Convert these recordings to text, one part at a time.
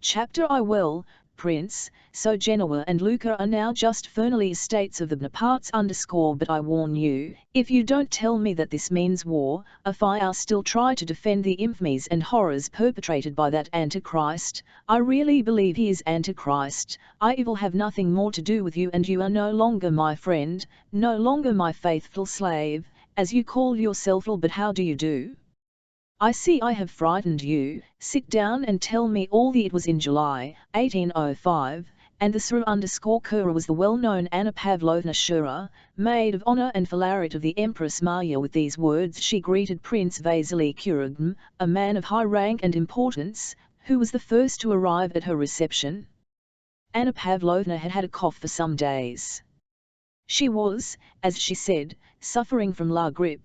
Chapter I will, Prince, so Genoa and Lucca are now just Fernley estates of the Bonapartes but I warn you, if you don't tell me that this means war, if I still try to defend the infamies and horrors perpetrated by that Antichrist, I really believe he is Antichrist, I will have nothing more to do with you, and you are no longer my friend, no longer my faithful slave, as you call yourself. But how do you do? I see I have frightened you. Sit down and tell me all. It was in July, 1805, and the Tsar_Kura was the well-known Anna Pavlovna Shura, maid of honor and favorite of the Empress Maria. With these words she greeted Prince Vasily Kuragin, a man of high rank and importance, who was the first to arrive at her reception. Anna Pavlovna had had a cough for some days. She was, as she said, suffering from la grippe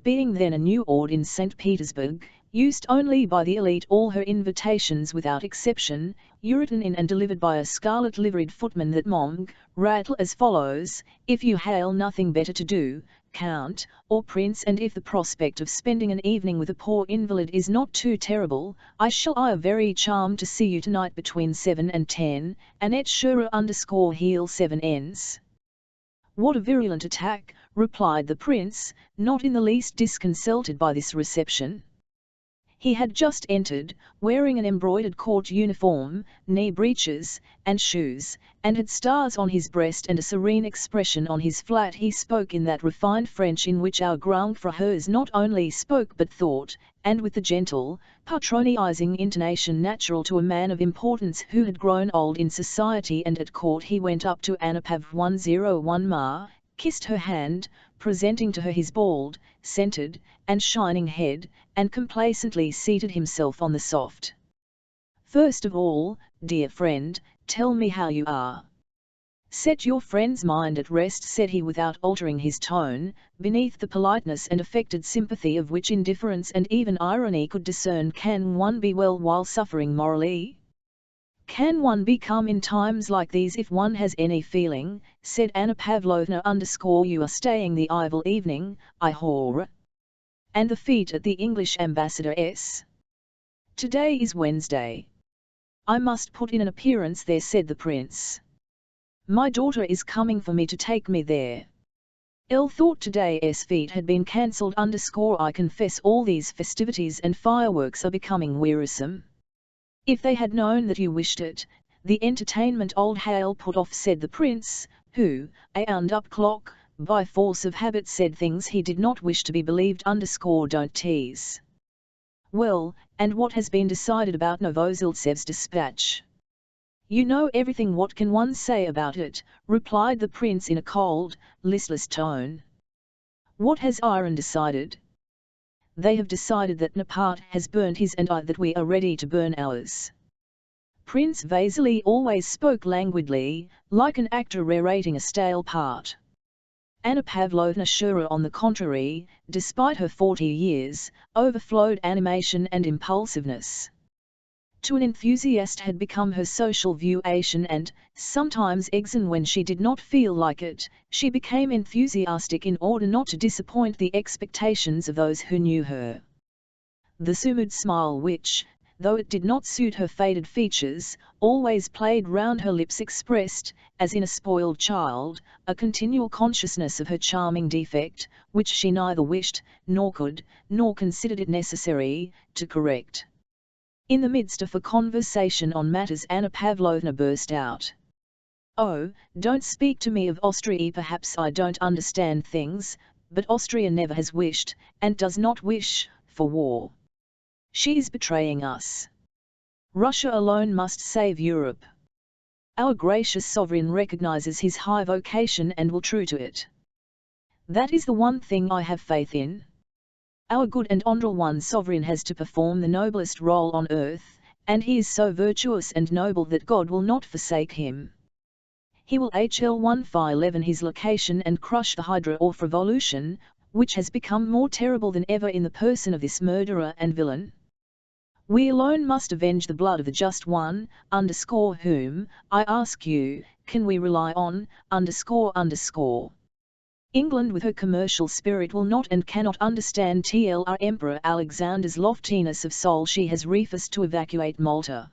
being then a new ord in St. Petersburg, used only by the elite. All her invitations without exception, written in and delivered by a scarlet-liveried footman that Monk, rattle as follows: if you hail nothing better to do, Count, or Prince, and if the prospect of spending an evening with a poor invalid is not too terrible, I shall be very charmed to see you tonight between 7 and 10, Annette Shura_heel 7 ends. What a virulent attack, replied the prince, not in the least disconcerted by this reception. He had just entered, wearing an embroidered court uniform, knee breeches, and shoes, and had stars on his breast and a serene expression on his flat. He spoke in that refined French in which our grand frères not only spoke but thought, and with the gentle, patronizing intonation natural to a man of importance who had grown old in society and at court. He went up to Anna Pavlovna, kissed her hand, presenting to her his bald, scented, and shining head, and complacently seated himself on the soft. First of all, dear friend, tell me how you are. Set your friend's mind at rest, said he without altering his tone, beneath the politeness and affected sympathy of which indifference and even irony could discern. Can one be well while suffering morally? Can one be calm in times like these if one has any feeling? Said Anna Pavlovna. You are staying the evil evening, I whore. And the fete at the English ambassador's. Today is Wednesday. I must put in an appearance there, said the prince. My daughter is coming for me to take me there. Ill thought today's fete had been cancelled. I confess all these festivities and fireworks are becoming wearisome. If they had known that you wished it, the entertainment old Hale put off, said the prince, who, a up clock, by force of habit said things he did not wish to be believed. Don't tease. Well, and what has been decided about Novoziltsev's dispatch? You know everything. What can one say about it? Replied the prince in a cold, listless tone. What has Iran decided? They have decided that Napart has burned his and that we are ready to burn ours. Prince Vasily always spoke languidly, like an actor narrating a stale part. Anna Pavlovna Shura, on the contrary, despite her 40 years, overflowed animation and impulsiveness. To an enthusiast had become her social vocation, and, sometimes exen when she did not feel like it, she became enthusiastic in order not to disappoint the expectations of those who knew her. The smooth smile which, though it did not suit her faded features, always played round her lips expressed, as in a spoiled child, a continual consciousness of her charming defect, which she neither wished, nor could, nor considered it necessary, to correct. In the midst of a conversation on matters, Anna Pavlovna burst out. Oh, don't speak to me of Austria. Perhaps I don't understand things, but Austria never has wished, and does not wish, for war. She is betraying us. Russia alone must save Europe. Our gracious sovereign recognizes his high vocation and will true to it. That is the one thing I have faith in. Our good and honorable one sovereign has to perform the noblest role on earth, and he is so virtuous and noble that God will not forsake him. He will hl his location and crush the hydra or revolution, which has become more terrible than ever in the person of this murderer and villain. We alone must avenge the blood of the just one, whom, I ask you, can we rely on, England with her commercial spirit will not and cannot understand Tr Emperor Alexander's loftiness of soul. She has refused to evacuate Malta.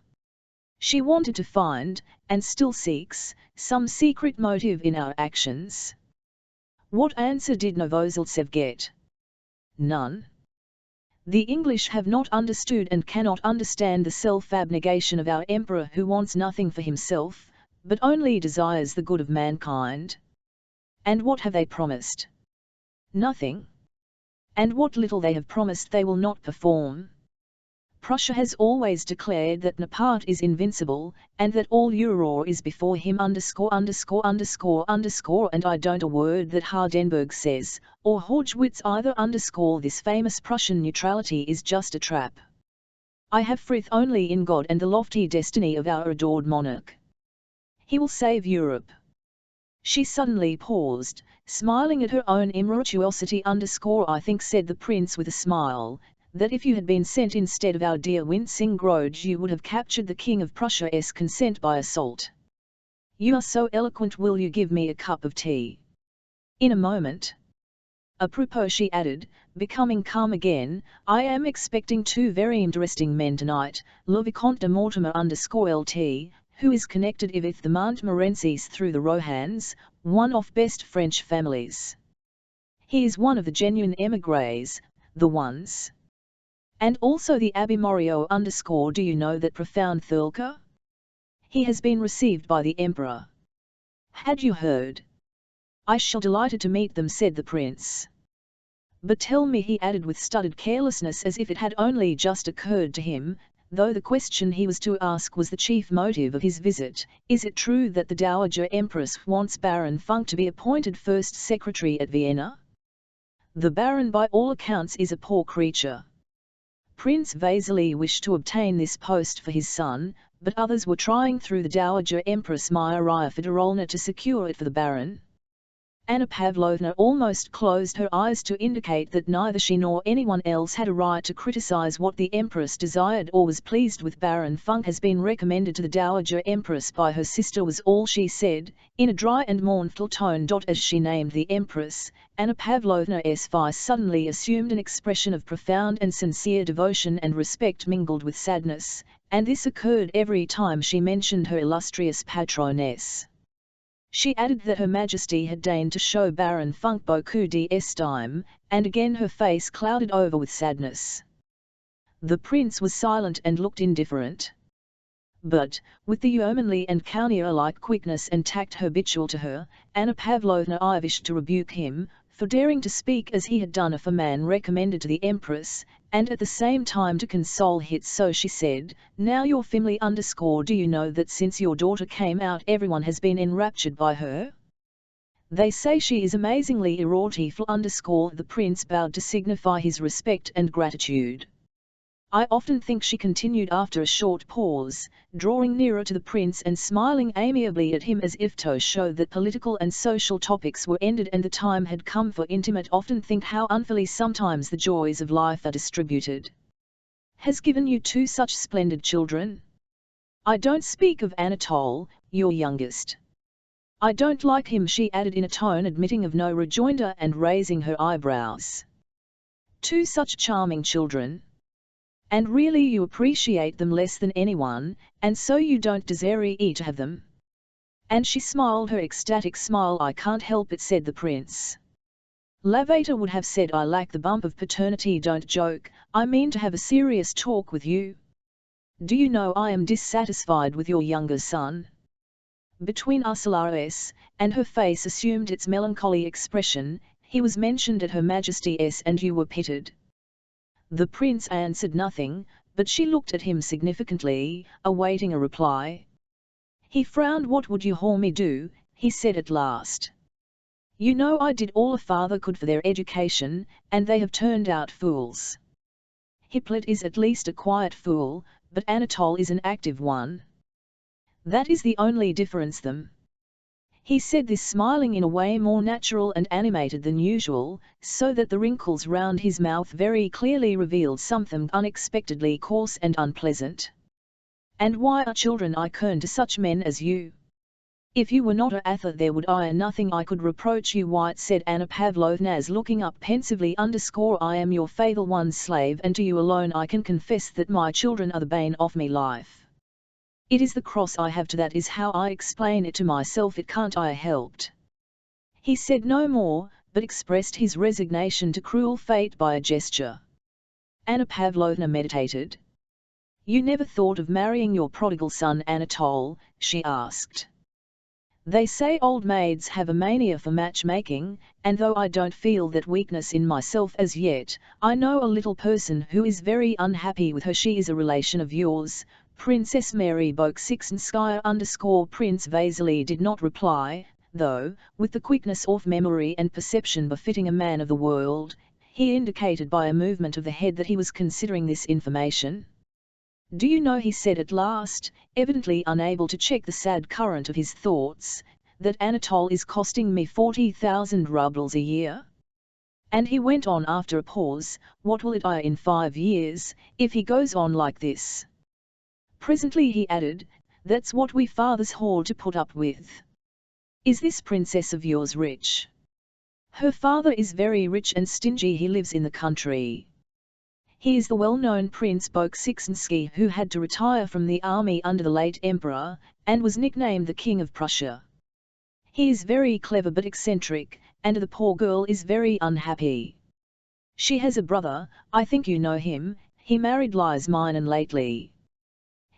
She wanted to find, and still seeks, some secret motive in our actions. What answer did Novozheltsev get? None. The English have not understood and cannot understand the self-abnegation of our emperor, who wants nothing for himself, but only desires the good of mankind. And what have they promised? Nothing. And what little they have promised they will not perform. Prussia has always declared that Bonaparte is invincible, and that all Europe is before him .. And I don't a word that Hardenberg says, or Horgewitz either. This famous Prussian neutrality is just a trap. I have faith only in God and the lofty destiny of our adored monarch. He will save Europe. She suddenly paused, smiling at her own impetuosity. I think, said the prince with a smile, that if you had been sent instead of our dear wincing Groge you would have captured the King of Prussia's consent by assault. You are so eloquent, will you give me a cup of tea? In a moment. Apropos, she added, becoming calm again, I am expecting two very interesting men tonight, le Vicomte de Mortimer _LT, who is connected with the Montmorencys through the Rohans, one of best French families. He is one of the genuine émigrés, the ones. And also the Abbé Morio _ do you know that profound Thurlke? He has been received by the Emperor. Had you heard? I shall delighted to meet them, said the prince. But tell me, he added with studied carelessness, as if it had only just occurred to him, though the question he was to ask was the chief motive of his visit, is it true that the Dowager Empress wants Baron Funk to be appointed first secretary at Vienna? The Baron by all accounts is a poor creature. Prince Vasily wished to obtain this post for his son, but others were trying through the Dowager Empress Maria Fedorovna to secure it for the Baron. Anna Pavlovna almost closed her eyes to indicate that neither she nor anyone else had a right to criticize what the Empress desired or was pleased with. Baron Funk has been recommended to the Dowager Empress by her sister, was all she said, in a dry and mournful tone. As she named the Empress, Anna Pavlovna's face suddenly assumed an expression of profound and sincere devotion and respect mingled with sadness, and this occurred every time she mentioned her illustrious patroness. She added that Her Majesty had deigned to show Baron Funk beaucoup d'estime, and again her face clouded over with sadness. The prince was silent and looked indifferent. But, with the yeomanly and courtier-like quickness and tact habitual to her, Anna Pavlovna wished to rebuke him, for daring to speak as he had done of a man recommended to the Empress, and at the same time to console him. So she said, now your family _ do you know that since your daughter came out everyone has been enraptured by her? They say she is amazingly erotiful _ The prince bowed to signify his respect and gratitude. I often think, she continued after a short pause, drawing nearer to the prince and smiling amiably at him as if to show that political and social topics were ended and the time had come for intimate, often think how unfairly sometimes the joys of life are distributed. Has given you two such splendid children? I don't speak of Anatole, your youngest. I don't like him, she added in a tone admitting of no rejoinder and raising her eyebrows. Two such charming children. And really you appreciate them less than anyone, and so you don't desire to have them. And she smiled her ecstatic smile. I can't help it, said the prince. Lavater would have said, I lack the bump of paternity. Don't joke, I mean to have a serious talk with you. Do you know I am dissatisfied with your younger son? Between us, and her face assumed its melancholy expression, he was mentioned at Her Majesty's and you were pitied. The prince answered nothing, but she looked at him significantly, awaiting a reply. He frowned. What would you have me do? He said at last. You know I did all a father could for their education, and they have turned out fools. Hippolyte is at least a quiet fool, but Anatole is an active one. That is the only difference them. He said this smiling in a way more natural and animated than usual, so that the wrinkles round his mouth very clearly revealed something unexpectedly coarse and unpleasant. And why are children icon to such men as you? If you were not a author there would I nothing I could reproach you. Why, said Anna Pavlovna, looking up pensively _ I am your faithful one slave, and to you alone I can confess that my children are the bane of me life. It is the cross I have to that is how I explain it to myself, it can't I helped. He said no more, but expressed his resignation to cruel fate by a gesture. Anna Pavlovna meditated. You never thought of marrying your prodigal son Anatole, she asked. They say old maids have a mania for matchmaking, and though I don't feel that weakness in myself as yet, I know a little person who is very unhappy with her. She is a relation of yours, Princess Mary Bolkonsky _ Prince Vasily did not reply, though, with the quickness of memory and perception befitting a man of the world, he indicated by a movement of the head that he was considering this information. Do you know, he said at last, evidently unable to check the sad current of his thoughts, that Anatole is costing me 40,000 rubles a year? And he went on after a pause, what will it be in 5 years, if he goes on like this? Presently he added, that's what we fathers had to put up with. Is this princess of yours rich? Her father is very rich and stingy, he lives in the country. He is the well-known Prince Bezukhov who had to retire from the army under the late emperor, and was nicknamed the King of Prussia. He is very clever but eccentric, and the poor girl is very unhappy. She has a brother, I think you know him, he married Liz Minen lately.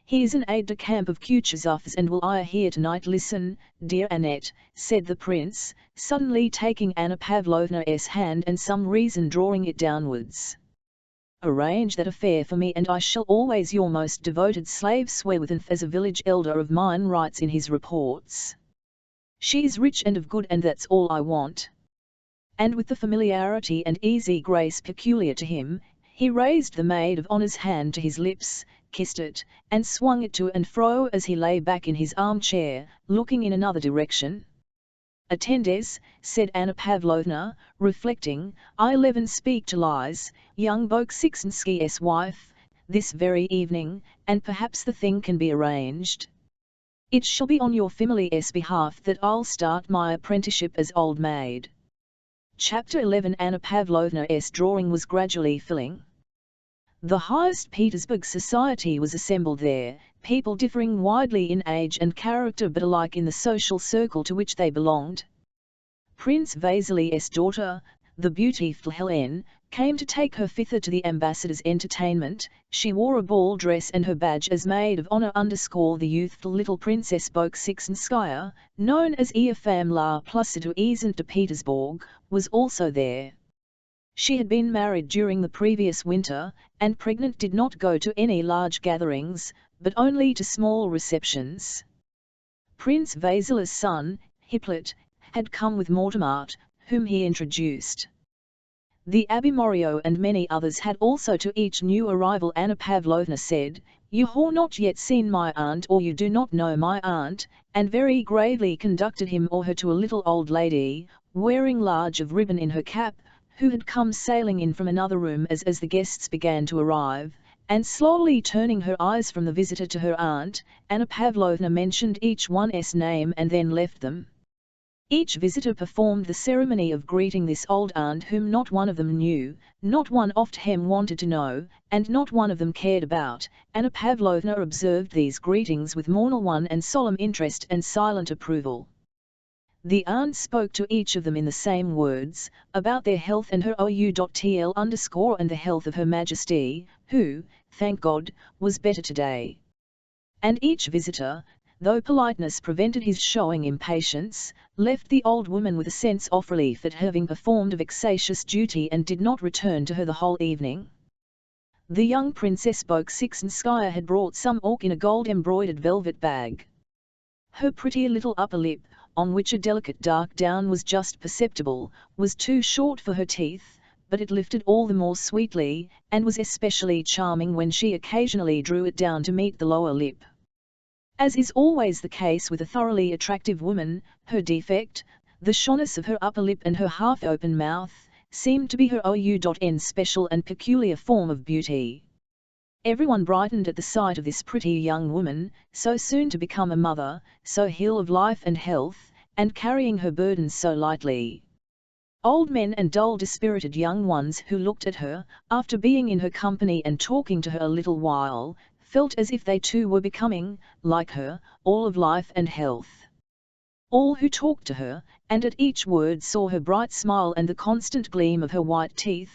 He is an aide-de-camp of Kutuzov's and will I here tonight. Listen, dear Annette, said the prince, suddenly taking Anna Pavlovna's hand and some reason drawing it downwards. Arrange that affair for me and I shall always your most devoted slave Swethin, as a village elder of mine writes in his reports. She is rich and of good and that's all I want. And with the familiarity and easy grace peculiar to him, he raised the maid of honor's hand to his lips, kissed it, and swung it to and fro as he lay back in his armchair, looking in another direction. Attendes, said Anna Pavlovna, reflecting, I'll even speak to Liz, young Bolkonsky's wife, this very evening, and perhaps the thing can be arranged. It shall be on your family's behalf that I'll start my apprenticeship as old maid. Chapter 11. Anna Pavlovna's drawing was gradually filling. The highest Petersburg society was assembled there, people differing widely in age and character but alike in the social circle to which they belonged. Prince Vasily's daughter, the beautiful Helene, came to take her thither to the ambassador's entertainment. She wore a ball dress and her badge as maid of honor _ the youthful little Princess Bezukhov, known as Ia femme la plus citoyenne de Petersburg, was also there. She had been married during the previous winter, and pregnant did not go to any large gatherings, but only to small receptions. Prince Vasily's son, Hippolyte, had come with Mortemart, whom he introduced. The Abbé Morio and many others had also. To each new arrival Anna Pavlovna said, You have not yet seen my aunt or you do not know my aunt, and very gravely conducted him or her to a little old lady, wearing large of ribbon in her cap, who had come sailing in from another room as the guests began to arrive, and slowly turning her eyes from the visitor to her aunt, Anna Pavlovna mentioned each one's name and then left them. Each visitor performed the ceremony of greeting this old aunt whom not one of them knew, not one of them wanted to know, and not one of them cared about. Anna Pavlovna observed these greetings with mournful one and solemn interest and silent approval. The aunt spoke to each of them in the same words, about their health and her OU.TL_ and the health of Her Majesty, who, thank God, was better today. And each visitor, though politeness prevented his showing impatience, left the old woman with a sense of relief at having performed a vexatious duty and did not return to her the whole evening. The young Princess Bezukhov had brought some ork in a gold-embroidered velvet bag. Her pretty little upper lip, on which a delicate dark down was just perceptible, was too short for her teeth, but it lifted all the more sweetly, and was especially charming when she occasionally drew it down to meet the lower lip. As is always the case with a thoroughly attractive woman, her defect, the shortness of her upper lip and her half-open mouth, seemed to be her OU.N special and peculiar form of beauty. Everyone brightened at the sight of this pretty young woman, so soon to become a mother, so ill of life and health, and carrying her burdens so lightly. Old men and dull dispirited young ones who looked at her, after being in her company and talking to her a little while, felt as if they too were becoming, like her, all of life and health. All who talked to her, and at each word saw her bright smile and the constant gleam of her white teeth,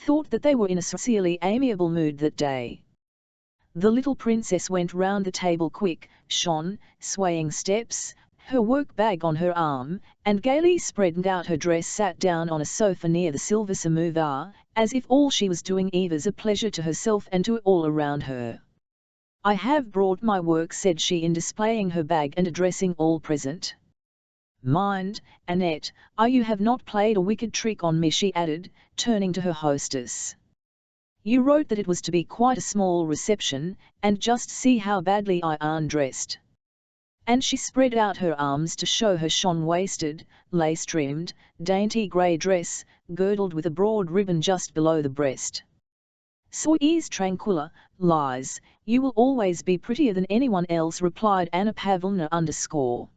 thought that they were in a sincerely amiable mood that day. The little princess went round the table quick, shone, swaying steps, her work bag on her arm, and gaily spreading out her dress sat down on a sofa near the silver samovar, as if all she was doing was a pleasure to herself and to all around her. "I have brought my work," said she in displaying her bag and addressing all present. "Mind, Annette, you have not played a wicked trick on me," she added, turning to her hostess. "You wrote that it was to be quite a small reception, and just see how badly I undressed." And she spread out her arms to show her shone-waisted, lace-trimmed, dainty grey dress, girdled with a broad ribbon just below the breast. "Soyez tranquille, Lise, you will always be prettier than anyone else," replied Anna Pavlovna _.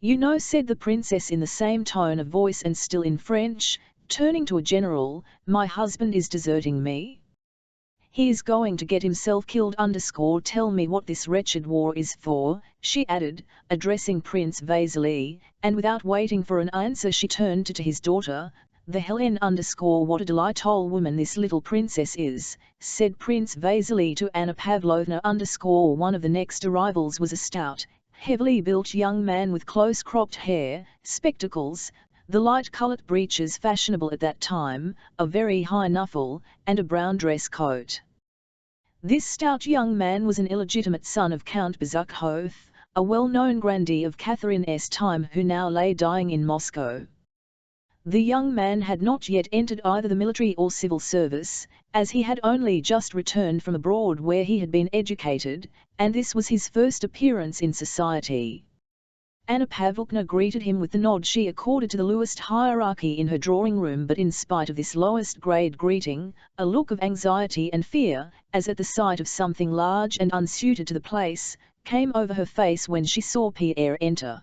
"You know," said the princess in the same tone of voice and still in French, turning to a general, "my husband is deserting me. He is going to get himself killed _. Tell me what this wretched war is for," she added, addressing Prince Vasily, and without waiting for an answer she turned to his daughter. "The Helen _. What a delightful woman this little princess is," said Prince Vasily to Anna Pavlovna _. One of the next arrivals was a stout, heavily built young man with close-cropped hair, spectacles, the light-coloured breeches fashionable at that time, a very high nuffle, and a brown dress coat. This stout young man was an illegitimate son of Count Bezukhov, a well-known grandee of Catherine's time who now lay dying in Moscow. The young man had not yet entered either the military or civil service, as he had only just returned from abroad where he had been educated, and this was his first appearance in society. Anna Pavlovna greeted him with the nod she accorded to the lowest hierarchy in her drawing-room, but in spite of this lowest-grade greeting, a look of anxiety and fear, as at the sight of something large and unsuited to the place, came over her face when she saw Pierre enter.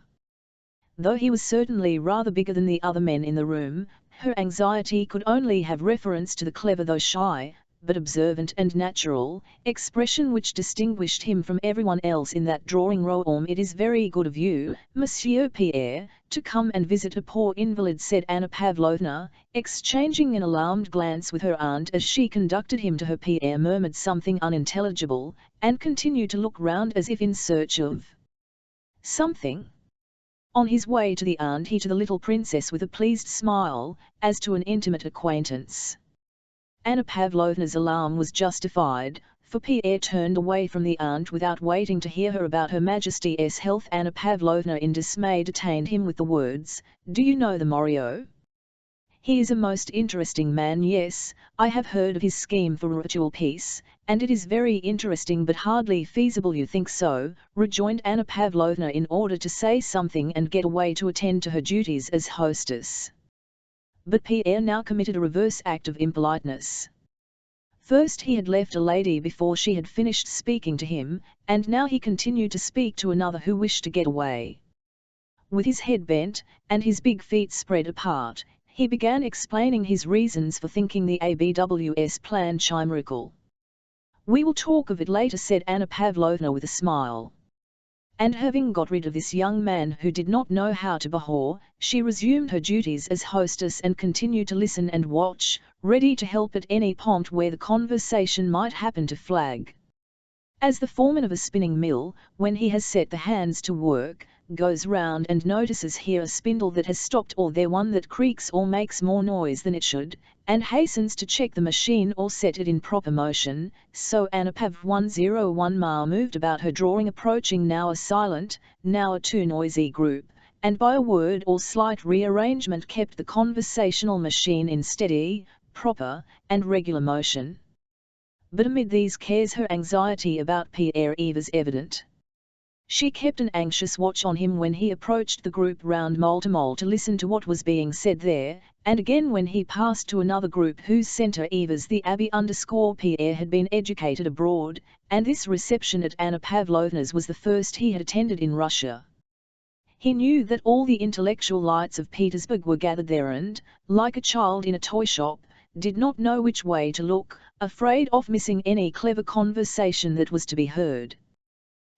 Though he was certainly rather bigger than the other men in the room, her anxiety could only have reference to the clever though shy, but observant and natural, expression which distinguished him from everyone else in that drawing-room. "It is very good of you, Monsieur Pierre, to come and visit a poor invalid," said Anna Pavlovna, exchanging an alarmed glance with her aunt as she conducted him to her. Pierre murmured something unintelligible, and continued to look round as if in search of something. On his way to the aunt he to the little princess with a pleased smile, as to an intimate acquaintance. Anna Pavlovna's alarm was justified, for Pierre turned away from the aunt without waiting to hear her about Her Majesty's health. Anna Pavlovna in dismay detained him with the words, "Do you know the Morio? He is a most interesting man." "Yes, I have heard of his scheme for ritual peace, and it is very interesting but hardly feasible." "You think so?" rejoined Anna Pavlovna in order to say something and get away to attend to her duties as hostess. But Pierre now committed a reverse act of impoliteness. First he had left a lady before she had finished speaking to him, and now he continued to speak to another who wished to get away. With his head bent, and his big feet spread apart, he began explaining his reasons for thinking the ABW's plan chimerical. "We will talk of it later," said Anna Pavlovna with a smile. And having got rid of this young man who did not know how to behave, she resumed her duties as hostess and continued to listen and watch, ready to help at any point where the conversation might happen to flag. As the foreman of a spinning mill, when he has set the hands to work, goes round and notices here a spindle that has stopped or there one that creaks or makes more noise than it should, and hastens to check the machine or set it in proper motion, so Anna Pav 101 moved about her drawing, approaching now a silent, now a too noisy group, and by a word or slight rearrangement kept the conversational machine in steady, proper, and regular motion. But amid these cares her anxiety about Pierre was evident. She kept an anxious watch on him when he approached the group round mole to listen to what was being said there, and again when he passed to another group whose centre was the Abbey _ Pierre had been educated abroad, and this reception at Anna Pavlovna's was the first he had attended in Russia. He knew that all the intellectual lights of Petersburg were gathered there and, like a child in a toy shop, did not know which way to look, afraid of missing any clever conversation that was to be heard.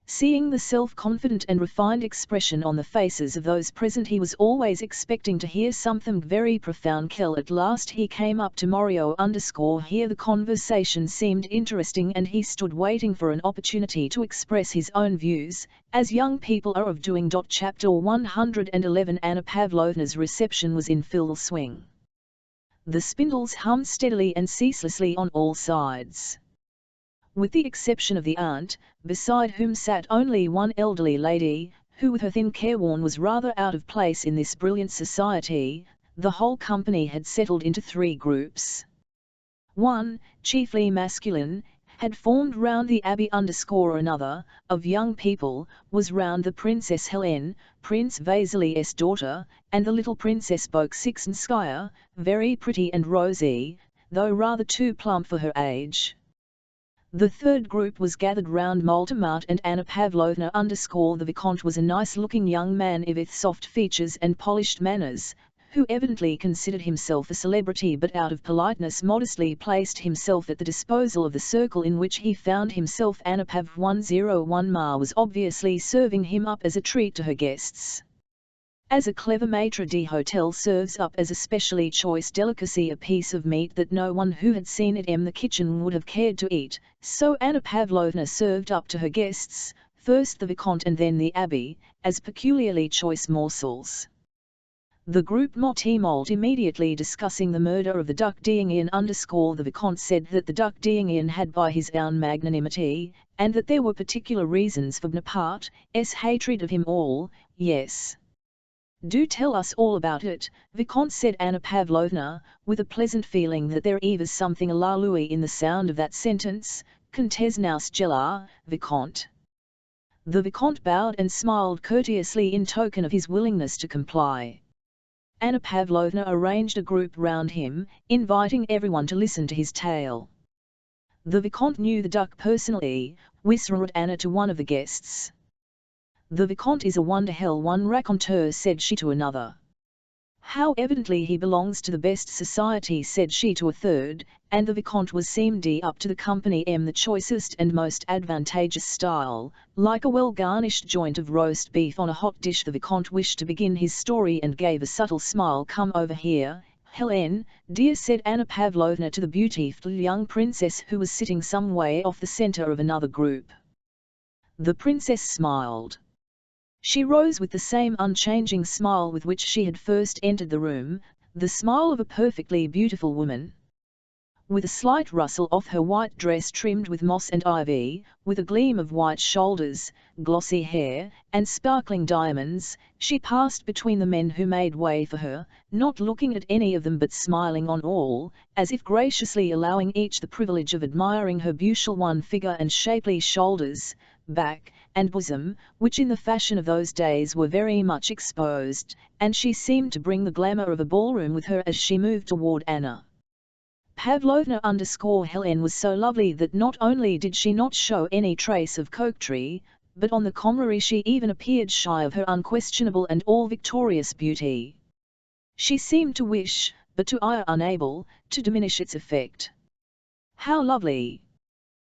Seeing the self-confident and refined expression on the faces of those present, he was always expecting to hear something very profound. Till at last he came up to Morio _ here the conversation seemed interesting and he stood waiting for an opportunity to express his own views, as young people are of doing. Chapter 111. Anna Pavlovna's reception was in full swing. The spindles hummed steadily and ceaselessly on all sides. With the exception of the aunt, beside whom sat only one elderly lady, who with her thin careworn was rather out of place in this brilliant society, the whole company had settled into three groups. One, chiefly masculine, had formed round the abbé _ another, of young people, was round the Princess Helene, Prince Vasily's daughter, and the little Princess Bolkonsky, very pretty and rosy, though rather too plump for her age. The third group was gathered round Book.part and Anna Pavlovna _ the Vicomte was a nice-looking young man with soft features and polished manners, who evidently considered himself a celebrity but out of politeness modestly placed himself at the disposal of the circle in which he found himself. Anna Pav 101 Ma was obviously serving him up as a treat to her guests. As a clever maître d'hôtel serves up as a specially choice delicacy a piece of meat that no one who had seen it in the kitchen would have cared to eat, so Anna Pavlovna served up to her guests, first the Vicomte and then the abbé, as peculiarly choice morsels. The group Motte immediately discussing the murder of the Duc d'Enghien _ the Vicomte said that the Duc d'Enghien had by his own magnanimity, and that there were particular reasons for Bonaparte's hatred of him all. Yes. Do tell us all about it, Vicomte, said Anna Pavlovna, with a pleasant feeling that there was something a la Louis in the sound of that sentence. Comtesse Nausgela, Vicomte. The Vicomte bowed and smiled courteously in token of his willingness to comply. Anna Pavlovna arranged a group round him, inviting everyone to listen to his tale. The Vicomte knew the Duc personally, whispered Anna to one of the guests. The Vicomte is a wonder one raconteur, said she to another. How evidently he belongs to the best society, said she to a third, and the Vicomte was seemed up to the company in the choicest and most advantageous style, like a well-garnished joint of roast beef on a hot dish. The Vicomte wished to begin his story and gave a subtle smile. Come over here, Helene, dear, said Anna Pavlovna to the beautiful young princess who was sitting some way off the centre of another group. The princess smiled. She rose with the same unchanging smile with which she had first entered the room, the smile of a perfectly beautiful woman. With a slight rustle of her white dress trimmed with moss and ivy, with a gleam of white shoulders, glossy hair, and sparkling diamonds, she passed between the men who made way for her, not looking at any of them but smiling on all, as if graciously allowing each the privilege of admiring her beautiful one figure and shapely shoulders, back, and bosom, which in the fashion of those days were very much exposed, and she seemed to bring the glamour of a ballroom with her as she moved toward Anna Pavlovna _ Helene was so lovely that not only did she not show any trace of coquetry, but on the contrary she even appeared shy of her unquestionable and all-victorious beauty. She seemed to wish, but to be unable, to diminish its effect. How lovely!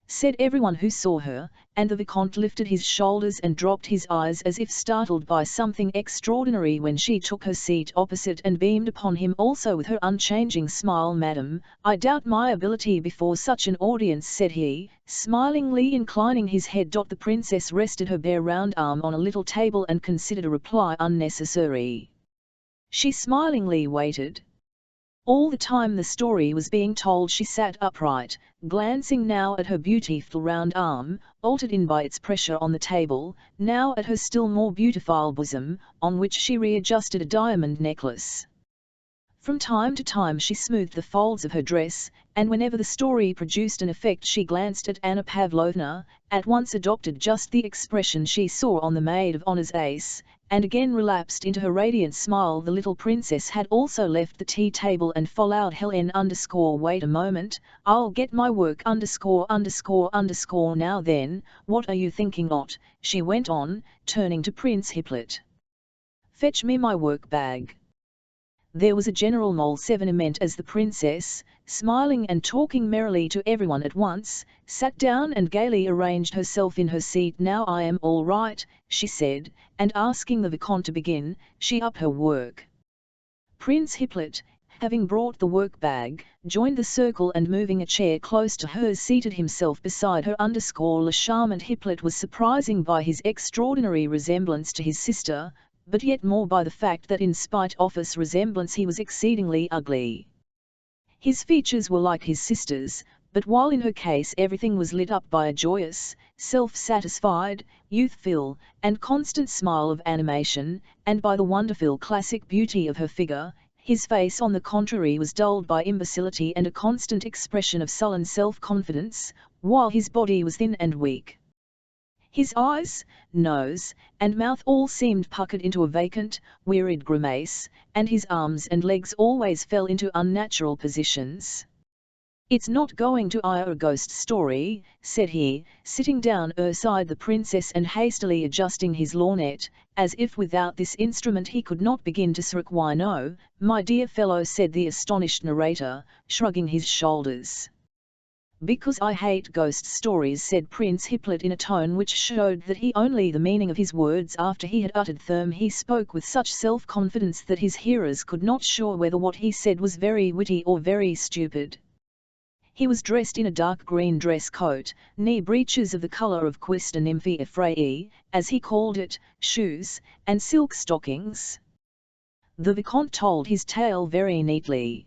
Said everyone who saw her, and the Vicomte lifted his shoulders and dropped his eyes as if startled by something extraordinary when she took her seat opposite and beamed upon him also with her unchanging smile. Madam, I doubt my ability before such an audience, said he, smilingly inclining his head. The princess rested her bare round arm on a little table and considered a reply unnecessary. She smilingly waited. All the time the story was being told she sat upright, glancing now at her beautiful round arm, altered in by its pressure on the table, now at her still more beautiful bosom, on which she readjusted a diamond necklace. From time to time she smoothed the folds of her dress, and whenever the story produced an effect she glanced at Anna Pavlovna, at once adopted just the expression she saw on the maid of honor's face, and again relapsed into her radiant smile. The little princess had also left the tea table and followed Helene _ wait a moment, I'll get my work ____. Now then, what are you thinking of? She went on, turning to Prince Hippolyte. Fetch me my work bag. There was a general molesevement as the princess, smiling and talking merrily to everyone at once, sat down and gaily arranged herself in her seat. "Now I am all right," she said, and asking the Vicomte to begin, she upped her work. Prince Hippolyte, having brought the work-bag, joined the circle and moving a chair close to hers seated himself beside her. Le charmant Hippolyte was surprising by his extraordinary resemblance to his sister, but yet more by the fact that in spite of this resemblance he was exceedingly ugly. His features were like his sister's, but while in her case everything was lit up by a joyous, self-satisfied, youthful, and constant smile of animation, and by the wonderful classic beauty of her figure, his face on the contrary was dulled by imbecility and a constant expression of sullen self-confidence, while his body was thin and weak. His eyes, nose, and mouth all seemed puckered into a vacant, wearied grimace, and his arms and legs always fell into unnatural positions. "It's not going to be a ghost story," said he, sitting down beside the princess and hastily adjusting his lorgnette, as if without this instrument he could not begin to speak. "Why no, my dear fellow," said the astonished narrator, shrugging his shoulders. "Because I hate ghost stories," said Prince Hippolyte in a tone which showed that he only the meaning of his words after he had uttered them. He spoke with such self-confidence that his hearers could not sure whether what he said was very witty or very stupid. He was dressed in a dark green dress coat, knee breeches of the colour of Quista Nymphaea Freyae, as he called it, shoes, and silk stockings. The Vicomte told his tale very neatly.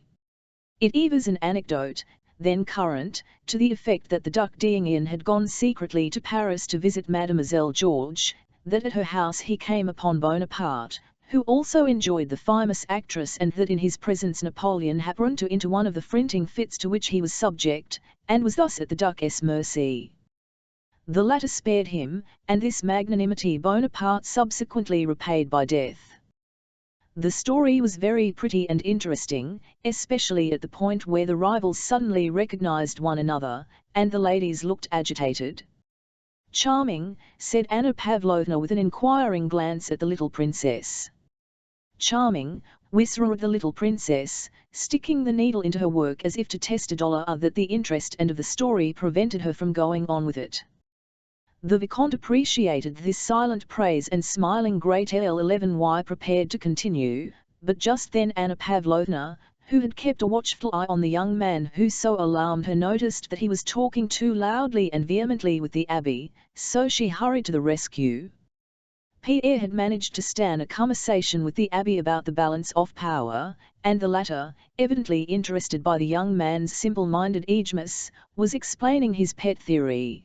It was an anecdote, then current, to the effect that the Duc d'Enghien had gone secretly to Paris to visit Mademoiselle Georges, that at her house he came upon Bonaparte, who also enjoyed the famous actress, and that in his presence Napoleon happened into one of the fainting fits to which he was subject, and was thus at the Duchess' mercy. The latter spared him, and this magnanimity Bonaparte subsequently repaid by death. The story was very pretty and interesting, especially at the point where the rivals suddenly recognized one another, and the ladies looked agitated. "Charming," said Anna Pavlovna with an inquiring glance at the little princess. "Charming," whispered the little princess, sticking the needle into her work as if to test that the interest and of the story prevented her from going on with it. The Vicomte appreciated this silent praise and smiling greatly prepared to continue, but just then Anna Pavlovna, who had kept a watchful eye on the young man who so alarmed her, noticed that he was talking too loudly and vehemently with the abbe, so she hurried to the rescue. Pierre had managed to stand a conversation with the abbe about the balance of power, and the latter, evidently interested by the young man's simple-minded eagerness, was explaining his pet theory.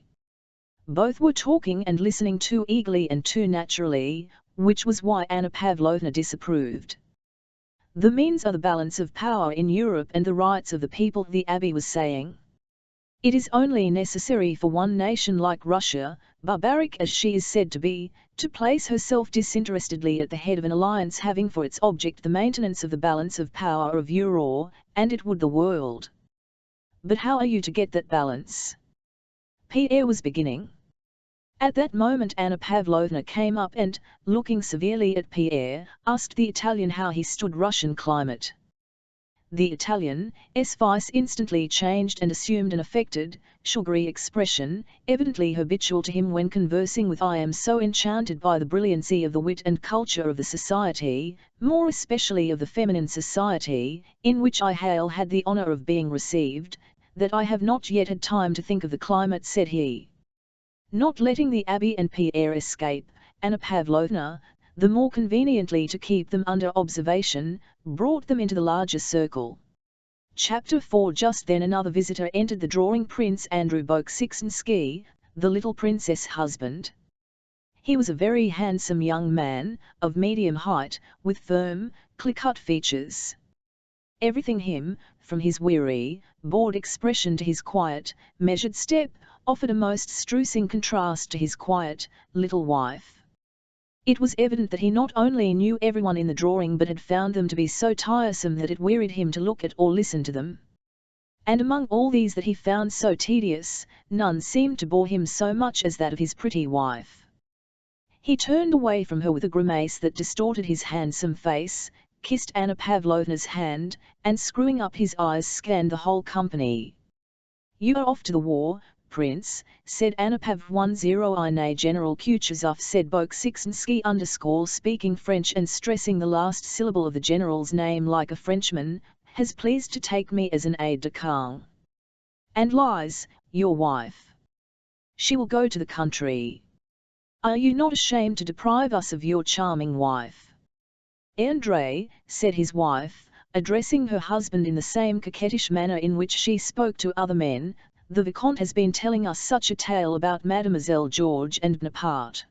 Both were talking and listening too eagerly and too naturally, which was why Anna Pavlovna disapproved. "The means are the balance of power in Europe and the rights of the people," the abbe was saying. "It is only necessary for one nation like Russia, barbaric as she is said to be, to place herself disinterestedly at the head of an alliance having for its object the maintenance of the balance of power of Europe, and it would the world. But how are you to get that balance?" Pierre was beginning. At that moment Anna Pavlovna came up and, looking severely at Pierre, asked the Italian how he stood Russian climate. The Italian's face instantly changed and assumed an affected, sugary expression, evidently habitual to him when conversing with "I am so enchanted by the brilliancy of the wit and culture of the society, more especially of the feminine society, in which I had the honor of being received, that I have not yet had time to think of the climate," said he. Not letting the abbe and Pierre escape, Anna Pavlovna, the more conveniently to keep them under observation, brought them into the larger circle. Chapter 4. Just then another visitor entered the drawing, Prince Andrei Bolkonsky, the little princess' husband. He was a very handsome young man, of medium height, with firm, clear-cut features. Everything him, from his weary, bored expression to his quiet, measured step, offered a most striking contrast to his quiet, little wife. It was evident that he not only knew everyone in the drawing but had found them to be so tiresome that it wearied him to look at or listen to them. And among all these that he found so tedious, none seemed to bore him so much as that of his pretty wife. He turned away from her with a grimace that distorted his handsome face, kissed Anna Pavlovna's hand, and screwing up his eyes scanned the whole company. "You are off to the war, Prince," said Anna Pavlovna. General Kutuzov said Bolkonsky speaking French and stressing the last syllable of the general's name like a Frenchman, "has pleased to take me as an aide-de-camp. And Liz, your wife. She will go to the country. Are you not ashamed to deprive us of your charming wife?" "Andrei," said his wife, addressing her husband in the same coquettish manner in which she spoke to other men, "the Vicomte has been telling us such a tale about Mademoiselle George and Bonaparte."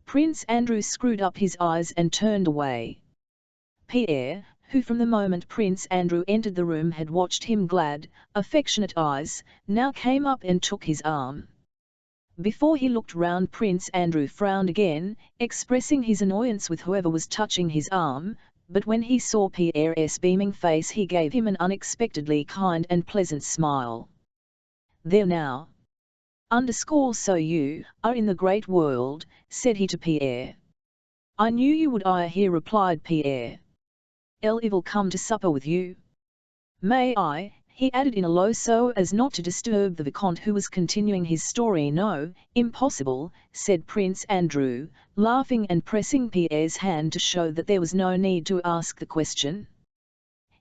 Prince Andrew screwed up his eyes and turned away. Pierre, who from the moment Prince Andrew entered the room had watched him glad, affectionate eyes, now came up and took his arm. Before he looked round, Prince Andrew frowned again, expressing his annoyance with whoever was touching his arm, but when he saw Pierre's beaming face he gave him an unexpectedly kind and pleasant smile. "There now. So you are in the great world," said he to Pierre. "I knew you would here," replied Pierre. "I will come to supper with you. May I?" he added in a low so as not to disturb the Vicomte who was continuing his story. "No, impossible," said Prince Andrew, laughing and pressing Pierre's hand to show that there was no need to ask the question.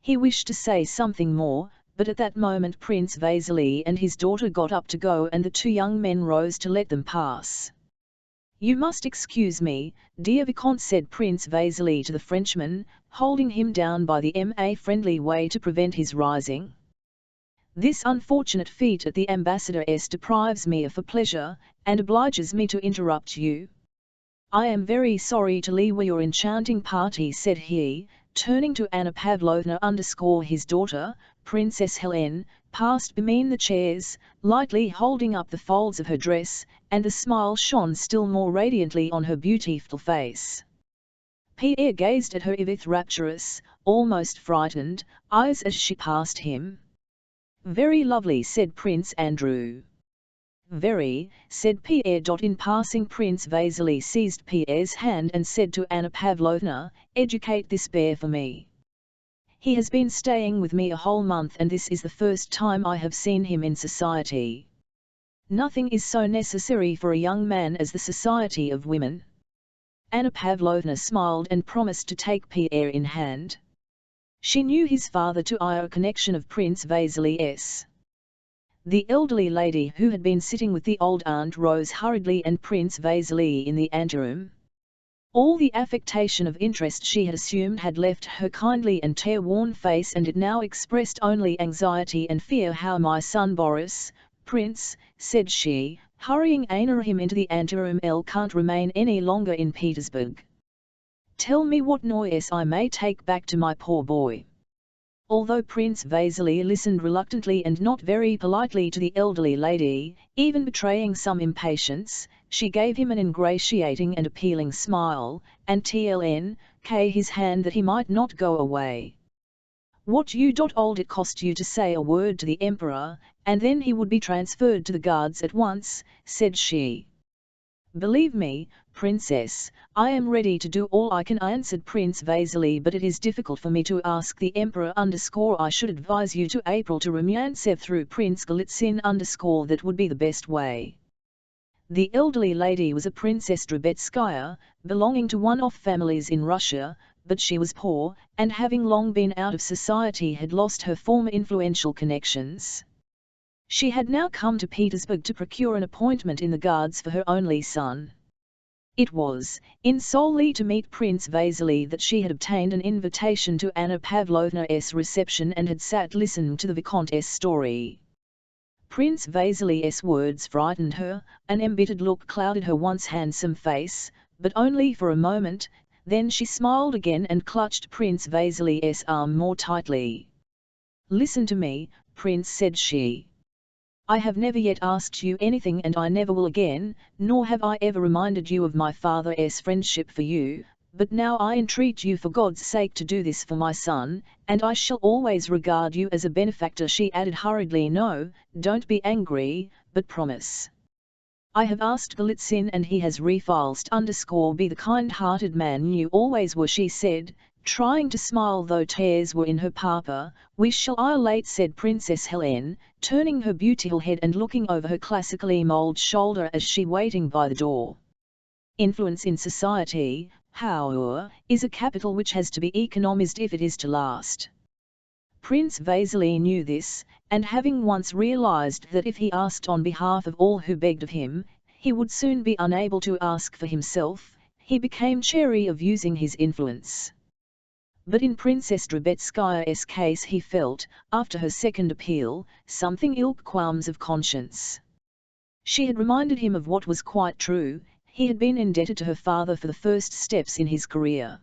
He wished to say something more, but at that moment Prince Vasily and his daughter got up to go and the two young men rose to let them pass. "You must excuse me, dear Vicomte," said Prince Vasily to the Frenchman, holding him down by the friendly way to prevent his rising. "This unfortunate feat at the ambassador's deprives me of a pleasure, and obliges me to interrupt you. I am very sorry to leave your enchanting party," said he, turning to Anna Pavlovna his daughter, Princess Helene, passed between the chairs, lightly holding up the folds of her dress, and the smile shone still more radiantly on her beautiful face. Pierre gazed at her with rapturous, almost frightened, eyes as she passed him. "Very lovely," said Prince Andrew. "Very," said Pierre. In passing, Prince Vasily seized Pierre's hand and said to Anna Pavlovna, "Educate this bear for me. He has been staying with me a whole month and this is the first time I have seen him in society. Nothing is so necessary for a young man as the society of women." Anna Pavlovna smiled and promised to take Pierre in hand. She knew his father to a connection of Prince Vasily's. The elderly lady who had been sitting with the old aunt rose hurriedly and Prince Vasily in the anteroom. All the affectation of interest she had assumed had left her kindly and tear-worn face and it now expressed only anxiety and fear. "How my son Boris, Prince," said she, hurrying him into the anteroom. "I can't remain any longer in Petersburg. Tell me what news I may take back to my poor boy." Although Prince Vasily listened reluctantly and not very politely to the elderly lady, even betraying some impatience, she gave him an ingratiating and appealing smile, and took his hand that he might not go away. "What old it cost you to say a word to the Emperor, and then he would be transferred to the Guards at once," said she. "Believe me, Princess, I am ready to do all I can," answered Prince Vasily, "but it is difficult for me to ask the Emperor. I should advise you to April to Rumyantsev through Prince Golitsyn. That would be the best way." The elderly lady was a Princess Drobetskaya, belonging to one of families in Russia, but she was poor, and having long been out of society had lost her former influential connections. She had now come to Petersburg to procure an appointment in the Guards for her only son. It was, in solely to meet Prince Vasily that she had obtained an invitation to Anna Pavlovna's reception and had sat listening to the Vicomte's story. Prince Vasily's words frightened her, an embittered look clouded her once handsome face, but only for a moment, then she smiled again and clutched Prince Vasily's arm more tightly. "Listen to me, Prince," said she. "I have never yet asked you anything and I never will again, nor have I ever reminded you of my father's friendship for you, but now I entreat you for God's sake to do this for my son, and I shall always regard you as a benefactor." She added hurriedly, "No, don't be angry, but promise. I have asked Golitsyn and he has refused. Be the kind-hearted man you always were," she said, trying to smile though tears were in her papa. "We shall I late," said Princess Helene, turning her beautiful head and looking over her classically molded shoulder as she waiting by the door. Influence in society, however, is a capital which has to be economized if it is to last. Prince Vasily knew this, and having once realized that if he asked on behalf of all who begged of him, he would soon be unable to ask for himself, he became chary of using his influence. But in Princess Drubetskaya's case he felt, after her second appeal, something ilk qualms of conscience. She had reminded him of what was quite true: he had been indebted to her father for the first steps in his career.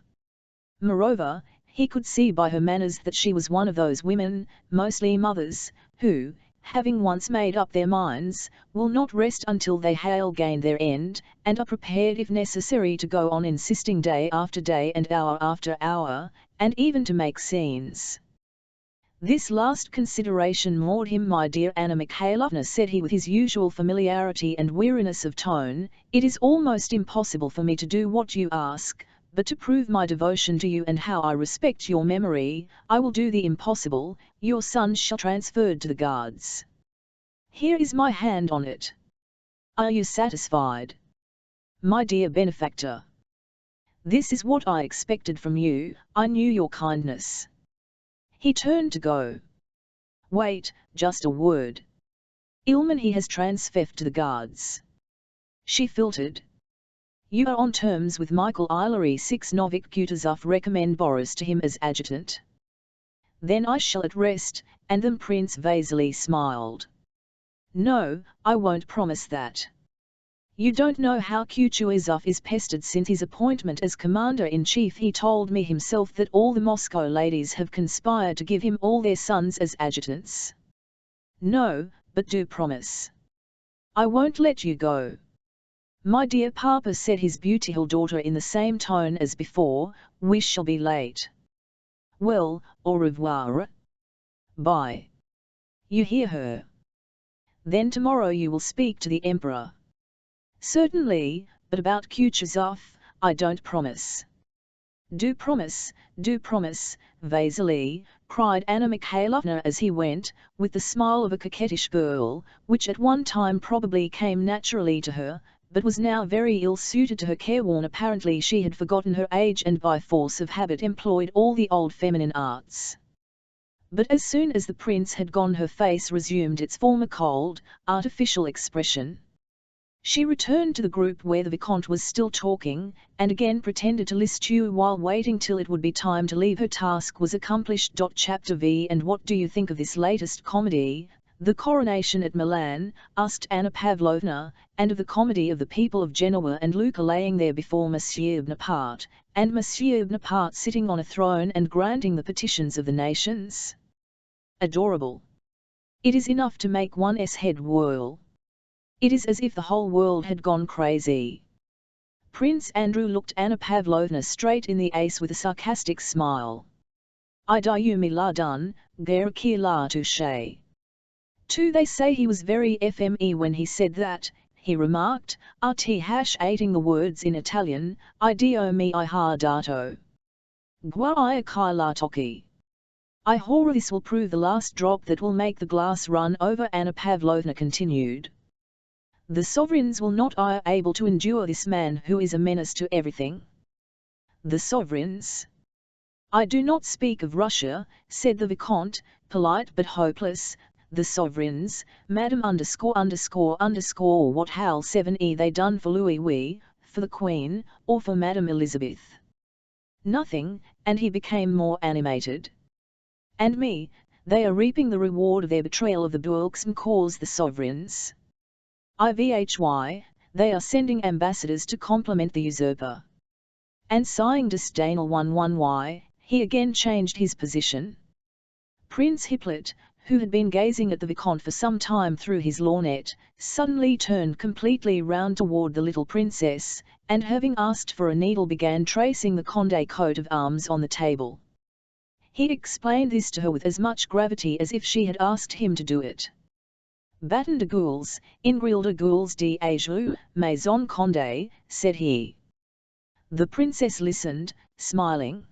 Moreover, he could see by her manners that she was one of those women, mostly mothers, who, having once made up their minds, will not rest until they have gained their end, and are prepared if necessary to go on insisting day after day and hour after hour, and even to make scenes. This last consideration moved him. "My dear Anna Mikhailovna," said he with his usual familiarity and weariness of tone, "it is almost impossible for me to do what you ask, but to prove my devotion to you and how I respect your memory, I will do the impossible: your son shall be transferred to the Guards. Here is my hand on it. Are you satisfied? My dear benefactor, this is what I expected from you. I knew your kindness." He turned to go. "Wait, just a word. Ilman he has transferred to the Guards," she filtered. "You are on terms with Michael Ilary Sixnovik Kutuzov. Recommend Boris to him as adjutant. Then I shall at rest," and then Prince Vasily smiled. "No, I won't promise that. You don't know how Kutuzov is pestered since his appointment as commander-in-chief. He told me himself that all the Moscow ladies have conspired to give him all their sons as adjutants. No, but do promise. I won't let you go." "My dear papa," said his beautiful daughter in the same tone as before, "we shall be late." "Well, au revoir. Bye. You hear her? Then tomorrow you will speak to the Emperor." "Certainly, but about Kutuzov, I don't promise." Do promise, Vasily," cried Anna Mikhailovna as he went, with the smile of a coquettish girl, which at one time probably came naturally to her, but was now very ill-suited to her careworn. Apparently she had forgotten her age and by force of habit employed all the old feminine arts. But as soon as the prince had gone her face resumed its former cold, artificial expression. She returned to the group where the Vicomte was still talking, and again pretended to listen to while waiting till it would be time to leave. Her task was accomplished. Chapter V. "And what do you think of this latest comedy, The Coronation at Milan?" asked Anna Pavlovna, "and of the comedy of the people of Genoa and Lucca laying there before Monsieur Bonaparte, and Monsieur Bonaparte sitting on a throne and granting the petitions of the nations? Adorable! It is enough to make one's head whirl. It is as if the whole world had gone crazy." Prince Andrew looked Anna Pavlovna straight in the face with a sarcastic smile. "I do me la done, guerre qui la touche." "Too, they say he was very fme when he said that," he remarked, eating the words in Italian. "I dio me I ha dato. Guai kai la toki." "I horror this will prove the last drop that will make the glass run over," Anna Pavlovna continued. "The sovereigns will not be able to endure this man who is a menace to everything." "The sovereigns? I do not speak of Russia," said the Vicomte, polite but hopeless. "The sovereigns, Madame _____, what hal 7e they done for Louis, for the Queen, or for Madame Elizabeth?" "Nothing," and he became more animated. "And me, they are reaping the reward of their betrayal of the Bourgsme cause. The sovereigns. Ivhy, they are sending ambassadors to compliment the usurper." And sighing disdainful 11y, he again changed his position. Prince Hippolyte, who had been gazing at the Vicomte for some time through his lorgnette, suddenly turned completely round toward the little princess, and having asked for a needle began tracing the Condé coat of arms on the table. He explained this to her with as much gravity as if she had asked him to do it. "Baton de gules, Ingrid de gules d'Ajoux, Maison Condé," said he. The princess listened, smiling.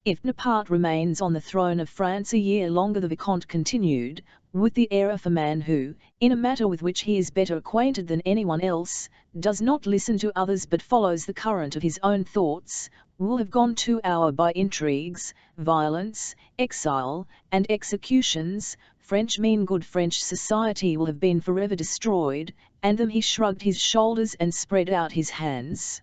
If Bonaparte remains on the throne of France a year longer, the Vicomte continued, with the air of a man who, in a matter with which he is better acquainted than anyone else, does not listen to others but follows the current of his own thoughts, will have gone to hour by intrigues, violence, exile, and executions. French mean good French society will have been forever destroyed, and then he shrugged his shoulders and spread out his hands.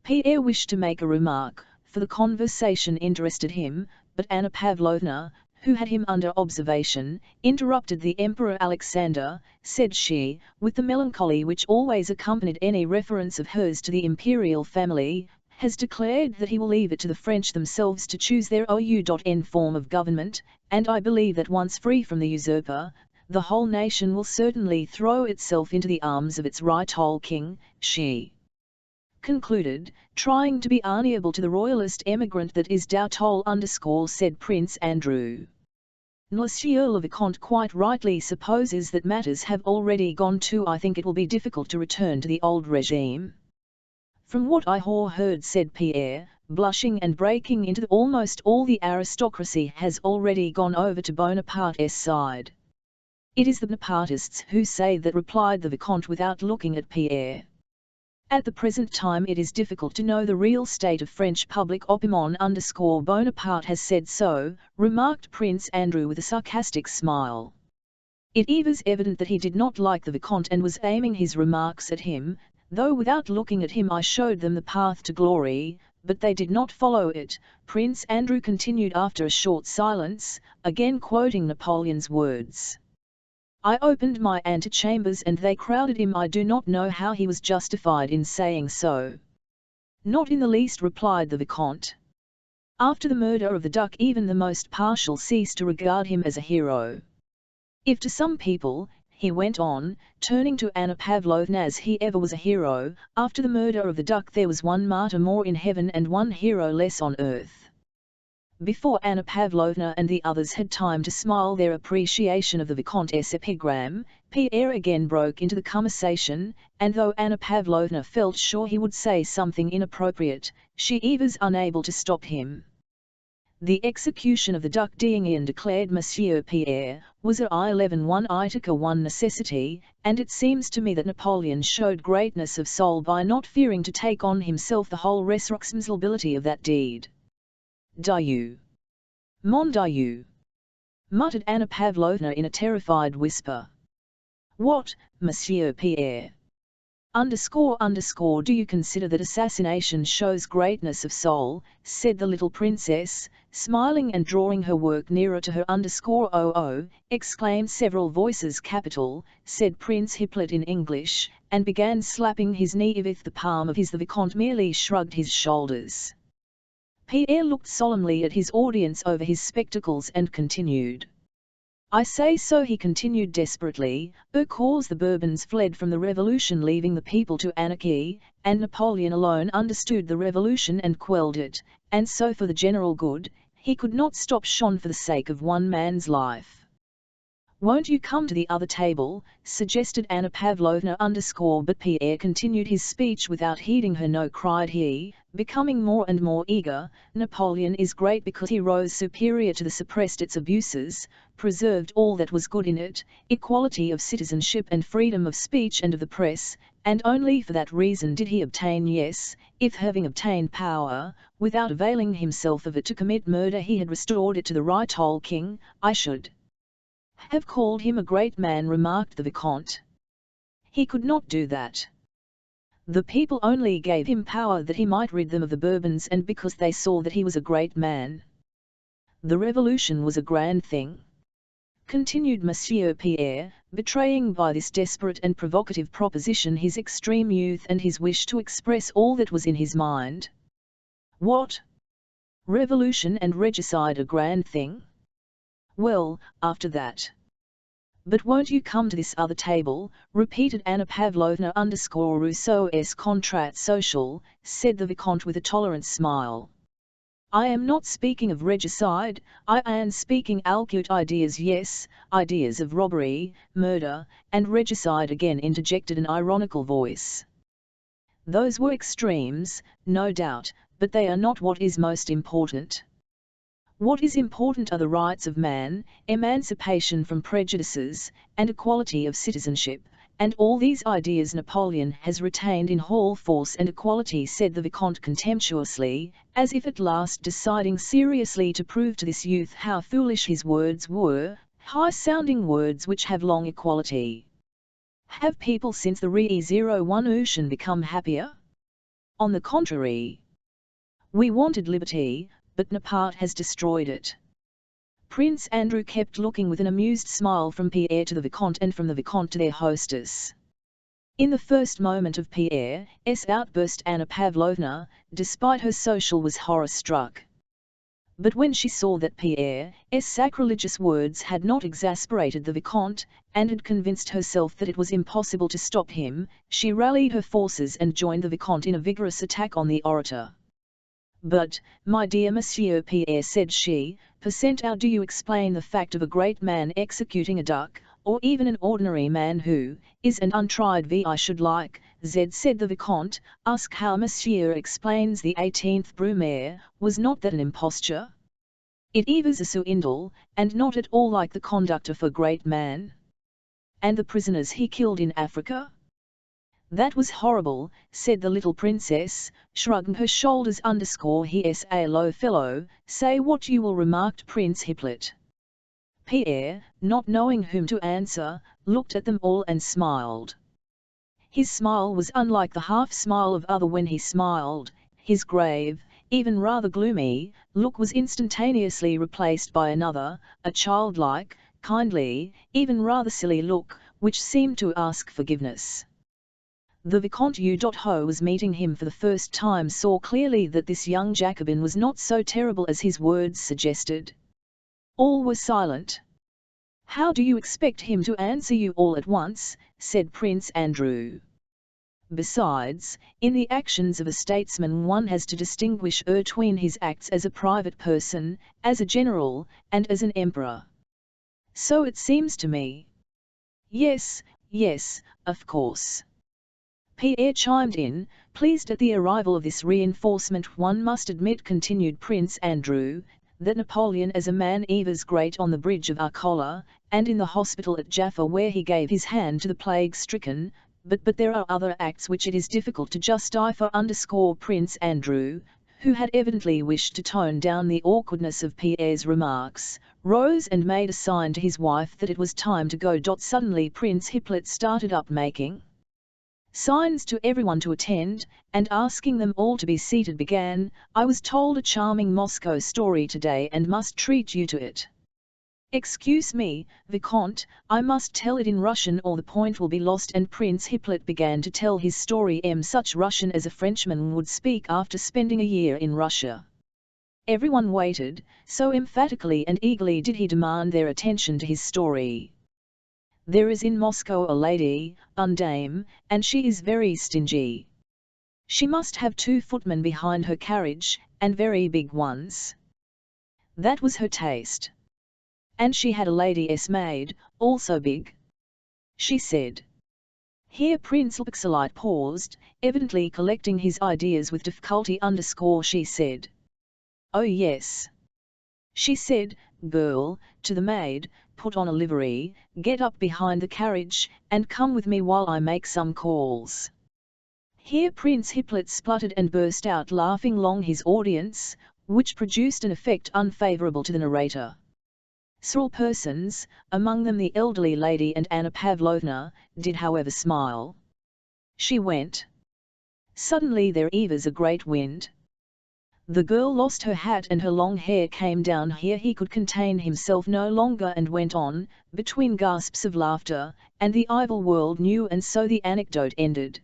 Pierre wished to make a remark, for the conversation interested him, but Anna Pavlovna, who had him under observation, interrupted. "The Emperor Alexander," said she, with the melancholy which always accompanied any reference of hers to the imperial family, "has declared that he will leave it to the French themselves to choose their own form of government, and I believe that once free from the usurper, the whole nation will certainly throw itself into the arms of its rightful king." She concluded, trying to be amiable to the royalist emigrant. "That is doubtful," said Prince Andrew. "Monsieur le Vicomte quite rightly supposes that matters have already gone to. I think it will be difficult to return to the old regime." "From what I heard," said Pierre, blushing and breaking into almost all the aristocracy has already gone over to Bonaparte's side. "It is the Bonapartists who say that," replied the Vicomte without looking at Pierre. "At the present time it is difficult to know the real state of French public opinion. Bonaparte has said so," remarked Prince Andrew with a sarcastic smile. It was evident that he did not like the Vicomte and was aiming his remarks at him, though without looking at him I showed them the path to glory, but they did not follow it. Prince Andrew continued after a short silence, again quoting Napoleon's words. "I opened my antechambers and they crowded him. I do not know how he was justified in saying so." "Not in the least," replied the Vicomte. "After the murder of the duke even the most partial ceased to regard him as a hero. If to some people," he went on, turning to Anna Pavlovna, "as he ever was a hero, after the murder of the duke there was one martyr more in heaven and one hero less on earth." Before Anna Pavlovna and the others had time to smile their appreciation of the Vicomte's epigram, Pierre again broke into the conversation, and though Anna Pavlovna felt sure he would say something inappropriate, she was unable to stop him. "The execution of the Duc d'Enghien," declared Monsieur Pierre, "was a 1 necessity, and it seems to me that Napoleon showed greatness of soul by not fearing to take on himself the whole responsibility of that deed." "Dieu! Mon Dieu!" muttered Anna Pavlovna in a terrified whisper. "What, Monsieur Pierre? Do you consider that assassination shows greatness of soul?" said the little princess, smiling and drawing her work nearer to her. Exclaimed several voices. "Capital," said Prince Hippolyte in English, and began slapping his knee with the palm of his. The Vicomte merely shrugged his shoulders. Pierre looked solemnly at his audience over his spectacles and continued. "I say so," he continued desperately, "because the Bourbons fled from the revolution leaving the people to anarchy, and Napoleon alone understood the revolution and quelled it, and so for the general good, he could not stop shone for the sake of one man's life." "Won't you come to the other table?" suggested Anna Pavlovna. But Pierre continued his speech without heeding her. "No," cried he, becoming more and more eager, "Napoleon is great because he rose superior to the suppressed its abuses, preserved all that was good in it, equality of citizenship and freedom of speech and of the press, and only for that reason did he obtain, yes, if having obtained power, without availing himself of it to commit murder he had restored it to the rightful king, I should have called him a great man," remarked the Vicomte. "He could not do that. The people only gave him power that he might rid them of the Bourbons and because they saw that he was a great man. The revolution was a grand thing," continued Monsieur Pierre, betraying by this desperate and provocative proposition his extreme youth and his wish to express all that was in his mind. "What? Revolution and regicide a grand thing? Well, after that—" "But won't you come to this other table?" repeated Anna Pavlovna. "Rousseau's Contrat Social," said the Vicomte with a tolerant smile. "I am not speaking of regicide, I am speaking acute ideas. Yes, ideas of robbery, murder, and regicide," again interjected an ironical voice. "Those were extremes, no doubt, but they are not what is most important. What is important are the rights of man, emancipation from prejudices, and equality of citizenship, and all these ideas Napoleon has retained in whole force and equality, said the Vicomte contemptuously, as if at last deciding seriously to prove to this youth how foolish his words were, high-sounding words which have long equality. Have people since the Revolution become happier? On the contrary. We wanted liberty, but Bonaparte has destroyed it. Prince Andrew kept looking with an amused smile from Pierre to the Vicomte and from the Vicomte to their hostess. In the first moment of Pierre's outburst, Anna Pavlovna, despite her social, was horror-struck. But when she saw that Pierre's sacrilegious words had not exasperated the Vicomte, and had convinced herself that it was impossible to stop him, she rallied her forces and joined the Vicomte in a vigorous attack on the orator. "But, my dear Monsieur Pierre," said she, "how do you explain the fact of a great man executing a duck, or even an ordinary man who is an untried v. I should like, said the Vicomte, ask how Monsieur explains the 18th Brumaire, was not that an imposture? It was a swindle, and not at all like the conduct of a great man. And the prisoners he killed in Africa? That was horrible," said the little princess, shrugging her shoulders. "He's a low fellow, say what you will," remarked Prince Hippolyte. Pierre, not knowing whom to answer, looked at them all and smiled. His smile was unlike the half-smile of other when he smiled. His grave, even rather gloomy, look was instantaneously replaced by another, a childlike, kindly, even rather silly look, which seemed to ask forgiveness. The Vicomte who was meeting him for the first time saw clearly that this young Jacobin was not so terrible as his words suggested. All were silent. "How do you expect him to answer you all at once?" said Prince Andrew. "Besides, in the actions of a statesman one has to distinguish between his acts as a private person, as a general, and as an emperor. So it seems to me." Yes, of course," Pierre chimed in, pleased at the arrival of this reinforcement. "One must admit," continued Prince Andrew, "that Napoleon as a man was great on the bridge of Arcola, and in the hospital at Jaffa where he gave his hand to the plague-stricken, but there are other acts which it is difficult to justify for Prince Andrew, who had evidently wished to tone down the awkwardness of Pierre's remarks, rose and made a sign to his wife that it was time to go. Suddenly Prince Hippolyte started up, making signs to everyone to attend, and asking them all to be seated, began, "I was told a charming Moscow story today and must treat you to it. Excuse me, Vicomte, I must tell it in Russian or the point will be lost." And Prince Hippolyte began to tell his story in such Russian as a Frenchman would speak after spending a year in Russia. Everyone waited, so emphatically and eagerly did he demand their attention to his story. "There is in Moscow a lady, une dame, and she is very stingy. She must have 2 footmen behind her carriage, and very big ones. That was her taste. And she had a lady's maid, also big. She said." Here Prince Hippolyte paused, evidently collecting his ideas with difficulty. She said, "Oh yes. She said, 'Girl,' to the maid, 'put on a livery, get up behind the carriage, and come with me while I make some calls.'" Here Prince Hippolyte spluttered and burst out laughing long his audience, which produced an effect unfavourable to the narrator. Several persons, among them the elderly lady and Anna Pavlovna, did however smile. She went. Suddenly there was a great wind. The girl lost her hat and her long hair came down. Here he could contain himself no longer and went on, between gasps of laughter, and the evil world knew, and so the anecdote ended.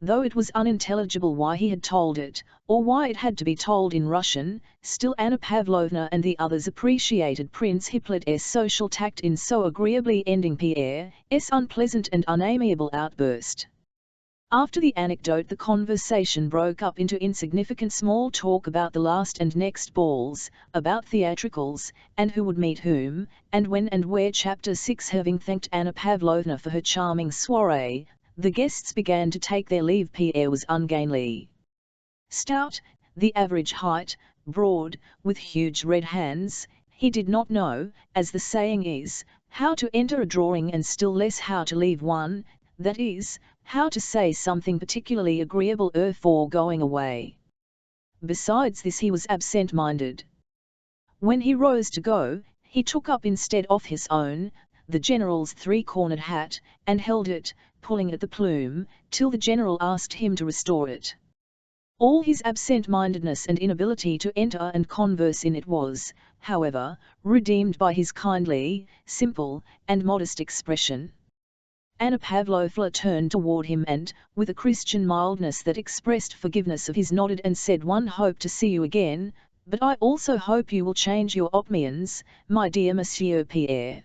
Though it was unintelligible why he had told it, or why it had to be told in Russian, still Anna Pavlovna and the others appreciated Prince Hippolyte's social tact in so agreeably ending Pierre's unpleasant and unamiable outburst. After the anecdote the conversation broke up into insignificant small talk about the last and next balls, about theatricals, and who would meet whom, and when and where. Chapter 6. Having thanked Anna Pavlovna for her charming soirée, the guests began to take their leave. Pierre was ungainly, stout, the average height, broad, with huge red hands. He did not know, as the saying is, how to enter a drawing and still less how to leave one, that is, how to say something particularly agreeable before going away. Besides this, he was absent-minded. When he rose to go, he took up instead of his own, the general's three-cornered hat, and held it, pulling at the plume, till the general asked him to restore it. All his absent-mindedness and inability to enter and converse in it was, however, redeemed by his kindly, simple, and modest expression. Anna Pavlovna turned toward him and, with a Christian mildness that expressed forgiveness of his, nodded and said, "One hope to see you again, but I also hope you will change your opinions, my dear Monsieur Pierre."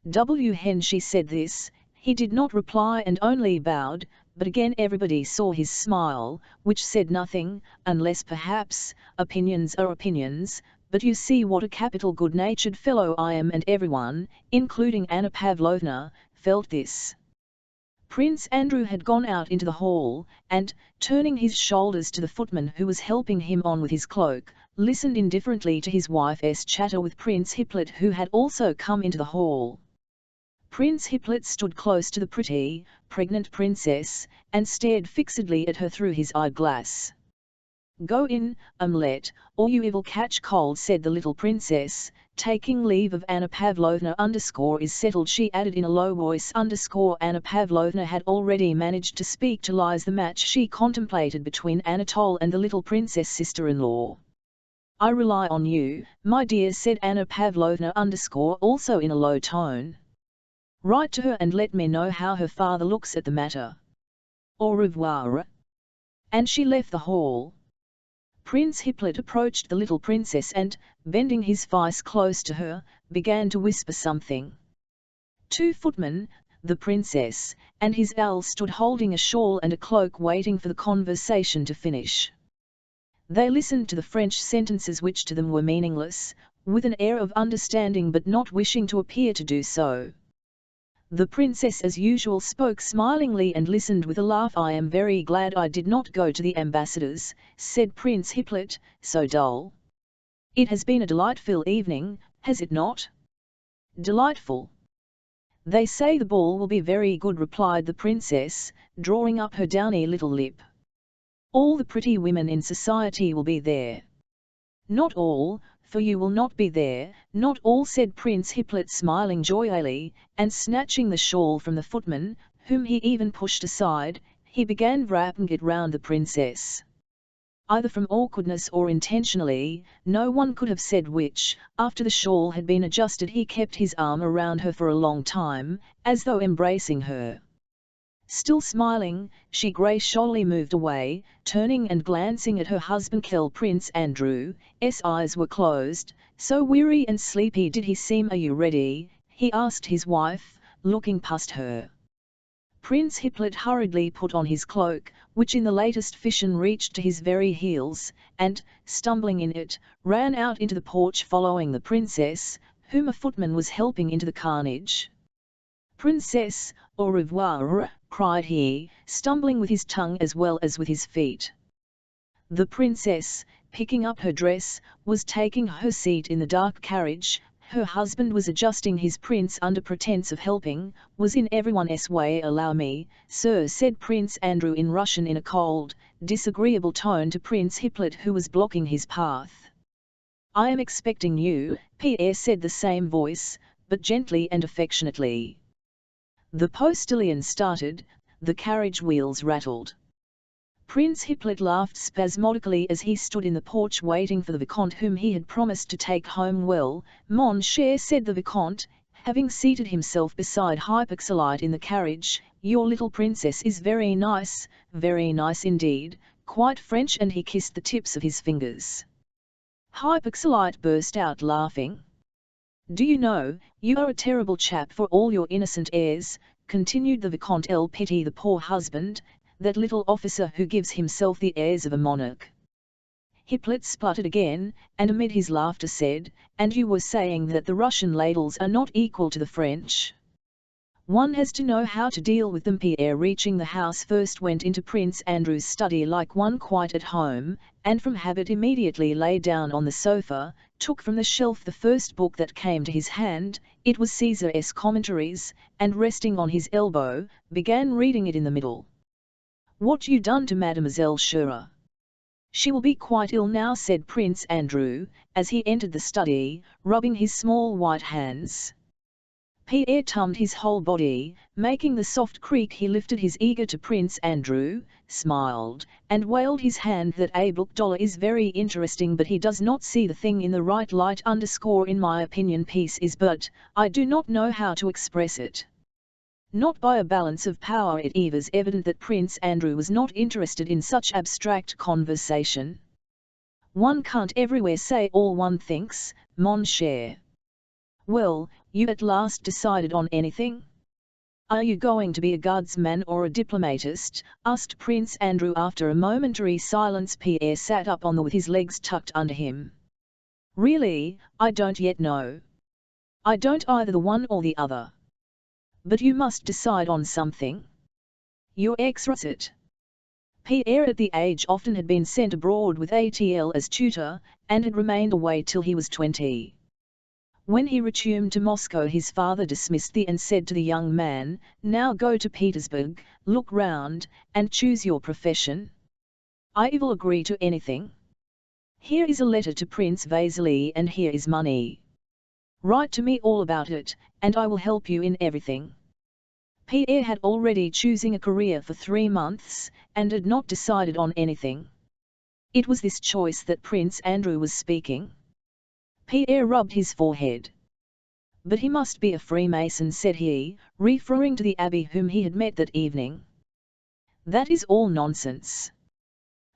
When she said this, he did not reply and only bowed, but again everybody saw his smile, which said nothing, unless perhaps, opinions are opinions, but you see what a capital good-natured fellow I am, and everyone, including Anna Pavlovna, felt this. Prince Andrew had gone out into the hall, and, turning his shoulders to the footman who was helping him on with his cloak, listened indifferently to his wife's chatter with Prince Hippolyte, who had also come into the hall. Prince Hippolyte stood close to the pretty, pregnant princess, and stared fixedly at her through his eyeglass. "Go in, Omelette, or you will catch cold," said the little princess, taking leave of Anna Pavlovna. Is settled, she added in a low voice. Anna Pavlovna had already managed to speak to Liza the match she contemplated between Anatole and the little princess sister-in-law. "I rely on you, my dear," said Anna Pavlovna also in a low tone. "Write to her and let me know how her father looks at the matter. Au revoir." And she left the hall. Prince Hippolyte approached the little princess and, bending his face close to her, began to whisper something. Two footmen, the princess, and his owl stood holding a shawl and a cloak waiting for the conversation to finish. They listened to the French sentences which to them were meaningless, with an air of understanding but not wishing to appear to do so. The princess as usual spoke smilingly and listened with a laugh. "I am very glad I did not go to the ambassador's," said Prince Hippolyte, "so dull. It has been a delightful evening, has it not?" "Delightful. They say the ball will be very good," replied the princess, drawing up her downy little lip. "All the pretty women in society will be there." "Not all, for you will not be there." "Not all," said Prince Hippolyte, smiling joyously, and snatching the shawl from the footman, whom he even pushed aside, he began wrapping it round the princess. Either from awkwardness or intentionally, no one could have said which, after the shawl had been adjusted he kept his arm around her for a long time, as though embracing her. Still smiling, she graciously moved away, turning and glancing at her husband. Prince Andrew's eyes were closed, so weary and sleepy did he seem. "Are you ready?" he asked his wife, looking past her. Prince Hippolyte hurriedly put on his cloak, which in the latest fashion reached to his very heels, and, stumbling in it, ran out into the porch following the princess, whom a footman was helping into the carriage. "Princess, au revoir," cried he, stumbling with his tongue as well as with his feet. The princess, picking up her dress, was taking her seat in the dark carriage. Her husband was adjusting his prince under pretence of helping, was in everyone's way. "Allow me, sir," said Prince Andrew in Russian in a cold, disagreeable tone to Prince Hippolyte, who was blocking his path. "I am expecting you," Pierre said, the same voice, but gently and affectionately. The postilion started, the carriage wheels rattled. Prince Hippolyte laughed spasmodically as he stood in the porch waiting for the Vicomte, whom he had promised to take home. "Well, mon cher," said the Vicomte, having seated himself beside Hypixelite in the carriage, "your little princess is very nice indeed, quite French," and he kissed the tips of his fingers. Hypixelite burst out laughing. "Do you know, you are a terrible chap for all your innocent airs," continued the Vicomte. "Elle pity the poor husband, that little officer who gives himself the airs of a monarch." Hippolyte spluttered again, and amid his laughter said, "And you were saying that the Russian ladles are not equal to the French?" One has to know how to deal with them. Pierre, reaching the house first, went into Prince Andrew's study like one quite at home, and from habit immediately lay down on the sofa, took from the shelf the first book that came to his hand. It was Caesar's Commentaries, and resting on his elbow, began reading it in the middle. "What you done to Mademoiselle Scherer?" "She will be quite ill now," said Prince Andrew, as he entered the study, rubbing his small white hands. Pierre tummed his whole body, making the soft creak. He lifted his eager to Prince Andrew, smiled, and waved his hand. "That a $1 is very interesting, but he does not see the thing in the right light. In my opinion peace is, but I do not know how to express it." Not by a balance of power. It was evident that Prince Andrew was not interested in such abstract conversation. "One can't everywhere say all one thinks, mon cher." "Well, you at last decided on anything? Are you going to be a guardsman or a diplomatist?" asked Prince Andrew after a momentary silence. Pierre sat up on with his legs tucked under him. "Really, I don't yet know. I don't either, the one or the other." "But you must decide on something. Your exquisite." Pierre at the age often had been sent abroad with Atl as tutor, and had remained away till he was 20. When he returned to Moscow, his father dismissed and said to the young man, "Now go to Petersburg, look round, and choose your profession. I will agree to anything. Here is a letter to Prince Vasily, and here is money. Write to me all about it, and I will help you in everything." Pierre had already choosing a career for 3 months, and had not decided on anything. It was this choice that Prince Andrew was speaking. Pierre rubbed his forehead. "But he must be a Freemason," said he, referring to the abbé whom he had met that evening. "That is all nonsense."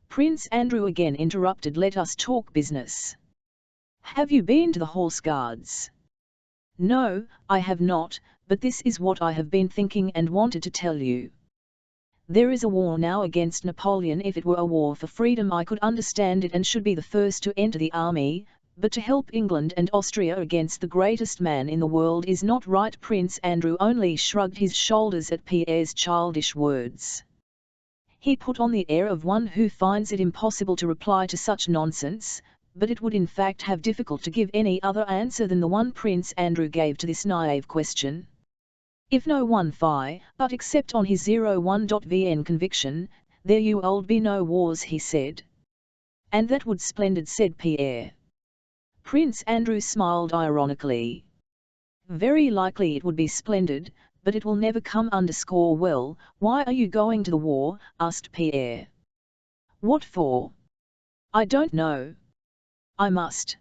Prince Andrew again interrupted. "Let us talk business. Have you been to the Horse Guards?" "No, I have not, but this is what I have been thinking and wanted to tell you. There is a war now against Napoleon. If it were a war for freedom I could understand it and should be the first to enter the army, but to help England and Austria against the greatest man in the world is not right." Prince Andrew only shrugged his shoulders at Pierre's childish words. He put on the air of one who finds it impossible to reply to such nonsense, but it would in fact have difficult to give any other answer than the one Prince Andrew gave to this naive question. If no one but except on his 01.vn conviction, there you old be no wars, he said. "And that would splendid," said Pierre. Prince Andrew smiled ironically. "Very likely it would be splendid, but it will never come. Well, why are you going to the war?" asked Pierre. "What for?" "I don't know. I must.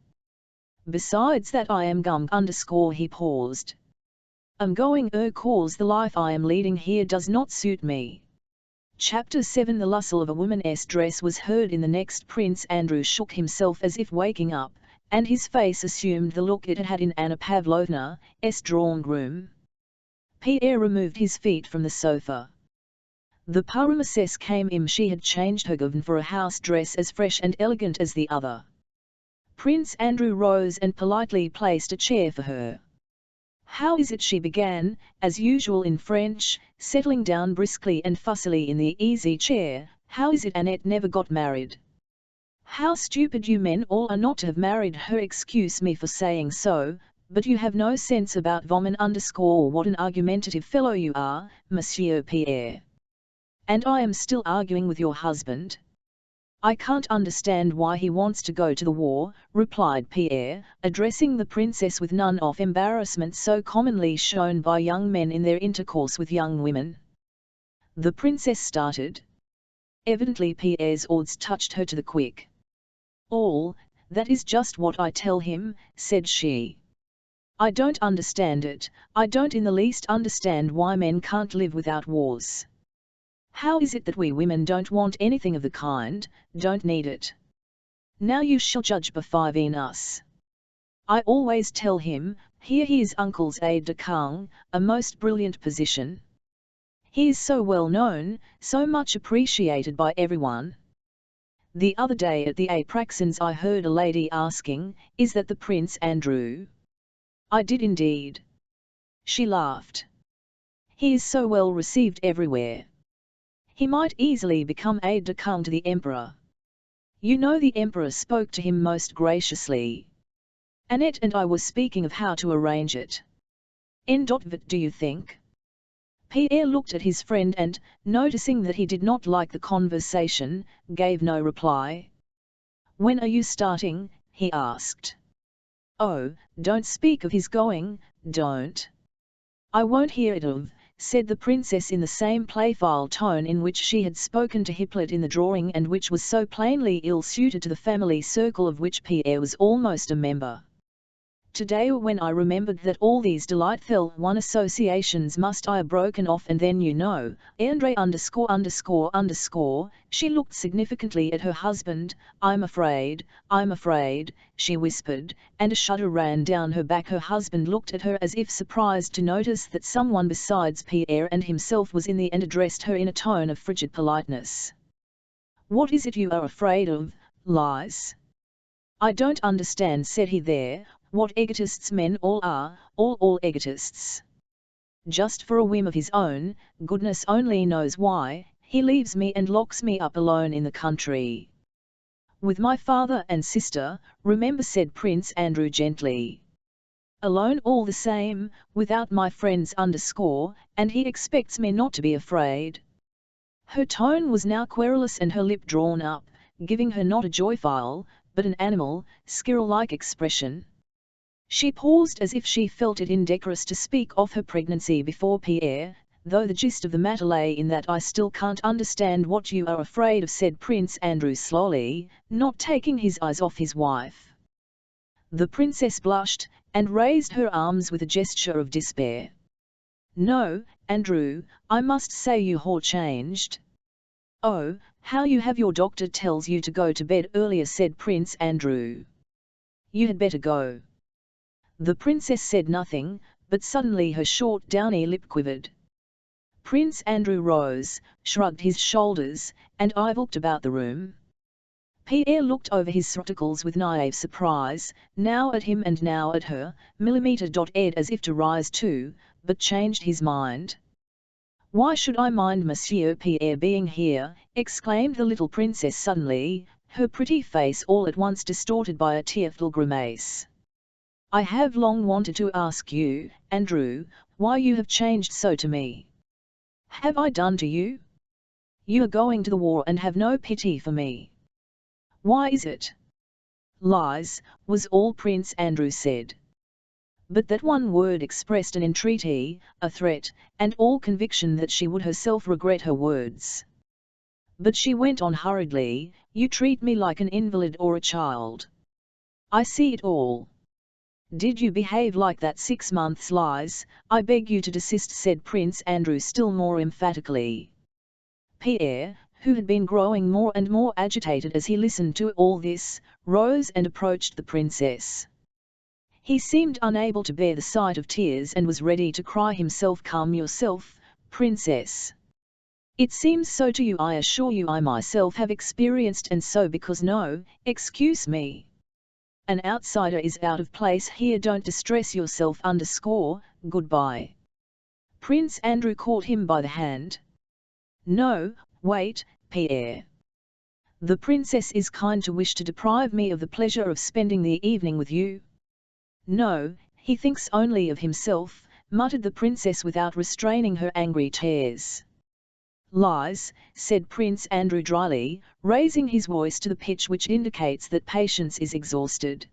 Besides that I am going. He paused. "I'm going cause the life I am leading here does not suit me." Chapter 7. The rustle of a woman's dress was heard in the next. Prince Andrew shook himself as if waking up, and his face assumed the look it had had in Anna Pavlovna's drawing room. Pierre removed his feet from the sofa. The Paramasses came in. She had changed her gown for a house dress as fresh and elegant as the other. Prince Andrew rose and politely placed a chair for her. "How is it?" she began, as usual in French, settling down briskly and fussily in the easy chair. "How is it Annette never got married? How stupid you men all are not to have married her. Excuse me for saying so, but you have no sense about women. What an argumentative fellow you are, Monsieur Pierre. And I am still arguing with your husband." "I can't understand why he wants to go to the war," replied Pierre, addressing the princess with none of embarrassment so commonly shown by young men in their intercourse with young women. The princess started. Evidently Pierre's words touched her to the quick. "All, that is just what I tell him," said she. "I don't understand it. I don't in the least understand why men can't live without wars. How is it that we women don't want anything of the kind, don't need it? Now you shall judge between us. I always tell him, here he is uncle's aide de camp, a most brilliant position. He is so well known, so much appreciated by everyone. The other day at the Apraxins I heard a lady asking, is that the Prince Andrew? I did indeed." She laughed. He is so well received everywhere. He might easily become aide-de-camp to the emperor. You know the emperor spoke to him most graciously. Annette and I were speaking of how to arrange it. What do you think? Pierre looked at his friend and, noticing that he did not like the conversation, gave no reply. When are you starting? He asked. Oh, don't speak of his going, don't. I won't hear it of, said the princess in the same playful tone in which she had spoken to Hippolyte in the drawing and which was so plainly ill-suited to the family circle of which Pierre was almost a member. Today when I remembered that all these delightful associations must I broken off and then you know, Andrei _____, she looked significantly at her husband. I'm afraid, she whispered, and a shudder ran down her back. Her husband looked at her as if surprised to notice that someone besides Pierre and himself was in the and addressed her in a tone of frigid politeness. What is it you are afraid of, Lise? I don't understand, said he. There, what egotists men all are, all egotists. Just for a whim of his own, goodness only knows why, he leaves me and locks me up alone in the country. With my father and sister, remember, said Prince Andrew gently. Alone all the same, without my friends and he expects me not to be afraid. Her tone was now querulous and her lip drawn up, giving her not a joyful, but an animal, squirrel-like expression. She paused as if she felt it indecorous to speak of her pregnancy before Pierre, though the gist of the matter lay in that I still can't understand what you are afraid of, said Prince Andrew slowly, not taking his eyes off his wife. The princess blushed, and raised her arms with a gesture of despair. No, Andrew, I must say you have changed. Oh, how you have! Your doctor tells you to go to bed earlier, said Prince Andrew. You had better go. The princess said nothing, but suddenly her short downy lip quivered. Prince Andrew rose, shrugged his shoulders, and I looked about the room. Pierre looked over his spectacles with naive surprise, now at him and now at her, ed as if to rise too, but changed his mind. Why should I mind Monsieur Pierre being here? Exclaimed the little princess suddenly, her pretty face all at once distorted by a tearful grimace. I have long wanted to ask you, Andrew, why you have changed so to me. Have I done to you? You are going to the war and have no pity for me. Why is it? Lies, was all Prince Andrew said. But that one word expressed an entreaty, a threat, and all conviction that she would herself regret her words. But she went on hurriedly, you treat me like an invalid or a child. I see it all. Did you behave like that 6 months, Lise? I beg you to desist, said Prince Andrew still more emphatically. Pierre, who had been growing more and more agitated as he listened to all this, rose and approached the princess. He seemed unable to bear the sight of tears and was ready to cry himself. Calm yourself, princess. It seems so to you. I assure you I myself have experienced and so because no, excuse me. An outsider is out of place here. Don't distress yourself. Goodbye. Prince Andrew caught him by the hand. No, wait, Pierre. The princess is kind to wish to deprive me of the pleasure of spending the evening with you. No, he thinks only of himself, muttered the princess without restraining her angry tears. Lies, said Prince Andrew dryly, raising his voice to the pitch which indicates that patience is exhausted.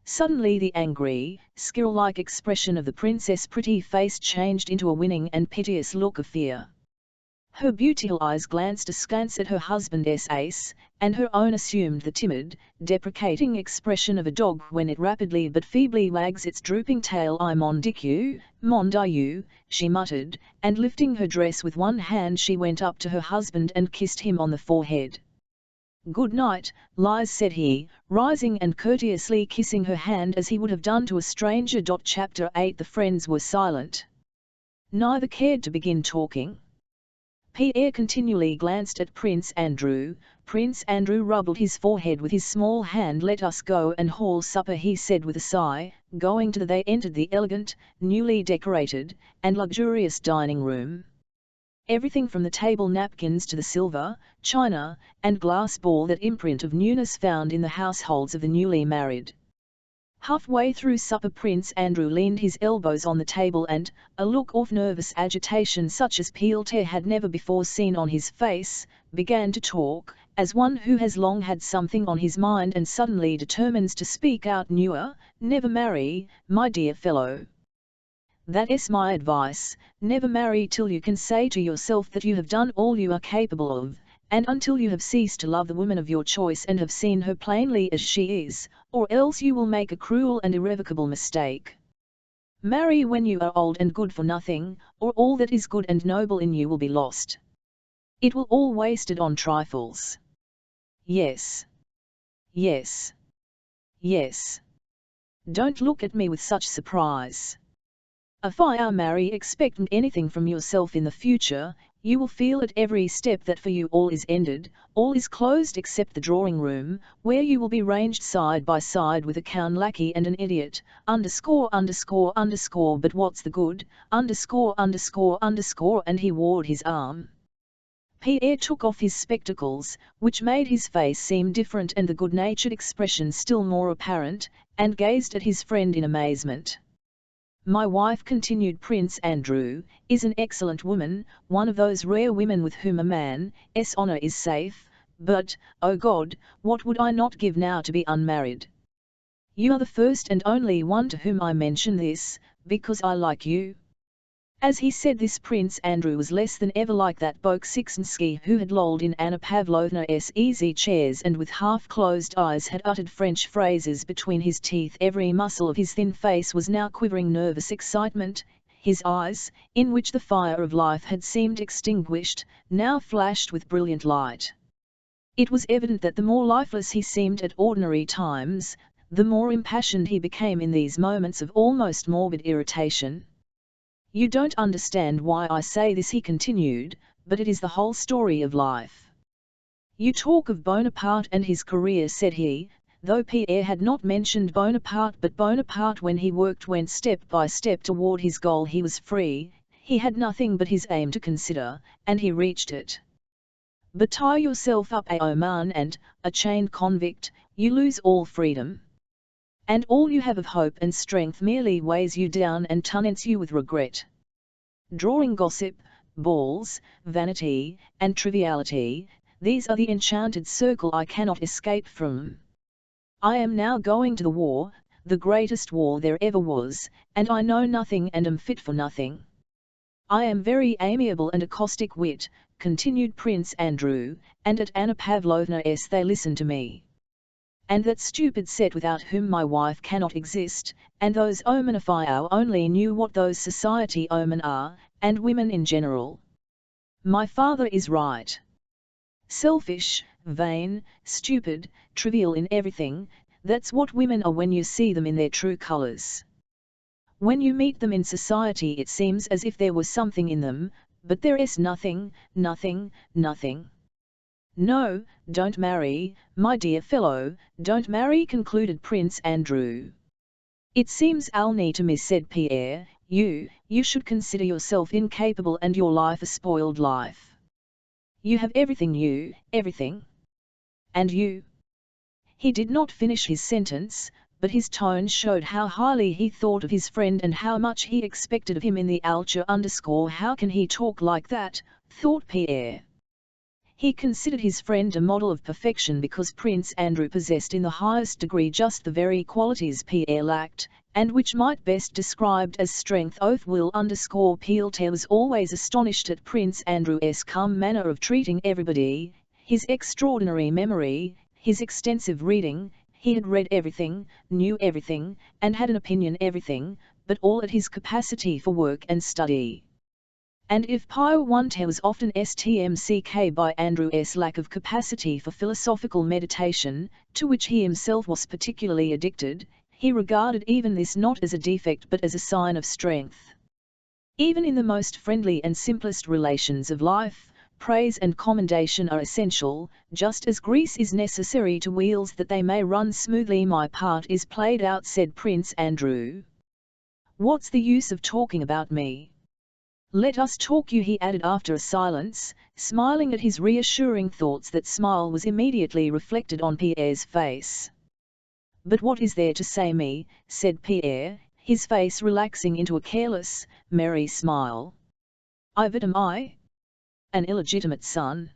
Suddenly the angry, squirrel-like expression of the princess' pretty face changed into a winning and piteous look of fear. Her beautiful eyes glanced askance at her husband's face, and her own assumed the timid, deprecating expression of a dog when it rapidly but feebly wags its drooping tail. Mon Dieu, she muttered, and lifting her dress with one hand she went up to her husband and kissed him on the forehead. Good night, Lise, said he, rising and courteously kissing her hand as he would have done to a stranger. Chapter 8. The friends were silent. Neither cared to begin talking. Pierre continually glanced at Prince Andrew. Prince Andrew rubbed his forehead with his small hand. Let us go and haul supper, he said with a sigh, Going to they entered the elegant, newly decorated, and luxurious dining room. Everything from the table napkins to the silver, china, and glass bore that imprint of newness found in the households of the newly married. Halfway through supper Prince Andrew leaned his elbows on the table and, a look of nervous agitation such as Pierre had never before seen on his face, began to talk, as one who has long had something on his mind and suddenly determines to speak out. Never marry, my dear fellow. That's my advice, never marry till you can say to yourself that you have done all you are capable of, and until you have ceased to love the woman of your choice and have seen her plainly as she is, or else you will make a cruel and irrevocable mistake. Marry when you are old and good for nothing, or all that is good and noble in you will be lost. It will all wasted on trifles. Yes. Yes. Yes. Don't look at me with such surprise. If I marry expecting anything from yourself in the future, you will feel at every step that for you all is ended, all is closed except the drawing room, where you will be ranged side by side with a Count lackey and an idiot, ______, but what's the good, ______, and he waved his arm. Pierre took off his spectacles, which made his face seem different and the good-natured expression still more apparent, and gazed at his friend in amazement. My wife, continued Prince Andrew, is an excellent woman, one of those rare women with whom a man's honor is safe, but, oh God, what would I not give now to be unmarried? You are the first and only one to whom I mention this, because I like you. As he said this, Prince Andrew was less than ever like that Bolkonsky who had lolled in Anna Pavlovna's easy chairs and with half-closed eyes had uttered French phrases between his teeth. Every muscle of his thin face was now quivering nervous excitement. His eyes, in which the fire of life had seemed extinguished, now flashed with brilliant light. It was evident that the more lifeless he seemed at ordinary times, the more impassioned he became in these moments of almost morbid irritation. You don't understand why I say this, he continued, but it is the whole story of life. You talk of Bonaparte and his career, said he, though Pierre had not mentioned Bonaparte, but Bonaparte when he went step by step toward his goal. He was free, he had nothing but his aim to consider, and he reached it. But tie yourself up a man and, a chained convict, you lose all freedom. And all you have of hope and strength merely weighs you down and taunts you with regret. Drawing, gossip, balls, vanity, and triviality, these are the enchanted circle I cannot escape from. I am now going to the war, the greatest war there ever was, and I know nothing and am fit for nothing. I am very amiable and a caustic wit, continued Prince Andrew, and at Anna Pavlovna's they listen to me. And that stupid set without whom my wife cannot exist, and those omen, if I only knew what those society omen are, and women in general. My father is right. Selfish, vain, stupid, trivial in everything, that's what women are when you see them in their true colors. When you meet them in society it seems as if there was something in them, but there is nothing, nothing, nothing. No, don't marry, my dear fellow, don't marry, concluded Prince Andrew. It seems only to me, said Pierre, you should consider yourself incapable and your life a spoiled life. You have everything, everything. And you. He did not finish his sentence, but his tone showed how highly he thought of his friend and how much he expected of him in the future. How can he talk like that, thought Pierre. He considered his friend a model of perfection because Prince Andrew possessed in the highest degree just the very qualities Pierre lacked, and which might best described as strength of will. Pierre was always astonished at Prince Andrew's calm manner of treating everybody, his extraordinary memory, his extensive reading. He had read everything, knew everything, and had an opinion everything, but all at his capacity for work and study. And if Pierre was often struck by Andrew's lack of capacity for philosophical meditation, to which he himself was particularly addicted, he regarded even this not as a defect but as a sign of strength. Even in the most friendly and simplest relations of life, praise and commendation are essential, just as grease is necessary to wheels that they may run smoothly. My part is played out, said Prince Andrew. What's the use of talking about me? Let us talk, he added after a silence, smiling at his reassuring thoughts. That smile was immediately reflected on Pierre's face. But what is there to say me, said Pierre, his face relaxing into a careless, merry smile. Am I an illegitimate son?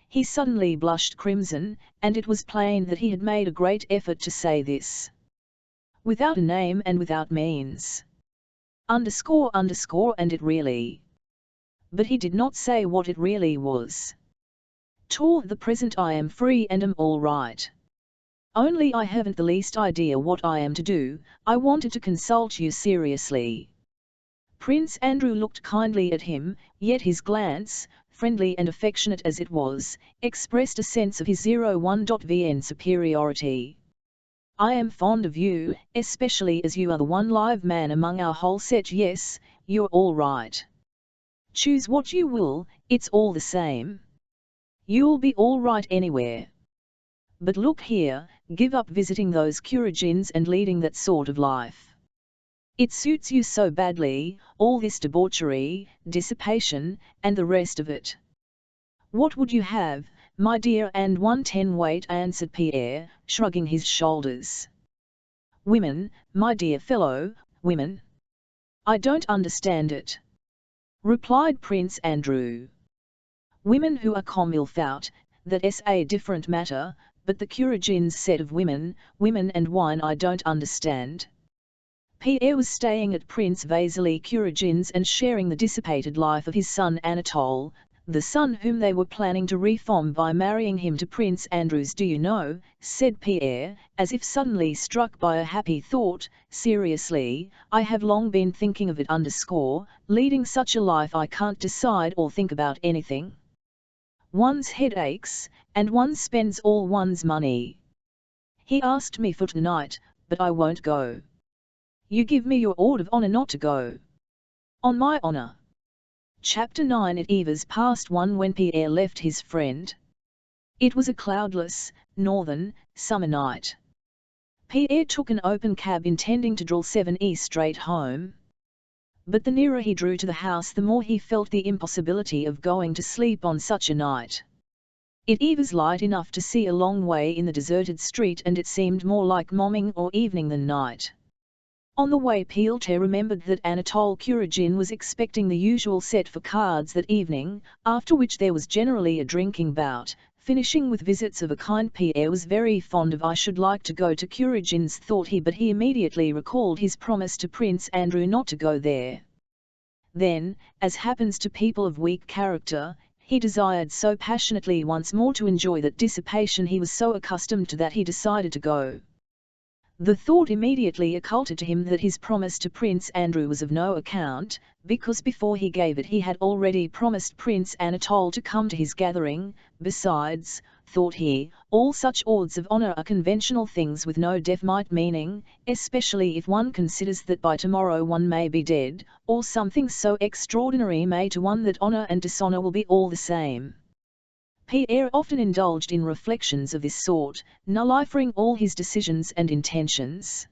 He suddenly blushed crimson, and it was plain that he had made a great effort to say this. Without a name and without means. And it really. But he did not say what it really was. Till the present I am free and am all right. Only I haven't the least idea what I am to do. I wanted to consult you seriously. Prince Andrew looked kindly at him, yet his glance, friendly and affectionate as it was, expressed a sense of his 01.vn superiority. I am fond of you, especially as you are the one live man among our whole set. Yes, you're all right. Choose what you will, it's all the same. You'll be all right anywhere. But look here, give up visiting those Kuragins and leading that sort of life. It suits you so badly, all this debauchery, dissipation, and the rest of it. What would you have, my dear? And 110 weight, answered Pierre, shrugging his shoulders. Women, my dear fellow, women. I don't understand it, replied Prince Andrew. Women who are comme il faut, that's a different matter, but the Kuragins set of women and wine I don't understand. Pierre was staying at Prince Vasily Kuragin's and sharing the dissipated life of his son Anatole, the son whom they were planning to reform by marrying him to Prince Andrew's. Do you know, said Pierre, as if suddenly struck by a happy thought, seriously, I have long been thinking of it. Leading such a life I can't decide or think about anything. One's head aches, and one spends all one's money. He asked me for tonight, but I won't go. You give me your word of honor not to go. On my honor. Chapter 9. At eve past 1 when Pierre left his friend. It was a cloudless, northern, summer night. Pierre took an open cab intending to draw 7 straight home. But the nearer he drew to the house the more he felt the impossibility of going to sleep on such a night. It was light enough to see a long way in the deserted street, and it seemed more like morning or evening than night. On the way Pierre remembered that Anatole Kuragin was expecting the usual set for cards that evening, after which there was generally a drinking bout, finishing with visits of a kind Pierre was very fond of. I should like to go to Kuragin's, thought he, but he immediately recalled his promise to Prince Andrew not to go there. Then, as happens to people of weak character, he desired so passionately once more to enjoy that dissipation he was so accustomed to that he decided to go. The thought immediately occurred to him that his promise to Prince Andrew was of no account, because before he gave it he had already promised Prince Anatole to come to his gathering. Besides, thought he, all such oaths of honor are conventional things with no definite meaning, especially if one considers that by tomorrow one may be dead, or something so extraordinary may to one that honor and dishonor will be all the same. Pierre often indulged in reflections of this sort, nullifying all his decisions and intentions.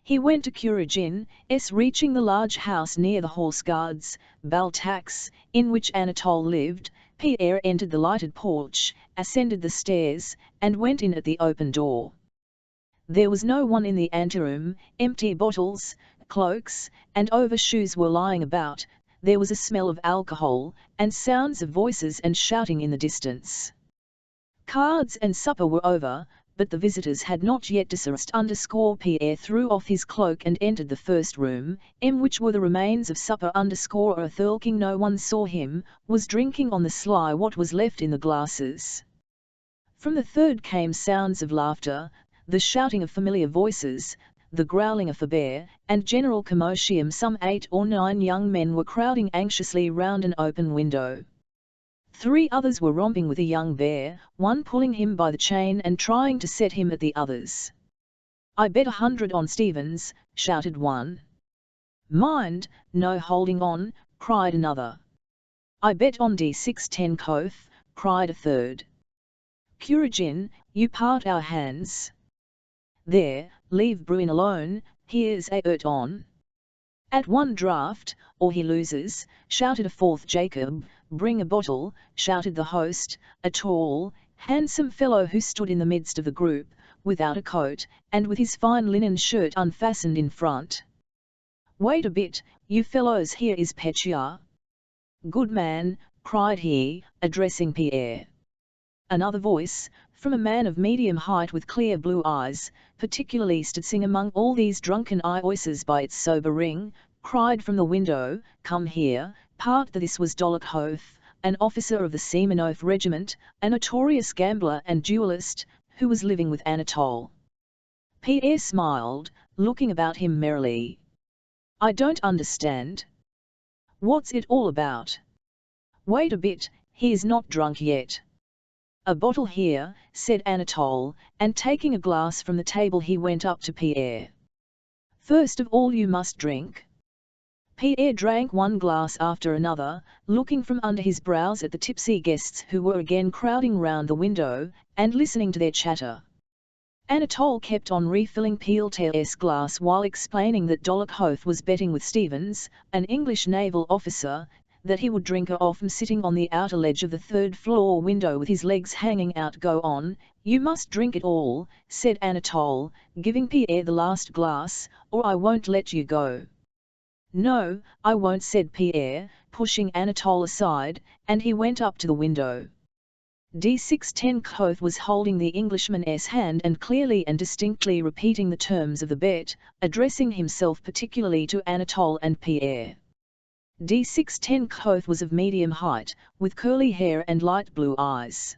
He went to Kuragin's, reaching the large house near the Horse Guards, Baltax, in which Anatole lived. Pierre entered the lighted porch, ascended the stairs, and went in at the open door. There was no one in the anteroom. Empty bottles, cloaks, and overshoes were lying about. There was a smell of alcohol, and sounds of voices and shouting in the distance. Cards and supper were over, but the visitors had not yet dispersed. Pierre threw off his cloak and entered the first room, in which were the remains of supper. Arthur King, no one saw him, was drinking on the sly what was left in the glasses. From the third came sounds of laughter, the shouting of familiar voices, the growling of a bear, and general commotion. Some 8 or 9 young men were crowding anxiously round an open window. 3 others were romping with a young bear, one pulling him by the chain and trying to set him at the others. I bet 100 on Stevens, shouted one. Mind, no holding on, cried another. I bet on D6 10 Koth, cried a third. Kuragin, you part our hands. There, leave Bruin alone, here's a on. At one draught, or he loses, shouted a fourth. Jacob, bring a bottle, shouted the host, a tall, handsome fellow who stood in the midst of the group, without a coat, and with his fine linen shirt unfastened in front. Wait a bit, you fellows, here is Petya. Good man, cried he, addressing Pierre. Another voice, from a man of medium height with clear blue eyes, particularly standing among all these drunken voices by its sober ring, cried from the window, come here, part. This was Bolkonsky, an officer of the Semenov regiment, a notorious gambler and duellist, who was living with Anatole. Pierre smiled, looking about him merrily. I don't understand. What's it all about? Wait a bit, he is not drunk yet. A bottle here, said Anatole, and taking a glass from the table he went up to Pierre. First of all you must drink. Pierre drank one glass after another, looking from under his brows at the tipsy guests who were again crowding round the window, and listening to their chatter. Anatole kept on refilling Pierre's glass while explaining that Bolkonsky was betting with Stevens, an English naval officer, that he would drink her off from sitting on the outer ledge of the third-floor window with his legs hanging out. Go on, you must drink it all, said Anatole, giving Pierre the last glass, or I won't let you go. No, I won't, said Pierre, pushing Anatole aside, and he went up to the window. D6 10 Koth was holding the Englishman's hand and clearly and distinctly repeating the terms of the bet, addressing himself particularly to Anatole and Pierre. D6 10 Koth was of medium height, with curly hair and light blue eyes.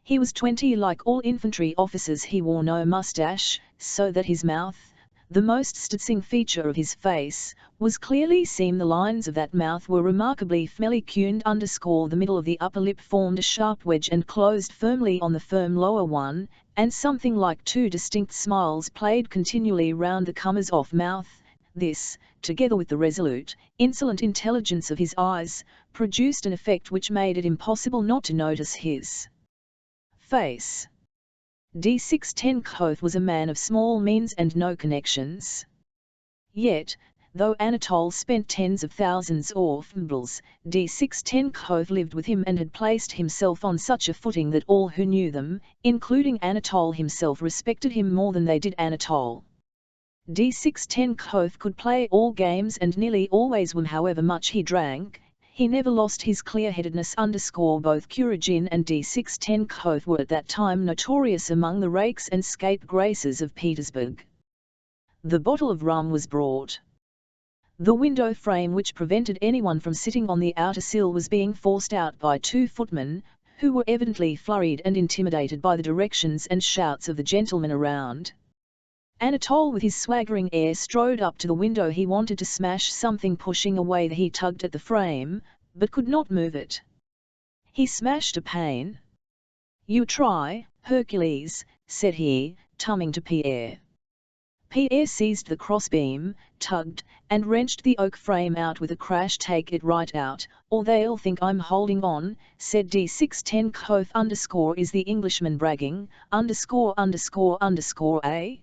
He was 20. Like all infantry officers, he wore no moustache, so that his mouth, the most striking feature of his face, was clearly seen. The lines of that mouth were remarkably finely tuned. The middle of the upper lip formed a sharp wedge and closed firmly on the firm lower one, and something like two distinct smiles played continually round the corners of mouth. This, together with the resolute, insolent intelligence of his eyes, produced an effect which made it impossible not to notice his face. D6 10 Koth was a man of small means and no connections. Yet, though Anatole spent tens of thousands of rubles, D6 10 Koth lived with him and had placed himself on such a footing that all who knew them, including Anatole himself, respected him more than they did Anatole. D6 10 Koth could play all games and nearly always won. However much he drank, he never lost his clear-headedness. Both Kuragin and D6 10 Koth were at that time notorious among the rakes and scapegraces of Petersburg. The bottle of rum was brought. The window frame which prevented anyone from sitting on the outer sill was being forced out by two footmen, who were evidently flurried and intimidated by the directions and shouts of the gentlemen around. Anatole with his swaggering air strode up to the window. He wanted to smash something. Pushing away, he tugged at the frame, but could not move it. He smashed a pane. You try, Hercules, said he, turning to Pierre. Pierre seized the crossbeam, tugged, and wrenched the oak frame out with a crash. Take it right out, or they'll think I'm holding on, said D6 10 Koth. Is the Englishman bragging, eh?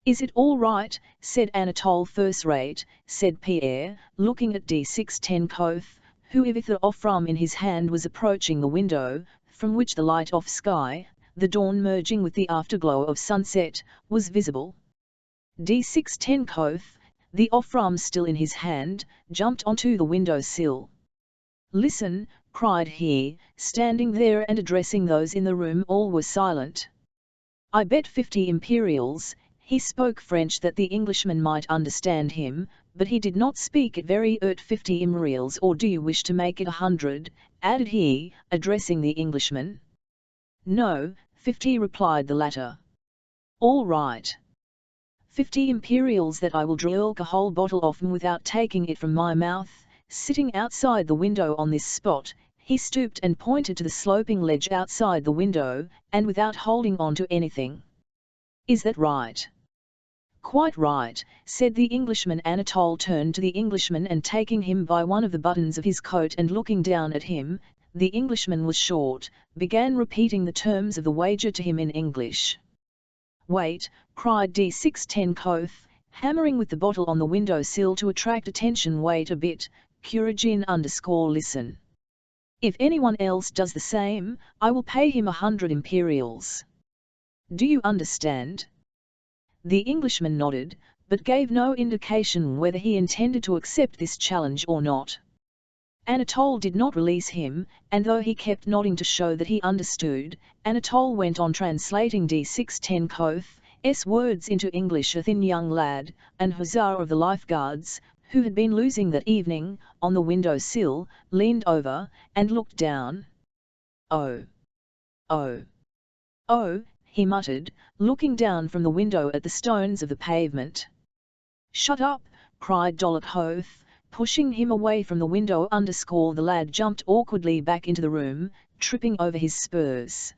Is it all right, said Anatole. First rate, said Pierre, looking at D6 10 Koth, who with the off-rum in his hand was approaching the window, from which the light of sky, the dawn merging with the afterglow of sunset, was visible. D6 10 Koth, the off-rum still in his hand, jumped onto the window sill. Listen, cried he, standing there and addressing those in the room. All were silent. I bet 50 imperials. He spoke French that the Englishman might understand him, but he did not speak it very 50 imperials. Or do you wish to make it 100, added he, addressing the Englishman. No, 50, replied the latter. All right. 50 imperials that I will drink a whole bottle of without taking it from my mouth. Sitting outside the window on this spot, he stooped and pointed to the sloping ledge outside the window, and without holding on to anything. Is that right? "Quite right," said the Englishman. Anatole turned to the Englishman and taking him by one of the buttons of his coat and looking down at him, the Englishman was short, began repeating the terms of the wager to him in English. "Wait," cried D610 hammering with the bottle on the window sill to attract attention. "Wait a bit, Kuragin_listen. If anyone else does the same, I will pay him 100 imperials. Do you understand?" The Englishman nodded, but gave no indication whether he intended to accept this challenge or not. Anatole did not release him, and though he kept nodding to show that he understood, Anatole went on translating D610's words into English. A thin young lad, an hussar of the Life Guards, who had been losing that evening, on the window sill, leaned over, and looked down. "Oh! Oh! Oh!" he muttered, looking down from the window at the stones of the pavement. "Shut up!" cried Dolokhov, pushing him away from the window. The lad jumped awkwardly back into the room, tripping over his spurs.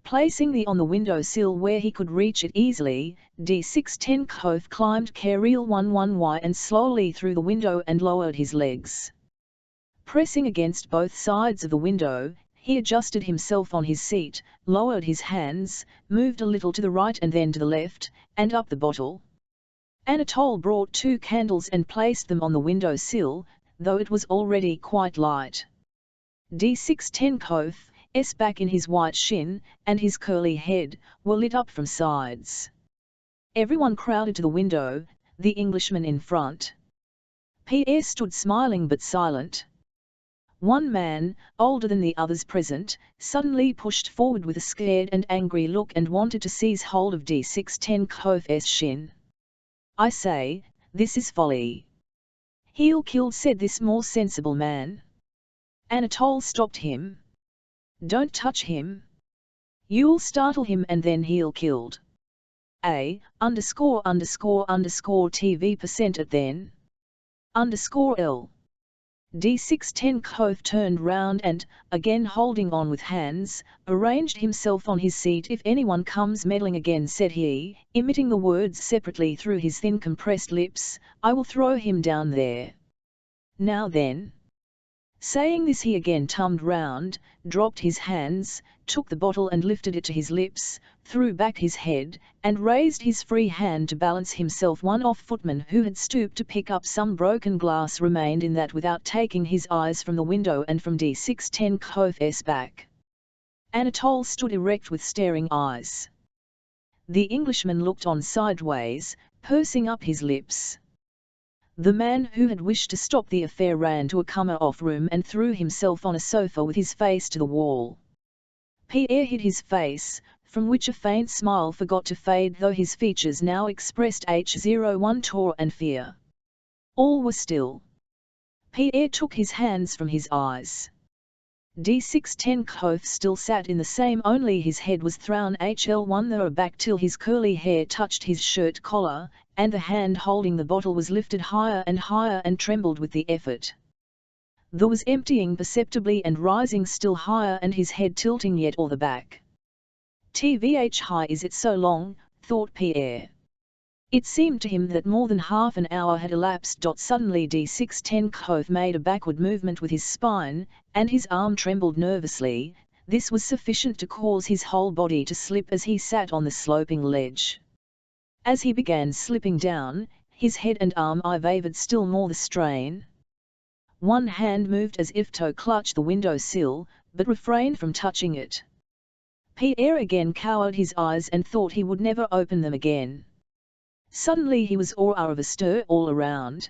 Placing the on the window sill where he could reach it easily, D610 climbed carefully 11y and slowly through the window and lowered his legs. Pressing against both sides of the window, he adjusted himself on his seat, lowered his hands, moved a little to the right and then to the left, and up the bottle. Anatole brought 2 candles and placed them on the window sill, though it was already quite light. D610's back in his white shin, and his curly head, were lit up from sides. Everyone crowded to the window, the Englishman in front. Pierre stood smiling but silent. One man, older than the others present, suddenly pushed forward with a scared and angry look and wanted to seize hold of D610's shin. "I say, this is folly." "He'll kill," said this more sensible man. Anatole stopped him. "Don't touch him. You'll startle him and then he'll killed. _____TV% at then. _L. D610 turned round and, again holding on with hands, arranged himself on his seat. "If anyone comes meddling again," said he, emitting the words separately through his thin compressed lips, "I will throw him down there. Now then." Saying this he again turned round, dropped his hands, took the bottle and lifted it to his lips, threw back his head, and raised his free hand to balance himself. One off footman who had stooped to pick up some broken glass remained in that without taking his eyes from the window and from D610's back. Anatole stood erect with staring eyes. The Englishman looked on sideways, pursing up his lips. The man who had wished to stop the affair ran to a comer-off room and threw himself on a sofa with his face to the wall. Pierre hid his face, from which a faint smile forgot to fade, though his features now expressed H01 terror and fear. All was still. Pierre took his hands from his eyes. D610 still sat in the same, only his head was thrown HL1 back till his curly hair touched his shirt collar, and the hand holding the bottle was lifted higher and trembled with the effort. There was emptying perceptibly and rising still higher, and his head tilting yet all the back. "Tvh high is it so long," thought Pierre. It seemed to him that more than half an hour had elapsed. Suddenly D610 made a backward movement with his spine, and his arm trembled nervously. This was sufficient to cause his whole body to slip as he sat on the sloping ledge. As he began slipping down, his head and arm wavered still more the strain. One hand moved as if to clutch the window sill, but refrained from touching it. Pierre again cowered his eyes and thought he would never open them again. Suddenly he was aware of a stir all around.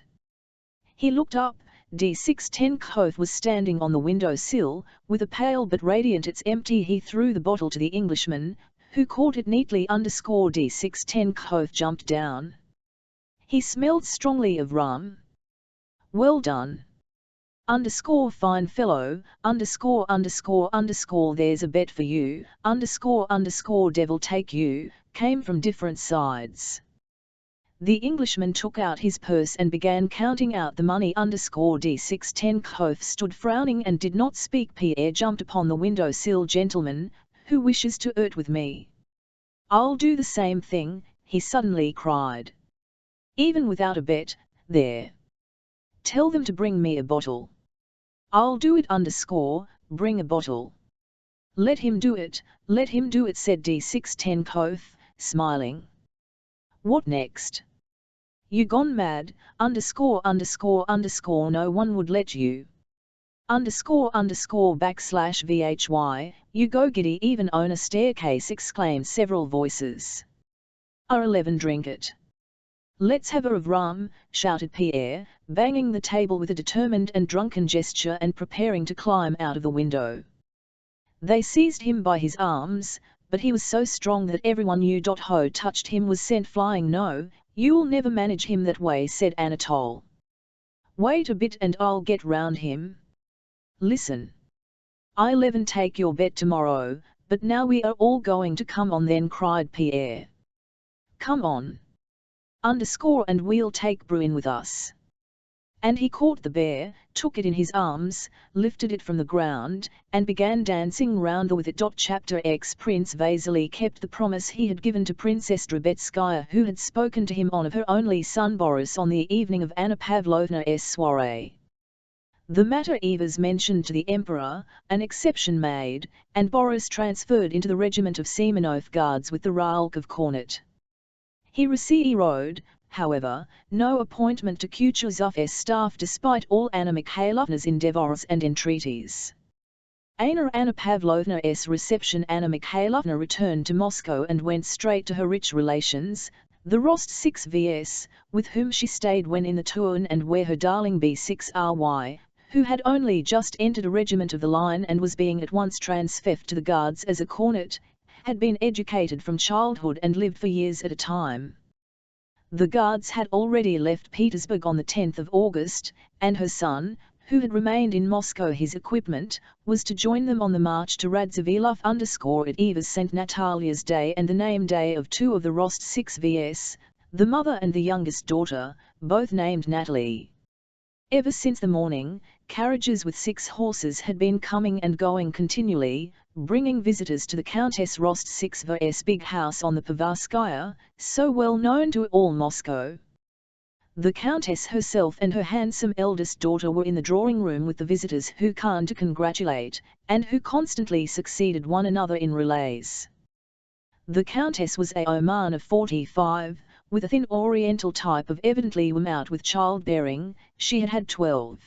He looked up. D610 was standing on the window sill, with a pale but radiant "It's empty." He threw the bottle to the Englishman, who caught it neatly. D610 jumped down. He smelled strongly of rum. "Well done. Fine fellow, there's a bet for you, devil take you," came from different sides. The Englishman took out his purse and began counting out the money. D610 stood frowning and did not speak. Pierre jumped upon the window sill. "Gentleman, who wishes to eat with me?" "I'll do the same thing," he suddenly cried. Even without a bet, there. Tell them to bring me a bottle. I'll do it. Bring a bottle. Let him do it, said D6 Tenkoth, smiling. What next? You gone mad, no one would let you. __vhy, you go giddy even on a staircase, exclaimed several voices. R11 drink it. Let's have a of rum, shouted Pierre, banging the table with a determined and drunken gesture and preparing to climb out of the window. They seized him by his arms, but he was so strong that everyone knew who touched him was sent flying. No, you'll never manage him that way, said Anatole. Wait a bit and I'll get round him. Listen. I11 take your bet tomorrow, but now we are all going to come on then, cried Pierre. Come on. And we'll take Bruin with us. And he caught the bear, took it in his arms, lifted it from the ground, and began dancing round with it. Chapter X. Prince Vasily kept the promise he had given to Princess Drubetskaya, who had spoken to him of her only son Boris on the evening of Anna Pavlovna's soirée. The matter Evas mentioned to the Emperor, an exception made, and Boris transferred into the regiment of Semenov Guards with the rank of cornet. He received, however, no appointment to Kutuzov's staff despite all Anna Mikhailovna's endeavours and entreaties. Anna Pavlovna's reception. Anna Mikhailovna returned to Moscow and went straight to her rich relations, the Rost 6vs, with whom she stayed when in the Turn, and where her darling B6ry, who had only just entered a regiment of the line and was being at once transferred to the Guards as a cornet, had been educated from childhood and lived for years at a time. The Guards had already left Petersburg on the 10th of August, and her son, who had remained in Moscow his equipment, was to join them on the march to Radzivilov at Eva's St. Natalia's Day and the name day of two of the Rost 6vs, the mother and the youngest daughter, both named Natalie. Ever since the morning, carriages with 6 horses had been coming and going continually, bringing visitors to the Countess Rost 6v's big house on the Pavarskaya, so well known to all Moscow. The Countess herself and her handsome eldest daughter were in the drawing-room with the visitors who came to congratulate, and who constantly succeeded one another in relays. The Countess was a woman of 45, with a thin oriental type of evidently out with childbearing. She had had 12.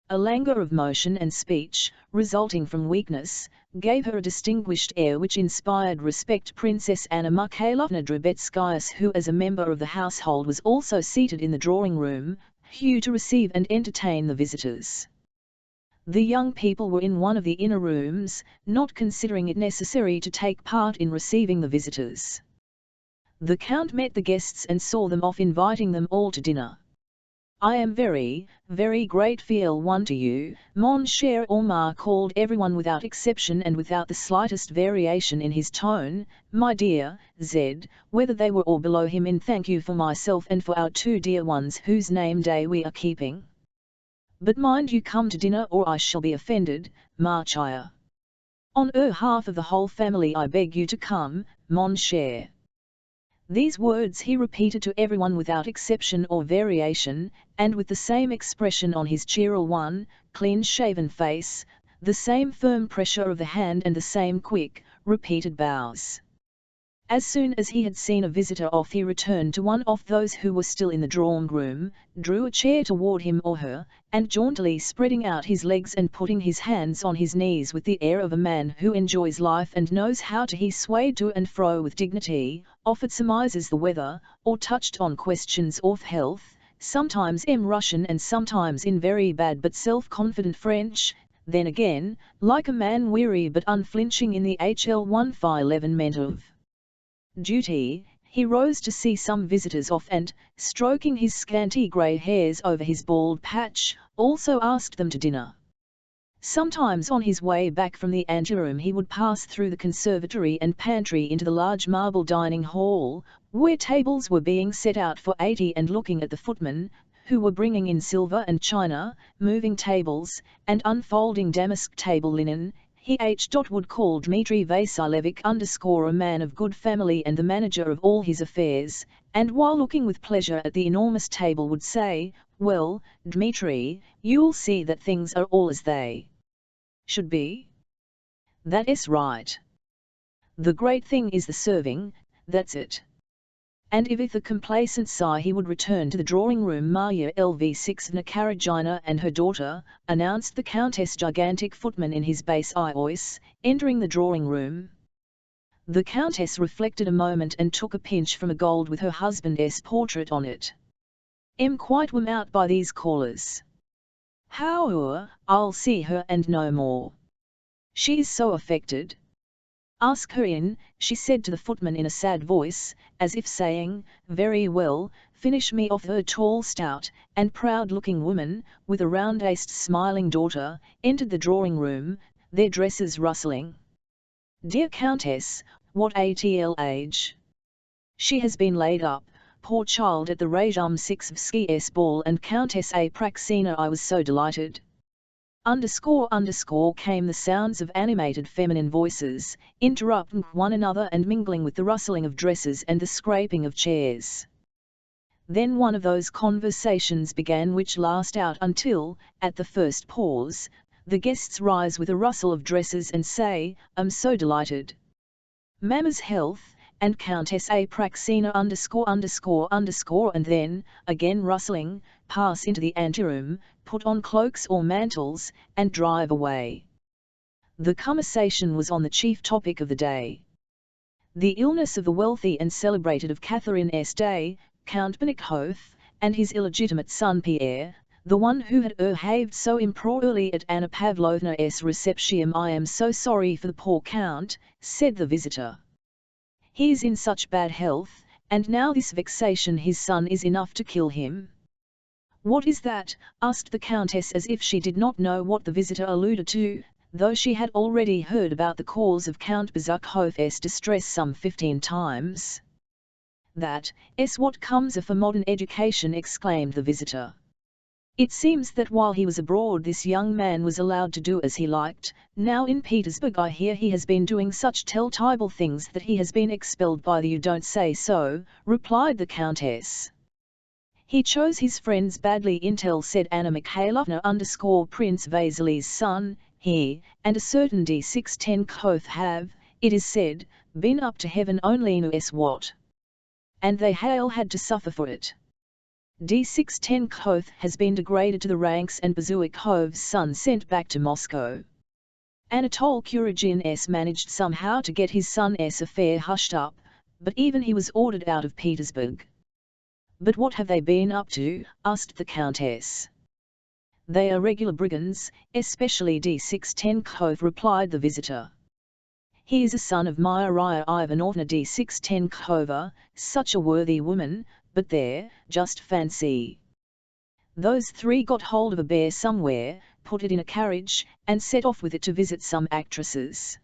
A languor of motion and speech, resulting from weakness, gave her a distinguished air which inspired respect. Princess Anna Mikhailovna Drubetskaya, who as a member of the household was also seated in the drawing-room, due to receive and entertain the visitors. The young people were in one of the inner rooms, not considering it necessary to take part in receiving the visitors. The Count met the guests and saw them off, inviting them all to dinner. I am very, very grateful to you, mon cher Omar called everyone without exception and without the slightest variation in his tone, my dear Z, whether they were or below him, in thank you for myself and for our 2 dear ones whose name day we are keeping. But mind you come to dinner or I shall be offended, Marchia. On behalf of the whole family I beg you to come, mon cher. These words he repeated to everyone without exception or variation, and with the same expression on his cheerful clean-shaven face, the same firm pressure of the hand and the same quick, repeated bows. As soon as he had seen a visitor off, he returned to one of those who were still in the drawing-room, drew a chair toward him or her, and jauntily spreading out his legs and putting his hands on his knees with the air of a man who enjoys life and knows how to he swayed to and fro with dignity, offered surmises the weather, or touched on questions of health, sometimes in Russian and sometimes in very bad but self-confident French, then again, like a man weary but unflinching in the hl-1511 of duty, he rose to see some visitors off and, stroking his scanty grey hairs over his bald patch, also asked them to dinner. Sometimes on his way back from the anteroom he would pass through the conservatory and pantry into the large marble dining hall, where tables were being set out for 80, and looking at the footmen, who were bringing in silver and china, moving tables, and unfolding damask table linen, Would call Dmitry Vasilevich _ a man of good family and the manager of all his affairs, and while looking with pleasure at the enormous table would say, "Well, Dmitry, you'll see that things are all as they should be. That is right. The great thing is the serving, that's it." And if with a complacent sigh he would return to the drawing-room, Marya Lvixovna Karagina and her daughter, announced the Countess' gigantic footman in his bass voice, entering the drawing-room. The Countess reflected a moment and took a pinch from a gold with her husband's portrait on it. Quite worn out by these callers. "However, I'll see her and no more. She is so affected. Ask her in," she said to the footman in a sad voice, as if saying, "Very well, finish me off." Her tall, stout, and proud-looking woman, with a round-faced smiling daughter, entered the drawing-room, their dresses rustling. "Dear Countess, what a age! She has been laid up, poor child, at the Razumsky's ball, and Countess Apraxina, I was so delighted." Came the sounds of animated feminine voices, interrupting one another and mingling with the rustling of dresses and the scraping of chairs. Then one of those conversations began which last out until, at the first pause, the guests rise with a rustle of dresses and say, "I'm so delighted. Mamma's health," and Countess Apraxina _____, and then, again rustling, pass into the anteroom, put on cloaks or mantles, and drive away. The conversation was on the chief topic of the day. The illness of the wealthy and celebrated of Catherine's day, Count Bezukhov, and his illegitimate son Pierre, the one who had behaved so improperly at Anna Pavlovna's reception. "I am so sorry for the poor Count," said the visitor. "He is in such bad health, and now this vexation his son is enough to kill him." "What is that?" asked the Countess, as if she did not know what the visitor alluded to, though she had already heard about the cause of Count Bezukhov's distress some 15 times. "That is what comes of a modern education," exclaimed the visitor. "It seems that while he was abroad this young man was allowed to do as he liked. Now in Petersburg I hear he has been doing such telltale things that he has been expelled by the—" "You don't say so," replied the Countess. "He chose his friends badly." Said Anna Mikhailovna Prince Vasily's son, "he, and a certain D610 have, it is said, been up to heaven only knows what. And they have had to suffer for it. D610 has been degraded to the ranks and Bezukhov's son sent back to Moscow. Anatole Kuragin managed somehow to get his son's affair hushed up, but even he was ordered out of Petersburg." "But what have they been up to?" asked the Countess. "They are regular brigands, especially D610, replied the visitor. "He is a son of Maria Ivanovna D610, such a worthy woman, but there, just fancy. Those three got hold of a bear somewhere, put it in a carriage, and set off with it to visit some actresses.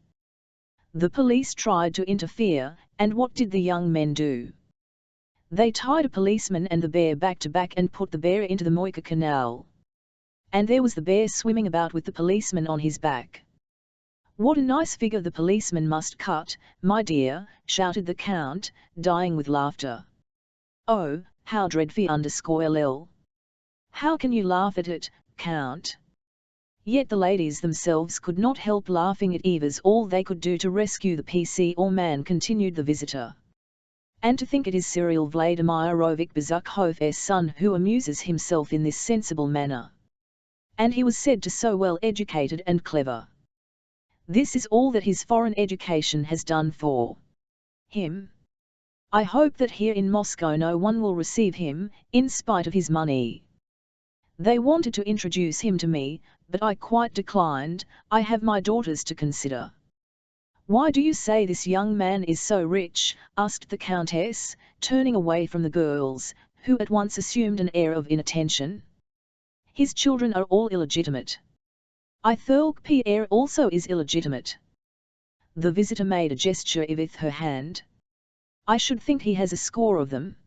The police tried to interfere, and what did the young men do? They tied a policeman and the bear back to back and put the bear into the Moika Canal. And there was the bear swimming about with the policeman on his back. What a nice figure the policeman must cut, my dear," shouted the Count, dying with laughter. "Oh, how dreadful _ll. How can you laugh at it, Count?" Yet the ladies themselves could not help laughing at Eva's all they could do to rescue the PC or man, continued the visitor. "And to think it is Cyril Vladimirovich Bezukhov's son who amuses himself in this sensible manner. And he was said to so well educated and clever. This is all that his foreign education has done for him. I hope that here in Moscow no one will receive him, in spite of his money. They wanted to introduce him to me, but I quite declined. I have my daughters to consider." "Why do you say this young man is so rich?" asked the Countess, turning away from the girls, who at once assumed an air of inattention. "His children are all illegitimate. I think Pierre also is illegitimate." The visitor made a gesture with her hand. "I should think he has a score of them."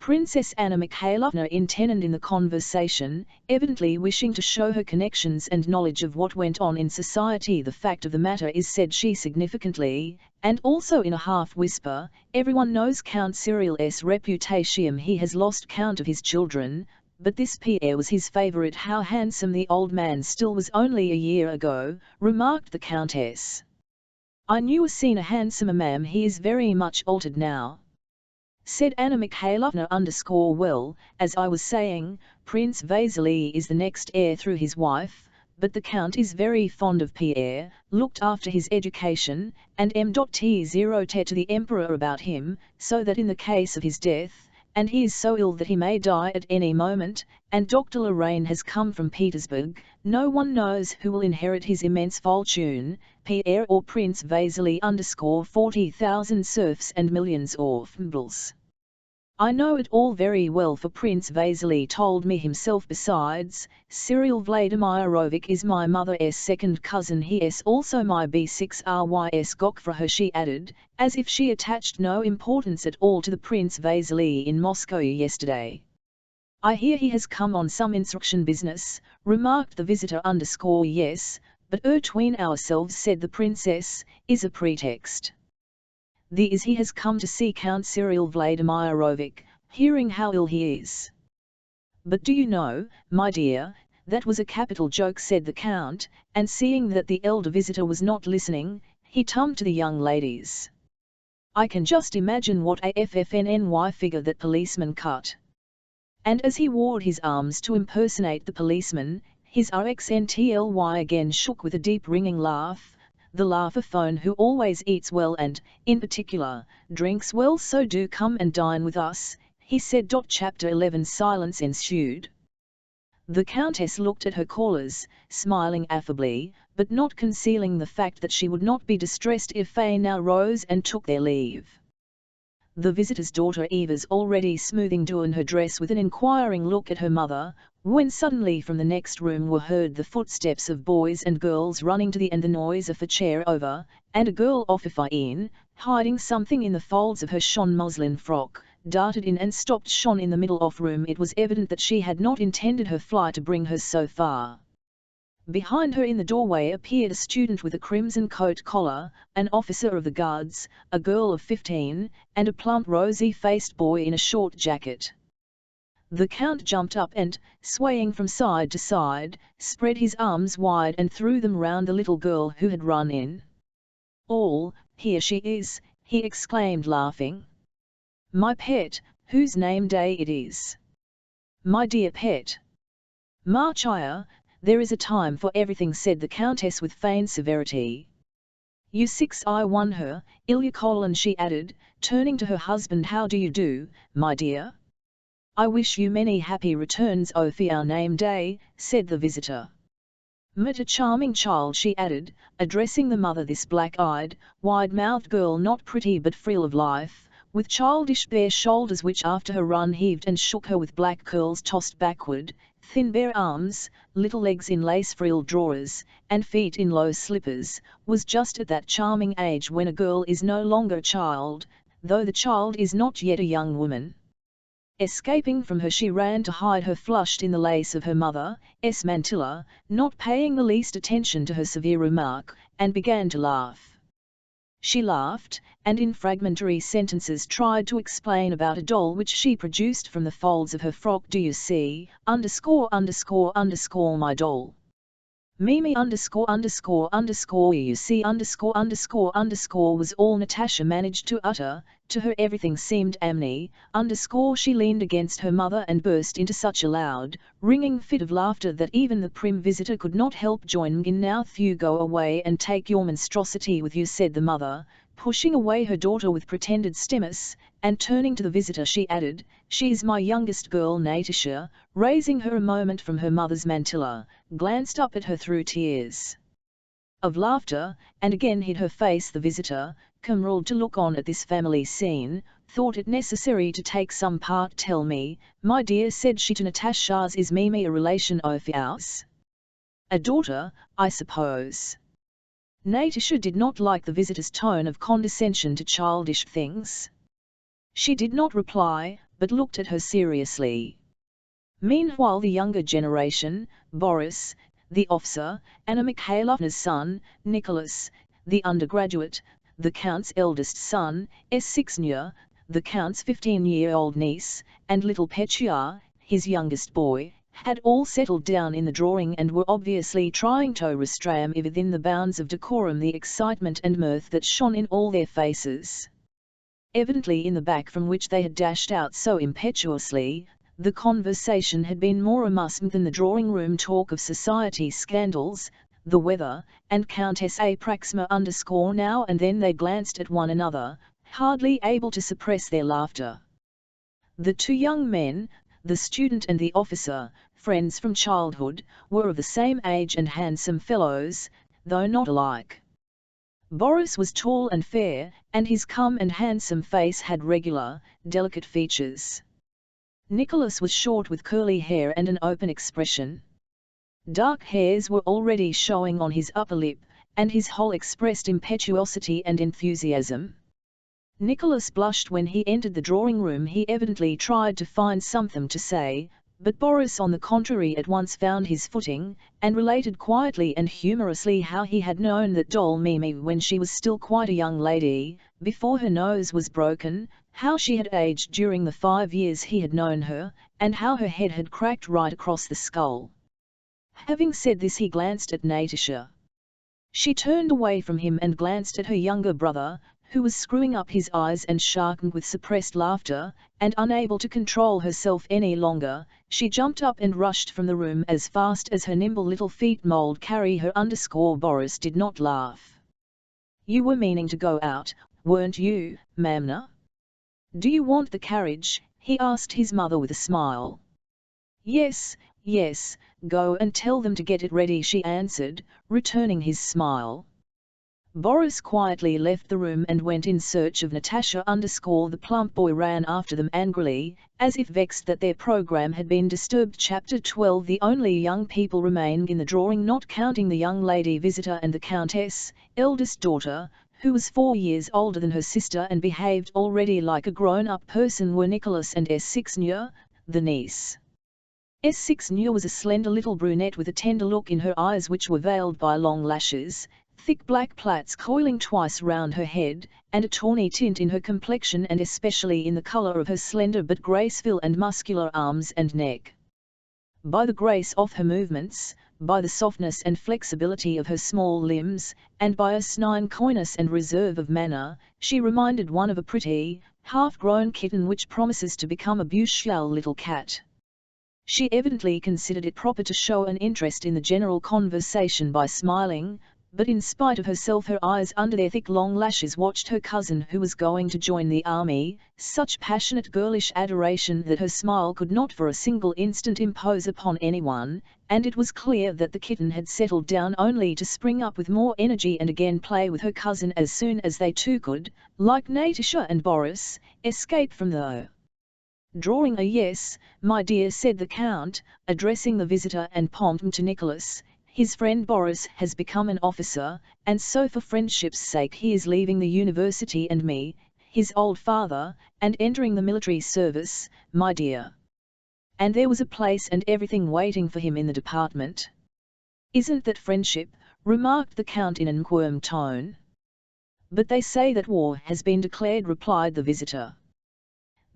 Princess Anna Mikhailovna intervened in the conversation, evidently wishing to show her connections and knowledge of what went on in society. The fact of the matter is, said she significantly, and also in a half-whisper, everyone knows Count Cyril's reputation. He has lost count of his children, but this Pierre was his favorite. How handsome the old man still was only a year ago, remarked the Countess. I knew a handsomer man. He is very much altered now, said Anna Mikhailovna. Well, as I was saying, Prince Vasily is the next heir through his wife, but the Count is very fond of Pierre, looked after his education, and m.t0 to the Emperor about him, so that in the case of his death, and he is so ill that he may die at any moment, and Dr. Lorraine has come from Petersburg, no one knows who will inherit his immense fortune, Pierre or Prince Vasily. 40,000 serfs and millions of nobles. I know it all very well, for Prince Vasily told me himself. Besides, Cyril Vladimirovich is my mother's second cousin. He is also my B6RYS gok for her, she added, as if she attached no importance at all to the Prince Vasily in Moscow yesterday. I hear he has come on some instruction business, remarked the visitor. Yes, but between ourselves, said the princess, is a pretext. He has come to see Count Cyril Vladimirovich, hearing how ill he is. But do you know, my dear, that was a capital joke, said the Count, and seeing that the elder visitor was not listening, he turned to the young ladies. I can just imagine what a FFNNY figure that policeman cut. And as he waved his arms to impersonate the policeman, his RXNTLY again shook with a deep ringing laugh, the laugh of one who always eats well and, in particular, drinks well. So do come and dine with us, he said. Chapter 11. Silence ensued. The Countess looked at her callers, smiling affably, but not concealing the fact that she would not be distressed if they now rose and took their leave. The visitor's daughter Eve was already smoothing down her dress with an inquiring look at her mother, when suddenly from the next room were heard the footsteps of boys and girls running to and the noise of a chair over, and a girl in, hiding something in the folds of her shone muslin frock, darted in and stopped shone in the middle of room. It was evident that she had not intended her flight to bring her so far. Behind her in the doorway appeared a student with a crimson coat collar, an officer of the guards, a girl of 15, and a plump rosy-faced boy in a short jacket. The Count jumped up and, swaying from side to side, spread his arms wide and threw them round the little girl who had run in. Here she is, he exclaimed, laughing. My pet, whose name day it is? My dear pet. Marchia, there is a time for everything, said the Countess with feigned severity. You 6I won her, Ilya, she added, turning to her husband. How do you do, my dear? I wish you many happy returns for our name day, said the visitor. What a charming child, she added, addressing the mother. This black-eyed, wide-mouthed girl, not pretty but full of life, with childish bare shoulders which after her run heaved and shook her, with black curls tossed backward, thin bare arms, little legs in lace-frilled drawers, and feet in low slippers, was just at that charming age when a girl is no longer a child, though the child is not yet a young woman. Escaping from her, she ran to hide her flushed in the lace of her mother's mantilla, not paying the least attention to her severe remark, and began to laugh. She laughed, and in fragmentary sentences tried to explain about a doll which she produced from the folds of her frock. Do you see, _____, my doll? Mimi _____, you see _____, was all Natasha managed to utter. To her everything seemed amny, ____. She leaned against her mother and burst into such a loud, ringing fit of laughter that even the prim visitor could not help joining in. Now you go away and take your monstrosity with you, said the mother, pushing away her daughter with pretended sternness, and turning to the visitor she added, she is my youngest girl. Natasha, raising her a moment from her mother's mantilla, glanced up at her through tears of laughter, and again hid her face. The visitor, compelled to look on at this family scene, thought it necessary to take some part. Tell me, my dear, said she to Natasha, is Mimi a relation of ours? A daughter, I suppose. Natasha did not like the visitor's tone of condescension to childish things. She did not reply, but looked at her seriously. Meanwhile the younger generation, Boris, the officer, Anna Mikhailovna's son, Nicholas, the undergraduate, the Count's eldest son, Esixnya, the Count's 15-year-old niece, and little Petya, his youngest boy, had all settled down in the drawing and were obviously trying to restrain within the bounds of decorum the excitement and mirth that shone in all their faces. Evidently in the back from which they had dashed out so impetuously, the conversation had been more amusing than the drawing-room talk of society scandals, the weather, and Countess Apraxima. Now and then they glanced at one another, hardly able to suppress their laughter. The two young men, the student and the officer, friends from childhood, were of the same age and handsome fellows, though not alike. Boris was tall and fair, and his calm and handsome face had regular, delicate features. Nicholas was short with curly hair and an open expression. Dark hairs were already showing on his upper lip, and his whole expressed impetuosity and enthusiasm. Nicholas blushed when he entered the drawing-room. He evidently tried to find something to say, but Boris on the contrary at once found his footing, and related quietly and humorously how he had known that doll Mimi when she was still quite a young lady, before her nose was broken, how she had aged during the 5 years he had known her, and how her head had cracked right across the skull. Having said this he glanced at Natasha. She turned away from him and glanced at her younger brother, who was screwing up his eyes and sharkened with suppressed laughter, and unable to control herself any longer, she jumped up and rushed from the room as fast as her nimble little feet mould carry her. Boris did not laugh. "You were meaning to go out, weren't you, Mamna? Do you want the carriage?" he asked his mother with a smile. "Yes, yes, go and tell them to get it ready," she answered, returning his smile. Boris quietly left the room and went in search of Natasha. The plump boy ran after them angrily, as if vexed that their program had been disturbed. Chapter 12. The only young people remained in the drawing, not counting the young lady visitor and the Countess' eldest daughter, who was 4 years older than her sister and behaved already like a grown-up person, were Nicholas and Esixnya, the niece. Esixnya was a slender little brunette with a tender look in her eyes which were veiled by long lashes, thick black plaits coiling twice round her head, and a tawny tint in her complexion and especially in the colour of her slender but graceful and muscular arms and neck. By the grace of her movements, by the softness and flexibility of her small limbs, and by a snine coyness and reserve of manner, she reminded one of a pretty, half-grown kitten which promises to become a beautiful little cat. She evidently considered it proper to show an interest in the general conversation by smiling, but in spite of herself her eyes under their thick long lashes watched her cousin who was going to join the army, such passionate girlish adoration that her smile could not for a single instant impose upon anyone, and it was clear that the kitten had settled down only to spring up with more energy and again play with her cousin as soon as they too could, like Natasha and Boris, escape from the drawing. "Yes, my dear," said the Count, addressing the visitor and pointing to Nicholas. "His friend Boris has become an officer, and so for friendship's sake he is leaving the university and me, his old father, and entering the military service, my dear. And there was a place and everything waiting for him in the department." "Isn't that friendship?" remarked the Count in an querm tone. "But they say that war has been declared," replied the visitor.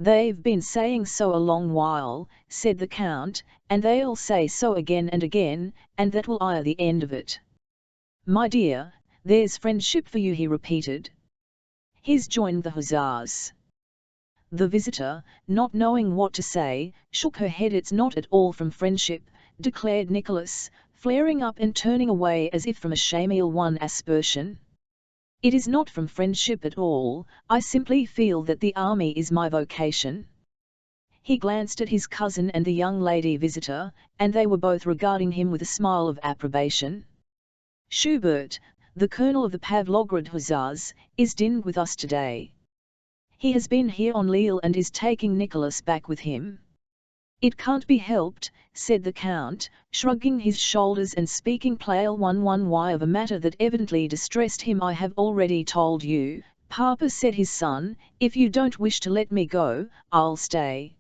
"They've been saying so a long while," said the Count, "and they'll say so again and again, and that will be the end of it." "My dear, there's friendship for you," he repeated. "He's joined the Hussars." The visitor, not knowing what to say, shook her head. "It's not at all from friendship," declared Nicholas, flaring up and turning away as if from a shameful aspersion. "It is not from friendship at all, I simply feel that the army is my vocation." He glanced at his cousin and the young lady visitor, and they were both regarding him with a smile of approbation. "Schubert, the colonel of the Pavlograd Hussars, is dined with us today. He has been here on Lille and is taking Nicholas back with him." "It can't be helped," said the Count, shrugging his shoulders and speaking plainly of a matter that evidently distressed him. "I have already told you, "Papa," said his son, "if you don't wish to let me go, I'll stay.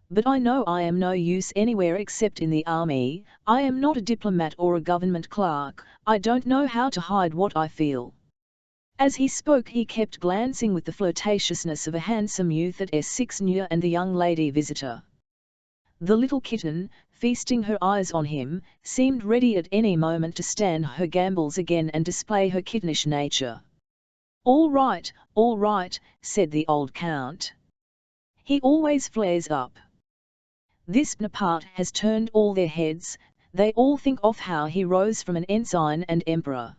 But I know I am no use anywhere except in the army. I am not a diplomat or a government clerk. I don't know how to hide what I feel." As he spoke he kept glancing with the flirtatiousness of a handsome youth at S6 near and the young lady visitor. The little kitten, feasting her eyes on him, seemed ready at any moment to stand her gambols again and display her kittenish nature. All right," said the old count. "He always flares up. This Bonaparte has turned all their heads. They all think of how he rose from an ensign and emperor.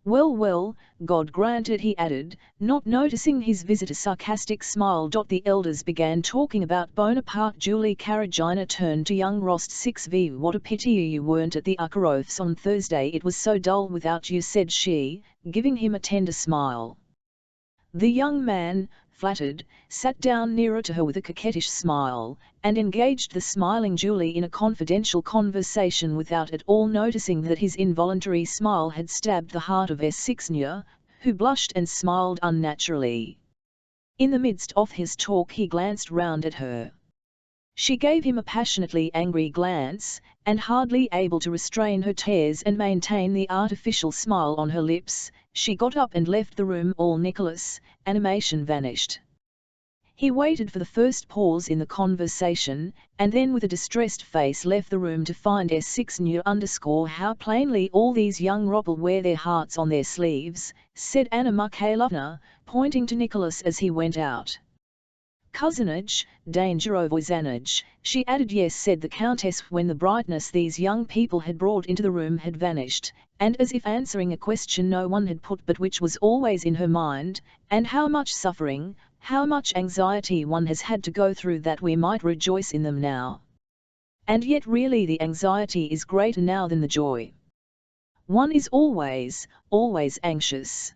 Well, God grant it," he added, not noticing his visitor's sarcastic smile. The elders began talking about Bonaparte. Julie Karagina turned to young Rost. 6v "What a pity you weren't at the Ukharovs on Thursday. It was so dull without you," said she, giving him a tender smile. The young man, flattered, sat down nearer to her with a coquettish smile, and engaged the smiling Julie in a confidential conversation without at all noticing that his involuntary smile had stabbed the heart of S6, who blushed and smiled unnaturally. In the midst of his talk he glanced round at her. She gave him a passionately angry glance, and hardly able to restrain her tears and maintain the artificial smile on her lips, she got up and left the room. All Nicholas' animation vanished. He waited for the first pause in the conversation, and then with a distressed face left the room to find S6 "How plainly all these young ropple wear their hearts on their sleeves," said Anna Mikhailovna, pointing to Nicholas as he went out. "Cousinage, danger voisinage," she added. "Yes," said the countess, when the brightness these young people had brought into the room had vanished, and as if answering a question no one had put but which was always in her mind, "and how much suffering, how much anxiety one has had to go through that we might rejoice in them now. And yet really the anxiety is greater now than the joy. One is always anxious.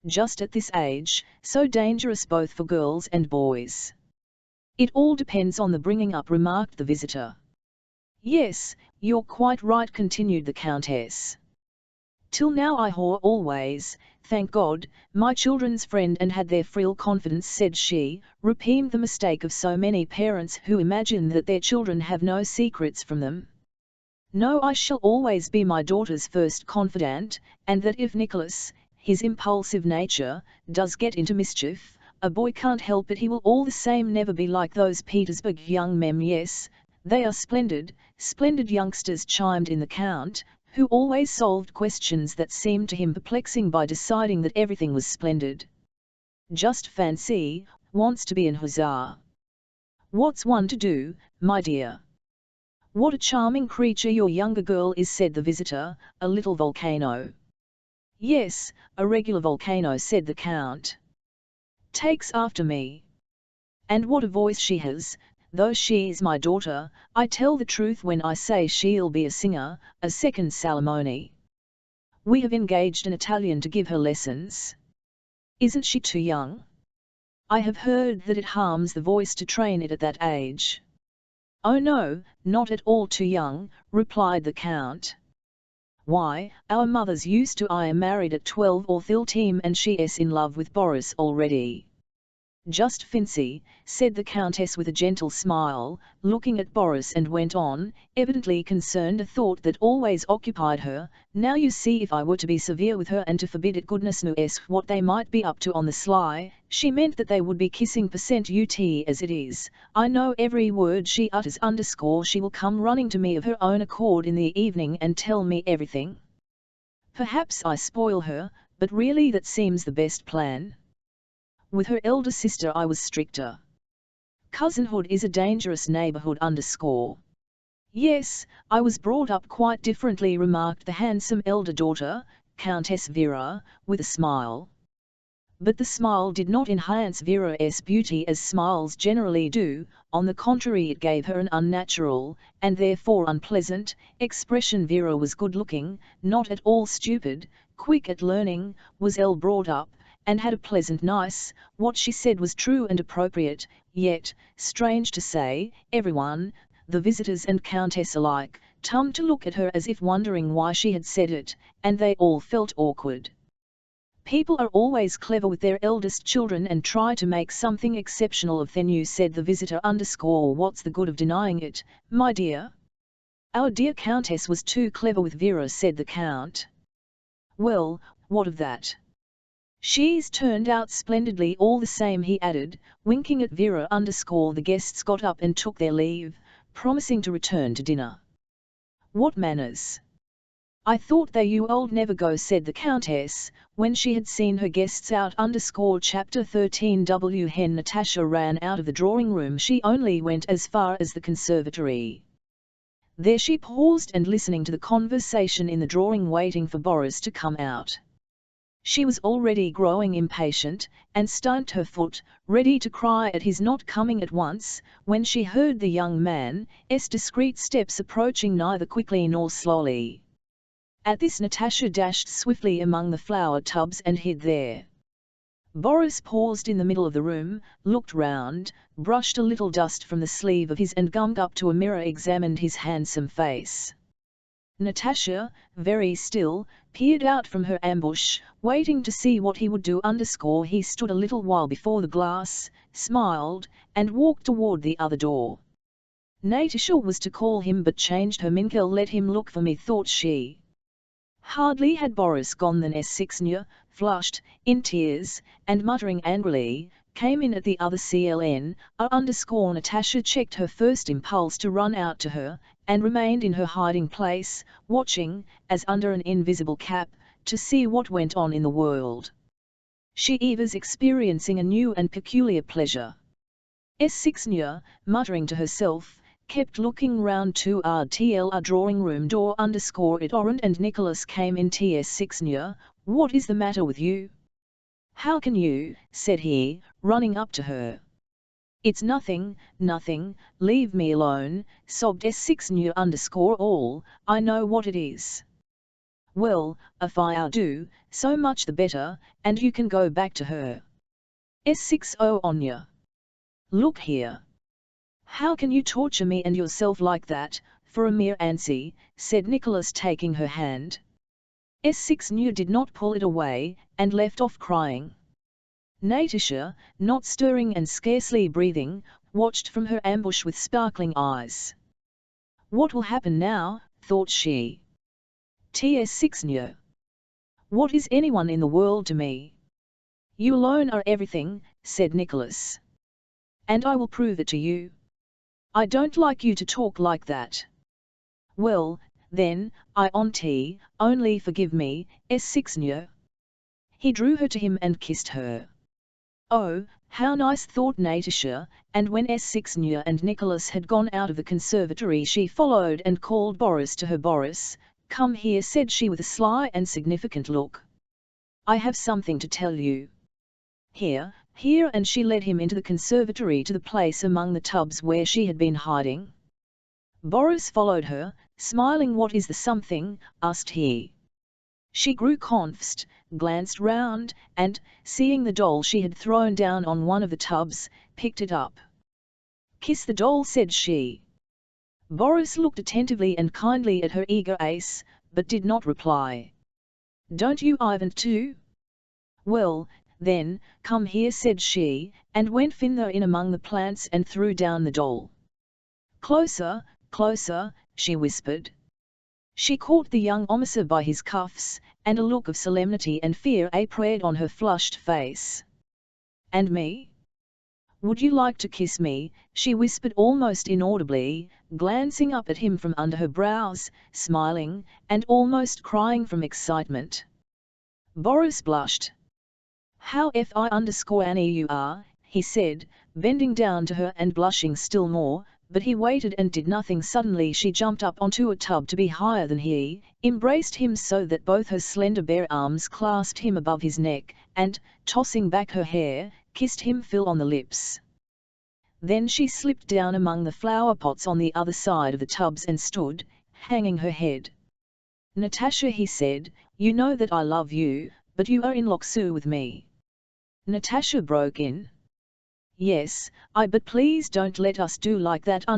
Just at this age, so dangerous both for girls and boys." "It all depends on the bringing up," remarked the visitor. "Yes, you're quite right," continued the countess. "Till now I have always, thank God, my children's friend and had their full confidence," said she, "repeating the mistake of so many parents who imagine that their children have no secrets from them. No, I shall always be my daughter's first confidant, and that if Nicholas, his impulsive nature, does get into mischief, a boy can't help it, he will all the same never be like those Petersburg young men." "Yes, they are splendid youngsters," chimed in the count, who always solved questions that seemed to him perplexing by deciding that everything was splendid. "Just fancy, wants to be an hussar. What's one to do, my dear?" "What a charming creature your younger girl is," said the visitor, "a little volcano." "Yes, a regular volcano," said the count. "Takes after me. And what a voice she has, though she's my daughter. I tell the truth when I say she'll be a singer, a second Salomone. We have engaged an Italian to give her lessons." "Isn't she too young?" "I have heard that it harms the voice to train it at that age." "Oh no, not at all too young," replied the count. "Why, our mothers used to. I am married at 12 or 13 and she is in love with Boris already." "Just fancy," said the countess with a gentle smile, looking at Boris, and went on, evidently concerned. A thought that always occupied her, "Now you see, if I were to be severe with her and to forbid it, goodness knows what they might be up to on the sly. She meant that they would be kissing %ut as it is. I know every word she utters _ she will come running to me of her own accord in the evening and tell me everything. Perhaps I spoil her, but really that seems the best plan. With her elder sister I was stricter. Cousinhood is a dangerous neighborhood _ Yes, I was brought up quite differently," remarked the handsome elder daughter, Countess Vera, with a smile. But the smile did not enhance Vera's beauty as smiles generally do. On the contrary, it gave her an unnatural, and therefore unpleasant, expression. Vera was good-looking, not at all stupid, quick at learning, was well brought up, and had a pleasant what she said was true and appropriate, yet, strange to say, everyone, the visitors and countess alike, turned to look at her as if wondering why she had said it, and they all felt awkward. People are always clever with their eldest children and try to make something exceptional of them, you said the visitor underscore. What's the good of denying it, my dear? Our dear Countess was too clever with Vera, said the Count. Well, what of that? She's turned out splendidly all the same, he added, winking at Vera underscore. The guests got up and took their leave, promising to return to dinner. What manners! I thought they you old never go, said the Countess, when she had seen her guests out underscore. Chapter 13. When Natasha ran out of the drawing room, she only went as far as the conservatory. There she paused and listening to the conversation in the drawing, waiting for Boris to come out. She was already growing impatient, and stamped her foot, ready to cry at his not coming at once, when she heard the young man's discreet steps approaching, neither quickly nor slowly. At this Natasha dashed swiftly among the flower tubs and hid there. Boris paused in the middle of the room, looked round, brushed a little dust from the sleeve of his and gummed up to a mirror, examined his handsome face. Natasha, very still, peered out from her ambush, waiting to see what he would do underscore. He stood a little while before the glass, smiled, and walked toward the other door. Natasha was to call him but changed her mind. Let him look for me, thought she. Hardly had Boris gone than S6 flushed, in tears, and muttering angrily, came in at the other CLN, underscore. Natasha checked her first impulse to run out to her, and remained in her hiding place, watching, as under an invisible cap, to see what went on in the world. She was experiencing a new and peculiar pleasure. S6 muttering to herself, kept looking round to the drawing room door underscore. It opened and Nicholas came in. S6 what is the matter with you? How can you, said he, running up to her. It's nothing, nothing, leave me alone, sobbed S6 underscore. All, I know what it is. Well, if I do, so much the better, and you can go back to her. S6 Anya. Look here. How can you torture me and yourself like that, for a mere answer, said Nicholas taking her hand. S6 did not pull it away, and left off crying. Natasha, not stirring and scarcely breathing, watched from her ambush with sparkling eyes. What will happen now, thought she. S6 what is anyone in the world to me? You alone are everything, said Nicholas. And I will prove it to you. I don't like you to talk like that. Well, then, only forgive me, S6 He drew her to him and kissed her. Oh, how nice, thought Natasha, and when S6 and Nicholas had gone out of the conservatory she followed and called Boris to her. Boris, come here, said she with a sly and significant look. I have something to tell you. Here, and she led him into the conservatory to the place among the tubs where she had been hiding. Boris followed her, smiling. What is the something, asked he. She grew confused, glanced round, and, seeing the doll she had thrown down on one of the tubs, picked it up. Kiss the doll, said she. Boris looked attentively and kindly at her eager face, but did not reply. Don't you want to? Well, then, come here, said she, and went further in among the plants and threw down the doll. Closer, closer, she whispered. She caught the young officer by his cuffs, and a look of solemnity and fear appeared on her flushed face. And me? Would you like to kiss me? She whispered almost inaudibly, glancing up at him from under her brows, smiling, and almost crying from excitement. Boris blushed. How Annie you are, he said, bending down to her and blushing still more, but he waited and did nothing. Suddenly she jumped up onto a tub to be higher than he, embraced him so that both her slender bare arms clasped him above his neck, and, tossing back her hair, kissed him full on the lips. Then she slipped down among the flower pots on the other side of the tubs and stood, hanging her head. Natasha, he said, you know that I love you, but you are in lockstep with me. Natasha broke in. Yes, but please don't let us do like that in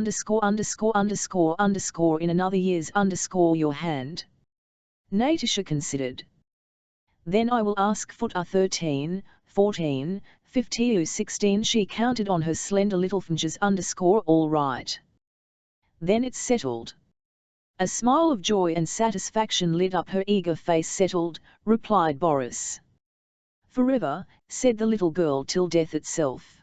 another year's your hand. Natasha considered. Then I will ask foot 13, 14, 15, 16. She counted on her slender little fingers. All right. Then it's settled. A smile of joy and satisfaction lit up her eager face. Settled, replied Boris. Forever, said the little girl, till death itself.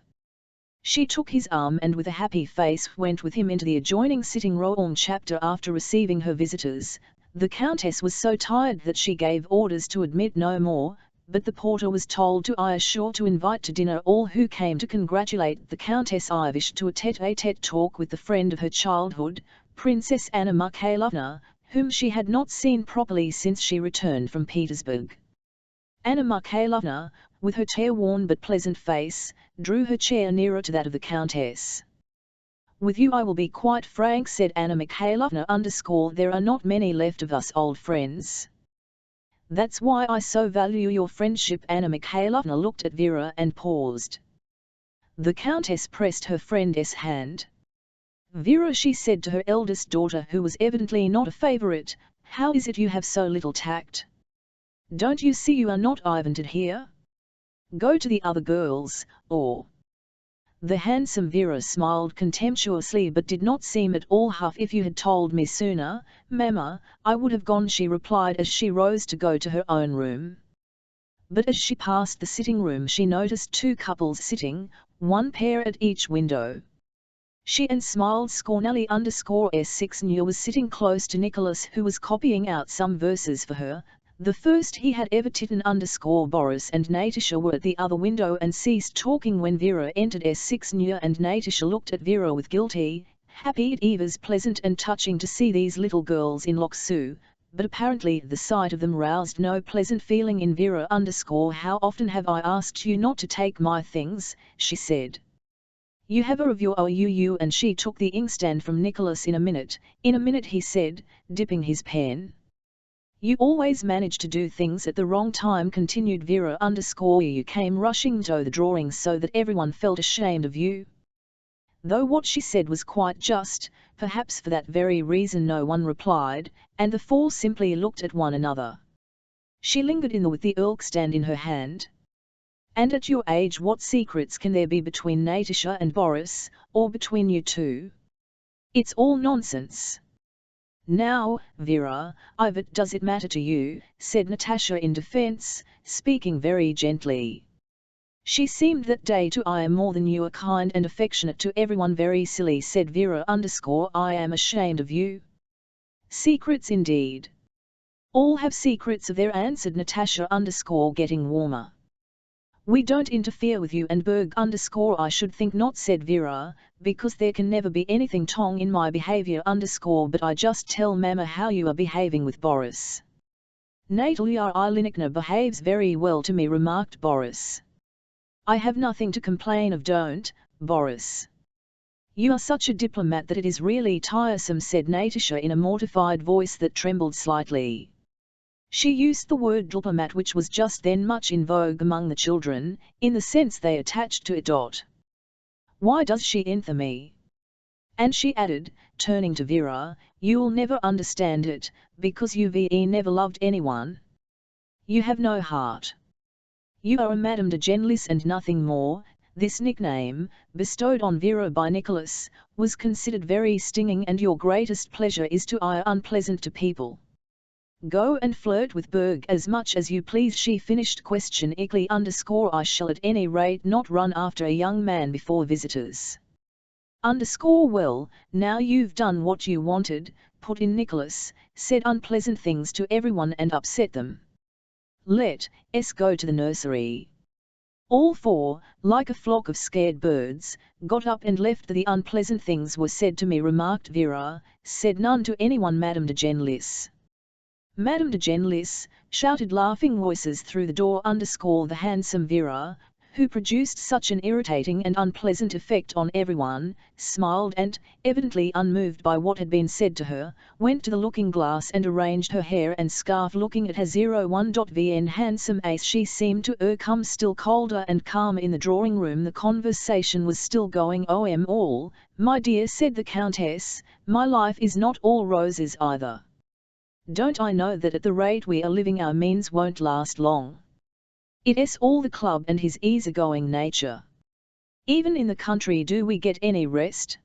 She took his arm and with a happy face went with him into the adjoining sitting room. Chapter After receiving her visitors, the Countess was so tired that she gave orders to admit no more, but the porter was told to assure to invite to dinner all who came to congratulate the Countess. I wished to a tete-a-tete talk with the friend of her childhood, Princess Anna Mikhailovna, whom she had not seen properly since she returned from Petersburg. Anna Mikhailovna, with her careworn but pleasant face, drew her chair nearer to that of the Countess. With you I will be quite frank, said Anna Mikhailovna. There are not many left of us old friends. That's why I so value your friendship. Anna Mikhailovna looked at Vera and paused. The Countess pressed her friend's hand. Vera, she said to her eldest daughter, who was evidently not a favorite, how is it you have so little tact? Don't you see you are not invited here? Go to the other girls, or... The handsome Vera smiled contemptuously but did not seem at all huffed. If you had told me sooner, Mamma, I would have gone, she replied as she rose to go to her own room. But as she passed the sitting room she noticed two couples sitting, one pair at each window. She and smiled scornfully. S6 was sitting close to Nicholas, who was copying out some verses for her. The first he had ever written. Boris and Natasha were at the other window and ceased talking when Vera entered. S6 and Natasha looked at Vera with guilty, happy. It was pleasant and touching to see these little girls in Loksu, but apparently the sight of them roused no pleasant feeling in Vera. How often have I asked you not to take my things, she said. You have a of your OUU, and she took the inkstand from Nicholas. In a minute, he said, dipping his pen. You always manage to do things at the wrong time, continued Vera. You came rushing to the drawing so that everyone felt ashamed of you. Though what she said was quite just, perhaps for that very reason no one replied, and the four simply looked at one another. She lingered in with the inkstand in her hand. And at your age what secrets can there be between Natasha and Boris, or between you two? It's all nonsense. Now, Vera, does it matter to you, said Natasha in defense, speaking very gently. She seemed that day to I am more than you, are kind and affectionate to everyone. Very silly, said Vera. I am ashamed of you. Secrets indeed. All have secrets of their, answered Natasha. Getting warmer. We don't interfere with you and Berg. I should think not, said Vera, because there can never be anything wrong in my behavior. But I just tell Mama how you are behaving with Boris. Natalia Ilyinivna behaves very well to me, remarked Boris. I have nothing to complain of. Don't, Boris. You are such a diplomat that it is really tiresome, said Natasha in a mortified voice that trembled slightly. She used the word diplomat, which was just then much in vogue among the children, in the sense they attached to it. Why does she enter me? And she added, turning to Vera, you'll never understand it, because you've never loved anyone. You have no heart. You are a Madame de Genlis and nothing more. This nickname, bestowed on Vera by Nicholas, was considered very stinging, and your greatest pleasure is to be unpleasant to people. Go and flirt with Berg as much as you please, she finished. I shall at any rate not run after a young man before visitors. Well, now you've done what you wanted, put in Nicholas, said unpleasant things to everyone and upset them. Let us go to the nursery. All four, like a flock of scared birds, got up and left. The unpleasant things were said to me, remarked Vera, said none to anyone, Madame de Genlis. Madame de Genlis, shouted laughing voices through the door. The handsome Vera, who produced such an irritating and unpleasant effect on everyone, smiled and, evidently unmoved by what had been said to her, went to the looking-glass and arranged her hair and scarf. Looking at her 01.vn handsome ace, she seemed to come still colder and calmer in the drawing-room. The conversation was still going. All, my dear, said the Countess, my life is not all roses either. Don't I know that at the rate we are living our means won't last long? It's all the club and his easygoing nature. Even in the country do we get any rest?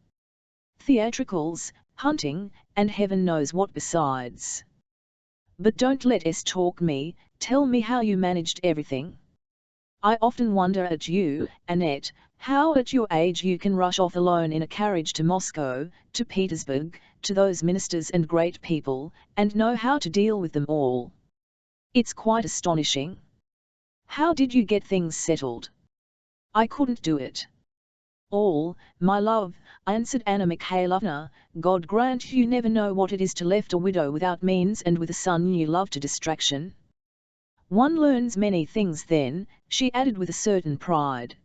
Theatricals, hunting, and heaven knows what besides. But don't let us talk me, tell me how you managed everything. I often wonder at you, Annette, how at your age you can rush off alone in a carriage to Moscow, to Petersburg, to those ministers and great people, and know how to deal with them all. It's quite astonishing. How did you get things settled? I couldn't do it. All, my love, answered Anna Mikhailovna, God grant you never know what it is to left a widow without means and with a son you love to distraction. One learns many things then, she added with a certain pride.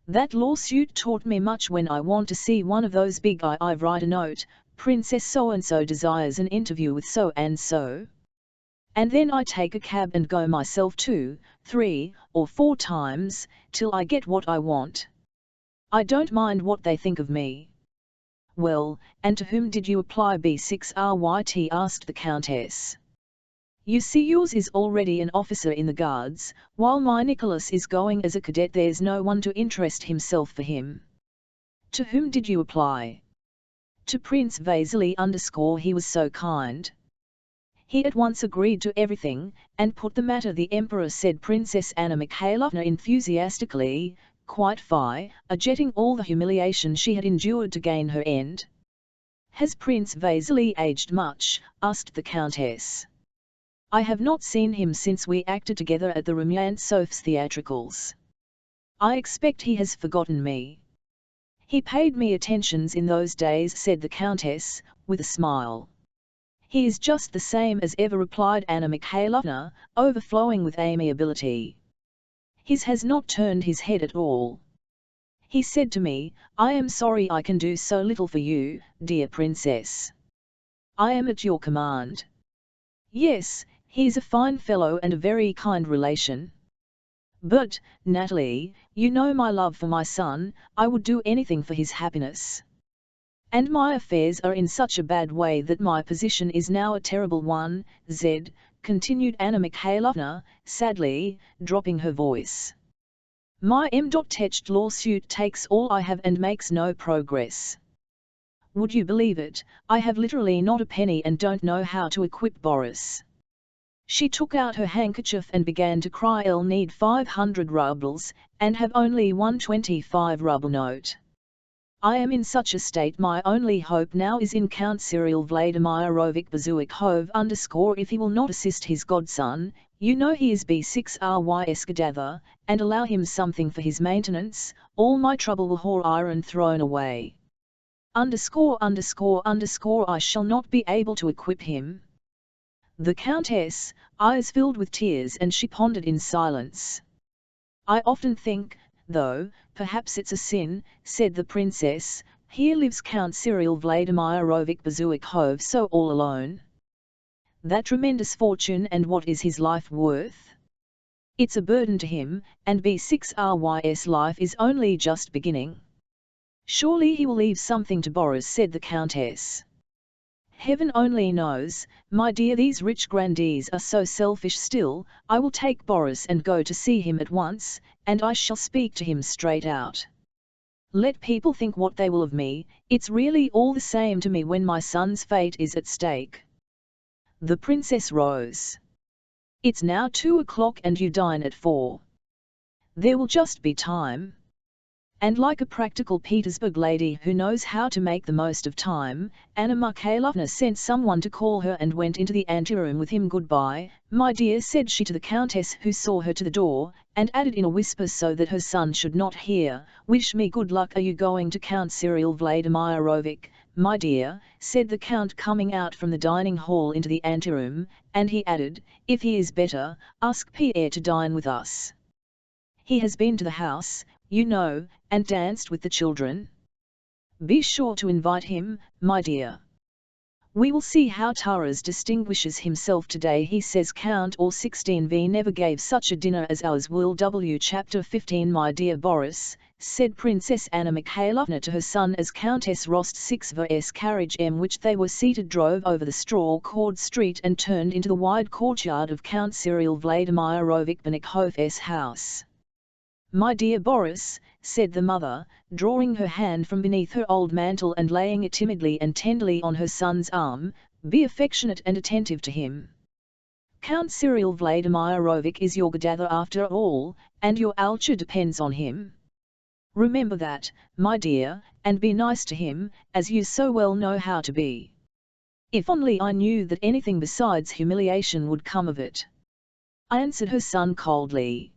That lawsuit taught me much. When I want to see one of those big I write a note, Princess so-and-so desires an interview with so-and-so. And then I take a cab and go myself 2, 3, or 4 times, till I get what I want. I don't mind what they think of me. Well, and to whom did you apply? B6RYT asked the Countess. You see, yours is already an officer in the Guards, while my Nicholas is going as a cadet. There's no one to interest himself for him. To whom did you apply? To Prince Vasily _ he was so kind. He at once agreed to everything, and put the matter the Emperor, said Princess Anna Mikhailovna enthusiastically, quite forgetting all the humiliation she had endured to gain her end. Has Prince Vasily aged much? Asked the Countess. I have not seen him since we acted together at the Rumyantsov's theatricals. I expect he has forgotten me. He paid me attentions in those days, said the Countess, with a smile. He is just the same as ever, replied Anna Mikhailovna, overflowing with amiability. His has not turned his head at all. He said to me, I am sorry I can do so little for you, dear Princess. I am at your command. Yes, he is a fine fellow and a very kind relation. But, Natalie, you know my love for my son, I would do anything for his happiness. And my affairs are in such a bad way that my position is now a terrible one, continued Anna Mikhailovna, sadly, dropping her voice. My M.Tech lawsuit takes all I have and makes no progress. Would you believe it, I have literally not a penny and don't know how to equip Boris. She took out her handkerchief and began to cry. I'll need 500 rubles, and have only one 25-ruble note. I am in such a state. My only hope now is in Count Cyril Vladimirovich Bezukhov _ if he will not assist his godson, you know he is B6RYS Gadaver, and allow him something for his maintenance, all my trouble will whore iron thrown away. I shall not be able to equip him. The Countess, eyes filled with tears, and she pondered in silence. I often think, though, perhaps it's a sin, said the Princess, here lives Count Cyril Vladimirovich Bezukhov so all alone. That tremendous fortune, and what is his life worth? It's a burden to him, and B6RY's life is only just beginning. Surely he will leave something to Boris, said the Countess. Heaven only knows, my dear, these rich grandees are so selfish. Still, I will take Boris and go to see him at once, and I shall speak to him straight out. Let people think what they will of me, it's really all the same to me when my son's fate is at stake. The Princess rose. It's now 2 o'clock and you dine at 4. There will just be time. And like a practical Petersburg lady who knows how to make the most of time, Anna Mikhailovna sent someone to call her and went into the anteroom with him. Goodbye, my dear, said she to the Countess, who saw her to the door, and added in a whisper so that her son should not hear, wish me good luck. Are you going to Count Cyril Vladimirovich, my dear, said the Count, coming out from the dining hall into the anteroom, and he added, if he is better, ask Pierre to dine with us. He has been to the house, you know, and danced with the children. Be sure to invite him, my dear. We will see how Taras distinguishes himself today. He says Count or 16V never gave such a dinner as ours will. Chapter 15. My dear Boris, said Princess Anna Mikhailovna to her son as Countess Rostov-'s carriage which they were seated drove over the straw-cored street and turned into the wide courtyard of Count Cyril Vladimirovich Bezukhov house. "My dear Boris," said the mother, drawing her hand from beneath her old mantle and laying it timidly and tenderly on her son's arm, "be affectionate and attentive to him. Count Cyril Vladimirovich is your godfather after all, and your future depends on him. Remember that, my dear, and be nice to him, as you so well know how to be. If only I knew that anything besides humiliation would come of it," answered her son coldly.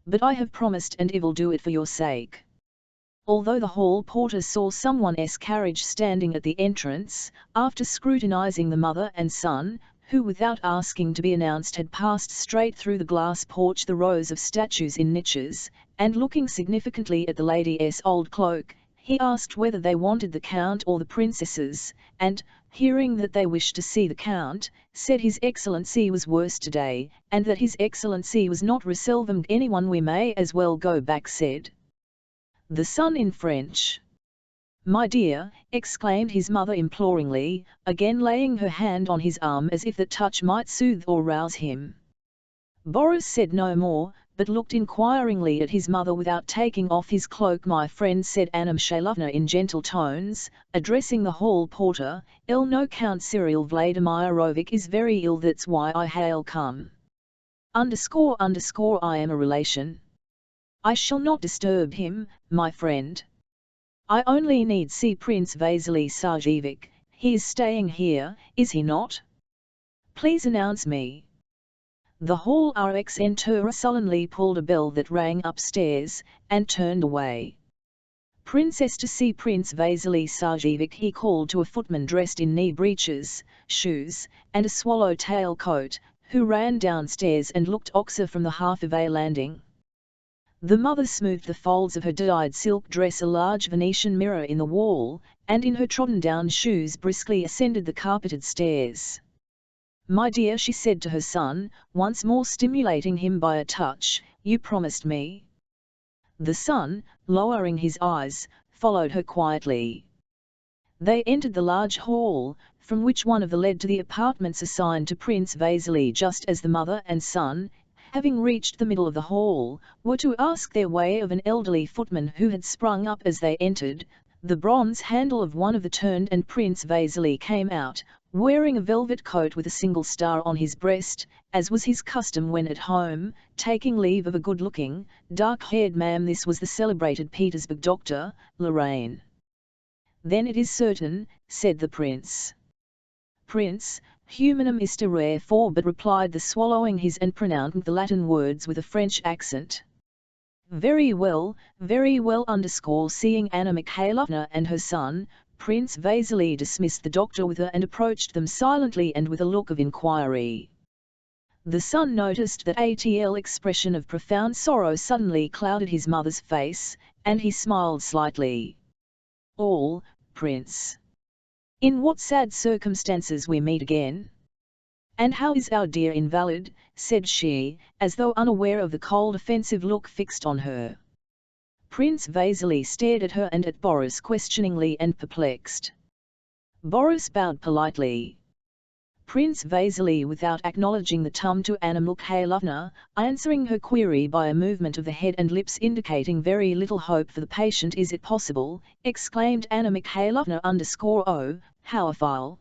"But I have promised and I will do it for your sake." Although the hall porter saw someone's carriage standing at the entrance, after scrutinizing the mother and son, who without asking to be announced had passed straight through the glass porch the rows of statues in niches, and looking significantly at the lady's old cloak, he asked whether they wanted the count or the princesses, and, hearing that they wished to see the count, said His Excellency was worse today, and that His Excellency was not receiving anyone. "We may as well go back," said the son in French. "My dear," exclaimed his mother imploringly, again laying her hand on his arm as if that touch might soothe or rouse him. Boris said no more, but looked inquiringly at his mother without taking off his cloak. "My friend," said Anna Mikhailovna in gentle tones, addressing the hall porter, "no, Count Cyril Vladimirovich is very ill, that's why I hail come. ___, I am a relation. I shall not disturb him, my friend. I only need see Prince Vasily Sergeyevich. He is staying here, is he not? Please announce me." The hall RXentura sullenly pulled a bell that rang upstairs, and turned away. "Princess, to see Prince Vasily Sergeyevich," he called to a footman dressed in knee breeches, shoes, and a swallow-tail coat, who ran downstairs and looked oxer from the half-of a landing. The mother smoothed the folds of her dyed silk dress, a large Venetian mirror in the wall, and in her trodden-down shoes briskly ascended the carpeted stairs. "My dear," she said to her son, once more stimulating him by a touch, "you promised me." The son, lowering his eyes, followed her quietly. They entered the large hall, from which one of them led to the apartments assigned to Prince Vasily just as the mother and son, having reached the middle of the hall, were to ask their way of an elderly footman who had sprung up as they entered. The bronze handle of one of them turned and Prince Vasily came out, wearing a velvet coat with a single star on his breast, as was his custom when at home, taking leave of a good-looking, dark-haired man. This was the celebrated Petersburg doctor, Lorraine. "Then it is certain," said the prince. "Prince, humanum est rare for," but replied the swallowing his and pronouncing the Latin words with a French accent. Very well, seeing Anna Mikhailovna and her son, Prince Vasily dismissed the doctor with her and approached them silently and with a look of inquiry. The son noticed that a expression of profound sorrow suddenly clouded his mother's face, and he smiled slightly. "All, Prince. In what sad circumstances we meet again! And how is our dear invalid?" said she, as though unaware of the cold offensive look fixed on her. Prince Vasily stared at her and at Boris questioningly and perplexed. Boris bowed politely. Prince Vasily, without acknowledging the to Anna Mikhailovna, answering her query by a movement of the head and lips indicating very little hope for the patient. "Is it possible?" exclaimed Anna Mikhailovna _oh, how awful!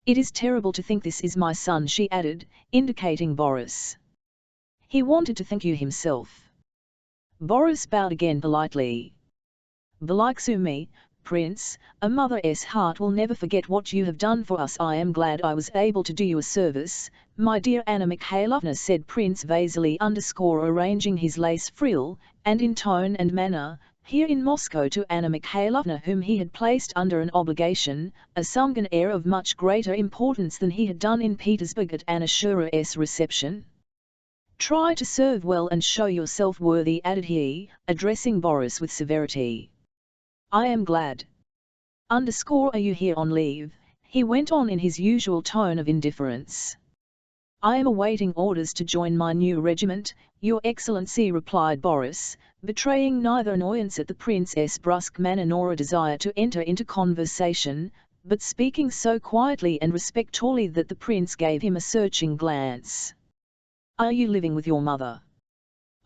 It is terrible to think this is my son," she added, indicating Boris. "He wanted to thank you himself." Boris bowed again politely. "Belike me, Prince, a mother's heart will never forget what you have done for us. I am glad I was able to do you a service, my dear Anna Mikhailovna," said Prince Vasily arranging his lace frill, and in tone and manner, here in Moscow to Anna Mikhailovna, whom he had placed under an obligation, assumed an air of much greater importance than he had done in Petersburg at Anna Shura's reception. "Try to serve well and show yourself worthy," added he, addressing Boris with severity. "I am glad. Are you here on leave?" he went on in his usual tone of indifference. "I am awaiting orders to join my new regiment, Your Excellency, replied Boris, betraying neither annoyance at the prince's brusque manner nor a desire to enter into conversation, but speaking so quietly and respectfully that the prince gave him a searching glance. Are you living with your mother?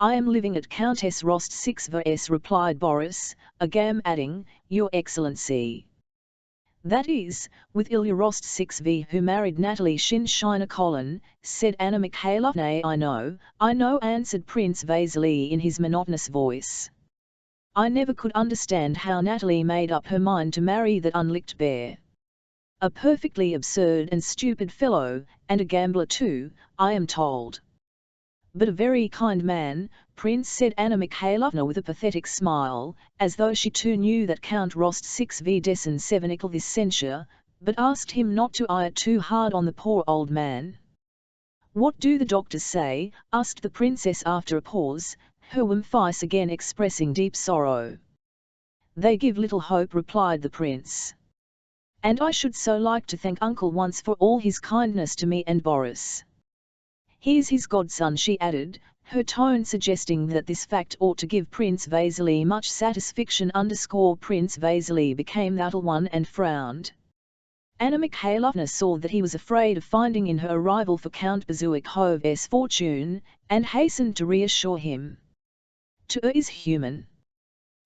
I am living at Countess Rostov's, replied Boris, again adding, Your Excellency. That is, with Ilya Rostovsky, who married Natalie Shinshinikolan, said Anna Mikhailovna. I know, answered Prince Vasily in his monotonous voice. I never could understand how Natalie made up her mind to marry that unlicked bear. A perfectly absurd and stupid fellow, and a gambler too, I am told. But a very kind man, Prince, said Anna Mikhailovna with a pathetic smile, as though she too knew that Count Rostovsky doesn't sevenical this censure, but asked him not to eye it too hard on the poor old man. What do the doctors say? Asked the princess after a pause, her warm face again expressing deep sorrow. They give little hope, replied the prince. And I should so like to thank Uncle once for all his kindness to me and Boris. He's his godson, she added, her tone suggesting that this fact ought to give Prince Vasily much satisfaction. Prince Vasily became thoughtful one and frowned. Anna Mikhailovna saw that he was afraid of finding in her a rival for Count Bezukhov's fortune, and hastened to reassure him. To err is human.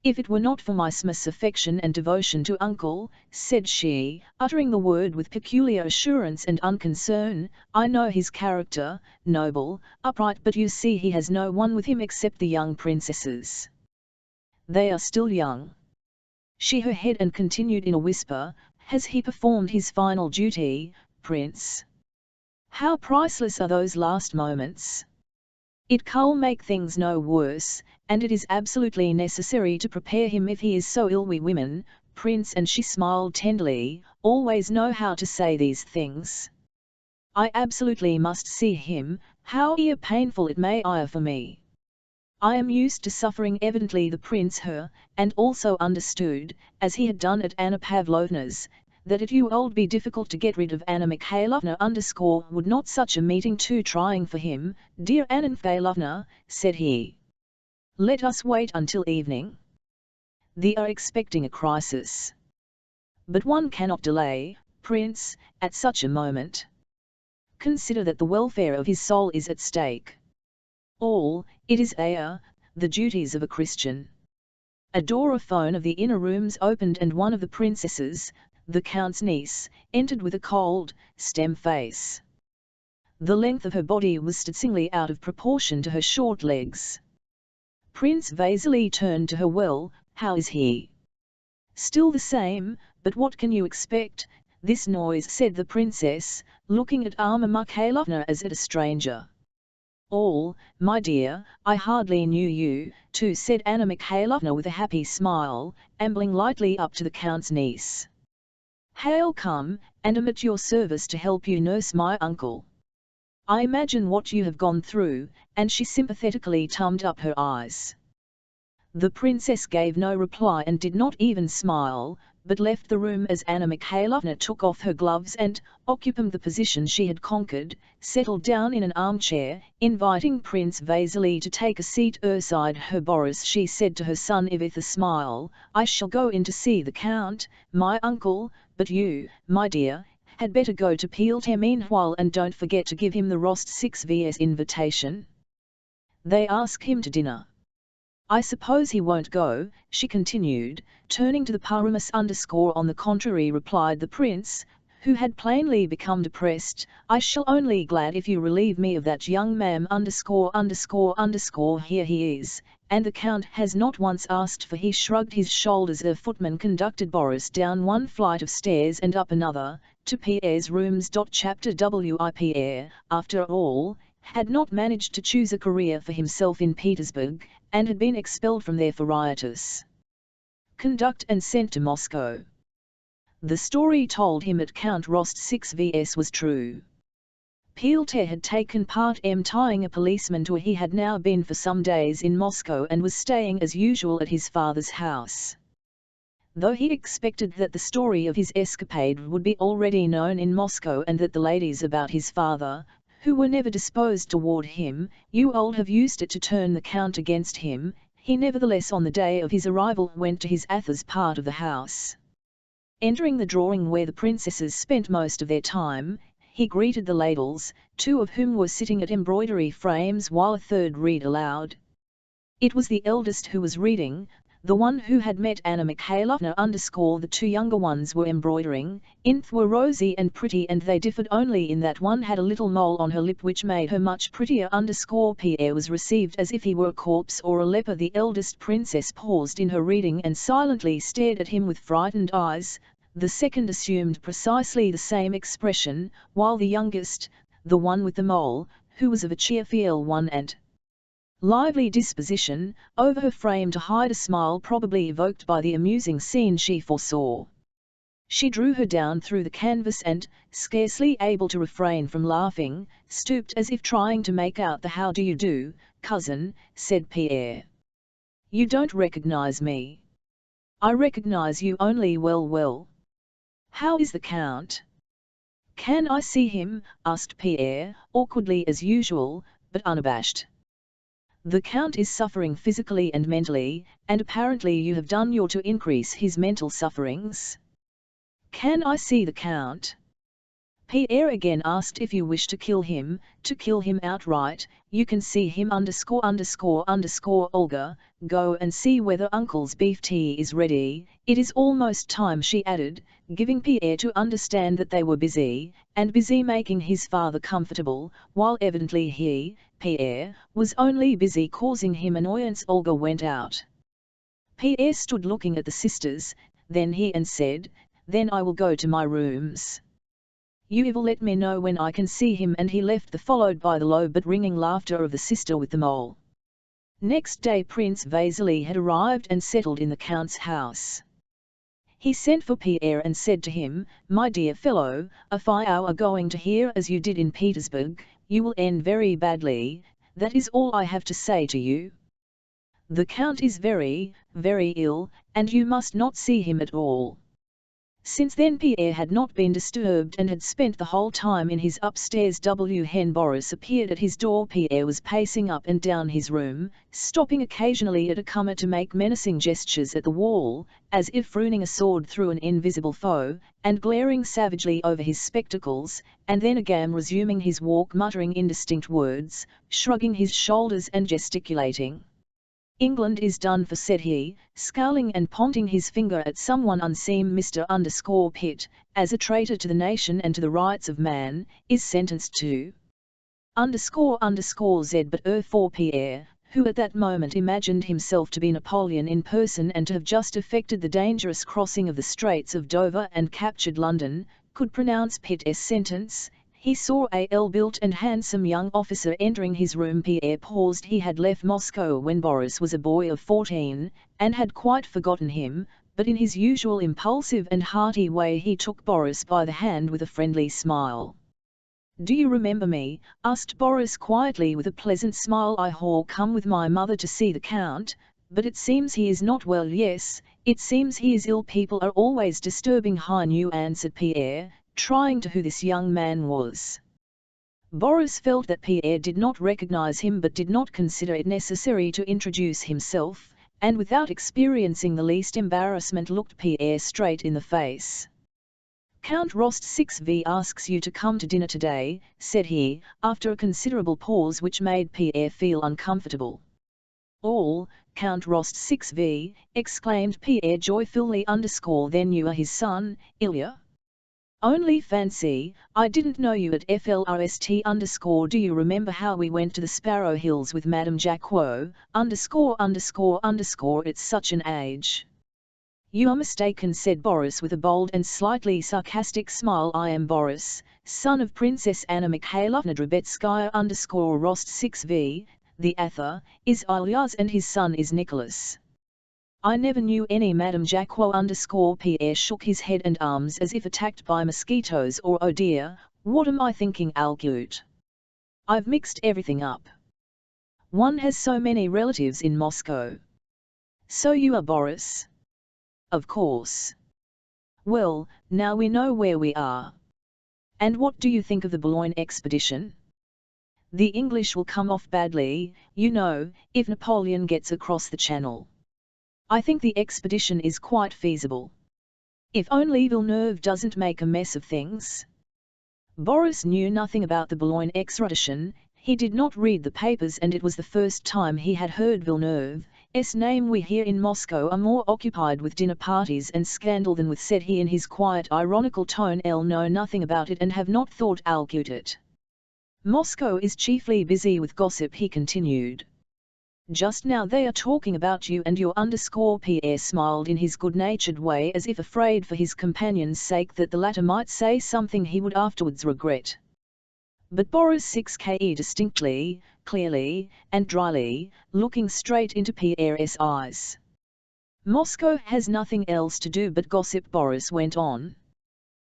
If it were not for my small affection and devotion to Uncle, said she, uttering the word with peculiar assurance and unconcern, I know his character, noble, upright, but you see he has no one with him except the young princesses. They are still young. She her head and continued in a whisper, has he performed his final duty, Prince? How priceless are those last moments! It can't make things no worse, and it is absolutely necessary to prepare him if he is so ill. We women, Prince, and she smiled tenderly, always know how to say these things. I absolutely must see him, however painful it may be for me. I am used to suffering. Evidently the prince her, and also understood, as he had done at Anna Pavlovna's, that it would be difficult to get rid of Anna Mikhailovna. Would not such a meeting too trying for him, dear Anna Mikhailovna, said he. Let us wait until evening. They are expecting a crisis. But one cannot delay, Prince, at such a moment. Consider that the welfare of his soul is at stake. It is the duties of a Christian. A door-phone of the inner rooms opened and one of the princesses, the Count's niece, entered with a cold, stern face. The length of her body was startlingly out of proportion to her short legs. Prince Vasily turned to her. Well, how is he? Still the same, but what can you expect? This noise, said the princess, looking at Anna Mikhailovna as at a stranger. My dear, I hardly knew you, too, said Anna Mikhailovna with a happy smile, ambling lightly up to the Count's niece. Hail, come, and am at your service to help you nurse my uncle. I imagine what you have gone through, and she sympathetically turned up her eyes. The princess gave no reply and did not even smile, but left the room as Anna Mikhailovna took off her gloves and, occupying the position she had conquered, settled down in an armchair, inviting Prince Vasily to take a seat beside her. Boris, she said to her son with a smile, I shall go in to see the Count, my uncle, but you, my dear, had better go to Pierre meanwhile and don't forget to give him the Rostovsky's invitation. They ask him to dinner. I suppose he won't go, she continued, turning to the Paramus. On the contrary, replied the prince, who had plainly become depressed, I shall only glad if you relieve me of that young man. Here he is, and the Count has not once asked for. He shrugged his shoulders. A footman conducted Boris down one flight of stairs and up another, to Pierre's rooms. Chapter Pierre, after all, had not managed to choose a career for himself in Petersburg, and had been expelled from there for riotous conduct and sent to Moscow. The story told him at Count Rostovsky's was true. Pierre had taken part in tying a policeman to. He had now been for some days in Moscow and was staying as usual at his father's house. Though he expected that the story of his escapade would be already known in Moscow and that the ladies about his father, who were never disposed toward him, you old have used it to turn the Count against him. He nevertheless on the day of his arrival went to his Athos part of the house. Entering the drawing where the princesses spent most of their time, he greeted the ladles, two of whom were sitting at embroidery frames while a third read aloud. It was the eldest who was reading, the one who had met Anna Mikhalovna. The two younger ones were embroidering. Both were rosy and pretty, and they differed only in that one had a little mole on her lip which made her much prettier. Pierre was received as if he were a corpse or a leper. The eldest princess paused in her reading and silently stared at him with frightened eyes. The second assumed precisely the same expression, while the youngest, the one with the mole, who was of a cheerful one and lively disposition, over her frame to hide a smile probably evoked by the amusing scene she foresaw. She drew her down through the canvas and, scarcely able to refrain from laughing, stooped as if trying to make out the "How do you do, cousin," said Pierre. "You don't recognize me." "I recognize you only well. How is the Count?" "Can I see him?" asked Pierre, awkwardly as usual, but unabashed. "The Count is suffering physically and mentally, and apparently you have done your to increase his mental sufferings." "Can I see the Count?" Pierre again asked. "If you wish to kill him outright, you can see him Olga, go and see whether uncle's beef tea is ready. It is almost time," she added, giving Pierre to understand that they were busy making his father comfortable, while evidently he, Pierre, was only busy causing him annoyance. Olga went out. Pierre stood looking at the sisters, then he and said, "Then I will go to my rooms. You will let me know when I can see him," and he left followed by the low but ringing laughter of the sister with the mole. Next day Prince Vasily had arrived and settled in the Count's house. He sent for Pierre and said to him, "My dear fellow, if you are going to hear as you did in Petersburg, you will end very badly. That is all I have to say to you. The Count is very ill, and you must not see him at all." Since then Pierre had not been disturbed and had spent the whole time in his upstairs when Boris appeared at his door. Pierre was pacing up and down his room, stopping occasionally at a corner to make menacing gestures at the wall, as if running a sword through an invisible foe, and glaring savagely over his spectacles, and then again resuming his walk muttering indistinct words, shrugging his shoulders and gesticulating. "England is done for," said he, scowling and pointing his finger at someone unseen. Mr. Pitt, as a traitor to the nation and to the rights of man, is sentenced to Z. But for Pierre, who at that moment imagined himself to be Napoleon in person and to have just effected the dangerous crossing of the Straits of Dover and captured London, could pronounce Pitt's sentence. He saw a built and handsome young officer entering his room. Pierre paused. He had left Moscow when Boris was a boy of 14, and had quite forgotten him, but in his usual impulsive and hearty way he took Boris by the hand with a friendly smile. "Do you remember me?" asked Boris quietly with a pleasant smile. "I have come with my mother to see the Count, but it seems he is not well." "Yes, it seems he is ill. People are always disturbing him," answered Pierre, trying to who this young man was. Boris felt that Pierre did not recognize him but did not consider it necessary to introduce himself, and without experiencing the least embarrassment looked Pierre straight in the face. "Count Rostov asks you to come to dinner today," said he, after a considerable pause which made Pierre feel uncomfortable. "All, Count Rostov!" exclaimed Pierre joyfully. "Then you are his son, Ilya? Only fancy, I didn't know you at first. Do you remember how we went to the Sparrow Hills with Madame Jacquot, It's such an age." "You are mistaken," said Boris with a bold and slightly sarcastic smile. "I am Boris, son of Princess Anna Mikhalovna Drobetskaya Rostov. The author is Ilyas and his son is Nicholas." "I never knew any Madame Jacquot. Pierre shook his head and arms as if attacked by mosquitoes. "Oh dear, what am I thinking, Alcute? I've mixed everything up. One has so many relatives in Moscow." "So you are Boris?" "Of course." "Well, now we know where we are. And what do you think of the Boulogne expedition?" The English will come off badly, you know, if Napoleon gets across the Channel. I think the expedition is quite feasible. If only Villeneuve doesn't make a mess of things. Boris knew nothing about the Boulogne expedition. He did not read the papers, and it was the first time he had heard Villeneuve's name. We here in Moscow are more occupied with dinner parties and scandal than with, said he in his quiet ironical tone. I'll know nothing about it and have not thought I'll get it. Moscow is chiefly busy with gossip, he continued. Just now they are talking about you and your _ Pierre smiled in his good-natured way, as if afraid for his companion's sake that the latter might say something he would afterwards regret. But Boris 6Ke distinctly, clearly, and dryly, looking straight into Pierre's eyes. Moscow has nothing else to do but gossip, Boris went on.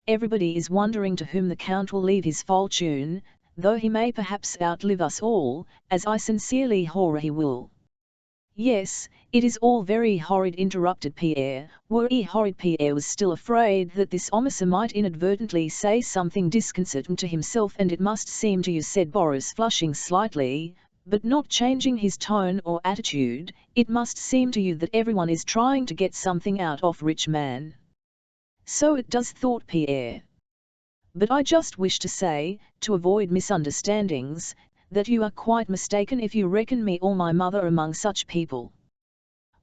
Everybody is wondering to whom the Count will leave his fortune, though he may perhaps outlive us all, as I sincerely hope he will. Yes, it is all very horrid, interrupted Pierre. Very horrid. Pierre was still afraid that this officer might inadvertently say something disconcerting to himself. And it must seem to you, said Boris, flushing slightly, but not changing his tone or attitude, it must seem to you that everyone is trying to get something out of rich man. So it does, thought Pierre. But I just wish to say, to avoid misunderstandings, that you are quite mistaken if you reckon me or my mother among such people.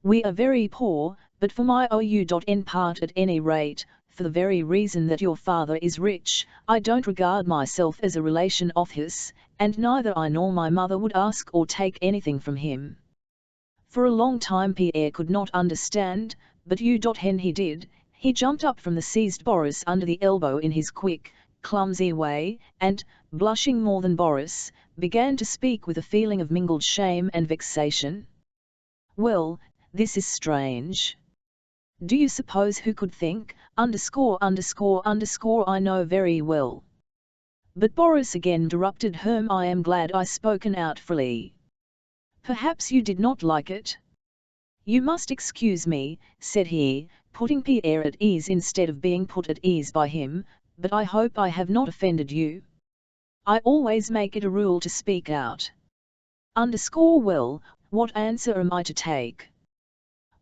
We are very poor, but for my Book.part at any rate, for the very reason that your father is rich, I don't regard myself as a relation of his, and neither I nor my mother would ask or take anything from him. For a long time Pierre could not understand, but when he did, he jumped up from the seized Boris under the elbow in his quick, clumsy way, and, blushing more than Boris, began to speak with a feeling of mingled shame and vexation. Well, this is strange. Do you suppose who could think, _ I know very well. But Boris again interrupted her. I am glad I spoken out freely. Perhaps you did not like it? You must excuse me, said he, putting Pierre at ease instead of being put at ease by him, but I hope I have not offended you. I always make it a rule to speak out. Well, what answer am I to take?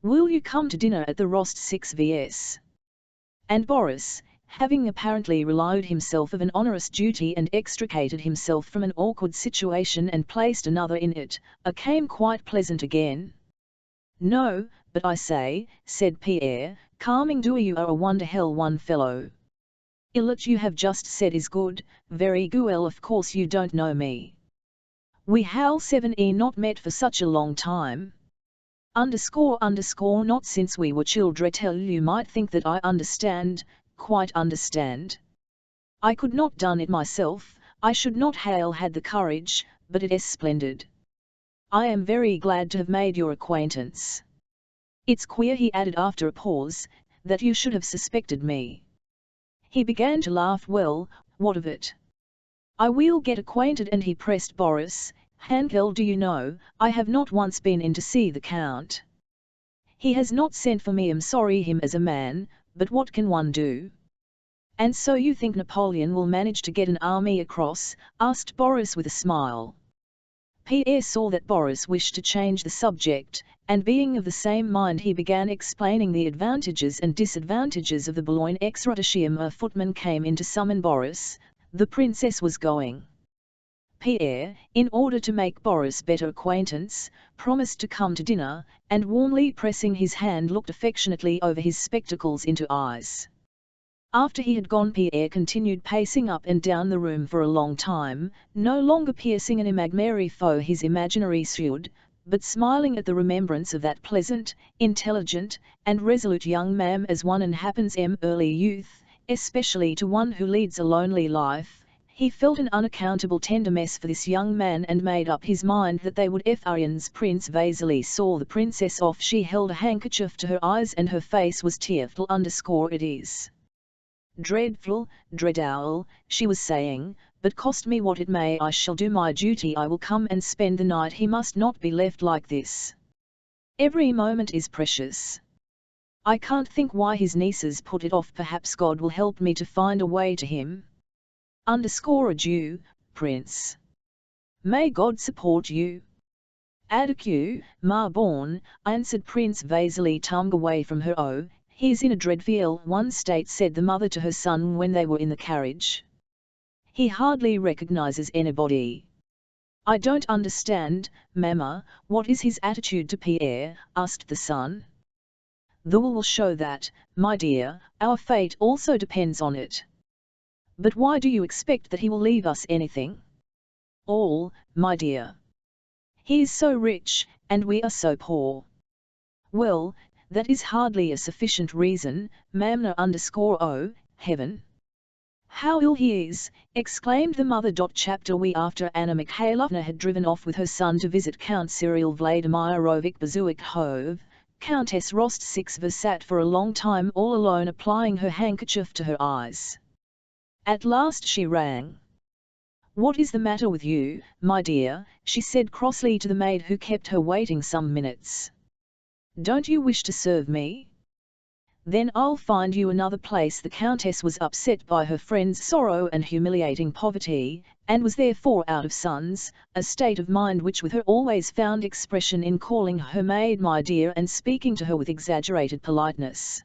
Will you come to dinner at the Rost 6 vs? And Boris, having apparently relieved himself of an onerous duty and extricated himself from an awkward situation and placed another in it, became quite pleasant again. No, but I say, said Pierre, calming down, you are a wonder hell one fellow. What you have just said is good, very good. Well, of course you don't know me. We have not met for such a long time. Not since we were children. Tell you might think that I understand, quite understand. I could not done it myself, I should not have had the courage, but it is splendid. I am very glad to have made your acquaintance. It's queer, he added after a pause, that you should have suspected me. He began to laugh. Well, what of it? I will get acquainted, and he pressed Boris' hand. Do you know, I have not once been in to see the Count. He has not sent for me. I'm sorry him as a man, but what can one do? And so you think Napoleon will manage to get an army across? Asked Boris with a smile. Pierre saw that Boris wished to change the subject, and being of the same mind he began explaining the advantages and disadvantages of the Boulogne expedition. A footman came in to summon Boris. The princess was going. Pierre, in order to make Boris better acquaintance, promised to come to dinner, and warmly pressing his hand looked affectionately over his spectacles into eyes. After he had gone, Pierre continued pacing up and down the room for a long time, no longer piercing an imaginary foe his imaginary shield, but smiling at the remembrance of that pleasant, intelligent, and resolute young man as one happens early youth, especially to one who leads a lonely life. He felt an unaccountable tenderness for this young man and made up his mind that they would. Ariane's Prince Vasily saw the princess off. She held a handkerchief to her eyes and her face was tearful. It is dreadful, dreadful, she was saying, but cost me what it may, I shall do my duty. I will come and spend the night. He must not be left like this. Every moment is precious. I can't think why his nieces put it off. Perhaps God will help me to find a way to him. Adieu, Prince. May God support you. Adieu, ma born, answered Prince Vasily, tongue away from her. Oh, he's in a dreadful one state, said the mother to her son when they were in the carriage. He hardly recognizes anybody. I don't understand, Mamma, what is his attitude to Pierre, asked the son. The will show that, my dear, our fate also depends on it. But why do you expect that he will leave us anything? All, my dear. He is so rich, and we are so poor. Well, that is hardly a sufficient reason, Mamma oh, heaven. How ill he is, exclaimed the mother. Chapter we After Anna Mikhailovna had driven off with her son to visit Count Cyril Vladimirovich Bezukhov, Countess Rostov sat for a long time all alone, applying her handkerchief to her eyes. At last she rang. What is the matter with you, my dear? She said crossly to the maid who kept her waiting some minutes. Don't you wish to serve me? Then I'll find you another place. The Countess was upset by her friend's sorrow and humiliating poverty, and was therefore out of sons, a state of mind which with her always found expression in calling her maid my dear and speaking to her with exaggerated politeness.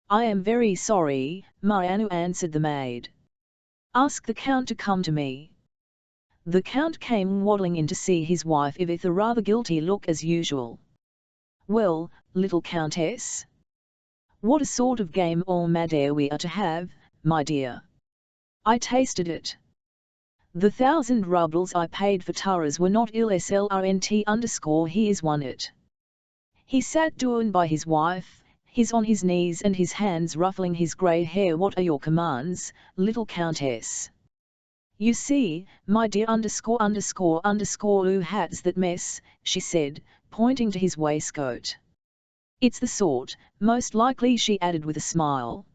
I am very sorry, Marianu, answered the maid. Ask the Count to come to me. The Count came waddling in to see his wife with a rather guilty look as usual. Well, little Countess? What a sort of game or madare we are to have, my dear. I tasted it. The 1,000 rubles I paid for Taras were not slrnt_ he is won it. He sat down by his wife, his on his knees and his hands ruffling his grey hair. What are your commands, little Countess? You see, my dear who hats that mess, she said, pointing to his waistcoat. It's the sort, most likely, she added with a smile.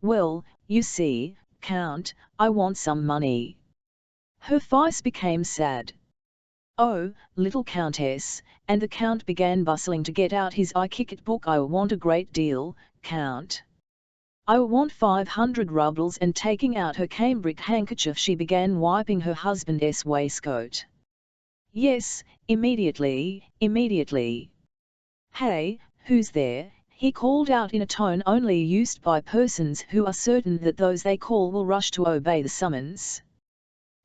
Well, you see, Count, I want some money. Her face became sad. Oh, little Countess, and the Count began bustling to get out his I-Kicket book. I want a great deal, Count. I want 500 rubles, and taking out her cambric handkerchief she began wiping her husband's waistcoat. Yes, immediately, immediately. Hey, who's there? He called out in a tone only used by persons who are certain that those they call will rush to obey the summons.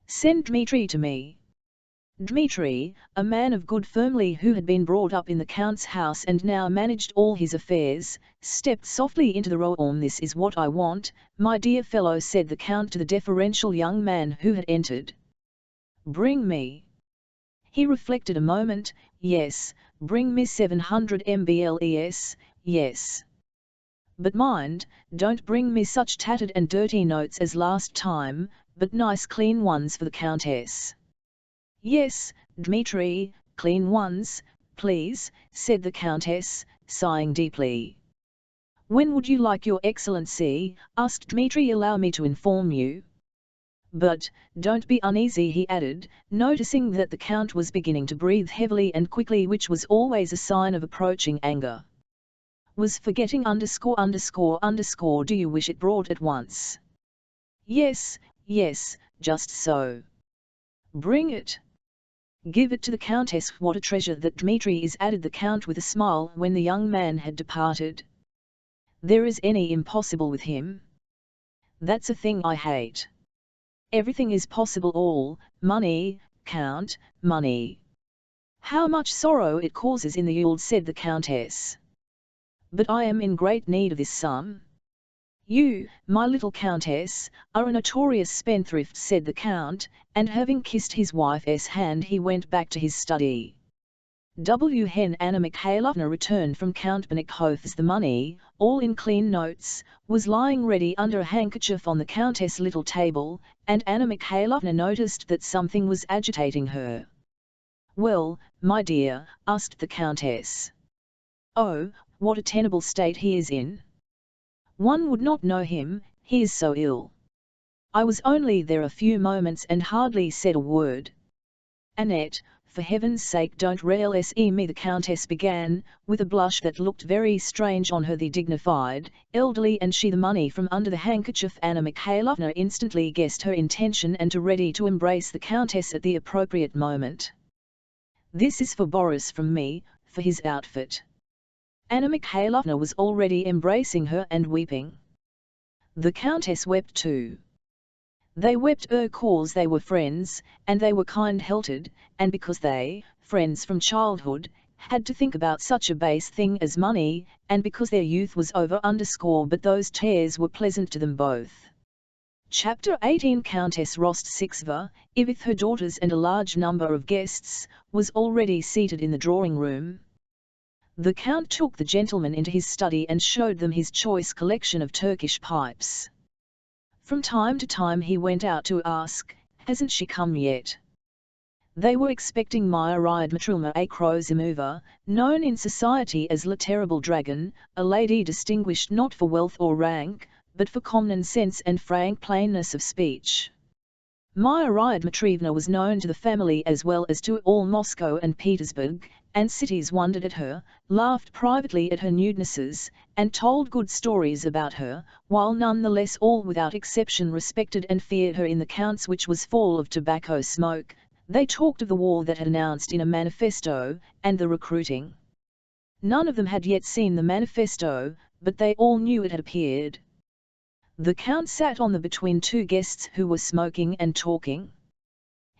Send Dmitri to me. Dmitri, a man of good family who had been brought up in the Count's house and now managed all his affairs, stepped softly into the room. This is what I want, my dear fellow, said the Count to the deferential young man who had entered. Bring me. He reflected a moment. Yes, bring me 700 mbles, yes. But mind, don't bring me such tattered and dirty notes as last time, but nice clean ones for the Countess. Yes, Dmitri, clean ones, please, said the Countess, sighing deeply. When would you like, your Excellency? Asked Dmitri. Allow me to inform you. But, don't be uneasy, he added, noticing that the Count was beginning to breathe heavily and quickly, which was always a sign of approaching anger. Was forgetting ___. Do you wish it brought at once? Yes, yes, just so. Bring it. Give it to the Countess. What a treasure that Dmitri is, added the Count with a smile when the young man had departed. There is any impossible with him? That's a thing I hate. Everything is possible, all, money, Count, money. How much sorrow it causes in the world, said the Countess. But I am in great need of this sum. You, my little Countess, are a notorious spendthrift, said the Count, and having kissed his wife's hand he went back to his study. When Anna Mikhailovna returned from Count Bezukhov, the money, all in clean notes, was lying ready under a handkerchief on the Countess' little table, and Anna Mikhailovna noticed that something was agitating her. Well, my dear, asked the Countess. Oh, what a tenable state he is in. One would not know him, he is so ill. I was only there a few moments and hardly said a word. Annette, for heaven's sake don't rail-se me, the Countess began, with a blush that looked very strange on her. The dignified, elderly and she the money from under the handkerchief. Anna Mikhailovna instantly guessed her intention and to ready to embrace the Countess at the appropriate moment. "This is for Boris from me, for his outfit." Anna Mikhailovna was already embracing her and weeping. The Countess wept too. They wept cause they were friends, and they were kind-hearted, and because they, friends from childhood, had to think about such a base thing as money, and because their youth was over. But those tears were pleasant to them both. Chapter 18. Countess Rostov, with her daughters and a large number of guests, was already seated in the drawing-room. The Count took the gentlemen into his study and showed them his choice collection of Turkish pipes. From time to time he went out to ask, "Hasn't she come yet?" They were expecting Myriad Matrulma Akrozimova, known in society as La Terrible Dragon, a lady distinguished not for wealth or rank, but for common sense and frank plainness of speech. Myriad Matrivna was known to the family as well as to all Moscow and Petersburg, and cities wondered at her, laughed privately at her nudenesses, and told good stories about her, while none the less all without exception respected and feared her. In the Count's which was full of tobacco smoke, they talked of the war that had announced in a manifesto, and the recruiting. None of them had yet seen the manifesto, but they all knew it had appeared. The Count sat on the between two guests who were smoking and talking.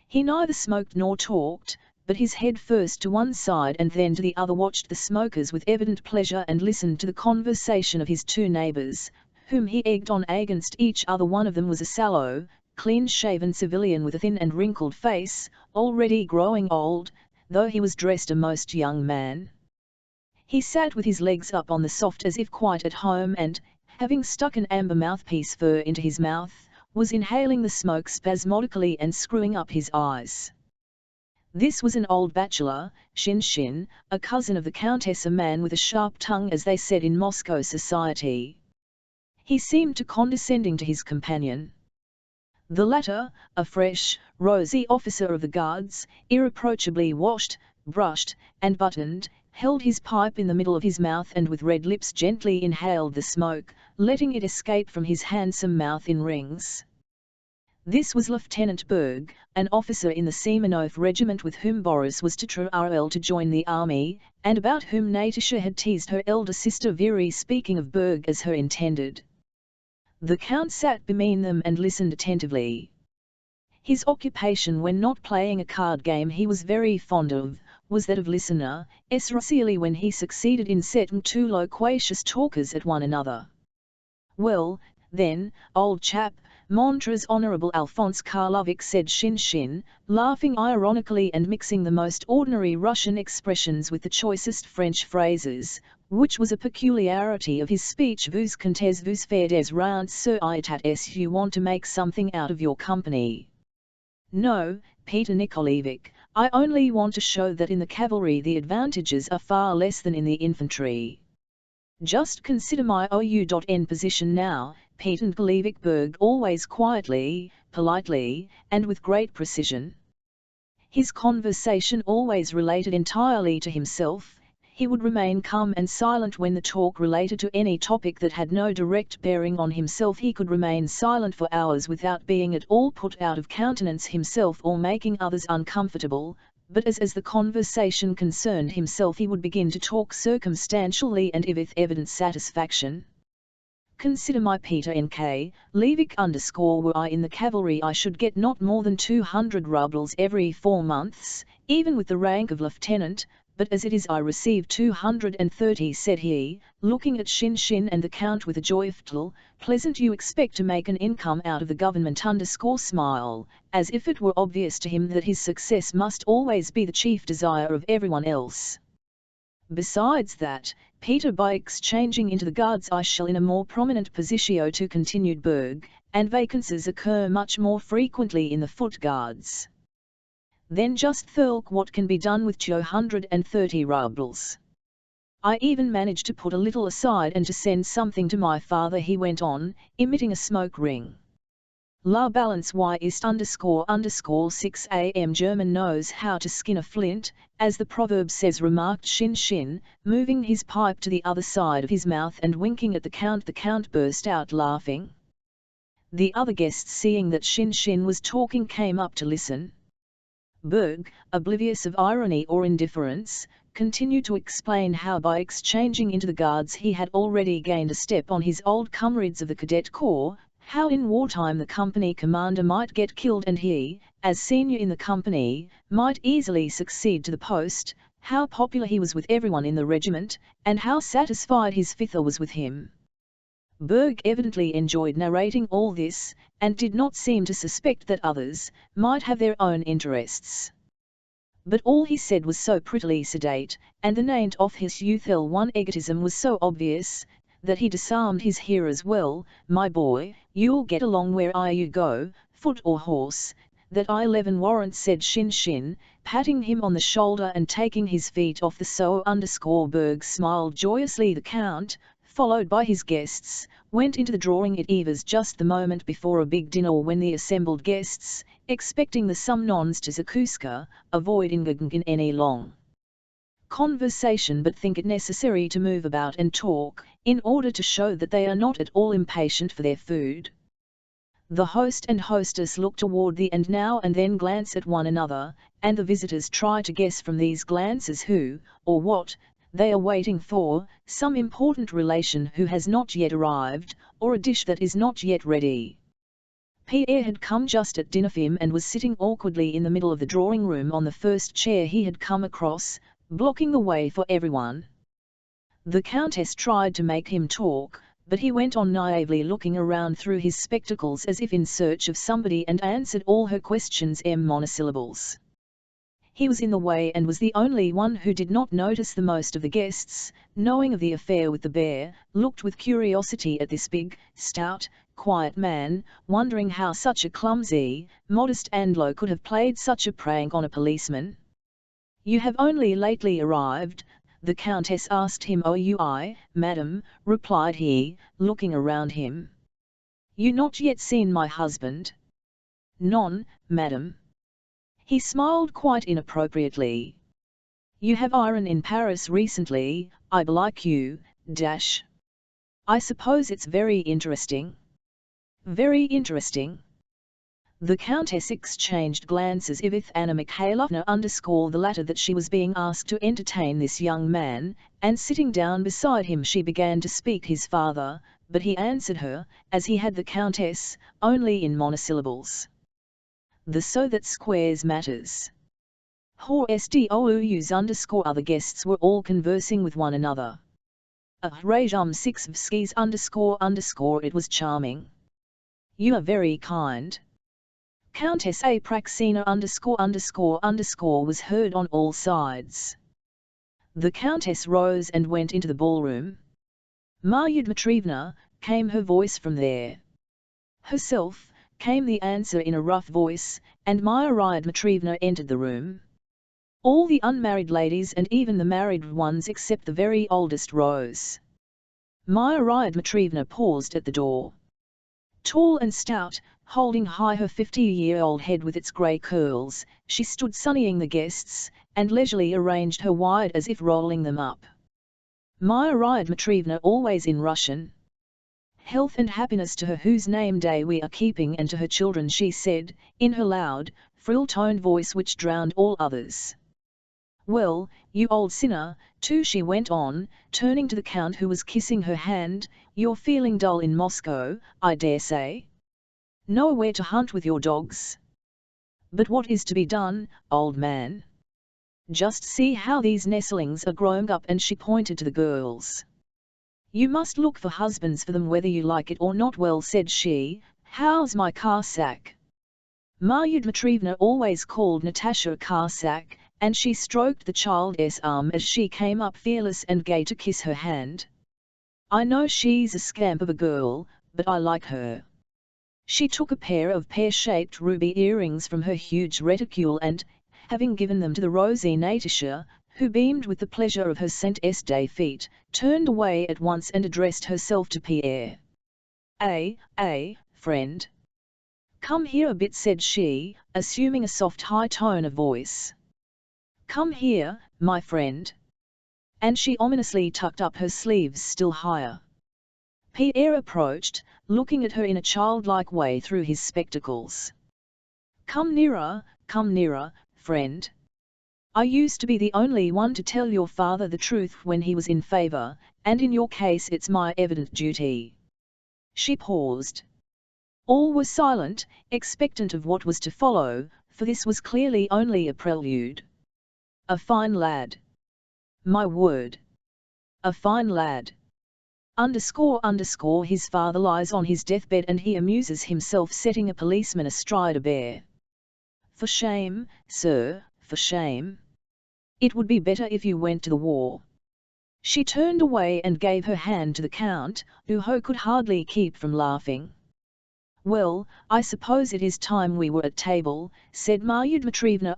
He neither smoked nor talked, but his head first to one side and then to the other watched the smokers with evident pleasure and listened to the conversation of his two neighbours, whom he egged on against each other. One of them was a sallow, clean-shaven civilian with a thin and wrinkled face, already growing old, though he was dressed a most young man. He sat with his legs up on the soft as if quite at home and, having stuck an amber mouthpiece fur into his mouth, was inhaling the smoke spasmodically and screwing up his eyes. This was an old bachelor, Shin, a cousin of the Countess, a man with a sharp tongue as they said in Moscow society. He seemed to condescending to his companion. The latter, a fresh, rosy officer of the Guards, irreproachably washed, brushed, and buttoned, held his pipe in the middle of his mouth and with red lips gently inhaled the smoke, letting it escape from his handsome mouth in rings. This was Lieutenant Berg, an officer in the Semenov regiment with whom Boris was to travel to join the army, and about whom Natasha had teased her elder sister Vera, speaking of Berg as her intended. The Count sat between them and listened attentively. His occupation when not playing a card game he was very fond of, was that of listener, especially when he succeeded in setting two loquacious talkers at one another. "Well, then, old chap, Montreux's Honourable Alphonse Karlovich," said Shin, laughing ironically and mixing the most ordinary Russian expressions with the choicest French phrases, which was a peculiarity of his speech. "Vous comptez vous faire des rounds sur itat s you want to make something out of your company." "No, Peter Nikolaevich, I only want to show that in the cavalry the advantages are far less than in the infantry. Just consider my OU.N position now." Peter Nikolaevich Berg always quietly, politely, and with great precision. His conversation always related entirely to himself. He would remain calm and silent when the talk related to any topic that had no direct bearing on himself. He could remain silent for hours without being at all put out of countenance himself or making others uncomfortable, but as the conversation concerned himself he would begin to talk circumstantially and with evident satisfaction. "Consider my Peter N.K. Levick _ were I in the cavalry I should get not more than 200 rubles every 4 months, even with the rank of lieutenant, but as it is I receive 230, said he, looking at Shin and the Count with a joyful, pleasant "You expect to make an income out of the government _ smile, as if it were obvious to him that his success must always be the chief desire of everyone else. "Besides that, Peter, by exchanging into the Guards I shall in a more prominent position to continued Berg, and vacancies occur much more frequently in the Foot Guards. Then just think what can be done with 230 rubles. I even managed to put a little aside and to send something to my father," he went on, emitting a smoke ring. La balance y ist __6 am German knows how to skin a flint, as the proverb says, remarked Shin Shin, moving his pipe to the other side of his mouth and winking at the Count. The Count burst out laughing. The other guests, seeing that Shin Shin was talking, came up to listen. Berg, oblivious of irony or indifference, continued to explain how by exchanging into the Guards he had already gained a step on his old comrades of the Cadet Corps, how in wartime the company commander might get killed and he, as senior in the company, might easily succeed to the post, how popular he was with everyone in the regiment, and how satisfied his fifth was with him. Berg evidently enjoyed narrating all this, and did not seem to suspect that others might have their own interests. But all he said was so prettily sedate, and the naint of his youthful one egotism was so obvious, that he disarmed his hearers. Well, my boy, you'll get along where you go, foot or horse, that I 11 warrant, said Shin Shin, patting him on the shoulder and taking his feet off the Berg smiled joyously. The Count, followed by his guests, went into the drawing. It was just the moment before a big dinner when the assembled guests, expecting the sumnons to Zakuska, avoid engaging in any long conversation but think it necessary to move about and talk, in order to show that they are not at all impatient for their food. The host and hostess look toward the and now and then glance at one another, and the visitors try to guess from these glances who, or what, they are waiting for, some important relation who has not yet arrived, or a dish that is not yet ready. Pierre had come just at dinner time and was sitting awkwardly in the middle of the drawing room on the first chair he had come across, blocking the way for everyone. The Countess tried to make him talk, but he went on naively looking around through his spectacles as if in search of somebody, and answered all her questions in monosyllables. He was in the way and was the only one who did not notice. The most of the guests, knowing of the affair with the bear, looked with curiosity at this big, stout, quiet man, wondering how such a clumsy, modest Andlo could have played such a prank on a policeman. You have only lately arrived? The Countess asked him. Oh, madam, replied he, looking around him. You not yet seen my husband? Non, madam. He smiled quite inappropriately. You have iron in Paris recently, I like you, dash. I suppose it's very interesting. Very interesting. The Countess exchanged glances with Anna Mikhailovna, the latter that she was being asked to entertain this young man, and sitting down beside him she began to speak his father, but he answered her, as he had the Countess, only in monosyllables. The so that squares matters. Hors other guests were all conversing with one another. Rajum 6 of skis __, it was charming. You are very kind. Countess A Praxina __, was heard on all sides. The Countess rose and went into the ballroom. Marya Dmitrievna, came her voice from there. Herself, came the answer in a rough voice, and Marya Dmitrievna entered the room. All the unmarried ladies and even the married ones except the very oldest rose. Marya Dmitrievna paused at the door. Tall and stout, holding high her 50-year-old head with its grey curls, she stood sunnying the guests, and leisurely arranged her wide as if rolling them up. Marya Dmitrievna, always in Russian. Health and happiness to her whose name day we are keeping, and to her children, she said, in her loud, frill-toned voice which drowned all others. Well, you old sinner, too, she went on, turning to the Count who was kissing her hand, you're feeling dull in Moscow, I dare say? Nowhere to hunt with your dogs? But what is to be done, old man? Just see how these nestlings are growing up, and she pointed to the girls. You must look for husbands for them whether you like it or not. Well, said she, how's my Cossack? Marya Dmitrievna always called Natasha Cossack, and she stroked the child's arm as she came up fearless and gay to kiss her hand. I know she's a scamp of a girl, but I like her. She took a pair of pear-shaped ruby earrings from her huge reticule and, having given them to the rosy Natasha, who beamed with the pleasure of her Saint-Estée feet, turned away at once and addressed herself to Pierre. Friend. "Come here a bit," said she, assuming a soft high tone of voice. "Come here, my friend." And she ominously tucked up her sleeves still higher. Pierre approached, looking at her in a childlike way through his spectacles. come nearer, friend. I used to be the only one to tell your father the truth when he was in favor, and in your case it's my evident duty." She paused. All were silent, expectant of what was to follow, for this was clearly only a prelude. "A fine lad. My word. A fine lad. His father lies on his deathbed and he amuses himself setting a policeman astride a bear. For shame, sir, for shame. It would be better if you went to the war." She turned away and gave her hand to the Count, who could hardly keep from laughing. "Well, I suppose it is time we were at table," said Marya Dmitrievna.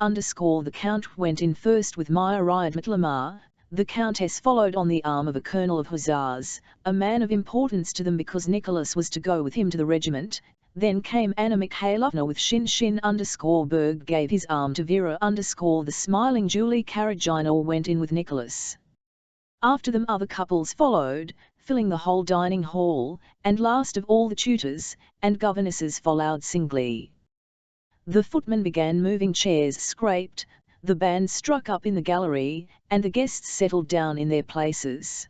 The Count went in first with Myra Dmitrievna. The Countess followed on the arm of a colonel of hussars, a man of importance to them because Nicholas was to go with him to the regiment. Then came Anna Mikhailovna with Shin. Berg gave his arm to Vera. The smiling Julie Karagina went in with Nicholas. After them other couples followed, filling the whole dining hall, and last of all the tutors and governesses followed singly. The footman began moving, chairs scraped, the band struck up in the gallery, and the guests settled down in their places.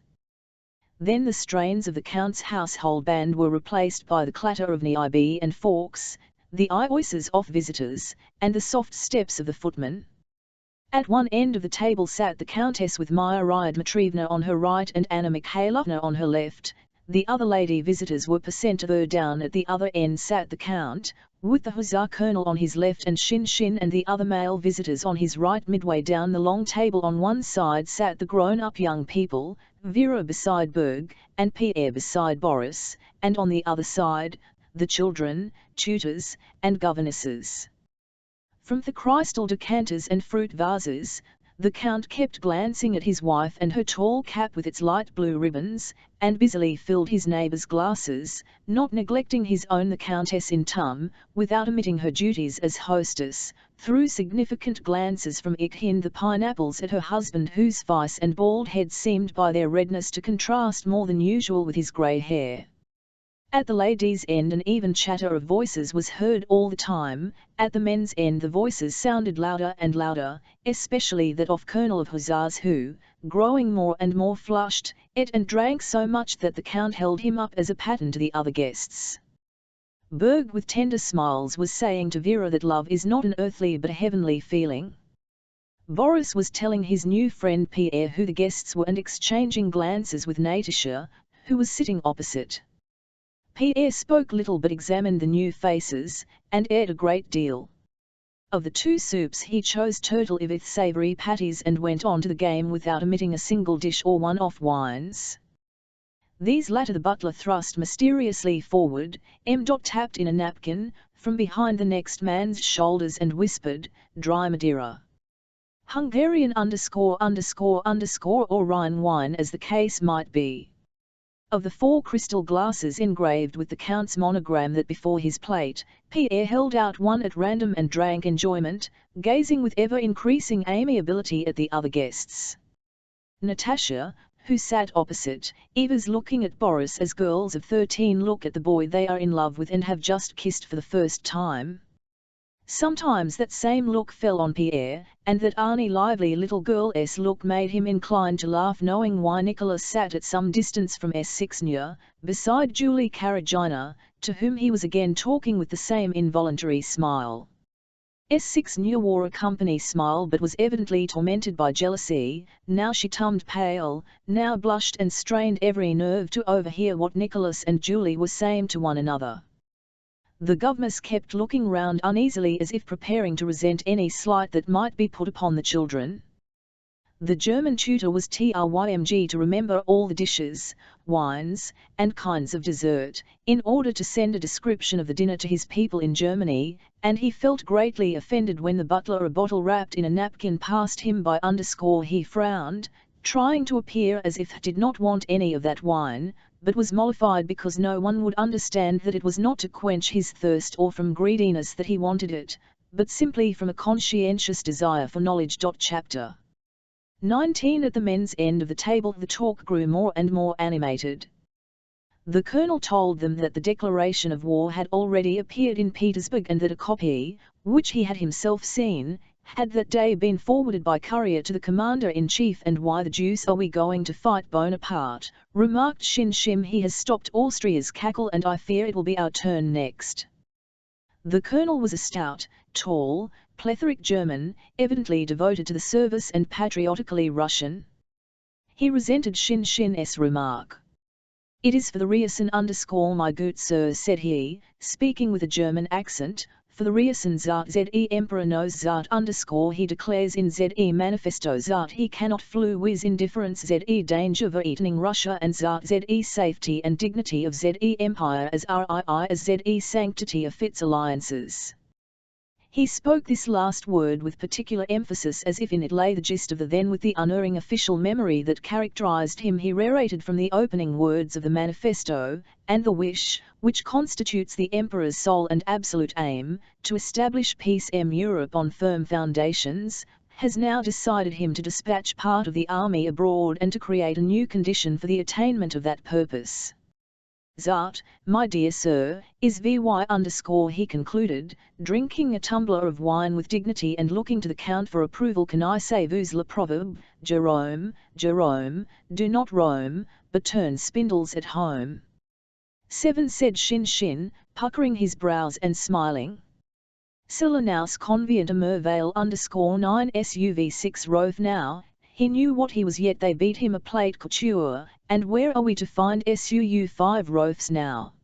Then the strains of the Count's household band were replaced by the clatter of knives and forks, the voices of visitors, and the soft steps of the footman. At one end of the table sat the Countess with Myra Dmitrievna on her right and Anna Mikhailovna on her left. The other lady visitors were percent down. At the other end sat the Count, with the hussar colonel on his left and Shin and the other male visitors on his right. Midway down the long table on one side sat the grown-up young people, Vera beside Berg, and Pierre beside Boris, and on the other side, the children, tutors, and governesses. From the crystal decanters and fruit vases, the Count kept glancing at his wife and her tall cap with its light blue ribbons, and busily filled his neighbours' glasses, not neglecting his own. The Countess in turn, without omitting her duties as hostess, threw significant glances from Ikhin the pineapples at her husband, whose face and bald head seemed by their redness to contrast more than usual with his grey hair. At the ladies' end an even chatter of voices was heard all the time. At the men's end the voices sounded louder and louder, especially that of Colonel of Hussars who, growing more and more flushed, ate and drank so much that the Count held him up as a pattern to the other guests. Berg with tender smiles was saying to Vera that love is not an earthly but a heavenly feeling. Boris was telling his new friend Pierre who the guests were and exchanging glances with Natasha, who was sitting opposite. Pierre spoke little but examined the new faces, and ate a great deal. Of the two soups he chose turtle with savoury patties and went on to the game without omitting a single dish or one-off wines. These latter the butler thrust mysteriously forward, tapped in a napkin, from behind the next man's shoulders and whispered, "Dry Madeira. Hungarian _ or Rhine wine as the case might be." Of the 4 crystal glasses engraved with the Count's monogram that before his plate, Pierre held out one at random and drank enjoyment, gazing with ever-increasing amiability at the other guests. Natasha, who sat opposite, was looking at Boris as girls of 13 look at the boy they are in love with and have just kissed for the first time. Sometimes that same look fell on Pierre, and that arny lively little girl's look made him inclined to laugh, knowing why. Nicholas sat at some distance from S6 beside Julie Karagina, to whom he was again talking with the same involuntary smile. S6 wore a company smile but was evidently tormented by jealousy. Now she turned pale, now blushed and strained every nerve to overhear what Nicholas and Julie were saying to one another. The governess kept looking round uneasily as if preparing to resent any slight that might be put upon the children. The German tutor was trying to remember all the dishes, wines, and kinds of dessert, in order to send a description of the dinner to his people in Germany, and he felt greatly offended when the butler a bottle wrapped in a napkin passed him by. He frowned, trying to appear as if he did not want any of that wine, but was mollified because no one would understand that it was not to quench his thirst or from greediness that he wanted it, but simply from a conscientious desire for knowledge. Chapter 19. At the men's end of the table the talk grew more and more animated. The colonel told them that the declaration of war had already appeared in Petersburg and that a copy, which he had himself seen, had that day been forwarded by courier to the commander-in-chief. And why the deuce are we going to fight Bonaparte? Remarked Shin. He has stopped Austria's cackle and I fear it will be our turn next. The colonel was a stout, tall, plethoric German, evidently devoted to the service and patriotically Russian. He resented Shin's remark. "It is for the reason my good sir," said he, speaking with a German accent, "for the reason that the Emperor knows that he declares in the manifesto that he cannot flew with indifference the danger of threatening Russia and that the safety and dignity of the Empire as the sanctity of its alliances." He spoke this last word with particular emphasis as if in it lay the gist of the then with the unerring official memory that characterized him he narrated from the opening words of the manifesto, and the wish, which constitutes the Emperor's sole and absolute aim, to establish peace in Europe on firm foundations, has now decided him to dispatch part of the army abroad and to create a new condition for the attainment of that purpose. "That, my dear sir, is why he concluded, drinking a tumbler of wine with dignity and looking to the Count for approval. Can I say vous le proverbe, Jerome, do not roam, but turn spindles at home." 7 said Shin, puckering his brows and smiling. Silanaus convient mervale _9 SUV 6 Rove now. He knew what he was yet they beat him a plate couture, and where are we to find SUU 5 Rofes now?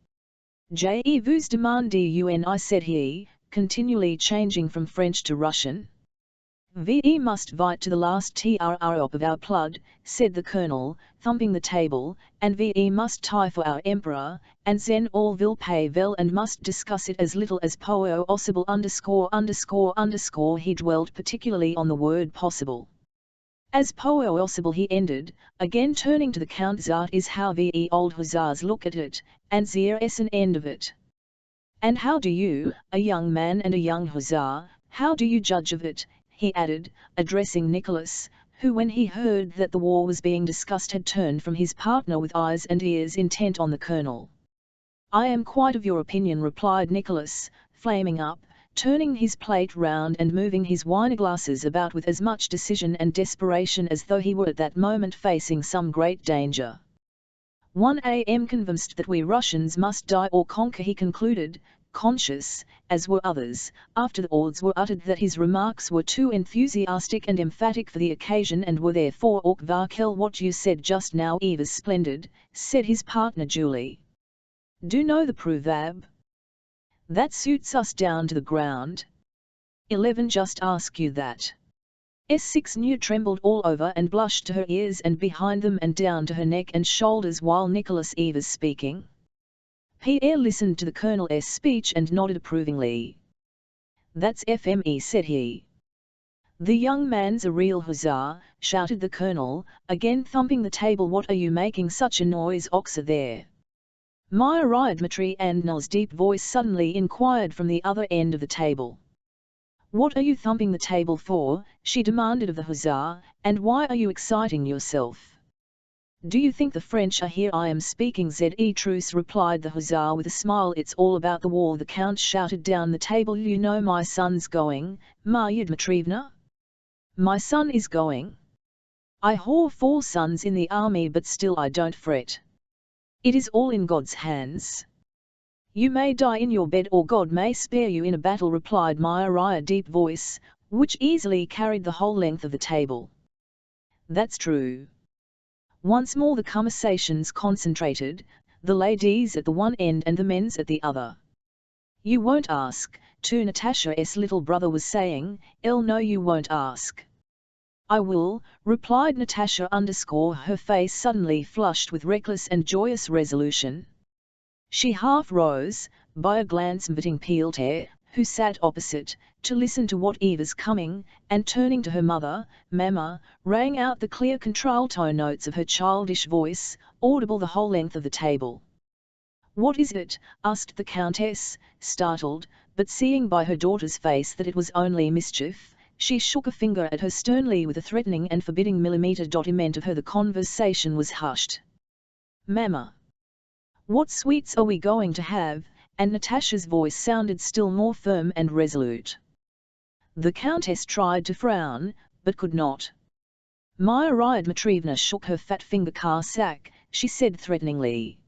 Je vous demande un, said he, continually changing from French to Russian. "We must fight to the last drop of our blood," said the colonel, thumping the table, "and we must tie for our emperor, and then all will pay well and must discuss it as little as possible ______. He dwelt particularly on the word possible. "As possible," he ended, again turning to the Count. "That is how we old hussars look at it, and there's an end of it. And how do you, a young man and a young hussar, how do you judge of it?" he added, addressing Nicholas, who when he heard that the war was being discussed had turned from his partner with eyes and ears intent on the colonel. "I am quite of your opinion," replied Nicholas, flaming up, turning his plate round and moving his wineglasses about with as much decision and desperation as though he were at that moment facing some great danger. "I am convinced that we Russians must die or conquer," he concluded, conscious, as were others, after the odds were uttered, that his remarks were too enthusiastic and emphatic for the occasion and were therefore Varkel. "What you said just now is splendid," said his partner Julie. "Do know the proverb? That suits us down to the ground. 11 just ask you that." S6 New trembled all over and blushed to her ears and behind them and down to her neck and shoulders while Nicholas was speaking. Pierre listened to the colonel's speech and nodded approvingly. "That's FME," said he. "The young man's a real hussar," shouted the colonel, again thumping the table. "What are you making such a noise, Oxa, there?" Maria Dmitri Andnel's deep voice suddenly inquired from the other end of the table. "What are you thumping the table for?" she demanded of the hussar, "and why are you exciting yourself?" "Do you think the French are here? I am speaking ze truce," replied the hussar with a smile. "It's all about the war," the Count shouted down the table. "You know my son's going, Marya Dmitrievna? My son is going. I have 4 sons in the army, but still I don't fret. It is all in God's hands. You may die in your bed or God may spare you in a battle," replied Maria's deep voice, which easily carried the whole length of the table. "That's true." Once more the conversations concentrated, the ladies at the one end and the men's at the other. "You won't ask," to Natasha's little brother was saying. "No, you won't ask." "I will," replied Natasha her face suddenly flushed with reckless and joyous resolution. She half rose, by a glance inviting Pierre, who sat opposite, to listen to what was coming, and turning to her mother, Mamma, rang out the clear contralto notes of her childish voice. audible the whole length of the table. "What is it?" asked the Countess, startled, but seeing by her daughter's face that it was only mischief, she shook a finger at her sternly with a threatening and forbidding millimeter. It meant of her the conversation was hushed. "Mamma, what sweets are we going to have?" and Natasha's voice sounded still more firm and resolute. The Countess tried to frown, but could not. Maria Dmitrievna shook her fat finger. "Sack," she said threateningly.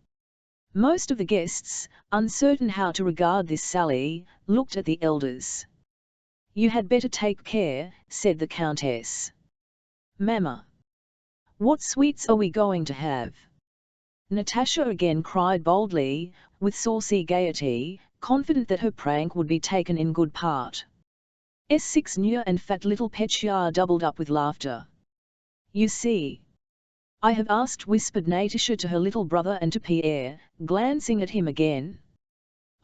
Most of the guests, uncertain how to regard this sally, looked at the elders. "You had better take care," said the Countess. "Mamma, what sweets are we going to have?" Natasha again cried boldly, with saucy gaiety, confident that her prank would be taken in good part. S6 Nya and fat little Petya doubled up with laughter. "You see, I have asked," whispered Natasha to her little brother and to Pierre, glancing at him again.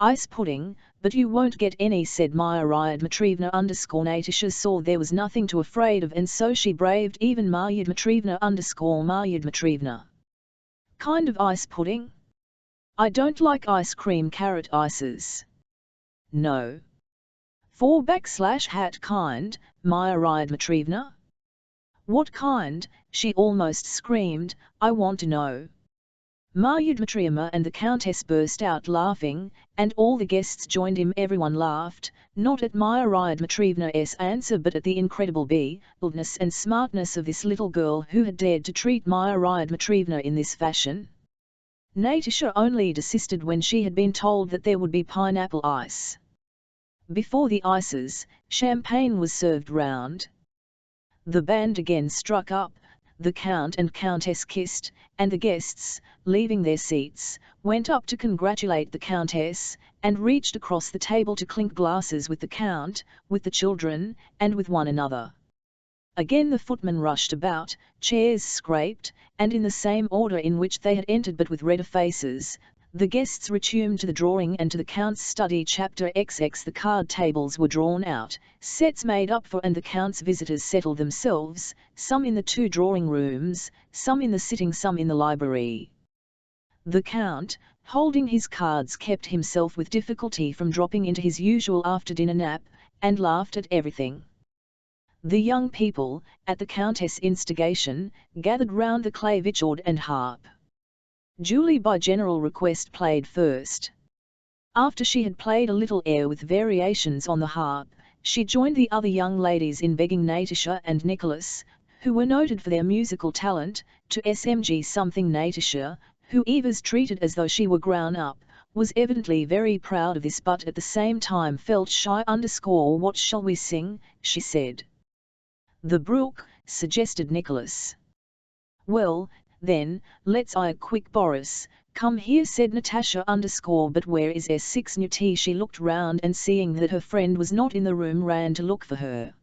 "Ice pudding, but you won't get any," said Maria Dmitrievna. Natasha saw there was nothing to afraid of, and so she braved even Maria Dmitrievna. Maria Dmitrievna. "Kind of ice pudding? I don't like ice cream. Carrot ices. No. 4/hat kind, Maria Dmitrievna." "What kind?" she almost screamed. "I want to know." Maria Dmitrievna and the Countess burst out laughing, and all the guests joined in. Everyone laughed, not at Maria Dmitrievna's answer but at the incredible boldness and smartness of this little girl who had dared to treat Maria Dmitrievna in this fashion. Natasha only desisted when she had been told that there would be pineapple ice. Before the ices, champagne was served round. The band again struck up, the Count and Countess kissed, and the guests, leaving their seats, went up to congratulate the Countess, and reached across the table to clink glasses with the Count, with the children, and with one another. Again the footmen rushed about, chairs scraped, and in the same order in which they had entered but with redder faces, the guests returned to the drawing and to the Count's study. Chapter XX. The card tables were drawn out, sets made up for, and the Count's visitors settled themselves, some in the 2 drawing rooms, some in the sitting, some in the library. The Count, holding his cards, kept himself with difficulty from dropping into his usual after-dinner nap, and laughed at everything. The young people, at the Countess' instigation, gathered round the clavichord and harp. Julie by general request played first. After she had played a little air with variations on the harp, she joined the other young ladies in begging Natasha and Nicholas, who were noted for their musical talent, to smg something. Natasha, who Eva's treated as though she were grown up, was evidently very proud of this but at the same time felt shy. "What shall we sing?" she said. "The Brook," suggested Nicholas. "Well, then, let's I quick. Boris, come here," said Natasha. "But where is S6 Nut?" She looked round and seeing that her friend was not in the room ran to look for her.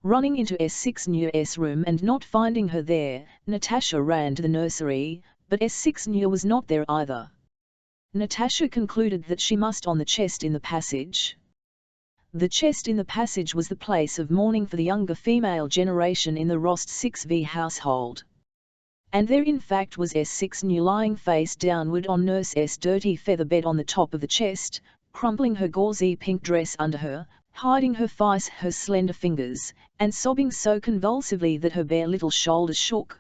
Running into S6 Nut's room and not finding her there, Natasha ran to the nursery, but S6 Nut was not there either. Natasha concluded that she must on the chest in the passage. The chest in the passage was the place of mourning for the younger female generation in the Rost 6V household. And there in fact was S6 Nut lying face downward on Nurse's dirty feather bed on the top of the chest, crumpling her gauzy pink dress under her, hiding her face, her slender fingers, and sobbing so convulsively that her bare little shoulders shook.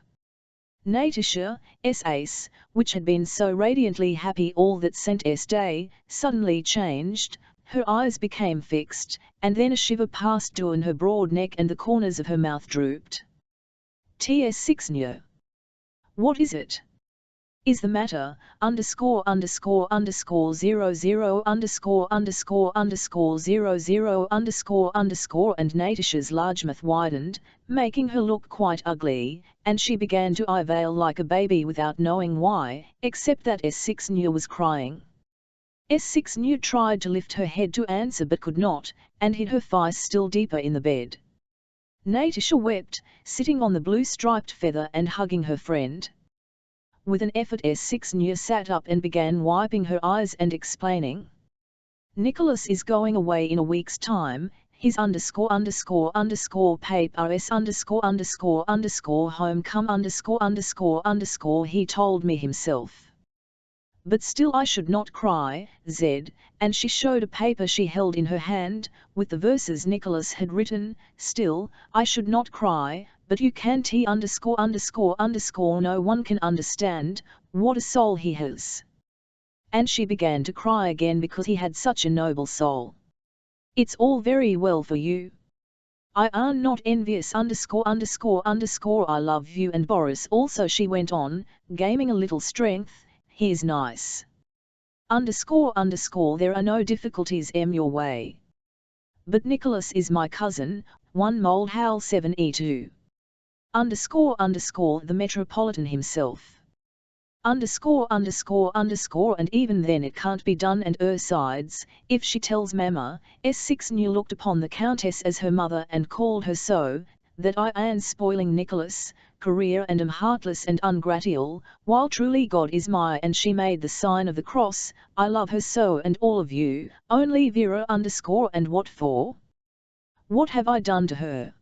Natasha, S.A.'s, which had been so radiantly happy all that Saint-S day, suddenly changed, her eyes became fixed, and then a shiver passed down her broad neck and the corners of her mouth drooped. "T.S. Nut. What is it? Is the matter, ______00_____00___________________________________________________________________________________________________00______h and Natasha's large mouth widened, making her look quite ugly, and she began to wail like a baby without knowing why, except that S6 Nut was crying. S6 Nut tried to lift her head to answer but could not, and hid her face still deeper in the bed. Natasha wept, sitting on the blue-striped feather and hugging her friend. With an effort S6 Nut sat up and began wiping her eyes and explaining. "Nicholas is going away in a week's time, his underscore underscore underscore paper s underscore underscore underscore home come underscore underscore underscore he told me himself. But still I should not cry, Z, and she showed a paper she held in her hand, with the verses Nicholas had written. Still, I should not cry, but you can t underscore underscore underscore no one can understand, what a soul he has. And she began to cry again because he had such a noble soul. It's all very well for you. I am not envious underscore underscore underscore I love you and Boris also she went on, gaining a little strength. He's nice. Underscore underscore there are no difficulties your way. But Nicholas is my cousin, 1 Moldhal 7E2. Underscore underscore the Metropolitan himself. Underscore underscore underscore and even then it can't be done and sides, if she tells Mama, S6 knew looked upon the Countess as her mother and called her so, that I am spoiling Nicholas' career and am heartless and ungrateful, while truly God is my and she made the sign of the cross, I love her so and all of you, only Vera underscore and what for? What have I done to her?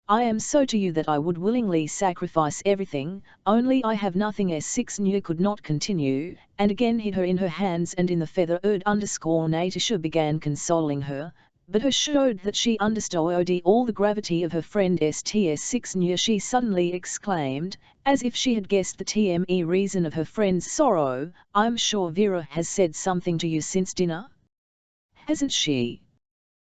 I am so to you that I would willingly sacrifice everything, only I have nothing S6 knew could not continue, and again hid her in her hands and in the feather underscore Natasha began consoling her, but her showed that she understood all the gravity of her friend STS6 knew she suddenly exclaimed, as if she had guessed the TME reason of her friend's sorrow, I'm sure Vera has said something to you since dinner? Hasn't she?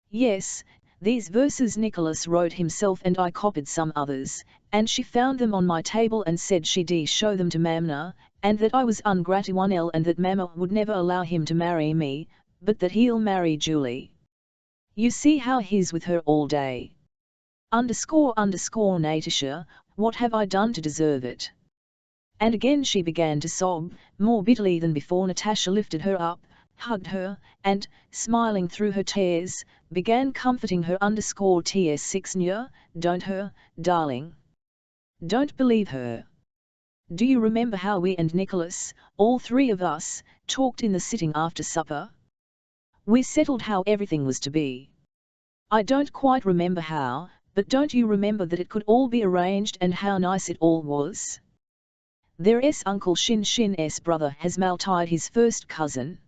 Yes, these verses Nicholas wrote himself and I copied some others, and she found them on my table and said she'd show them to Mamma, and that I was ungrateful and that Mamma would never allow him to marry me, but that he'll marry Julie. You see how he's with her all day. Underscore underscore Natasha, what have I done to deserve it? And again she began to sob, more bitterly than before. Natasha lifted her up, hugged her, and, smiling through her tears, began comforting her underscore TS6 Nya, don't her, darling. Don't believe her. Do you remember how we and Nicholas, all three of us, talked in the sitting after supper? We settled how everything was to be. I don't quite remember how, but don't you remember that it could all be arranged and how nice it all was? Their uncle Shin's brother has maltied his first cousin.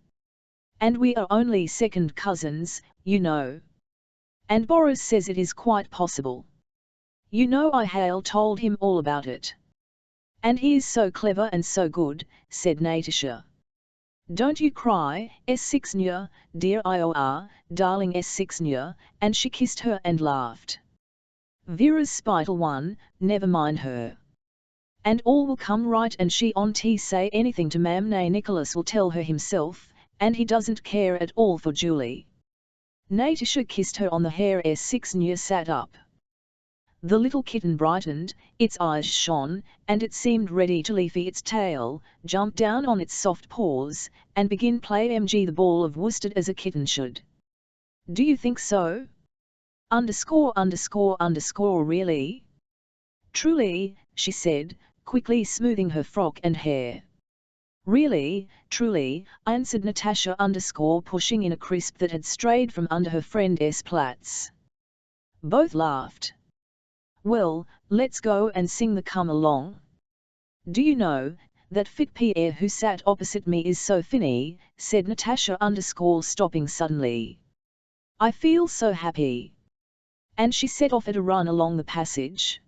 And we are only second cousins, you know. And Boris says it is quite possible. You know I told him all about it. And he is so clever and so good, said Natasha. Don't you cry, S6 Nya, dear Ior, darling S6 Nya, and she kissed her and laughed. Vera's spiteful one, never mind her. And all will come right and she won't say anything to Mamna. Nicholas will tell her himself, and he doesn't care at all for Julie. Natasha kissed her on the hair. S6 Nya sat up. The little kitten brightened, its eyes shone, and it seemed ready to leave its tail, jump down on its soft paws, and begin play the ball of worsted as a kitten should. Do you think so? Underscore underscore underscore really? Truly, she said, quickly smoothing her frock and hair. Really, truly, answered Natasha underscore pushing in a crisp that had strayed from under her friend's plaits. Both laughed. Well, let's go and sing the come along. Do you know, that fit Pierre who sat opposite me is so finny, said Natasha underscore stopping suddenly. I feel so happy. And she set off at a run along the passage.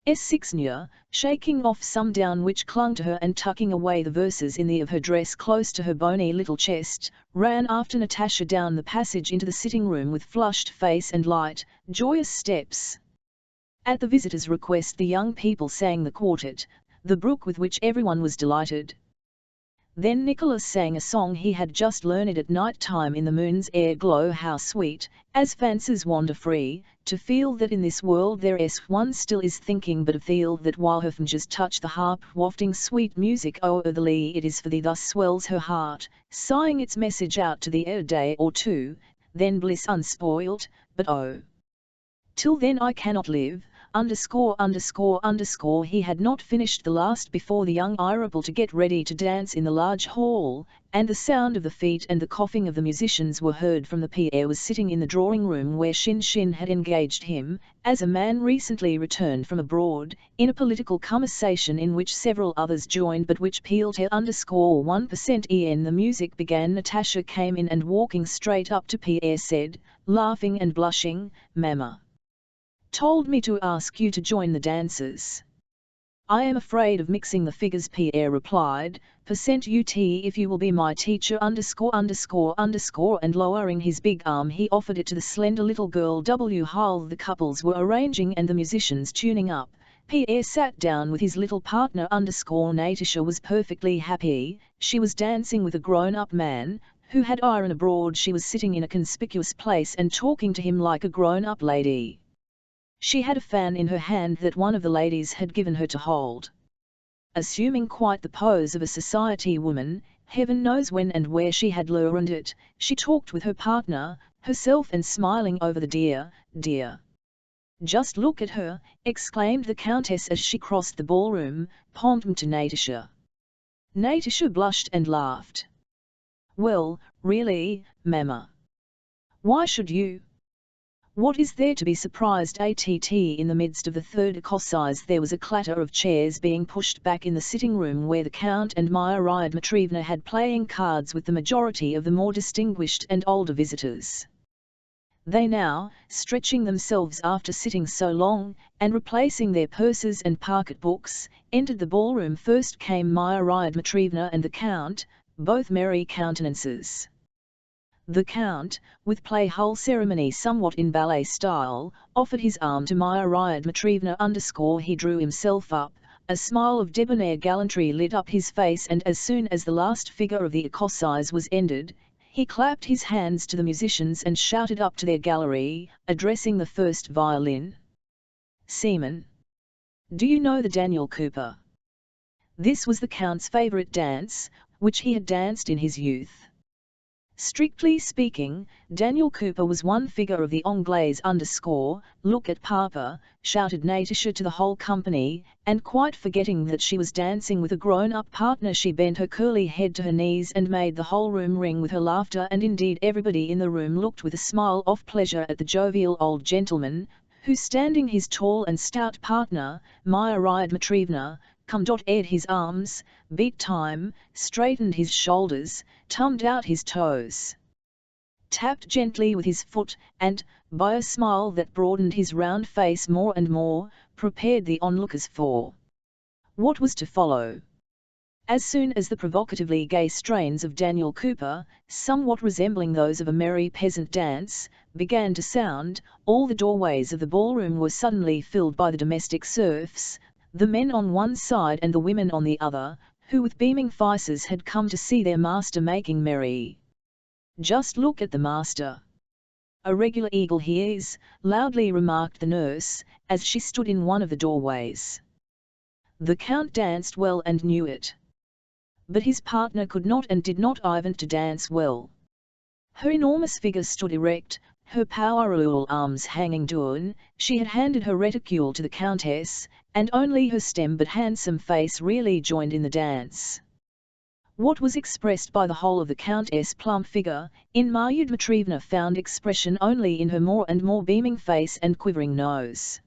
S6 Nya, shaking off some down which clung to her and tucking away the verses in the of her dress close to her bony little chest, ran after Natasha down the passage into the sitting room with flushed face and light, joyous steps. At the visitor's request the young people sang the quartet, the brook with which everyone was delighted. Then Nicholas sang a song he had just learned at night time in the moon's air glow. How sweet, as fancies wander free, to feel that in this world there is one still is thinking but of feel that while her fingers touch the harp wafting sweet music o'er the lea it is for thee. Thus swells her heart, sighing its message out to thee a day or two, then bliss unspoilt, but oh! Till then I cannot live, ________________________________________________________ He had not finished the last before the young Irable to get ready to dance in the large hall, and the sound of the feet and the coughing of the musicians were heard from the Pierre was sitting in the drawing room where Shin had engaged him, as a man recently returned from abroad, in a political conversation in which several others joined but which pealed _1% en. The music began. Natasha came in and walking straight up to Pierre said, laughing and blushing, "Mama told me to ask you to join the dancers." "I am afraid of mixing the figures," Pierre replied, %ut if you will be my teacher _________, and lowering his big arm he offered it to the slender little girl. While the couples were arranging and the musicians tuning up, Pierre sat down with his little partner Natasha was perfectly happy. She was dancing with a grown-up man, who had iron abroad. She was sitting in a conspicuous place and talking to him like a grown-up lady. She had a fan in her hand that one of the ladies had given her to hold. Assuming quite the pose of a society woman, heaven knows when and where she had learned it, she talked with her partner, herself, and smiling over the dear. "Just look at her," exclaimed the Countess as she crossed the ballroom, pointing to Natasha. Natasha blushed and laughed. "Well, really, Mama. Why should you? What is there to be surprised at?" In the midst of the third exercise there was a clatter of chairs being pushed back in the sitting room where the Count and Maria Dmitrievna had playing cards with the majority of the more distinguished and older visitors. They now, stretching themselves after sitting so long, and replacing their purses and pocket-books, entered the ballroom. First came Maria Dmitrievna and the Count, both merry countenances. The Count, with play-whole ceremony somewhat in ballet style, offered his arm to Maria Dmitrievna _ he drew himself up, a smile of debonair gallantry lit up his face, and as soon as the last figure of the exercise was ended, he clapped his hands to the musicians and shouted up to their gallery, addressing the first violin. "Seaman, do you know the Daniel Cooper?" This was the Count's favourite dance, which he had danced in his youth. Strictly speaking, Daniel Cooper was one figure of the Anglaise _ look at Papa, shouted Natasha to the whole company, and quite forgetting that she was dancing with a grown-up partner she bent her curly head to her knees and made the whole room ring with her laughter, and indeed everybody in the room looked with a smile of pleasure at the jovial old gentleman, who, standing his tall and stout partner, Maria Dmitrievna, ed his arms, beat time, straightened his shoulders, thumbed out his toes, tapped gently with his foot, and, by a smile that broadened his round face more and more, prepared the onlookers for what was to follow. As soon as the provocatively gay strains of Daniel Cooper, somewhat resembling those of a merry peasant dance, began to sound, all the doorways of the ballroom were suddenly filled by the domestic serfs, the men on one side and the women on the other, who with beaming faces had come to see their master making merry. "Just look at the master. A regular eagle he is," loudly remarked the nurse, as she stood in one of the doorways. The Count danced well and knew it. But his partner could not and did not even to dance well. Her enormous figure stood erect, her powerful arms hanging down. She had handed her reticule to the Countess, and only her stem but handsome face really joined in the dance. What was expressed by the whole of the Countess' plump figure, in Maria Dmitrievna found expression only in her more and more beaming face and quivering nose.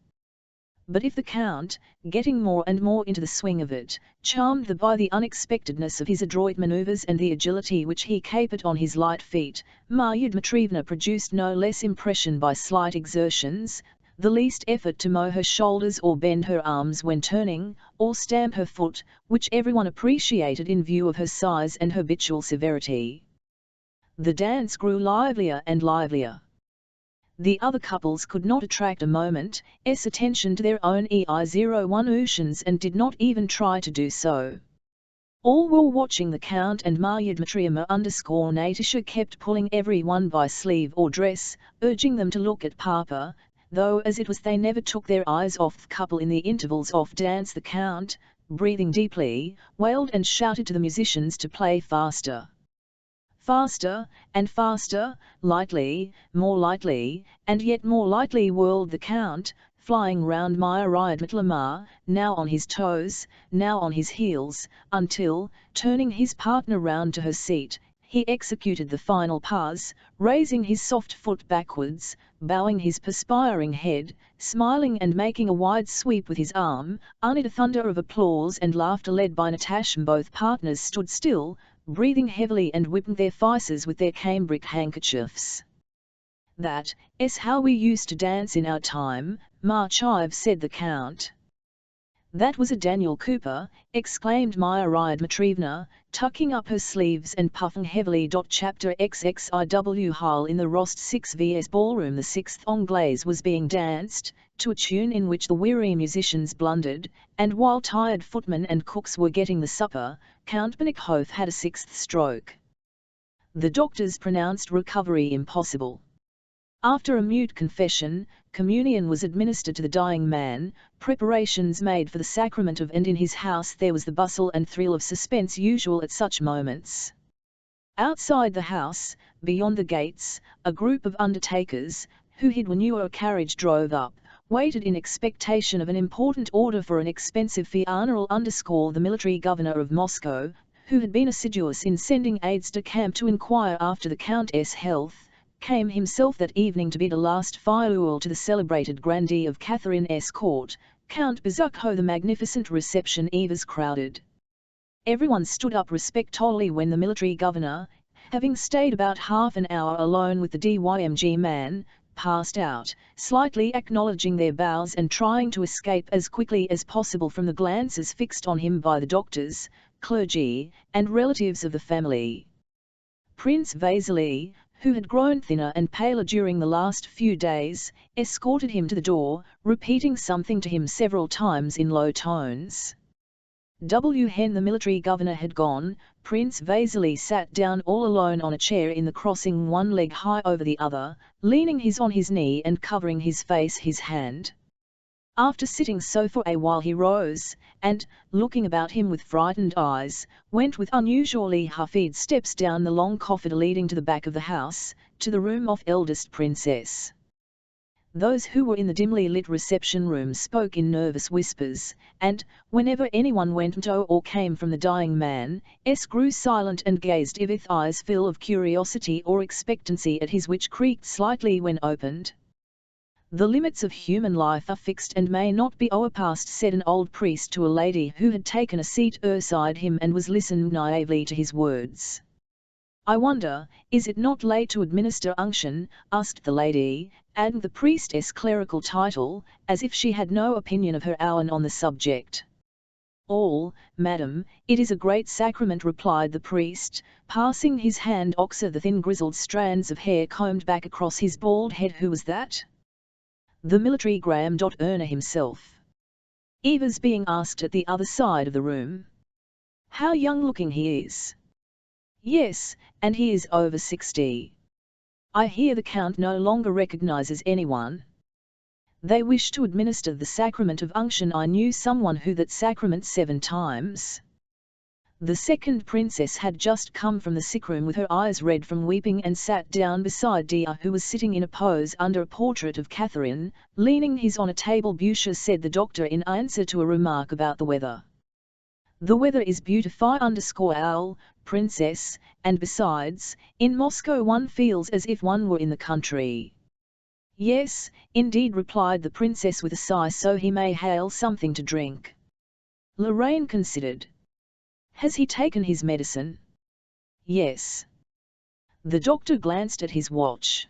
But if the Count, getting more and more into the swing of it, charmed by the unexpectedness of his adroit manoeuvres and the agility which he capered on his light feet, Maria Dmitrievna produced no less impression by slight exertions, the least effort to mow her shoulders or bend her arms when turning, or stamp her foot, which everyone appreciated in view of her size and her habitual severity. The dance grew livelier and livelier. The other couples could not attract a moment's attention to their own evolutions and did not even try to do so. All were watching the Count and Maria Dmitrievna _ Natasha kept pulling everyone by sleeve or dress, urging them to look at Papa, though as it was they never took their eyes off the couple in the intervals of dance. The Count, breathing deeply, wailed and shouted to the musicians to play faster. Faster, and faster, lightly, more lightly, and yet more lightly whirled the Count, flying round myriad Lamar, now on his toes, now on his heels, until, turning his partner round to her seat, he executed the final pas, raising his soft foot backwards, bowing his perspiring head, smiling and making a wide sweep with his arm, amid a thunder of applause and laughter led by Natasha. Both partners stood still, breathing heavily and wiping their faces with their cambric handkerchiefs. "That's how we used to dance in our time, Ma Chive," said the Count. "That was a Daniel Cooper," exclaimed Myriad Matrievna, tucking up her sleeves and puffing heavily. Chapter XXIW Hall. In the Rost 6 vs ballroom, the sixth Anglaise was being danced, to a tune in which the weary musicians blundered, and while tired footmen and cooks were getting the supper, Count Bezukhov had a sixth stroke. The doctors pronounced recovery impossible. After a mute confession, communion was administered to the dying man, preparations made for the sacrament of, and in his house there was the bustle and thrill of suspense usual at such moments. Outside the house, beyond the gates, a group of undertakers, who hid when a carriage drove up, waited in expectation of an important order for an expensive funeral. The military governor of Moscow, who had been assiduous in sending aides de camp to inquire after the Countess' health, came himself that evening to bid a last farewell to the celebrated grandee of Catherine's court, Count Bezukhov. The magnificent reception was crowded. Everyone stood up respectfully when the military governor, having stayed about half an hour alone with the dymg man, passed out, slightly acknowledging their bows and trying to escape as quickly as possible from the glances fixed on him by the doctors, clergy, and relatives of the family. Prince Vasily, who had grown thinner and paler during the last few days, escorted him to the door, repeating something to him several times in low tones. When the military governor had gone, Prince Vasily sat down all alone on a chair in the crossing, one leg high over the other, leaning on his knee and covering his face his hand. After sitting so for a while he rose, and, looking about him with frightened eyes, went with unusually hurried steps down the long corridor leading to the back of the house, to the room of eldest princess. Those who were in the dimly lit reception room spoke in nervous whispers, and, whenever anyone went to or came from the dying man, grew silent and gazed with eyes full of curiosity or expectancy at his, which creaked slightly when opened. "The limits of human life are fixed and may not be overpassed," said an old priest to a lady who had taken a seat beside him and was listening naively to his words. "I wonder, is it not late to administer unction?" asked the lady, adding the priestess' clerical title, as if she had no opinion of her own on the subject. "All, madam, it is a great sacrament," replied the priest, passing his hand over the thin grizzled strands of hair combed back across his bald head. "Who was that?" "The military Graham. Himself." Eve was being asked at the other side of the room. "How young looking he is." "Yes, and he is over 60. I hear the Count no longer recognizes anyone." "They wish to administer the sacrament of unction. I knew someone who that sacrament 7 times. The second princess had just come from the sickroom with her eyes red from weeping and sat down beside Dia, who was sitting in a pose under a portrait of Catherine, leaning his on a table. "Busha," said the doctor in answer to a remark about the weather. "The weather is beautiful, princess, and besides, in Moscow one feels as if one were in the country." "Yes, indeed," replied the princess with a sigh, "so he may hail something to drink." Lorraine considered. "Has he taken his medicine?" "Yes." The doctor glanced at his watch.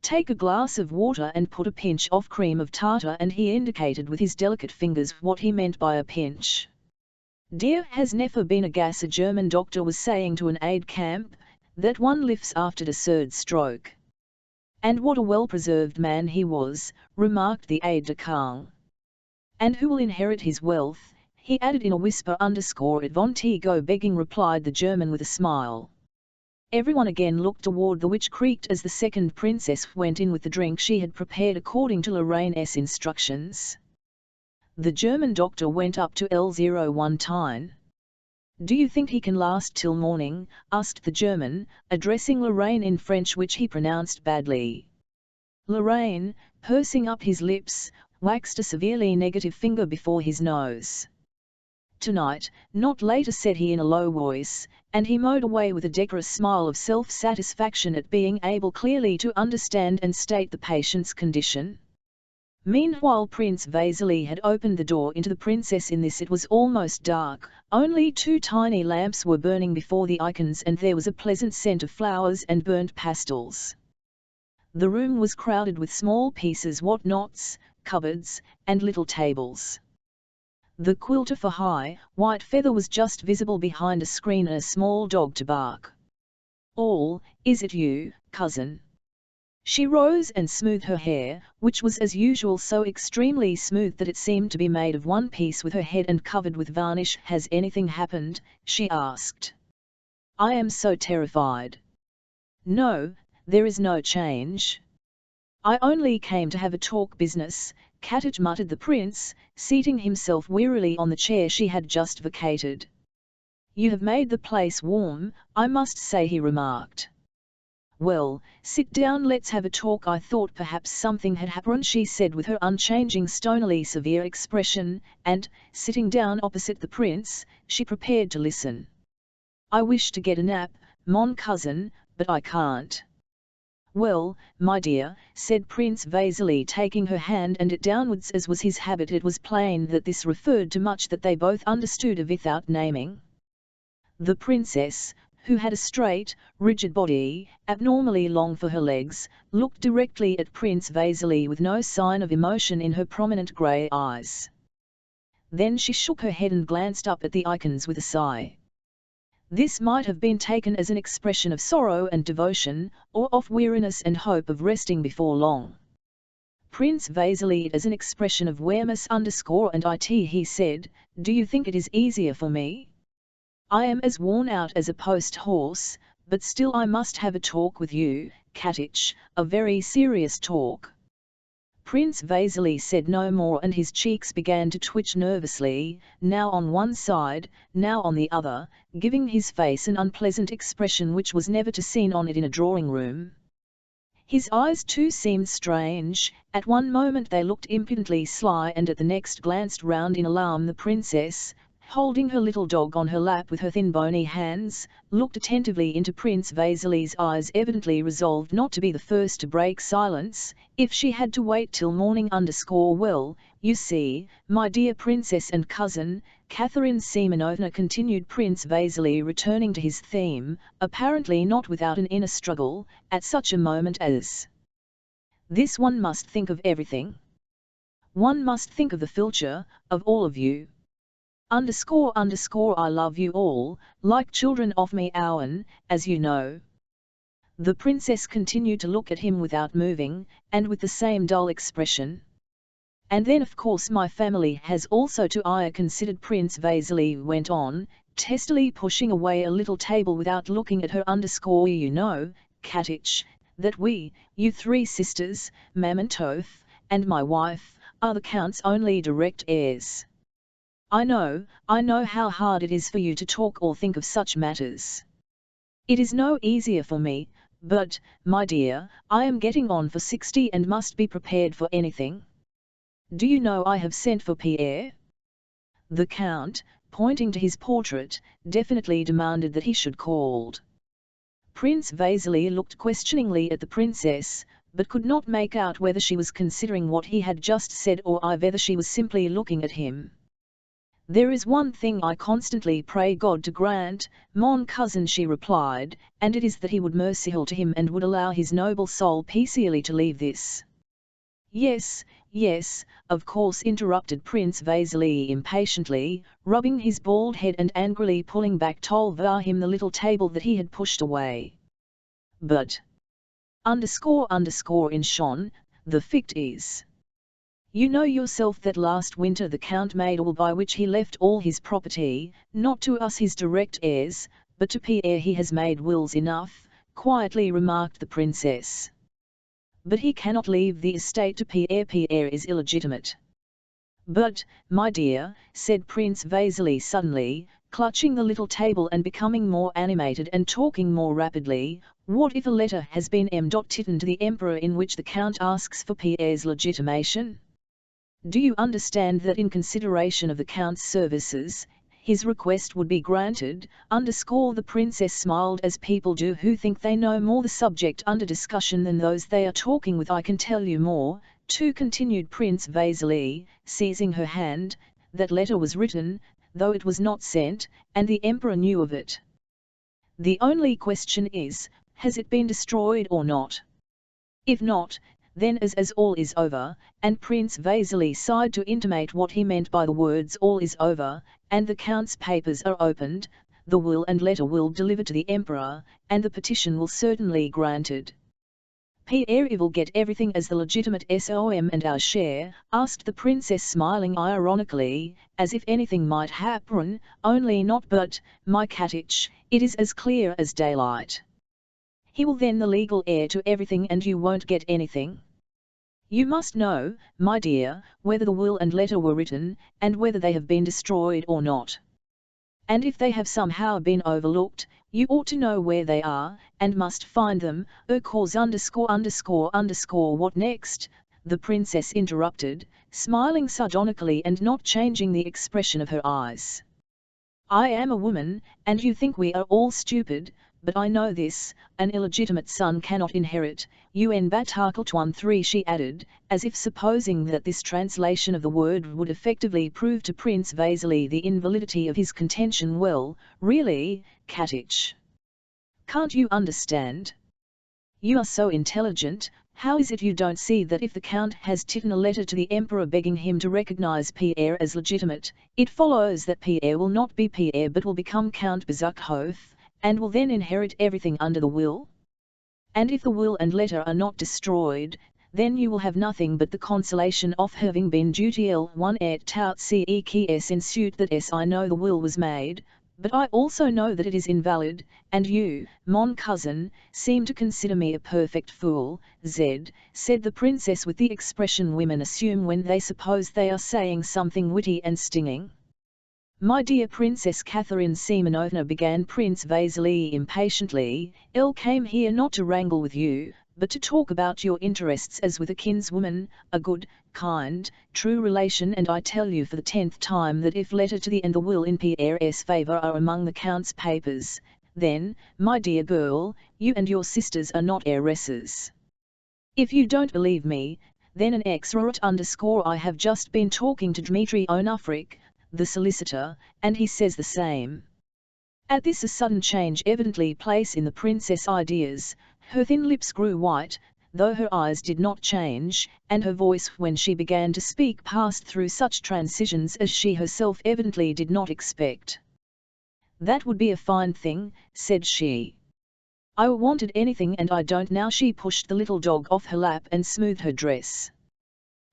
"Take a glass of water and put a pinch of cream of tartar," and he indicated with his delicate fingers what he meant by a pinch. "Dear has never been a gas," a German doctor was saying to an aide-camp, "that one lifts after the third stroke." "And what a well-preserved man he was," remarked the aide-de-camp. "And who will inherit his wealth?" he added in a whisper. "It won't he go begging," replied the German with a smile. Everyone again looked toward the which creaked as the second princess went in with the drink she had prepared according to Lorraine's instructions. The German doctor went up to L01 Tyne. "Do you think he can last till morning?" asked the German, addressing Lorraine in French, which he pronounced badly. Lorraine, pursing up his lips, waxed a severely negative finger before his nose. "Tonight, not later," said he in a low voice, and he mowed away with a decorous smile of self-satisfaction at being able clearly to understand and state the patient's condition. Meanwhile Prince Vasily had opened the door into the princess. In this it was almost dark, only 2 tiny lamps were burning before the icons, and there was a pleasant scent of flowers and burnt pastels. The room was crowded with small pieces, whatnots, cupboards, and little tables. The quilt of a high, white feather was just visible behind a screen, and a small dog to bark. "All, is it you, cousin?" She rose and smoothed her hair, which was as usual so extremely smooth that it seemed to be made of one piece with her head and covered with varnish. "Has anything happened?" she asked. "I am so terrified." "No, there is no change. I only came to have a talk business," Katich muttered the prince, seating himself wearily on the chair she had just vacated. "You have made the place warm, I must say," he remarked. "Well, sit down, let's have a talk. I thought perhaps something had happened," she said with her unchanging stonily severe expression, and, sitting down opposite the prince, she prepared to listen. "I wish to get a nap, mon cousin, but I can't." "Well, my dear," said Prince Vasily, taking her hand and it downwards as was his habit. It was plain that this referred to much that they both understood of without naming. The princess, who had a straight, rigid body, abnormally long for her legs, looked directly at Prince Vasily with no sign of emotion in her prominent grey eyes. Then she shook her head and glanced up at the icons with a sigh. This might have been taken as an expression of sorrow and devotion, or of weariness and hope of resting before long. Prince Vasily as an expression of weariness and it, he said, "Do you think it is easier for me? I am as worn out as a post horse, but still I must have a talk with you, Katich, a very serious talk." Prince Vasily said no more, and his cheeks began to twitch nervously, now on one side, now on the other, giving his face an unpleasant expression which was never to be seen on it in a drawing-room. His eyes too seemed strange. At one moment they looked impudently sly, and at the next glanced round in alarm. The princess, holding her little dog on her lap with her thin bony hands, looked attentively into Prince Vasily's eyes, evidently resolved not to be the first to break silence, if she had to wait till morning. "Well, you see, my dear princess and cousin, Catherine Semenovna," continued Prince Vasily, returning to his theme, apparently not without an inner struggle, "at such a moment as this one must think of everything. One must think of the future, of all of you. I love you all, like children of me own, as you know." The princess continued to look at him without moving, and with the same dull expression. "And then of course my family has also to I considered," Prince Vasily went on, testily pushing away a little table without looking at her. "You know, Katich, that we, you 3 sisters, Mamontov, and my wife, are the Count's only direct heirs. I know how hard it is for you to talk or think of such matters. It is no easier for me, but, my dear, I am getting on for 60 and must be prepared for anything. Do you know I have sent for Pierre?" The Count, pointing to his portrait, definitely demanded that he should called. Prince Vasily looked questioningly at the princess, but could not make out whether she was considering what he had just said or whether she was simply looking at him. "There is one thing I constantly pray God to grant, mon cousin," she replied, "and it is that he would merciful to him and would allow his noble soul peacefully to leave this." Yes, of course," interrupted Prince Vasily impatiently, rubbing his bald head and angrily pulling back him the little table that he had pushed away. "But in Shon, the fact is, you know yourself that last winter the Count made a will by which he left all his property, not to us his direct heirs, but to Pierre." "He has made wills enough," quietly remarked the princess. "But he cannot leave the estate to Pierre. Pierre is illegitimate." "But, my dear," said Prince Vasily suddenly, clutching the little table and becoming more animated and talking more rapidly, "what if a letter has been written to the Emperor in which the Count asks for Pierre's legitimation? Do you understand that in consideration of the Count's services, his request would be granted? The princess smiled as people do who think they know more the subject under discussion than those they are talking with. I can tell you more, too, continued Prince Vasily, seizing her hand. That letter was written, though it was not sent, and the Emperor knew of it. The only question is, has it been destroyed or not? If not, then as all is over, and Prince Vasily sighed to intimate what he meant by the words all is over, and the Count's papers are opened, the will and letter will deliver to the Emperor, and the petition will certainly granted. Pierre will get everything as the legitimate SOM and our share, asked the princess smiling ironically, as if anything might happen, only not but, my Katich, it is as clear as daylight. He will then the legal heir to everything and you won't get anything. You must know, my dear, whether the will and letter were written, and whether they have been destroyed or not. And if they have somehow been overlooked, you ought to know where they are, and must find them. Cause _____. What next? The princess interrupted, smiling sardonically and not changing the expression of her eyes. I am a woman, and you think we are all stupid, but I know this, an illegitimate son cannot inherit. Un Batakal 13 she added, as if supposing that this translation of the word would effectively prove to Prince Vasily the invalidity of his contention. Well, really, Katich. Can't you understand? You are so intelligent, how is it you don't see that if the Count has written a letter to the Emperor begging him to recognize Pierre as legitimate, it follows that Pierre will not be Pierre but will become Count Bezukhov, and will then inherit everything under the will? And if the will and letter are not destroyed, then you will have nothing but the consolation of having been duty one et tout ceques in suit that I know the will was made, but I also know that it is invalid, and you, mon cousin, seem to consider me a perfect fool, said the princess with the expression women assume when they suppose they are saying something witty and stinging. My dear Princess Catherine Semenovna, began Prince Vasily impatiently, I came here not to wrangle with you, but to talk about your interests as with a kinswoman, a good, kind, true relation, and I tell you for the 10th time that if letter to the and the will in Pierre's favour are among the Count's papers, then, my dear girl, you and your sisters are not heiresses. If you don't believe me, then an _ I have just been talking to Dmitri Onufrik, the solicitor, and he says the same. At this a sudden change evidently place in the princess' ideas, her thin lips grew white, though her eyes did not change, and her voice when she began to speak passed through such transitions as she herself evidently did not expect. That would be a fine thing, said she. I wanted anything and I don't now. She pushed the little dog off her lap and smoothed her dress.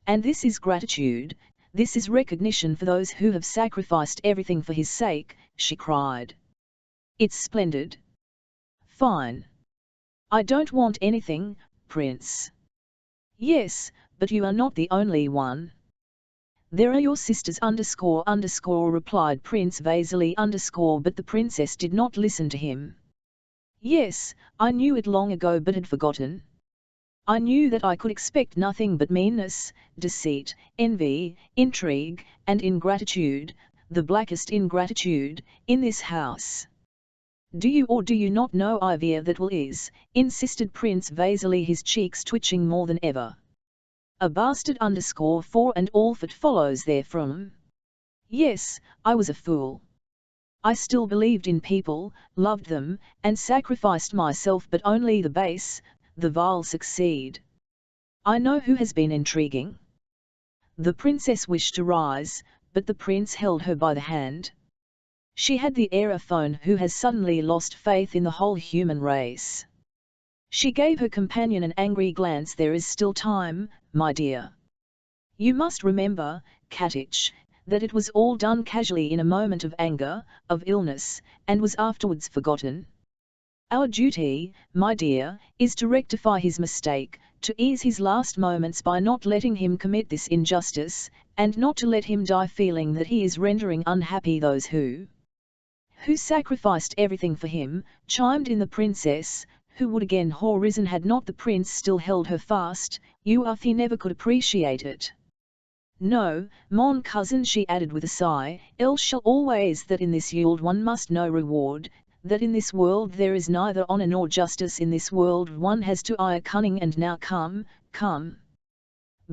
And this is gratitude. This is recognition for those who have sacrificed everything for his sake, she cried. It's splendid. Fine. I don't want anything, Prince. Yes, but you are not the only one. There are your sisters ___, replied Prince Vasily _, but the princess did not listen to him. Yes, I knew it long ago but had forgotten. I knew that I could expect nothing but meanness, deceit, envy, intrigue, and ingratitude, the blackest ingratitude, in this house. Do you or do you not know Ivia that will is, insisted Prince Vasily, his cheeks twitching more than ever. A bastard _4 and all that follows therefrom. Yes, I was a fool. I still believed in people, loved them, and sacrificed myself, but only the base, the vile succeed. I know who has been intriguing. The princess wished to rise, but the prince held her by the hand. She had the air of one who has suddenly lost faith in the whole human race. She gave her companion an angry glance. There is still time, my dear. You must remember, Katich, that it was all done casually in a moment of anger, of illness, and was afterwards forgotten. Our duty, my dear, is to rectify his mistake, to ease his last moments by not letting him commit this injustice, and not to let him die feeling that he is rendering unhappy those who sacrificed everything for him, chimed in the princess, who would again have risen had not the prince still held her fast. You he never could appreciate it. No, mon cousin, she added with a sigh, else shall always that in this world one must know reward, that in this world there is neither honour nor justice, in this world one has to eye cunning, and now come,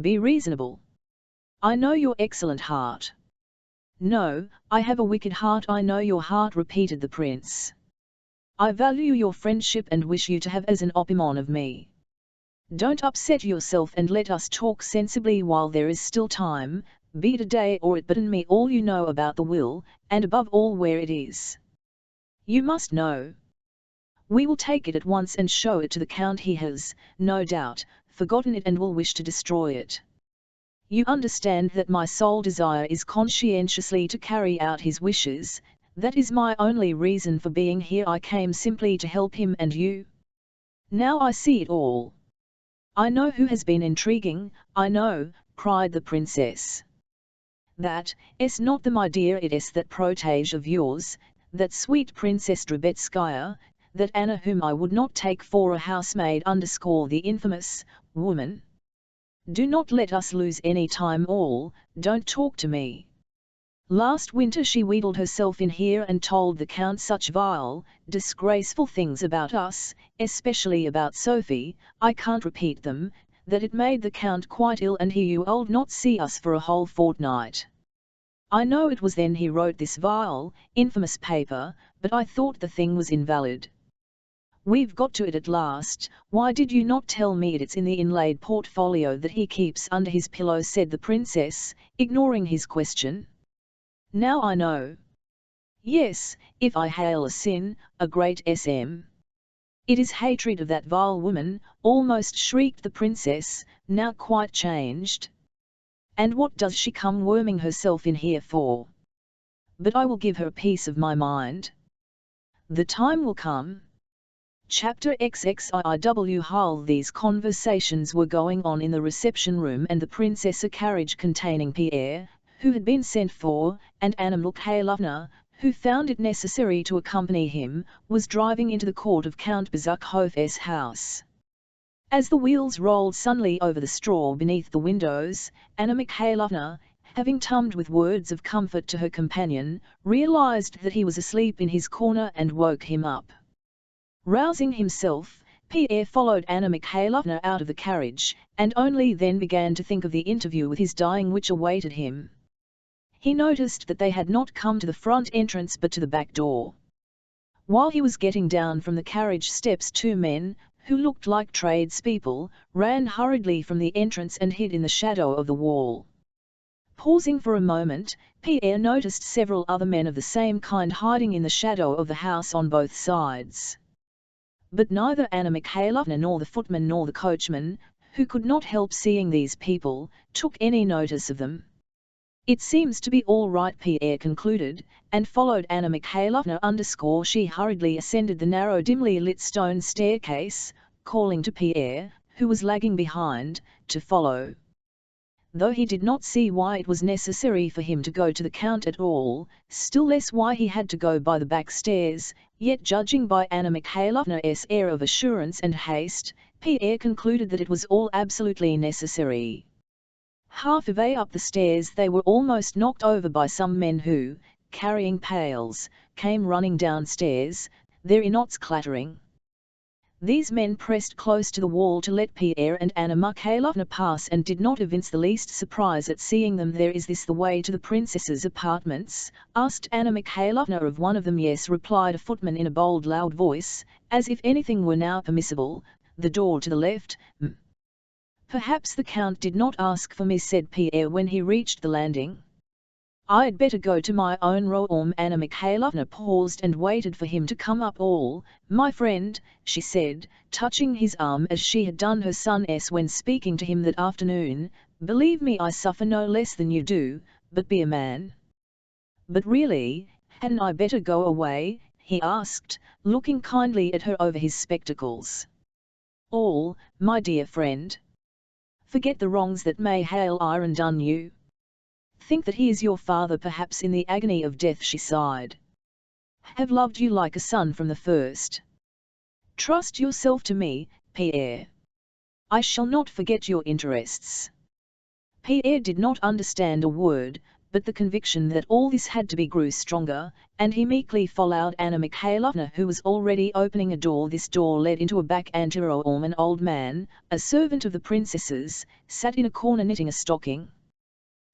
be reasonable. I know your excellent heart. No, I have a wicked heart, I know your heart, repeated the prince. I value your friendship and wish you to have as an opimon of me. Don't upset yourself and let us talk sensibly while there is still time, be it a day or it but in me all you know about the will, and above all where it is. You must know. We will take it at once and show it to the Count. He has, no doubt, forgotten it and will wish to destroy it. You understand that my sole desire is conscientiously to carry out his wishes, that is my only reason for being here. I came simply to help him and you. Now I see it all. I know who has been intriguing, I know, cried the princess. That is not the my dear, it is that protege of yours, that sweet Princess Drobetskaya, that Anna whom I would not take for a housemaid, the infamous woman. Do not let us lose any time all, don't talk to me. Last winter she wheedled herself in here and told the Count such vile, disgraceful things about us, especially about Sophie, I can't repeat them, that it made the Count quite ill and he would not see us for a whole fortnight. I know it was then he wrote this vile, infamous paper, but I thought the thing was invalid. We've got to it at last. Why did you not tell me it's in the inlaid portfolio that he keeps under his pillow, said the princess, ignoring his question. Now I know. Yes, if I hail a sin, a great SM. It is hatred of that vile woman, almost shrieked the princess, now quite changed. And what does she come worming herself in here for? But I will give her a piece of my mind. The time will come. Chapter XXIIW Hull. These conversations were going on in the reception room, and the princess, a carriage containing Pierre, who had been sent for, and Anna Mikhailovna, who found it necessary to accompany him, was driving into the court of Count Bezukhov's house. As the wheels rolled suddenly over the straw beneath the windows, Anna Mikhailovna, having tummed with words of comfort to her companion, realized that he was asleep in his corner and woke him up. Rousing himself, Pierre followed Anna Mikhailovna out of the carriage, and only then began to think of the interview with his dying which awaited him. He noticed that they had not come to the front entrance but to the back door. While he was getting down from the carriage steps, two men, who looked like tradespeople, ran hurriedly from the entrance and hid in the shadow of the wall. Pausing for a moment, Pierre noticed several other men of the same kind hiding in the shadow of the house on both sides. But neither Anna Mikhailovna nor the footman nor the coachman, who could not help seeing these people, took any notice of them. It seems to be all right, Pierre concluded, and followed Anna Mikhailovna. She hurriedly ascended the narrow dimly lit stone staircase, calling to Pierre, who was lagging behind, to follow. Though he did not see why it was necessary for him to go to the Count at all, still less why he had to go by the back stairs, yet judging by Anna Mikhailovna's air of assurance and haste, Pierre concluded that it was all absolutely necessary. Half a way up the stairs they were almost knocked over by some men who, carrying pails, came running downstairs, their ingots clattering. These men pressed close to the wall to let Pierre and Anna Mikhailovna pass and did not evince the least surprise at seeing them there. Is this the way to the princess's apartments? Asked Anna Mikhailovna of one of them. Yes, replied a footman in a bold loud voice, as if anything were now permissible. The door to the left. Perhaps the Count did not ask for me, said Pierre when he reached the landing. I'd better go to my own room. Anna Mikhailovna paused and waited for him to come up. All, my friend, she said, touching his arm as she had done her son's when speaking to him that afternoon, believe me, I suffer no less than you do, but be a man. But really, hadn't I better go away? He asked, looking kindly at her over his spectacles. All, my dear friend. Forget the wrongs that may hail iron done you. Think that he is your father, perhaps in the agony of death, she sighed. Have loved you like a son from the first. Trust yourself to me, Pierre. I shall not forget your interests. Pierre did not understand a word, but the conviction that all this had to be grew stronger, and he meekly followed Anna Mikhailovna, who was already opening a door. This door led into a back anteroom. An old man, a servant of the princess's, sat in a corner knitting a stocking.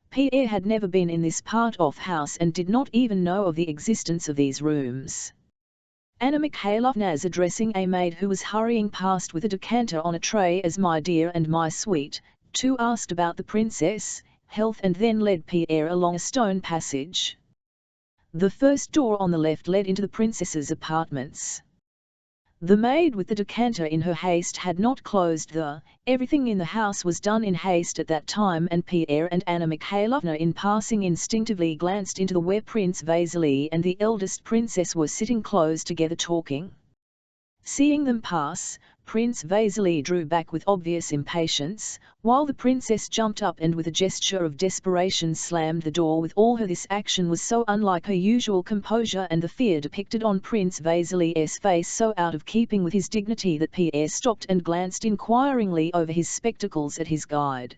Pierre had never been in this part of house and did not even know of the existence of these rooms. Anna Mikhailovna's addressing a maid who was hurrying past with a decanter on a tray as "my dear and my sweet," too asked about the princess' health and then led Pierre along a stone passage. The first door on the left led into the princess's apartments. The maid with the decanter in her haste had not closed everything in the house was done in haste at that time, and Pierre and Anna Mikhailovna in passing instinctively glanced into the where Prince Vasily and the eldest princess were sitting close together talking. Seeing them pass, Prince Vasily drew back with obvious impatience, while the princess jumped up and with a gesture of desperation slammed the door with all her. This action was so unlike her usual composure and the fear depicted on Prince Vasily's face so out of keeping with his dignity that Pierre stopped and glanced inquiringly over his spectacles at his guide.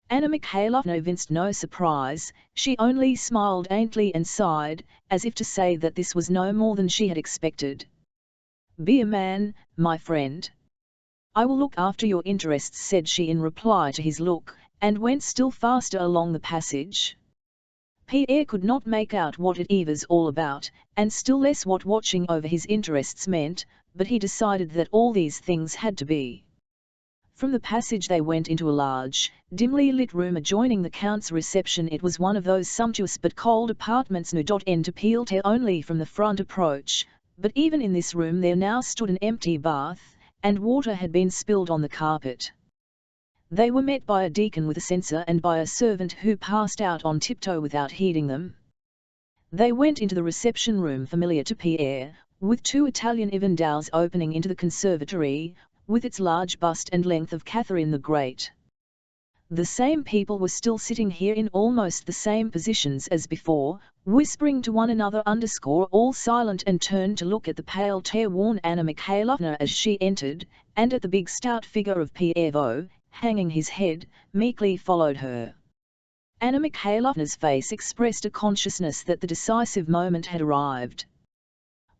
Anna Mikhailovna evinced no surprise, she only smiled faintly and sighed, as if to say that this was no more than she had expected. "Be a man, my friend. I will look after your interests," said she in reply to his look, and went still faster along the passage. Pierre could not make out what it was all about, and still less what watching over his interests meant, but he decided that all these things had to be. From the passage they went into a large, dimly lit room adjoining the Count's reception. It was one of those sumptuous but cold apartments n appeal to only from the front approach. But even in this room there now stood an empty bath, and water had been spilled on the carpet. They were met by a deacon with a censer and by a servant who passed out on tiptoe without heeding them. They went into the reception room familiar to Pierre, with two Italian windows opening into the conservatory, with its large bust and length of Catherine the Great. The same people were still sitting here in almost the same positions as before, whispering to one another, all silent, and turned to look at the pale tear-worn Anna Mikhailovna as she entered, and at the big stout figure of Pierre who, hanging his head, meekly followed her. Anna Mikhailovna's face expressed a consciousness that the decisive moment had arrived.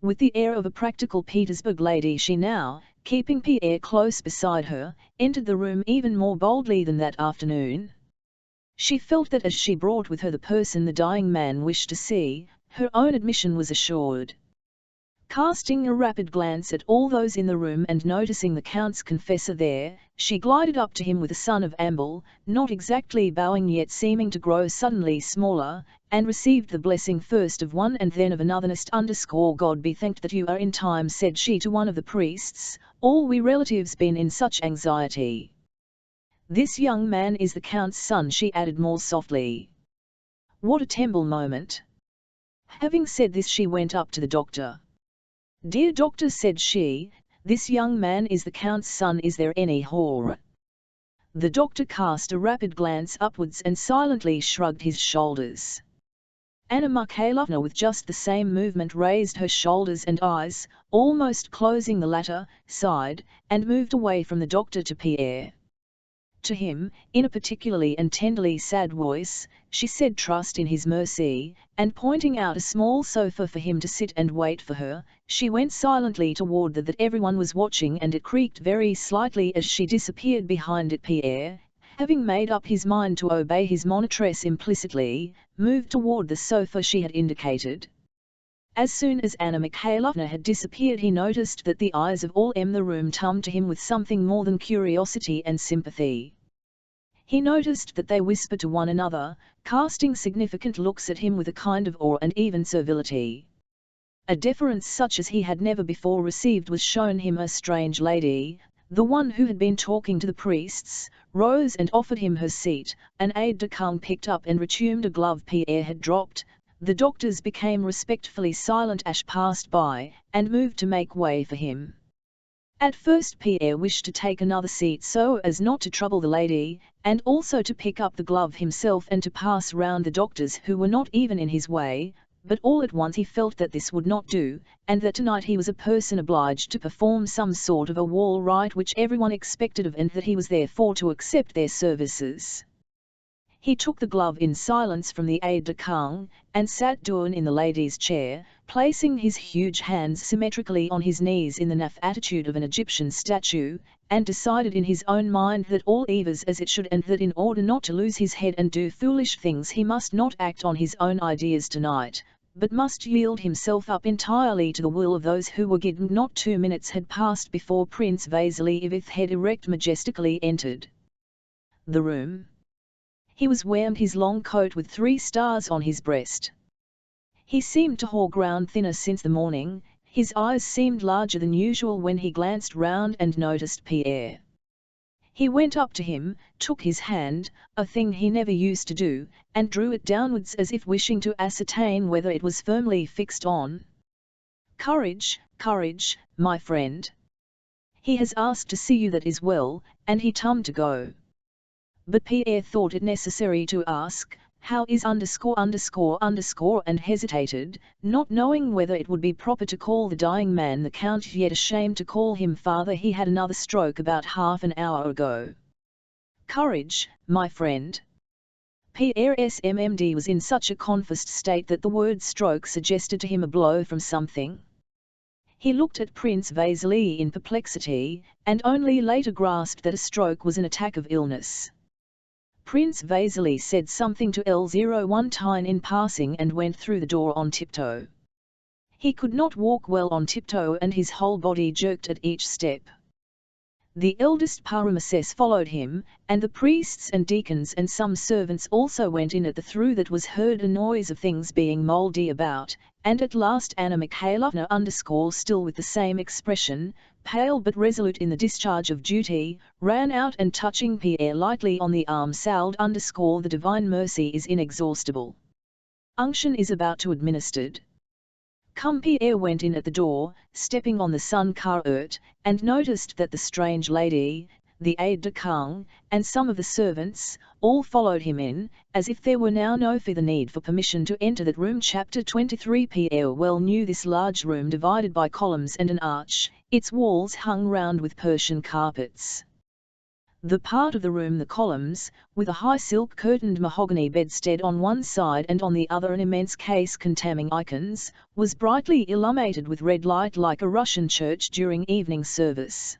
With the air of a practical Petersburg lady she now, keeping Pierre close beside her, entered the room even more boldly than that afternoon. She felt that as she brought with her the person the dying man wished to see, her own admission was assured. Casting a rapid glance at all those in the room and noticing the Count's confessor there, she glided up to him with a son of amble, not exactly bowing yet seeming to grow suddenly smaller, and received the blessing first of one and then of another. "God be thanked that you are in time," said she to one of the priests, "all we relatives been in such anxiety. This young man is the Count's son," she added more softly. What a terrible moment! Having said this she went up to the doctor. "Dear doctor," said she, "this young man is the Count's son. Is there any horror?" The doctor cast a rapid glance upwards and silently shrugged his shoulders. Anna Mikhailovna with just the same movement raised her shoulders and eyes, almost closing the latter, sighed, and moved away from the doctor to Pierre. To him, in a particularly and tenderly sad voice, she said trust in his mercy, and pointing out a small sofa for him to sit and wait for her, she went silently toward that everyone was watching, and it creaked very slightly as she disappeared behind it. Pierre, having made up his mind to obey his monitress implicitly, moved toward the sofa she had indicated. As soon as Anna Mikhailovna had disappeared he noticed that the eyes of all in the room turned to him with something more than curiosity and sympathy. He noticed that they whispered to one another, casting significant looks at him with a kind of awe and even servility. A deference such as he had never before received was shown him. A strange lady, the one who had been talking to the priests, rose and offered him her seat. An aide-de-camp picked up and resumed a glove Pierre had dropped. The doctors became respectfully silent as passed by, and moved to make way for him. At first Pierre wished to take another seat so as not to trouble the lady, and also to pick up the glove himself and to pass round the doctors who were not even in his way, but all at once he felt that this would not do, and that tonight he was a person obliged to perform some sort of a wall rite which everyone expected of, and that he was therefore to accept their services. He took the glove in silence from the aide-de-camp, and sat down in the lady's chair, placing his huge hands symmetrically on his knees in the naff attitude of an Egyptian statue, and decided in his own mind that all was as it should, and that in order not to lose his head and do foolish things he must not act on his own ideas tonight, but must yield himself up entirely to the will of those who were given. Not 2 minutes had passed before Prince Vasily, with head erect, majestically entered the room. He was wearing his long coat with 3 stars on his breast. He seemed to have grown thinner since the morning. His eyes seemed larger than usual when he glanced round and noticed Pierre. He went up to him, took his hand, a thing he never used to do, and drew it downwards as if wishing to ascertain whether it was firmly fixed on. "Courage, courage, my friend. He has asked to see you, that is well," and he turned to go. But Pierre thought it necessary to ask, "How is ______," and hesitated, not knowing whether it would be proper to call the dying man the Count, yet ashamed to call him father. He had another stroke about half an hour ago. "Courage, my friend." Pierre's MMD was in such a confused state that the word stroke suggested to him a blow from something. He looked at Prince Vasily in perplexity, and only later grasped that a stroke was an attack of illness. Prince Vasily said something to L01 in passing and went through the door on tiptoe. He could not walk well on tiptoe, and his whole body jerked at each step. The eldest Paramesses followed him, and the priests and deacons and some servants also went in. At the through that was heard a noise of things being mouldy about, and at last Anna Mikhailovna still with the same expression, pale but resolute in the discharge of duty, ran out and touching Pierre lightly on the arm said, "The divine mercy is inexhaustible. Unction is about to administered." Come. Pierre went in at the door, stepping on the sun cart, and noticed that the strange lady, the aide-de-camp, and some of the servants, all followed him in, as if there were now no further need for permission to enter that room. Chapter 23. Pierre well knew this large room, divided by columns and an arch, its walls hung round with Persian carpets. The part of the room, the columns, with a high silk-curtained mahogany bedstead on one side and on the other an immense case containing icons, was brightly illuminated with red light like a Russian church during evening service.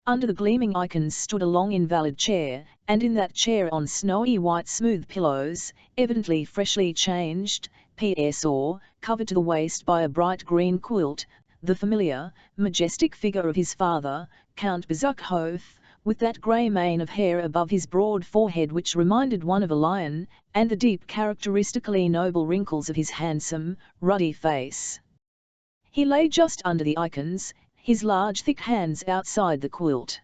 Under the gleaming icons stood a long invalid chair, and in that chair, on snowy white smooth pillows, evidently freshly changed, Pierre saw, covered to the waist by a bright green quilt, the familiar, majestic figure of his father, Count Bezukhov, with that grey mane of hair above his broad forehead which reminded one of a lion, and the deep characteristically noble wrinkles of his handsome, ruddy face. He lay just under the icons, his large thick hands outside the quilt.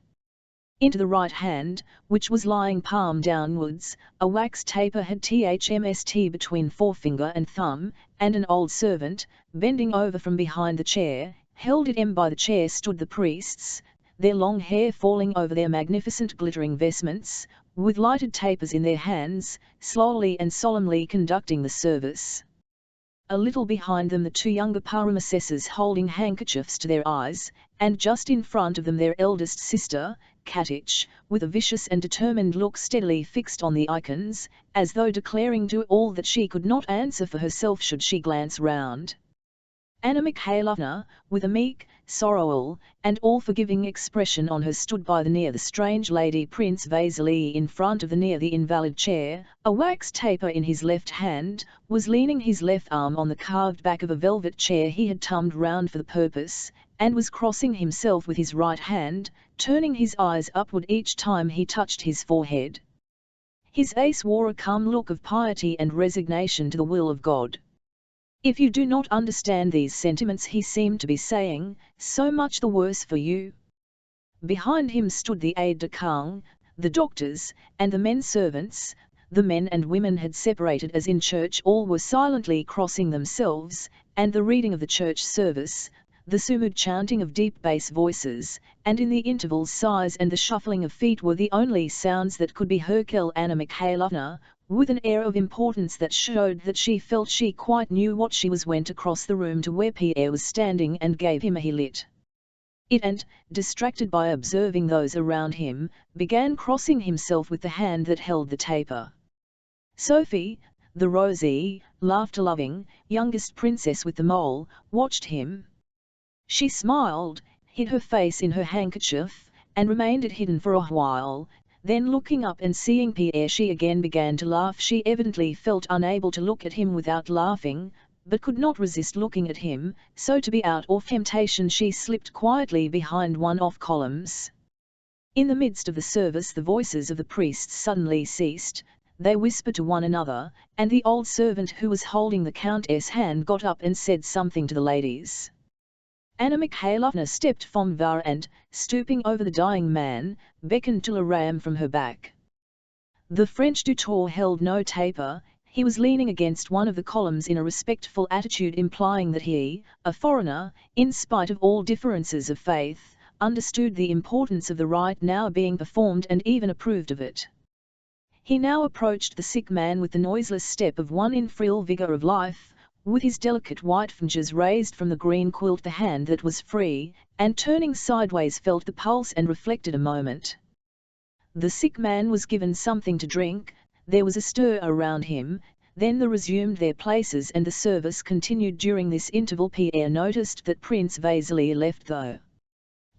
Into the right hand, which was lying palm downwards, a wax taper had THMST between forefinger and thumb, and an old servant, bending over from behind the chair, held it. By the chair stood the priests, their long hair falling over their magnificent glittering vestments, with lighted tapers in their hands, slowly and solemnly conducting the service. A little behind them the 2 younger Paramesses holding handkerchiefs to their eyes, and just in front of them their eldest sister, Katich, with a vicious and determined look steadily fixed on the icons, as though declaring to all that she could not answer for herself should she glance round. Anna Mikhailovna, with a meek, sorrowful, and all-forgiving expression on her, stood by the strange lady. Prince Vasily, in front of the invalid chair, a wax taper in his left hand, was leaning his left arm on the carved back of a velvet chair he had turned round for the purpose, and was crossing himself with his right hand, turning his eyes upward each time he touched his forehead. His face wore a calm look of piety and resignation to the will of God. "If you do not understand these sentiments," he seemed to be saying, "so much the worse for you." Behind him stood the aide-de-camp, the doctors, and the men servants. The men and women had separated as in church. All were silently crossing themselves, and the reading of the church service, the sumud chanting of deep bass voices, and in the intervals sighs and the shuffling of feet were the only sounds that could be heard. Anna Mikhailovna, with an air of importance that showed that she felt she quite knew what she was, went across the room to where Pierre was standing and gave him a he lit. It and, distracted by observing those around him, began crossing himself with the hand that held the taper. Sophie, the rosy, laughter-loving, youngest princess with the mole, watched him. She smiled, hid her face in her handkerchief, and remained it hidden for a while. Then looking up and seeing Pierre, she again began to laugh. She evidently felt unable to look at him without laughing, but could not resist looking at him, so to be out of temptation she slipped quietly behind one of columns. In the midst of the service the voices of the priests suddenly ceased. They whispered to one another, and the old servant who was holding the countess' hand got up and said something to the ladies. Anna Mikhailovna stepped from var and, stooping over the dying man, beckoned to a ram from her back. The French tutor held no taper. He was leaning against one of the columns in a respectful attitude, implying that he, a foreigner, in spite of all differences of faith, understood the importance of the rite now being performed and even approved of it. He now approached the sick man with the noiseless step of one in full vigor of life, with his delicate white fingers raised from the green quilt, the hand that was free, and turning sideways felt the pulse and reflected a moment. The sick man was given something to drink. There was a stir around him, then they resumed their places and the service continued. During this interval Pierre noticed that Prince Vasily left the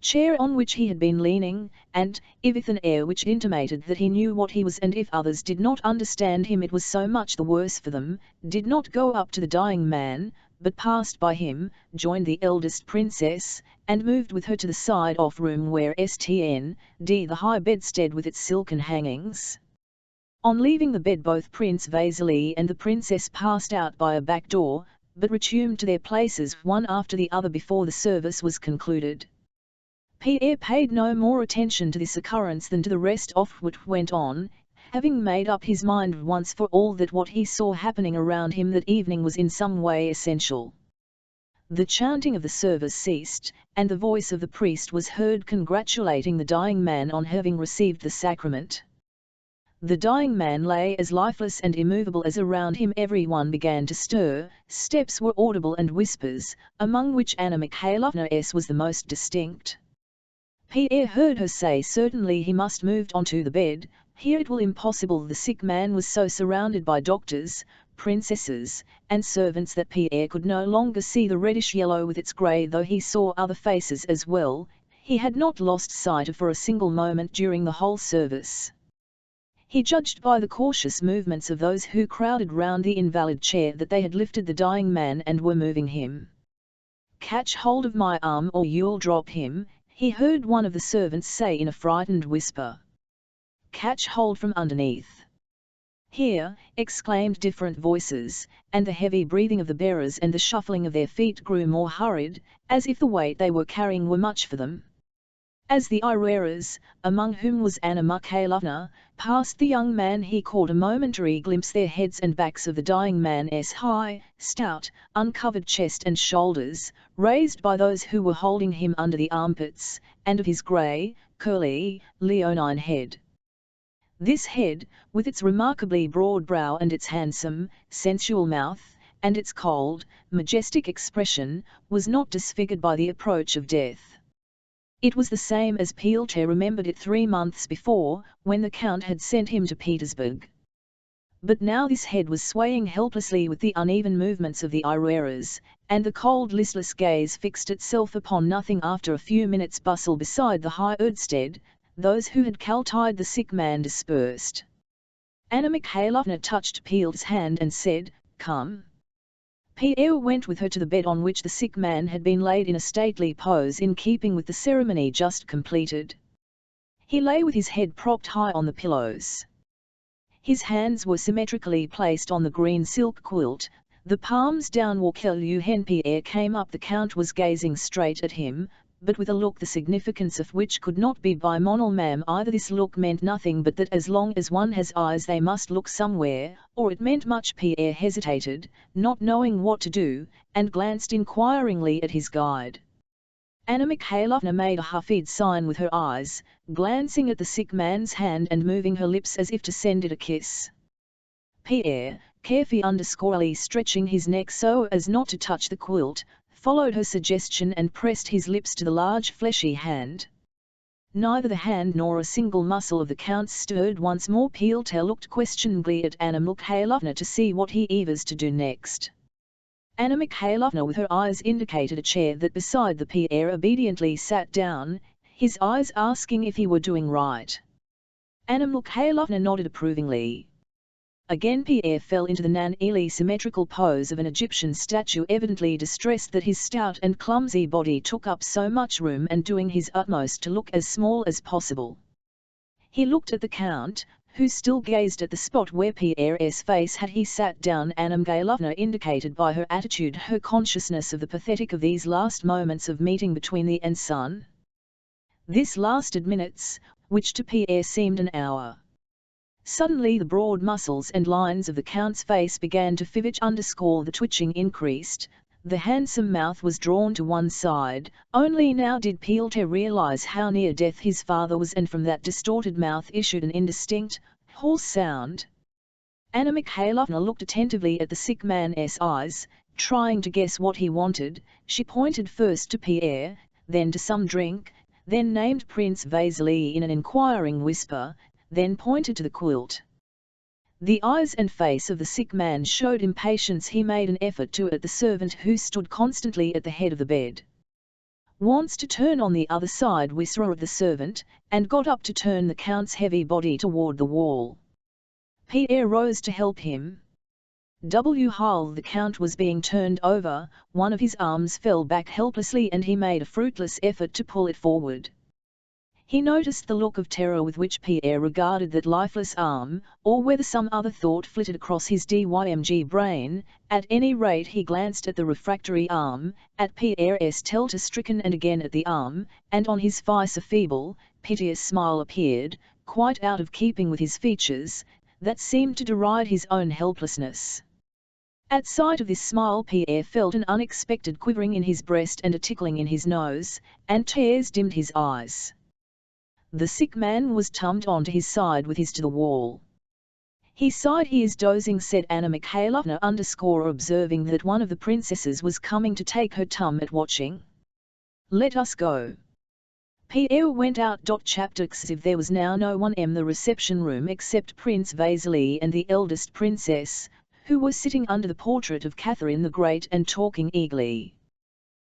chair on which he had been leaning, and, if with an air which intimated that he knew what he was and if others did not understand him it was so much the worse for them, did not go up to the dying man, but passed by him, joined the eldest princess, and moved with her to the side-off room where St. the high bedstead with its silken hangings. On leaving the bed both Prince Vasily and the princess passed out by a back door, but returned to their places one after the other before the service was concluded. Pierre paid no more attention to this occurrence than to the rest of what went on, having made up his mind once for all that what he saw happening around him that evening was in some way essential. The chanting of the service ceased, and the voice of the priest was heard congratulating the dying man on having received the sacrament. The dying man lay as lifeless and immovable as around him everyone began to stir. Steps were audible and whispers, among which Anna Mikhailovna's was the most distinct. Pierre heard her say certainly he must move on to the bed. Here it was impossible. The sick man was so surrounded by doctors, princesses, and servants that Pierre could no longer see the reddish yellow with its grey, though he saw other faces as well. He had not lost sight of for a single moment during the whole service. He judged by the cautious movements of those who crowded round the invalid chair that they had lifted the dying man and were moving him. "Catch hold of my arm or you'll drop him," he heard one of the servants say in a frightened whisper. "Catch hold from underneath." "Here," exclaimed different voices, and the heavy breathing of the bearers and the shuffling of their feet grew more hurried, as if the weight they were carrying were much for them. As the Irerers, among whom was Anna Mikhailovna, passed the young man he caught a momentary glimpse their heads and backs of the dying man's high, stout, uncovered chest and shoulders, raised by those who were holding him under the armpits, and of his grey, curly, leonine head. This head, with its remarkably broad brow and its handsome, sensual mouth, and its cold, majestic expression, was not disfigured by the approach of death. It was the same as Pierre remembered it 3 months before, when the Count had sent him to Petersburg. But now this head was swaying helplessly with the uneven movements of the Irerers, and the cold listless gaze fixed itself upon nothing. After a few minutes' bustle beside the high bedstead, those who had tied the sick man dispersed. Anna Mikhailovna touched Pierre's hand and said, "Come." Pierre went with her to the bed on which the sick man had been laid in a stately pose in keeping with the ceremony just completed. He lay with his head propped high on the pillows. His hands were symmetrically placed on the green silk quilt, the palms downward. When Pierre came up the Count was gazing straight at him, but with a look the significance of which could not be by monomam either. This look meant nothing but that as long as one has eyes they must look somewhere, or it meant much. Pierre hesitated, not knowing what to do, and glanced inquiringly at his guide. Anna Mikhailovna made a hafid sign with her eyes, glancing at the sick man's hand and moving her lips as if to send it a kiss. Pierre, carefully stretching his neck so as not to touch the quilt, followed her suggestion and pressed his lips to the large fleshy hand. Neither the hand nor a single muscle of the Count stirred. Once more Piotr looked questioningly at Anna Mikhailovna to see what he was to do next. Anna Mikhailovna with her eyes indicated a chair that beside the Pierre obediently sat down, his eyes asking if he were doing right. Anna Mikhailovna nodded approvingly. Again Pierre fell into the nearly symmetrical pose of an Egyptian statue, evidently distressed that his stout and clumsy body took up so much room and doing his utmost to look as small as possible. He looked at the Count, who still gazed at the spot where Pierre's face had he sat down. Anna Mikhailovna indicated by her attitude her consciousness of the pathetic of these last moments of meeting between the and son. This lasted minutes, which to Pierre seemed an hour. Suddenly the broad muscles and lines of the Count's face began to fidget. The twitching increased, the handsome mouth was drawn to one side. Only now did Piotr realize how near death his father was, and from that distorted mouth issued an indistinct, hoarse sound. Anna Mikhailovna looked attentively at the sick man's eyes, trying to guess what he wanted. She pointed first to Pierre, then to some drink, then named Prince Vasily in an inquiring whisper, then pointed to the quilt. The eyes and face of the sick man showed impatience. He made an effort to at the servant who stood constantly at the head of the bed. "Wants to turn on the other side," whispered the servant, and got up to turn the Count's heavy body toward the wall. Pierre rose to help him. While the Count was being turned over, one of his arms fell back helplessly and he made a fruitless effort to pull it forward. He noticed the look of terror with which Pierre regarded that lifeless arm, or whether some other thought flitted across his dymg brain. At any rate he glanced at the refractory arm, at Pierre's terror-stricken, and again at the arm, and on his face a feeble, piteous smile appeared, quite out of keeping with his features, that seemed to deride his own helplessness. At sight of this smile Pierre felt an unexpected quivering in his breast and a tickling in his nose, and tears dimmed his eyes. The sick man was tumbed onto his side with his to the wall. "He sighed. He is dozing," said Anna Mikhailovna, observing that one of the princesses was coming to take her turn at watching. "Let us go." Pierre went out. Chapter 6. There was now no one in the reception room except Prince Vasily and the eldest princess, who was sitting under the portrait of Catherine the Great and talking eagerly.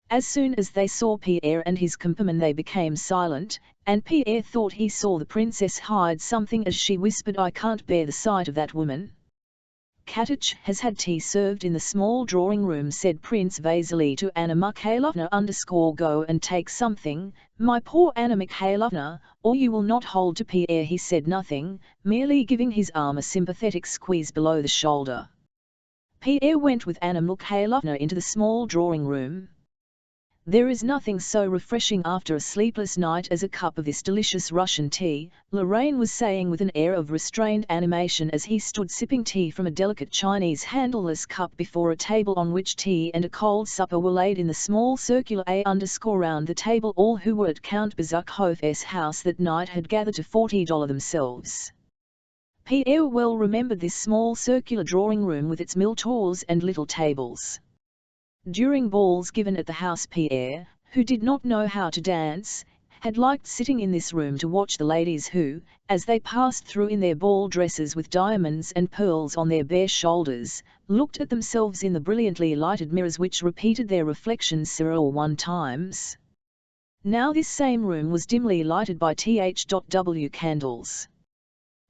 As soon as they saw Pierre and his companion they became silent, and Pierre thought he saw the princess hide something as she whispered, "I can't bear the sight of that woman." "Katich has had tea served in the small drawing room," said Prince Vasily to Anna Mikhailovna. "Go and take something, my poor Anna Mikhailovna, or you will not hold." To Pierre he said nothing, merely giving his arm a sympathetic squeeze below the shoulder. Pierre went with Anna Mikhailovna into the small drawing room. "There is nothing so refreshing after a sleepless night as a cup of this delicious Russian tea," Lorraine was saying with an air of restrained animation as he stood sipping tea from a delicate Chinese handleless cup before a table on which tea and a cold supper were laid in the small circular round the table. All who were at Count Bezukhov's house that night had gathered to $40 themselves. Pierre well remembered this small circular drawing room with its miltors and little tables. During balls given at the house Pierre, who did not know how to dance, had liked sitting in this room to watch the ladies who, as they passed through in their ball dresses with diamonds and pearls on their bare shoulders, looked at themselves in the brilliantly lighted mirrors which repeated their reflections 0 times. Now this same room was dimly lighted by th.w candles.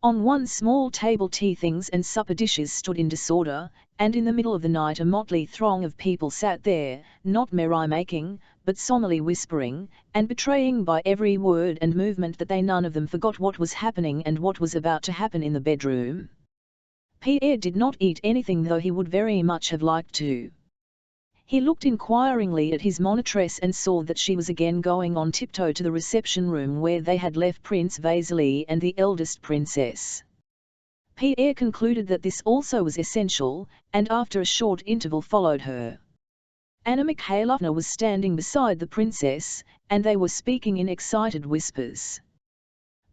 On one small table tea things and supper dishes stood in disorder, and in the middle of the night a motley throng of people sat there, not merry-making, but solemnly whispering, and betraying by every word and movement that they none of them forgot what was happening and what was about to happen in the bedroom. Pierre did not eat anything, though he would very much have liked to. He looked inquiringly at his monitress and saw that she was again going on tiptoe to the reception room where they had left Prince Vasily and the eldest princess. Pierre concluded that this also was essential, and after a short interval followed her. Anna Mikhailovna was standing beside the princess, and they were speaking in excited whispers.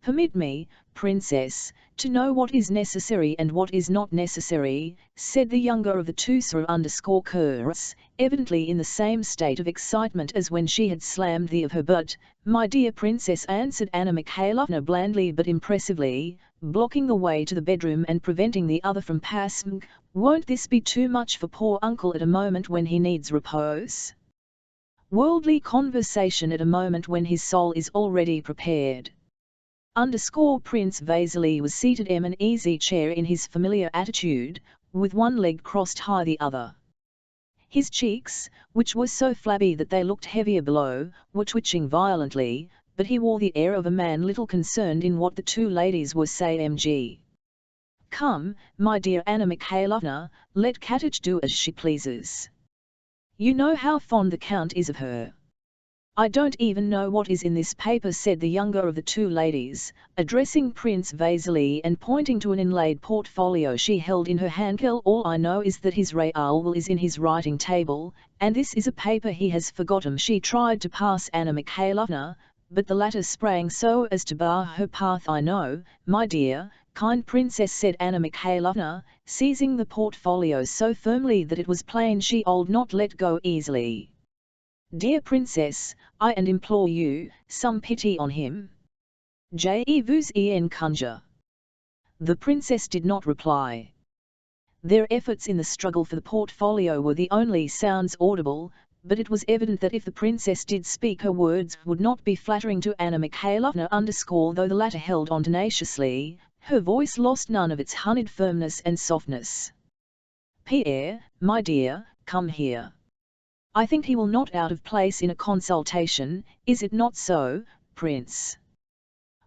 "Permit me, princess, to know what is necessary and what is not necessary," said the younger of the two Sir_Kurz, evidently in the same state of excitement as when she had slammed the of her. "But, my dear princess," answered Anna Mikhailovna blandly but impressively, blocking the way to the bedroom and preventing the other from passing, "won't this be too much for poor uncle at a moment when he needs repose? Worldly conversation at a moment when his soul is already prepared." Prince Vasily was seated in an easy chair in his familiar attitude, with one leg crossed high the other. His cheeks, which were so flabby that they looked heavier below, were twitching violently, but he wore the air of a man little concerned in what the two ladies were saying. "Come, my dear Anna Mikhailovna, let Katich do as she pleases. You know how fond the Count is of her." "I don't even know what is in this paper," said the younger of the two ladies, addressing Prince Vasily and pointing to an inlaid portfolio she held in her hand. "All I know is that his revolver is in his writing table, and this is a paper he has forgotten." She tried to pass Anna Mikhailovna, but the latter sprang so as to bar her path. "I know, my dear, kind princess," said Anna Mikhailovna, seizing the portfolio so firmly that it was plain she would not let go easily. "Dear princess, I and implore you, some pity on him. Je vous en conjure." The princess did not reply. Their efforts in the struggle for the portfolio were the only sounds audible, but it was evident that if the princess did speak her words would not be flattering to Anna Mikhailovna. Though the latter held on tenaciously, her voice lost none of its honeyed firmness and softness. "Pierre, my dear, come here. I think he will not out of place in a consultation, is it not so, Prince?"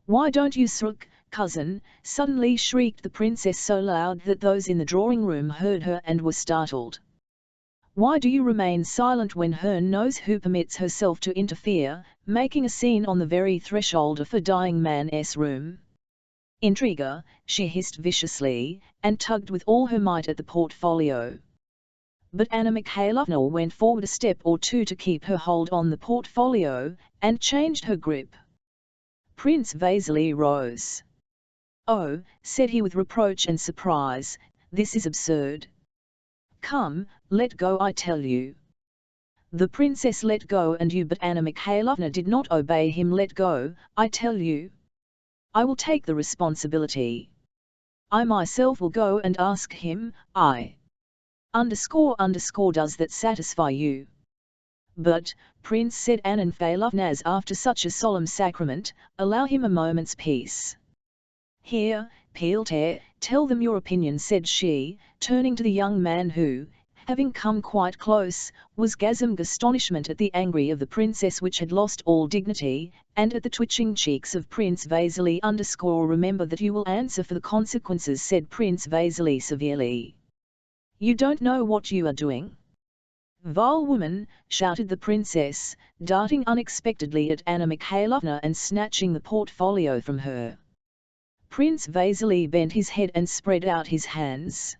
"Why don't you shrug, cousin?" suddenly shrieked the princess so loud that those in the drawing-room heard her and were startled. "Why do you remain silent when Hearn knows who permits herself to interfere, making a scene on the very threshold of a dying man's room? Intriguer," she hissed viciously, and tugged with all her might at the portfolio. But Anna Mikhailovna went forward a step or two to keep her hold on the portfolio, and changed her grip. Prince Vasily rose. "Oh," said he with reproach and surprise, "this is absurd. Come, let go, I tell you." The princess let go and you, but Anna Mikhailovna did not obey him. "Let go, I tell you. I will take the responsibility. I myself will go and ask him. Does that satisfy you?" "But, Prince," said Anna Mikhailovna, "after such a solemn sacrament, allow him a moment's peace." "Here, Pierre, tell them your opinion," said she, turning to the young man who, having come quite close, was gasping astonishment at the anger of the princess which had lost all dignity, and at the twitching cheeks of Prince Vasily. "Remember that you will answer for the consequences," said Prince Vasily severely. "You don't know what you are doing." "Vile woman!" shouted the princess, darting unexpectedly at Anna Mikhailovna and snatching the portfolio from her. Prince Vasily bent his head and spread out his hands.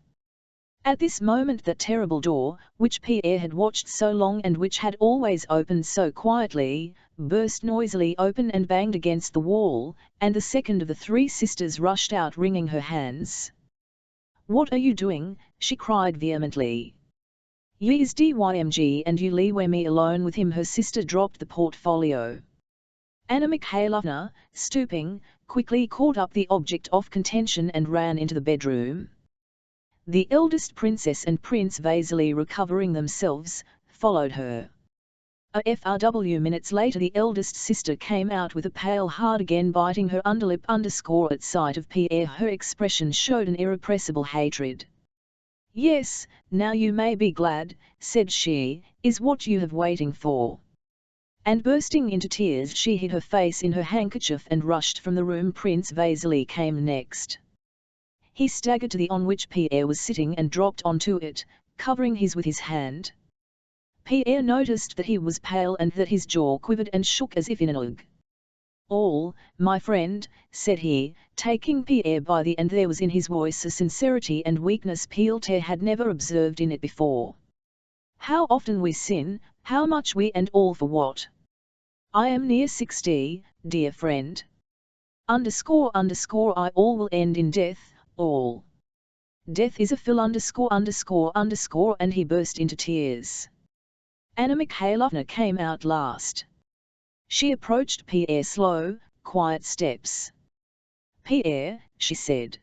At this moment that terrible door, which Pierre had watched so long and which had always opened so quietly, burst noisily open and banged against the wall, and the second of the three sisters rushed out wringing her hands. "What are you doing?" she cried vehemently. "Ye's dymg and you leave me alone with him." Her sister dropped the portfolio. Anna Mikhailovna, stooping, quickly caught up the object of contention and ran into the bedroom. The eldest princess and Prince Vasily, recovering themselves, followed her. A few minutes later the eldest sister came out with a pale heart, again biting her underlip. At sight of Pierre her expression showed an irrepressible hatred. "Yes, now you may be glad," said she, "is what you have waiting for." And bursting into tears she hid her face in her handkerchief and rushed from the room. Prince Vasily came next. He staggered to the on which Pierre was sitting and dropped onto it, covering his with his hand. Pierre noticed that he was pale and that his jaw quivered and shook as if in an ague. "All, my friend," said he, taking Pierre by the hand. There was in his voice a sincerity and weakness Pierre had never observed in it before. "How often we sin, how much we and all for what? I am near 60, dear friend. I all will end in death, all. Death is a fill ... and he burst into tears. Anna Mikhailovna came out last. She approached Pierre slow, quiet steps. "Pierre," she said.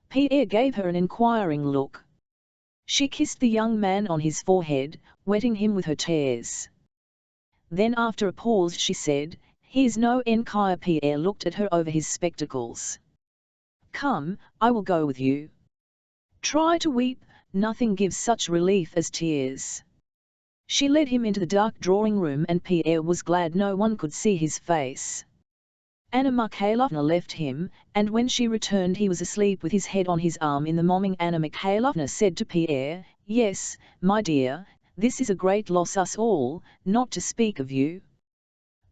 Pierre gave her an inquiring look. She kissed the young man on his forehead, wetting him with her tears. Then after a pause she said, "Here's no enquire." Pierre looked at her over his spectacles. "Come, I will go with you. Try to weep, nothing gives such relief as tears." She led him into the dark drawing room and Pierre was glad no one could see his face. Anna Mikhailovna left him, and when she returned he was asleep with his head on his arm in the morning. Anna Mikhailovna said to Pierre, "Yes, my dear, this is a great loss us all, not to speak of you.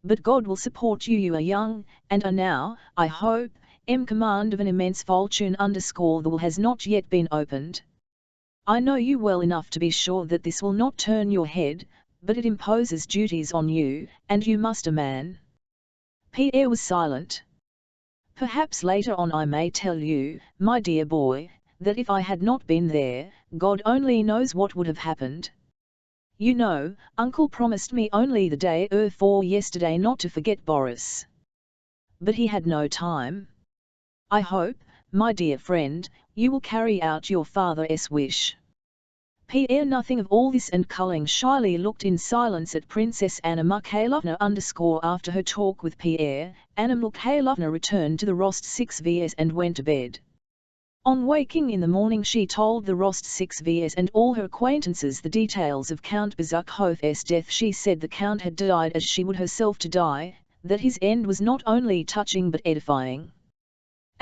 But God will support you. You are young, and are now, I hope, in command of an immense fortune. The will has not yet been opened. I know you well enough to be sure that this will not turn your head, but it imposes duties on you, and you must a man." Pierre was silent. "Perhaps later on I may tell you, my dear boy, that if I had not been there, God only knows what would have happened. You know, Uncle promised me only the day before yesterday not to forget Boris. But he had no time. I hope, my dear friend, you will carry out your father's wish." Pierre nothing of all this and culling shyly looked in silence at Princess Anna Mikhailovna. After her talk with Pierre, Anna Mikhailovna returned to the Rostovs and went to bed. On waking in the morning she told the Rostovs and all her acquaintances the details of Count Bezukhov's death. She said the Count had died as she would herself to die, that his end was not only touching but edifying.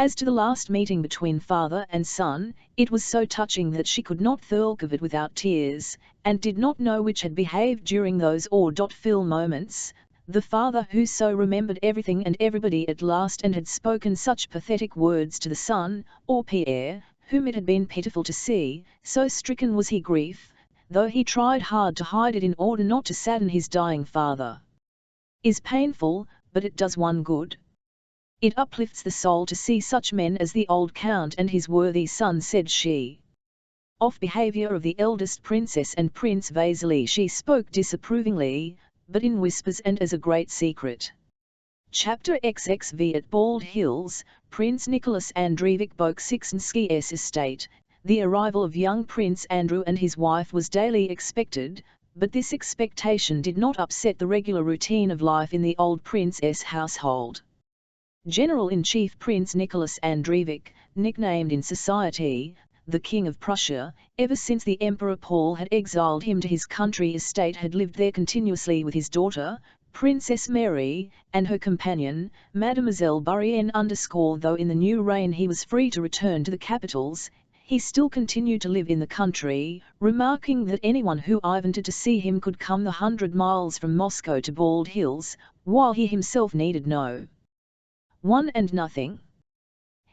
As to the last meeting between father and son, it was so touching that she could not think of it without tears, and did not know which had behaved during those awe-filled moments, the father who so remembered everything and everybody at last and had spoken such pathetic words to the son, or Pierre, whom it had been pitiful to see, so stricken was he grief, though he tried hard to hide it in order not to sadden his dying father. Is painful, but it does one good. It uplifts the soul to see such men as the old Count and his worthy son, said she. Of behavior of the eldest princess and Prince Vasily she spoke disapprovingly, but in whispers and as a great secret. Chapter XXV. At Bald Hills, Prince Nicholas Andreevich Bolkonsky's estate, the arrival of young Prince Andrew and his wife was daily expected, but this expectation did not upset the regular routine of life in the old prince's household. General-in-Chief Prince Nicholas Andreevich, nicknamed in society, the King of Prussia, ever since the Emperor Paul had exiled him to his country estate had lived there continuously with his daughter, Princess Mary, and her companion, Mademoiselle Bourienne. Though in the new reign he was free to return to the capitals, he still continued to live in the country, remarking that anyone who wanted to see him could come the 100 miles from Moscow to Bald Hills, while he himself needed no one and nothing.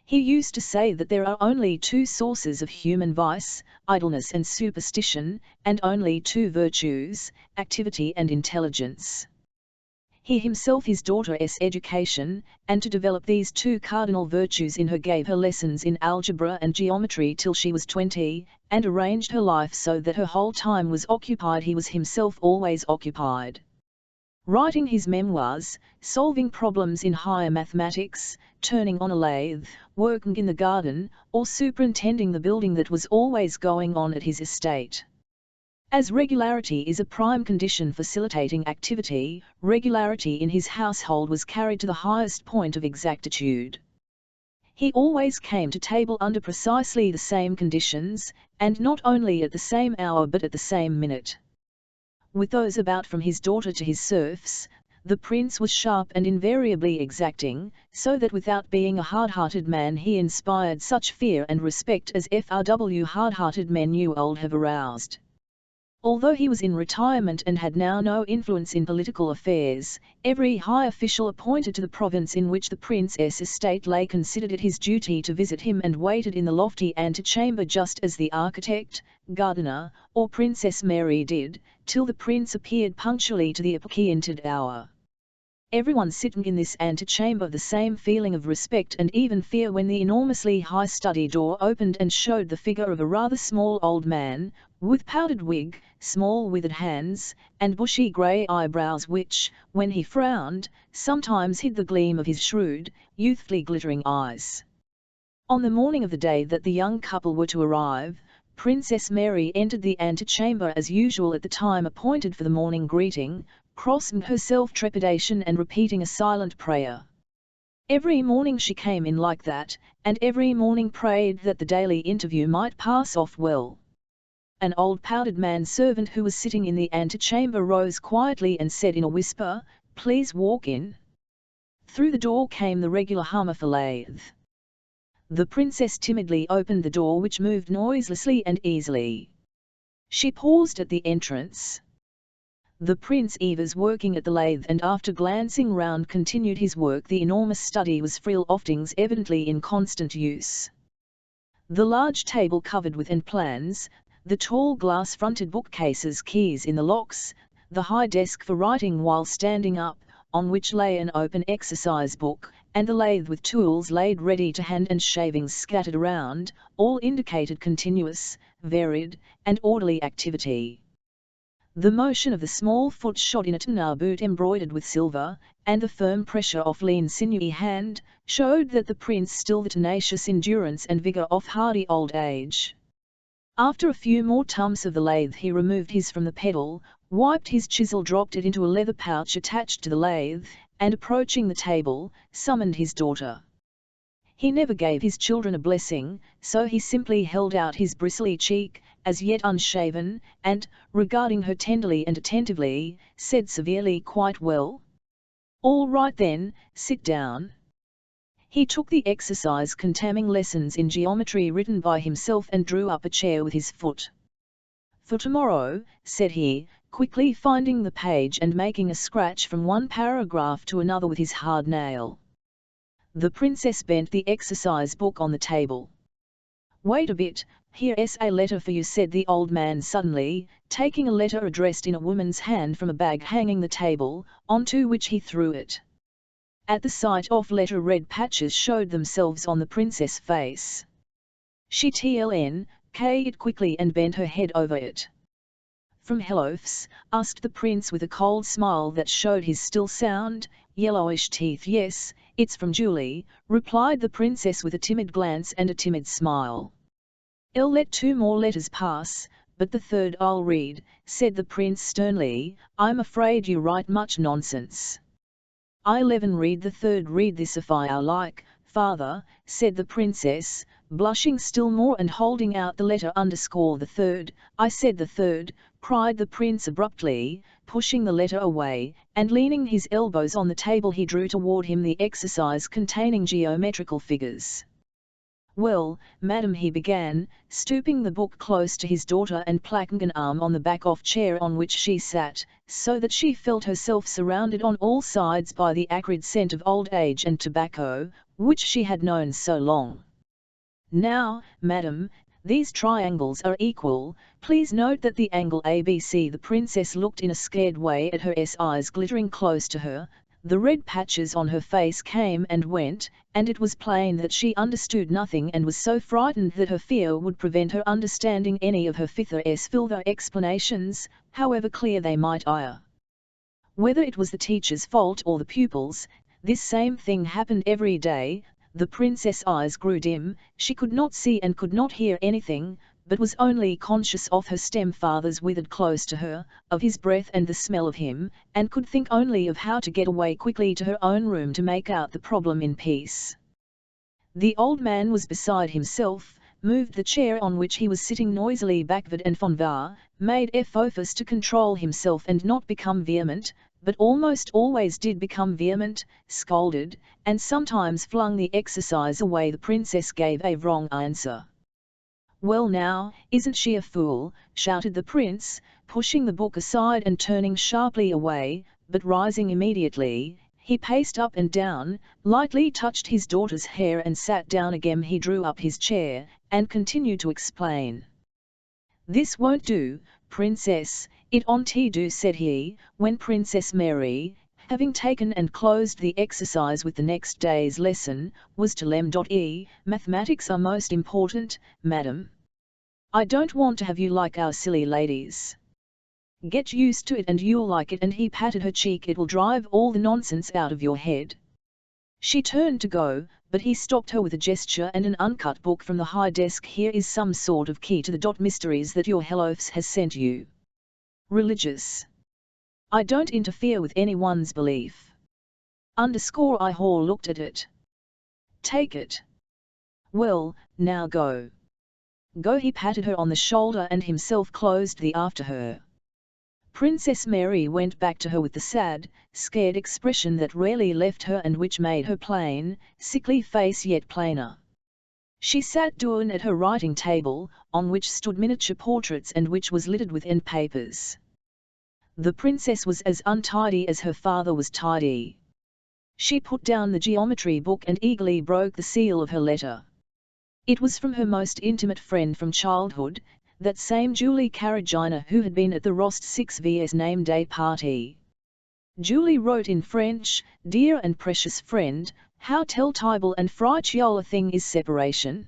He used to say that there are only two sources of human vice, idleness and superstition, and only two virtues, activity and intelligence. He himself his daughter's education, and to develop these two cardinal virtues in her gave her lessons in algebra and geometry till she was 20, and arranged her life so that her whole time was occupied. He was himself always occupied. Writing his memoirs, solving problems in higher mathematics, turning on a lathe, working in the garden, or superintending the building that was always going on at his estate. As regularity is a prime condition facilitating activity, regularity in his household was carried to the highest point of exactitude. He always came to table under precisely the same conditions, and not only at the same hour but at the same minute. With those about from his daughter to his serfs, the prince was sharp and invariably exacting, so that without being a hard-hearted man he inspired such fear and respect as FRW hard-hearted men you old have aroused. Although he was in retirement and had now no influence in political affairs, every high official appointed to the province in which the prince's estate lay considered it his duty to visit him and waited in the lofty antechamber just as the architect, gardener, or Princess Mary did, till the prince appeared punctually to the appointed hour. everyone sitting in this antechamber the same feeling of respect and even fear when the enormously high study door opened and showed the figure of a rather small old man, with powdered wig, small withered hands, and bushy grey eyebrows which, when he frowned, sometimes hid the gleam of his shrewd, youthfully glittering eyes. On the morning of the day that the young couple were to arrive, Princess Mary entered the antechamber as usual at the time appointed for the morning greeting, crossing herself trepidation and repeating a silent prayer. Every morning she came in like that, and every morning prayed that the daily interview might pass off well. An old powdered man-servant who was sitting in the antechamber rose quietly and said in a whisper, "Please walk in." Through the door came the regular hum of a lathe. The princess timidly opened the door, which moved noiselessly and easily. She paused at the entrance. The prince was working at the lathe, and after glancing round continued his work. The enormous study was frill oftings evidently in constant use. The large table covered with plans, the tall glass-fronted bookcases, keys in the locks, the high desk for writing while standing up, on which lay an open exercise book, and the lathe with tools laid ready to hand and shavings scattered around, all indicated continuous, varied, and orderly activity. The motion of the small foot shod in a tonneau boot embroidered with silver, and the firm pressure of lean sinewy hand, showed that the prince still the tenacious endurance and vigour of hardy old age. After a few more tumps of the lathe he removed his from the pedal, wiped his chisel, dropped it into a leather pouch attached to the lathe, and approaching the table, summoned his daughter. He never gave his children a blessing, so he simply held out his bristly cheek, as yet unshaven, and, regarding her tenderly and attentively, said severely, "Quite well? All right then, sit down." He took the exercise containing lessons in geometry written by himself and drew up a chair with his foot. "For tomorrow," said he, quickly finding the page and making a scratch from one paragraph to another with his hard nail. The princess bent the exercise book on the table. "Wait a bit, here's a letter for you," said the old man suddenly, taking a letter addressed in a woman's hand from a bag hanging the table, onto which he threw it. At the sight of letter red patches showed themselves on the princess' face. She tlnk'd it quickly and bent her head over it. "From Helofs?" asked the prince with a cold smile that showed his still sound, yellowish teeth. "Yes, it's from Julie," replied the princess with a timid glance and a timid smile. "I'll let 2 more letters pass, but the third I'll read," said the prince sternly. "I'm afraid you write much nonsense." "I'll even read the third." "Read this if I like, father," said the princess, blushing still more and holding out the letter _the third. "I said the third," cried the prince abruptly, pushing the letter away, and leaning his elbows on the table he drew toward him the exercise containing geometrical figures. "Well, madam," he began, stooping the book close to his daughter and placing an arm on the back of chair on which she sat, so that she felt herself surrounded on all sides by the acrid scent of old age and tobacco, which she had known so long. "Now, madam, these triangles are equal. Please note that the angle ABC." The princess looked in a scared way at her eyes glittering close to her. The red patches on her face came and went, and it was plain that she understood nothing and was so frightened that her fear would prevent her understanding any of her further explanations, however clear they might appear. Whether it was the teacher's fault or the pupil's, this same thing happened every day. The princess' eyes grew dim, she could not see and could not hear anything, but was only conscious of her stepfather's withered close to her, of his breath and the smell of him, and could think only of how to get away quickly to her own room to make out the problem in peace. The old man was beside himself, moved the chair on which he was sitting noisily backward and forward, made efforts to control himself and not become vehement, but almost always did become vehement, scolded, and sometimes flung the exercise away. The princess gave a wrong answer. "Well now, isn't she a fool?" shouted the prince, pushing the book aside and turning sharply away, but rising immediately, he paced up and down, lightly touched his daughter's hair and sat down again. He drew up his chair, and continued to explain. "This won't do, princess, it won't do," said he, when Princess Mary, having taken and closed the exercise with the next day's lesson, was to lem.e, mathematics are most important, madam. I don't want to have you like our silly ladies. Get used to it and you'll like it, and he patted her cheek. It will drive all the nonsense out of your head. She turned to go, but he stopped her with a gesture and an uncut book from the high desk. Here is some sort of key to the mysteries that your Hellophs has sent you. Religious. I don't interfere with anyone's belief. I Hall looked at it. Take it. Well, now go. Go. He patted her on the shoulder and himself closed the after her. Princess Mary went back to her with the sad, scared expression that rarely left her and which made her plain, sickly face yet plainer. She sat down at her writing table, on which stood miniature portraits and which was littered with end papers. The princess was as untidy as her father was tidy. She put down the geometry book and eagerly broke the seal of her letter. It was from her most intimate friend from childhood, that same Julie Karagina who had been at the Rost 6V's name day party. Julie wrote in French, "Dear and precious friend, how terrible and frightful a thing is separation.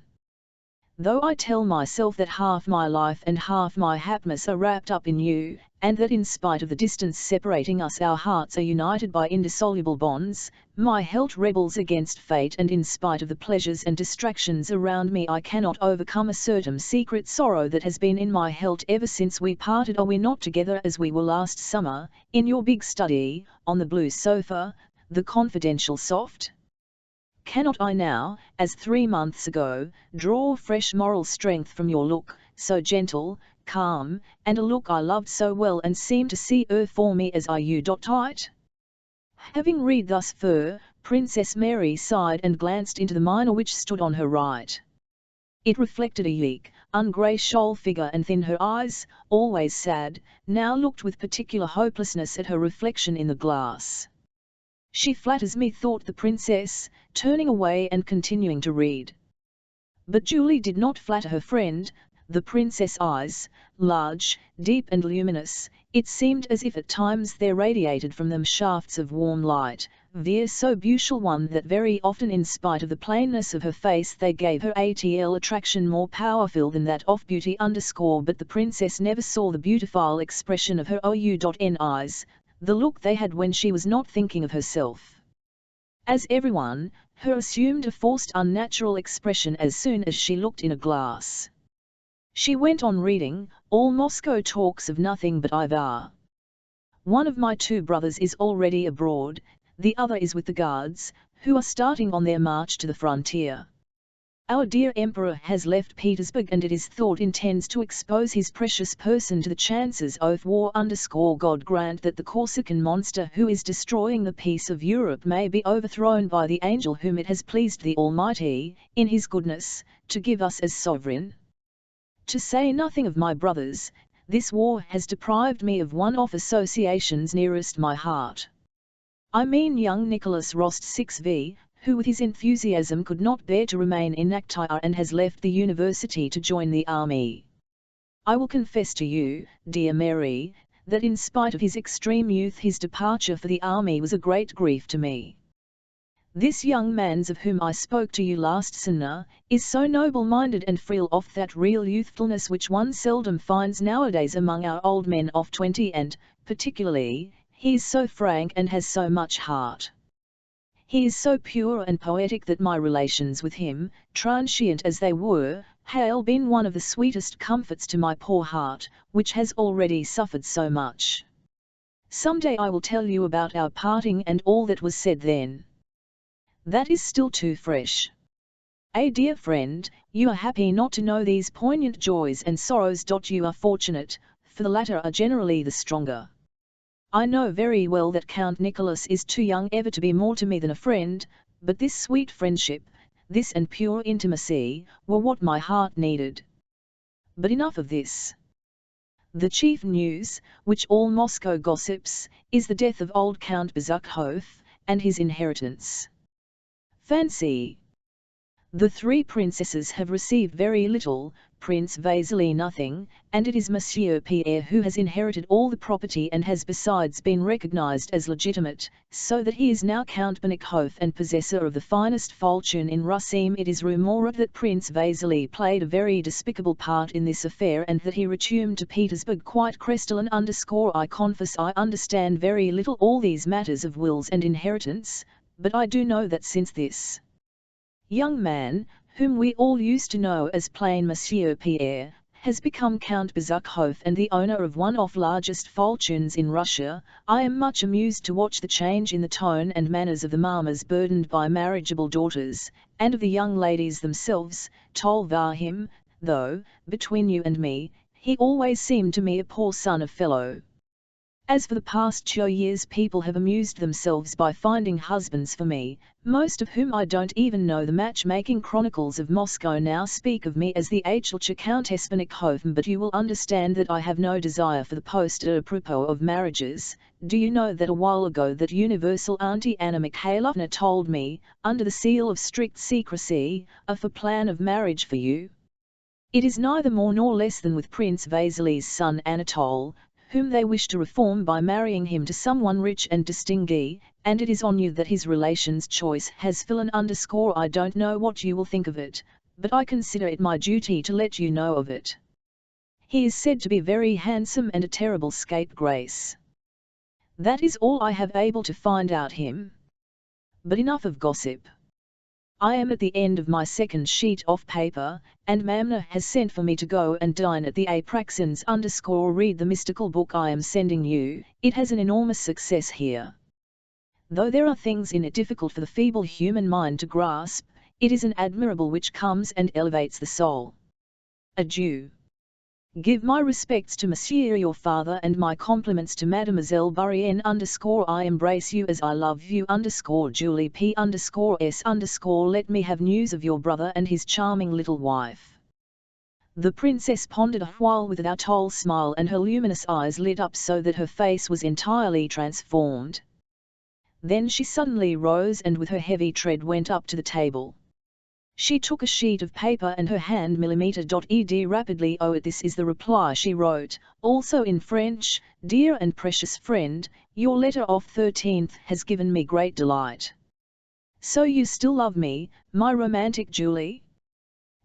Though I tell myself that half my life and half my happiness are wrapped up in you, and that in spite of the distance separating us our hearts are united by indissoluble bonds, my heart rebels against fate, and in spite of the pleasures and distractions around me I cannot overcome a certain secret sorrow that has been in my heart ever since we parted. Are we not together as we were last summer, in your big study, on the blue sofa, the confidential soft? Cannot I now, as 3 months ago, draw fresh moral strength from your look, so gentle, calm, and a look I loved so well and seem to see for me as I you tight?" Having read thus far, Princess Mary sighed and glanced into the mirror which stood on her right. It reflected a weak, ungraceful figure, and thin her eyes, always sad, now looked with particular hopelessness at her reflection in the glass. "She flatters me," thought the princess, turning away and continuing to read. But Julie did not flatter her friend. The princess' eyes, large, deep and luminous, it seemed as if at times there radiated from them shafts of warm light, so beautiful one that very often in spite of the plainness of her face they gave her atl attraction more powerful than that of beauty. But the princess never saw the beautiful expression of her OUN eyes, the look they had when she was not thinking of herself. As everyone, her assumed a forced unnatural expression as soon as she looked in a glass. She went on reading, "All Moscow talks of nothing but Ivar. One of my 2 brothers is already abroad, the other is with the Guards, who are starting on their march to the frontier. Our dear Emperor has left Petersburg and it is thought intends to expose his precious person to the chances of war. God grant that the Corsican monster who is destroying the peace of Europe may be overthrown by the angel whom it has pleased the Almighty, in his goodness, to give us as sovereign. To say nothing of my brothers, this war has deprived me of one of associations nearest my heart. I mean young Nicholas Rost 6V, who with his enthusiasm could not bear to remain inactive and has left the university to join the army. I will confess to you, dear Mary, that in spite of his extreme youth his departure for the army was a great grief to me. This young man's of whom I spoke to you last summer, is so noble-minded and free of that real youthfulness which one seldom finds nowadays among our old men of 20, and, particularly, he is so frank and has so much heart. He is so pure and poetic that my relations with him, transient as they were, have been one of the sweetest comforts to my poor heart, which has already suffered so much. Some day I will tell you about our parting and all that was said then. That is still too fresh. Dear friend, you are happy not to know these poignant joys and sorrows. You are fortunate, for the latter are generally the stronger. I know very well that Count Nicholas is too young ever to be more to me than a friend, but this sweet friendship, this and pure intimacy, were what my heart needed. But enough of this. The chief news, which all Moscow gossips, is the death of old Count Bezukhov, and his inheritance. Fancy! The three princesses have received very little, Prince Vasily nothing, and it is Monsieur Pierre who has inherited all the property and has besides been recognized as legitimate, so that he is now Count Bezukhov and possessor of the finest fortune in Russia. It is rumored that Prince Vasily played a very despicable part in this affair and that he returned to Petersburg quite crestfallen. I confess I understand very little all these matters of wills and inheritance, but I do know that since this young man, whom we all used to know as plain Monsieur Pierre, has become Count Bezukhov and the owner of one of the largest fortunes in Russia, I am much amused to watch the change in the tone and manners of the mammas burdened by marriageable daughters, and of the young ladies themselves, told by him, though, between you and me, he always seemed to me a poor son of fellow. As for the past 2 years people have amused themselves by finding husbands for me, most of whom I don't even know. The matchmaking chronicles of Moscow now speak of me as the Hlcha Countess Bezukhov, but you will understand that I have no desire for the post. Apropos of marriages, do you know that a while ago that universal Auntie Anna Mikhailovna told me, under the seal of strict secrecy, of a plan of marriage for you? It is neither more nor less than with Prince Vasily's son Anatole, whom they wish to reform by marrying him to someone rich and distinguished, and it is on you that his relation's choice has fallen. I don't know what you will think of it, but I consider it my duty to let you know of it. He is said to be very handsome and a terrible scapegrace. That is all I have able to find out him. But enough of gossip. I am at the end of my second sheet of paper, and Mamna has sent for me to go and dine at the Apraxins _ read the mystical book I am sending you. It has an enormous success here. Though there are things in it difficult for the feeble human mind to grasp, it is an admirable which comes and elevates the soul. Adieu. Give my respects to Monsieur your father and my compliments to Mademoiselle Bourienne _ I embrace you as I love you _ Julie P _S _ let me have news of your brother and his charming little wife. The princess pondered a while with an atoll smile and her luminous eyes lit up so that her face was entirely transformed. Then she suddenly rose and with her heavy tread went up to the table. She took a sheet of paper and her hand ed rapidly. This is the reply she wrote, also in French. Dear and precious friend, your letter of 13th has given me great delight. So you still love me, my romantic Julie?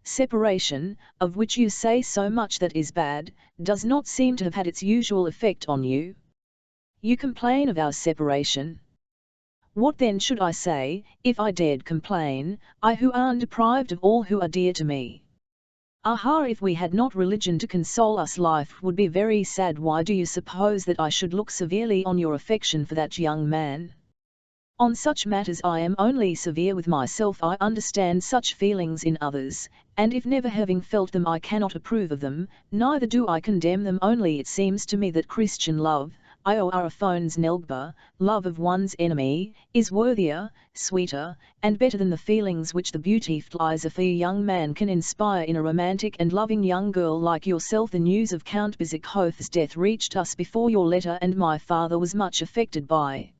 Separation, of which you say so much that is bad, does not seem to have had its usual effect on you. You complain of our separation. What then should I say, if I dared complain, I who am deprived of all who are dear to me? Aha, if we had not religion to console us life would be very sad. Why do you suppose that I should look severely on your affection for that young man? On such matters I am only severe with myself. I understand such feelings in others, and if never having felt them I cannot approve of them, neither do I condemn them. Only it seems to me that Christian love, Ioraphone's Nelgba, love of one's enemy, is worthier, sweeter, and better than the feelings which the beautiful eyes of a young man can inspire in a romantic and loving young girl like yourself. The news of Count Bezukhov's death reached us before your letter and my father was much affected by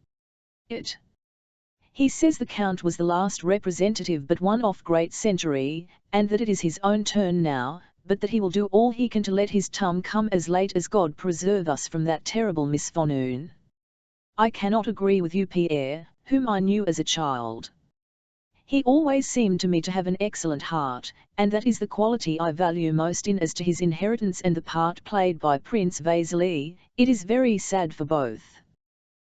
it. He says the Count was the last representative but one of great century, and that it is his own turn now, but that he will do all he can to let his time come as late as God preserve us from that terrible misfortune. I cannot agree with you, Pierre, whom I knew as a child. He always seemed to me to have an excellent heart, and that is the quality I value most. In as to his inheritance and the part played by Prince Vasily, it is very sad for both.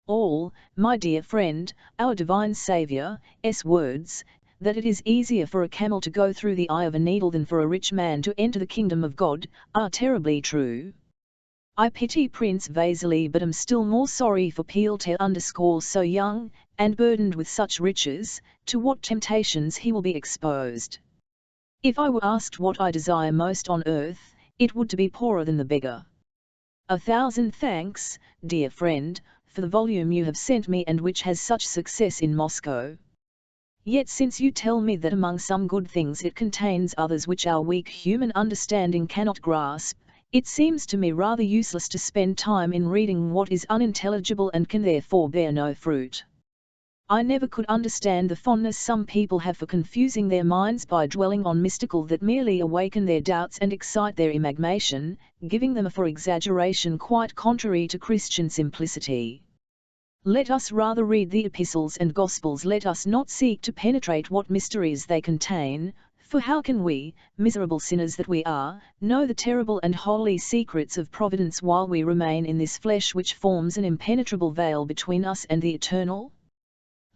All, my dear friend, our divine Saviour's words, that it is easier for a camel to go through the eye of a needle than for a rich man to enter the kingdom of God, are terribly true. I pity Prince Vasily but am still more sorry for Pierre so young, and burdened with such riches, to what temptations he will be exposed. If I were asked what I desire most on earth, it would to be poorer than the beggar. 1,000 thanks, dear friend, for the volume you have sent me and which has such success in Moscow. Yet since you tell me that among some good things it contains others which our weak human understanding cannot grasp, it seems to me rather useless to spend time in reading what is unintelligible and can therefore bear no fruit. I never could understand the fondness some people have for confusing their minds by dwelling on mystical that merely awaken their doubts and excite their imagination, giving them a for exaggeration quite contrary to Christian simplicity. Let us rather read the epistles and gospels. Let us not seek to penetrate what mysteries they contain, for how can we, miserable sinners that we are, know the terrible and holy secrets of providence while we remain in this flesh which forms an impenetrable veil between us and the eternal?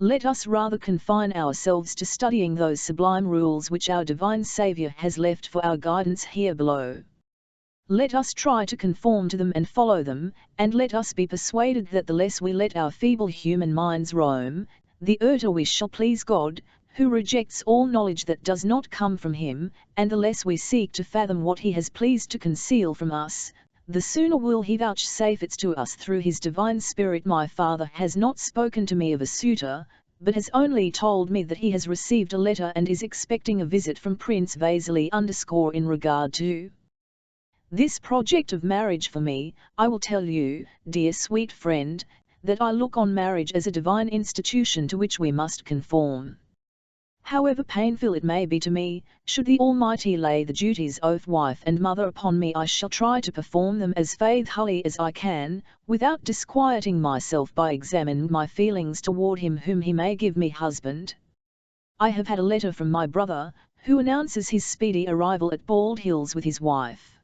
Let us rather confine ourselves to studying those sublime rules which our divine Saviour has left for our guidance here below. Let us try to conform to them and follow them, and let us be persuaded that the less we let our feeble human minds roam, the earlier we shall please God, who rejects all knowledge that does not come from Him, and the less we seek to fathom what He has pleased to conceal from us, the sooner will He vouchsafe it to us through His divine Spirit. My Father has not spoken to me of a suitor, but has only told me that he has received a letter and is expecting a visit from Prince Vasily in regard to this project of marriage for me. I will tell you, dear sweet friend, that I look on marriage as a divine institution to which we must conform. However painful it may be to me, should the Almighty lay the duties of wife and mother upon me, I shall try to perform them as faithfully as I can, without disquieting myself by examining my feelings toward him whom He may give me husband. I have had a letter from my brother, who announces his speedy arrival at Bald Hills with his wife.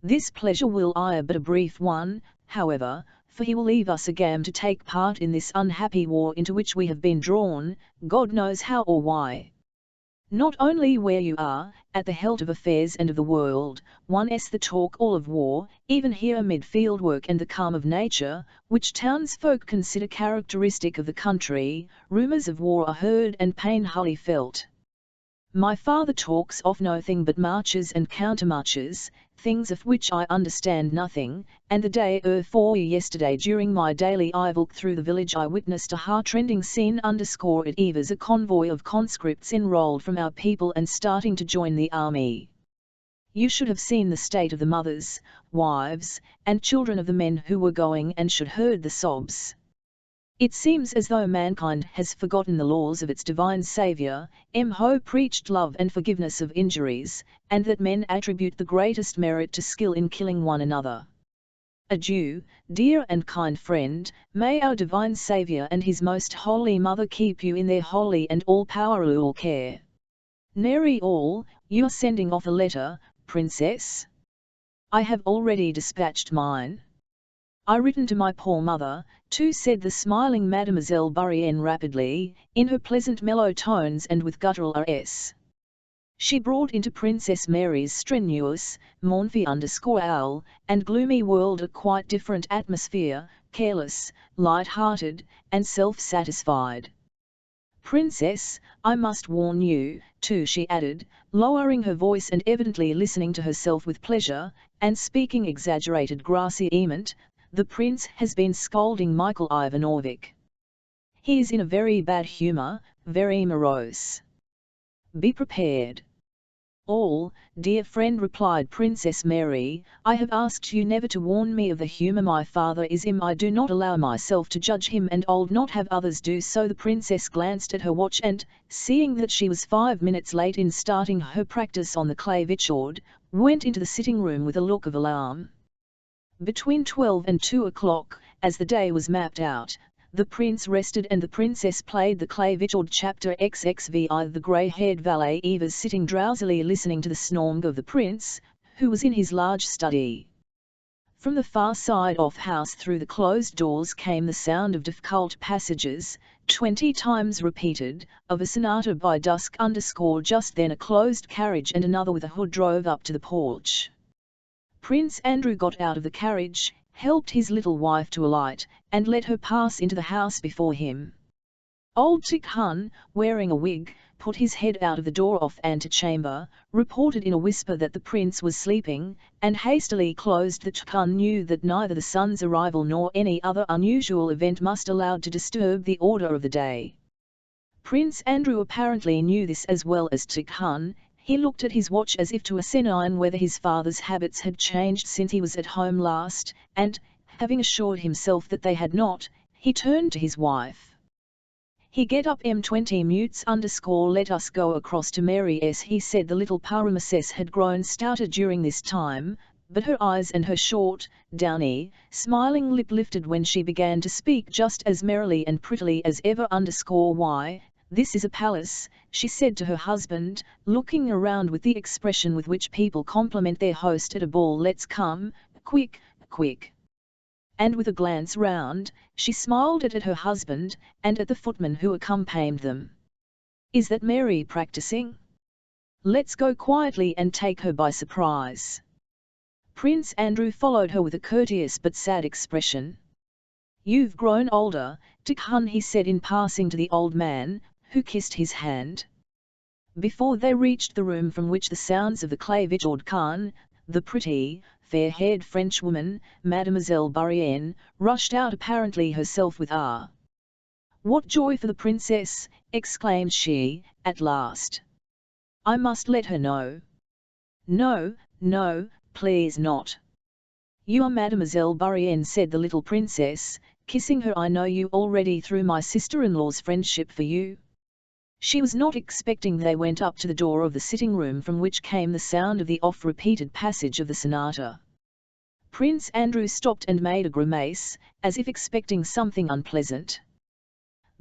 This pleasure will be but a brief one, however, for he will leave us again to take part in this unhappy war into which we have been drawn, God knows how or why. Not only where you are, at the height of affairs and of the world, one's the talk all of war, even here amid field work and the calm of nature, which townsfolk consider characteristic of the country, rumours of war are heard and painfully felt. My father talks of nothing but marches and countermarches, things of which I understand nothing, and the day before yesterday during my daily walk through the village I witnessed a heart-rending scene. It was a convoy of conscripts enrolled from our people and starting to join the army. You should have seen the state of the mothers, wives, and children of the men who were going, and should heard the sobs. It seems as though mankind has forgotten the laws of its divine Saviour, who preached love and forgiveness of injuries, and that men attribute the greatest merit to skill in killing one another. Adieu, dear and kind friend, may our divine Saviour and His most holy Mother keep you in their holy and all-powerful care. Nary all, you are sending off a letter, Princess? I have already dispatched mine. I written to my poor mother, too, said the smiling Mademoiselle Bourienne rapidly, in her pleasant mellow tones and with guttural airs. She brought into Princess Mary's strenuous, mournful and gloomy world a quite different atmosphere, careless, light-hearted, and self-satisfied. Princess, I must warn you, too, she added, lowering her voice and evidently listening to herself with pleasure, and speaking exaggerated grassement, the prince has been scolding Michael Ivanovich. He is in a very bad humour, very morose. Be prepared. All, dear friend, replied Princess Mary, I have asked you never to warn me of the humour my father is in. I do not allow myself to judge him, and I'll not have others do so. The princess glanced at her watch and, seeing that she was 5 minutes late in starting her practice on the clavichord, went into the sitting room with a look of alarm. Between 12 and 2 o'clock, as the day was mapped out, the prince rested and the princess played the clavichord chapter XXVI. The grey-haired valet Eva was sitting drowsily listening to the snoring of the prince, who was in his large study. From the far side of house through the closed doors came the sound of difficult passages, 20 times repeated, of a sonata by dusk. Just then a closed carriage and another with a hood drove up to the porch. Prince Andrew got out of the carriage, helped his little wife to alight, and let her pass into the house before him. Old Tikhon, wearing a wig, put his head out of the door of the antechamber, reported in a whisper that the prince was sleeping, and hastily closed the. Tikhon knew that neither the son's arrival nor any other unusual event must allowed to disturb the order of the day. Prince Andrew apparently knew this as well as Tikhon. He looked at his watch as if to ascertain whether his father's habits had changed since he was at home last, and, having assured himself that they had not, he turned to his wife. He get up M20 mutes _ let us go across to Mary S. He said the little Paramasses had grown stouter during this time, but her eyes and her short, downy, smiling lip lifted when she began to speak just as merrily and prettily as ever _ why, this is a palace, she said to her husband, looking around with the expression with which people compliment their host at a ball. Let's come, quick, quick. And with a glance round, she smiled at her husband, and at the footman who accompanied them. Is that Mary practicing? Let's go quietly and take her by surprise. Prince Andrew followed her with a courteous but sad expression. You've grown older, Tikhon, he said in passing to the old man, who kissed his hand. Before they reached the room from which the sounds of the clavichord Khan, the pretty, fair-haired Frenchwoman, Mademoiselle Bourienne, rushed out apparently herself with What joy for the princess, exclaimed she, at last. I must let her know. No, no, please not. You are Mademoiselle Bourienne, said the little princess, kissing her. I know you already through my sister-in-law's friendship for you. She was not expecting. They went up to the door of the sitting-room from which came the sound of the oft-repeated passage of the sonata. Prince Andrew stopped and made a grimace, as if expecting something unpleasant.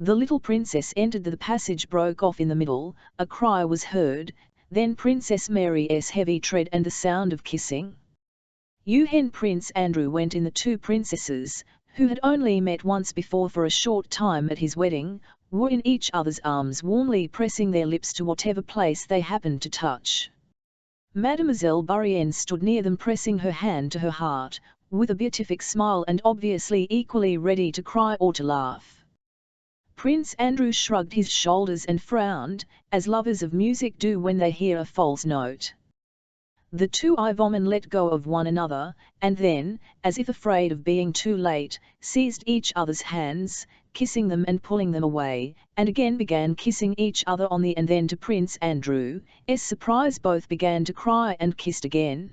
The little princess entered. The passage broke off in the middle, a cry was heard, then Princess Mary's heavy tread and the sound of kissing. Prince Andrew went in. The two princesses, who had only met once before for a short time at his wedding, were in each other's arms, warmly pressing their lips to whatever place they happened to touch. Mademoiselle Bourienne stood near them, pressing her hand to her heart, with a beatific smile and obviously equally ready to cry or to laugh. Prince Andrew shrugged his shoulders and frowned, as lovers of music do when they hear a false note. The two women let go of one another, and then, as if afraid of being too late, seized each other's hands, kissing them and pulling them away, and again began kissing each other on the and then to Prince Andrew's surprise both began to cry and kissed again.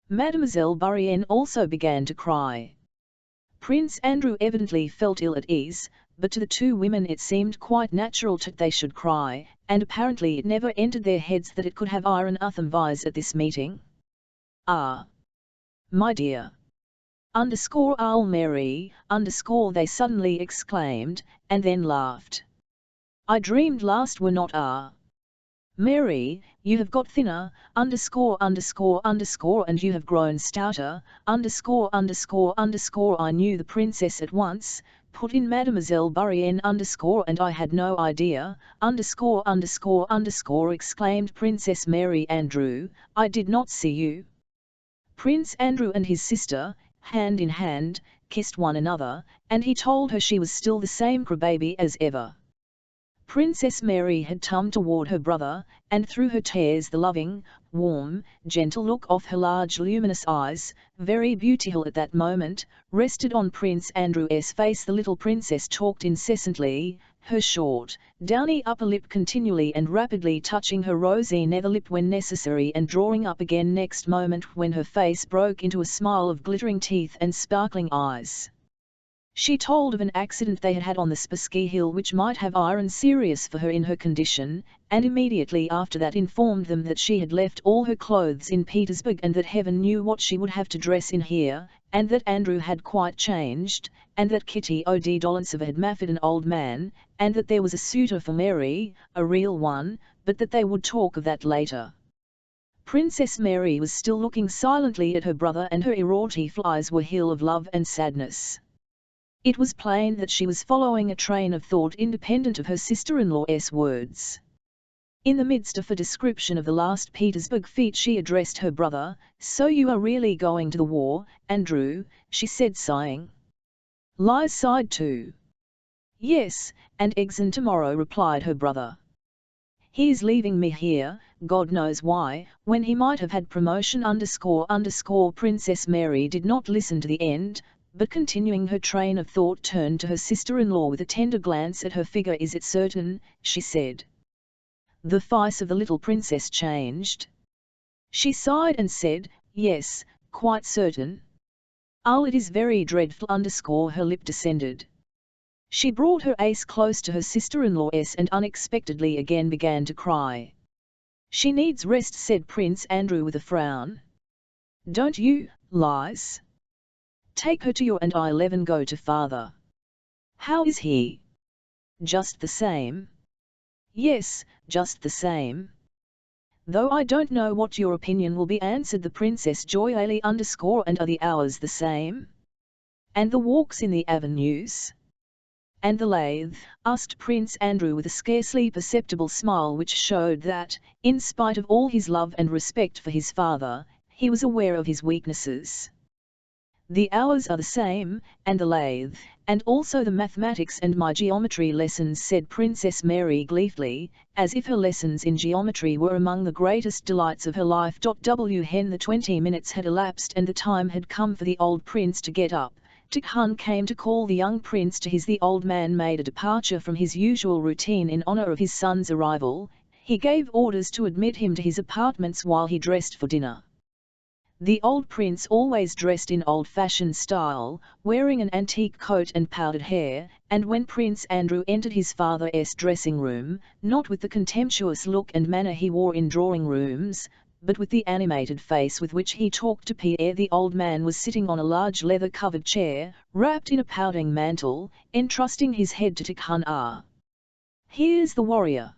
Mademoiselle Bourienne also began to cry. Prince Andrew evidently felt ill at ease, but to the two women it seemed quite natural that they should cry, and apparently it never entered their heads that it could have iron vise at this meeting. Ah! My dear! Owl Mary, they suddenly exclaimed, and then laughed. I dreamed last were not Mary, you have got thinner, and you have grown stouter, I knew the princess at once, put in Mademoiselle Bourienne and I had no idea, exclaimed Princess Mary Andrew, I did not see you. Prince Andrew and his sister, hand in hand, kissed one another, and he told her she was still the same crybaby as ever. Princess Mary had turned toward her brother, and through her tears the loving, warm, gentle look of her large luminous eyes, very beautiful at that moment, rested on Prince Andrew's face. The little princess talked incessantly, her short, downy upper lip continually and rapidly touching her rosy nether lip when necessary and drawing up again next moment when her face broke into a smile of glittering teeth and sparkling eyes. She told of an accident they had had on the Spassky Hill which might have iron serious for her in her condition, and immediately after that informed them that she had left all her clothes in Petersburg and that heaven knew what she would have to dress in here, and that Andrew had quite changed, and that Kitty Odolontsova had married an old man, and that there was a suitor for Mary, a real one, but that they would talk of that later. Princess Mary was still looking silently at her brother and her erotic flies were hill of love and sadness. It was plain that she was following a train of thought independent of her sister-in-law's words. In the midst of a description of the last Petersburg feat she addressed her brother, "So you are really going to the war, Andrew," she said sighing. Lies sighed too. "Yes, and Exon tomorrow," replied her brother. "He is leaving me here, God knows why, when he might have had promotion __." Princess Mary did not listen to the end, but continuing her train of thought turned to her sister-in-law with a tender glance at her figure. "Is it certain?" she said. The face of the little princess changed. She sighed and said, "Yes, quite certain." "Oh, it is very dreadful _" her lip descended. She brought her ace close to her sister-in-law and unexpectedly again began to cry. She needs rest, said Prince Andrew with a frown. Don't you, Lies? Take her to your and I'll even go to father. How is he? Just the same. Yes, just the same. Though I don't know what your opinion will be, answered the princess joyily. And are the hours the same? And the walks in the avenues? And the lathe? Asked Prince Andrew with a scarcely perceptible smile which showed that, in spite of all his love and respect for his father, he was aware of his weaknesses. The hours are the same, and the lathe, and also the mathematics and my geometry lessons, said Princess Mary gleefully, as if her lessons in geometry were among the greatest delights of her life. When the 20 minutes had elapsed and the time had come for the old prince to get up, Tikhon came to call the young prince to his. The old man made a departure from his usual routine in honor of his son's arrival. He gave orders to admit him to his apartments while he dressed for dinner. The old prince always dressed in old-fashioned style, wearing an antique coat and powdered hair, and when Prince Andrew entered his father's dressing room, not with the contemptuous look and manner he wore in drawing rooms, but with the animated face with which he talked to Pierre, the old man was sitting on a large leather-covered chair, wrapped in a powdering mantle, entrusting his head to Tikhon. Ah! Here's the warrior.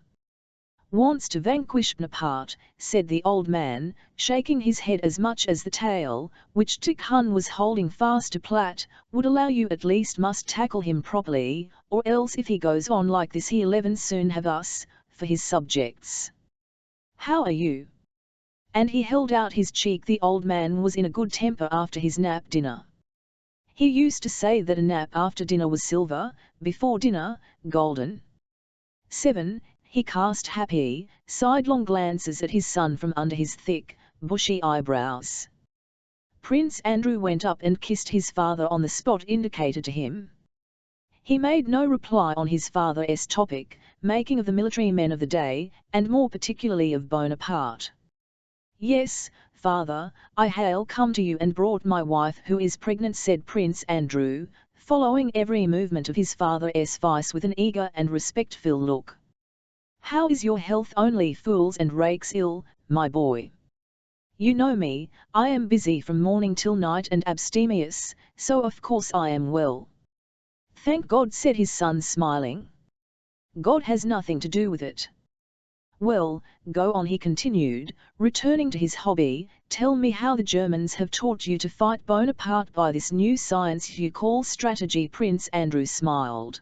Wants to vanquish Bonaparte, said the old man, shaking his head as much as the tail, which Tikhon was holding fast to plait, would allow. You at least must tackle him properly, or else if he goes on like this he'll even soon have us for his subjects. How are you? And he held out his cheek. The old man was in a good temper after his nap dinner. He used to say that a nap after dinner was silver, before dinner, golden. 7. He cast happy, sidelong glances at his son from under his thick, bushy eyebrows. Prince Andrew went up and kissed his father on the spot indicated to him. He made no reply on his father's topic, making of the military men of the day, and more particularly of Bonaparte. Yes, father, I hail come to you and brought my wife who is pregnant, said Prince Andrew, following every movement of his father's face with an eager and respectful look. How is your health? Only fools and rakes ill, my boy. You know me, I am busy from morning till night and abstemious, so of course I am well. Thank God, said his son smiling. God has nothing to do with it. Well, go on, he continued, returning to his hobby, tell me how the Germans have taught you to fight Bonaparte by this new science you call strategy. Prince Andrew smiled.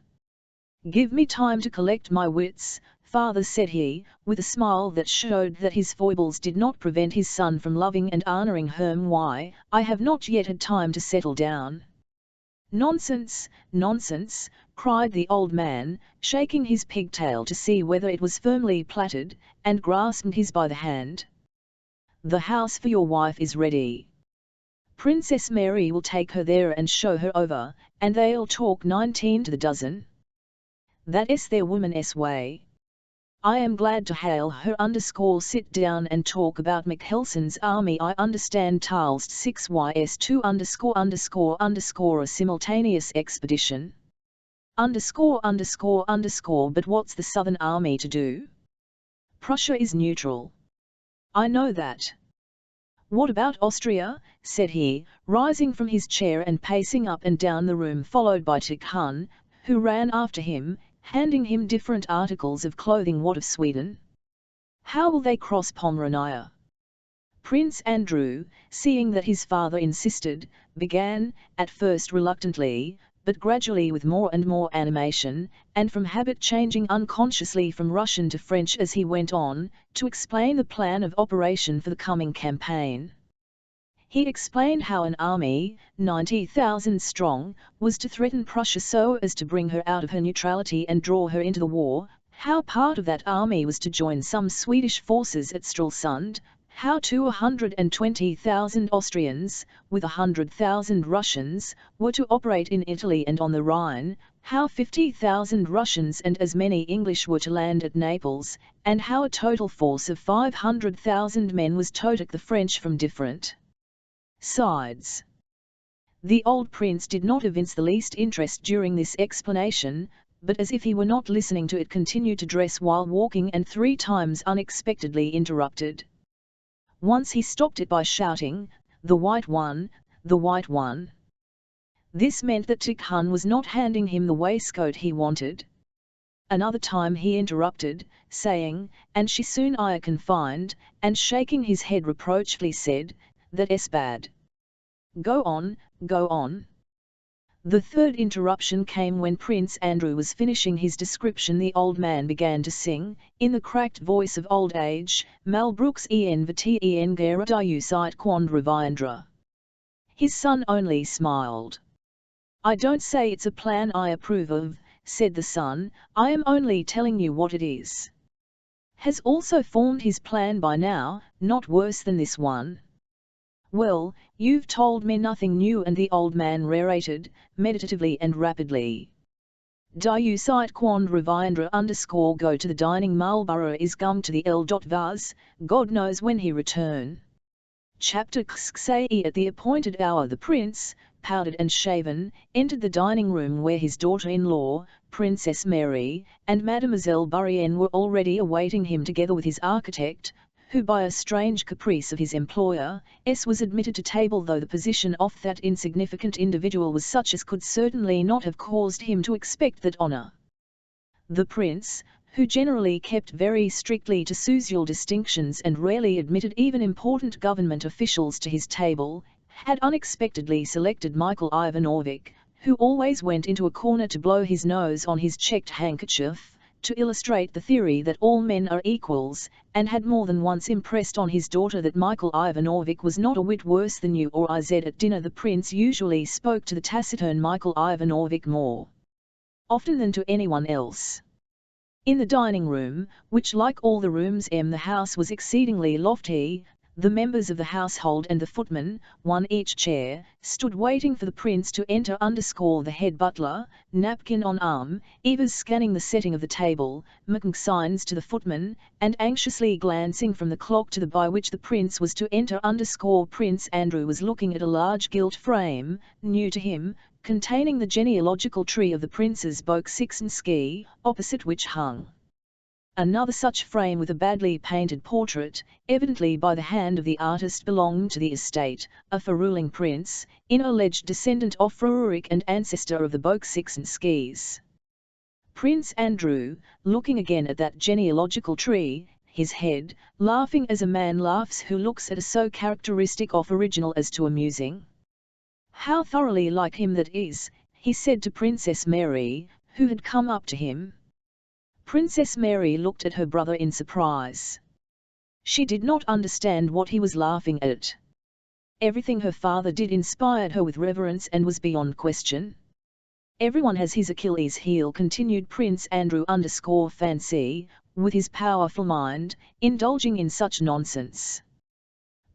Give me time to collect my wits, father, said he, with a smile that showed that his foibles did not prevent his son from loving and honouring him. Why, I have not yet had time to settle down. Nonsense, nonsense, cried the old man, shaking his pigtail to see whether it was firmly plaited, and grasped his by the hand. The house for your wife is ready. Princess Mary will take her there and show her over, and they'll talk 19 to the dozen. That's their woman's way. I am glad to hail her. Sit down and talk about Michelsen's army. I understand Talst 6ys2 _ a simultaneous expedition. But what's the Southern Army to do? Prussia is neutral. I know that. What about Austria? Said he, rising from his chair and pacing up and down the room, followed by Tikhon, who ran after him, handing him different articles of clothing. What of Sweden? How will they cross Pomerania? Prince Andrew, seeing that his father insisted, began, at first reluctantly, but gradually with more and more animation, and from habit changing unconsciously from Russian to French as he went on, to explain the plan of operation for the coming campaign. He explained how an army, 90,000 strong, was to threaten Prussia so as to bring her out of her neutrality and draw her into the war, how part of that army was to join some Swedish forces at Stralsund, how 220,000 Austrians, with 100,000 Russians, were to operate in Italy and on the Rhine, how 50,000 Russians and as many English were to land at Naples, and how a total force of 500,000 men was to attack the French from different sides. The old prince did not evince the least interest during this explanation, but as if he were not listening to it continued to dress while walking and 3 times unexpectedly interrupted. Once he stopped it by shouting, "The white one, the white one." This meant that Tikhon was not handing him the waistcoat he wanted. Another time he interrupted, saying, "And she soon I confined," and shaking his head reproachfully said, "That's bad. Go on, go on." The third interruption came when Prince Andrew was finishing his description. The old man began to sing, in the cracked voice of old age, Malbrook's En Vati En Gera Dayusite Quand Ravindra. His son only smiled. "I don't say it's a plan I approve of," said the son, "I am only telling you what it is. Has also formed his plan by now, not worse than this one." "Well, you've told me nothing new," and the old man narrated, meditatively and rapidly. Dayusite Quand Ravindra _ go to the dining Marlborough is gum to the L.Vaz, God knows when he return. Chapter Xxe. At the appointed hour the prince, powdered and shaven, entered the dining room where his daughter-in-law, Princess Mary, and Mademoiselle Bourienne were already awaiting him together with his architect, who by a strange caprice of his employer, was admitted to table, though the position of that insignificant individual was such as could certainly not have caused him to expect that honour. The prince, who generally kept very strictly to social distinctions and rarely admitted even important government officials to his table, had unexpectedly selected Michael Ivanovich, who always went into a corner to blow his nose on his checked handkerchief, to illustrate the theory that all men are equals, and had more than once impressed on his daughter that Michael Ivanovich was not a whit worse than you or I. At dinner the prince usually spoke to the taciturn Michael Ivanovich more often than to anyone else. In the dining room, which like all the rooms in the house was exceedingly lofty, the members of the household and the footman, one each chair, stood waiting for the prince to enter. The head butler, napkin on arm, Eva's scanning the setting of the table, making signs to the footman, and anxiously glancing from the clock to the by which the prince was to enter. Prince Andrew was looking at a large gilt frame, new to him, containing the genealogical tree of the Princes Bolkonsky, opposite which hung another such frame with a badly painted portrait, evidently by the hand of the artist belonging to the estate, of a ruling prince, in alleged descendant of Rurik and ancestor of the Bolkonskys. Prince Andrew, looking again at that genealogical tree, his head, laughing as a man laughs who looks at a so characteristic of original as to amusing. "How thoroughly like him that is," he said to Princess Mary, who had come up to him. Princess Mary looked at her brother in surprise. She did not understand what he was laughing at. Everything her father did inspired her with reverence and was beyond question. "Everyone has his Achilles heel," continued Prince Andrew Fancy, with his powerful mind, indulging in such nonsense.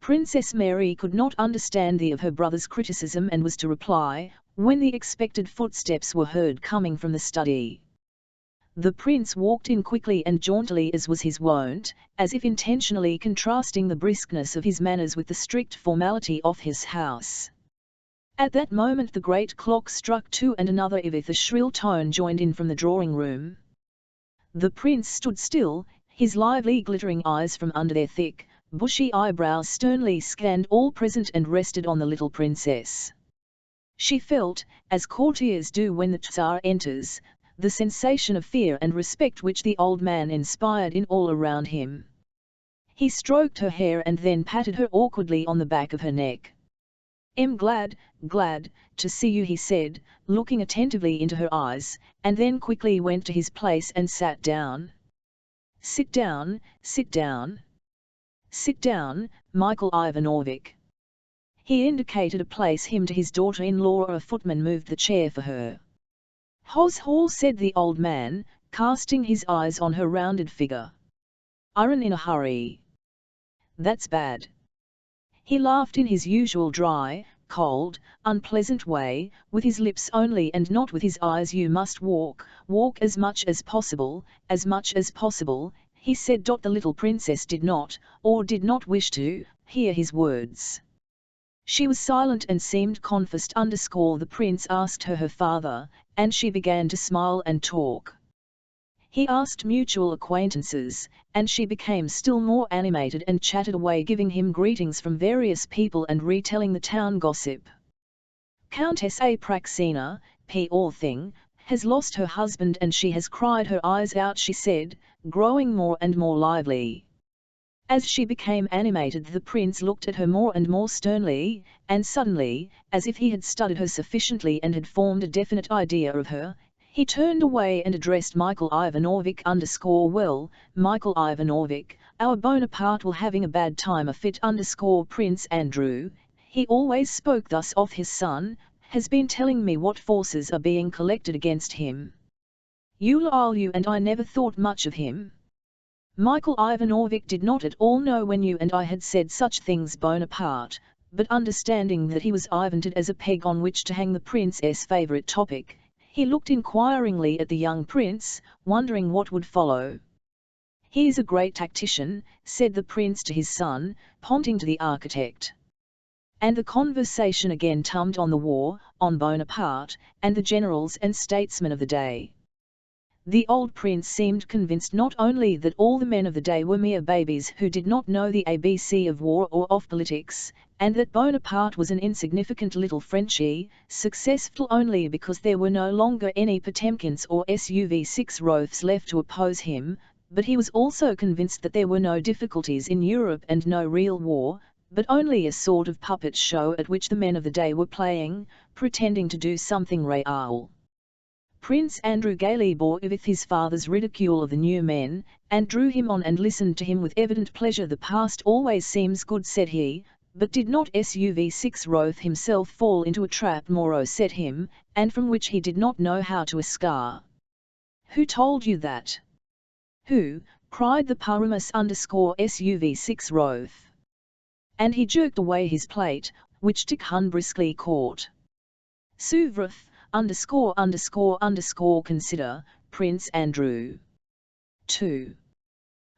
Princess Mary could not understand the of her brother's criticism and was to reply, when the expected footsteps were heard coming from the study. The prince walked in quickly and jauntily as was his wont, as if intentionally contrasting the briskness of his manners with the strict formality of his house. At that moment the great clock struck 2 and another with a shrill tone joined in from the drawing-room. The prince stood still, his lively glittering eyes from under their thick, bushy eyebrows sternly scanned all present and rested on the little princess. She felt, as courtiers do when the Tsar enters, the sensation of fear and respect which the old man inspired in all around him. He stroked her hair and then patted her awkwardly on the back of her neck. "I'm glad to see you," he said, looking attentively into her eyes, and then quickly went to his place and sat down. Sit down, Michael Ivanovich." He indicated a place him to his daughter-in-law. A footman moved the chair for her. "Hall," said the old man, casting his eyes on her rounded figure. "Iron in a hurry. That's bad." He laughed in his usual dry, cold, unpleasant way, with his lips only and not with his eyes. "You must walk as much as possible, he said. The little princess did not, or did not wish to, hear his words. She was silent and seemed confused. The prince asked her father, and she began to smile and talk. He asked mutual acquaintances, and she became still more animated and chatted away, giving him greetings from various people and retelling the town gossip. Countess Apraxina, poor thing, has lost her husband and she has cried her eyes out, she said, growing more and more lively. As she became animated, the prince looked at her more and more sternly, and suddenly, as if he had studied her sufficiently and had formed a definite idea of her, he turned away and addressed Michael Ivanovich _well, Michael Ivanovich, our Bonaparte will having a bad time of it Prince Andrew, he always spoke thus of his son, has been telling me what forces are being collected against him. You and I never thought much of him. Michael Ivanovich did not at all know when you and I had said such things Bonaparte, but understanding that he was invented as a peg on which to hang the prince's favourite topic, he looked inquiringly at the young prince, wondering what would follow. He is a great tactician, said the prince to his son, pointing to the architect. And the conversation again turned on the war, on Bonaparte, and the generals and statesmen of the day. The old prince seemed convinced not only that all the men of the day were mere babies who did not know the ABC of war or of politics, and that Bonaparte was an insignificant little Frenchie, successful only because there were no longer any Potemkins or SUV-6 Rofes left to oppose him, but he was also convinced that there were no difficulties in Europe and no real war, but only a sort of puppet show at which the men of the day were playing, pretending to do something real. Prince Andrew gaily bore with his father's ridicule of the new men, and drew him on and listened to him with evident pleasure. The past always seems good, said he, but did not SUV-6 Roth himself fall into a trap Moreau set him, and from which he did not know how to escape? Who told you that? Who? Cried the Paramus _SUV-6 Roth. And he jerked away his plate, which Dick Hun briskly caught. Suvrith, consider, Prince Andrew. 2.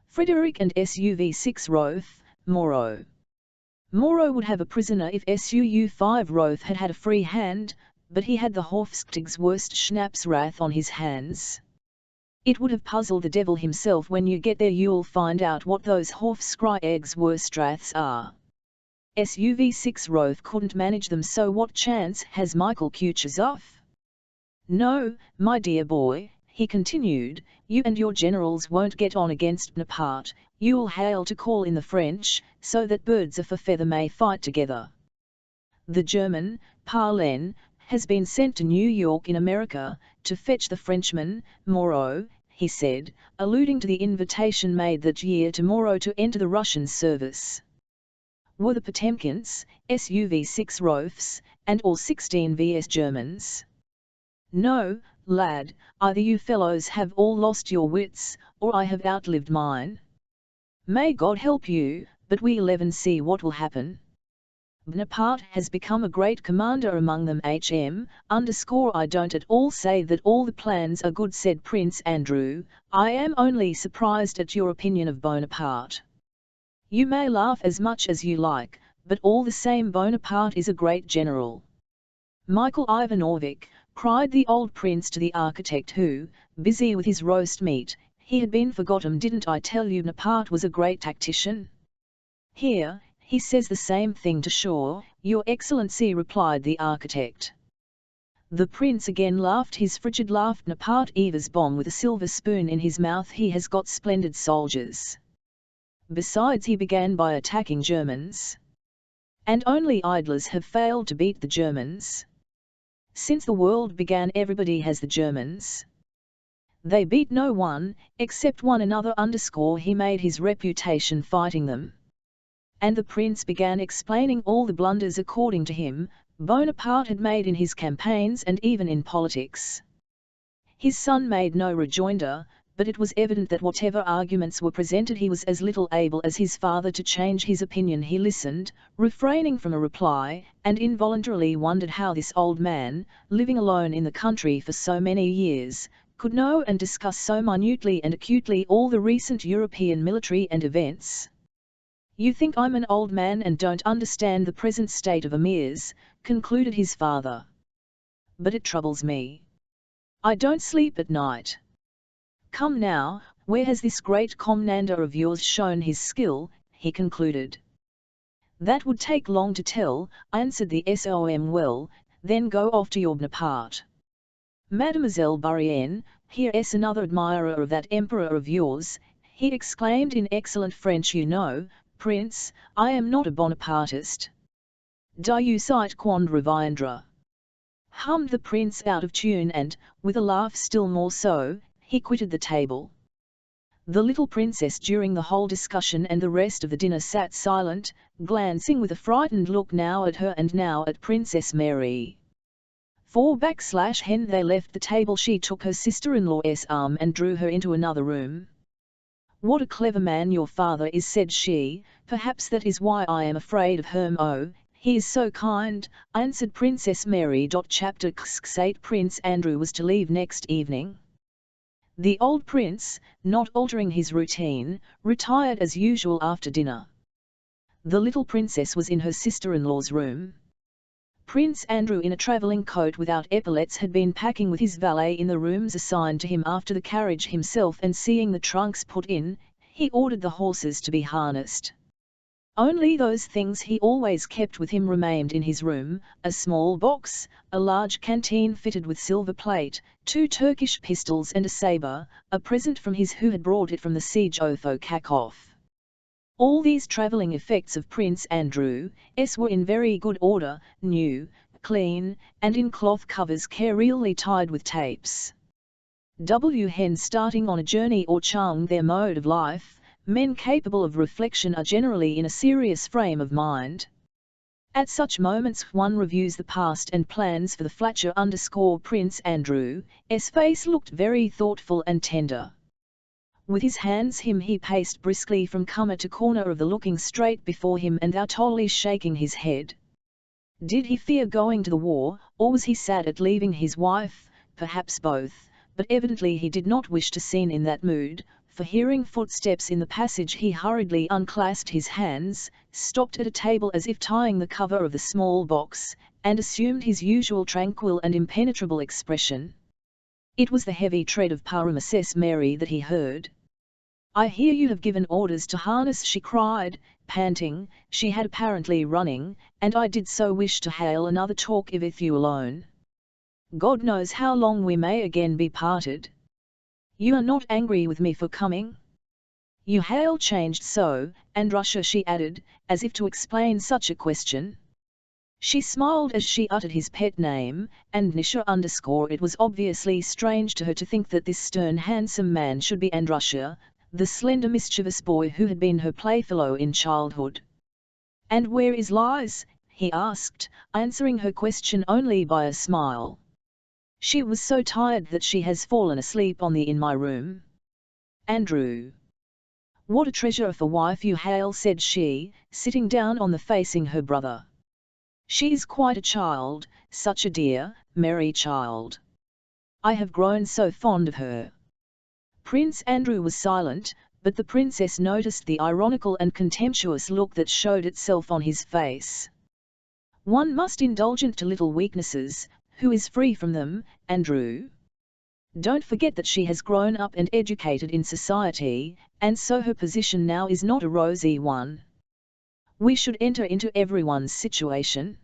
Frederick and SUV-6 Roth, Moreau. Moreau would have a prisoner if SUU-5 Roth had had a free hand, but he had the Hofstadt's worst Schnapsrath on his hands. It would have puzzled the devil himself. When you get there you'll find out what those Hofskryeg's worstraths are. SUV-6 Roth couldn't manage them, so what chance has Michael Kutuzov? No, my dear boy, he continued, you and your generals won't get on against Bonaparte, you'll hail to call in the French, so that birds of a feather may fight together. The German, Parlen, has been sent to New York in America, to fetch the Frenchman, Moreau, he said, alluding to the invitation made that year to Moreau to enter the Russian service. Were the Potemkins, SUV-6 Rofes, and all 16 VS Germans? No, lad, either you fellows have all lost your wits, or I have outlived mine. May God help you, but we'll see what will happen. Bonaparte has become a great commander among them. I don't at all say that all the plans are good, said Prince Andrew, I am only surprised at your opinion of Bonaparte. You may laugh as much as you like, but all the same Bonaparte is a great general. Michael Ivanovich, cried the old prince to the architect who, busy with his roast meat, he had been forgotten. Didn't I tell you Bonaparte was a great tactician? Here, he says the same thing to Shaw, your excellency, replied the architect. The prince again laughed his frigid laugh. Bonaparte Eva's bomb with a silver spoon in his mouth. He has got splendid soldiers. Besides, he began by attacking Germans. And only idlers have failed to beat the Germans. Since the world began everybody has the Germans. They beat no one, except one another He made his reputation fighting them. And the prince began explaining all the blunders according to him, Bonaparte had made in his campaigns and even in politics. His son made no rejoinder, but it was evident that whatever arguments were presented he was as little able as his father to change his opinion. He listened, refraining from a reply, and involuntarily wondered how this old man, living alone in the country for so many years, could know and discuss so minutely and acutely all the recent European military and events. You think I'm an old man and don't understand the present state of affairs, concluded his father. But it troubles me. I don't sleep at night. Come now, where has this great commander of yours shown his skill, he concluded. That would take long to tell, answered the Som. Well, then go off to your Book.part. Mademoiselle Bourienne, here's another admirer of that emperor of yours, he exclaimed in excellent French. You know, Prince, I am not a Bonapartist. Do you cite Quand Ravindra? Hummed the prince out of tune and, with a laugh still more so, he quitted the table. The little princess during the whole discussion and the rest of the dinner sat silent, glancing with a frightened look now at her and now at Princess Mary. Hen they left the table. She took her sister-in-law's arm and drew her into another room. What a clever man your father is, said she, perhaps that is why I am afraid of him. Oh, he is so kind, answered Princess Mary. Chapter 8. Prince Andrew was to leave next evening. The old prince, not altering his routine, retired as usual after dinner. The little princess was in her sister-in-law's room. Prince Andrew, in a travelling coat without epaulets, had been packing with his valet in the rooms assigned to him after the carriage himself, and seeing the trunks put in, he ordered the horses to be harnessed. Only those things he always kept with him remained in his room: a small box, a large canteen fitted with silver plate, 2 Turkish pistols and a sabre, a present from his who had brought it from the siege of Kharkov. All these travelling effects of Prince Andrew's were in very good order, new, clean, and in cloth covers carefully tied with tapes. When starting on a journey or change their mode of life, men capable of reflection are generally in a serious frame of mind. At such moments one reviews the past and plans for the future. Prince Andrew's face looked very thoughtful and tender. With his hands he paced briskly from corner to corner of the, looking straight before him and thoughtfully shaking his head. Did he fear going to the war, or was he sad at leaving his wife? Perhaps both, but evidently he did not wish to seem in that mood, for hearing footsteps in the passage he hurriedly unclasped his hands, stopped at a table as if tying the cover of the small box, and assumed his usual tranquil and impenetrable expression. It was the heavy tread of Princess Mary that he heard. "I hear you have given orders to harness," she cried, panting. She had apparently running, "and I did so wish to hail another talk with you alone. God knows how long we may again be parted. You are not angry with me for coming? You hail changed so, and Russia," she added, as if to explain such a question. She smiled as she uttered his pet name, and Nisha _ it was obviously strange to her to think that this stern handsome man should be Andrusha, the slender mischievous boy who had been her playfellow in childhood. "And where is Liz?" he asked, answering her question only by a smile. "She was so tired that she has fallen asleep in my room." "Andrew, what a treasure of a wife you hail," said she, sitting down on the facing her brother. "She is quite a child, such a dear, merry child. I have grown so fond of her." Prince Andrew was silent, but the princess noticed the ironical and contemptuous look that showed itself on his face. "One must indulgent to little weaknesses. Who is free from them, Andrew? Don't forget that she has grown up and educated in society, and so her position now is not a rosy one. We should enter into everyone's situation.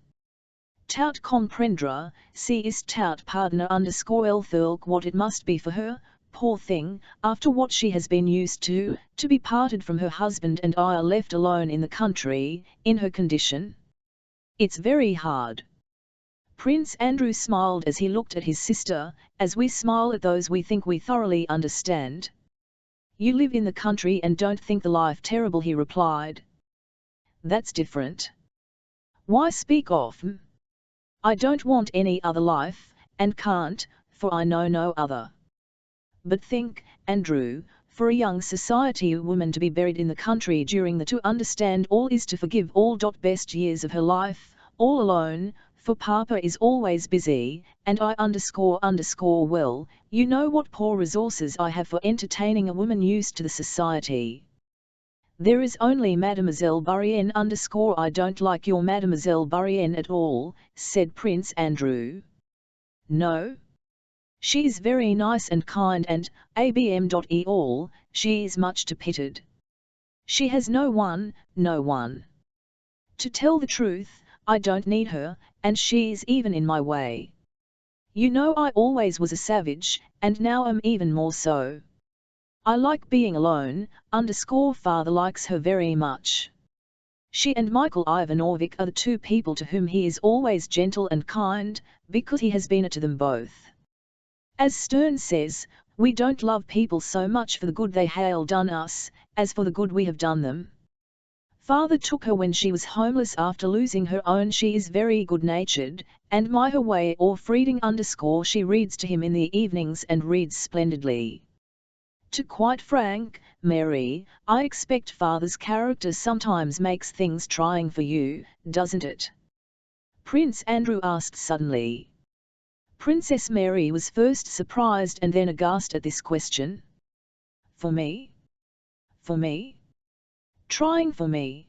Tout comprendre, si ist tout pardonner _ what it must be for her, poor thing, after what she has been used to be parted from her husband and I are left alone in the country, in her condition. It's very hard." Prince Andrew smiled as he looked at his sister, as we smile at those we think we thoroughly understand. "You live in the country and don't think the life terrible," he replied. "That's different. Why speak of I don't want any other life, and can't, for I know no other. But think, Andrew, for a young society woman to be buried in the country during the to understand all is to forgive all. Best years of her life, all alone, for Papa is always busy, and I _ well, you know what poor resources I have for entertaining a woman used to the society. There is only Mademoiselle Bourienne _ I don't like your Mademoiselle Bourienne at all, said Prince Andrew. No? She is very nice and kind and, abm.all, she is much to pitied. She has no one. To tell the truth, I don't need her, and she is even in my way. You know I always was a savage, and now am even more so. I like being alone, _ father likes her very much. She and Michael Ivanovich are the two people to whom he is always gentle and kind, because he has been to them both. As Sterne says, we don't love people so much for the good they have done us, as for the good we have done them. Father took her when she was homeless after losing her own. She is very good-natured, and my her way or Frieding _ she reads to him in the evenings and reads splendidly. To quite frank, Mary, I expect Father's character sometimes makes things trying for you, doesn't it? Prince Andrew asked suddenly. Princess Mary was first surprised and then aghast at this question. For me? For me? Trying for me?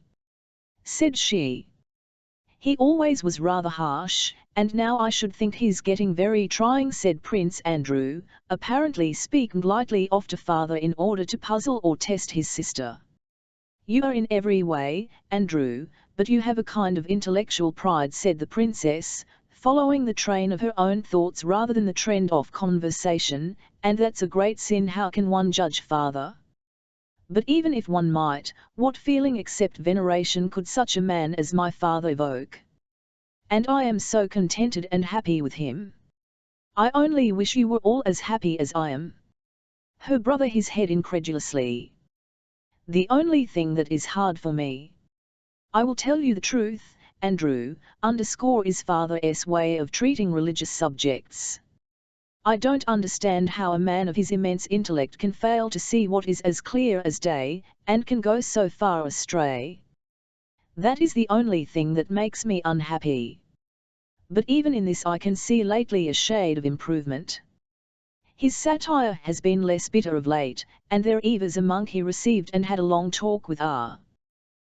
Said she. He always was rather harsh, and now I should think he's getting very trying, said Prince Andrew, apparently speaking lightly off to Father in order to puzzle or test his sister. You are in every way, Andrew, but you have a kind of intellectual pride, said the princess, following the train of her own thoughts rather than the trend of conversation, and that's a great sin. How can one judge Father? But even if one might, what feeling except veneration could such a man as my father evoke? And I am so contented and happy with him. I only wish you were all as happy as I am. Her brother his head incredulously. The only thing that is hard for me, I will tell you the truth, Andrew, _ is Father's way of treating religious subjects. I don't understand how a man of his immense intellect can fail to see what is as clear as day, and can go so far astray. That is the only thing that makes me unhappy. But even in this I can see lately a shade of improvement. His satire has been less bitter of late, and there was a monk he received and had a long talk with.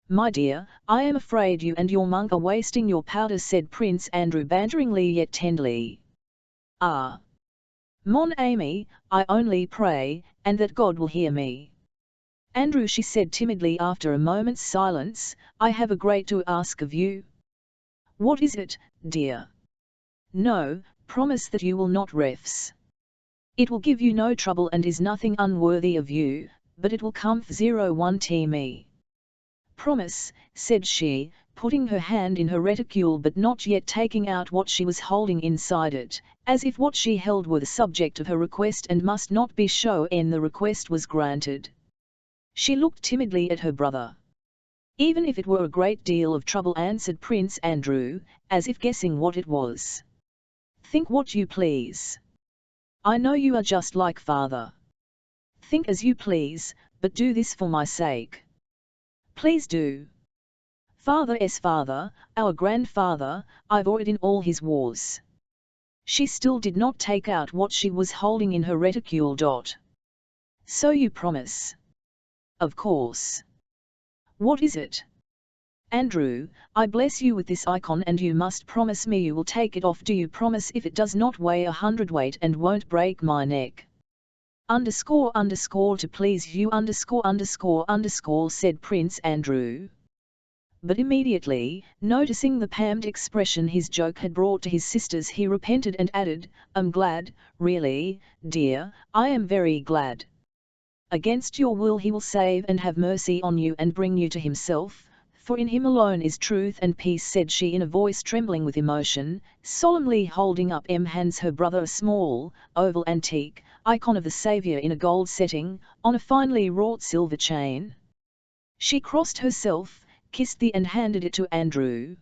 My dear, I am afraid you and your monk are wasting your powder, said Prince Andrew banteringly yet tenderly. Mon ami, I only pray, and that God will hear me. Andrew, she said timidly after a moment's silence, I have a great to ask of you. What is it, dear? No, promise that you will not refuse. It will give you no trouble and is nothing unworthy of you, but it will comfort 01 me. Promise, said she, putting her hand in her reticule but not yet taking out what she was holding inside it, as if what she held were the subject of her request and must not be shown. The request was granted. She looked timidly at her brother. Even if it were a great deal of trouble, answered Prince Andrew, as if guessing what it was. Think what you please. I know you are just like Father. Think as you please, but do this for my sake. Please do. Father's father, our grandfather, I've already in all his wars. She still did not take out what she was holding in her reticule. So you promise? Of course. What is it? Andrew, I bless you with this icon and you must promise me you will take it off. Do you promise if it does not weigh 100 weight and won't break my neck? _ to please you _ said Prince Andrew. But immediately, noticing the pained expression his joke had brought to his sisters, he repented and added, I'm glad, really, dear, I am very glad. Against your will he will save and have mercy on you and bring you to himself, for in him alone is truth and peace, said she in a voice trembling with emotion, solemnly holding up hands her brother a small, oval antique icon of the Saviour in a gold setting, on a finely wrought silver chain. She crossed herself, kissed the and handed it to Andrew.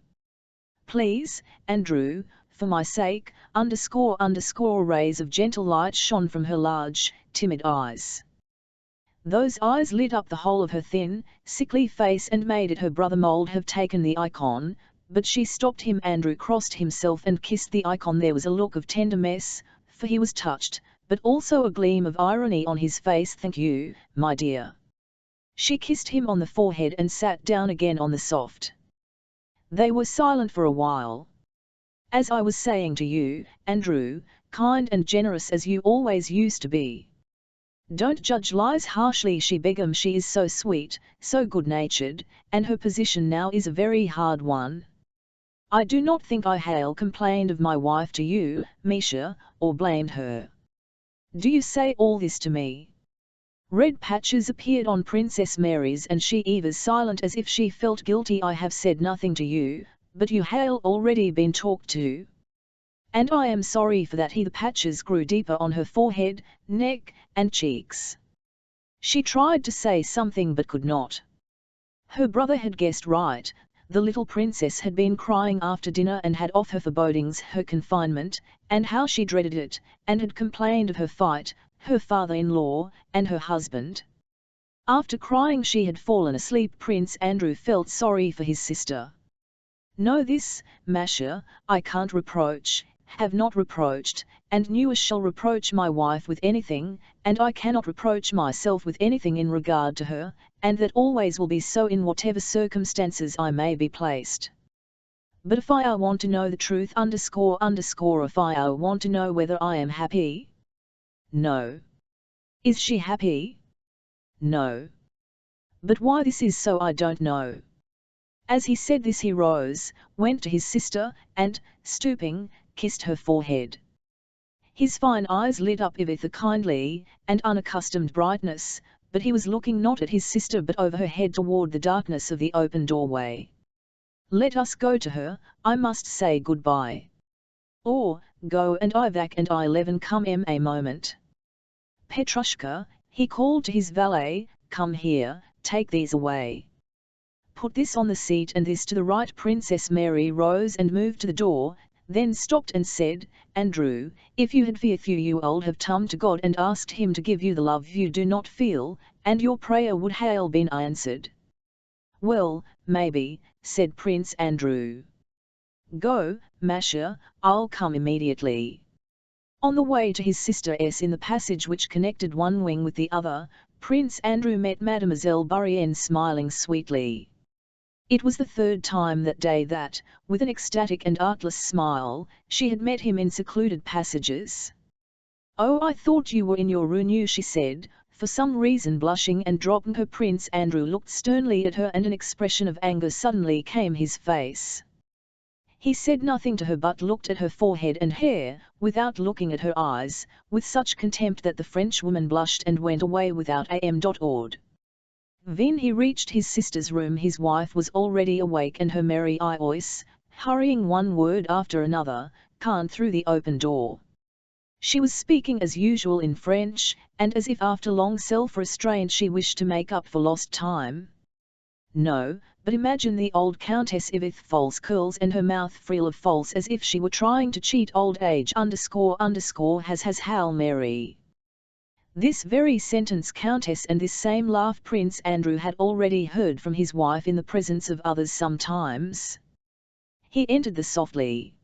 Please, Andrew, for my sake, _ rays of gentle light shone from her large, timid eyes. Those eyes lit up the whole of her thin, sickly face and made it her brother mould have taken the icon, but she stopped him. Andrew crossed himself and kissed the icon. There was a look of tenderness, for he was touched, but also a gleam of irony on his face. Thank you, my dear. She kissed him on the forehead and sat down again on the soft. They were silent for a while. As I was saying to you, Andrew, kind and generous as you always used to be. Don't judge lies harshly, she begged. She is so sweet, so good-natured, and her position now is a very hard one. I do not think I complained of my wife to you, Misha, or blamed her. Do you say all this to me? Red patches appeared on Princess Mary's and she was silent as if she felt guilty. I have said nothing to you, but you have already been talked to. And I am sorry for that. The patches grew deeper on her forehead, neck, and cheeks. She tried to say something but could not. Her brother had guessed right. The little princess had been crying after dinner and had of her forebodings, her confinement, and how she dreaded it, and had complained of her fight, her father-in-law, and her husband. After crying she had fallen asleep. Prince Andrew felt sorry for his sister. Know this, Masha, I can't reproach, have not reproached, and never shall reproach my wife with anything, and I cannot reproach myself with anything in regard to her, and that always will be so in whatever circumstances I may be placed. But if I want to know the truth __, if I want to know whether I am happy? No. Is she happy? No. But why this is so I don't know. As he said this he rose, went to his sister, and, stooping, kissed her forehead. His fine eyes lit up with a kindly and unaccustomed brightness, but he was looking not at his sister but over her head toward the darkness of the open doorway. Let us go to her, I must say goodbye. Or, go and Ivak and I come a moment. Petrushka, he called to his valet, come here, take these away. Put this on the seat and this to the right. Princess Mary rose and moved to the door, then stopped and said, Andrew, if you had fear you would have come to God and asked him to give you the love you do not feel, and your prayer would have been answered. Well, maybe, said Prince Andrew. Go, Masha, I'll come immediately. On the way to his sister's in the passage which connected one wing with the other, Prince Andrew met Mademoiselle Bourienne smiling sweetly. It was the third time that day that, with an ecstatic and artless smile, she had met him in secluded passages. Oh, I thought you were in your room, she said, for some reason blushing and dropping her. Prince Andrew looked sternly at her and an expression of anger suddenly came his face. He said nothing to her but looked at her forehead and hair, without looking at her eyes, with such contempt that the Frenchwoman blushed and went away without awed. When he reached his sister's room his wife was already awake and her merry voice, hurrying one word after another, came through the open door. She was speaking as usual in French, and as if after long self-restraint she wished to make up for lost time. No, but imagine the old Countess with false curls and her mouth full of false as if she were trying to cheat old age has Hail Mary. This very sentence Countess and this same laugh Prince Andrew had already heard from his wife in the presence of others sometimes. He entered softly.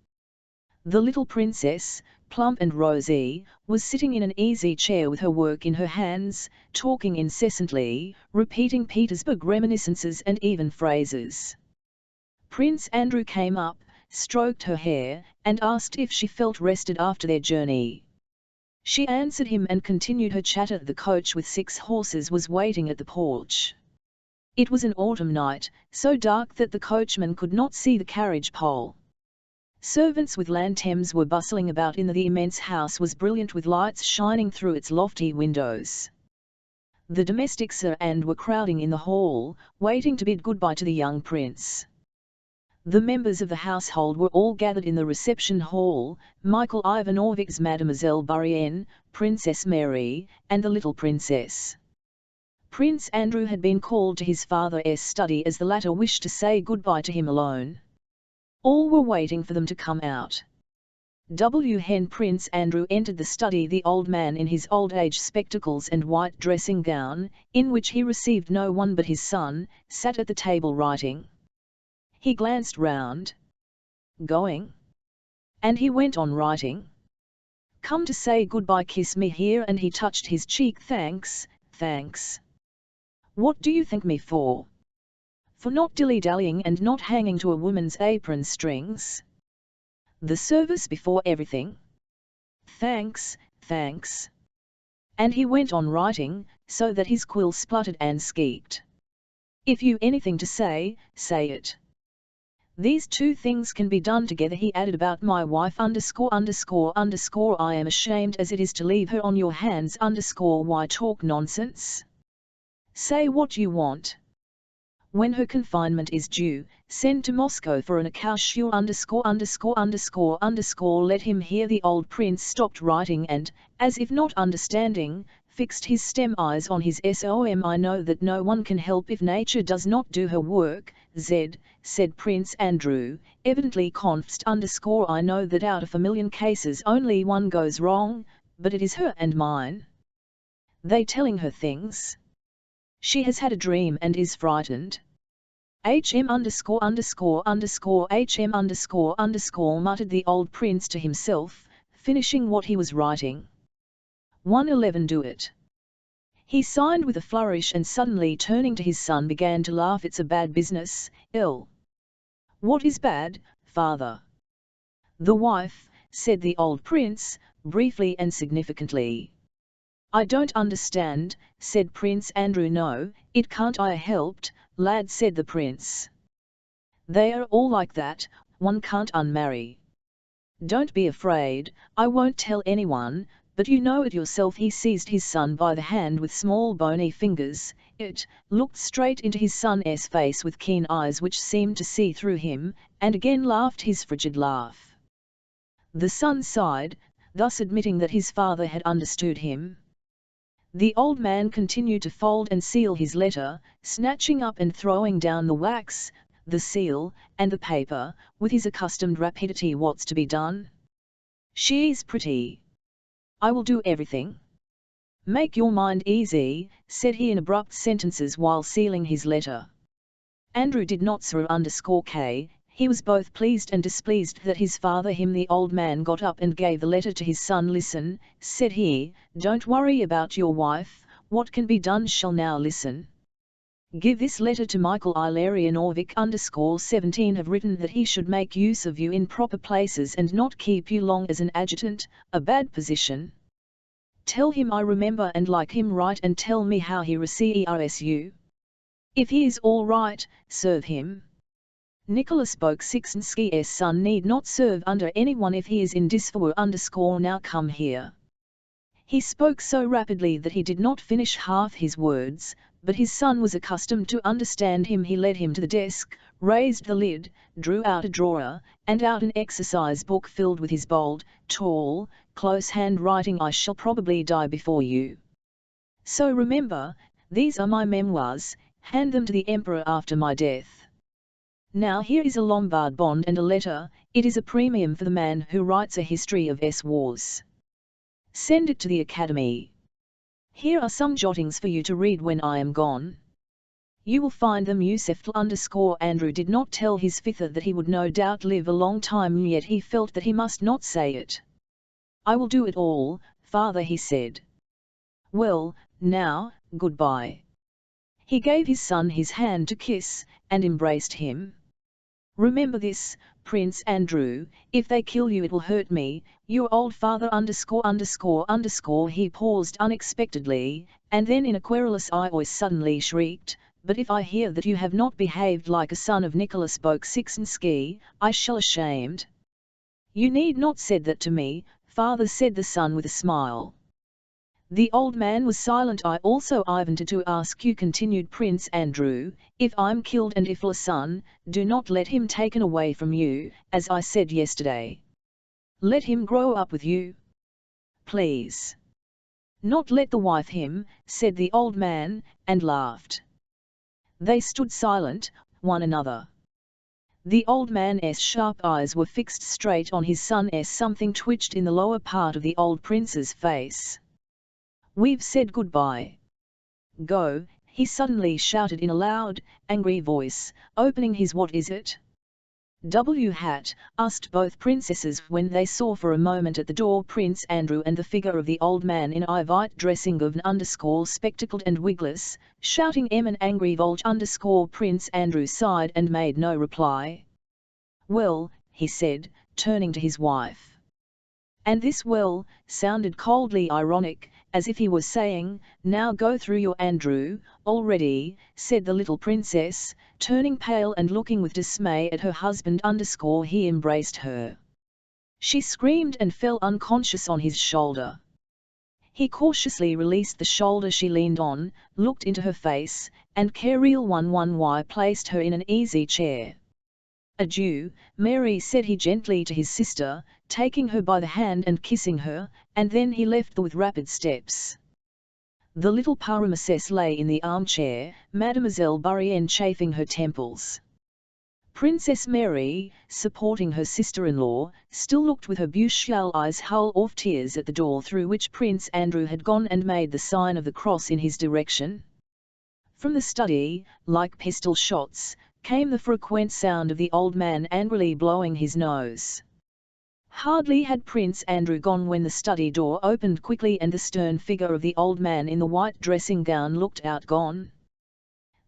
The little princess, plump and rosy, was sitting in an easy chair with her work in her hands, talking incessantly, repeating Petersburg reminiscences and even phrases. Prince Andrew came up, stroked her hair, and asked if she felt rested after their journey. She answered him and continued her chatter. The coach with 6 horses was waiting at the porch. It was an autumn night, so dark that the coachman could not see the carriage pole. Servants with lanterns were bustling about the immense house was brilliant with lights shining through its lofty windows. The domestics were crowding in the hall, waiting to bid goodbye to the young prince. The members of the household were all gathered in the reception hall, Michael Ivanovich, Mademoiselle Bourienne, Princess Mary, and the little princess. Prince Andrew had been called to his father's study as the latter wished to say goodbye to him alone. All were waiting for them to come out. When Prince Andrew entered the study the old man in his old age spectacles and white dressing gown, in which he received no one but his son, sat at the table writing. He glanced round. Going? And he went on writing. Come to say goodbye, kiss me here, and he touched his cheek. Thanks, thanks. What do you think me for? For not dilly-dallying and not hanging to a woman's apron strings? The service before everything. Thanks, thanks. And he went on writing, so that his quill spluttered and squeaked. If you anything to say, say it. These two things can be done together, he added, about my wife _______. I am ashamed as it is to leave her on your hands ______. Why talk nonsense? Say what you want. When her confinement is due, send to Moscow for an accoucheur _______. Let him hear. The old prince stopped writing and, as if not understanding, fixed his stem eyes on his som. I know that no one can help if nature does not do her work, said Prince Andrew, evidently confused. I know that out of a million cases only one goes wrong, but it is her and mine. They telling her things. She has had a dream and is frightened. HM _______, HM ______, muttered the old prince to himself, finishing what he was writing. 111 do it. He signed with a flourish and suddenly turning to his son began to laugh. It's a bad business, ill. What is bad, father? The wife, said the old prince, briefly and significantly. I don't understand, said Prince Andrew. No, it can't I helped, lad, said the prince. They are all like that, one can't unmarry. Don't be afraid, I won't tell anyone, but you know it yourself. He seized his son by the hand with small bony fingers, looked straight into his son's face with keen eyes which seemed to see through him, and again laughed his frigid laugh. The son sighed, thus admitting that his father had understood him. The old man continued to fold and seal his letter, snatching up and throwing down the wax, the seal, and the paper, with his accustomed rapidity. What's to be done? She's pretty. I will do everything. Make your mind easy, said he in abrupt sentences while sealing his letter. Andrew did not _k. He was both pleased and displeased that his father him. The old man got up and gave the letter to his son. Listen, said he, don't worry about your wife, what can be done shall now listen. Give this letter to Michael Ilarianovich _17. Have written that he should make use of you in proper places and not keep you long as an adjutant, a bad position. Tell him I remember and like him right, and tell me how he receives you. If he is all right, serve him. Nicholas Bolkonsky's son need not serve under anyone if he is in disfavor _ now come here. He spoke so rapidly that he did not finish half his words, but his son was accustomed to understand him. He led him to the desk, raised the lid, drew out a drawer, and out an exercise book filled with his bold, tall, close handwriting. I shall probably die before you. So remember, these are my memoirs, hand them to the emperor after my death. Now here is a Lombard bond and a letter, it is a premium for the man who writes a history of wars. Send it to the Academy. Here are some jottings for you to read when I am gone. You will find them useful _ Andrew did not tell his fifth that he would no doubt live a long time, yet he felt that he must not say it. I will do it all, father, he said. Well, now, goodbye. He gave his son his hand to kiss, and embraced him. Remember this, Prince Andrew, if they kill you it will hurt me, your old father ______. He paused unexpectedly, and then in a querulous voice suddenly shrieked, but if I hear that you have not behaved like a son of Nicholas Bolkonsky, I shall ashamed. You need not said that to me, father, said the son with a smile. The old man was silent. I also wanted to ask you, continued Prince Andrew, if I'm killed and if a son, do not let him taken away from you, as I said yesterday. Let him grow up with you. Please. Not let the wife him, said the old man, and laughed. They stood silent, one another. The old man's sharp eyes were fixed straight on his son. Something twitched in the lower part of the old prince's face. We've said goodbye. Go, he suddenly shouted in a loud, angry voice, opening his what is it? Hat, asked both princesses when they saw for a moment at the door Prince Andrew and the figure of the old man in white dressing gown spectacled and wigless, shouting and angry Volge Prince Andrew sighed and made no reply. "Well," he said, turning to his wife. And this "well" sounded coldly ironic, as if he was saying, "Now go through your Andrew, already," said the little princess, turning pale and looking with dismay at her husband. He embraced her. She screamed and fell unconscious on his shoulder. He cautiously released the shoulder she leaned on, looked into her face, and carefully placed her in an easy chair. "Adieu, Mary," said he gently to his sister, taking her by the hand and kissing her, and then he left her with rapid steps. The little Princess lay in the armchair, Mademoiselle Bourienne chafing her temples. Princess Mary, supporting her sister-in-law, still looked with her beautiful eyes full of tears at the door through which Prince Andrew had gone and made the sign of the cross in his direction. From the study, like pistol shots, came the frequent sound of the old man angrily blowing his nose. Hardly had Prince Andrew gone when the study door opened quickly and the stern figure of the old man in the white dressing gown looked out. "Gone?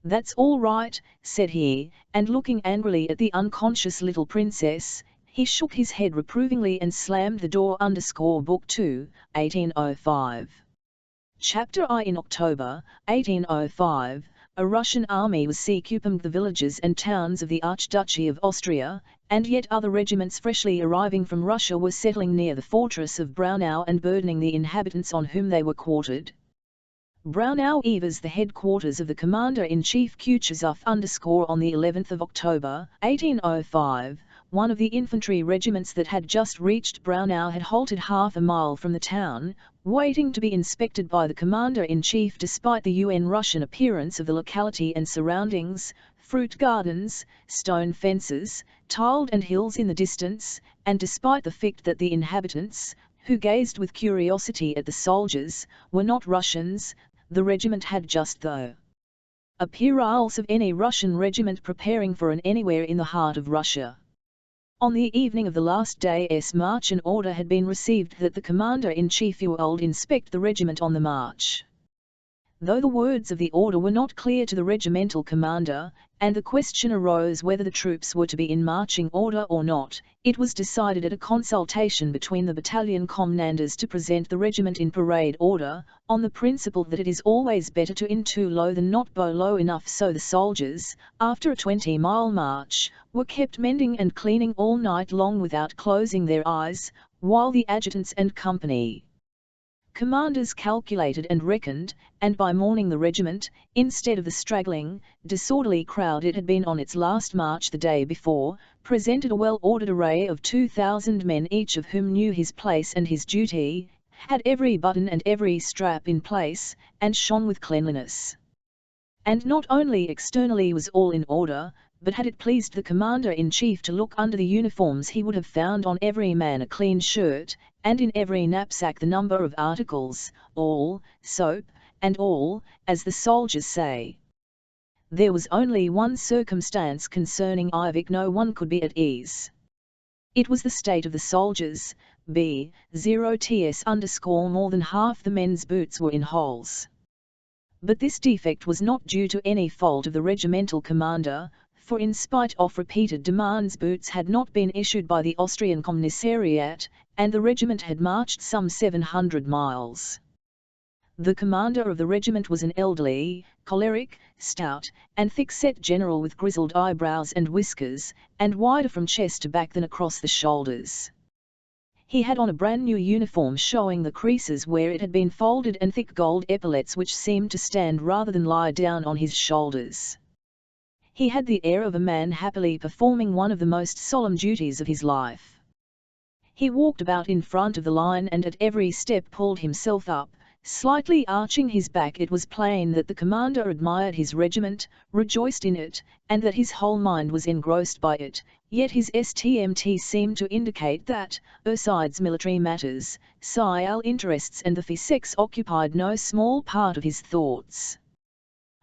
That's all right," said he, and looking angrily at the unconscious little princess, he shook his head reprovingly and slammed the door. Book 2, 1805. Chapter I. In October, 1805, a Russian army was occupying the villages and towns of the Archduchy of Austria, and yet other regiments freshly arriving from Russia were settling near the fortress of Braunau and burdening the inhabitants on whom they were quartered. Braunau was the headquarters of the Commander-in-Chief Kutuzov. On the 11th of October, 1805, one of the infantry regiments that had just reached Braunau had halted half a mile from the town, waiting to be inspected by the Commander-in-Chief. Despite the Russian appearance of the locality and surroundings, fruit gardens, stone fences, tiled and hills in the distance, and despite the fact that the inhabitants, who gazed with curiosity at the soldiers, were not Russians, the regiment had just the appearance of any Russian regiment preparing for an anywhere in the heart of Russia. On the evening of the last day's march an order had been received that the Commander-in-Chief would inspect the regiment on the march. Though the words of the order were not clear to the regimental commander, and the question arose whether the troops were to be in marching order or not, it was decided at a consultation between the battalion commanders to present the regiment in parade order, on the principle that it is always better to in too low than not below enough. So the soldiers, after a 20-mile march, were kept mending and cleaning all night long without closing their eyes, while the adjutants and company commanders calculated and reckoned, and by morning the regiment, instead of the straggling, disorderly crowd it had been on its last march the day before, presented a well-ordered array of 2,000 men, each of whom knew his place and his duty, had every button and every strap in place, and shone with cleanliness. And not only externally was all in order, but had it pleased the Commander-in-Chief to look under the uniforms he would have found on every man a clean shirt, and in every knapsack the number of articles, all, soap, and all, as the soldiers say. There was only one circumstance concerning which no one could be at ease. It was the state of the soldiers. More than half the men's boots were in holes. But this defect was not due to any fault of the regimental commander, for in spite of repeated demands boots had not been issued by the Austrian Commissariat, and the regiment had marched some 700 miles. The commander of the regiment was an elderly, choleric, stout, and thick-set general with grizzled eyebrows and whiskers, and wider from chest to back than across the shoulders. He had on a brand-new uniform showing the creases where it had been folded and thick gold epaulets which seemed to stand rather than lie down on his shoulders. He had the air of a man happily performing one of the most solemn duties of his life. He walked about in front of the line and at every step pulled himself up, slightly arching his back. It was plain that the commander admired his regiment, rejoiced in it, and that his whole mind was engrossed by it, yet his STMT seemed to indicate that, besides military matters, civil interests and the physiques occupied no small part of his thoughts.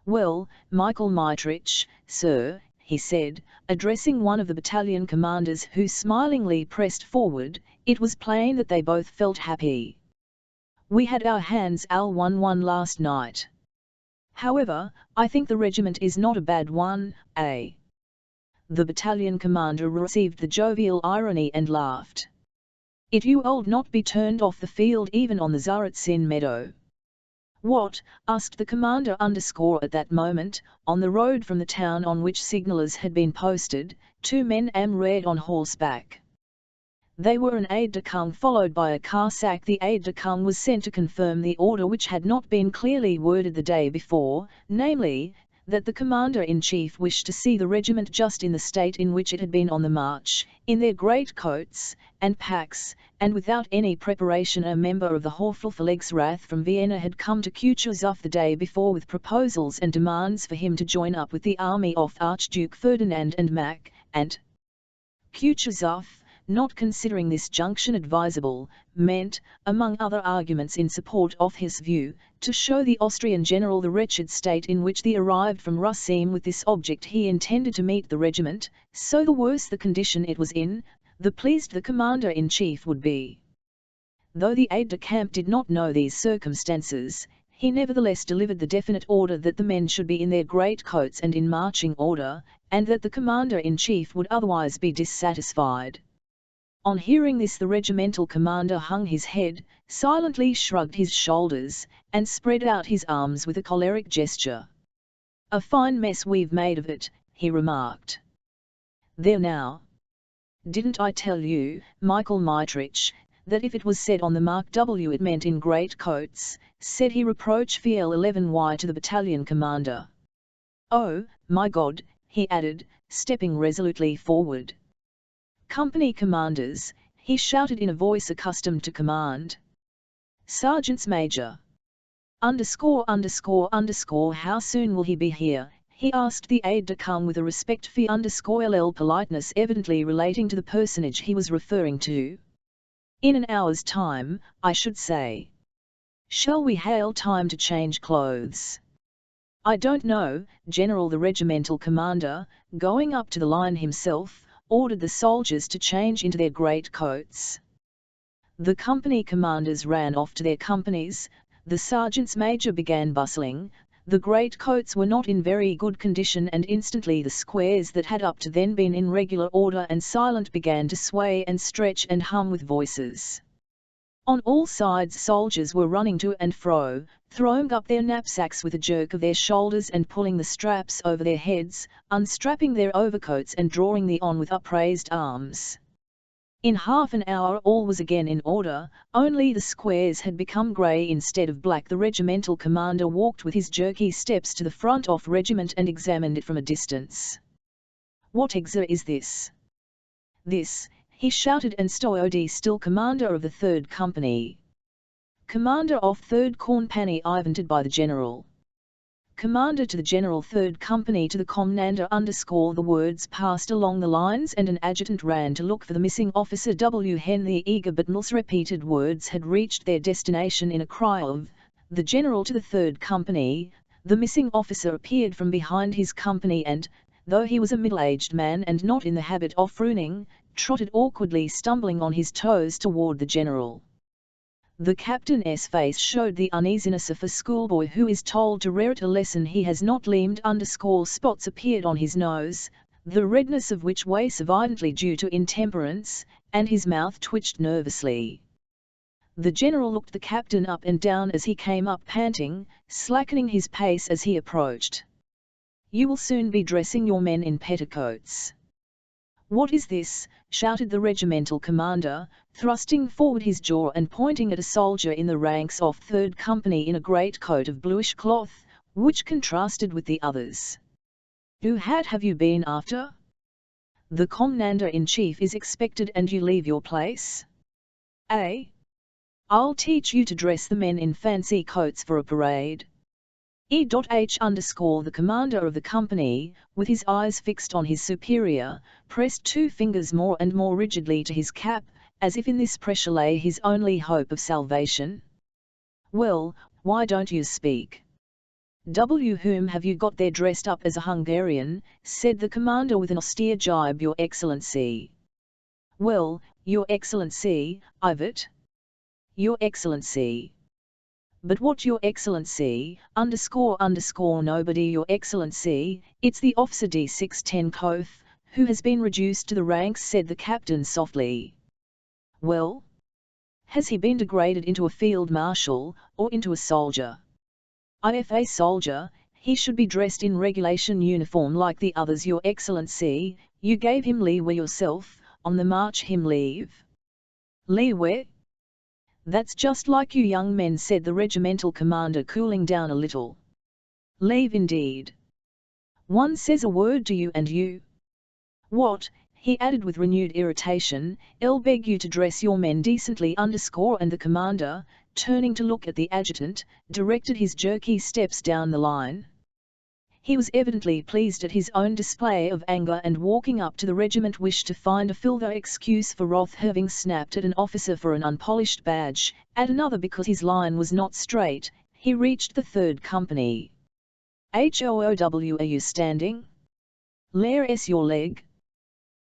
"Well, Michael Mitrich, sir," he said, addressing one of the battalion commanders who smilingly pressed forward, it was plain that they both felt happy. "We had our hands all won last night. However, I think the regiment is not a bad one, eh?" The battalion commander received the jovial irony and laughed. "It you old not be turned off the field even on the Tsaritsyn meadow." "What?" asked the commander at that moment, on the road from the town on which signallers had been posted, 2 men red on horseback. They were an aide-de-camp followed by a Cossack. The aide-de-camp was sent to confirm the order which had not been clearly worded the day before, namely, that the commander-in-chief wished to see the regiment just in the state in which it had been on the march, in their great coats and packs, and without any preparation. A member of the Hochfeldvolksrath from Vienna had come to Kutuzov the day before with proposals and demands for him to join up with the army of Archduke Ferdinand and Mack, and Kutuzov, not considering this junction advisable, meant, among other arguments in support of his view, to show the Austrian general the wretched state in which they arrived from Russim. With this object he intended to meet the regiment, so the worse the condition it was in, the pleased the commander-in-chief would be. Though the aide-de-camp did not know these circumstances, he nevertheless delivered the definite order that the men should be in their great coats and in marching order, and that the commander-in-chief would otherwise be dissatisfied. On hearing this the regimental commander hung his head, silently shrugged his shoulders, and spread out his arms with a choleric gesture. "A fine mess we've made of it," he remarked. "There now! Didn't I tell you, Michael Mitrich, that if it was said on the Mark W it meant in great coats," said he reproachfully 11Y to the battalion commander. "Oh, my God," he added, stepping resolutely forward. "Company commanders," he shouted in a voice accustomed to command. "Sergeants major. ______, how soon will he be here?" he asked the aide-de-camp with a respectful _____ politeness evidently relating to the personage he was referring to. "In an hour's time, I should say." "Shall we hail time to change clothes?" "I don't know, General." The regimental commander, going up to the line himself, ordered the soldiers to change into their great coats. The company commanders ran off to their companies, the sergeants major began bustling, the great coats were not in very good condition, and instantly the squares that had up to then been in regular order and silent began to sway and stretch and hum with voices. On all sides soldiers were running to and fro, throwing up their knapsacks with a jerk of their shoulders and pulling the straps over their heads, unstrapping their overcoats and drawing them on with upraised arms. In half an hour all was again in order, only the squares had become grey instead of black. The regimental commander walked with his jerky steps to the front of regiment and examined it from a distance. "What exa is this?" "This," he shouted, and stood still. "Commander of the 3rd Company." "Commander of 3rd Company," invented by the general. "Commander to the General 3rd Company to the Commander _ The words passed along the lines and an adjutant ran to look for the missing officer. The eager but repeated words had reached their destination in a cry of, "The General to the 3rd Company." The missing officer appeared from behind his company and, though he was a middle-aged man and not in the habit of ruining, trotted awkwardly, stumbling on his toes toward the general. The captain's face showed the uneasiness of a schoolboy who is told to read a lesson he has not learned. Spots appeared on his nose, the redness of which was evidently due to intemperance, and his mouth twitched nervously. The general looked the captain up and down as he came up panting, slackening his pace as he approached. "You will soon be dressing your men in petticoats." "What is this?" shouted the regimental commander, thrusting forward his jaw and pointing at a soldier in the ranks of 3rd Company in a great coat of bluish cloth, which contrasted with the others. "Who have you been after? The commander-in-chief is expected and you leave your place? Eh? I'll teach you to dress the men in fancy coats for a parade." The commander of the company, with his eyes fixed on his superior, pressed 2 fingers more and more rigidly to his cap, as if in this pressure lay his only hope of salvation. "Well, why don't you speak?" Whom have you got there dressed up as a Hungarian?" said the commander with an austere jibe. "Your Excellency." "Well, Your Excellency, Ivat." "Your Excellency." "But what Your Excellency, nobody Your Excellency, it's the officer D610 who has been reduced to the ranks," said the captain softly. "Well? Has he been degraded into a field marshal, or into a soldier?" "If a soldier, he should be dressed in regulation uniform like the others." "Your Excellency, you gave him leave yourself, on the march him leave." "Leave? That's just like you young men," said the regimental commander, cooling down a little. "Leave indeed. One says a word to you and you—" "What?" he added with renewed irritation, "I'll beg you to dress your men decently." And the commander, turning to look at the adjutant, directed his jerky steps down the line. He was evidently pleased at his own display of anger, and walking up to the regiment wished to find a further excuse for wrath, having snapped at an officer for an unpolished badge, at another because his line was not straight. He reached the 3rd company. "Hoow, are you standing? Lares your leg."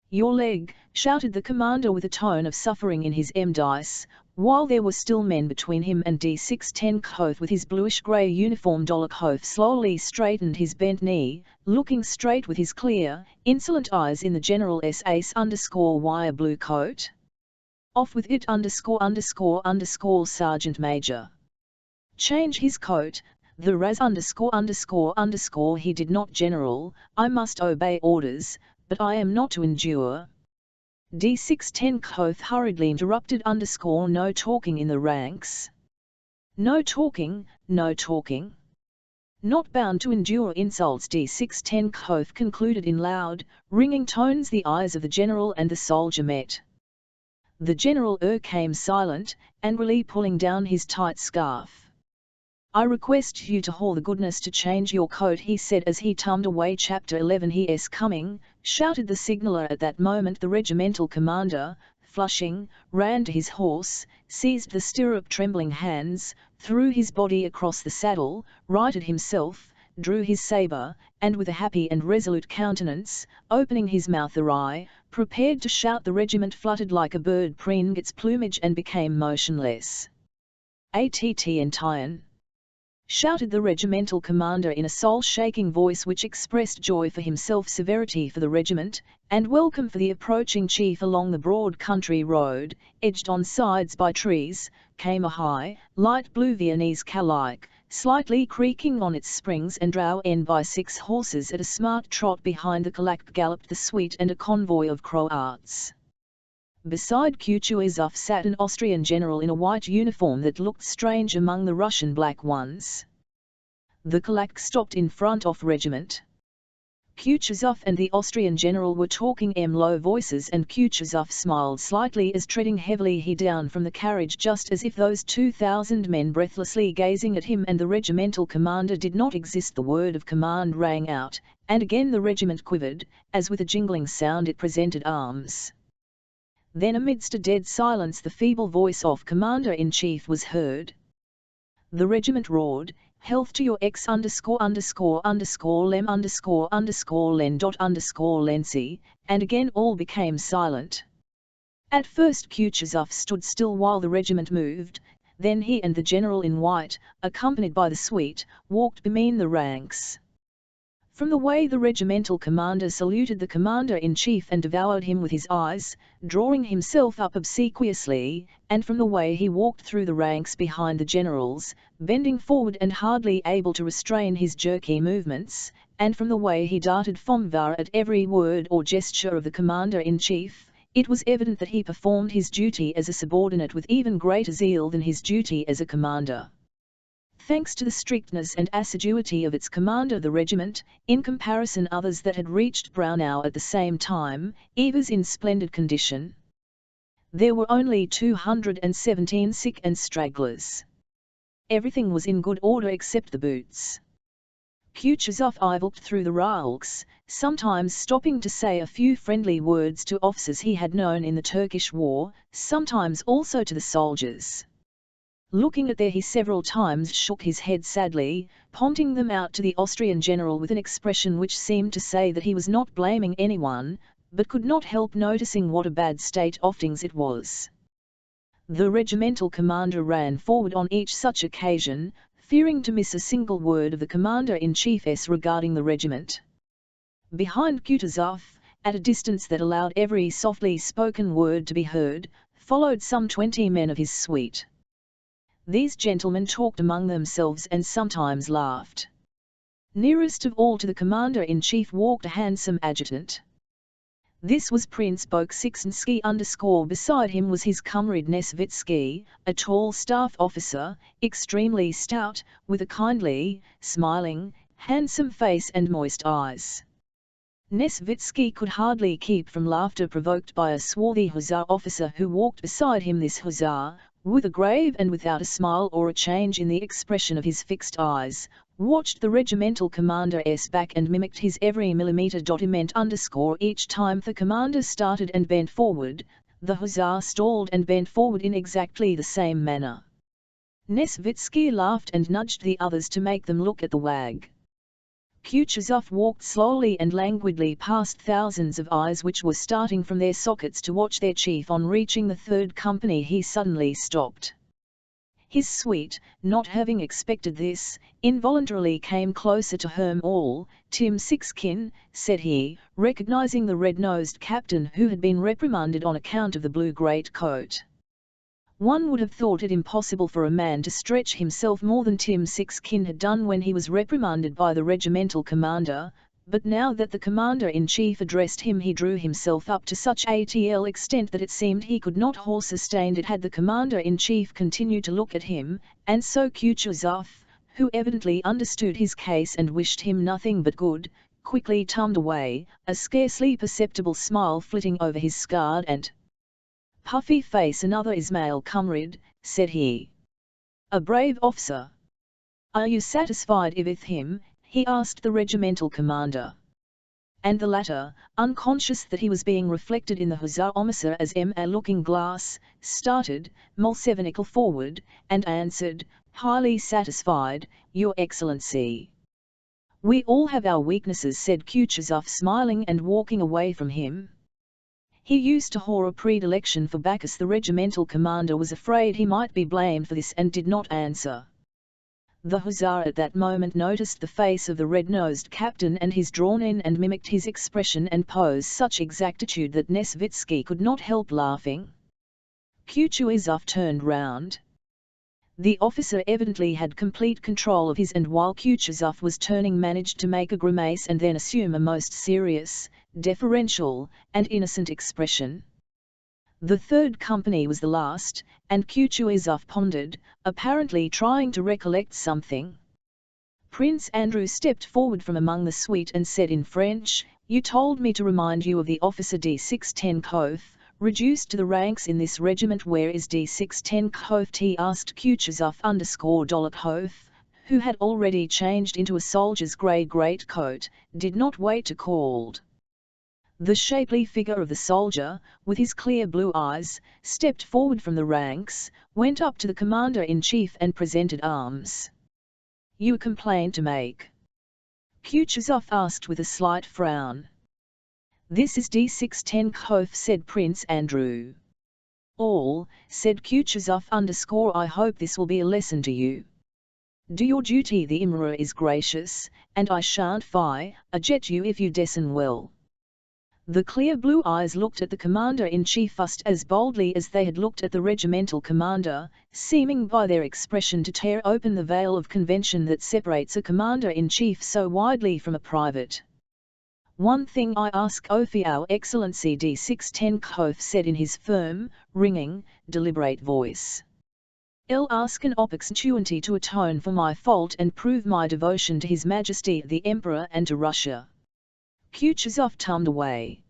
"Your leg," shouted the commander with a tone of suffering in his dice, while there were still men between him and D610 with his bluish-grey uniform. Dolokhov slowly straightened his bent knee, looking straight with his clear, insolent eyes in the general's ace_wire blue coat. "Off with it Sergeant Major." "Change his coat, the ______. He did not. "General, I must obey orders, but I am not to endure." D610 hurriedly interrupted. "No talking in the ranks." "No talking, no talking. Not bound to endure insults," D610 concluded in loud, ringing tones. The eyes of the general and the soldier met. The general came silent, angrily pulling down his tight scarf. "I request you to haul the goodness to change your coat," he said as he tummed away. "Chapter 11 He is coming," shouted the signaller. At that moment the regimental commander, flushing, ran to his horse, seized the stirrup trembling hands, threw his body across the saddle, righted himself, drew his sabre, and with a happy and resolute countenance, opening his mouth awry, prepared to shout. The regiment fluttered like a bird preening its plumage and became motionless. "Attn!" shouted the regimental commander in a soul-shaking voice which expressed joy for himself, severity for the regiment, and welcome for the approaching chief. Along the broad country road, edged on sides by trees, came a high, light blue Viennese calaik, slightly creaking on its springs and drawn by 6 horses at a smart trot. Behind the calaik galloped the suite and a convoy of Croats. Beside Kutuzov sat an Austrian general in a white uniform that looked strange among the Russian black ones. The calaik stopped in front of regiment. Kutuzov and the Austrian general were talking in low voices, and Kutuzov smiled slightly as, treading heavily, he down from the carriage, just as if those 2,000 men breathlessly gazing at him and the regimental commander did not exist. The word of command rang out, and again the regiment quivered, as with a jingling sound it presented arms. Then amidst a dead silence the feeble voice of Commander-in-Chief was heard. The regiment roared, "Health to your X____lem___len.__lency," and again all became silent. At first Kutuzov stood still while the regiment moved, then he and the general in white, accompanied by the suite, walked beneath the ranks. From the way the regimental commander saluted the commander-in-chief and devoured him with his eyes, drawing himself up obsequiously, and from the way he walked through the ranks behind the generals, bending forward and hardly able to restrain his jerky movements, and from the way he darted fomvar at every word or gesture of the commander-in-chief, it was evident that he performed his duty as a subordinate with even greater zeal than his duty as a commander. Thanks to the strictness and assiduity of its commander, the regiment, in comparison others that had reached Braunau at the same time, was in splendid condition. There were only 217 sick and stragglers. Everything was in good order except the boots. Kutuzov ived through the ranks, sometimes stopping to say a few friendly words to officers he had known in the Turkish War, sometimes also to the soldiers. Looking at there, he several times shook his head sadly, pointing them out to the Austrian general with an expression which seemed to say that he was not blaming anyone, but could not help noticing what a bad state of things it was. The regimental commander ran forward on each such occasion, fearing to miss a single word of the commander-in-chief's regarding the regiment. Behind Kutuzov, at a distance that allowed every softly spoken word to be heard, followed some 20 men of his suite. These gentlemen talked among themselves and sometimes laughed. Nearest of all to the commander-in-chief walked a handsome adjutant. This was Prince Bolkonsky. Beside him was his comrade Nesvitsky, a tall staff officer, extremely stout, with a kindly, smiling, handsome face and moist eyes. Nesvitsky could hardly keep from laughter provoked by a swarthy hussar officer who walked beside him. This hussar, with a grave and without a smile or a change in the expression of his fixed eyes, watched the regimental commander's back and mimicked his every millimetre. He meant each time the commander started and bent forward, the hussar stalled and bent forward in exactly the same manner. Nesvitsky laughed and nudged the others to make them look at the wag. Kutuzov walked slowly and languidly past thousands of eyes which were starting from their sockets to watch their chief. On reaching the third company he suddenly stopped. His suite, not having expected this, involuntarily came closer to whom all. "Tim Sixkin," said he, recognizing the red-nosed captain who had been reprimanded on account of the blue greatcoat. One would have thought it impossible for a man to stretch himself more than Tim Sixkin had done when he was reprimanded by the regimental commander, but now that the commander-in-chief addressed him he drew himself up to such a extent that it seemed he could not hold sustained it had the commander-in-chief continued to look at him, and so Kutuzov, who evidently understood his case and wished him nothing but good, quickly turned away, a scarcely perceptible smile flitting over his scarred and puffy face. "Another Ismail comrade," said he. "A brave officer. Are you satisfied with him?" he asked the regimental commander. And the latter, unconscious that he was being reflected in the hussar-officer as a looking-glass, started, Molsevnikal forward, and answered, "Highly satisfied, Your Excellency." "We all have our weaknesses," said Kutuzov, smiling and walking away from him. He used to hold a predilection for Bacchus. The regimental commander was afraid he might be blamed for this and did not answer. The hussar at that moment noticed the face of the red-nosed captain and his drawn-in and mimicked his expression and pose such exactitude that Nesvitsky could not help laughing. Kutuzov turned round. The officer evidently had complete control of his, and while Kutuzov was turning managed to make a grimace and then assume a most serious, deferential, and innocent expression. The third company was the last, and Kutuzov pondered, apparently trying to recollect something. Prince Andrew stepped forward from among the suite and said in French, "You told me to remind you of the officer D610 reduced to the ranks in this regiment. Where is D610 he asked Kutuzov_Dolokhov, who had already changed into a soldier's grey greatcoat, did not wait to called. The shapely figure of the soldier, with his clear blue eyes, stepped forward from the ranks, went up to the commander-in-chief and presented arms. "You a complaint to make?" Kutuzov asked with a slight frown. "This is D610 said Prince Andrew. "All," said Kutuzov_. "I hope this will be a lesson to you. Do your duty, the Emperor is gracious, and I shan't forget you if you dessen well." The clear blue eyes looked at the commander-in-chief just as boldly as they had looked at the regimental commander, seeming by their expression to tear open the veil of convention that separates a commander-in-chief so widely from a private. "One thing I ask of Your Excellency," D610 said in his firm, ringing, deliberate voice. "I'll ask an opportunity to atone for my fault and prove my devotion to His Majesty the Emperor and to Russia." Kutuzov turned away.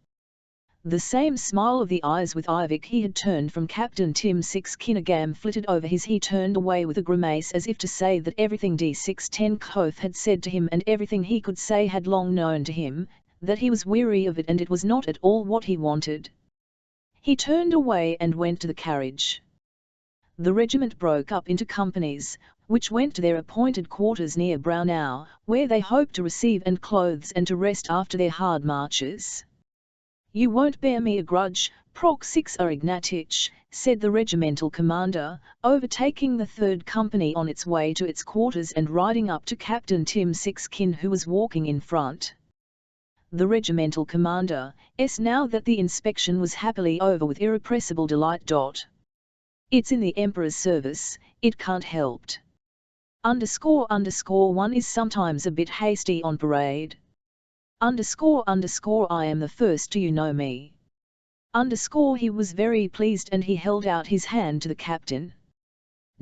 The same smile of the eyes with Ivik he had turned from Captain Tim Sixkin flitted over his. He turned away with a grimace as if to say that everything D610 had said to him and everything he could say had long known to him, that he was weary of it and it was not at all what he wanted. He turned away and went to the carriage. The regiment broke up into companies, which went to their appointed quarters near Braunau, where they hoped to receive and clothes and to rest after their hard marches. "You won't bear me a grudge, Proxixar Ignatich," said the regimental commander, overtaking the 3rd Company on its way to its quarters and riding up to Captain Tim Sixkin, who was walking in front. The regimental commander, now that the inspection was happily over with irrepressible delight. "It's in the Emperor's service, it can't helped. __1 is sometimes a bit hasty on parade. __I am the first, do you know me?" He was very pleased and he held out his hand to the captain.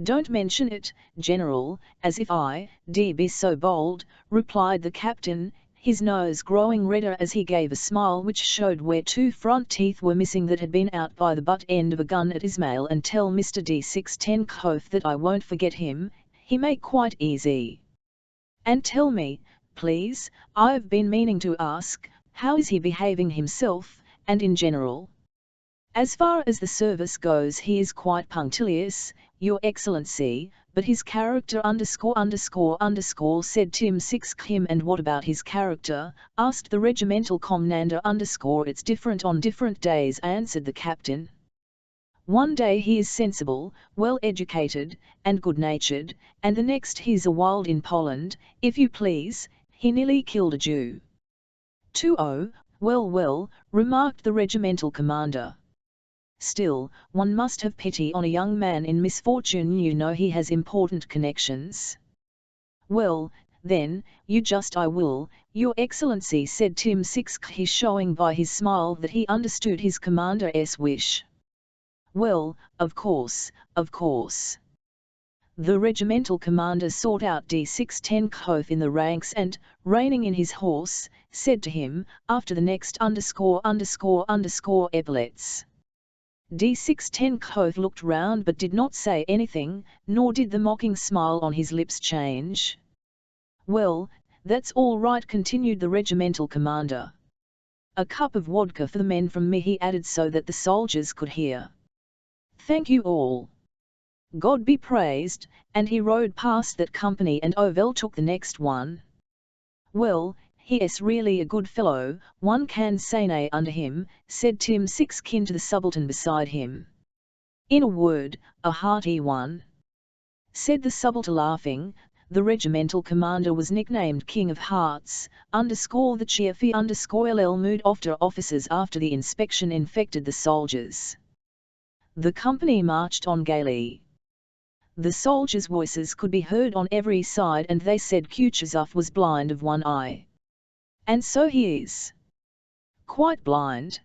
"Don't mention it, General, as if I dare be so bold," replied the captain, his nose growing redder as he gave a smile which showed where 2 front teeth were missing that had been out by the butt end of a gun at Ismail. "And tell Mr. D610 that I won't forget him, he may quite easy. And tell me, please, I've been meaning to ask, how is he behaving himself, and in general? As far as the service goes he is quite punctilious, Your Excellency, but his character _____, said Tim Sixkim. "And what about his character?" asked the regimental commander _. "It's different on different days," answered the captain. "One day he is sensible, well-educated, and good-natured, and the next he's a wild in Poland, if you please, he nearly killed a Jew." Well, remarked the regimental commander. "Still, one must have pity on a young man in misfortune, you know he has important connections." "Well, then, I will, Your Excellency," said Tim Sixki, showing by his smile that he understood his commander's wish. "Well, of course. The regimental commander sought out D610 in the ranks and, reining in his horse, said to him, after the next _____ epaulets. D610 looked round but did not say anything, nor did the mocking smile on his lips change. "Well, that's all right," continued the regimental commander. "A cup of vodka for the men from me," he added so that the soldiers could hear. "Thank you all. God be praised," and he rode past that company and Ovel took the next one. "Well, he is really a good fellow, one can say nay under him," said Tim Sixkin to the subaltern beside him. "In a word, a hearty one," said the subaltern laughing. The regimental commander was nicknamed King of Hearts, the cheerful _ll mood after officers after the inspection infected the soldiers. The company marched on gaily. The soldiers' voices could be heard on every side and they said Kutuzov was blind of one eye. "And so he is." "Quite blind."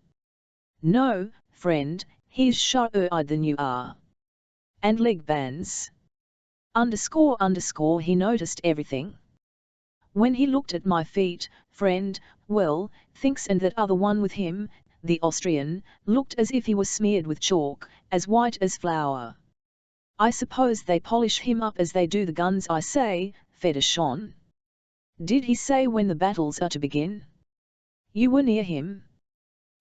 "No, friend, he's sharper-eyed than you are." "And leg bands?" ___, he noticed everything. "When he looked at my feet, friend, well, thinks and that other one with him, the Austrian, looked as if he was smeared with chalk, as white as flour. I suppose they polish him up as they do the guns, I say, Federshon. Did he say when the battles are to begin? You were near him?"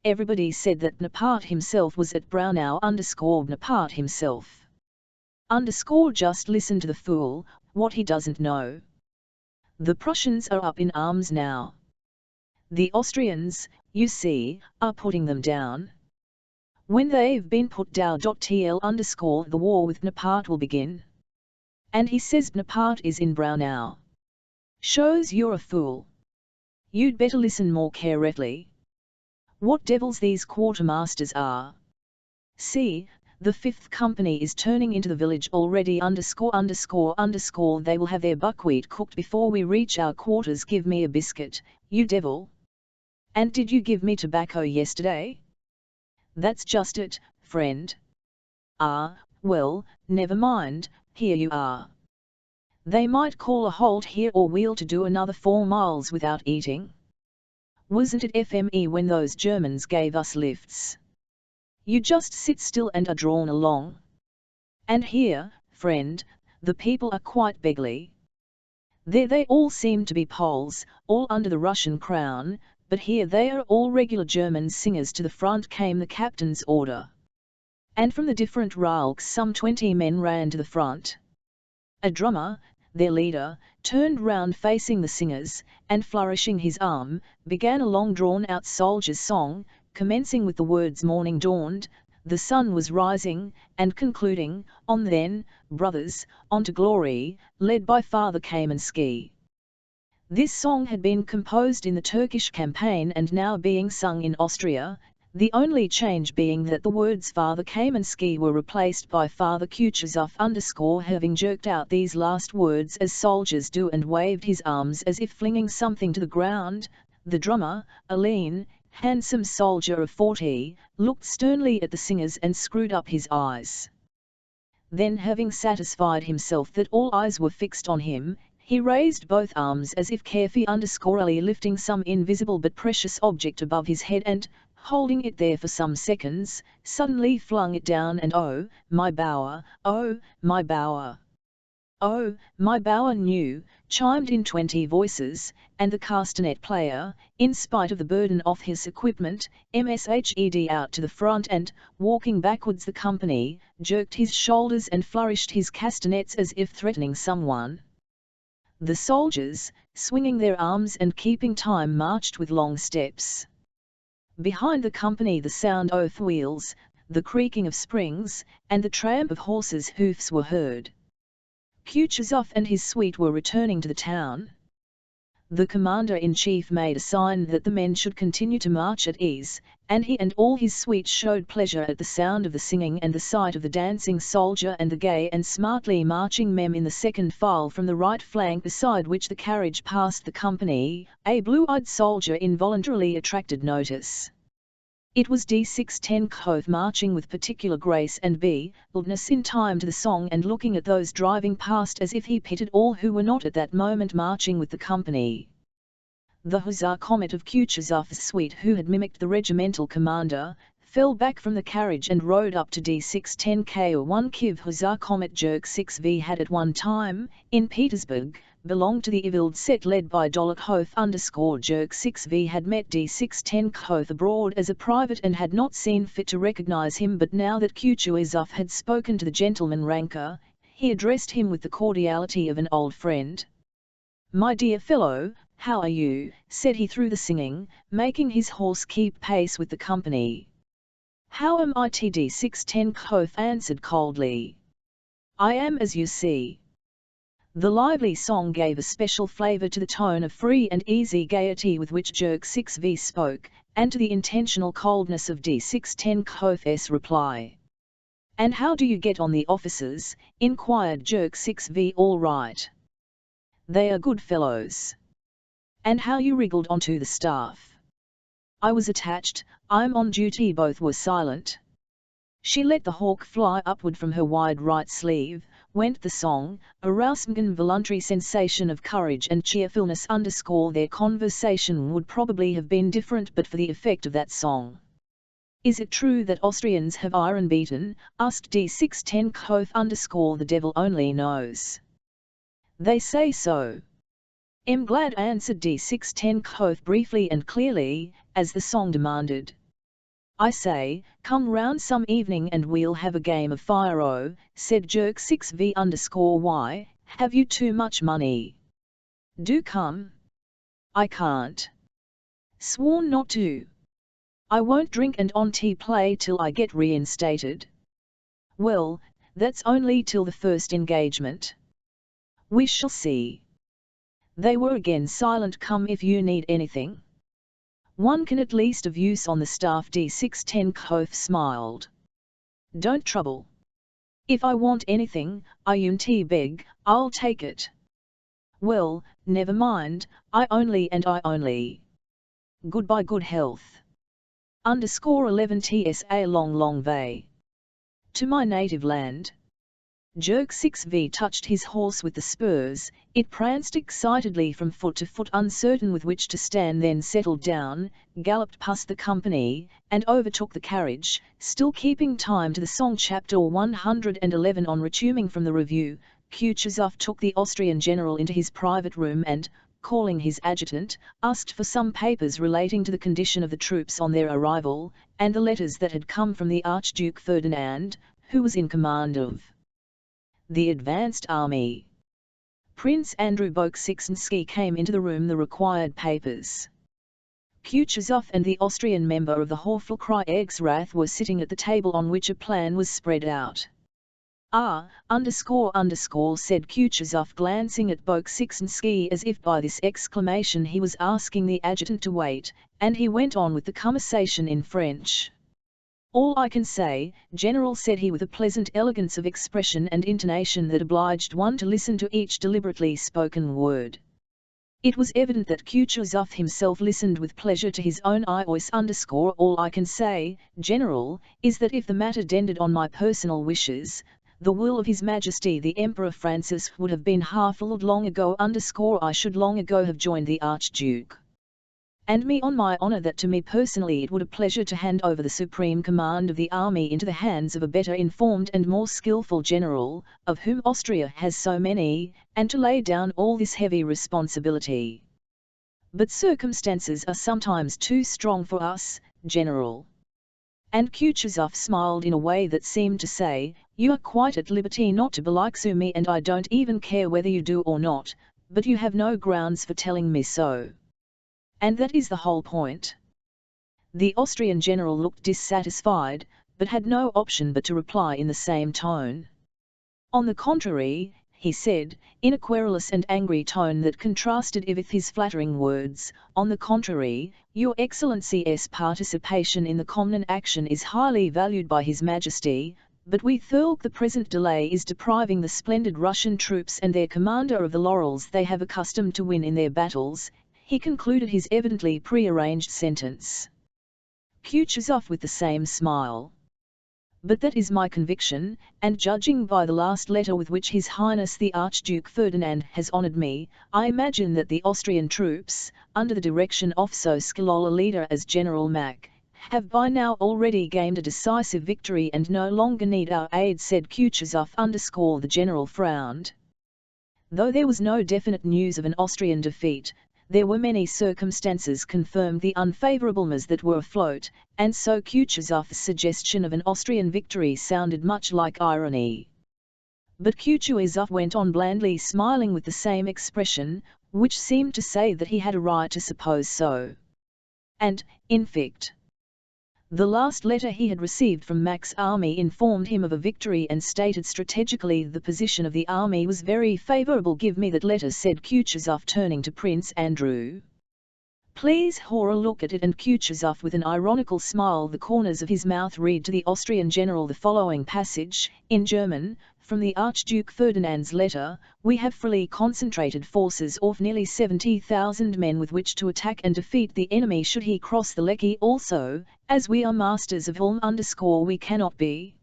Everybody said that Bonaparte himself was at Braunau Bonaparte himself. Just listen to the fool, what he doesn't know. The Prussians are up in arms now. The Austrians, you see, are putting them down. When they've been put down, the war with Bonaparte will begin. And he says Bonaparte is in Braunau. Shows you're a fool. You'd better listen more carefully. What devils these quartermasters are. See, the 5th Company is turning into the village already _____, they will have their buckwheat cooked before we reach our quarters. Give me a biscuit, you devil. And did you give me tobacco yesterday? That's just it, friend. Ah, well, never mind, here you are. They might call a halt here or we'll to do another 4 miles without eating. Wasn't it FME when those Germans gave us lifts? You just sit still and are drawn along. And here, friend, the people are quite beggarly. There they all seem to be Poles, all under the Russian crown, but here they are all regular German singers. To the front came the captain's order. and from the different ralks some 20 men ran to the front. A drummer, their leader, turned round facing the singers, and flourishing his arm, began a long drawn-out soldier's song, commencing with the words "Morning dawned, the sun was rising," and concluding, "On then, brothers, on to glory," led by Father Kamenský. This song had been composed in the Turkish campaign and now being sung in Austria, the only change being that the words Father Kamenský were replaced by Father Kutuzov having jerked out these last words as soldiers do and waved his arms as if flinging something to the ground. The drummer, a lean, handsome soldier of 40, looked sternly at the singers and screwed up his eyes. Then, having satisfied himself that all eyes were fixed on him, he raised both arms as if carefully lifting some invisible but precious object above his head and, holding it there for some seconds, suddenly flung it down and "Oh, my bower, oh, my bower, oh, my bower" new, chimed in 20 voices, and the castanet player, in spite of the burden off his equipment, mshed out to the front and, walking backwards the company, jerked his shoulders and flourished his castanets as if threatening someone. The soldiers, swinging their arms and keeping time, marched with long steps. Behind the company the sound of wheels, the creaking of springs, and the tramp of horses' hoofs were heard. Kutuzov and his suite were returning to the town. The commander-in-chief made a sign that the men should continue to march at ease, and he and all his suite showed pleasure at the sound of the singing and the sight of the dancing soldier and the gay and smartly marching men in the second file from the right flank beside which the carriage passed the company. A blue-eyed soldier involuntarily attracted notice. It was D610 marching with particular grace and boldness in time to the song and looking at those driving past as if he pitied all who were not at that moment marching with the company. The hussar comet of Kutuzov's suite, who had mimicked the regimental commander, fell back from the carriage and rode up to D610 or 1 Kiv Hussar comet Jerk 6V had at one time, in Petersburg, belonged to the Ivild set led by Dolokhov Jerk 6V had met D610 abroad as a private and had not seen fit to recognize him, but now that Kutuzov had spoken to the gentleman ranker, he addressed him with the cordiality of an old friend. "My dear fellow, how are you?" said he through the singing, making his horse keep pace with the company. "How am I?" D610 answered coldly. "I am as you see." The lively song gave a special flavor to the tone of free and easy gaiety with which Jerk 6V spoke, and to the intentional coldness of D610's reply. "And how do you get on, the officers?" inquired Jerk 6V. "All right. They are good fellows." "And how you wriggled onto the staff?" "I was attached, I'm on duty." Both were silent. She let the hawk fly upward from her wide right sleeve, went the song, arousing an voluntary sensation of courage and cheerfulness. Their conversation would probably have been different but for the effect of that song. "Is it true that Austrians have iron beaten?" asked D610 "The devil only knows. They say so." "I'm glad," answered D610 briefly and clearly, as the song demanded. "I say, come round some evening and we'll have a game of fire-o," said Jerk 6V. "Why, have you too much money?" "Do come." "I can't." "Sworn not to." "I won't drink and on tea play till I get reinstated." "Well, that's only till the first engagement." "We shall see." They were again silent. "Come if you need anything. One can at least of use on the staff." D610 smiled. "Don't trouble. If I want anything, I beg, I'll take it." "Well, never mind, I only. Goodbye, good health. _11 TSA long way. To my native land." Jerk 6V touched his horse with the spurs, it pranced excitedly from foot to foot, uncertain with which to stand, then settled down, galloped past the company, and overtook the carriage, still keeping time to the song. Chapter 111. On returning from the review, Kutuzov took the Austrian general into his private room and, calling his adjutant, asked for some papers relating to the condition of the troops on their arrival, and the letters that had come from the Archduke Ferdinand, who was in command of the advanced army. Prince Andrei Bolkonsky came into the room the required papers. Kutuzov and the Austrian member of the Hofkriegsrath were sitting at the table on which a plan was spread out. Said Kutuzov, glancing at Bolkonsky as if by this exclamation he was asking the adjutant to wait, and he went on with the conversation in French. "All I can say, General," said he with a pleasant elegance of expression and intonation that obliged one to listen to each deliberately spoken word. It was evident that Kutuzov himself listened with pleasure to his own voice. "All I can say, General, is that if the matter depended on my personal wishes, the will of His Majesty the Emperor Francis would have been fulfilled long ago. I should long ago have joined the Archduke. And me on my honor that to me personally it would a pleasure to hand over the supreme command of the army into the hands of a better informed and more skillful general, of whom Austria has so many, and to lay down all this heavy responsibility. But circumstances are sometimes too strong for us, General." And Kutuzov smiled in a way that seemed to say, "You are quite at liberty not to belike me, and I don't even care whether you do or not, but you have no grounds for telling me so. And that is the whole point." The Austrian general looked dissatisfied, but had no option but to reply in the same tone. "On the contrary," he said, in a querulous and angry tone that contrasted with his flattering words, "on the contrary, Your Excellency's participation in the common action is highly valued by His Majesty, but we feel the present delay is depriving the splendid Russian troops and their commander of the laurels they have accustomed to win in their battles." He concluded his evidently prearranged sentence. Kutuzov with the same smile. "But that is my conviction, and judging by the last letter with which His Highness the Archduke Ferdinand has honoured me, I imagine that the Austrian troops, under the direction of so skillful a leader as General Mack, have by now already gained a decisive victory and no longer need our aid," said Kutuzov. The general frowned. Though there was no definite news of an Austrian defeat, there were many circumstances confirmed the unfavourables that were afloat, and so Kutuzov's suggestion of an Austrian victory sounded much like irony. But Kutuzov went on blandly smiling with the same expression, which seemed to say that he had a right to suppose so. And, in fact, the last letter he had received from Mack's army informed him of a victory and stated strategically the position of the army was very favourable. "Give me that letter," said Kutuzov, turning to Prince Andrew. "Please have a look at it," and Kutuzov with an ironical smile the corners of his mouth read to the Austrian general the following passage, in German, from the Archduke Ferdinand's letter: "We have fully concentrated forces of nearly 70,000 men with which to attack and defeat the enemy should he cross the Lech. Also, as we are masters of Ulm, we cannot be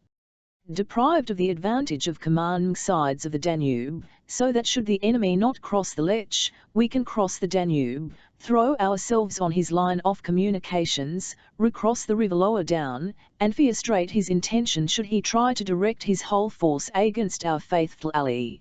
deprived of the advantage of commanding sides of the Danube, so that should the enemy not cross the Lech, we can cross the Danube, throw ourselves on his line of communications, recross the river lower down, and frustrate his intention should he try to direct his whole force against our faithful ally.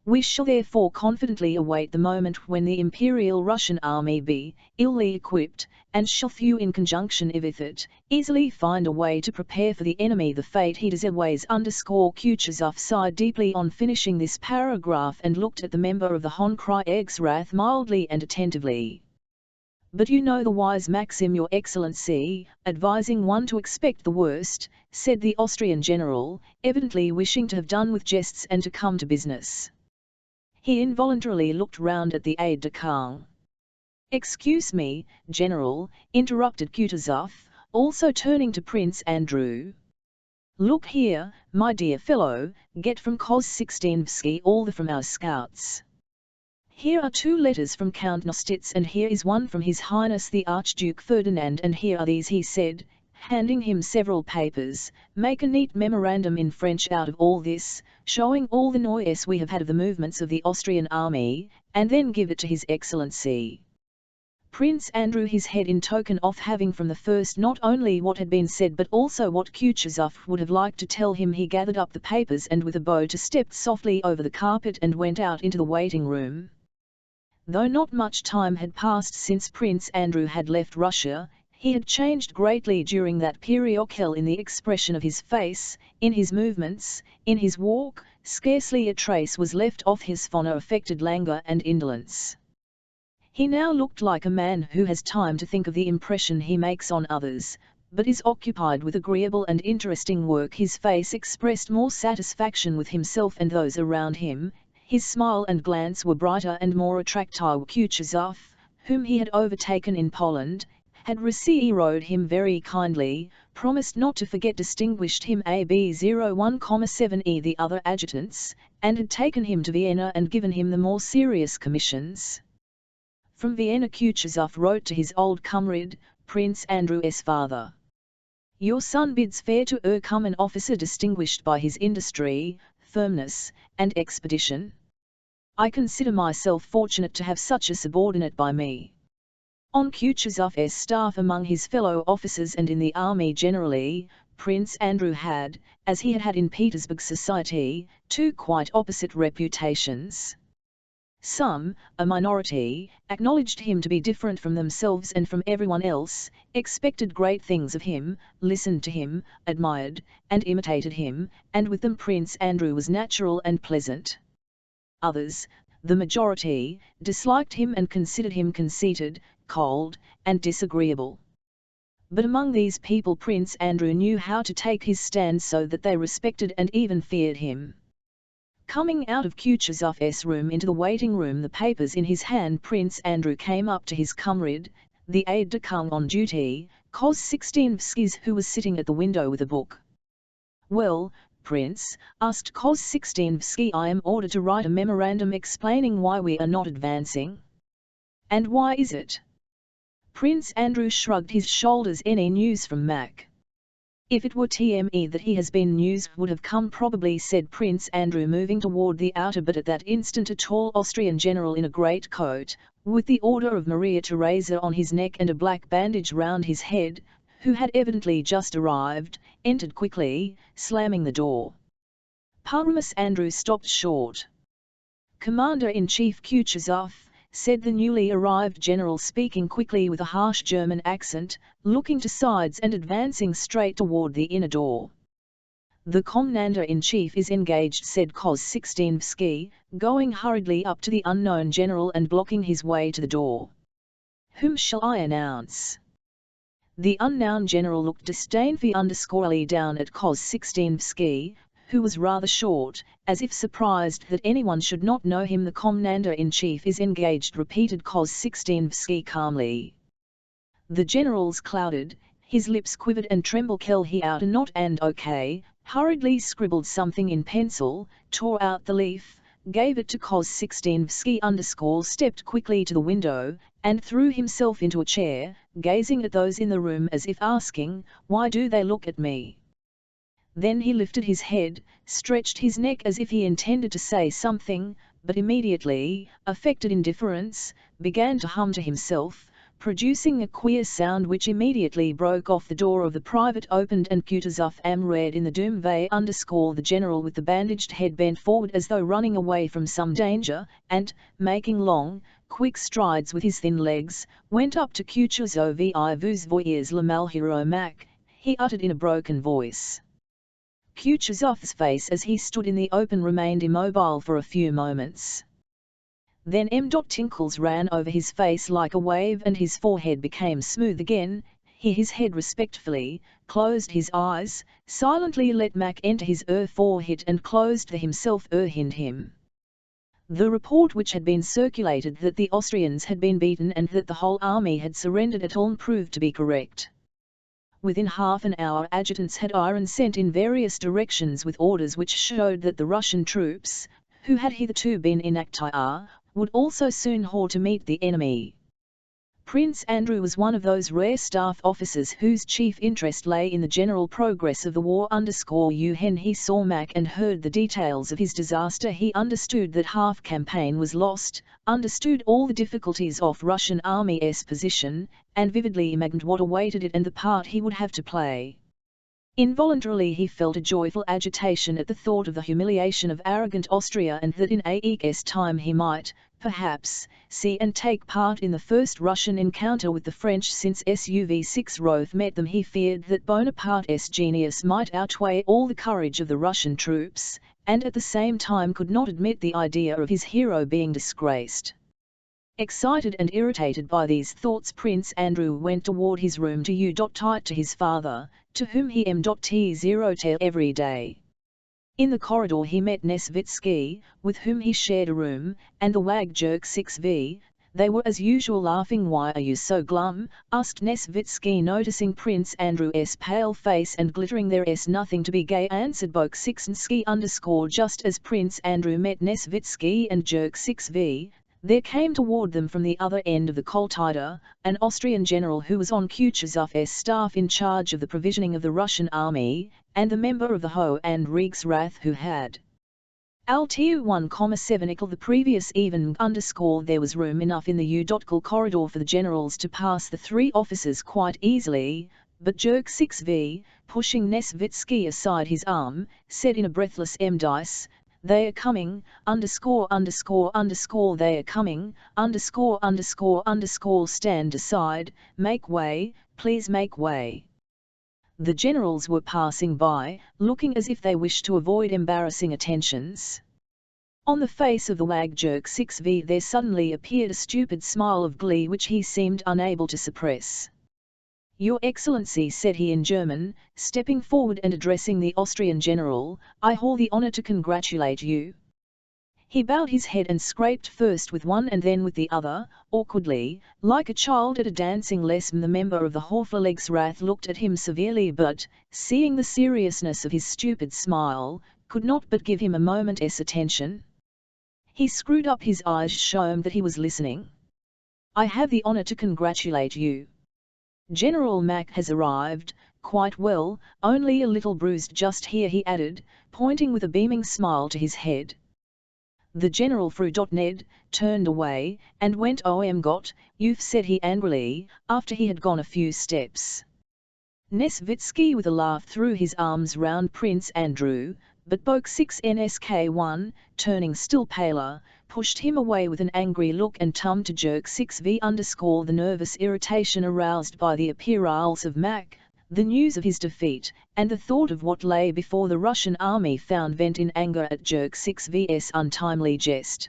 We shall therefore confidently await the moment when the Imperial Russian army be illy equipped, and shall through in conjunction with it, easily find a way to prepare for the enemy the fate he deserves." Kutuzov sighed deeply on finishing this paragraph and looked at the member of the Hofkriegsrath mildly and attentively. "But you know the wise maxim, Your Excellency, advising one to expect the worst," said the Austrian general, evidently wishing to have done with jests and to come to business. He involuntarily looked round at the aide-de-camp. "Excuse me, General," interrupted Kutuzov, also turning to Prince Andrew. "Look here, my dear fellow, get from Koz-16 all the from our scouts. Here are 2 letters from Count Nostitz, and here is one from His Highness the Archduke Ferdinand, and here are these," he said, handing him several papers. "Make a neat memorandum in French out of all this, showing all the noise we have had of the movements of the Austrian army, and then give it to His Excellency." Prince Andrew his head in token of having from the first not only what had been said but also what Kutuzov would have liked to tell him. He gathered up the papers and with a bow stepped softly over the carpet and went out into the waiting room. Though not much time had passed since Prince Andrew had left Russia, he had changed greatly during that period in the expression of his face, in his movements, in his walk. Scarcely a trace was left of his fauna-affected languor and indolence. He now looked like a man who has time to think of the impression he makes on others, but is occupied with agreeable and interesting work. His face expressed more satisfaction with himself and those around him. His smile and glance were brighter and more attractive. Kutuzov, whom he had overtaken in Poland, had received him very kindly, promised not to forget, distinguished him AB 01,7 the other adjutants, and had taken him to Vienna and given him the more serious commissions. From Vienna Kutuzov wrote to his old comrade, Prince Andrew's father. Your son bids fair to come an officer distinguished by his industry, firmness, and expedition. I consider myself fortunate to have such a subordinate by me. On Kutuzov's staff, among his fellow officers and in the army generally, Prince Andrew had, as he had had in Petersburg society, two quite opposite reputations. Some, a minority, acknowledged him to be different from themselves and from everyone else, expected great things of him, listened to him, admired, and imitated him, and with them Prince Andrew was natural and pleasant. Others, the majority, disliked him and considered him conceited, cold, and disagreeable. But among these people Prince Andrew knew how to take his stand so that they respected and even feared him. Coming out of Kutuzov's room into the waiting room, the papers in his hand, Prince Andrew came up to his comrade, the aide-de-camp on duty, Koz-16vsky, who was sitting at the window with a book. Well, Prince, asked Koz-16vsky, I am ordered to write a memorandum explaining why we are not advancing. And why is it? Prince Andrew shrugged his shoulders. Any news from Mac? If it were TME that he has been, news would have come probably, said Prince Andrew, moving toward the outer. But at that instant a tall Austrian general in a great coat, with the Order of Maria Theresa on his neck and a black bandage round his head, who had evidently just arrived, entered quickly, slamming the door. Prince Andrew stopped short. Commander-in-Chief Kutuzov, said the newly arrived general, speaking quickly with a harsh German accent, looking to sides and advancing straight toward the inner door. The commander-in-chief is engaged, said Koz-16vsky, going hurriedly up to the unknown general and blocking his way to the door. Whom shall I announce? The unknown general looked disdainfully down at Koz-16vsky, who was rather short, as if surprised that anyone should not know him. The commander-in-chief is engaged, repeated Koz-16vsky calmly. The general's clouded, his lips quivered and trembled. He out a knot and hurriedly scribbled something in pencil, tore out the leaf, gave it to Koz-16vsky, stepped quickly to the window, and threw himself into a chair, gazing at those in the room as if asking, why do they look at me? Then he lifted his head, stretched his neck as if he intended to say something, but immediately, affected indifference, began to hum to himself, producing a queer sound which immediately broke off. The door of the private opened and Kutuzov read in the doom the general with the bandaged head bent forward as though running away from some danger, and, making long, quick strides with his thin legs, went up to Kutuzov. Vous voyez le malheureux Mac, he uttered in a broken voice. Kutuzov's face as he stood in the open remained immobile for a few moments. Then tinkles ran over his face like a wave and his forehead became smooth again. He his head respectfully, closed his eyes, silently let Mac enter his forehead and closed the himself hind him. The report which had been circulated that the Austrians had been beaten and that the whole army had surrendered at Ulm proved to be correct. Within half an hour adjutants had sent in various directions with orders which showed that the Russian troops, who had hitherto been inactive, would also soon halt to meet the enemy. Prince Andrew was one of those rare staff officers whose chief interest lay in the general progress of the war. When he saw Mac and heard the details of his disaster, he understood that half campaign was lost, understood all the difficulties of Russian army's position, and vividly imagined what awaited it and the part he would have to play. Involuntarily he felt a joyful agitation at the thought of the humiliation of arrogant Austria, and that in a week's time he might, perhaps, see and take part in the first Russian encounter with the French since SUV-6 Roth met them. He feared that Bonaparte's genius might outweigh all the courage of the Russian troops, and at the same time could not admit the idea of his hero being disgraced. Excited and irritated by these thoughts, Prince Andrew went toward his room to U.T to his father, to whom he M.T0 every day. In the corridor he met Nesvitsky, with whom he shared a room, and the wag Jerk 6V. They were as usual laughing. "Why are you so glum?" asked Nesvitsky, noticing Prince Andrew's pale face and glittering. "There's nothing to be gay," answered Bolkonsky _ Just as Prince Andrew met Nesvitsky and Jerk 6V, there came toward them from the other end of the Koltida, an Austrian general who was on Kutuzov's staff in charge of the provisioning of the Russian army, and the member of the Ho and Reichsrath who had LTU 1,7 the previous evening. There was room enough in the U.K corridor for the generals to pass the three officers quite easily, but Jerk 6V, pushing Nesvitsky aside his arm, said in a breathless M-dice, "They are coming, _____, they are coming, ____, stand aside, make way, please make way." The generals were passing by, looking as if they wished to avoid embarrassing attentions. On the face of the wag Jerk 6V there suddenly appeared a stupid smile of glee which he seemed unable to suppress. "Your Excellency," said he in German, stepping forward and addressing the Austrian general, "I have the honor to congratulate you." He bowed his head and scraped first with one and then with the other, awkwardly, like a child at a dancing lesson. The member of the Hofreichsrath looked at him severely, but, seeing the seriousness of his stupid smile, could not but give him a moment's attention. He screwed up his eyes, showing that he was listening. "I have the honor to congratulate you. General Mack has arrived, quite well, only a little bruised just here," he added, pointing with a beaming smile to his head. The general Fru.Ned turned away, and went. "Got, you've," said he angrily, after he had gone a few steps. Nesvitsky with a laugh threw his arms round Prince Andrew, but Bolkonsky, turning still paler, pushed him away with an angry look and tummed to Jerk 6V _ the nervous irritation aroused by the appearance of Mack, the news of his defeat, and the thought of what lay before the Russian army found vent in anger at Jerk 6V's untimely jest.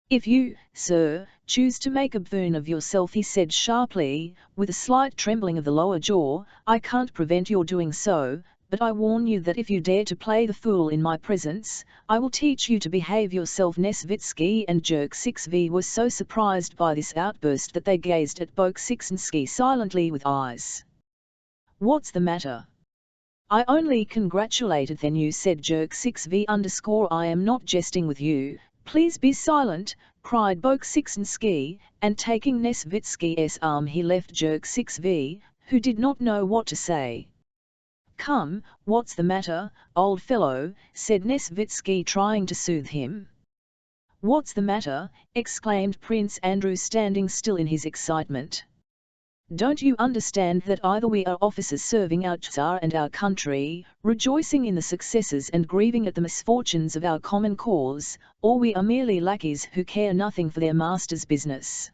"If you, sir, choose to make a buffoon of yourself," he said sharply, with a slight trembling of the lower jaw, "I can't prevent your doing so, but I warn you that if you dare to play the fool in my presence, I will teach you to behave yourself." Nesvitsky and Jerk 6V were so surprised by this outburst that they gazed at Bolkonsky silently with eyes. "What's the matter?" "I only congratulated you," said Jerk 6V _ "I am not jesting with you, please be silent," cried Bolkonsky, and taking Nesvitsky's arm he left Jerk 6V, who did not know what to say. "Come, what's the matter, old fellow?" said Nesvitsky, trying to soothe him. "What's the matter?" exclaimed Prince Andrew, standing still in his excitement. "Don't you understand that either we are officers serving our Tsar and our country, rejoicing in the successes and grieving at the misfortunes of our common cause, or we are merely lackeys who care nothing for their master's business?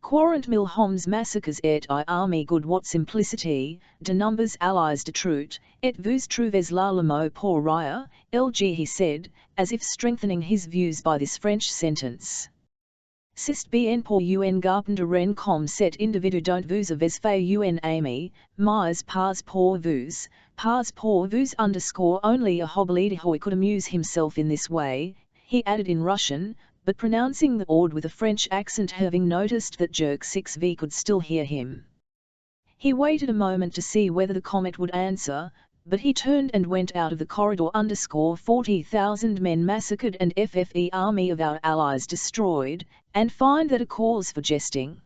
Quarant mil homes massacres et I army good what simplicity, de numbers allies de trute, et vous trouvez là le mot pour rire, LG," he said, as if strengthening his views by this French sentence. "C'est bien pour un garpin de ren comme cet individu dont vous avez fait un ami, mais pas pour vous, only a hobbledehoy could amuse himself in this way," he added in Russian, but pronouncing the ord with a French accent, having noticed that Jerk 6V could still hear him. He waited a moment to see whether the comet would answer, but he turned and went out of the corridor. 40,000 men massacred and FFE army of our allies destroyed, and find that a cause for jesting.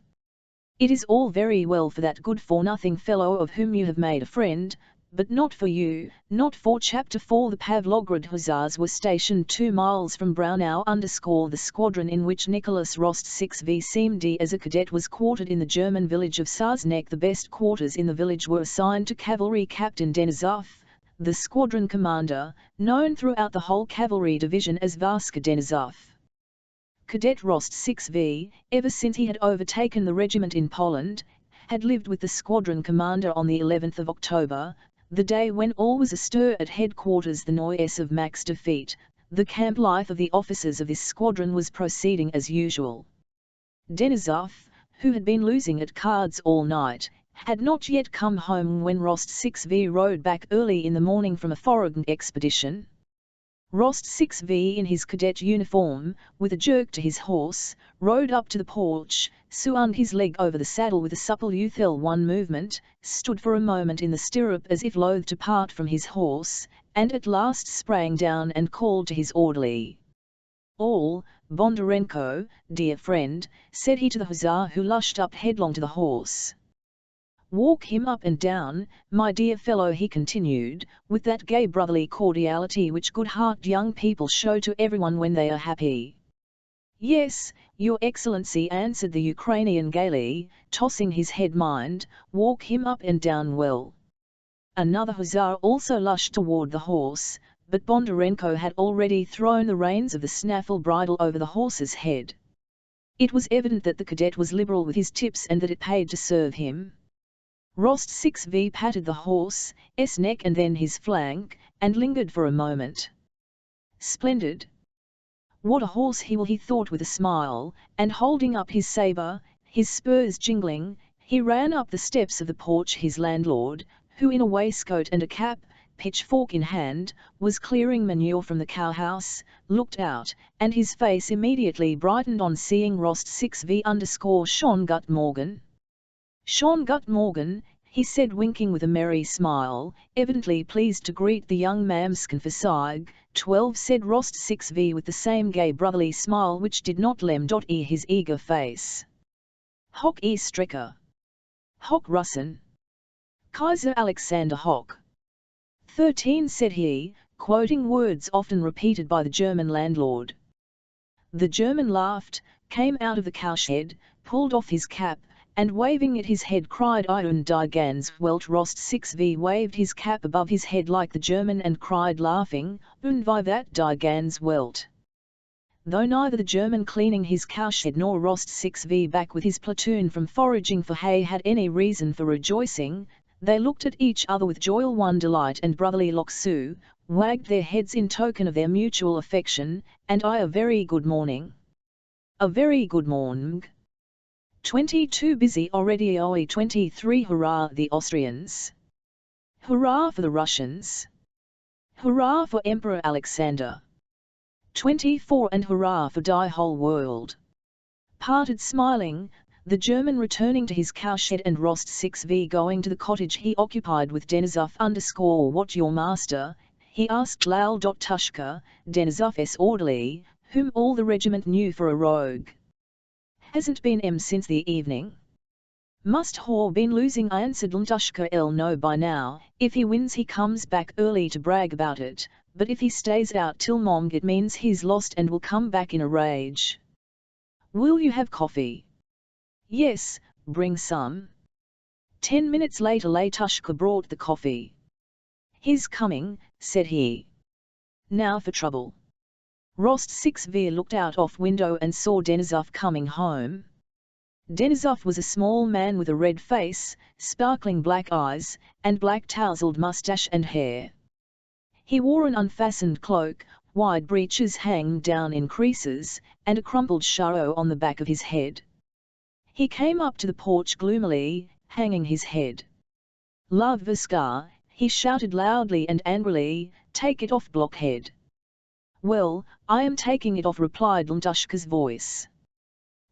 It is all very well for that good-for-nothing fellow of whom you have made a friend, but not for you, not for Chapter 4. The Pavlograd Hussars were stationed 2 miles from Braunau _ the squadron in which Nicholas Rost 6V seemed as a cadet was quartered in the German village of Saznek. The best quarters in the village were assigned to Cavalry Captain Denisov, the squadron commander, known throughout the whole cavalry division as Vaska Denisov. Cadet Rost 6V, ever since he had overtaken the regiment in Poland, had lived with the squadron commander on the 11th of October, the day when all was astir at headquarters. The noise of Mac's defeat, the camp life of the officers of this squadron was proceeding as usual. Denisov, who had been losing at cards all night, had not yet come home when Rost 6V rode back early in the morning from a foreign expedition. Rost 6V in his cadet uniform, with a jerk to his horse, rode up to the porch, swung his leg over the saddle with a supple Uthel-1 movement, stood for a moment in the stirrup as if loath to part from his horse, and at last sprang down and called to his orderly. "All, Bondarenko, dear friend," said he to the hussar, who lushed up headlong to the horse. "Walk him up and down, my dear fellow," he continued, with that gay brotherly cordiality which good-hearted young people show to everyone when they are happy. "Yes, your excellency," answered the Ukrainian gaily, tossing his head. "Mind, walk him up and down well." Another hussar also lushed toward the horse, but Bondarenko had already thrown the reins of the snaffle bridle over the horse's head. It was evident that the cadet was liberal with his tips and that it paid to serve him. Rost 6V patted the horse's neck and then his flank, and lingered for a moment. "Splendid! What a horse he will," he thought with a smile, and holding up his sabre, his spurs jingling, he ran up the steps of the porch. His landlord, who in a waistcoat and a cap, pitchfork in hand, was clearing manure from the cowhouse, looked out, and his face immediately brightened on seeing Rost 6V Sean Gut Morgan. "Sean Gut Morgan," he said, winking with a merry smile, evidently pleased to greet the young mamskin for Sig. 12, said Rost 6V with the same gay brotherly smile which did not lem.e his eager face. "Hock e Strecker. Hock Russen. Kaiser Alexander Hock." 13, said he, quoting words often repeated by the German landlord. The German laughed, came out of the cowshed, pulled off his cap, and waving at his head cried, "I und die ganz Welt." Rost 6V waved his cap above his head like the German and cried laughing, "Und wie that die ganz Welt." Though neither the German cleaning his cowshed nor Rost 6V back with his platoon from foraging for hay had any reason for rejoicing, they looked at each other with joyful delight and brotherly loxu, wagged their heads in token of their mutual affection, and "I a very good morning." "A very good morning." 22 busy already. OE 23 Hurrah the Austrians! Hurrah for the Russians! Hurrah for Emperor Alexander! 24 and hurrah for die whole world! Parted smiling, the German returning to his cowshed and Rost 6V going to the cottage he occupied with Denisov. "What your master?" he asked loud. Tushka, Denisov's orderly, whom all the regiment knew for a rogue. "Hasn't been since the evening." "Must ha' been losing," answered Tushka. "I'll know by now. If he wins he comes back early to brag about it, but if he stays out till morning it means he's lost and will come back in a rage." "Will you have coffee?" "Yes, bring some." 10 minutes later Tushka brought the coffee. "He's coming," said he. "Now for trouble." Rost 6V looked out off window and saw Denisov coming home. Denisov was a small man with a red face, sparkling black eyes, and black tousled mustache and hair. He wore an unfastened cloak, wide breeches hanging down in creases, and a crumpled sharo on the back of his head. He came up to the porch gloomily, hanging his head. "La Vuska," he shouted loudly and angrily, "take it off, blockhead." "Well, I am taking it off," replied Tushka's voice.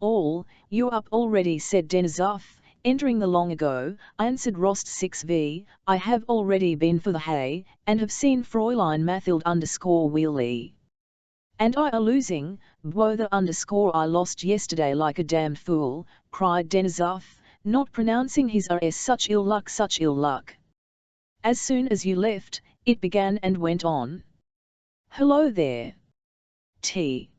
"All, you're up already," said Denisov, entering the long ago. Answered Rost 6V, "I have already been for the hay, and have seen Fräulein Mathild _Wheelie. And I are losing, bother _I lost yesterday like a damned fool," cried Denisov, not pronouncing his R as such ill luck, such ill luck. "As soon as you left, it began and went on. Hello there. T."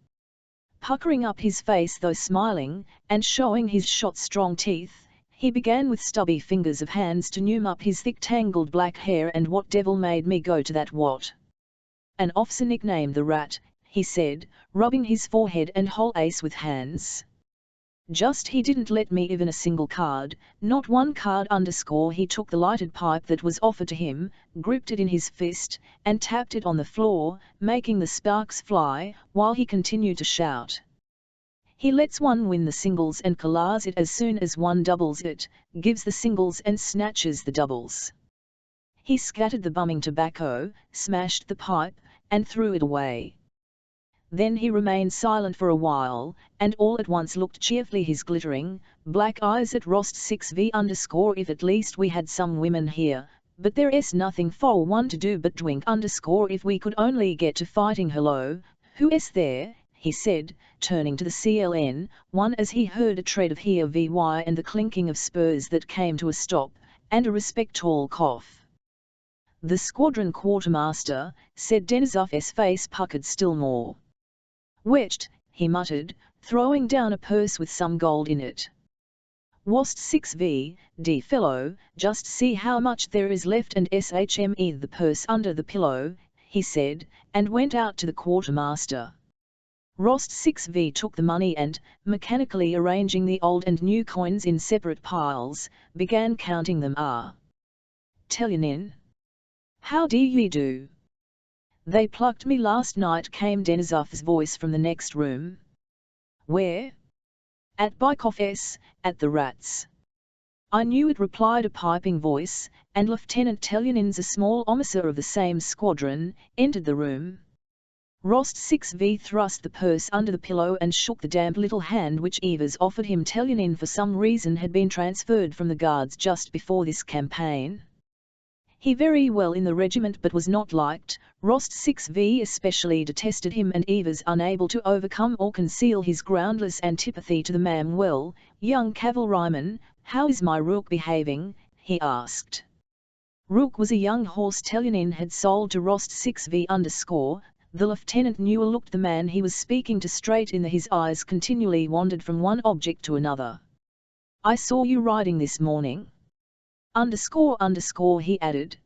Puckering up his face though smiling, and showing his shot-strong teeth, he began with stubby fingers of hands to nume up his thick tangled black hair. "And what devil made me go to that what? An officer nicknamed the Rat," he said, rubbing his forehead and whole ace with hands. Just he didn't let me even a single card, not one card _ He took the lighted pipe that was offered to him, gripped it in his fist, and tapped it on the floor, making the sparks fly, while he continued to shout. He lets one win the singles and collars it as soon as one doubles it, gives the singles and snatches the doubles. He scattered the bumming tobacco, smashed the pipe, and threw it away. Then he remained silent for a while, and all at once looked cheerfully his glittering, black eyes at Rost 6v _ If at least we had some women here, but there's nothing for one to do but drink _ If we could only get to fighting. Hello, who is there? He said, turning to the CLN, as he heard a tread of here vy and the clinking of spurs that came to a stop, and a respectful cough. The squadron quartermaster, said Denisov's face puckered still more. Wetched, he muttered, throwing down a purse with some gold in it. Wost 6v, d fellow, just see how much there is left and shme the purse under the pillow, he said, and went out to the quartermaster. Rost 6v took the money and, mechanically arranging the old and new coins in separate piles, began counting them. Telyanin. How do ye do? They plucked me last night, came Denisov's voice from the next room. Where? At Bykhov's, at the Rats. I knew it, replied a piping voice, and Lieutenant Telyanin's, a small officer of the same squadron, entered the room. Rost 6v thrust the purse under the pillow and shook the damp little hand which Evers offered him. Telyanin for some reason had been transferred from the Guards just before this campaign. He very well in the regiment but was not liked. Rost 6v especially detested him, and Evers, unable to overcome or conceal his groundless antipathy to the man. Well, young cavalryman, how is my Rook behaving? He asked. Rook was a young horse Telyanin had sold to Rost 6v _ The lieutenant knew or looked the man he was speaking to straight in his eyes continually wandered from one object to another. I saw you riding this morning. _ he added.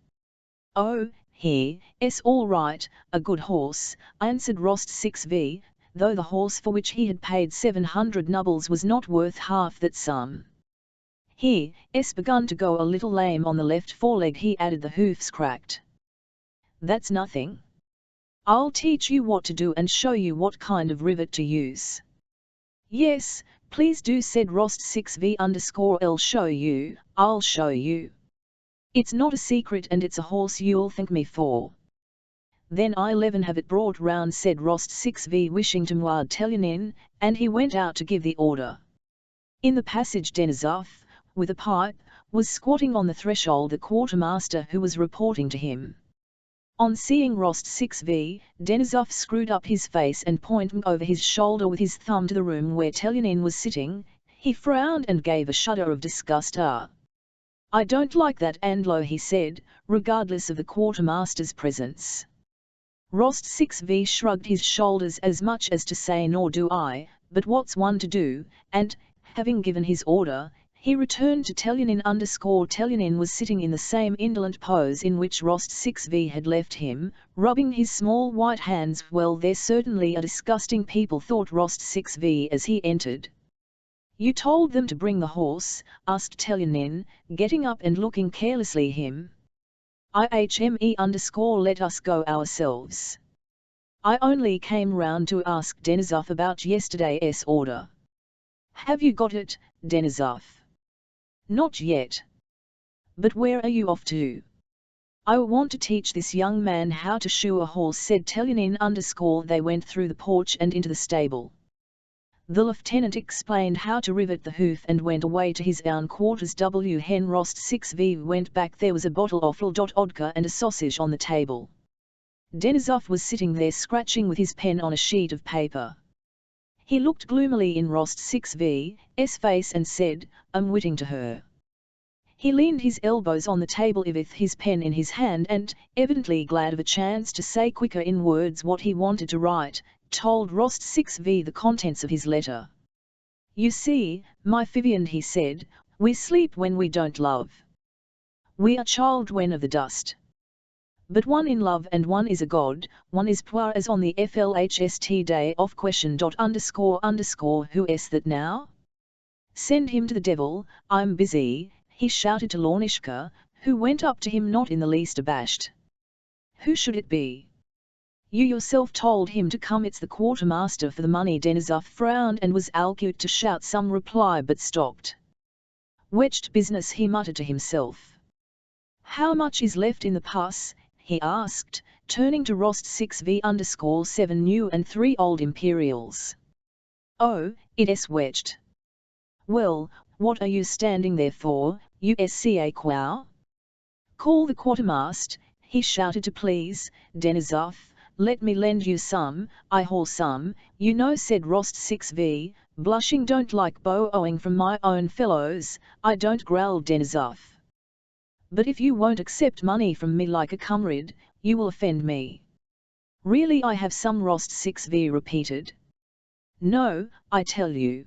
Oh, he's all right, a good horse, answered Rost 6v, though the horse for which he had paid 700 nobles was not worth half that sum. He's begun to go a little lame on the left foreleg, he added, the hoofs cracked. That's nothing. I'll teach you what to do and show you what kind of rivet to use. Yes, please do, said Rost 6v _ I'll show you. It's not a secret and it's a horse you'll thank me for. Then I'll even have it brought round, said Rost 6v, wishing to Muad Telyanin, and he went out to give the order. In the passage Denisov, with a pipe, was squatting on the threshold, the quartermaster who was reporting to him. On seeing Rost 6v, Denisov screwed up his face and pointing over his shoulder with his thumb to the room where Telyanin was sitting, he frowned and gave a shudder of disgust. I don't like that Andlo, he said, regardless of the quartermaster's presence. Rost 6v shrugged his shoulders as much as to say, nor do I, but what's one to do, and, having given his order, he returned to Telyanin _ Telyanin was sitting in the same indolent pose in which Rost 6v had left him, rubbing his small white hands. Well, they're certainly a disgusting people, thought Rost 6v as he entered. You told them to bring the horse? Asked Telyanin, getting up and looking carelessly him. Ihme _ let us go ourselves. I only came round to ask Denisov about yesterday's order. Have you got it, Denisov? Not yet. But where are you off to? I want to teach this young man how to shoe a horse, said Telyanin _ They went through the porch and into the stable. The lieutenant explained how to rivet the hoof and went away to his own quarters. Hen Rost 6v went back. There was a bottle of vodka and a sausage on the table. Denisov was sitting there scratching with his pen on a sheet of paper. He looked gloomily in Rost 6v's face and said, unwitting to her. He leaned his elbows on the table with his pen in his hand and, evidently glad of a chance to say quicker in words what he wanted to write, told Rost 6v the contents of his letter. You see, my Vivian, he said, we sleep when we don't love. We are children of the dust. But one in love and one is a god, one is poor as on the FLHST day off question dot underscore underscore who is that now? Send him to the devil, I'm busy, he shouted to Lornishka, who went up to him not in the least abashed. Who should it be? You yourself told him to come, it's the quartermaster for the money. Denisov frowned and was about to shout some reply but stopped. Wetched business, he muttered to himself. How much is left in the pus? He asked, turning to Rost 6V_7 new and 3 old imperials. Oh, it's wetched. Well, what are you standing there for, USCA quow? Call the quartermaster, he shouted to please, Denisov, let me lend you some, I haul some, you know, said Rost 6V, blushing. Don't like borrowing from my own fellows, I don't, growled Denisov. But if you won't accept money from me like a comrade, you will offend me. Really, I have some, Rost 6V repeated. No, I tell you.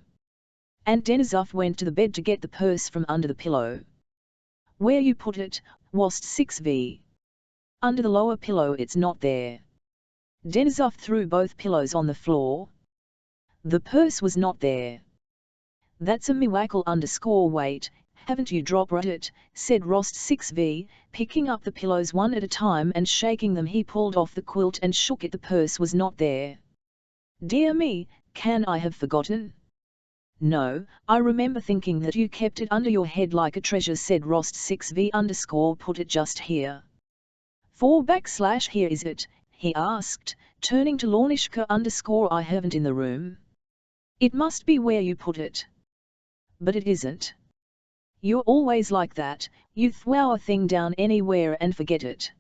And Denisov went to the bed to get the purse from under the pillow. Where you put it, Rost 6V? Under the lower pillow, it's not there. Denisov threw both pillows on the floor. The purse was not there. That's a miracle_wait, haven't you dropped it, said Rost 6V, picking up the pillows one at a time and shaking them. He pulled off the quilt and shook it. The purse was not there. Dear me, can I have forgotten? No, I remember thinking that you kept it under your head like a treasure, said Rost 6V_, put it just here. /here is it, he asked, turning to Lornishka_, I haven't in the room. It must be where you put it. But it isn't. You're always like that, you throw a thing down anywhere and forget it.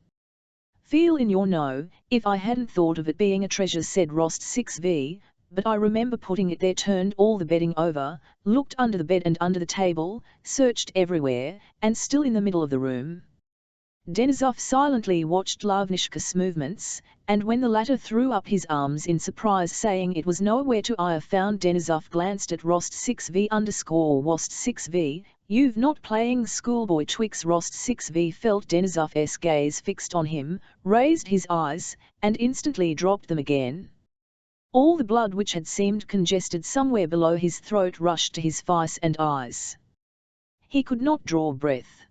Feel in your know, if I hadn't thought of it being a treasure, said Rost 6V, but I remember putting it there. Turned all the bedding over, looked under the bed and under the table, searched everywhere, and still in the middle of the room. Denisov silently watched Lornishka's movements, and when the latter threw up his arms in surprise, saying it was nowhere to I have found, Denisov glanced at Rost 6V_, Rost 6V, you've not playing schoolboy tricks. Rost 6V felt Denisov's gaze fixed on him, raised his eyes, and instantly dropped them again. All the blood which had seemed congested somewhere below his throat rushed to his face and eyes. He could not draw breath.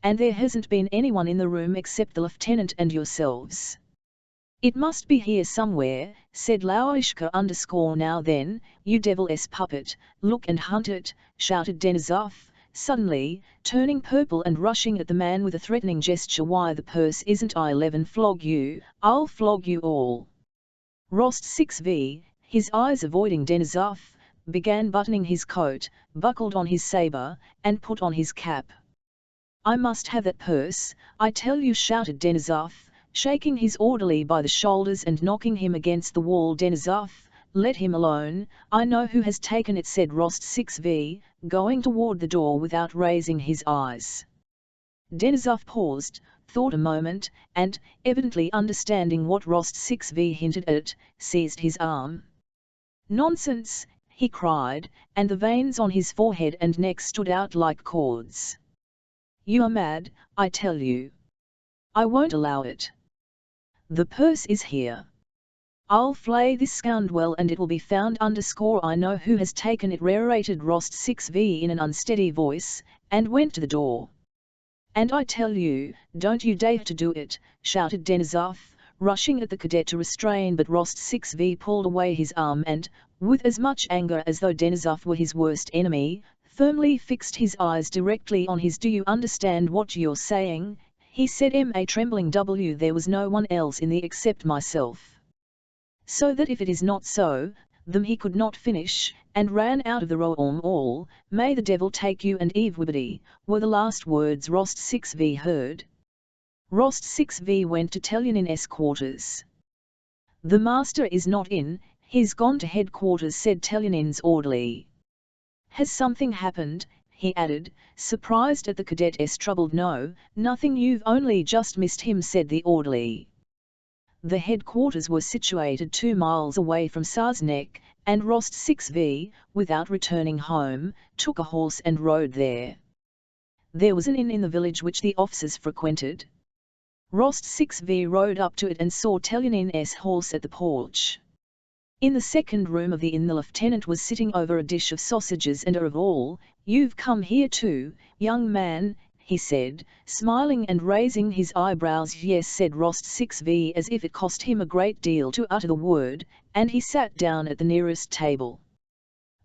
And there hasn't been anyone in the room except the lieutenant and yourselves. It must be here somewhere, said Lornishka_. Now then, you devil's puppet, look and hunt it, shouted Denisov, suddenly, turning purple and rushing at the man with a threatening gesture. Why, the purse isn't I 11 flog you, I'll flog you all. Rost 6V, his eyes avoiding Denisov, began buttoning his coat, buckled on his sabre, and put on his cap. I must have that purse, I tell you, shouted Denisov, shaking his orderly by the shoulders and knocking him against the wall. Denisov, let him alone, I know who has taken it, said Rost 6V, going toward the door without raising his eyes. Denisov paused, thought a moment, and, evidently understanding what Rost 6V hinted at, seized his arm. Nonsense, he cried, and the veins on his forehead and neck stood out like cords. You are mad, I tell you. I won't allow it. The purse is here. I'll flay this scoundrel and it will be found _ I know who has taken it, reiterated Rost 6V in an unsteady voice, and went to the door. And I tell you, don't you dare to do it, shouted Denisov, rushing at the cadet to restrain, but Rost 6V pulled away his arm and, with as much anger as though Denisov were his worst enemy, firmly fixed his eyes directly on his. Do you understand what you're saying? He said, trembling. There was no one else in the except myself. So that if it is not so, then he could not finish, and ran out of the room. All, may the devil take you and everybody, were the last words Rost 6V heard. Rost 6V went to Telyanin's quarters. The master is not in, he's gone to headquarters, said Telyanin's orderly. Has something happened? He added, surprised at the cadet's troubled. No, nothing, you've only just missed him, said the orderly. The headquarters were situated 2 miles away from Saznek, and Rost 6V, without returning home, took a horse and rode there. There was an inn in the village which the officers frequented. Rost 6V rode up to it and saw Telyanin's horse at the porch. In the second room of the inn the lieutenant was sitting over a dish of sausages and of all, "You've come here too, young man," he said, smiling and raising his eyebrows. "Yes," said Rost 6V as if it cost him a great deal to utter the word, and he sat down at the nearest table.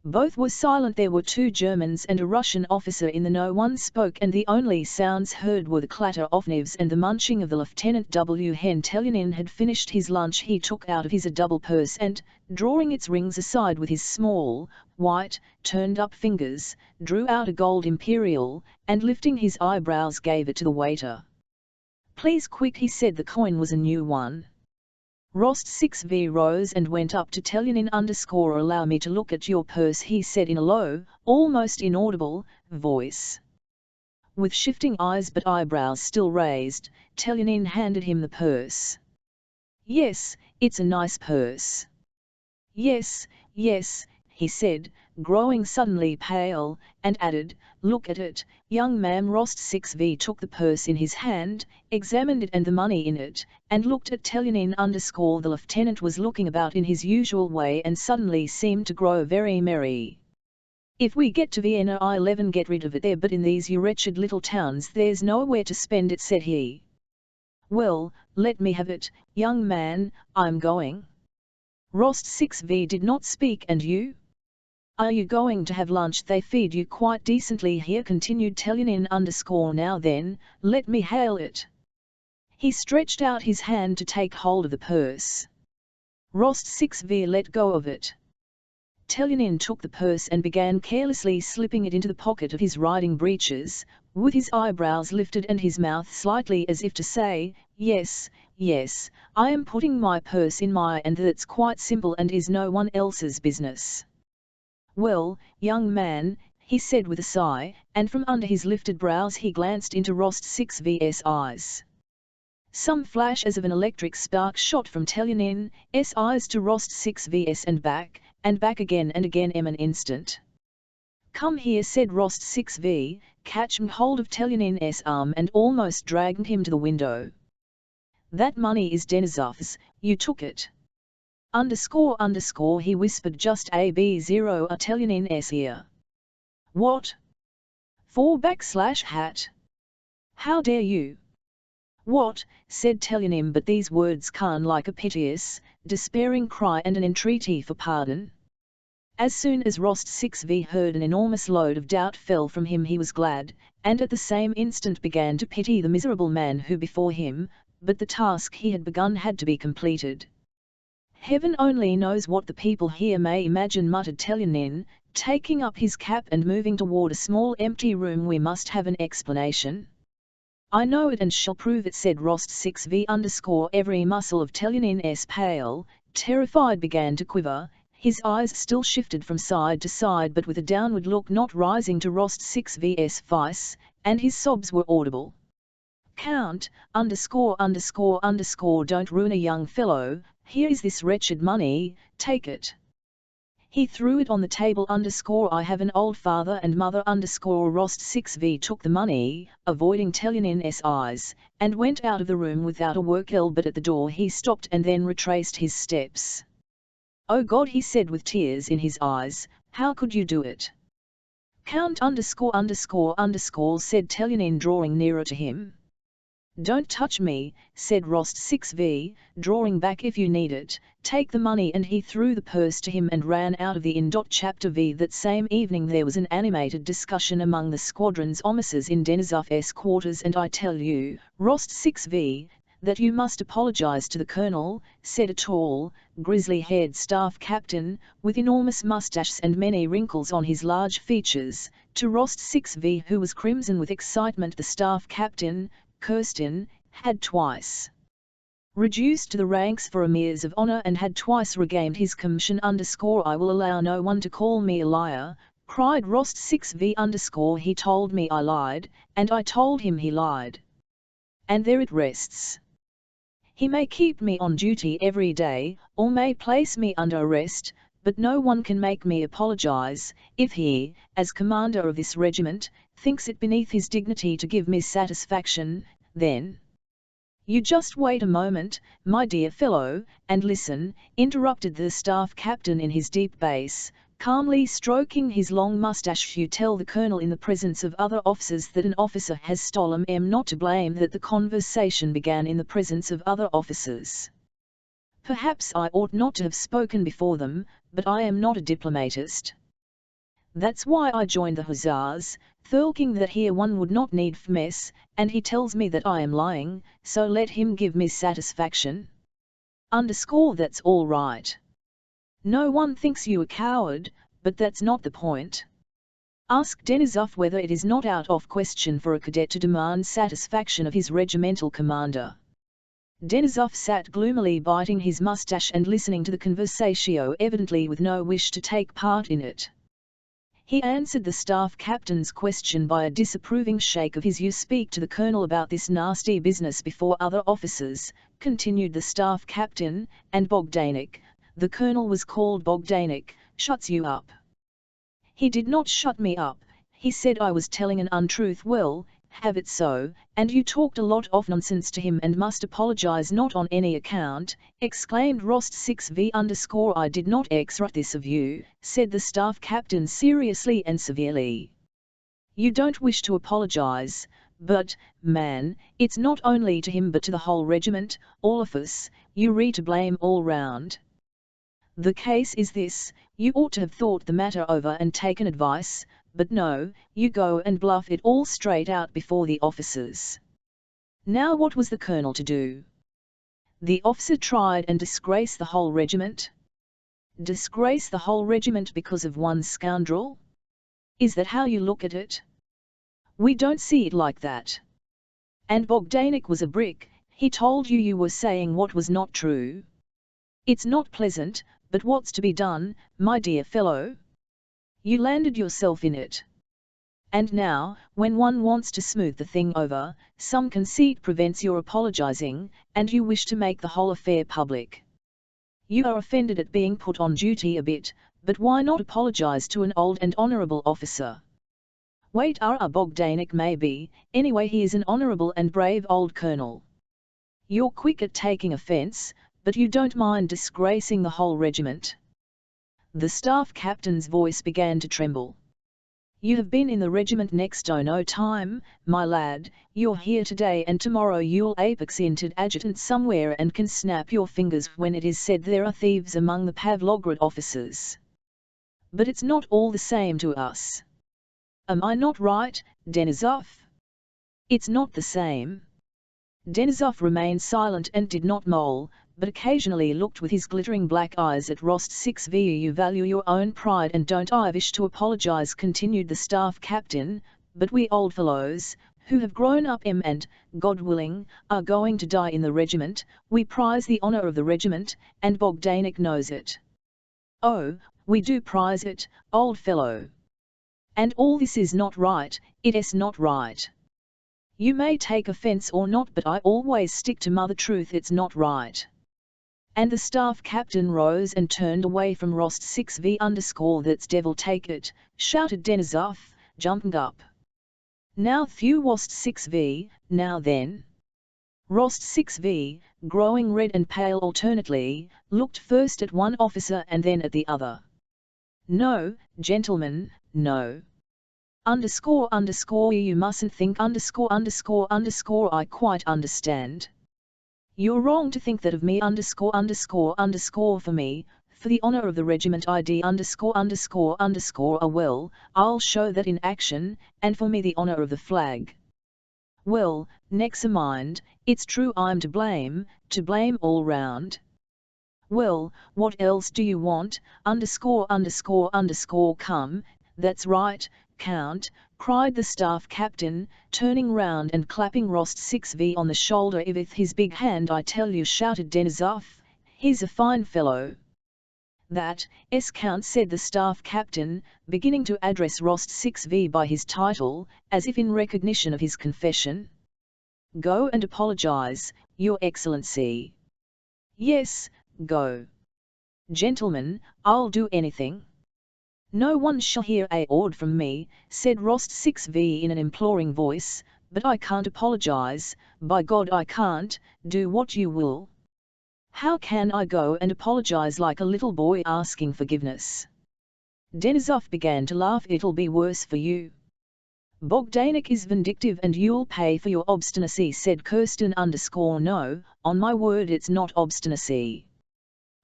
Both were silent. There were 2 Germans and a Russian officer in the no one spoke and the only sounds heard were the clatter of knives and the munching of the lieutenant. When Telyanin had finished his lunch he took out of his a double purse and, drawing its rings aside with his small, white, turned-up fingers, drew out a gold imperial, and lifting his eyebrows gave it to the waiter. "Please quick," he said. The coin was a new one. Rost 6V rose and went up to Telyanin. "Allow me to look at your purse," he said in a low, almost inaudible, voice. With shifting eyes but eyebrows still raised, Telyanin handed him the purse. "Yes, it's a nice purse." "Yes, yes," he said, growing suddenly pale, and added, "Look at it, young man." Rost 6V took the purse in his hand, examined it and the money in it, and looked at Telyanin. The lieutenant was looking about in his usual way and suddenly seemed to grow very merry. "If we get to Vienna I'll even get rid of it there, but in these you wretched little towns there's nowhere to spend it," said he. "Well, let me have it, young man, I'm going." Rost 6V did not speak. "And you? Are you going to have lunch? They feed you quite decently here," continued Telyanin. "Now then, let me hail it." He stretched out his hand to take hold of the purse. Rost 6V let go of it. Telyanin took the purse and began carelessly slipping it into the pocket of his riding breeches, with his eyebrows lifted and his mouth slightly as if to say, "Yes, yes, I am putting my purse in my and that's quite simple and is no one else's business." "Well, young man," he said with a sigh, and from under his lifted brows he glanced into Rost 6V's eyes. Some flash as of an electric spark shot from Telyanin's eyes to Rost 6V's and back again and again in an instant. "Come here," said Rost 6V, catching hold of Telyanin's arm and almost dragged him to the window. "That money is Denisov's, you took it." He whispered just AB0 at Telyanin's ear. "What? /hat? How dare you?" "What?" said Telyanin, but these words came like a piteous, despairing cry and an entreaty for pardon. As soon as Rost 6V heard an enormous load of doubt fell from him he was glad, and at the same instant began to pity the miserable man who before him, but the task he had begun had to be completed. "Heaven only knows what the people here may imagine," muttered Telyanin, taking up his cap and moving toward a small empty room. "We must have an explanation." "I know it and shall prove it," said Rost 6V. Every muscle of Telyanin's pale, terrified began to quiver, his eyes still shifted from side to side but with a downward look not rising to Rost 6V's face, and his sobs were audible. "Count, don't ruin a young fellow, here is this wretched money, take it." He threw it on the table. "I have an old father and mother." Rost 6V took the money, avoiding Telyanin's eyes, and went out of the room without a word, but at the door he stopped and then retraced his steps. "Oh God," he said with tears in his eyes, "how could you do it?" "Count said Telyanin drawing nearer to him. "Don't touch me," said Rost 6V, drawing back. "If you need it, take the money," and he threw the purse to him and ran out of the inn. Chapter V. That same evening there was an animated discussion among the squadron's officers in Denisov's quarters, and "I tell you, Rost 6V, that you must apologize to the colonel," said a tall, grizzly-haired staff captain, with enormous mustaches and many wrinkles on his large features, to Rost 6V who was crimson with excitement. The staff captain, Kirsten, had twice reduced to the ranks for emirs of honor and had twice regained his commission. "I will allow no one to call me a liar," cried Rost 6V. "He told me I lied, and I told him he lied. And there it rests. He may keep me on duty every day, or may place me under arrest, but no one can make me apologize, if he, as commander of this regiment, thinks it beneath his dignity to give me satisfaction, then You just wait a moment, my dear fellow, and listen, interrupted the staff captain in his deep bass, calmly stroking his long moustache. You tell the colonel in the presence of other officers that an officer has stolen. I am not to blame that the conversation began in the presence of other officers. Perhaps I ought not to have spoken before them, but I am not a diplomatist. That's why I joined the hussars, thinking that here one would not need mess, and he tells me that I am lying, so let him give me satisfaction. That's all right. No one thinks you a coward, but that's not the point. Ask Denisov whether it is not out of question for a cadet to demand satisfaction of his regimental commander. Denisov sat gloomily biting his moustache and listening to the conversatio, evidently with no wish to take part in it. He answered the staff captain's question by a disapproving shake of his. You speak to the colonel about this nasty business before other officers, continued the staff captain, and Bogdanik, the colonel was called Bogdanik, shuts you up. He did not shut me up, he said I was telling an untruth. Well, have it so, and you talked a lot of nonsense to him and must apologize. Not on any account, exclaimed Rost 6V_. I did not extract this of you, said the staff captain seriously and severely. You don't wish to apologize, but, man, it's not only to him but to the whole regiment, all of us, you re to blame all round. The case is this, you ought to have thought the matter over and taken advice, but no, you go and bluff it all straight out before the officers. Now what was the colonel to do? The officer tried and disgrace the whole regiment? Disgrace the whole regiment because of one scoundrel? Is that how you look at it? We don't see it like that. And Bogdanik was a brick, he told you were saying what was not true. It's not pleasant, but what's to be done, my dear fellow? You landed yourself in it. And now, when one wants to smooth the thing over, some conceit prevents your apologizing, and you wish to make the whole affair public. You are offended at being put on duty a bit, but why not apologize to an old and honorable officer? Wait, Bogdanik may be, anyway he is an honorable and brave old colonel. You're quick at taking offense, but you don't mind disgracing the whole regiment. The staff captain's voice began to tremble. You have been in the regiment next to no time, my lad, you're here today and tomorrow you'll apex into adjutant somewhere and can snap your fingers when it is said there are thieves among the Pavlograd officers. But it's not all the same to us. Am I not right, Denisov? It's not the same. Denisov remained silent and did not moll, but occasionally looked with his glittering black eyes at Rost 6V. You value your own pride and don't I wish to apologize, continued the staff captain, but we old fellows, who have grown up and, God willing, are going to die in the regiment, we prize the honor of the regiment, and Bogdanik knows it. Oh, we do prize it, old fellow. And all this is not right, it is not right. You may take offense or not, but I always stick to mother truth, it's not right. And the staff captain rose and turned away from Rost 6V_. That's devil take it, shouted Denisov, jumping up. Now thou wast 6V, now then. Rost 6V, growing red and pale alternately, looked first at one officer and then at the other. No, gentlemen, no. You mustn't think I quite understand. You're wrong to think that of me for me, for the honor of the regiment ID well, I'll show that in action, and for me the honor of the flag. Well, next a mind, it's true I'm to blame all round. Well, what else do you want, come, that's right, Count, cried the staff captain, turning round and clapping Rost 6V on the shoulder with his big hand. I tell you, shouted Denisov, he's a fine fellow. That, Count, said the staff captain, beginning to address Rost 6V by his title, as if in recognition of his confession. Go and apologize, Your Excellency. Yes, go. Gentlemen, I'll do anything. No one shall hear a word from me, said Rost 6V in an imploring voice, but I can't apologize, by God I can't, do what you will. How can I go and apologize like a little boy asking forgiveness? Denisov began to laugh. It'll be worse for you. Bogdanik is vindictive and you'll pay for your obstinacy, said Kirsten_no, on my word it's not obstinacy.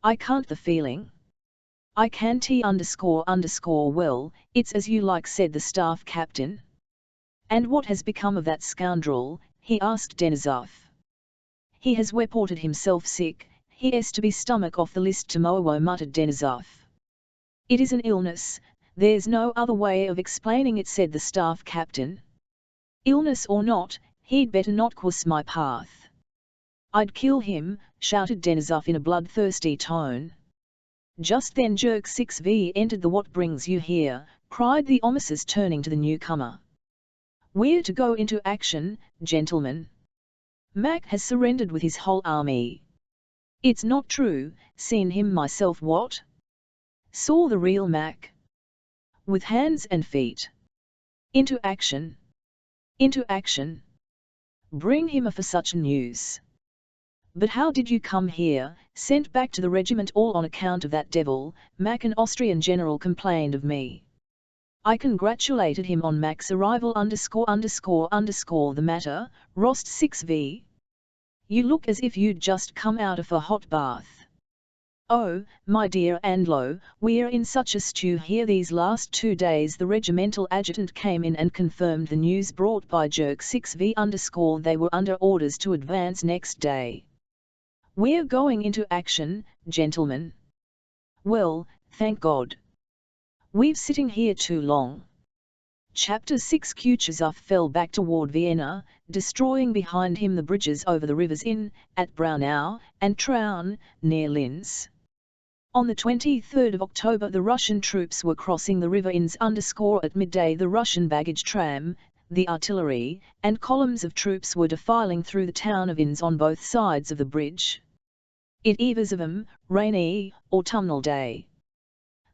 I can't the feeling. I can T__well, it's as you like, said the staff captain. And what has become of that scoundrel? He asked Denisov. He has reported himself sick, he is to be stomach off the list tomorrow, muttered Denisov. It is an illness, there's no other way of explaining it, said the staff captain. Illness or not, he'd better not cross my path. I'd kill him, shouted Denisov in a bloodthirsty tone. Just then Jerk 6V entered. The "What brings you here?" cried the officers, turning to the newcomer. We're to go into action, gentlemen. Mac has surrendered with his whole army. It's not true, seen him myself. What? Saw the real Mac? With hands and feet. Into action. Into action. Bring him for such news. But how did you come here, sent back to the regiment all on account of that devil, Mac? An Austrian general complained of me. I congratulated him on Mac's arrival ____. The matter, Rost 6V? You look as if you'd just come out of a hot bath. Oh, my dear Andlo, we're in such a stew here these last 2 days. The regimental adjutant came in and confirmed the news brought by Jerk 6V_. They were under orders to advance next day. We're going into action, gentlemen. Well, thank God. We've sitting here too long. Chapter 6. Kutuzov fell back toward Vienna, destroying behind him the bridges over the rivers Inn, at Braunau, and Traun, near Linz. On the 23rd of October the Russian troops were crossing the river Inns at midday. The Russian baggage tram, the artillery, and columns of troops were defiling through the town of Inns on both sides of the bridge. It was a rainy, autumnal day.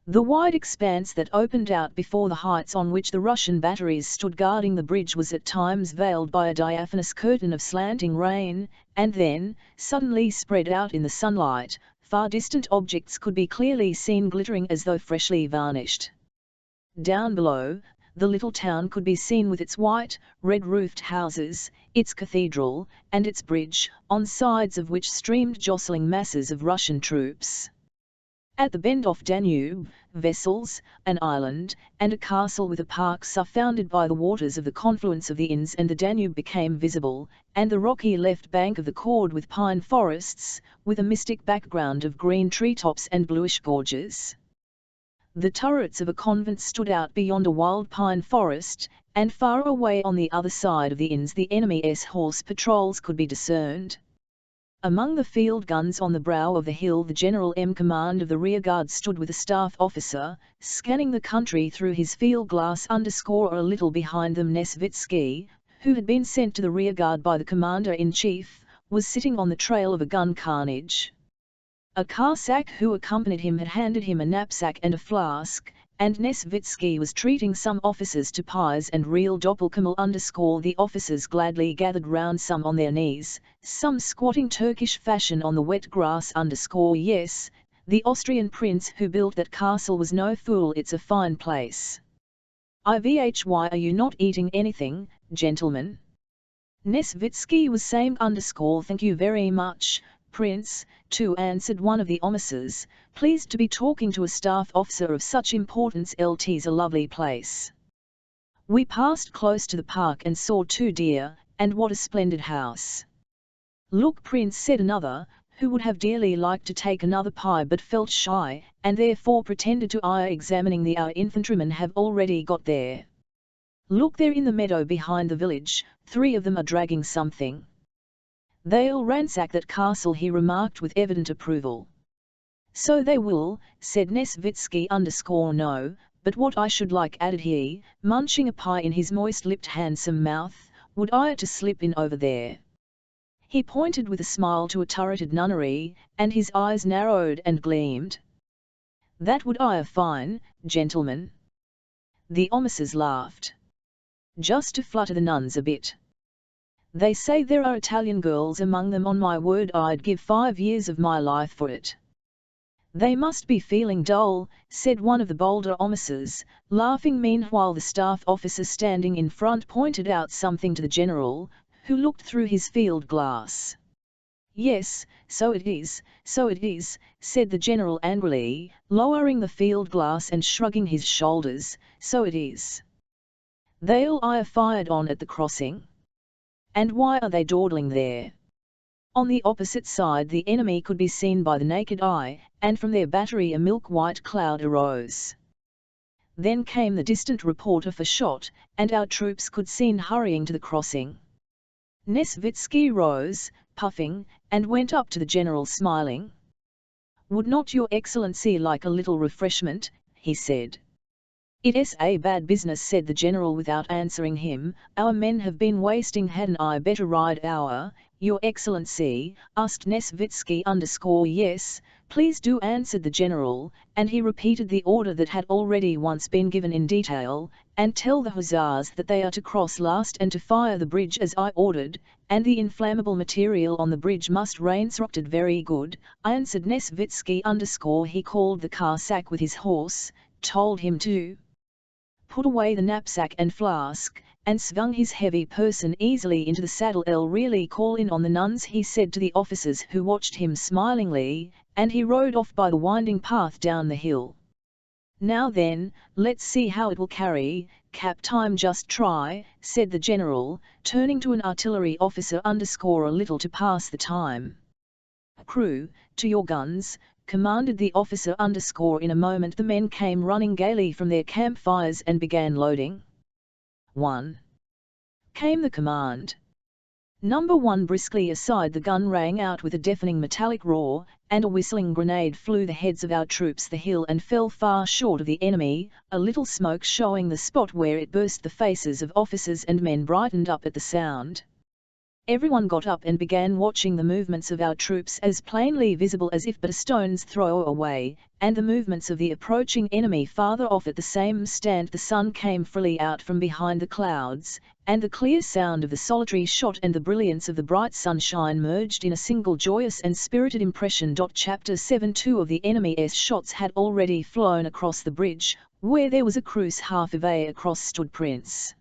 The wide expanse that opened out before the heights on which the Russian batteries stood guarding the bridge was at times veiled by a diaphanous curtain of slanting rain, and then, suddenly spread out in the sunlight, far distant objects could be clearly seen glittering as though freshly varnished. Down below, the little town could be seen with its white, red-roofed houses, its cathedral, and its bridge, on sides of which streamed jostling masses of Russian troops. At the bend off Danube, vessels, an island, and a castle with a park surrounded by the waters of the confluence of the Inns and the Danube became visible, and the rocky left bank of the Cord with pine forests, with a mystic background of green treetops and bluish gorges. The turrets of a convent stood out beyond a wild pine forest, and far away on the other side of the Inns the enemy's horse patrols could be discerned. Among the field guns on the brow of the hill the General in command of the rearguard stood with a staff officer, scanning the country through his field glass _ a little behind them Nesvitsky, who had been sent to the rearguard by the commander-in-chief, was sitting on the trail of a gun carnage. A Cossack who accompanied him had handed him a knapsack and a flask, and Nesvitsky was treating some officers to pies and real doppelkammel _ The officers gladly gathered round, some on their knees, some squatting Turkish fashion on the wet grass _ Yes, the Austrian prince who built that castle was no fool, it's a fine place. Why are you not eating anything, gentlemen? Nesvitsky was saying _ Thank you very much, Prince, too, answered one of the officers, pleased to be talking to a staff officer of such importance. It's a lovely place. We passed close to the park and saw 2 deer, and what a splendid house. Look, Prince, said another, who would have dearly liked to take another pie but felt shy, and therefore pretended to eye examining the our infantrymen have already got there. Look there in the meadow behind the village, 3 of them are dragging something. They'll ransack that castle, he remarked with evident approval. So they will, said Nesvitsky _ no, but what I should like, added he, munching a pie in his moist-lipped handsome mouth, would I to slip in over there. He pointed with a smile to a turreted nunnery, and his eyes narrowed and gleamed. That would I fine, gentlemen. The officers laughed. Just to flutter the nuns a bit. They say there are Italian girls among them. On my word, I'd give 5 years of my life for it. They must be feeling dull, said one of the bolder officers, laughing. Meanwhile the staff officer standing in front pointed out something to the general, who looked through his field glass. Yes, so it is, said the general angrily, lowering the field glass and shrugging his shoulders, so it is. They all are fired on at the crossing. And why are they dawdling there? On the opposite side the enemy could be seen by the naked eye, and from their battery a milk-white cloud arose. Then came the distant report of a shot, and our troops could seen hurrying to the crossing. Nesvitsky rose, puffing, and went up to the general smiling. "Would not your excellency like a little refreshment?" he said. "It's a bad business," said the general without answering him. "Our men have been wasting. Hadn't I better ride our, your excellency?" asked Nesvitsky. "Yes, please do," answered the general, and he repeated the order that had already once been given in detail, "and tell the hussars that they are to cross last and to fire the bridge as I ordered, and the inflammable material on the bridge must rain." "Instructed, very good," answered Nesvitsky. He called the Cossack with his horse, told him to put away the knapsack and flask, and swung his heavy person easily into the saddle. "Really call in on the nuns," he said to the officers who watched him smilingly, and he rode off by the winding path down the hill. "Now then, let's see how it will carry, Cap. Time just try," said the general, turning to an artillery officer. "A little to pass the time." "Crew, to your guns," commanded the officer. In a moment the men came running gaily from their campfires and began loading. 1. Came the command. Number 1 briskly aside. The gun rang out with a deafening metallic roar, and a whistling grenade flew the heads of our troops the hill and fell far short of the enemy, a little smoke showing the spot where it burst. The faces of officers and men brightened up at the sound. Everyone got up and began watching the movements of our troops, as plainly visible as if but a stone's throw away, and the movements of the approaching enemy farther off. At the same instant the sun came freely out from behind the clouds, and the clear sound of the solitary shot and the brilliance of the bright sunshine merged in a single joyous and spirited impression. Chapter 7. 2 of the enemy's shots had already flown across the bridge, where there was a creuse half a way across stood Prince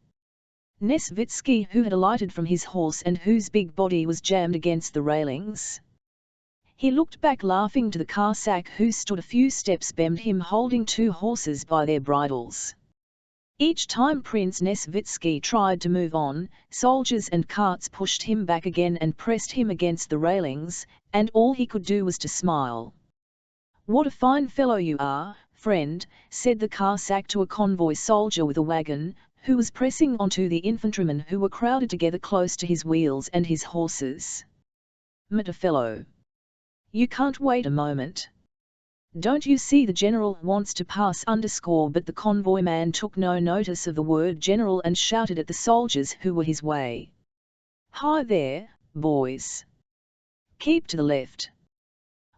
Nesvitsky, who had alighted from his horse and whose big body was jammed against the railings. He looked back laughing to the Cossack who stood a few steps behind him holding 2 horses by their bridles. Each time Prince Nesvitsky tried to move on, soldiers and carts pushed him back again and pressed him against the railings, and all he could do was to smile. "What a fine fellow you are, friend," said the Cossack to a convoy soldier with a wagon, who was pressing onto the infantrymen who were crowded together close to his wheels and his horses. "Mata fellow! You can't wait a moment. Don't you see the general wants to pass?" But the convoy man took no notice of the word general and shouted at the soldiers who were his way. "Hi there, boys! Keep to the left!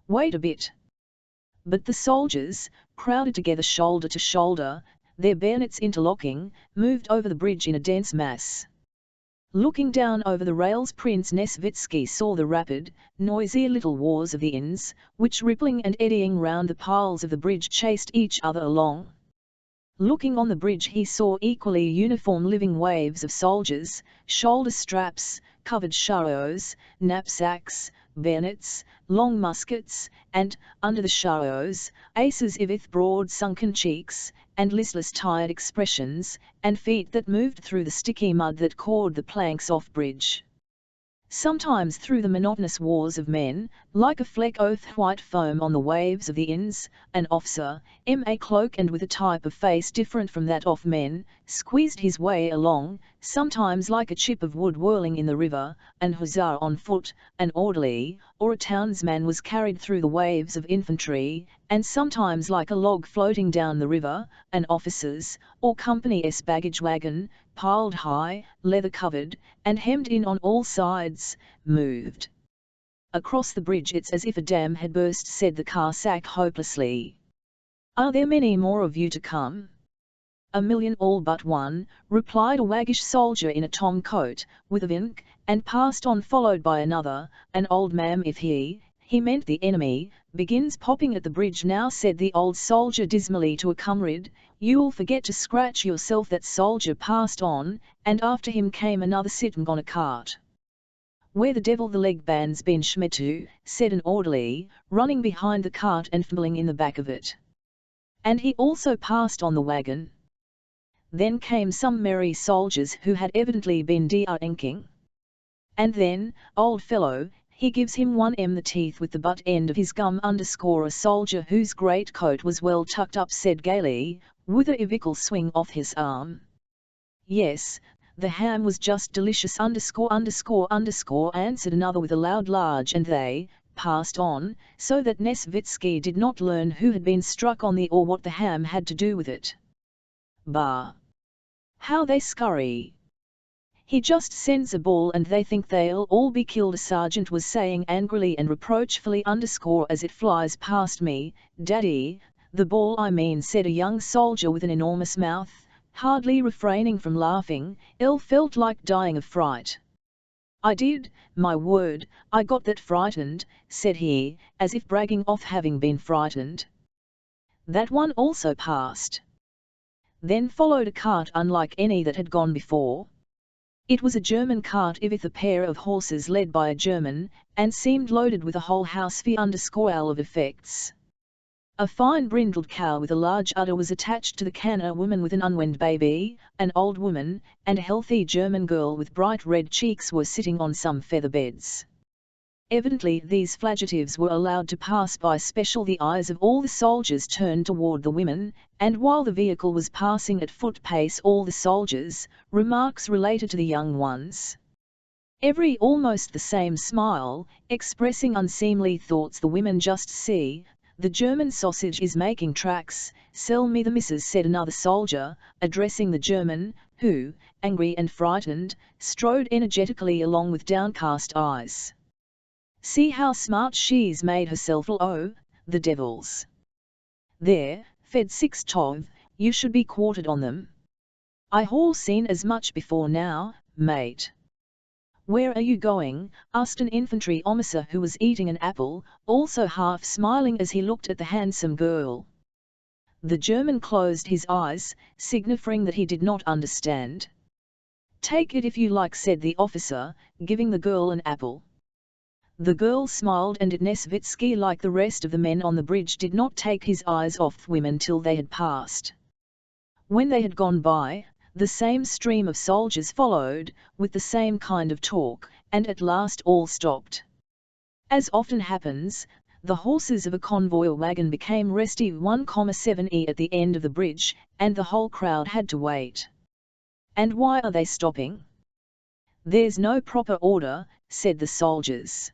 Wait a bit!" But the soldiers, crowded together shoulder to shoulder, their bayonets interlocking, moved over the bridge in a dense mass. Looking down over the rails, Prince Nesvitsky saw the rapid, noisy little wars of the inns, which rippling and eddying round the piles of the bridge chased each other along. Looking on the bridge he saw equally uniform living waves of soldiers, shoulder straps, covered chariots, knapsacks, bayonets, long muskets, and, under the chariots, aces with broad sunken cheeks, and listless tired expressions, and feet that moved through the sticky mud that cawed the planks off bridge. Sometimes through the monotonous wars of men, like a fleck of white foam on the waves of the inns, an officer, in a cloak and with a type of face different from that of men, squeezed his way along, sometimes like a chip of wood whirling in the river, an hussar on foot, an orderly, or a townsman was carried through the waves of infantry, and sometimes like a log floating down the river, an officer's, or company's baggage wagon, piled high, leather-covered, and hemmed in on all sides, moved across the bridge. "It's as if a dam had burst," said the Cossack hopelessly. "Are there many more of you to come?" "1,000,000 all but one," replied a waggish soldier in a tom coat, with a vink, and passed on, followed by another. An old man, if he meant the enemy, begins popping at the bridge now, said the old soldier dismally to a comrade, you'll forget to scratch yourself. That soldier passed on, and after him came another sitting on a cart. Where the devil the leg band's been schmidt to, said an orderly, running behind the cart and fumbling in the back of it. And he also passed on the wagon. Then came some merry soldiers who had evidently been drinking. And then, old fellow, he gives him one in the teeth with the butt end of his gum. A soldier whose great coat was well tucked up said gaily, with a ivical swing off his arm. Yes, the ham was just delicious. Answered another with a loud large, and they passed on, so that Nesvitsky did not learn who had been struck on the or what the ham had to do with it. Bah! How they scurry! He just sends a ball and they think they'll all be killed, a sergeant was saying angrily and reproachfully as it flies past me. Daddy, the ball I mean, said a young soldier with an enormous mouth, hardly refraining from laughing. Il felt like dying of fright. I did, my word, I got that frightened, said he, as if bragging off having been frightened. That one also passed. Then followed a cart unlike any that had gone before. It was a German cart with a pair of horses led by a German, and seemed loaded with a whole houseful of effects. A fine brindled cow with a large udder was attached to the can. A woman with an unweaned baby, an old woman, and a healthy German girl with bright red cheeks were sitting on some feather beds. Evidently these fugitives were allowed to pass by special. The eyes of all the soldiers turned toward the women, and while the vehicle was passing at foot pace all the soldiers, remarks related to the young ones. Every almost the same smile, expressing unseemly thoughts. The women just see, the German sausage is making tracks, sell me the missus, said another soldier, addressing the German, who, angry and frightened, strode energetically along with downcast eyes. See how smart she's made herself, oh, the devils. There, fed 6 tov, you should be quartered on them. I haul seen as much before now, mate. Where are you going? Asked an infantry officer who was eating an apple, also half smiling as he looked at the handsome girl. The German closed his eyes, signifying that he did not understand. Take it if you like, said the officer, giving the girl an apple. The girl smiled, and Nesvitsky, like the rest of the men on the bridge, did not take his eyes off the women till they had passed. When they had gone by, the same stream of soldiers followed, with the same kind of talk, and at last all stopped. As often happens, the horses of a convoy or wagon became resty 1,7 at the end of the bridge, and the whole crowd had to wait. And why are they stopping? There's no proper order, said the soldiers.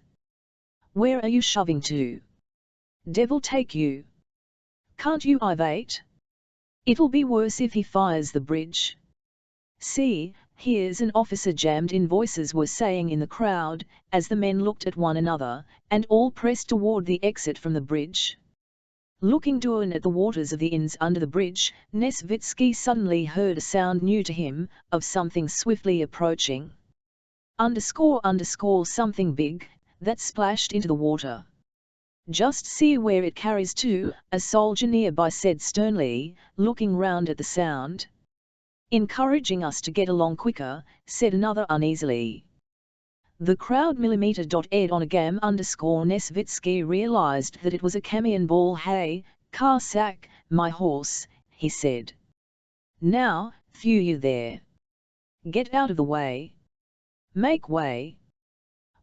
Where are you shoving to? Devil take you! Can't you wait? It'll be worse if he fires the bridge. See, here's an officer, jammed in voices were saying in the crowd, as the men looked at one another, and all pressed toward the exit from the bridge. Looking down at the waters of the inns under the bridge, Nesvitsky suddenly heard a sound new to him, of something swiftly approaching. Something big, that splashed into the water. Just see where it carries to, a soldier nearby said sternly, looking round at the sound. Encouraging us to get along quicker, said another uneasily. The crowd ed on a gam Nesvitsky realized that it was a camion ball. Hey, car sack, my horse, he said. Now, few you there. Get out of the way. Make way.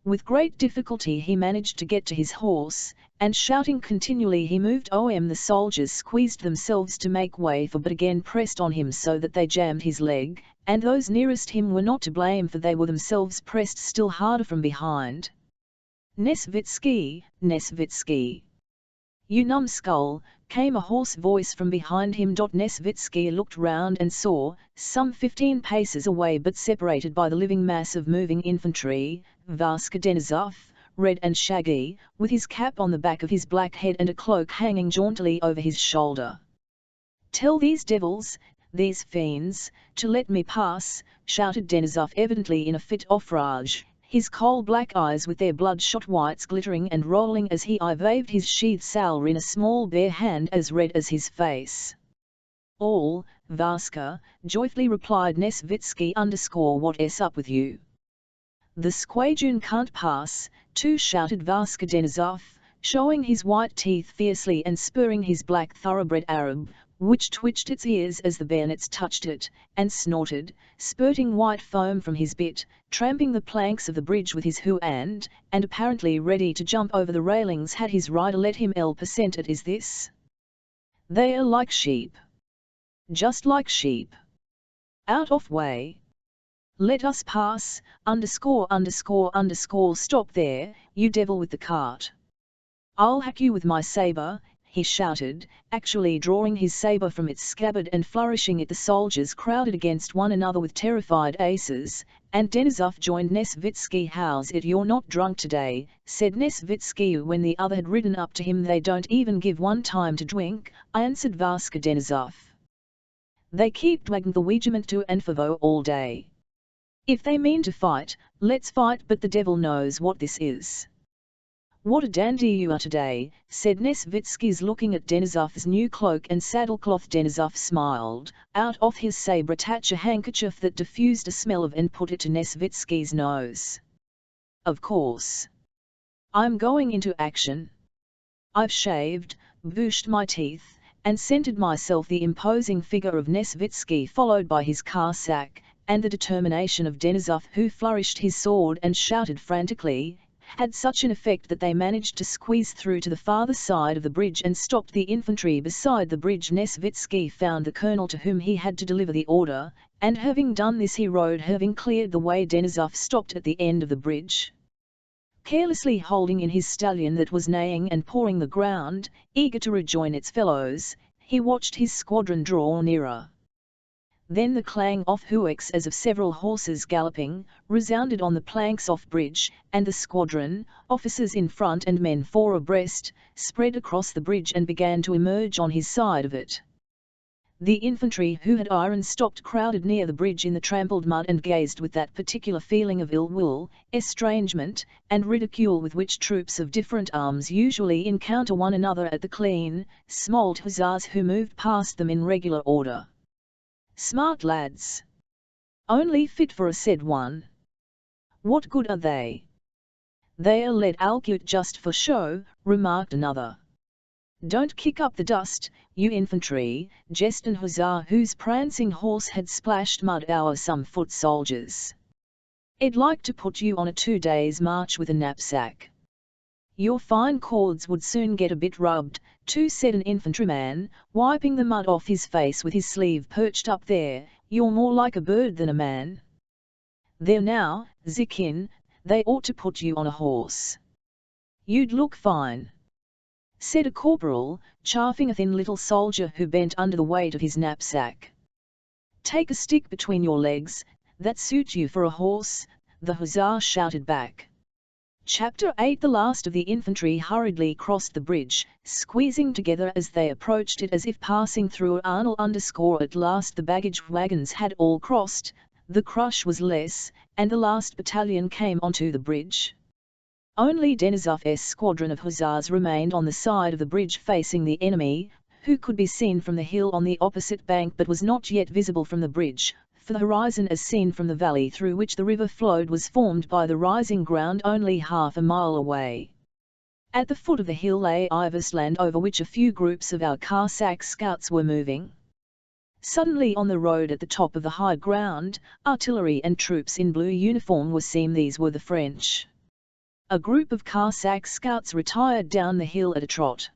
With great difficulty he managed to get to his horse, and shouting continually he moved on. The soldiers squeezed themselves to make way for, but again pressed on him so that they jammed his leg, and those nearest him were not to blame, for they were themselves pressed still harder from behind. Nesvitsky, Nesvitsky! You numbskull, came a hoarse voice from behind him. Nesvitsky looked round and saw, some 15 paces away but separated by the living mass of moving infantry, Vaska Denisov, red and shaggy, with his cap on the back of his black head and a cloak hanging jauntily over his shoulder. Tell these devils, these fiends, to let me pass, shouted Denisov, evidently in a fit of rage. his coal-black eyes with their bloodshot whites glittering and rolling as he waved his sheathed sabre in a small bare hand as red as his face. "All, Vaska," joyfully replied Nesvitsky. "What's up with you?" "The squadron can't pass," too, shouted Vaska Denisov, showing his white teeth fiercely and spurring his black thoroughbred Arab, which twitched its ears as the bayonets touched it, and snorted, spurting white foam from his bit, tramping the planks of the bridge with his hand, and apparently ready to jump over the railings had his rider let him %. It is this. They are like sheep. Just like sheep. Out of way. Let us pass, _____. Stop there, you devil with the cart. I'll hack you with my sabre," he shouted, actually drawing his sabre from its scabbard and flourishing it. The soldiers crowded against one another with terrified faces, and Denisov joined Nesvitsky. "How's it you're not drunk today?" said Nesvitsky when the other had ridden up to him. "They don't even give one time to drink," answered Vaska Denisov. "They keep dragging the regiment to and fro all day. If they mean to fight, let's fight, but the devil knows what this is." "What a dandy you are today," said Nesvitsky's, looking at Denisov's new cloak and saddlecloth. Denisov smiled, out of his sabre attached a handkerchief that diffused a smell of and put it to Nesvitsky's nose. "Of course. I'm going into action. I've shaved, bushed my teeth, and scented myself." The imposing figure of Nesvitsky, followed by his Cossack, and the determination of Denisov, who flourished his sword and shouted frantically, had such an effect that they managed to squeeze through to the farther side of the bridge and stopped the infantry beside the bridge. Nesvitsky found the colonel to whom he had to deliver the order, and having done this he rode. Having cleared the way, Denisov stopped at the end of the bridge. Carelessly holding in his stallion that was neighing and pawing the ground, eager to rejoin its fellows, he watched his squadron draw nearer. Then the clang of hoofs as of several horses galloping, resounded on the planks off bridge, and the squadron, officers in front and men four abreast, spread across the bridge and began to emerge on his side of it. The infantry who had iron stopped crowded near the bridge in the trampled mud and gazed with that particular feeling of ill will, estrangement, and ridicule with which troops of different arms usually encounter one another at the clean, smolled hussars who moved past them in regular order. "Smart lads. Only fit for a said one. What good are they?" "They are led alcute just for show," remarked another. "Don't kick up the dust, you infantry," jested an hussar whose prancing horse had splashed mud over some foot soldiers. "I'd like to put you on a 2 days' march with a knapsack. Your fine cords would soon get a bit rubbed," too, said an infantryman, wiping the mud off his face with his sleeve perched up there. "You're more like a bird than a man. There now, Zikin, they ought to put you on a horse. You'd look fine," said a corporal, chaffing a thin little soldier who bent under the weight of his knapsack. "Take a stick between your legs, that suits you for a horse," the hussar shouted back. Chapter 8. The last of the infantry hurriedly crossed the bridge, squeezing together as they approached it as if passing through a tunnel. At last the baggage wagons had all crossed, the crush was less, and the last battalion came onto the bridge. Only Denisov's squadron of hussars remained on the side of the bridge facing the enemy, who could be seen from the hill on the opposite bank but was not yet visible from the bridge, for the horizon as seen from the valley through which the river flowed was formed by the rising ground only half a mile away. At the foot of the hill lay Ivesland, over which a few groups of our Cossack scouts were moving. Suddenly on the road at the top of the high ground, artillery and troops in blue uniform were seen. These were the French. A group of Cossack scouts retired down the hill at a trot.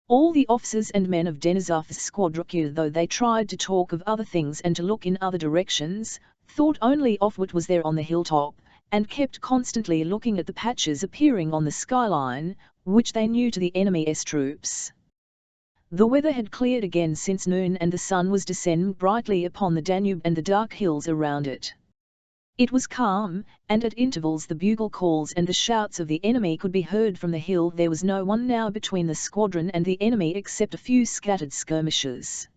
All the officers and men of Denisov's squadron, though they tried to talk of other things and to look in other directions, thought only of what was there on the hilltop, and kept constantly looking at the patches appearing on the skyline, which they knew to the enemy's troops. The weather had cleared again since noon and the sun was descending brightly upon the Danube and the dark hills around it. It was calm, and at intervals the bugle calls and the shouts of the enemy could be heard from the hill. There was no one now between the squadron and the enemy except a few scattered skirmishers.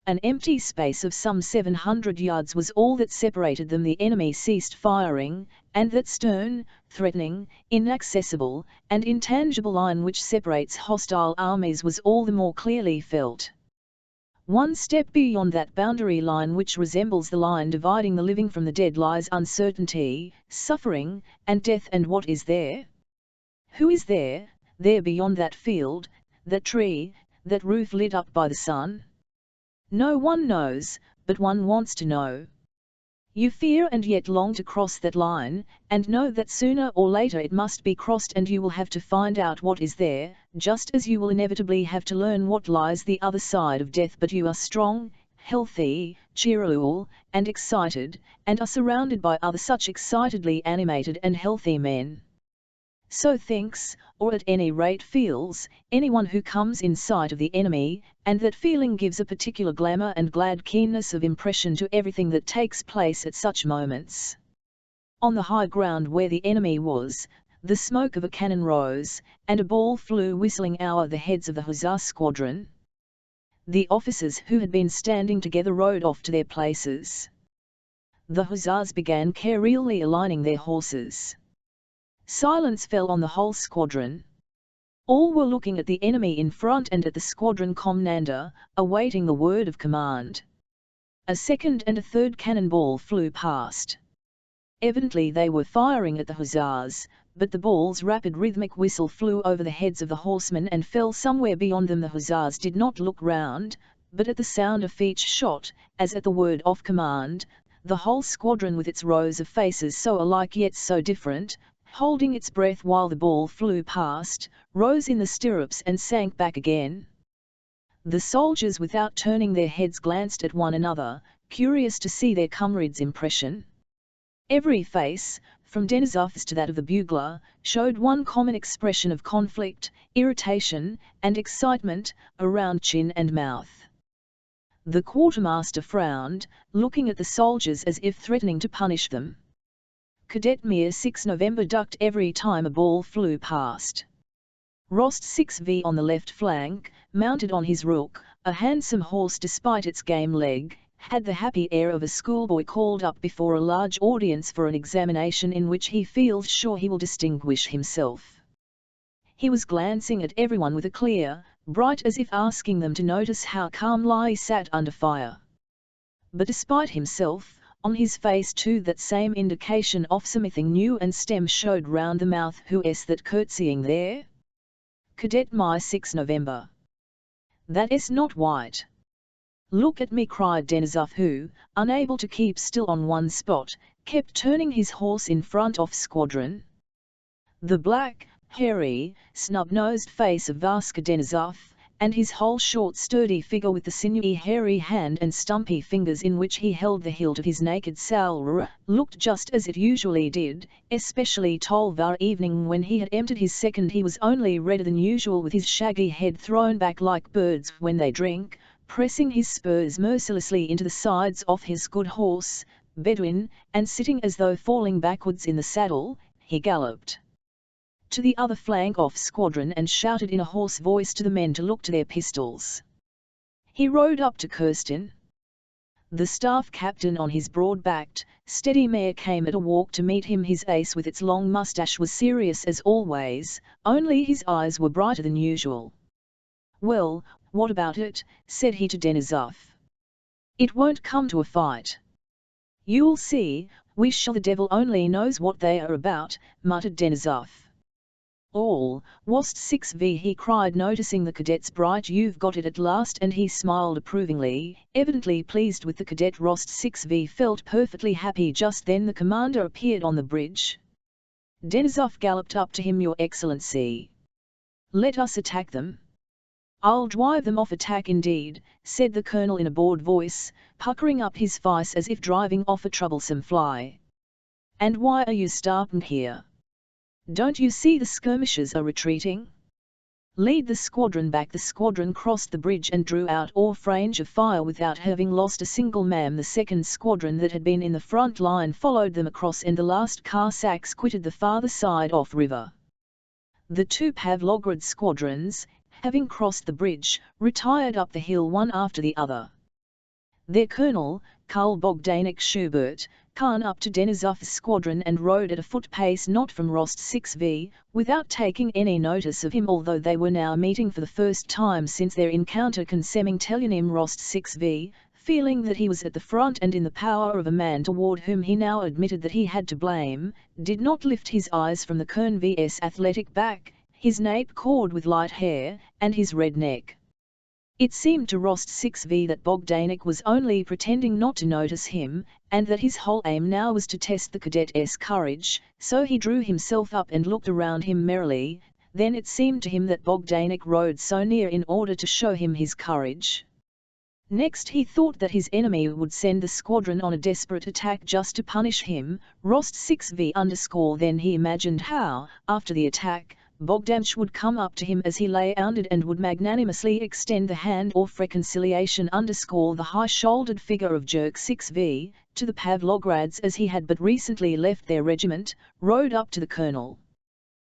An empty space of some 700 yards was all that separated them. The enemy ceased firing, and that stern, threatening, inaccessible, and intangible line which separates hostile armies was all the more clearly felt. One step beyond that boundary line which resembles the line dividing the living from the dead lies uncertainty, suffering, and death. And what is there? Who is there beyond that field, that tree, that roof lit up by the sun? No one knows, but one wants to know. You fear and yet long to cross that line, and know that sooner or later it must be crossed, and you will have to find out what is there, just as you will inevitably have to learn what lies the other side of death. But you are strong, healthy, cheerful, and excited, and are surrounded by other such excitedly animated and healthy men. So thinks, or at any rate feels, anyone who comes in sight of the enemy, and that feeling gives a particular glamour and glad keenness of impression to everything that takes place at such moments. On the high ground where the enemy was, the smoke of a cannon rose, and a ball flew whistling over the heads of the hussar squadron. The officers who had been standing together rode off to their places. The hussars began carefully aligning their horses. Silence fell on the whole squadron. All were looking at the enemy in front and at the squadron commander, awaiting the word of command. A second and a third cannonball flew past. Evidently they were firing at the hussars, but the ball's rapid rhythmic whistle flew over the heads of the horsemen and fell somewhere beyond them. The hussars did not look round, but at the sound of each shot, as at the word of command, the whole squadron with its rows of faces so alike yet so different, holding its breath while the ball flew past, rose in the stirrups and sank back again. The soldiers without turning their heads glanced at one another, curious to see their comrade's impression. Every face, from Denisov's to that of the bugler, showed one common expression of conflict, irritation, and excitement, around chin and mouth. The quartermaster frowned, looking at the soldiers as if threatening to punish them. Cadet Mir 6 November ducked every time a ball flew past. Rost 6V on the left flank, mounted on his rook, a handsome horse despite its game leg, had the happy air of a schoolboy called up before a large audience for an examination in which he feels sure he will distinguish himself. He was glancing at everyone with a clear, bright as if asking them to notice how calmly he sat under fire. But despite himself, on his face too that same indication of something new and stem showed round the mouth. Who is that curtsying there? Cadet My 6 November. That is not white. Look at me, cried Denisov, who, unable to keep still on one spot, kept turning his horse in front of squadron. The black, hairy, snub-nosed face of Vaska Denisov, and his whole short sturdy figure with the sinewy hairy hand and stumpy fingers in which he held the hilt of his naked sabre, looked just as it usually did, especially Tolvar evening when he had emptied his second. He was only redder than usual, with his shaggy head thrown back like birds when they drink, pressing his spurs mercilessly into the sides of his good horse, Bedouin, and sitting as though falling backwards in the saddle, he galloped to the other flank of squadron and shouted in a hoarse voice to the men to look to their pistols. He rode up to Kirsten. The staff captain on his broad-backed, steady mare came at a walk to meet him. His ace with its long moustache was serious as always, only his eyes were brighter than usual. Well, what about it? Said he to Denisov. It won't come to a fight. You'll see, we shall. The devil only knows what they are about, muttered Denisov. All, Wost 6V, he cried, noticing the cadet's bright "You've got it at last," and he smiled approvingly, evidently pleased with the cadet. Rost 6V felt perfectly happy. Just then the commander appeared on the bridge. Denisov galloped up to him. Your Excellency. Let us attack them. I'll drive them off. Attack indeed, said the colonel in a bored voice, puckering up his face as if driving off a troublesome fly. And why are you stopping here? Don't you see the skirmishers are retreating? Lead the squadron back. The squadron crossed the bridge and drew out off range of fire without having lost a single man. The second squadron that had been in the front line followed them across, and the last Cossacks quitted the farther side off river. The two Pavlograd squadrons, having crossed the bridge, retired up the hill one after the other. Their colonel, Karl Bogdanik Schubert, came up to Denisov's squadron and rode at a foot pace not from Rost 6v, without taking any notice of him, although they were now meeting for the first time since their encounter concerning Telyanim. Rost 6v, feeling that he was at the front and in the power of a man toward whom he now admitted that he had to blame, did not lift his eyes from the Colonel's athletic back, his nape cord with light hair, and his red neck. It seemed to Rost 6v that Bogdanik was only pretending not to notice him, and that his whole aim now was to test the cadet's courage, so he drew himself up and looked around him merrily. Then it seemed to him that Bogdanik rode so near in order to show him his courage. Next he thought that his enemy would send the squadron on a desperate attack just to punish him. Rost 6v_. Then he imagined how, after the attack, Bogdanik would come up to him as he lay wounded and would magnanimously extend the hand of reconciliation. The high-shouldered figure of Jerk 6v, to the Pavlograds as he had but recently left their regiment, rode up to the colonel.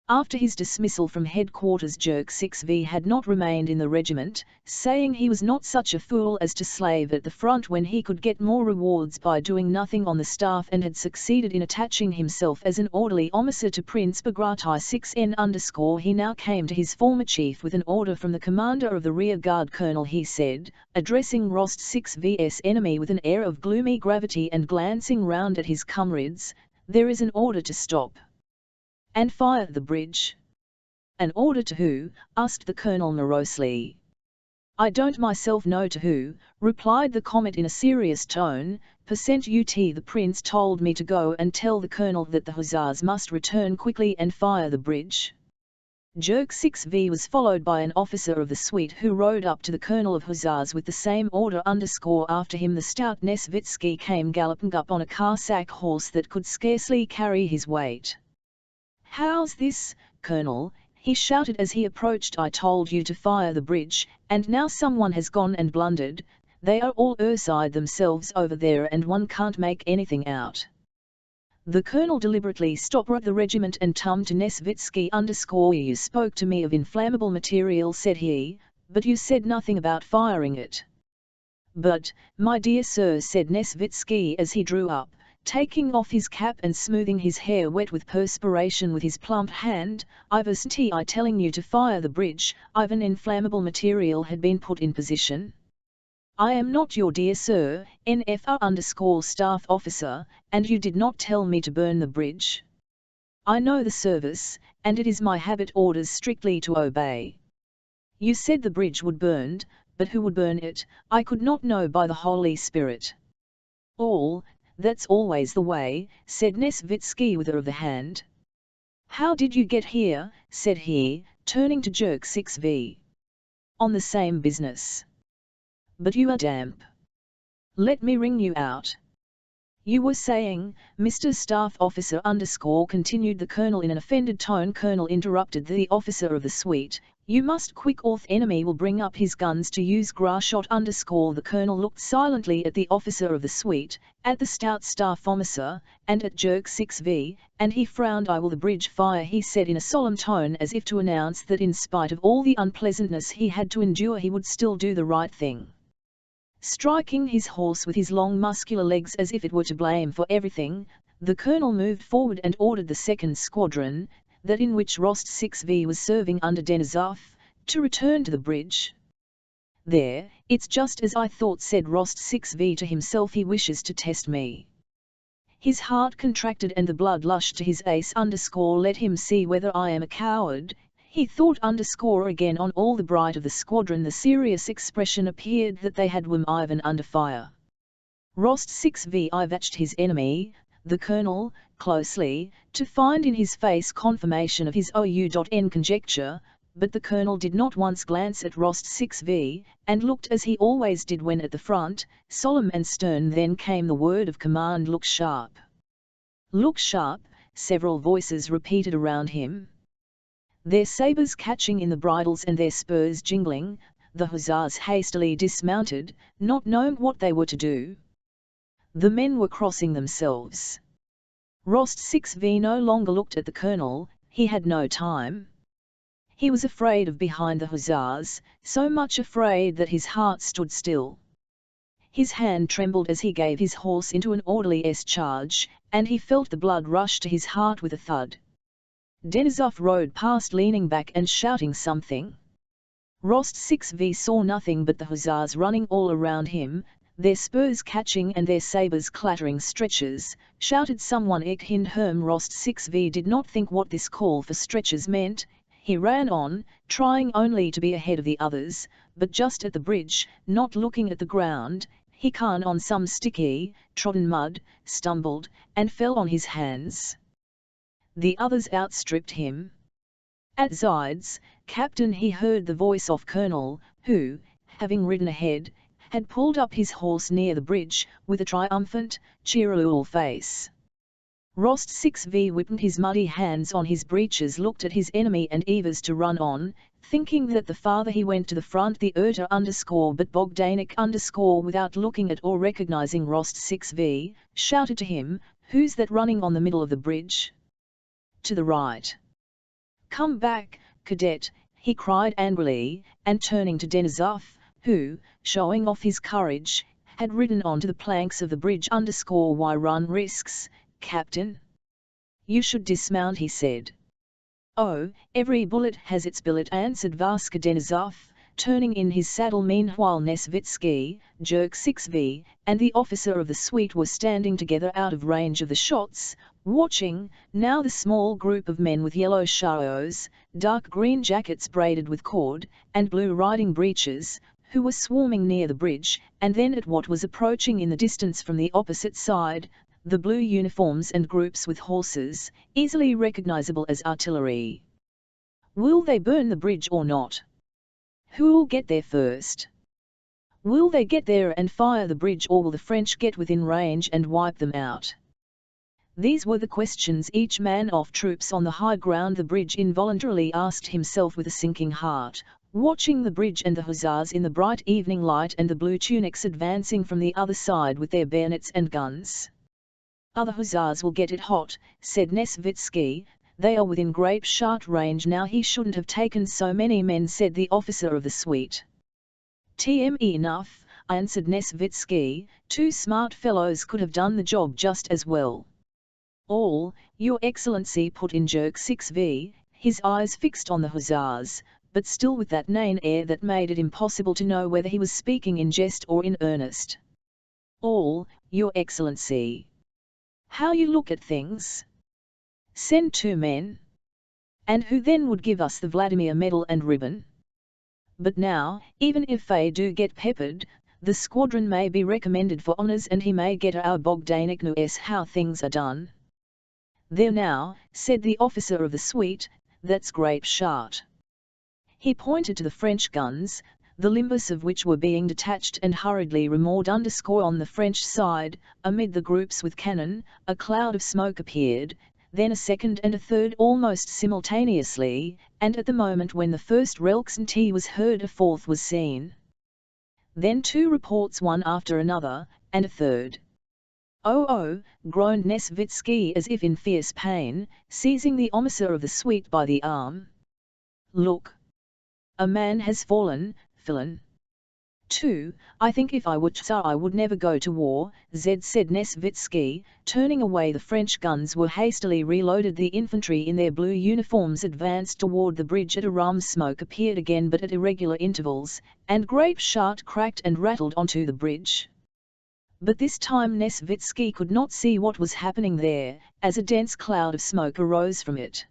After his dismissal from headquarters, Jerk 6v had not remained in the regiment, saying he was not such a fool as to slave at the front when he could get more rewards by doing nothing on the staff, and had succeeded in attaching himself as an orderly officer to Prince Bagration 6n_. He now came to his former chief with an order from the commander of the rear guard. Colonel, he said, addressing Rost 6v's enemy with an air of gloomy gravity and glancing round at his comrades, there is an order to stop and fire the bridge. An order to who? Asked the colonel morosely. I don't myself know to who, replied the comet in a serious tone. The prince told me to go and tell the colonel that the hussars must return quickly and fire the bridge. Jerk 6v was followed by an officer of the suite who rode up to the colonel of hussars with the same order. After him the stout Nesvitsky came galloping up on a Cossack horse that could scarcely carry his weight. How's this, colonel? He shouted as he approached. I told you to fire the bridge, and now someone has gone and blundered. They are all outside themselves over there and one can't make anything out. The colonel deliberately stopped the regiment and turned to Nesvitsky. You spoke to me of inflammable material, said he, but you said nothing about firing it. But, my dear sir, said Nesvitsky as he drew up, taking off his cap and smoothing his hair wet with perspiration with his plump hand, I wasn't telling you to fire the bridge. An inflammable material had been put in position. I am not your dear sir, NFR_ staff officer, and you did not tell me to burn the bridge. I know the service, and it is my habit orders strictly to obey. You said the bridge would burn, but who would burn it? I could not know by the Holy Spirit. That's always the way, said Nesvitsky with of the hand. How did you get here? Said he, turning to Jerk 6v. On the same business. But you are damp. Let me wring you out. You were saying, Mr. Staff Officer continued the colonel in an offended tone. Colonel, interrupted the officer of the suite, you must quick or the enemy will bring up his guns to use grass shot. The colonel looked silently at the officer of the suite, at the stout staff officer, and at Jerk 6v, and he frowned. I will the bridge fire, he said in a solemn tone, as if to announce that in spite of all the unpleasantness he had to endure he would still do the right thing. Striking his horse with his long muscular legs as if it were to blame for everything, the colonel moved forward and ordered the second squadron, that in which Rost 6v was serving under Denisov, to return to the bridge. There, it's just as I thought, said Rost 6v to himself, he wishes to test me. His heart contracted and the blood lushed to his ace_. Let him see whether I am a coward. He thought again. On all the bright of the squadron the serious expression appeared that they had Ivan under fire. Rost 6v watched his enemy, the colonel, closely, to find in his face confirmation of his OU.N conjecture, but the colonel did not once glance at Rost 6v, and looked as he always did when at the front, solemn and stern. Then came the word of command, look sharp. Look sharp, several voices repeated around him. Their sabres catching in the bridles and their spurs jingling, the hussars hastily dismounted, not knowing what they were to do. The men were crossing themselves. Rost 6v no longer looked at the colonel, he had no time. He was afraid of behind the hussars, so much afraid that his heart stood still. his hand trembled as he gave his horse into an orderly's charge, and he felt the blood rush to his heart with a thud. Denisov rode past leaning back and shouting something. Rost 6v saw nothing but the hussars running all around him, their spurs catching and their sabres clattering stretchers. Shouted someone. Ik hind herm. Rost 6v did not think what this call for stretchers meant. He ran on, trying only to be ahead of the others, but just at the bridge, not looking at the ground, he came on some sticky, trodden mud, stumbled, and fell on his hands. The others outstripped him. At Zide's captain he heard the voice of Colonel, who, having ridden ahead, had pulled up his horse near the bridge, with a triumphant, cheerful face. Rost 6v whipped his muddy hands on his breeches, looked at his enemy and Evers to run on, thinking that the farther he went to the front the Erta _ but Bogdanik _ without looking at or recognizing Rost 6v, shouted to him, "Who's that running on the middle of the bridge?" To the right. "Come back, cadet," he cried angrily, and turning to Denisov, who, showing off his courage, had ridden on to the planks of the bridge _ "Why run risks, Captain? You should dismount," he said. "Oh, every bullet has its billet," answered Vaska Denisov, turning in his saddle. Meanwhile Nesvitsky, Jerk 6v, and the officer of the suite were standing together out of range of the shots, watching, now the small group of men with yellow shaos, dark green jackets braided with cord, and blue riding breeches, who were swarming near the bridge, and then at what was approaching in the distance from the opposite side, the blue uniforms and groups with horses, easily recognizable as artillery. Will they burn the bridge or not? Who'll get there first? Will they get there and fire the bridge, or will the French get within range and wipe them out? These were the questions each man of troops on the high ground the bridge involuntarily asked himself with a sinking heart, watching the bridge and the hussars in the bright evening light and the blue tunics advancing from the other side with their bayonets and guns. "Other hussars will get it hot," said Nesvitsky. "They are within grape shot range now." "He shouldn't have taken so many men," said the officer of the suite. "TME enough," answered Nesvitsky. "Two smart fellows could have done the job just as well." "All, Your Excellency," put in Jerk 6v, his eyes fixed on the hussars, but still with that nain air that made it impossible to know whether he was speaking in jest or in earnest. "All, Your Excellency. How you look at things! Send 2 men. And who then would give us the Vladimir medal and ribbon? But now, even if they do get peppered, the squadron may be recommended for honours and he may get our Bogdanik knows how things are done." "There now," said the officer of the suite, "that's grape shot." He pointed to the French guns, the limbers of which were being detached and hurriedly remoored on the French side. Amid the groups with cannon, a cloud of smoke appeared, then a second and a third almost simultaneously, and at the moment when the first relxnt was heard a fourth was seen. Then 2 reports one after another, and a third. "Oh, oh," groaned Nesvitsky as if in fierce pain, seizing the officer of the suite by the arm. "Look! A man has fallen, villain." 2. "I think if I were Tsar I would never go to war," said Nesvitsky, turning away. The French guns were hastily reloaded. The infantry in their blue uniforms advanced toward the bridge. At a rum smoke appeared again but at irregular intervals, and grape shot cracked and rattled onto the bridge. But this time Nesvitsky could not see what was happening there, as a dense cloud of smoke arose from it.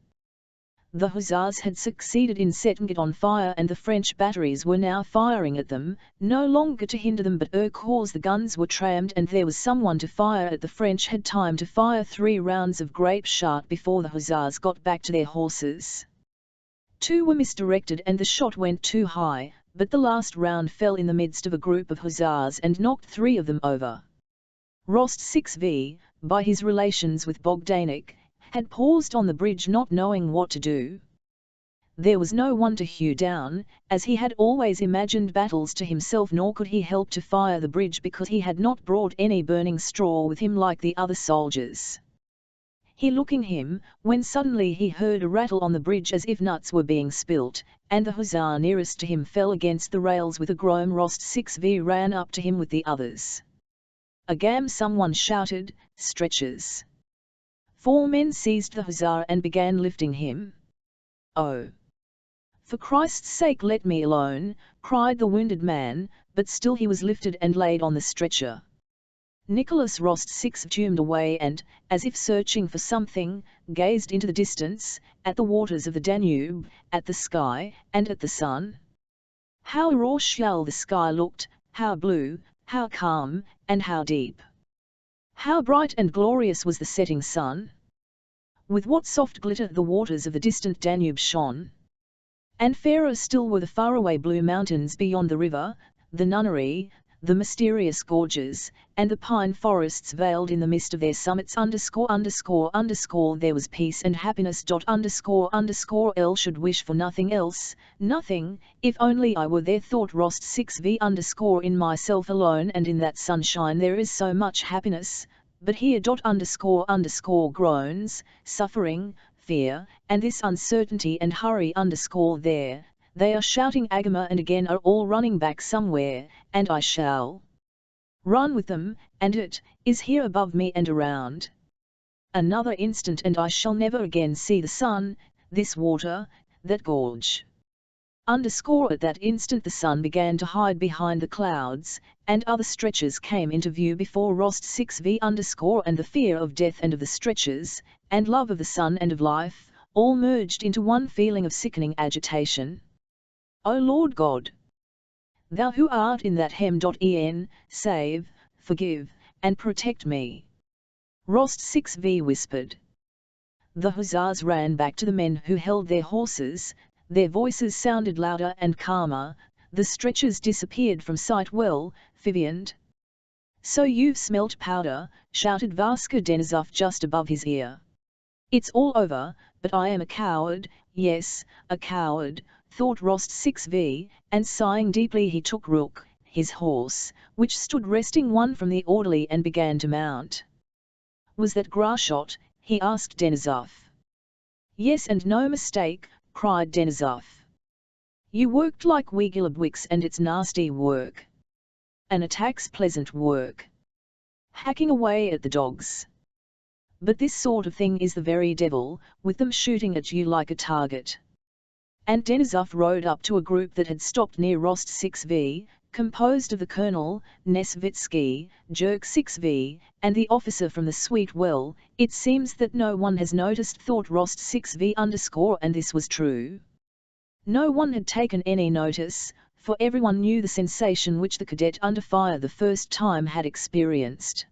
The hussars had succeeded in setting it on fire and the French batteries were now firing at them, no longer to hinder them but cause the guns were trammed and there was someone to fire at. The French had time to fire 3 rounds of grape shot before the hussars got back to their horses. 2 were misdirected and the shot went too high, but the last round fell in the midst of a group of hussars and knocked 3 of them over. Rost 6v, by his relations with Bogdanik, had paused on the bridge not knowing what to do. There was no one to hew down, as he had always imagined battles to himself, nor could he help to fire the bridge because he had not brought any burning straw with him like the other soldiers. he looking him, when suddenly he heard a rattle on the bridge as if nuts were being spilt, and the hussar nearest to him fell against the rails with a groan. Rost 6v ran up to him with the others. Agam someone shouted, "Stretchers!" 4 men seized the hussar and began lifting him. "Oh! For Christ's sake let me alone," cried the wounded man, but still he was lifted and laid on the stretcher. Nicholas Rost 6 tuned away and, as if searching for something, gazed into the distance, at the waters of the Danube, at the sky, and at the sun. How royal the sky looked, how blue, how calm, and how deep! How bright and glorious was the setting sun! With what soft glitter the waters of the distant Danube shone! And fairer still were the faraway blue mountains beyond the river, the nunnery, the mysterious gorges, and the pine forests veiled in the mist of their summits. There was peace and happiness. L should wish for nothing else, nothing, if only I were there. Thought Rost 6v. In myself alone and in that sunshine there is so much happiness, but here. Groans, suffering, fear, and this uncertainty and hurry. There. They are shouting Agama and again are all running back somewhere, and I shall run with them, and it is here above me and around. Another instant and I shall never again see the sun, this water, that gorge. At that instant the sun began to hide behind the clouds, and other stretchers came into view before Rost 6v. And the fear of death and of the stretchers, and love of the sun and of life, all merged into one feeling of sickening agitation. O Lord God! Thou who art in that hem.en, save, forgive, and protect me. Rost 6v whispered. The hussars ran back to the men who held their horses, their voices sounded louder and calmer, the stretchers disappeared from sight. Well, Fiviand. So you've smelt powder, shouted Vaska Denisov just above his ear. It's all over, but I am a coward, yes, a coward, thought Rost 6v, and sighing deeply he took Rook, his horse, which stood resting one from the orderly and began to mount. Was that Grashot? He asked Denisov. Yes and no mistake, cried Denisov. You worked like Weegilabwix and it's nasty work. An attack's pleasant work. Hacking away at the dogs. But this sort of thing is the very devil, with them shooting at you like a target. And Denisov rode up to a group that had stopped near Rost 6v, composed of the colonel, Nesvitsky, Jerk 6v, and the officer from the Sweet Well. It seems that no one has noticed, thought Rost 6v. And this was true. No one had taken any notice, for everyone knew the sensation which the cadet under fire the first time had experienced.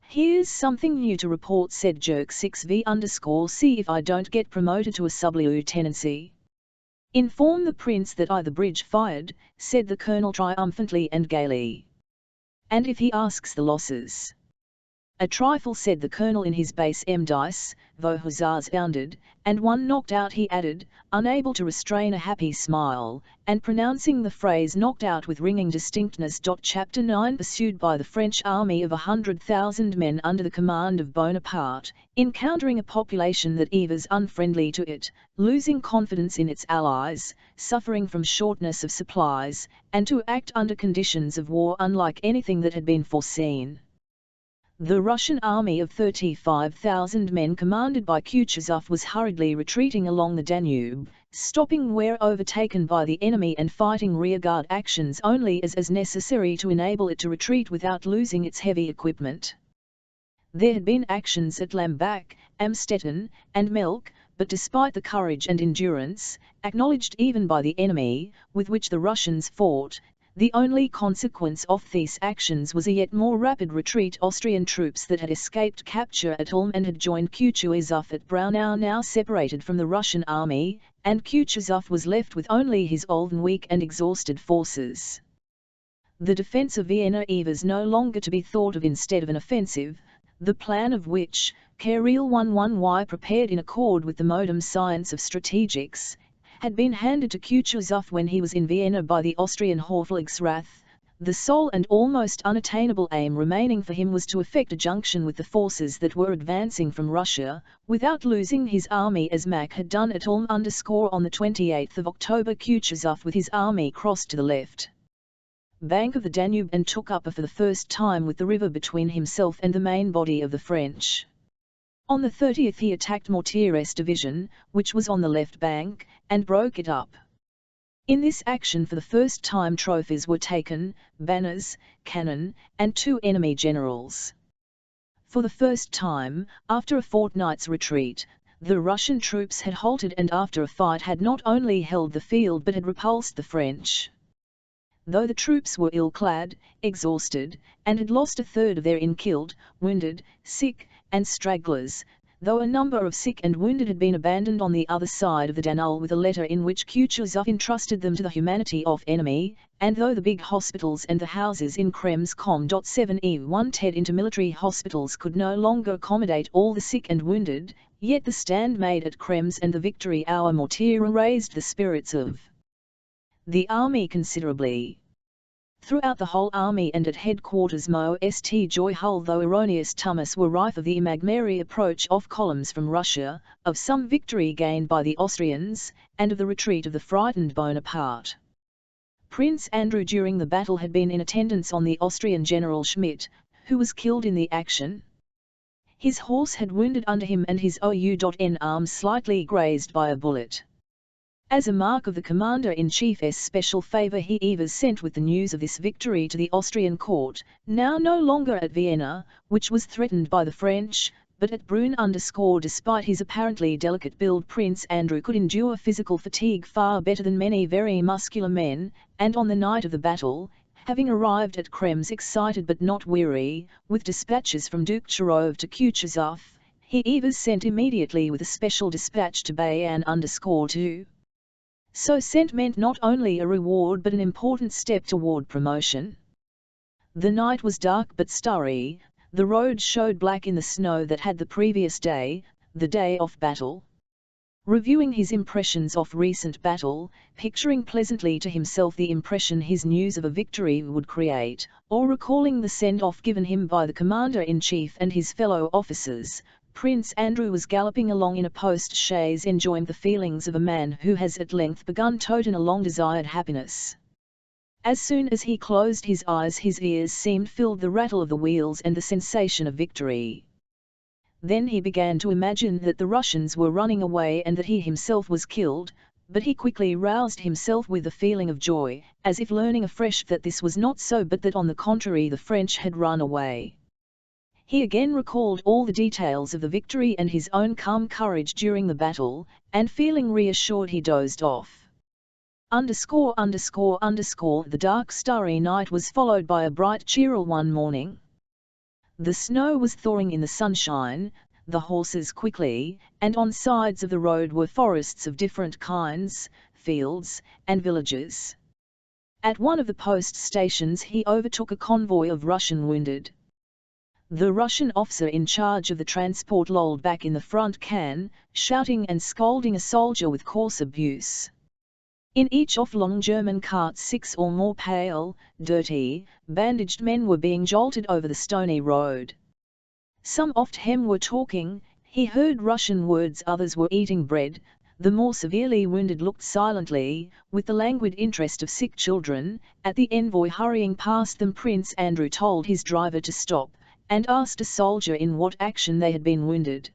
Here's something new to report, said Jerk 6v. See if I don't get promoted to a sub-lieutenancy. Inform the prince that the bridge fired, said the colonel triumphantly and gaily. And if he asks the losses? A trifle, said the colonel in his bass dice, though hussars bounded, and one knocked out, he added, unable to restrain a happy smile, and pronouncing the phrase knocked out with ringing distinctness. Chapter 9. Pursued by the French army of 100,000 men under the command of Bonaparte, encountering a population that was unfriendly to it, losing confidence in its allies, suffering from shortness of supplies, and to act under conditions of war unlike anything that had been foreseen. The Russian army of 35,000 men commanded by Kutuzov was hurriedly retreating along the Danube, stopping where overtaken by the enemy and fighting rearguard actions only as necessary to enable it to retreat without losing its heavy equipment. There had been actions at Lambach, Amstetten, and Melk, but despite the courage and endurance, acknowledged even by the enemy, with which the Russians fought, the only consequence of these actions was a yet more rapid retreat. Austrian troops that had escaped capture at Ulm and had joined Kutuzov at Braunau now separated from the Russian army, and Kutuzov was left with only his old and weak and exhausted forces. The defence of Vienna was no longer to be thought of instead of an offensive, the plan of which, Kirill 11Y prepared in accord with the modern science of strategics, had been handed to Kutuzov when he was in Vienna by the Austrian Hofkriegsrath, The sole and almost unattainable aim remaining for him was to effect a junction with the forces that were advancing from Russia, without losing his army as Mack had done at Ulm. On the 28th of October, Kutuzov with his army crossed to the left bank of the Danube and took up for the first time with the river between himself and the main body of the French. On the 30th he attacked Mortier's division, which was on the left bank, and broke it up. In this action for the first time trophies were taken, banners, cannon, and 2 enemy generals. For the first time, after a fortnight's retreat, the Russian troops had halted and after a fight had not only held the field but had repulsed the French. Though the troops were ill-clad, exhausted, and had lost a third of their killed, wounded, sick, and stragglers, though a number of sick and wounded had been abandoned on the other side of the Danube with a letter in which Kutuzov entrusted them to the humanity of enemy, and though the big hospitals and the houses in Krems.7 wanted into military hospitals could no longer accommodate all the sick and wounded, yet the stand made at Krems and the victory hour Mortier raised the spirits of the army considerably. Throughout the whole army and at headquarters most joy hull though erroneous tummus were rife of the imaginary approach of columns from Russia, of some victory gained by the Austrians, and of the retreat of the frightened Bonaparte. Prince Andrew during the battle had been in attendance on the Austrian General Schmidt, who was killed in the action. His horse had wounded under him and his OUN arm slightly grazed by a bullet. As a mark of the Commander-in-Chief's special favour he even sent with the news of this victory to the Austrian court, now no longer at Vienna, which was threatened by the French, but at Brünn. Despite his apparently delicate build Prince Andrew could endure physical fatigue far better than many very muscular men, and on the night of the battle, having arrived at Krems excited but not weary, with dispatches from Duke Chirov to Kutuzov, he even sent immediately with a special dispatch to Bayan _2. So sent meant not only a reward but an important step toward promotion. The night was dark but starry, the road showed black in the snow that had the previous day, the day of battle. Reviewing his impressions of recent battle, picturing pleasantly to himself the impression his news of a victory would create, or recalling the send-off given him by the Commander-in-Chief and his fellow officers, Prince Andrew was galloping along in a post-chaise enjoying the feelings of a man who has at length begun to attain a long-desired happiness. As soon as he closed his eyes his ears seemed filled the rattle of the wheels and the sensation of victory. Then he began to imagine that the Russians were running away and that he himself was killed, but he quickly roused himself with a feeling of joy, as if learning afresh that this was not so but that on the contrary the French had run away. He again recalled all the details of the victory and his own calm courage during the battle, and feeling reassured he dozed off. The dark starry night was followed by a bright cheerful one morning. The snow was thawing in the sunshine, the horses quickly, and on sides of the road were forests of different kinds, fields, and villages. At one of the post stations he overtook a convoy of Russian wounded. The Russian officer in charge of the transport lolled back in the front can, shouting and scolding a soldier with coarse abuse. In each off-long German carts 6 or more pale, dirty, bandaged men were being jolted over the stony road. Some of them were talking, he heard Russian words, others were eating bread, the more severely wounded looked silently, with the languid interest of sick children, at the envoy hurrying past them. Prince Andrew told his driver to stop, and asked a soldier in what action they had been wounded.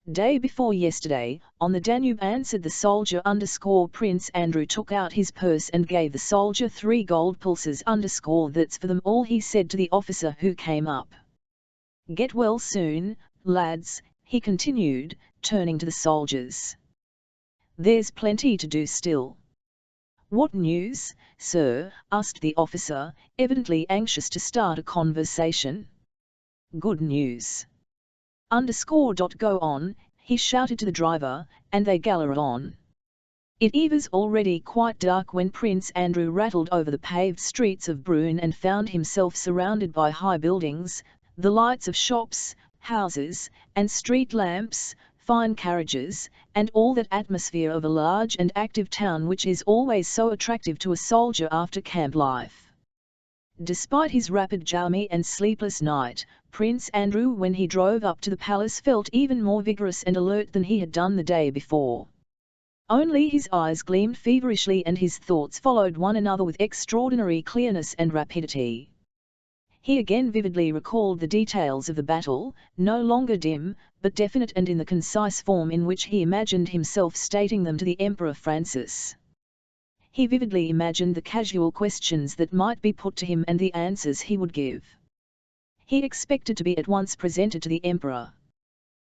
Day before yesterday, on the Danube, answered the soldier. Prince Andrew took out his purse and gave the soldier 3 gold pulses. That's for them all, he said to the officer who came up. Get well soon, lads, he continued, turning to the soldiers. There's plenty to do still. What news, sir? Asked the officer, evidently anxious to start a conversation. Good news. Go on, he shouted to the driver, and they galloped on. It was already quite dark when Prince Andrew rattled over the paved streets of Brünn and found himself surrounded by high buildings, the lights of shops, houses, and street lamps, fine carriages, and all that atmosphere of a large and active town which is always so attractive to a soldier after camp life. Despite his rapid journey and sleepless night, Prince Andrew, when he drove up to the palace, felt even more vigorous and alert than he had done the day before. Only his eyes gleamed feverishly and his thoughts followed one another with extraordinary clearness and rapidity. He again vividly recalled the details of the battle, no longer dim, but definite and in the concise form in which he imagined himself stating them to the Emperor Francis. He vividly imagined the casual questions that might be put to him and the answers he would give. He expected to be at once presented to the Emperor.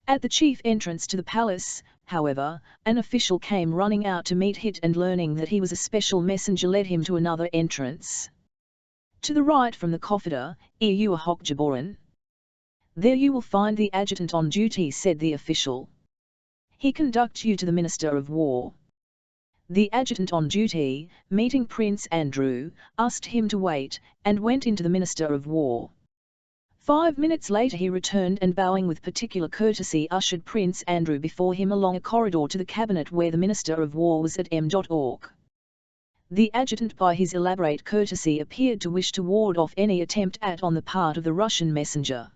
At the chief entrance to the palace, however, an official came running out to meet him and, learning that he was a special messenger, led him to another entrance. To the right from the Koffider, you are Hochgeboren. There you will find the adjutant on duty, said the official. He conducts you to the Minister of War. The adjutant on duty, meeting Prince Andrew, asked him to wait, and went into the Minister of War. 5 minutes later he returned and, bowing with particular courtesy, ushered Prince Andrew before him along a corridor to the cabinet where the Minister of War was at m.org. The adjutant, by his elaborate courtesy, appeared to wish to ward off any attempt on the part of the Russian messenger.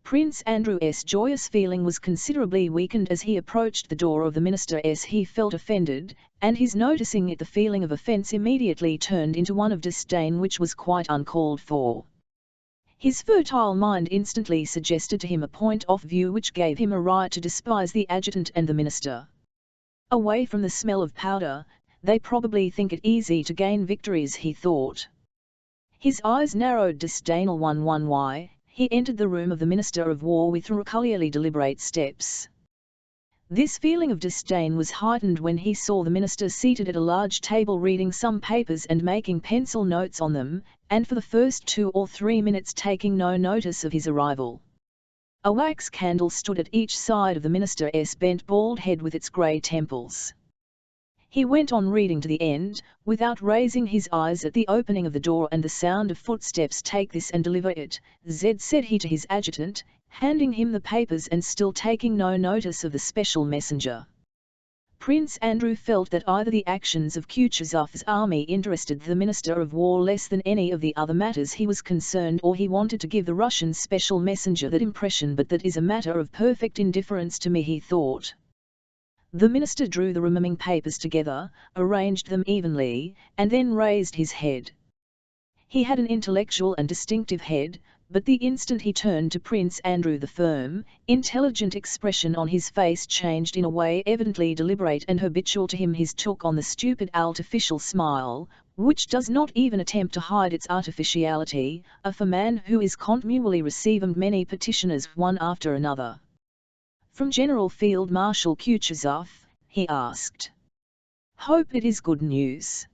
Prince Andrew's joyous feeling was considerably weakened as he approached the door of the minister, as he felt offended, and his noticing it the feeling of offence immediately turned into one of disdain which was quite uncalled for. His fertile mind instantly suggested to him a point of view which gave him a right to despise the adjutant and the minister. Away from the smell of powder, they probably think it easy to gain victories, he thought. His eyes narrowed. Disdainful why. He entered the room of the Minister of War with peculiarly deliberate steps. This feeling of disdain was heightened when he saw the minister seated at a large table reading some papers and making pencil notes on them, and for the first 2 or 3 minutes taking no notice of his arrival. A wax candle stood at each side of the minister's bent bald head with its grey temples. He went on reading to the end, without raising his eyes at the opening of the door and the sound of footsteps. Take this and deliver it, said he to his adjutant, handing him the papers and still taking no notice of the special messenger. Prince Andrew felt that either the actions of Kutuzov's army interested the Minister of War less than any of the other matters he was concerned, or he wanted to give the Russian special messenger that impression. But that is a matter of perfect indifference to me, he thought. The minister drew the remaining papers together, arranged them evenly, and then raised his head. He had an intellectual and distinctive head, but the instant he turned to Prince Andrew the firm, intelligent expression on his face changed in a way evidently deliberate and habitual to him. He took on the stupid artificial smile, which does not even attempt to hide its artificiality, of a man who is continually receiving many petitioners one after another. From General Field Marshal Kutuzov, he asked. Hope it is good news.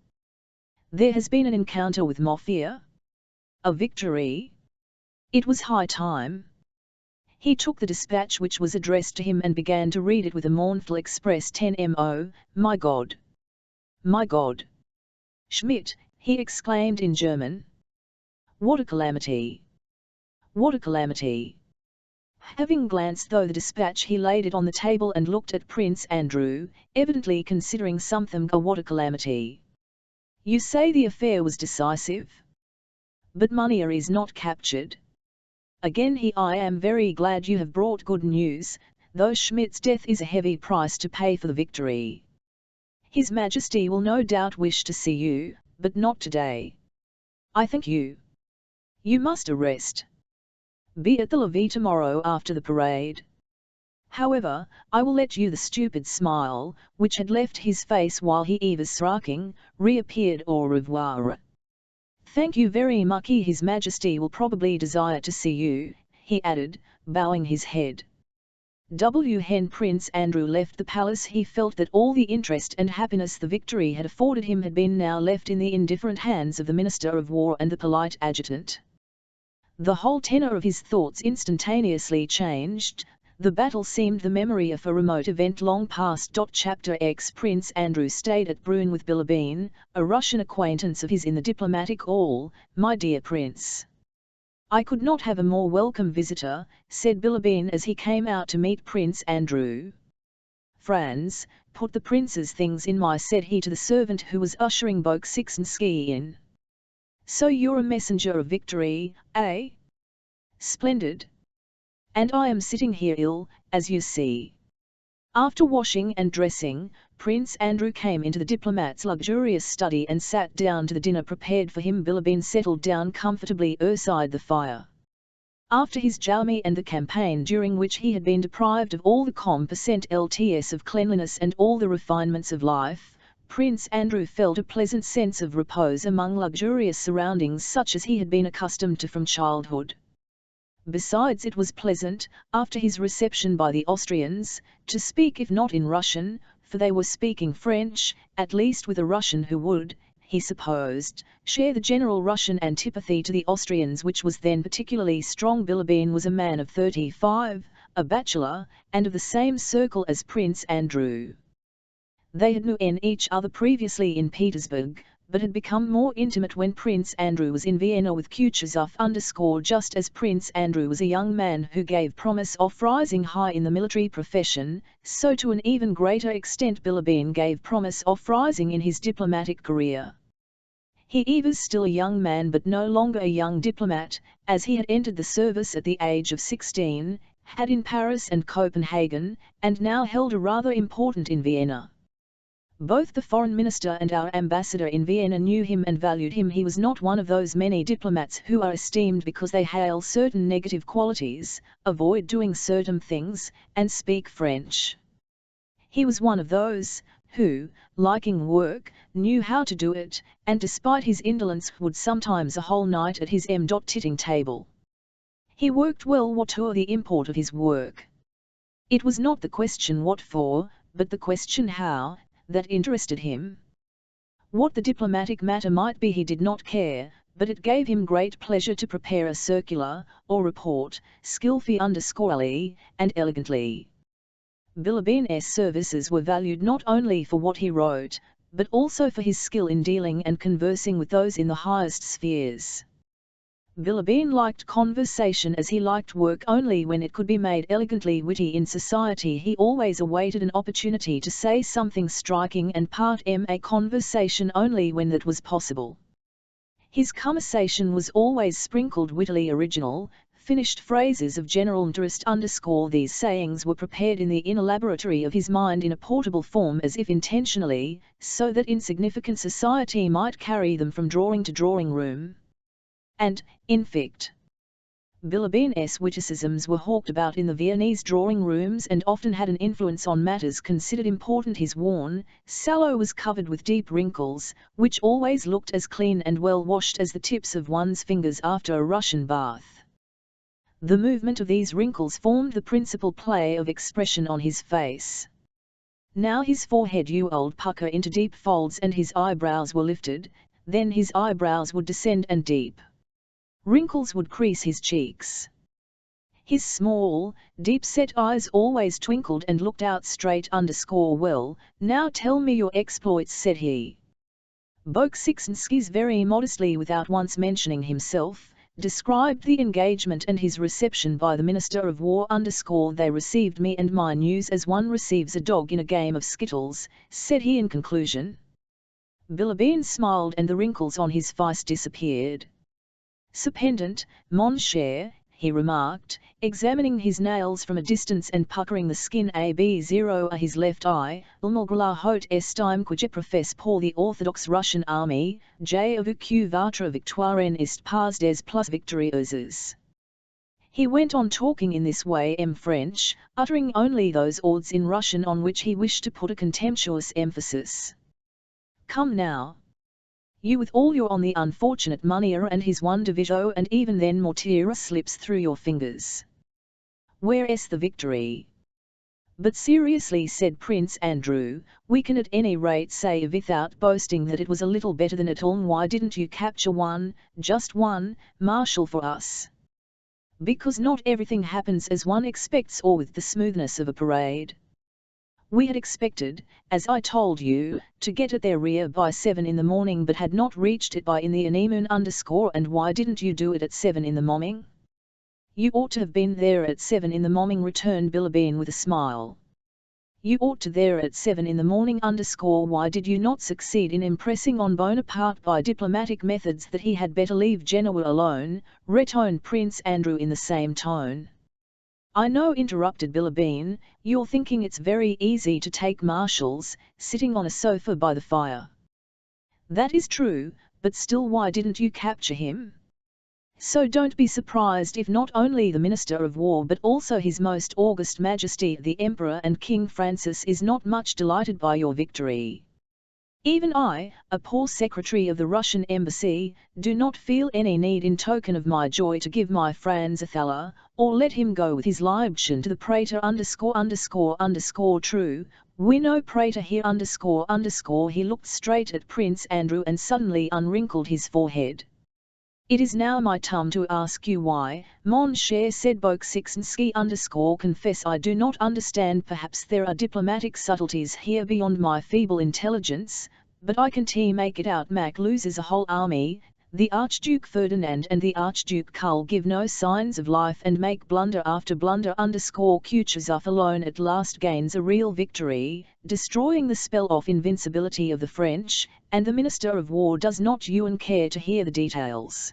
There has been an encounter with Mafia? A victory? It was high time. He took the dispatch which was addressed to him and began to read it with a mournful express 10mo, my God! My God! Schmidt, he exclaimed in German. What a calamity! What a calamity! Having glanced through the dispatch, he laid it on the table and looked at Prince Andrew, evidently considering something. What a calamity! You say the affair was decisive? But Munir is not captured. Again I am very glad you have brought good news, though Schmidt's death is a heavy price to pay for the victory. His Majesty will no doubt wish to see you, but not today. I think you must rest. Be at the levee tomorrow after the parade. However, I will let you. The stupid smile, which had left his face while he was sulking, reappeared. Au revoir. Thank you very much. His Majesty will probably desire to see you, he added, bowing his head. When Prince Andrew left the palace, he felt that all the interest and happiness the victory had afforded him had been now left in the indifferent hands of the Minister of War and the polite adjutant. The whole tenor of his thoughts instantaneously changed. The battle seemed the memory of a remote event long past. Chapter X. Prince Andrew stayed at Brünn with Bilibin, a Russian acquaintance of his in the diplomatic hall. My dear Prince, I could not have a more welcome visitor, said Bilibin as he came out to meet Prince Andrew. Franz, put the prince's things in my, said he to the servant who was ushering Bolkonsky in. So you're a messenger of victory, eh? Splendid. And I am sitting here ill, as you see. After washing and dressing, Prince Andrew came into the diplomat's luxurious study and sat down to the dinner prepared for him. Bilibin settled down comfortably beside the fire. After his journey and the campaign during which he had been deprived of all the comp% of cleanliness and all the refinements of life, Prince Andrew felt a pleasant sense of repose among luxurious surroundings such as he had been accustomed to from childhood. Besides, it was pleasant, after his reception by the Austrians, to speak if not in Russian, for they were speaking French, at least with a Russian who would, he supposed, share the general Russian antipathy to the Austrians which was then particularly strong. Bilibin was a man of 35, a bachelor, and of the same circle as Prince Andrew. They had known each other previously in Petersburg, but had become more intimate when Prince Andrew was in Vienna with Kutuzov. Just as Prince Andrew was a young man who gave promise of rising high in the military profession, so to an even greater extent Bilibin gave promise of rising in his diplomatic career. He was still a young man but no longer a young diplomat, as he had entered the service at the age of 16, had in Paris and Copenhagen, and now held a rather important in Vienna. Both the foreign minister and our ambassador in Vienna knew him and valued him. He was not one of those many diplomats who are esteemed because they hail certain negative qualities, avoid doing certain things, and speak French. He was one of those who, liking work, knew how to do it, and despite his indolence would sometimes a whole night at his titting table. He worked well whatever the import of his work. It was not the question what for, but the question how, that interested him. What the diplomatic matter might be he did not care, but it gave him great pleasure to prepare a circular, or report, skillfully and elegantly. Bilibin's services were valued not only for what he wrote, but also for his skill in dealing and conversing with those in the highest spheres. Bilibin liked conversation as he liked work only when it could be made elegantly witty. In society he always awaited an opportunity to say something striking and part a conversation only when that was possible. His conversation was always sprinkled wittily original, finished phrases of general interest. These sayings were prepared in the inner laboratory of his mind in a portable form as if intentionally, so that insignificant society might carry them from drawing to drawing room. And, in fact, Bilibin's witticisms were hawked about in the Viennese drawing rooms and often had an influence on matters considered important. His worn sallow was covered with deep wrinkles, which always looked as clean and well washed as the tips of one's fingers after a Russian bath. The movement of these wrinkles formed the principal play of expression on his face. Now his forehead would pucker into deep folds and his eyebrows were lifted, then his eyebrows would descend and deep wrinkles would crease his cheeks. His small, deep-set eyes always twinkled and looked out straight. Well, now tell me your exploits, said he. Bolkonsky very modestly, without once mentioning himself, described the engagement and his reception by the Minister of War. They received me and my news as one receives a dog in a game of skittles, said he in conclusion. Bilibin smiled and the wrinkles on his face disappeared. Cependant, mon cher, he remarked, examining his nails from a distance and puckering the skin ab0 of his left eye, malgré la haute estime que je professe pour the Orthodox Russian army, j'ai vécu votre victoire n'est pas des plus victorieuses. He went on talking in this way in French, uttering only those words in Russian on which he wished to put a contemptuous emphasis. Come now. You with all your on the unfortunate Munier and his one division and even then Mortier slips through your fingers. Where is the victory? But seriously, said Prince Andrew, we can at any rate say without boasting that it was a little better than at all. Why didn't you capture one, just one, marshal for us? Because not everything happens as one expects or with the smoothness of a parade. We had expected, as I told you, to get at their rear by 7 in the morning but had not reached it by in the honeymoon. And why didn't you do it at 7 in the morning? You ought to have been there at 7 in the morning, returned Bilibin with a smile. You ought to there at 7 in the morning. Why did you not succeed in impressing on Bonaparte by diplomatic methods that he had better leave Genoa alone, retoned Prince Andrew in the same tone. I know, interrupted Bilibine, you're thinking it's very easy to take marshals, sitting on a sofa by the fire. That is true, but still why didn't you capture him? So don't be surprised if not only the Minister of War but also His Most August Majesty the Emperor and King Francis is not much delighted by your victory. Even I, a poor secretary of the Russian embassy, do not feel any need in token of my joy to give my Franz a thaler, or let him go with his Liebchen to the Prater True, we no Prater here He looked straight at Prince Andrew and suddenly unwrinkled his forehead. It is now my turn to ask you why, mon cher, said Bolkonsky confess I do not understand. Perhaps there are diplomatic subtleties here beyond my feeble intelligence, but I can make it out. Mac loses a whole army, the Archduke Ferdinand and the Archduke Karl give no signs of life and make blunder after blunder. Kutuzov alone at last gains a real victory, destroying the spell of invincibility of the French, and the Minister of War does not even care to hear the details.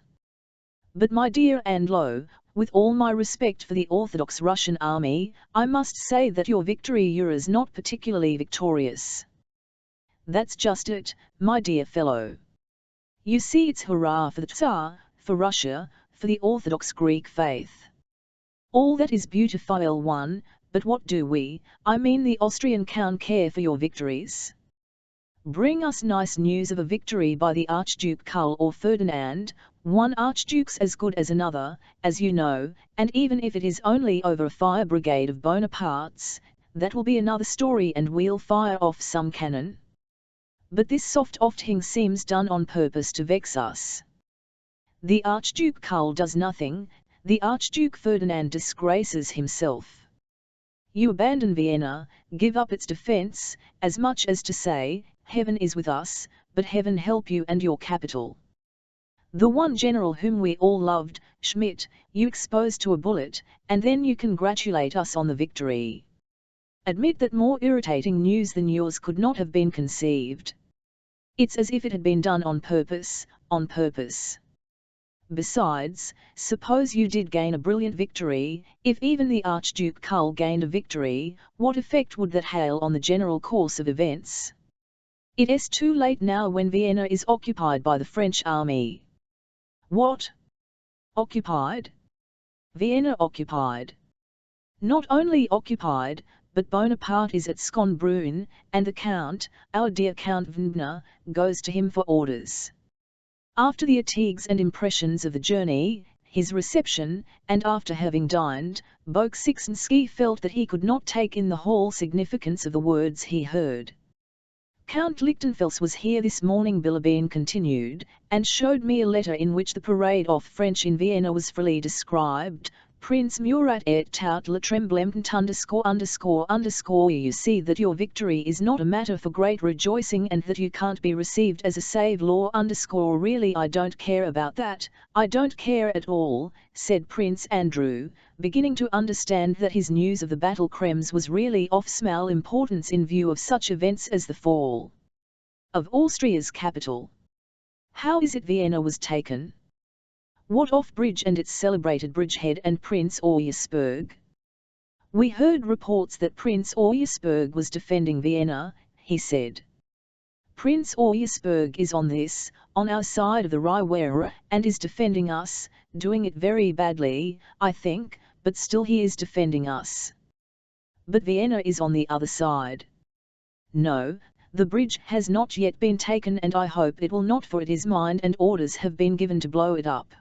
But my dear Andlo, with all my respect for the Orthodox Russian army, I must say that your victory is not particularly victorious. That's just it, my dear fellow. You see, it's hurrah for the Tsar, for Russia, for the Orthodox Greek faith. All that is beautiful one, but what do we, I mean the Austrian Count, care for your victories? Bring us nice news of a victory by the Archduke Karl or Ferdinand. One Archduke's as good as another, as you know, and even if it is only over a fire brigade of Bonaparte's, that will be another story and we'll fire off some cannon. But this soft thing seems done on purpose to vex us. The Archduke Karl does nothing, the Archduke Ferdinand disgraces himself. You abandon Vienna, give up its defense, as much as to say, heaven is with us, but heaven help you and your capital. The one general whom we all loved, Schmidt, you expose to a bullet, and then you congratulate us on the victory. Admit that more irritating news than yours could not have been conceived. It's as if it had been done on purpose, on purpose. Besides, suppose you did gain a brilliant victory, if even the Archduke Karl gained a victory, what effect would that have on the general course of events? It is too late now when Vienna is occupied by the French army. What? Occupied? Vienna occupied? Not only occupied, but Bonaparte is at Schönbrunn, and the Count, our dear Count Vndna, goes to him for orders. After the fatigues and impressions of the journey, his reception, and after having dined, Bolkonsky felt that he could not take in the whole significance of the words he heard. Count Lichtenfels was here this morning, Bilibine continued, and showed me a letter in which the parade of French in Vienna was freely described. Prince Murat et tout le tremblement ____. You see that your victory is not a matter for great rejoicing and that you can't be received as a save-law _ Really I don't care about that, I don't care at all, said Prince Andrew, beginning to understand that his news of the battle crems was really of small importance in view of such events as the fall of Austria's capital. How is it Vienna was taken? What of Bridge and its celebrated bridgehead and Prince Auersperg? We heard reports that Prince Auersperg was defending Vienna, he said. Prince Auersperg is on our side of the Rhine, and is defending us, doing it very badly, I think, but still he is defending us. But Vienna is on the other side. No, the bridge has not yet been taken and I hope it will not, for it is mined and orders have been given to blow it up.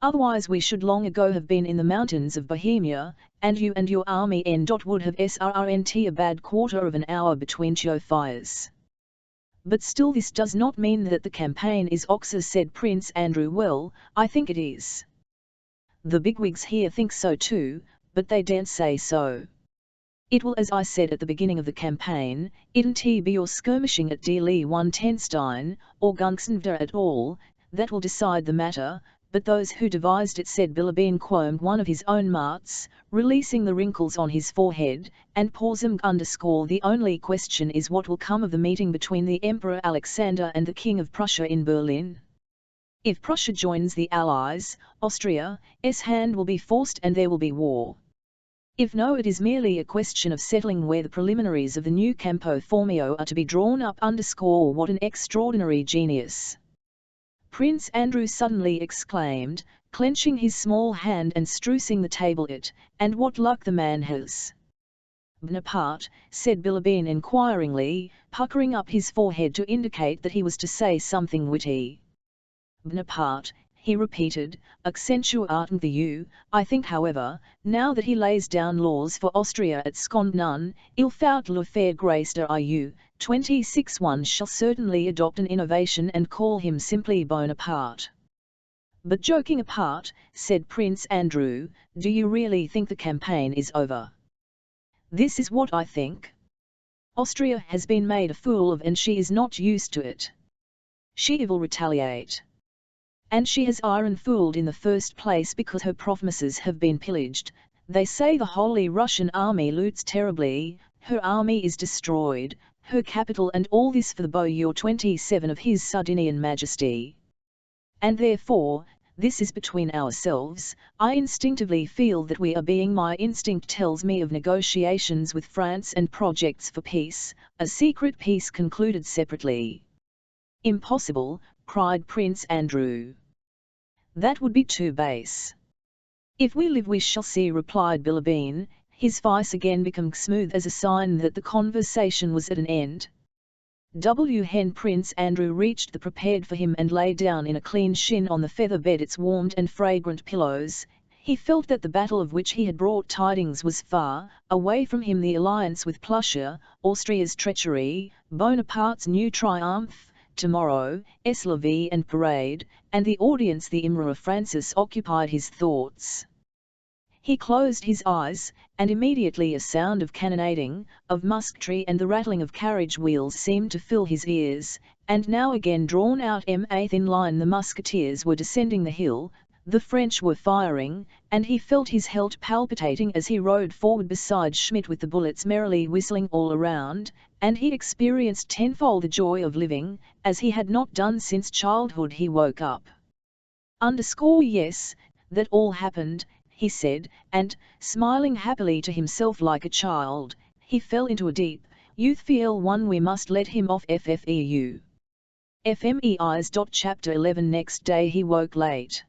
Otherwise we should long ago have been in the mountains of Bohemia, and you and your army would have srnt a bad quarter of an hour between your fires. But still this does not mean that the campaign is over, said Prince Andrew. Well, I think it is. The bigwigs here think so too, but they daren't say so. It will, as I said at the beginning of the campaign, it'n't be your skirmishing at Die 1 Tenstein, or Gunxenweder at all, that will decide the matter, but those who devised it said Bilibin combed one of his own marts, releasing the wrinkles on his forehead, and pausing _ the only question is what will come of the meeting between the Emperor Alexander and the King of Prussia in Berlin. If Prussia joins the Allies, Austria's hand will be forced and there will be war. If no, it is merely a question of settling where the preliminaries of the new Campo Formio are to be drawn up _ What an extraordinary genius! Prince Andrew suddenly exclaimed, clenching his small hand and strewing the table and what luck the man has. Book.part, said Bilibin inquiringly, puckering up his forehead to indicate that he was to say something witty. Book.part, he repeated, accentuating the U. I think, however, now that he lays down laws for Austria at Skondnun, il faut le faire grâce à you, 26 one shall certainly adopt an innovation and call him simply Bonaparte. But joking apart, said Prince Andrew, do you really think the campaign is over? This is what I think. Austria has been made a fool of and she is not used to it. She will retaliate. And she has iron-fooled in the first place because her provinces have been pillaged. They say the Holy Russian army loots terribly, her army is destroyed, her capital, and all this for the beau year 27 of His Sardinian Majesty. And therefore, this is between ourselves, I instinctively feel that we are being, my instinct tells me of negotiations with France and projects for peace, a secret peace concluded separately. Impossible, cried Prince Andrew. That would be too base. If we live we shall see, replied Bilibin, his face again became smooth as a sign that the conversation was at an end. Hen Prince Andrew reached the prepared for him and lay down in a clean shin on the feather bed, its warm and fragrant pillows. He felt that the battle of which he had brought tidings was far away from him, the alliance with Prussia, Austria's treachery, Bonaparte's new triumph, tomorrow, levee and parade, and the audience, the Emperor Francis, occupied his thoughts. He closed his eyes, and immediately a sound of cannonading, of musketry and the rattling of carriage wheels seemed to fill his ears, and now again drawn out in line the musketeers were descending the hill, the French were firing, and he felt his heart palpitating as he rode forward beside Schmidt with the bullets merrily whistling all around, and he experienced tenfold the joy of living, as he had not done since childhood he woke up. Yes, that all happened, he said, and, smiling happily to himself like a child, he fell into a deep, youthful one. We must let him off FFEU. FMEIs. Chapter 11. Next day he woke late.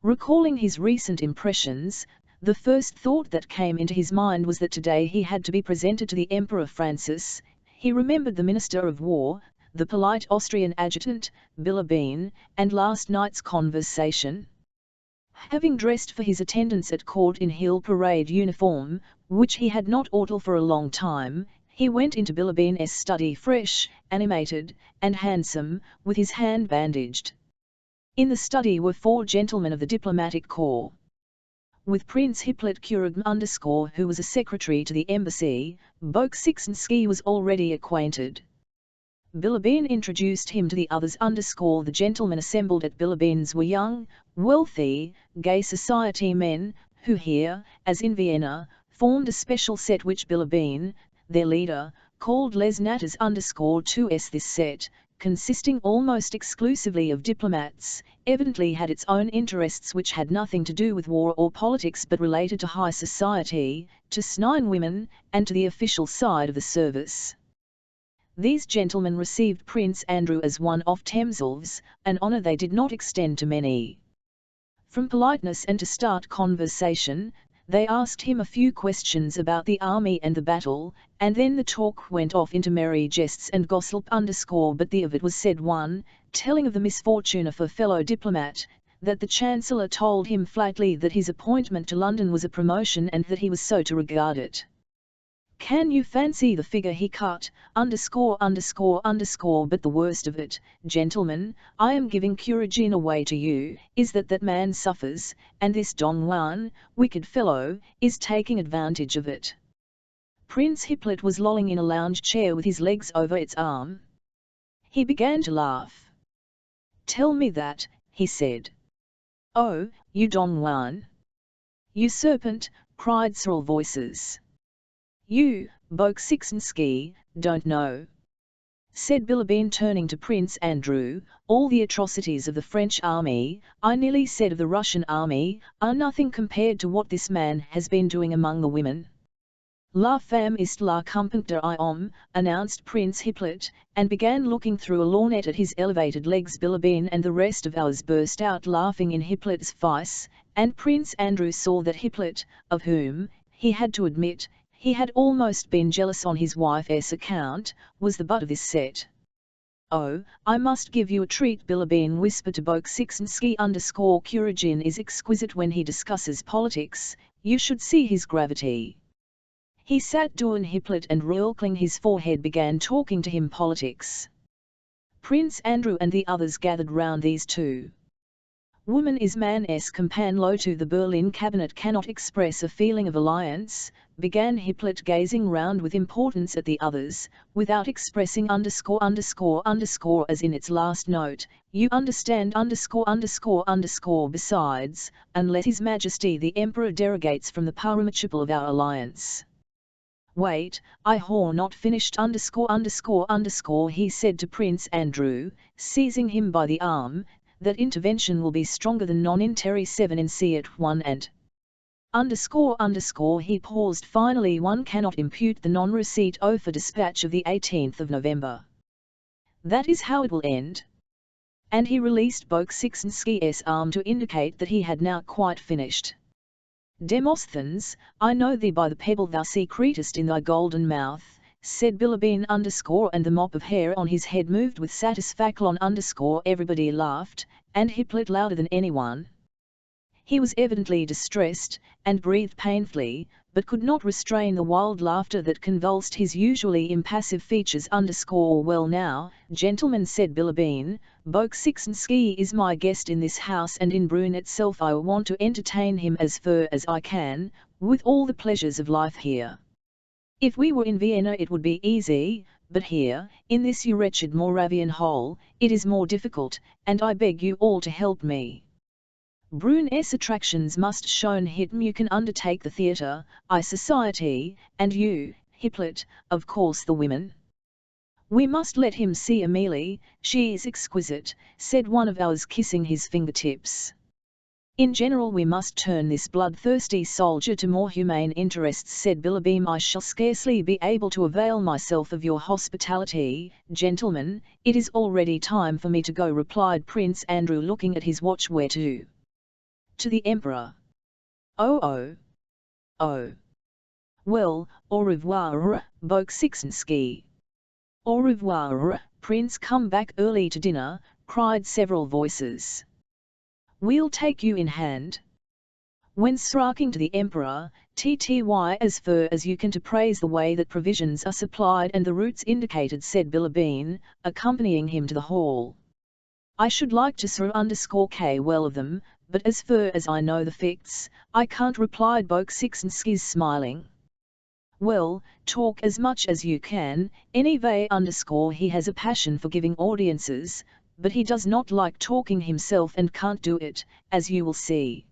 Recalling his recent impressions, the first thought that came into his mind was that today he had to be presented to the Emperor Francis. He remembered the Minister of War, the polite Austrian adjutant, Bilibin, and last night's conversation. Having dressed for his attendance at court in hill parade uniform, which he had not worn for a long time, he went into Bilibin's study fresh, animated, and handsome, with his hand bandaged. In the study were 4 gentlemen of the diplomatic corps. With Prince Hippolyte Kuragin who was a secretary to the embassy, Bolkonsky was already acquainted. Bilibin introduced him to the others. The gentlemen assembled at Bilibin's were young, wealthy, gay society men, who here, as in Vienna, formed a special set which Bilibin, their leader, called les natters _2s. This set, consisting almost exclusively of diplomats, evidently had its own interests which had nothing to do with war or politics but related to high society, to snine women, and to the official side of the service. These gentlemen received Prince Andrew as one of themselves, an honour they did not extend to many. From politeness and to start conversation, they asked him a few questions about the army and the battle, and then the talk went off into merry jests and gossip but the of it was said one, telling of the misfortune of a fellow diplomat, that the Chancellor told him flatly that his appointment to London was a promotion and that he was so to regard it. Can you fancy the figure he cut, but the worst of it, gentlemen, I am giving Kuragin away to you, is that man suffers, and this Don Juan, wicked fellow, is taking advantage of it. Prince Hippolyte was lolling in a lounge chair with his legs over its arm. He began to laugh. Tell me that, he said. Oh, you Don Juan! You serpent, cried several voices. You, Bolkonsky, don't know, said Bilibin turning to Prince Andrew, all the atrocities of the French army, I nearly said of the Russian army, are nothing compared to what this man has been doing among the women. La femme est la compagne de l'homme, announced Prince Hippolyte, and began looking through a lorgnette at his elevated legs. Bilibin and the rest of ours burst out laughing in Hippolyte's face, and Prince Andrew saw that Hippolyte, of whom, he had to admit, he had almost been jealous on his wife's account, was the butt of this set. Oh, I must give you a treat, Bilibin whispered to Bolkonsky Kuragin is exquisite when he discusses politics, you should see his gravity. He sat down Hippolyte and wrinkling his forehead began talking to him politics. Prince Andrew and the others gathered round these two. Woman is man's companion to the Berlin cabinet cannot express a feeling of alliance, began Hippolyte gazing round with importance at the others, without expressing ___ as in its last note, you understand ___. Besides, unless His Majesty the Emperor derogates from the principle of our alliance. Wait, I have not finished ___, he said to Prince Andrew, seizing him by the arm, that intervention will be stronger than non-inter 7 in C at 1 and __, he paused finally one cannot impute the non-receipt for dispatch of the 18th of November. That is how it will end. And he released Bolkonsky's arm to indicate that he had now quite finished. Demosthenes, I know thee by the pebble thou secretest in thy golden mouth, said Bilibin and the mop of hair on his head moved with satisfaction everybody laughed, and Hippolyte louder than anyone. He was evidently distressed, and breathed painfully, but could not restrain the wild laughter that convulsed his usually impassive features. Well now, gentlemen, said Bilibin, Bolkonsky is my guest in this house and in Brünn itself I want to entertain him as far as I can, with all the pleasures of life here. If we were in Vienna it would be easy, but here, in this wretched Moravian hole, it is more difficult, and I beg you all to help me. Brünn's attractions must shown him you can undertake the theatre, society, and you, Hippolyte, of course the women. We must let him see Amélie, she is exquisite, said one of ours kissing his fingertips. In general we must turn this bloodthirsty soldier to more humane interests, said Bilibin. I shall scarcely be able to avail myself of your hospitality, gentlemen, it is already time for me to go, replied Prince Andrew looking at his watch. Where to? To the Emperor. Oh. Well, au revoir, Bolkonsky. Au revoir, Prince, come back early to dinner, cried several voices. We'll take you in hand. When striking to the Emperor, tty as far as you can to praise the way that provisions are supplied and the routes indicated, said Bilibin, accompanying him to the hall. I should like to _k well of them, but as far as I know the facts, I can't, replied Bolkonsky smiling. Well, talk as much as you can, anyway he has a passion for giving audiences, but he does not like talking himself and can't do it, as you will see.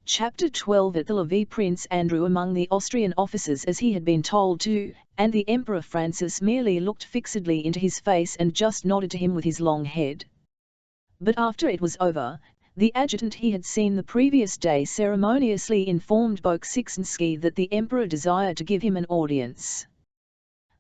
Chapter 12. At the levee Prince Andrew among the Austrian officers as he had been told to, and the Emperor Francis merely looked fixedly into his face and just nodded to him with his long head. But after it was over, the adjutant he had seen the previous day ceremoniously informed Bolkonsky that the Emperor desired to give him an audience.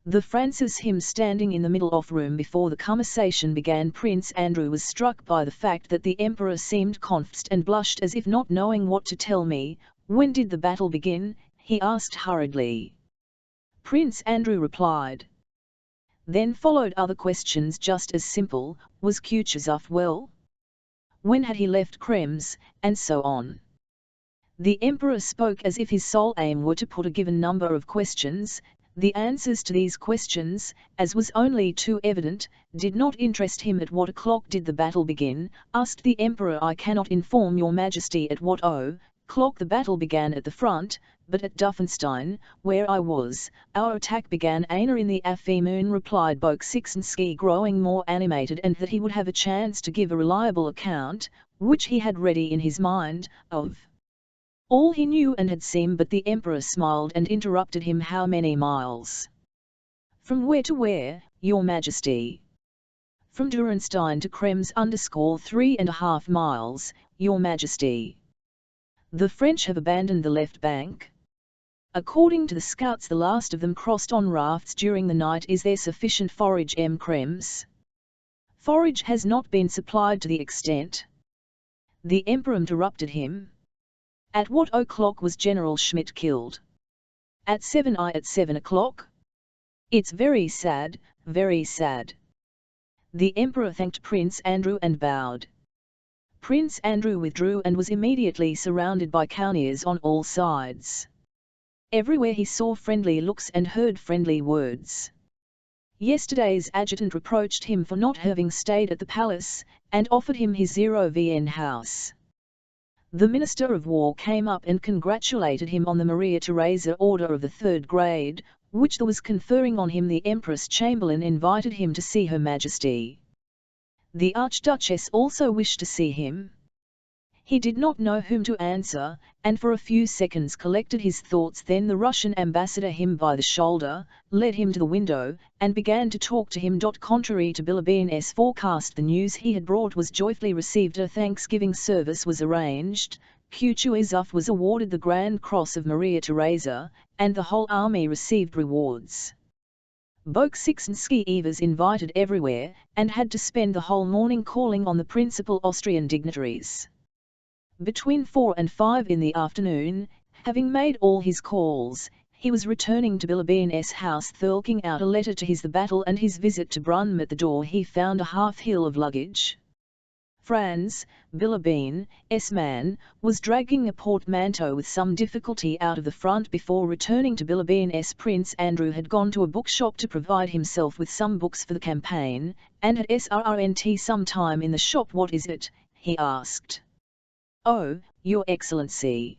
The Francis him standing in the middle of room before the conversation began. Prince Andrew was struck by the fact that the Emperor seemed confused and blushed as if not knowing what to tell me. When did the battle begin? He asked hurriedly. Prince Andrew replied. Then followed other questions just as simple. Was Kutuzov well? When had he left Krems, and so on. The Emperor spoke as if his sole aim were to put a given number of questions. The answers to these questions, as was only too evident, did not interest him. At what o'clock did the battle begin? Asked the Emperor. I cannot inform your Majesty at what o'clock the battle began at the front, but at Duffenstein, where I was, our attack began in the afternoon, replied Bolkonsky growing more animated, and that he would have a chance to give a reliable account, which he had ready in his mind, of all he knew and had seen. But the emperor smiled and interrupted him. How many miles? From where to where, your majesty? From Durenstein to Krems _3.5 miles, your majesty. The French have abandoned the left bank. According to the scouts, the last of them crossed on rafts during the night. Is there sufficient forage in Krems? Forage has not been supplied to the extent. The emperor interrupted him. At what o'clock was General Schmidt killed? At 7. At 7 o'clock? It's very sad, very sad. The emperor thanked Prince Andrew and bowed. Prince Andrew withdrew and was immediately surrounded by courtiers on all sides. Everywhere he saw friendly looks and heard friendly words. Yesterday's adjutant reproached him for not having stayed at the palace, and offered him his Vn house. The Minister of War came up and congratulated him on the Maria Theresa Order of the 3rd grade, which was conferring on him. The Empress Chamberlain invited him to see Her Majesty. The Archduchess also wished to see him. He did not know whom to answer, and for a few seconds collected his thoughts. Then the Russian ambassador him by the shoulder, led him to the window, and began to talk to him. Contrary to Bilibin's forecast, the news he had brought was joyfully received. A Thanksgiving service was arranged, Kutuzov was awarded the Grand Cross of Maria Theresa, and the whole army received rewards. Bolkonsky was invited everywhere, and had to spend the whole morning calling on the principal Austrian dignitaries. Between 4 and 5 in the afternoon, having made all his calls, he was returning to Bilibin's house, throwing out a letter to the battle and his visit to Brunn. At the door he found a half-hill of luggage. Franz, Bilibin's man, was dragging a portmanteau with some difficulty out of the front. Before returning to Bilibin's, Prince Andrew had gone to a bookshop to provide himself with some books for the campaign, and had srnt some time in the shop. What is it? He asked. Oh, Your Excellency,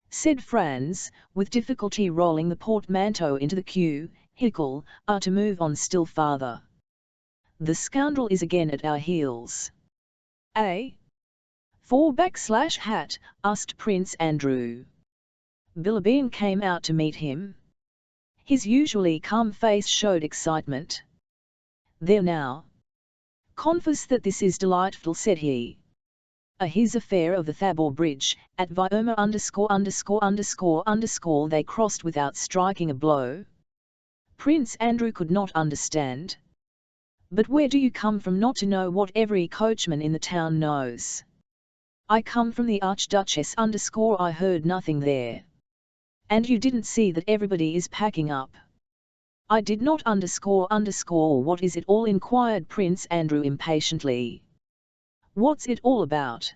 said Franz, with difficulty rolling the portmanteau into the cubicle, are to move on still farther. The scoundrel is again at our heels. Eh? /hat, asked Prince Andrew. Bilibin came out to meet him. His usually calm face showed excitement. There now. Confess that this is delightful, said he. His affair of the Thabor Bridge, at Vyoma ______, they crossed without striking a blow. Prince Andrew could not understand. But where do you come from not to know what every coachman in the town knows? I come from the Archduchess _ I heard nothing there. And you didn't see that everybody is packing up? I did not _ what is it all? Inquired Prince Andrew impatiently. What's it all about?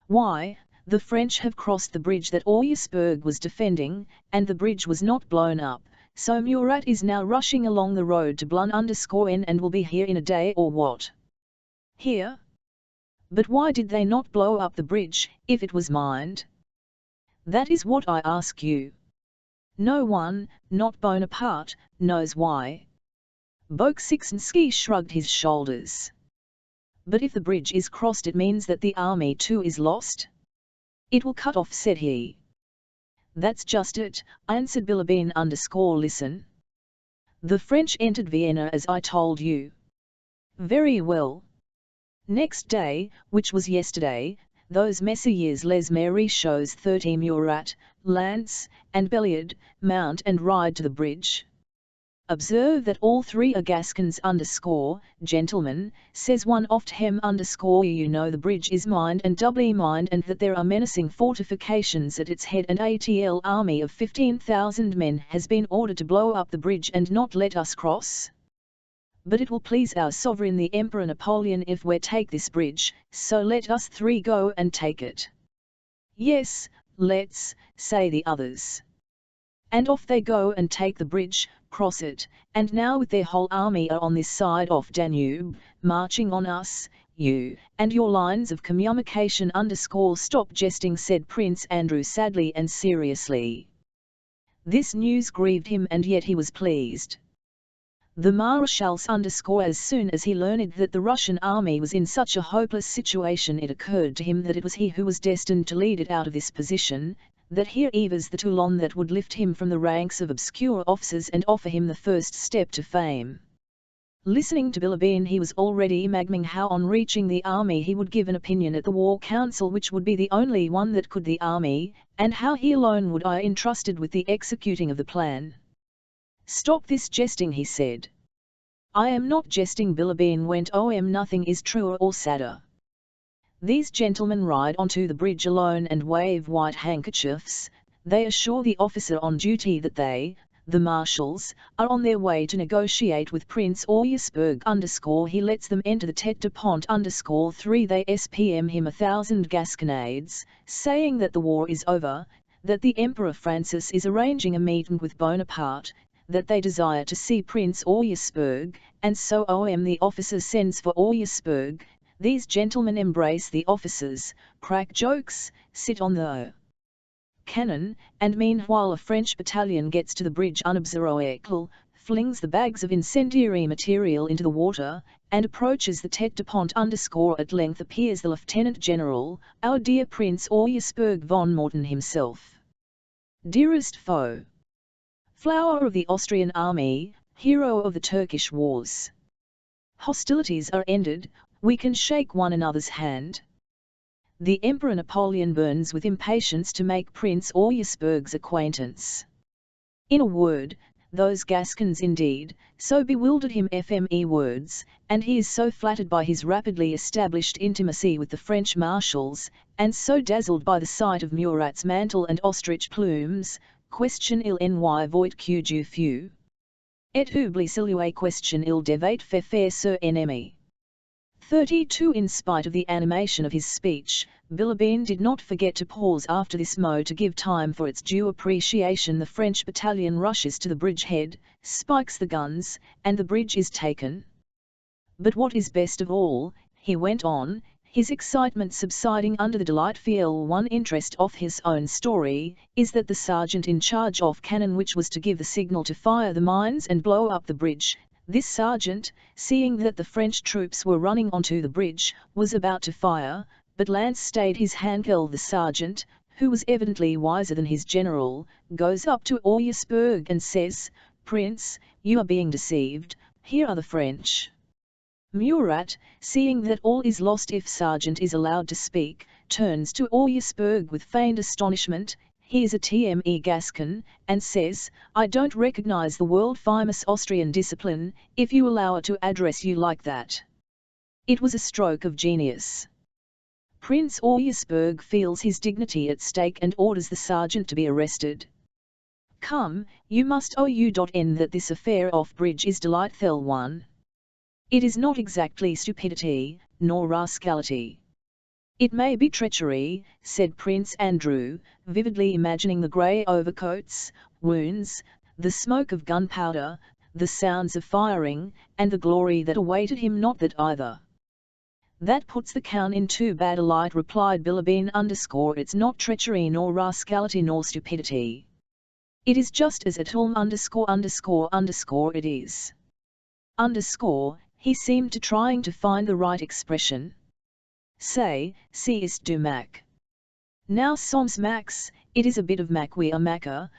Why, the French have crossed the bridge that Augsburg was defending, and the bridge was not blown up, so Murat is now rushing along the road to Blun _n and will be here in a day or what? Here? But why did they not blow up the bridge, if it was mined? That is what I ask you. No one, not Bonaparte, knows why. Bolkonsky shrugged his shoulders. But if the bridge is crossed, it means that the army too is lost? It will cut off, said he. That's just it, answered Bilibin _ listen. The French entered Vienna as I told you. Very well. Next day, which was yesterday, those messieurs les maréchaux 30 Murat, lance, and Belliard, mount and ride to the bridge. Observe that all three are Gascons _ gentlemen, says one oft hem _ you know the bridge is mined and doubly mined, and that there are menacing fortifications at its head, and ATL army of 15,000 men has been ordered to blow up the bridge and not let us cross. But it will please our sovereign the Emperor Napoleon if we take this bridge, so let us three go and take it. Yes, let's, say the others. And off they go and take the bridge, cross it, and now with their whole army are on this side off Danube, marching on us. You, and your lines of communication _ stop jesting, said Prince Andrew sadly and seriously. This news grieved him, and yet he was pleased. The Maréchals as soon as he learned that the Russian army was in such a hopeless situation, it occurred to him that it was he who was destined to lead it out of this position, that here was the Toulon that would lift him from the ranks of obscure officers and offer him the first step to fame. Listening to Bilibin, he was already imagining how on reaching the army he would give an opinion at the war council which would be the only one that could the army, and how he alone would be entrusted with the executing of the plan. "Stop this jesting," he said. "I am not jesting," Bilibin went on. "Nothing is truer or sadder. These gentlemen ride onto the bridge alone and wave white handkerchiefs. They assure the officer on duty that they, the marshals, are on their way to negotiate with Prince Auersperg. He lets them enter the tête de pont. 3 They spm him 1,000 gasconades, saying that the war is over, that the Emperor Francis is arranging a meeting with Bonaparte, that they desire to see Prince Auersperg, and so the officer sends for Auersperg. These gentlemen embrace the officers, crack jokes, sit on the cannon, and meanwhile a French battalion gets to the bridge unobserved, flings the bags of incendiary material into the water, and approaches the tête de pont. At length appears the Lieutenant General, our dear Prince Auersperg von Morten himself. Dearest foe! Flower of the Austrian army, hero of the Turkish wars. Hostilities are ended, we can shake one another's hand. The Emperor Napoleon burns with impatience to make Prince Auersperg's acquaintance. In a word, those Gascons indeed, so bewildered him words, and he is so flattered by his rapidly established intimacy with the French marshals, and so dazzled by the sight of Murat's mantle and ostrich plumes, question il n'y voit que du feu. Et oublie celui question il devait faire sur ennemi. 32 In spite of the animation of his speech, Bilibin did not forget to pause after this mot to give time for its due appreciation. The French battalion rushes to the bridgehead, spikes the guns, and the bridge is taken. But what is best of all, he went on, his excitement subsiding under the delightful interest of his own story, is that the sergeant in charge of cannon which was to give the signal to fire the mines and blow up the bridge, this sergeant, seeing that the French troops were running onto the bridge, was about to fire, but Lance stayed his hand. The sergeant, who was evidently wiser than his general, goes up to Auersperg and says, "Prince, you are being deceived, here are the French." Murat, seeing that all is lost if sergeant is allowed to speak, turns to Auersperg with feigned astonishment. He is a TME Gascon, and says, "I don't recognize the world-famous Austrian discipline, if you allow it to address you like that." It was a stroke of genius. Prince Auersperg feels his dignity at stake and orders the sergeant to be arrested. "Come, you must own that this affair off bridge is delightful one. It is not exactly stupidity, nor rascality. It may be treachery," said Prince Andrew, vividly imagining the grey overcoats, wounds, the smoke of gunpowder, the sounds of firing, and the glory that awaited him. "Not that either. That puts the Count in too bad a light," replied Bilibin. "It's not treachery nor rascality nor stupidity. It is just as at all it is. He seemed to trying to find the right expression. "Say, si ist du Mac. Now soms Max, it is a bit of Mac we are Macca,"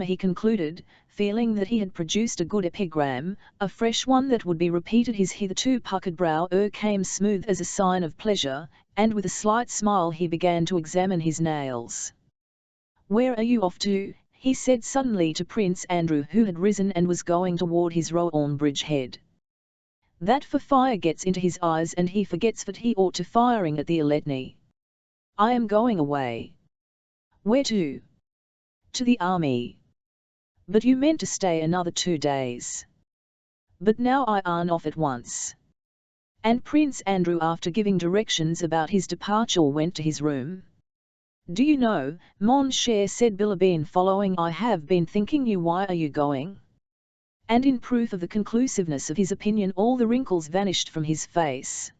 he concluded, feeling that he had produced a good epigram, a fresh one that would be repeated. His hitherto puckered brow came smooth as a sign of pleasure, and with a slight smile he began to examine his nails. "Where are you off to?" he said suddenly to Prince Andrew, who had risen and was going toward his Rouen bridgehead. That for fire gets into his eyes and he forgets that he ought to firing at the Aletni. "I am going away." "Where to?" "To the army." "But you meant to stay another 2 days." "But now I am off at once." And Prince Andrew, after giving directions about his departure, went to his room. "Do you know, mon cher," said Bilibin following, "I have been thinking you, why are you going?" And in proof of the conclusiveness of his opinion all the wrinkles vanished from his face.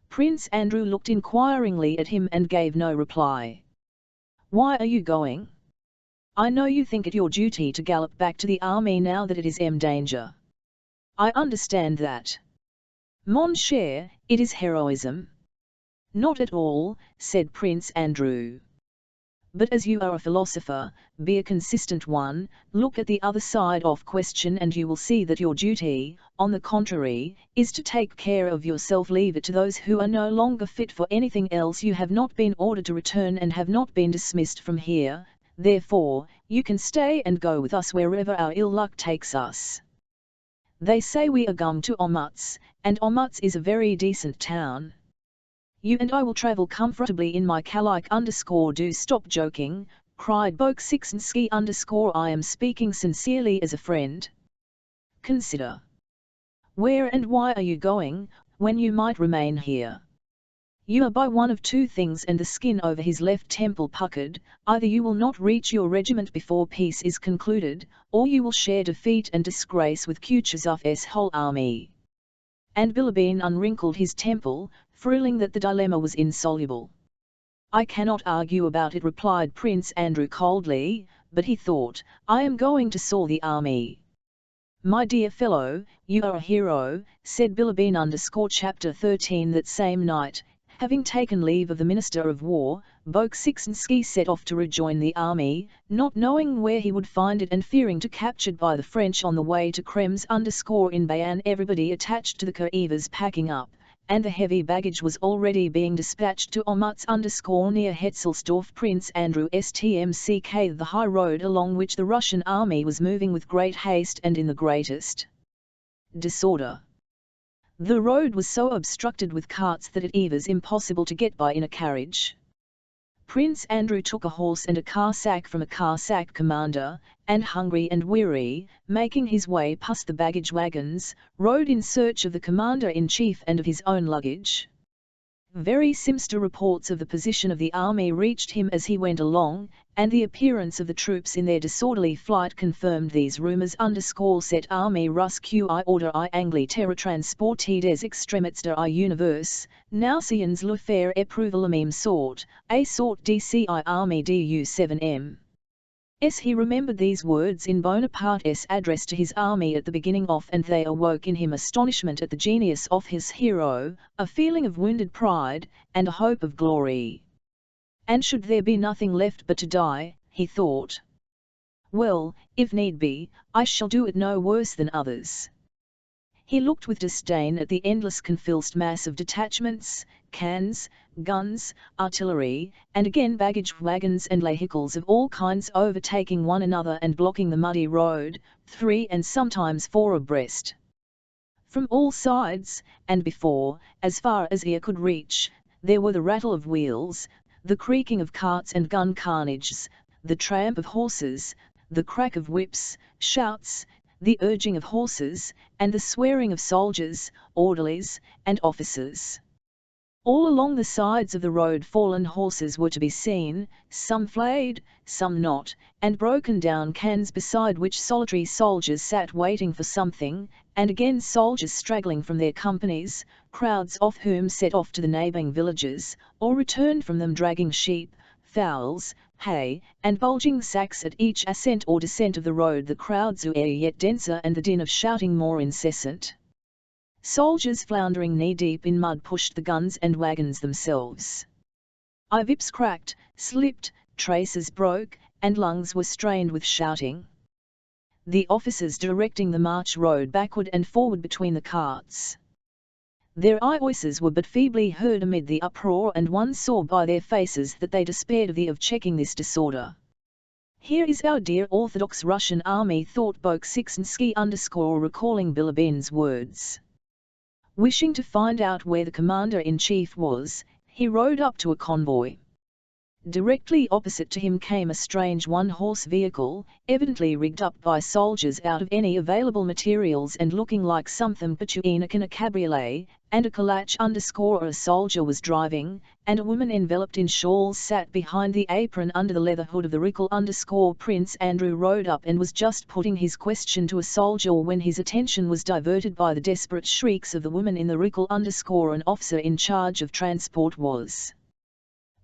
Prince Andrew looked inquiringly at him and gave no reply. "Why are you going? I know you think it your duty to gallop back to the army now that it is danger." I understand that. Mon cher, it is heroism. Not at all, said Prince Andrew. But as you are a philosopher, be a consistent one, look at the other side of question and you will see that your duty, on the contrary, is to take care of yourself. Leave it to those who are no longer fit for anything else. You have not been ordered to return and have not been dismissed from here, therefore, you can stay and go with us wherever our ill luck takes us. They say we are going to Olmutz, and Olmutz is a very decent town. You and I will travel comfortably in my Kalike _ do stop joking, cried Bolkonsky _ I am speaking sincerely as a friend. Consider. Where and why are you going, when you might remain here? You are by one of two things, and the skin over his left temple puckered, either you will not reach your regiment before peace is concluded, or you will share defeat and disgrace with Kutuzov's whole army. And Bilibin unwrinkled his temple, feeling that the dilemma was insoluble. I cannot argue about it, replied Prince Andrew coldly, but he thought, I am going to saw the army. My dear fellow, you are a hero, said Bilibin _ chapter 13. That same night, having taken leave of the Minister of War, Bolkonsky set off to rejoin the army, not knowing where he would find it and fearing to be captured by the French on the way to Krems _ in Bayan. Everybody attached to the car was packing up, and the heavy baggage was already being dispatched to Olmutz _ near Hetzelsdorf. Prince Andrew stmck the high road along which the Russian army was moving with great haste and in the greatest disorder. The road was so obstructed with carts that it was impossible to get by in a carriage. Prince Andrew took a horse and a car-sack from a car-sack commander, and hungry and weary, making his way past the baggage wagons, rode in search of the commander-in-chief and of his own luggage. Very sinister reports of the position of the army reached him as he went along, and the appearance of the troops in their disorderly flight confirmed these rumours. Cette armée russe qui order I Angli terre transportée des extrémités de l'univers, nations le faire éprouver la même sorte, a sorte d'ici armée du 7m. He remembered these words in Bonaparte's address to his army at the beginning of, and they awoke in him astonishment at the genius of his hero, a feeling of wounded pride, and a hope of glory. And should there be nothing left but to die, he thought. Well, if need be, I shall do it no worse than others. He looked with disdain at the endless confused mass of detachments, cans, guns, artillery, and again baggage wagons and vehicles of all kinds overtaking one another and blocking the muddy road, 3 and sometimes 4 abreast. From all sides, and before, as far as ear could reach, there were the rattle of wheels, the creaking of carts and gun carnages, the tramp of horses, the crack of whips, shouts, the urging of horses, and the swearing of soldiers, orderlies, and officers. All along the sides of the road fallen horses were to be seen, some flayed, some not, and broken down cans beside which solitary soldiers sat waiting for something, and again soldiers straggling from their companies, crowds of whom set off to the neighbouring villages, or returned from them dragging sheep, fowls, hay, and bulging sacks at each ascent or descent of the road. The crowds were yet denser and the din of shouting more incessant. Soldiers floundering knee-deep in mud pushed the guns and wagons themselves. Whips cracked, slipped, traces broke, and lungs were strained with shouting. The officers directing the march rode backward and forward between the carts. Their voices were but feebly heard amid the uproar, and one saw by their faces that they despaired of checking this disorder. Here is our dear Orthodox Russian army, thought Bolkonsky _ recalling Bilibin's words. Wishing to find out where the commander-in-chief was, he rode up to a convoy. Directly opposite to him came a strange one-horse vehicle, evidently rigged up by soldiers out of any available materials and looking like something between a cabriolet and a calash _ a soldier was driving, and a woman enveloped in shawls sat behind the apron under the leather hood of the vehicle _ Prince Andrew rode up and was just putting his question to a soldier when his attention was diverted by the desperate shrieks of the woman in the vehicle _ An officer in charge of transport was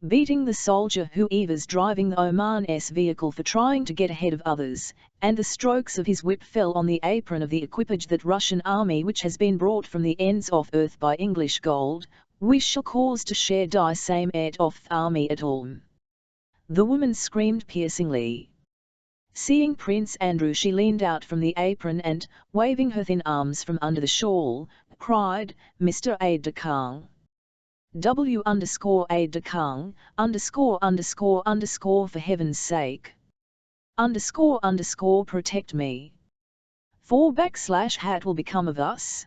beating the soldier who was driving the Oman's vehicle for trying to get ahead of others, and the strokes of his whip fell on the apron of the equipage that Russian army which has been brought from the ends of earth by English gold, we shall cause to share die same et of the army at Ulm. The woman screamed piercingly. Seeing Prince Andrew, she leaned out from the apron and, waving her thin arms from under the shawl, cried, "Mr. Aide-de-camp. W_aide-de-camp, ____, for heaven's sake. Protect me. _hat will become of us?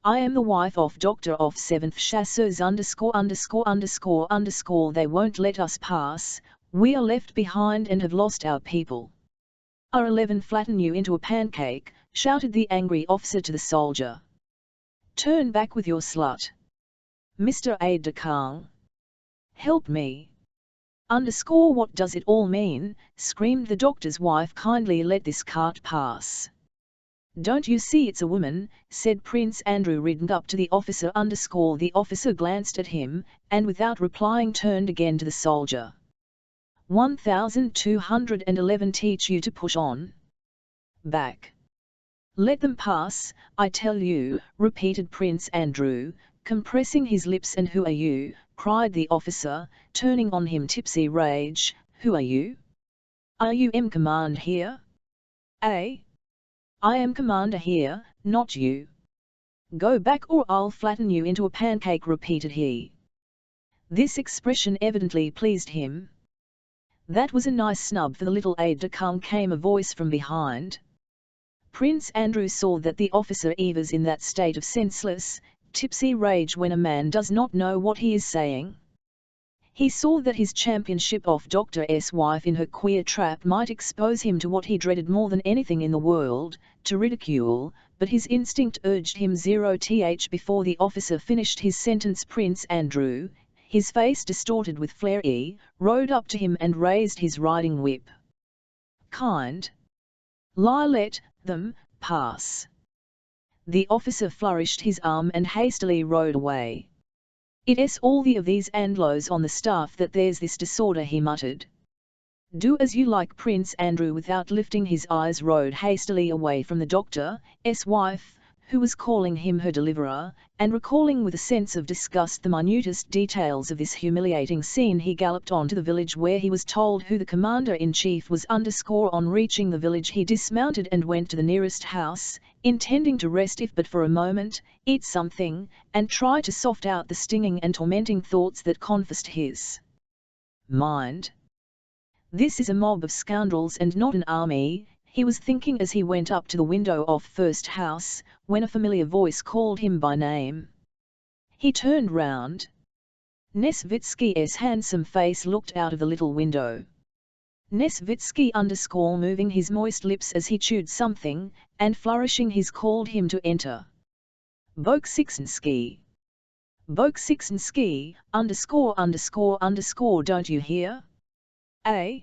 I am the wife of Doctor of 7th Chasseurs _____, they won't let us pass, we are left behind and have lost our people. R11 flatten you into a pancake, shouted the angry officer to the soldier. Turn back with your slut. Mr. Aide-de-camp. Help me. What does it all mean? Screamed the doctor's wife. Kindly let this cart pass. Don't you see it's a woman? Said Prince Andrew, ridden up to the officer. The officer glanced at him, and without replying turned again to the soldier. 1211 teach you to push on. Back. Let them pass, I tell you, repeated Prince Andrew, compressing his lips. And who are you? Cried the officer, turning on him tipsy rage. Who are you? Are you command here? Eh? I am commander here, not you. Go back or I'll flatten you into a pancake, repeated he. This expression evidently pleased him. That was a nice snub for the little aide-de-camp, came a voice from behind. Prince Andrew saw that the officer was in that state of senseless, tipsy rage when a man does not know what he is saying. He saw that his championship of Dr. S. wife in her queer trap might expose him to what he dreaded more than anything in the world, to ridicule, but his instinct urged him 0th before the officer finished his sentence. Prince Andrew, his face distorted with flare, rode up to him and raised his riding whip. Kind. Let them pass. The officer flourished his arm and hastily rode away. It's all the of these Anglos on the staff that there's this disorder, he muttered. Do as you like. Prince Andrew, without lifting his eyes, rode hastily away from the doctor's wife, who was calling him her deliverer, and recalling with a sense of disgust the minutest details of this humiliating scene, he galloped on to the village, where he was told who the commander-in-chief was. On reaching the village, he dismounted and went to the nearest house, intending to rest if but for a moment, eat something, and try to soft out the stinging and tormenting thoughts that confessed his mind. This is a mob of scoundrels and not an army, he was thinking as he went up to the window of first house, when a familiar voice called him by name. He turned round. Nesvitsky's handsome face looked out of the little window. Nesvitsky moving his moist lips as he chewed something, and flourishing his called him to enter. Bolkonsky. Bolkonsky, ____, don't you hear? Eh?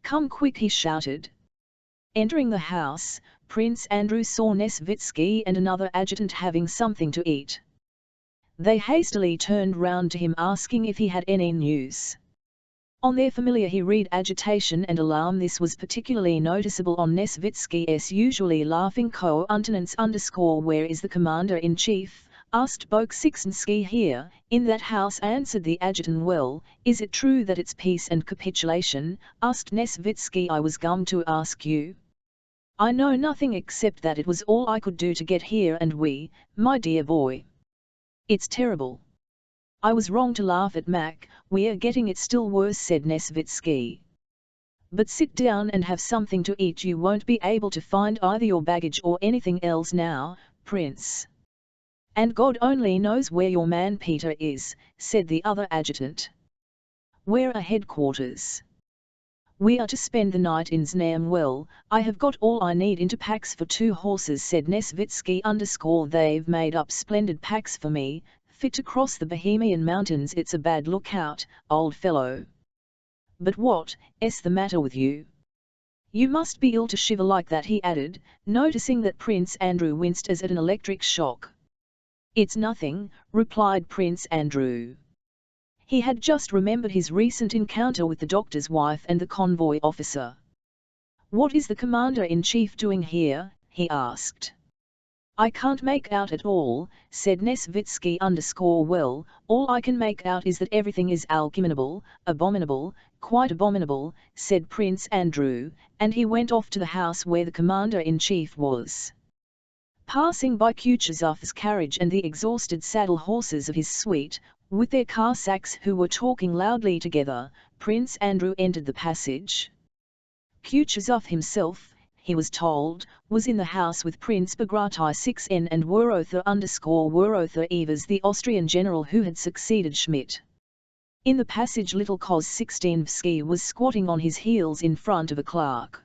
Come quick, he shouted. Entering the house, Prince Andrew saw Nesvitsky and another adjutant having something to eat. They hastily turned round to him, asking if he had any news. On their familiar he read agitation and alarm. This was particularly noticeable on Nesvitsky's usually laughing countenance. Where is the commander-in-chief? Asked Bolkonsky. Here, in that house, answered the adjutant. Well, is it true that it's peace and capitulation? Asked Nesvitsky. I was going to ask you. I know nothing except that it was all I could do to get here, and we, my dear boy. It's terrible. I was wrong to laugh at Mac, we're getting it still worse, said Nesvitsky. But sit down and have something to eat. You won't be able to find either your baggage or anything else now, Prince. And God only knows where your man Peter is, said the other adjutant. Where are headquarters? We are to spend the night in Znaim. Well, I have got all I need into packs for 2 horses, said Nesvitsky. They've made up splendid packs for me, fit to cross the Bohemian mountains. It's a bad lookout, old fellow. But what's the matter with you? You must be ill to shiver like that, he added, noticing that Prince Andrew winced as at an electric shock. It's nothing, replied Prince Andrew. He had just remembered his recent encounter with the doctor's wife and the convoy officer. "What is the commander-in-chief doing here?" he asked. "I can't make out at all," said Nesvitsky_well, "all I can make out is that everything is abominable, quite abominable," said Prince Andrew, and he went off to the house where the commander-in-chief was. Passing by Kutuzov's carriage and the exhausted saddle horses of his suite, with their Cossacks who were talking loudly together, Prince Andrew entered the passage. Kutuzov himself, he was told, was in the house with Prince Bagratio 6N and Werother Evers, the Austrian general who had succeeded Schmidt. In the passage little Koz 16vsky was squatting on his heels in front of a clerk.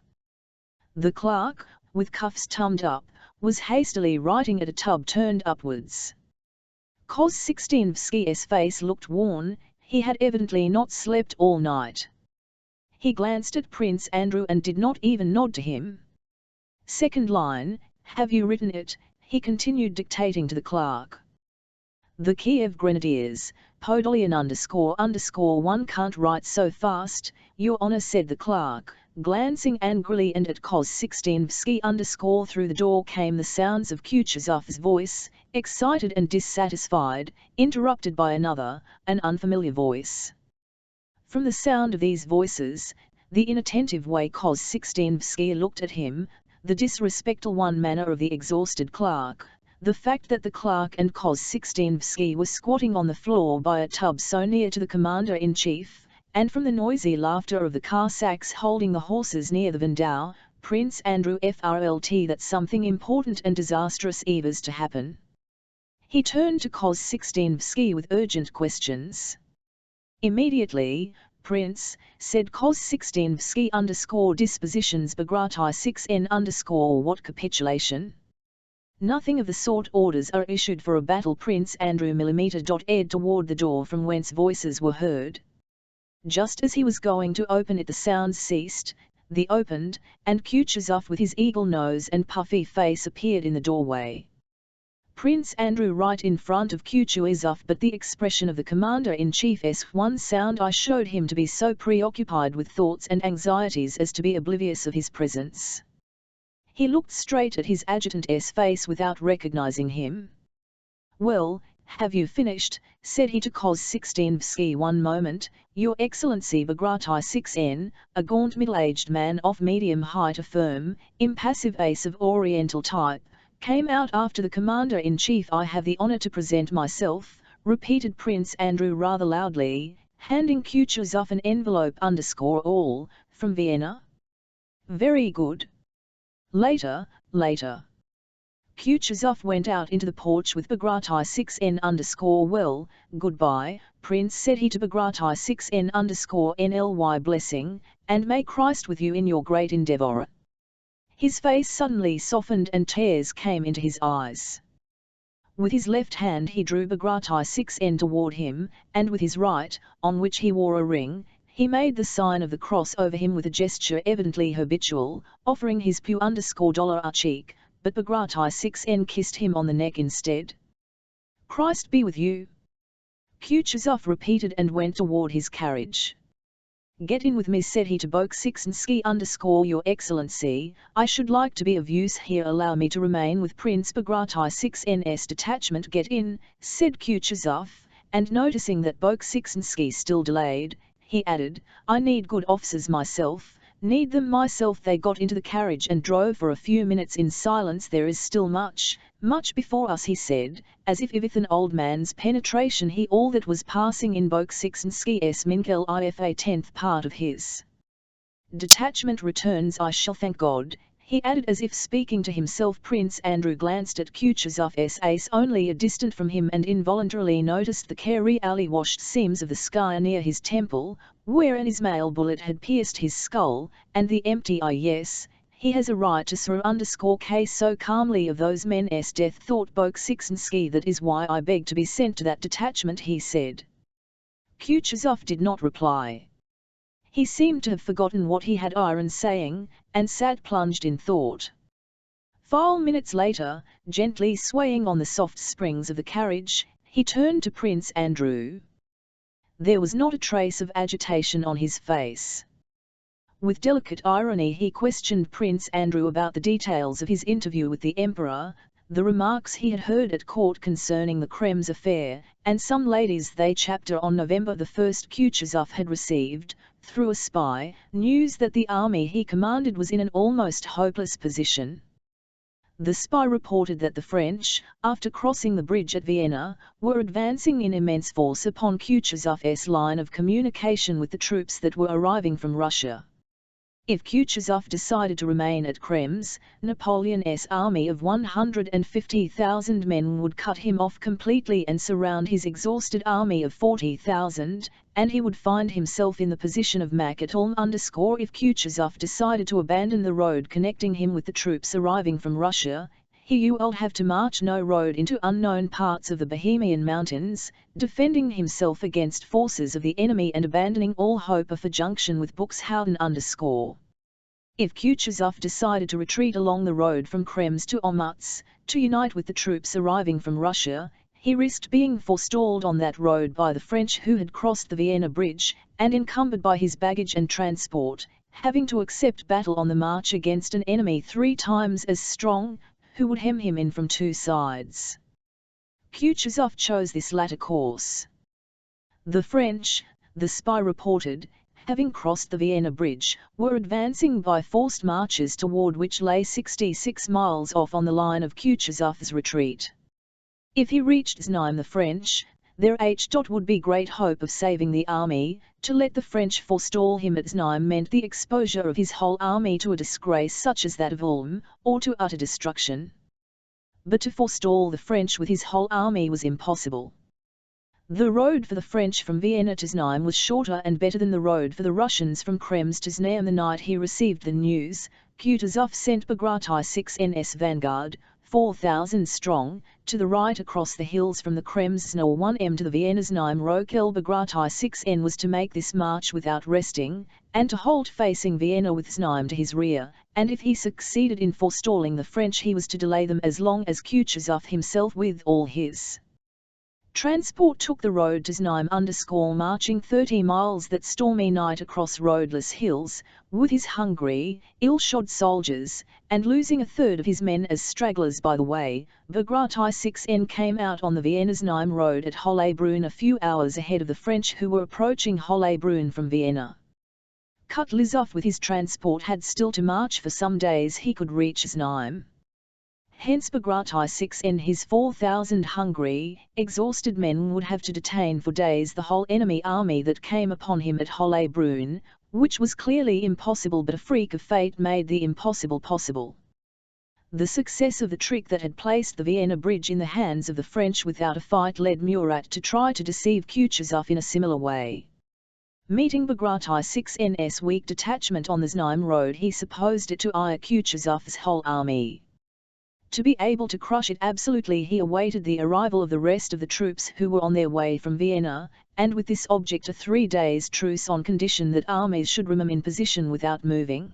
The clerk, with cuffs tummed up, was hastily writing at a tub turned upwards. Koz 16vsky's face looked worn, he had evidently not slept all night. He glanced at Prince Andrew and did not even nod to him. "Second line, have you written it?" he continued, dictating to the clerk. "The Kiev Grenadiers, Podolian__1 can't write so fast, Your Honor," said the clerk, glancing angrily, and at Koz 16vsky_ through the door came the sounds of Kutuzov's voice, excited and dissatisfied, interrupted by another, an unfamiliar voice. From the sound of these voices, the inattentive way Koz 16vsky looked at him, the disrespectful manner of the exhausted clerk, the fact that the clerk and Koz 16vsky were squatting on the floor by a tub so near to the commander-in-chief, and from the noisy laughter of the Cossacks holding the horses near the Vendau, Prince Andrew felt that something important and disastrous was to happen. He turned to Koz 16vsky with urgent questions. "Immediately, Prince," said Koz 16vsky_dispositions Bagratio 6N_ what capitulation? "Nothing of the sort. Orders are issued for a battle." Prince Andrew ed toward the door from whence voices were heard. Just as he was going to open it, the sounds ceased, the opened, and Kutuzov with his eagle nose and puffy face appeared in the doorway. Prince Andrew right in front of Kutuzov, but the expression of the commander-in-chief's one sound eye showed him to be so preoccupied with thoughts and anxieties as to be oblivious of his presence. He looked straight at his adjutant's face without recognizing him. "Well, have you finished?" said he to Koz 16vsky. "One moment, Your Excellency." Bagratio 6N, a gaunt middle-aged man of medium height, a firm, impassive face of Oriental type, came out after the commander-in-chief. "I have the honor to present myself," repeated Prince Andrew rather loudly, handing Kutuzov an envelope all, "from Vienna." "Very good. Later." Kutuzov went out into the porch with Bagratio 6N_well, "Goodbye, Prince," said he to Bagratio 6N_NLY, "blessing, and may Christ with you in your great endeavor." His face suddenly softened and tears came into his eyes. With his left hand he drew Bagratio 6N toward him, and with his right, on which he wore a ring, he made the sign of the cross over him with a gesture evidently habitual, offering his $2 cheek, but Bagratio 6N kissed him on the neck instead. "Christ be with you," Kutuzov repeated and went toward his carriage. "Get in with me," said he to Bolkonsky_, "Your Excellency, I should like to be of use here. Allow me to remain with Prince Bagratio 6N's detachment." "Get in," said Kutuzov, and noticing that Bolkonsky still delayed, he added, "I need good officers myself, need them myself." They got into the carriage and drove for a few minutes in silence. "There is still much before us," he said, as if with an old man's penetration he all that was passing in Bolkonsky's Minkel if a 10th part of his detachment returns. "I shall thank God," he added as if speaking to himself. Prince Andrew glanced at Kutuzov's ace only a distant from him and involuntarily noticed the carefully washed seams of the scar near his temple, where an Ismail bullet had pierced his skull, and the empty eye. "Yes, he has a right to K so calmly of those men's death," thought Bolkonsky. "That is why I beg to be sent to that detachment," he said. Kutuzov did not reply. He seemed to have forgotten what he had been saying, and sat plunged in thought. 5 minutes later, gently swaying on the soft springs of the carriage, he turned to Prince Andrew. There was not a trace of agitation on his face. With delicate irony he questioned Prince Andrew about the details of his interview with the Emperor, the remarks he had heard at court concerning the Krems affair, and some ladies they chapter on November 1 Kutuzov had received, through a spy, news that the army he commanded was in an almost hopeless position. The spy reported that the French, after crossing the bridge at Vienna, were advancing in immense force upon Kutuzov's line of communication with the troops that were arriving from Russia. If Kutuzov decided to remain at Krems, Napoleon's army of 150,000 men would cut him off completely and surround his exhausted army of 40,000, and he would find himself in the position of Makatolm. If Kutuzov decided to abandon the road connecting him with the troops arriving from Russia, he would have to march no road into unknown parts of the Bohemian mountains, defending himself against forces of the enemy and abandoning all hope of a junction with Buxhausen. If Kutuzov decided to retreat along the road from Krems to Olmutz, to unite with the troops arriving from Russia, he risked being forestalled on that road by the French who had crossed the Vienna Bridge, and encumbered by his baggage and transport, having to accept battle on the march against an enemy 3 times as strong, who would hem him in from 2 sides. Kutuzov chose this latter course. The French, the spy reported, having crossed the Vienna Bridge, were advancing by forced marches toward which lay 66 miles off on the line of Kutuzov's retreat. If he reached Znaim the French, there would be great hope of saving the army. To let the French forestall him at Znaim meant the exposure of his whole army to a disgrace such as that of Ulm, or to utter destruction. But to forestall the French with his whole army was impossible. The road for the French from Vienna to Znaim was shorter and better than the road for the Russians from Krems to Znaim. The night he received the news, Kutuzov sent Bagratio 6's vanguard, 4,000 strong, to the right across the hills from the Krems 1m to the Vienna Znaim Rokel. Bagratio 6n was to make this march without resting, and to halt facing Vienna with Znaim to his rear, and if he succeeded in forestalling the French he was to delay them as long as Kutuzov himself with all his transport took the road to Znaim. Marching 30 miles that stormy night across roadless hills, with his hungry, ill-shod soldiers, and losing a third of his men as stragglers by the way, Bagratio 6n came out on the Vienna-Znaim road at Hollbrunn a few hours ahead of the French who were approaching Hollbrunn from Vienna. Kutuzov with his transport had still to march for some days he could reach Znaim. Hence Bagratio 6n his 4,000 hungry, exhausted men would have to detain for days the whole enemy army that came upon him at Hollbrunn, which was clearly impossible, but a freak of fate made the impossible possible. The success of the trick that had placed the Vienna Bridge in the hands of the French without a fight led Murat to try to deceive Kutuzov in a similar way. Meeting Bagratio 6n's weak detachment on the Znaim road he supposed it to ire Kutuzov's whole army. To be able to crush it absolutely he awaited the arrival of the rest of the troops who were on their way from Vienna, and with this object a 3 days' truce on condition that armies should remain in position without moving.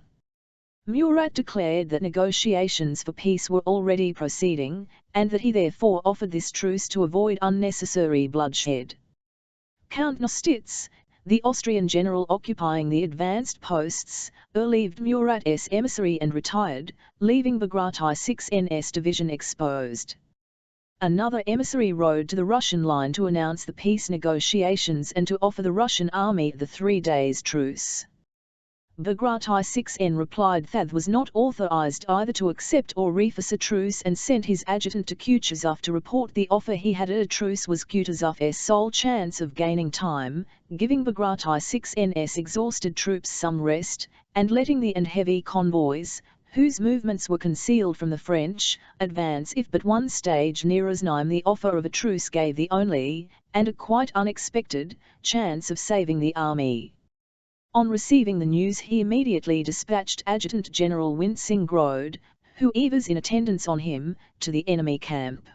Murat declared that negotiations for peace were already proceeding, and that he therefore offered this truce to avoid unnecessary bloodshed. Count Nostitz, the Austrian general occupying the advanced posts, relieved Murat's emissary and retired, leaving Bagratio 6n's division exposed. Another emissary rode to the Russian line to announce the peace negotiations and to offer the Russian army the 3 days' truce. Bagratio 6n replied that was not authorized either to accept or refuse a truce and sent his adjutant to Kutuzov to report the offer he had. A truce was Kutuzov's sole chance of gaining time, giving Bagratio 6n's exhausted troops some rest, and letting the and heavy convoys, whose movements were concealed from the French, advance. If but one stage nearer Znaim the offer of a truce gave the only, and a quite unexpected, chance of saving the army. On receiving the news he immediately dispatched Adjutant General Winsingrode, who was in attendance on him, to the enemy camp.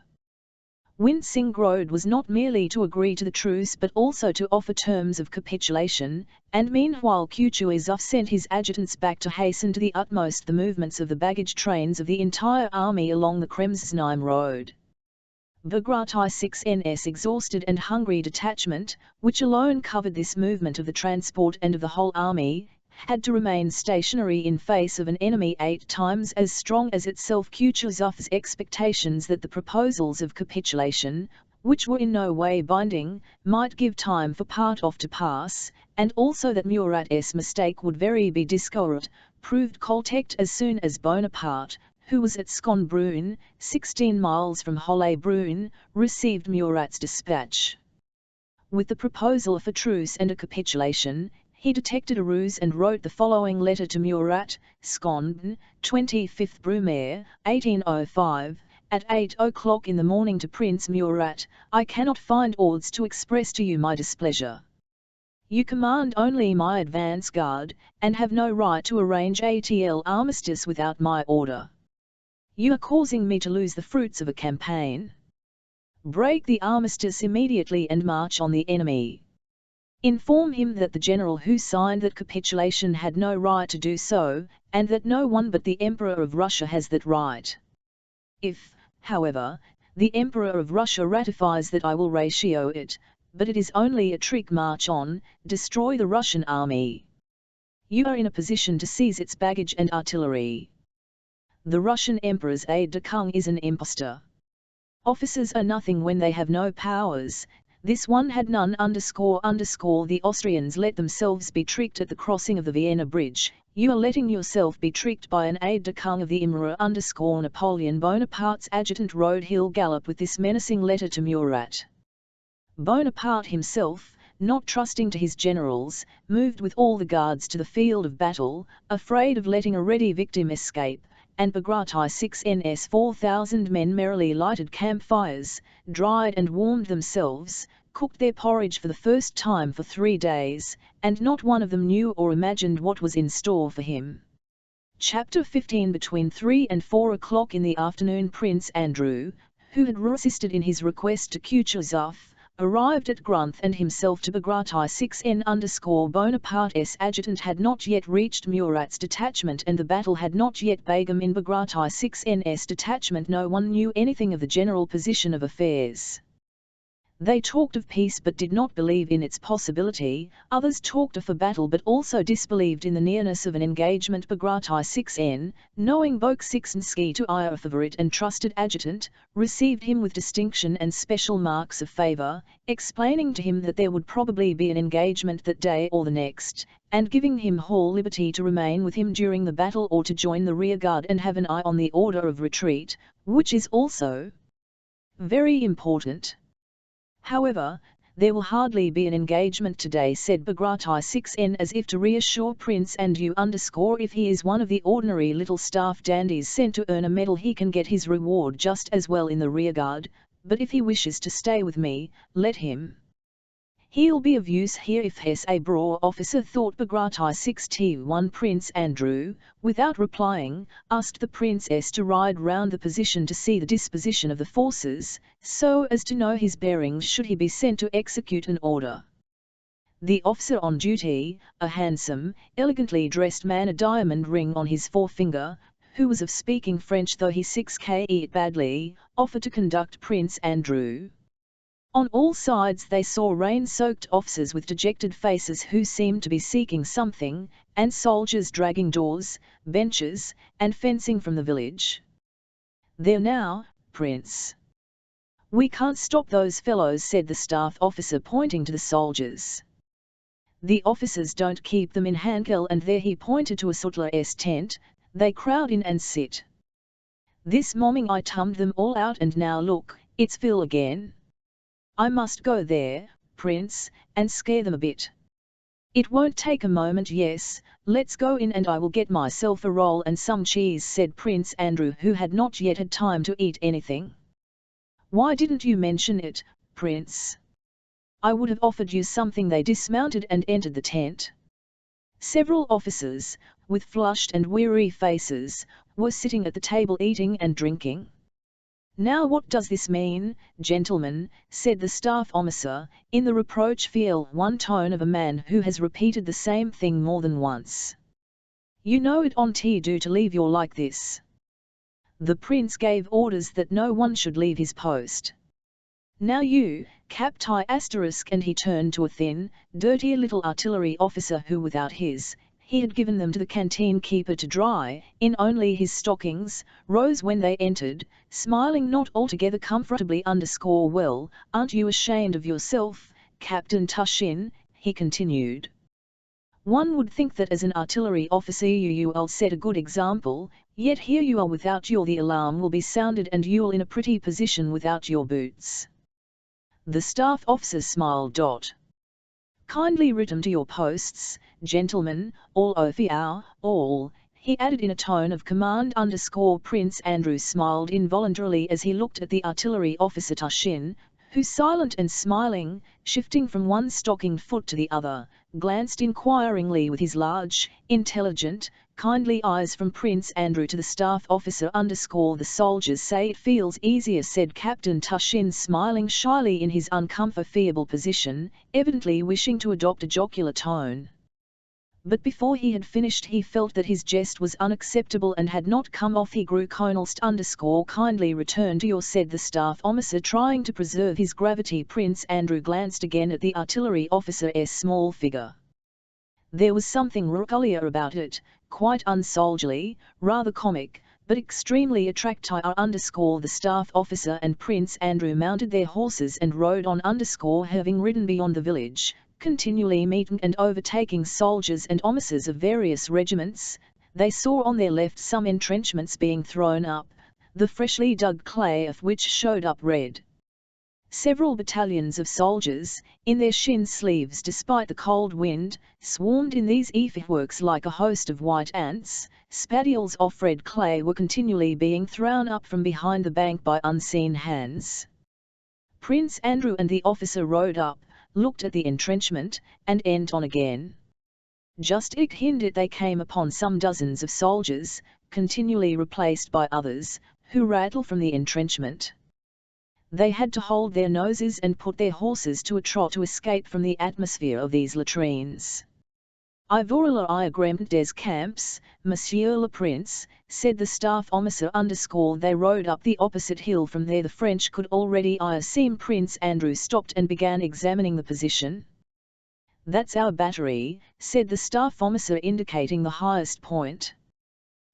Winsingrode was not merely to agree to the truce but also to offer terms of capitulation, and meanwhile Kutuzov sent his adjutants back to hasten to the utmost the movements of the baggage trains of the entire army along the Krems-Znaim road. Bagration 6's exhausted and hungry detachment, which alone covered this movement of the transport and of the whole army, had to remain stationary in face of an enemy 8 times as strong as itself. Kutuzov's expectations that the proposals of capitulation, which were in no way binding, might give time for part to pass, and also that Murat's mistake would very be discovered, proved cold-teched as soon as Bonaparte, who was at Schönbrunn, 16 miles from Hollbrunn, received Murat's dispatch. With the proposal of a truce and a capitulation, he detected a ruse and wrote the following letter to Murat: Schönbrunn, 25th Brumaire, 1805, at 8 o'clock in the morning. To Prince Murat, I cannot find words to express to you my displeasure. You command only my advance guard, and have no right to arrange a armistice without my order. You are causing me to lose the fruits of a campaign. Break the armistice immediately and march on the enemy. Inform him that the general who signed that capitulation had no right to do so, and that no one but the Emperor of Russia has that right. If, however, the Emperor of Russia ratifies that, I will ratio it, but it is only a trick. March on, destroy the Russian army. You are in a position to seize its baggage and artillery. The Russian Emperor's aide-de-camp is an impostor. Officers are nothing when they have no powers. This one had none. The Austrians let themselves be tricked at the crossing of the Vienna Bridge. You are letting yourself be tricked by an aide-de-camp of the Emperor. Napoleon Bonaparte's adjutant rode hill gallop with this menacing letter to Murat. Bonaparte himself, not trusting to his generals, moved with all the guards to the field of battle, afraid of letting a ready victim escape, and Bagration 6's 4,000 men merrily lighted campfires, dried and warmed themselves, cooked their porridge for the first time for 3 days, and not one of them knew or imagined what was in store for him. Chapter 15. Between 3 and 4 o'clock in the afternoon, Prince Andrew, who had resisted in his request to Kutuzov, arrived at Grunth, and himself to Bagration 6. Bonaparte's adjutant had not yet reached Murat's detachment, and the battle had not yet begun. In Bagration 6's detachment no one knew anything of the general position of affairs. They talked of peace but did not believe in its possibility, others talked of a battle but also disbelieved in the nearness of an engagement. Bagration 6, knowing Bolkonsky to be a favorite and trusted adjutant, received him with distinction and special marks of favor, explaining to him that there would probably be an engagement that day or the next, and giving him whole liberty to remain with him during the battle or to join the rearguard and have an eye on the order of retreat, which is also very important. However, there will hardly be an engagement today, said Bagration 6, as if to reassure Prince Andrew. If he is one of the ordinary little staff dandies sent to earn a medal, he can get his reward just as well in the rearguard, but if he wishes to stay with me, let him. He'll be of use here if he's a braw officer, thought Bagration 6. Prince Andrew, without replying, asked the princess to ride round the position to see the disposition of the forces, so as to know his bearings should he be sent to execute an order. The officer on duty, a handsome, elegantly dressed man, a diamond ring on his forefinger, who was of speaking French though he spoke it badly, offered to conduct Prince Andrew. On all sides they saw rain-soaked officers with dejected faces who seemed to be seeking something, and soldiers dragging doors, benches, and fencing from the village. There now, Prince. We can't stop those fellows, said the staff officer, pointing to the soldiers. The officers don't keep them in handcuffs, and there he pointed to a sutler's tent. They crowd in and sit. This morning I tummed them all out, and now look, it's full again. I must go there, Prince, and scare them a bit. It won't take a moment. Yes, let's go in and I will get myself a roll and some cheese, said Prince Andrew, who had not yet had time to eat anything. Why didn't you mention it, Prince? I would have offered you something. They dismounted and entered the tent. Several officers, with flushed and weary faces, were sitting at the table eating and drinking. Now what does this mean, gentlemen, said the staff officer, in the reproachful tone of a man who has repeated the same thing more than once. You know it on't do to leave your like this. The prince gave orders that no one should leave his post. Now you, Captai asterisk, and he turned to a thin, dirty little artillery officer who without he had given them to the canteen keeper to dry, in only his stockings, rose when they entered, smiling not altogether comfortably underscore well, aren't you ashamed of yourself, Captain Tushin, he continued. One would think that as an artillery officer you'll set a good example, yet here you are without your the alarm will be sounded and you'll in a pretty position without your boots. The staff officer smiled. Kindly return to your posts, gentlemen, all over all, he added in a tone of command underscore Prince Andrew smiled involuntarily as he looked at the artillery officer Tushin, who silent and smiling, shifting from one stockinged foot to the other, glanced inquiringly with his large, intelligent, kindly eyes from Prince Andrew to the staff officer underscore the soldiers say it feels easier, said Captain Tushin smiling shyly in his uncomfortable position, evidently wishing to adopt a jocular tone. But before he had finished he felt that his jest was unacceptable and had not come off. He grew convulsed underscore kindly return to your, said the staff officer trying to preserve his gravity. Prince Andrew glanced again at the artillery officer's small figure. There was something peculiar about it, quite unsoldierly, rather comic, but extremely attractive underscore the staff officer and Prince Andrew mounted their horses and rode on underscore having ridden beyond the village, continually meeting and overtaking soldiers and officers of various regiments. They saw on their left some entrenchments being thrown up, the freshly dug clay of which showed up red. Several battalions of soldiers, in their shin sleeves despite the cold wind, swarmed in these earthworks like a host of white ants. Spatules of red clay were continually being thrown up from behind the bank by unseen hands. Prince Andrew and the officer rode up, looked at the entrenchment, and went on again. Just behind it they came upon some dozens of soldiers, continually replaced by others, who rattled from the entrenchment. They had to hold their noses and put their horses to a trot to escape from the atmosphere of these latrines. Ivoire agreement des camps, Monsieur le Prince, said the staff officer underscore they rode up the opposite hill. From there the French could already seem. Prince Andrew stopped and began examining the position. That's our battery, said the staff officer indicating the highest point.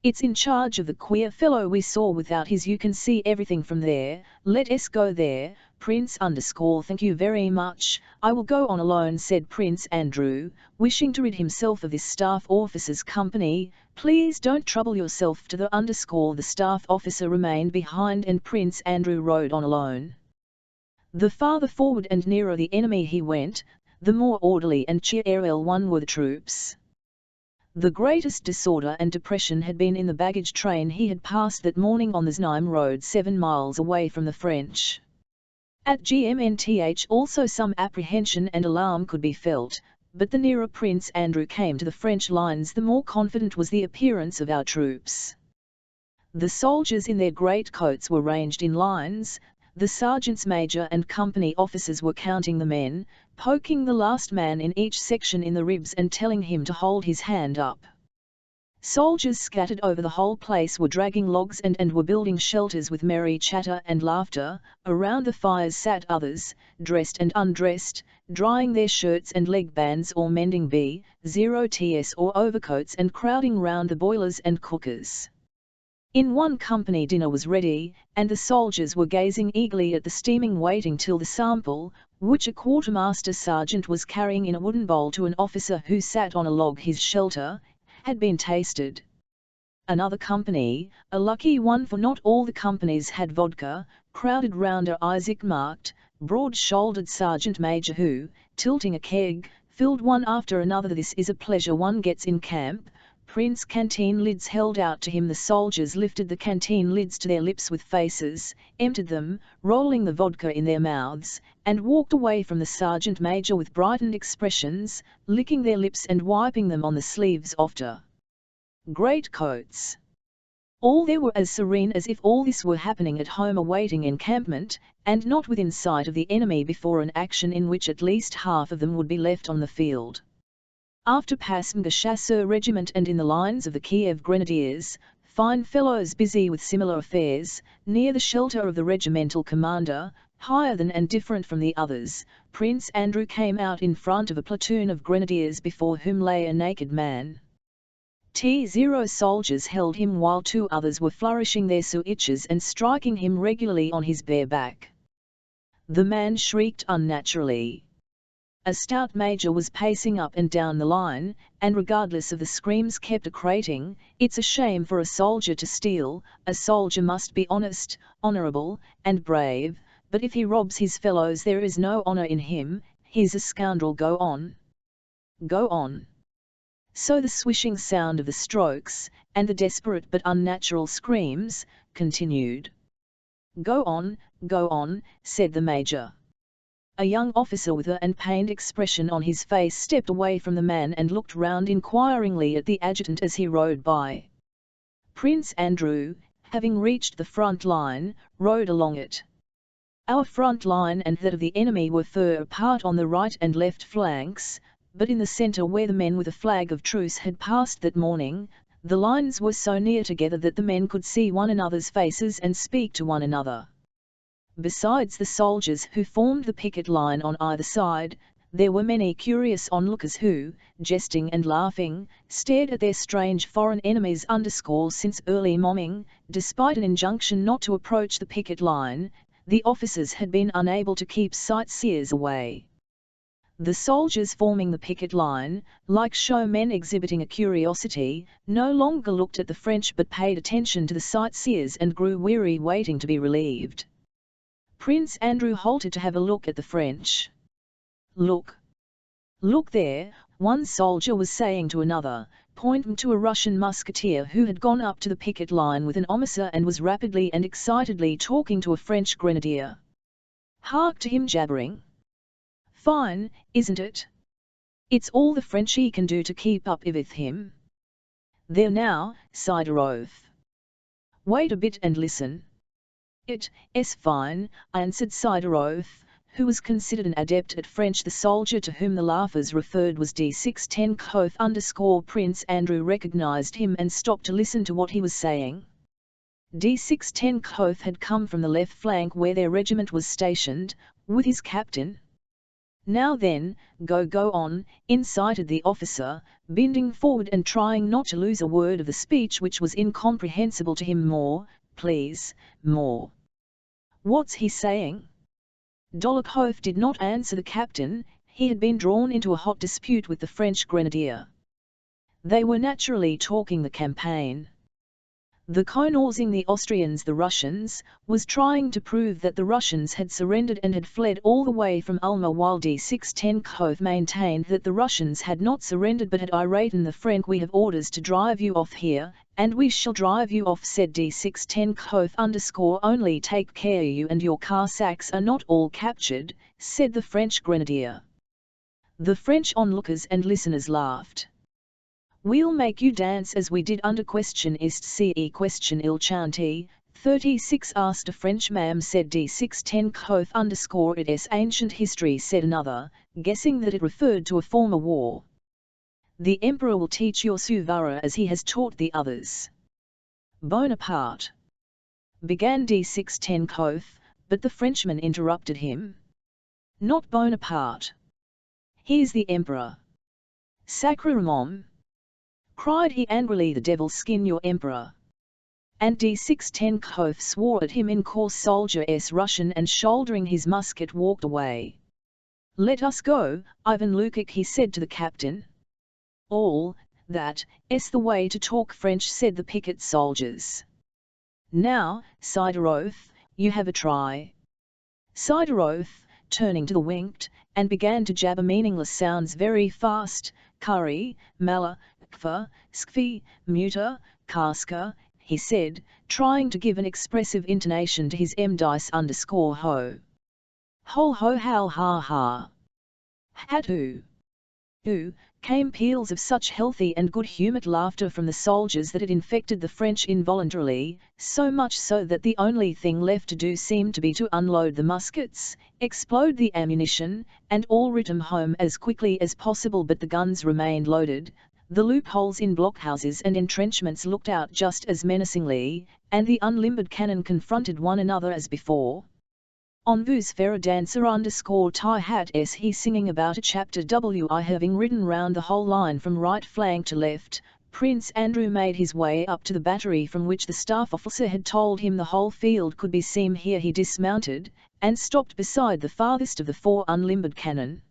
It's in charge of the queer fellow we saw without his. You can see everything from there. Let us go there. Prince underscore thank you very much, I will go on alone, said Prince Andrew, wishing to rid himself of this staff officer's company. Please don't trouble yourself to the underscore the staff officer remained behind and Prince Andrew rode on alone. The farther forward and nearer the enemy he went, the more orderly and cheerful one were the troops. The greatest disorder and depression had been in the baggage train he had passed that morning on the Znaim road 7 miles away from the French. At GMNTH also some apprehension and alarm could be felt, but the nearer Prince Andrew came to the French lines the more confident was the appearance of our troops. The soldiers in their great coats were ranged in lines, the sergeants major and company officers were counting the men, poking the last man in each section in the ribs and telling him to hold his hand up. Soldiers scattered over the whole place were dragging logs and were building shelters with merry chatter and laughter. Around the fires sat others, dressed and undressed, drying their shirts and leg bands or mending B.0ts or overcoats and crowding round the boilers and cookers. In one company dinner was ready, and the soldiers were gazing eagerly at the steaming waiting till the sample, which a quartermaster sergeant was carrying in a wooden bowl to an officer who sat on a log his shelter, had been tasted. Another company, a lucky one for not all the companies had vodka, crowded round a Isaac-marked, broad-shouldered sergeant major who, tilting a keg, filled one after another. This is a pleasure one gets in camp. Prince canteen lids held out to him. The soldiers lifted the canteen lids to their lips with faces, emptied them, rolling the vodka in their mouths, and walked away from the sergeant major with brightened expressions, licking their lips and wiping them on the sleeves after great coats. All there were as serene as if all this were happening at home awaiting encampment, and not within sight of the enemy before an action in which at least half of them would be left on the field. After passing the Chasseur regiment and in the lines of the Kiev Grenadiers, fine fellows busy with similar affairs, near the shelter of the regimental commander, Higher than and different from the others, Prince Andrew came out in front of a platoon of grenadiers before whom lay a naked man. 0 soldiers held him while 2 others were flourishing their switches and striking him regularly on his bare back. The man shrieked unnaturally. A stout major was pacing up and down the line, and regardless of the screams kept accrating, "It's a shame for a soldier to steal, a soldier must be honest, honourable, and brave, but if he robs his fellows there is no honour in him, he's a scoundrel, go on. Go on." So the swishing sound of the strokes, and the desperate but unnatural screams, continued. Go on," said the major. A young officer with an pained expression on his face stepped away from the man and looked round inquiringly at the adjutant as he rode by. Prince Andrew, having reached the front line, rode along it. Our front line and that of the enemy were far apart on the right and left flanks, but in the centre where the men with a flag of truce had passed that morning, the lines were so near together that the men could see one another's faces and speak to one another. Besides the soldiers who formed the picket line on either side, there were many curious onlookers who, jesting and laughing, stared at their strange foreign enemies since early morning, despite an injunction not to approach the picket line, the officers had been unable to keep sightseers away. The soldiers forming the picket line, like showmen exhibiting a curiosity, no longer looked at the French but paid attention to the sightseers and grew weary waiting to be relieved. Prince Andrew halted to have a look at the French. "Look! Look there," one soldier was saying to another, pointing to a Russian musketeer who had gone up to the picket line with an officer and was rapidly and excitedly talking to a French grenadier. "Hark to him jabbering! Fine, isn't it? It's all the Frenchy can do to keep up with him." "There now," sighed Oath. "Wait a bit and listen." "It's fine," answered Oath, who was considered an adept at French. The soldier to whom the laughers referred was D610 Koth. Prince Andrew recognized him and stopped to listen to what he was saying. D610 Koth had come from the left flank where their regiment was stationed, with his captain. "Now then, go on," incited the officer, bending forward and trying not to lose a word of the speech which was incomprehensible to him. "More, please, more." "What's he saying?" Dólokhov did not answer the captain. He had been drawn into a hot dispute with the French grenadier. They were naturally talking the campaign. The Konorsing the Austrians, the Russians, was trying to prove that the Russians had surrendered and had fled all the way from Ulma, while D610 Koth maintained that the Russians had not surrendered but had irritated the French. "We have orders to drive you off here, and we shall drive you off," said D610 Koth. "Only take care you and your Cossacks are not all captured," said the French grenadier. The French onlookers and listeners laughed. "We'll make you dance as we did under question ist ce question il chante, 36 asked a French ma'am," said D610 Koth. "It's ancient history," said another, guessing that it referred to a former war. "The Emperor will teach your Suvara as he has taught the others." "Bonaparte," began D610 Koth, but the Frenchman interrupted him. "Not Bonaparte. He's the Emperor." "Sacré-Ramon!" cried he angrily, "the devil skin your emperor!" And D610 Koth swore at him in coarse soldier-s Russian and shouldering his musket walked away. "Let us go, Ivan Lukich," he said to the captain. "All that's the way to talk French," said the picket soldiers. "Now, Oath, you have a try." Oath, turning to the winked, and began to jabber meaningless sounds very fast. "Curry, mala, kfa, skfi, muta, kaska," he said, trying to give an expressive intonation to his M-ho. "Ho ho how ha ha. Hatu. Ooh," came peals of such healthy and good-humoured laughter from the soldiers that it infected the French involuntarily, so much so that the only thing left to do seemed to be to unload the muskets, explode the ammunition, and all return home as quickly as possible. But the guns remained loaded, the loopholes in blockhouses and entrenchments looked out just as menacingly, and the unlimbered cannon confronted one another as before. On vus vera dancer _tie hat s he singing about a chapter wi having ridden round the whole line from right flank to left. Prince Andrew made his way up to the battery from which the staff officer had told him the whole field could be seen. Here he dismounted, and stopped beside the farthest of the 4 unlimbered cannon.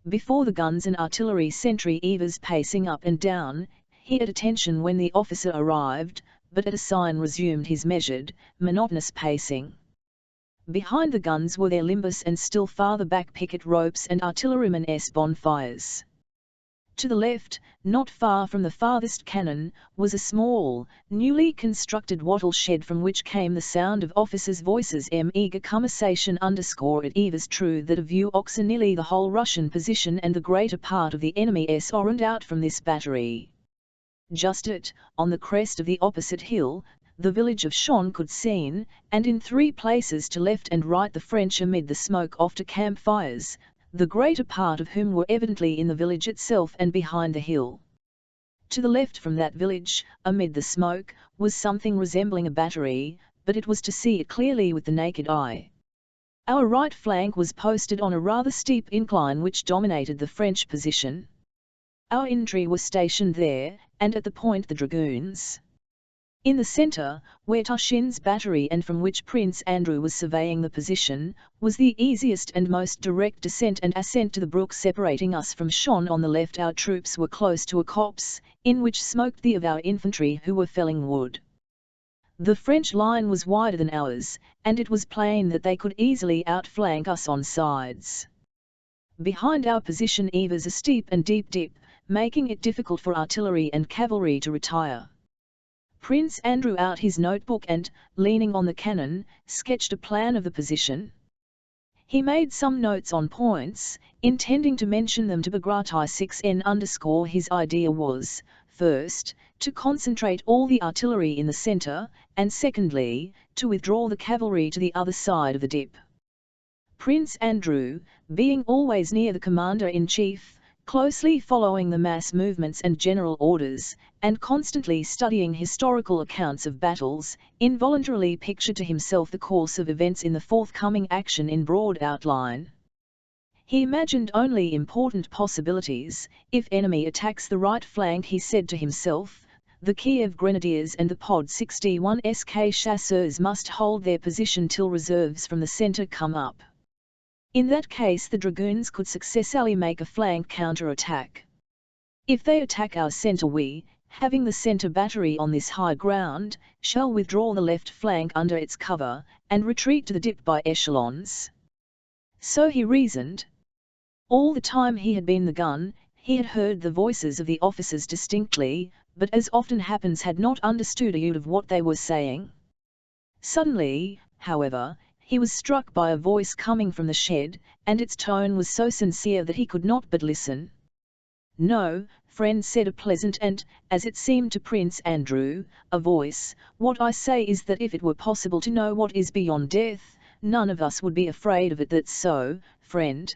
Before the guns and artillery sentry Evers pacing up and down, he at attention when the officer arrived, but at a sign resumed his measured, monotonous pacing. Behind the guns were their limbus and still farther back picket ropes and artillerymen's bonfires. To the left, not far from the farthest cannon, was a small, newly constructed wattle shed from which came the sound of officers' voices eager conversation _it Evers true that a view oxer nearly the whole Russian position and the greater part of the enemy's orient out from this battery. Just on the crest of the opposite hill, the village of Shon could seen, and in 3 places to left and right the French amid the smoke after campfires, the greater part of whom were evidently in the village itself and behind the hill. To the left from that village, amid the smoke, was something resembling a battery, but it was to see it clearly with the naked eye. Our right flank was posted on a rather steep incline which dominated the French position. Our infantry were stationed there, and at the point the dragoons. In the centre, where Tushin's battery and from which Prince Andrew was surveying the position, was the easiest and most direct descent and ascent to the brook separating us from Shon. On the left our troops were close to a copse, in which smoked the of our infantry who were felling wood. The French line was wider than ours, and it was plain that they could easily outflank us on sides. Behind our position Evers a steep and deep dip, making it difficult for artillery and cavalry to retire. Prince Andrew out his notebook and, leaning on the cannon, sketched a plan of the position. He made some notes on points, intending to mention them to Bagrat 6N_. His idea was, first, to concentrate all the artillery in the centre, and secondly, to withdraw the cavalry to the other side of the dip. Prince Andrew, being always near the commander-in-chief, closely following the mass movements and general orders, and constantly studying historical accounts of battles, involuntarily pictured to himself the course of events in the forthcoming action in broad outline. He imagined only important possibilities. If enemy attacks the right flank, he said to himself, the Kiev Grenadiers and the Pod 61 SK Chasseurs must hold their position till reserves from the centre come up. In that case the dragoons could successfully make a flank counter-attack. If they attack our centre, we, having the centre battery on this high ground, shall withdraw the left flank under its cover, and retreat to the dip by echelons. So he reasoned. All the time he had been the gun, he had heard the voices of the officers distinctly, but as often happens had not understood a yot of what they were saying. Suddenly, however, he was struck by a voice coming from the shed, and its tone was so sincere that he could not but listen. "No, friend," said a pleasant and, as it seemed to Prince Andrew, a voice, "what I say is that if it were possible to know what is beyond death, none of us would be afraid of it. That's so, friend."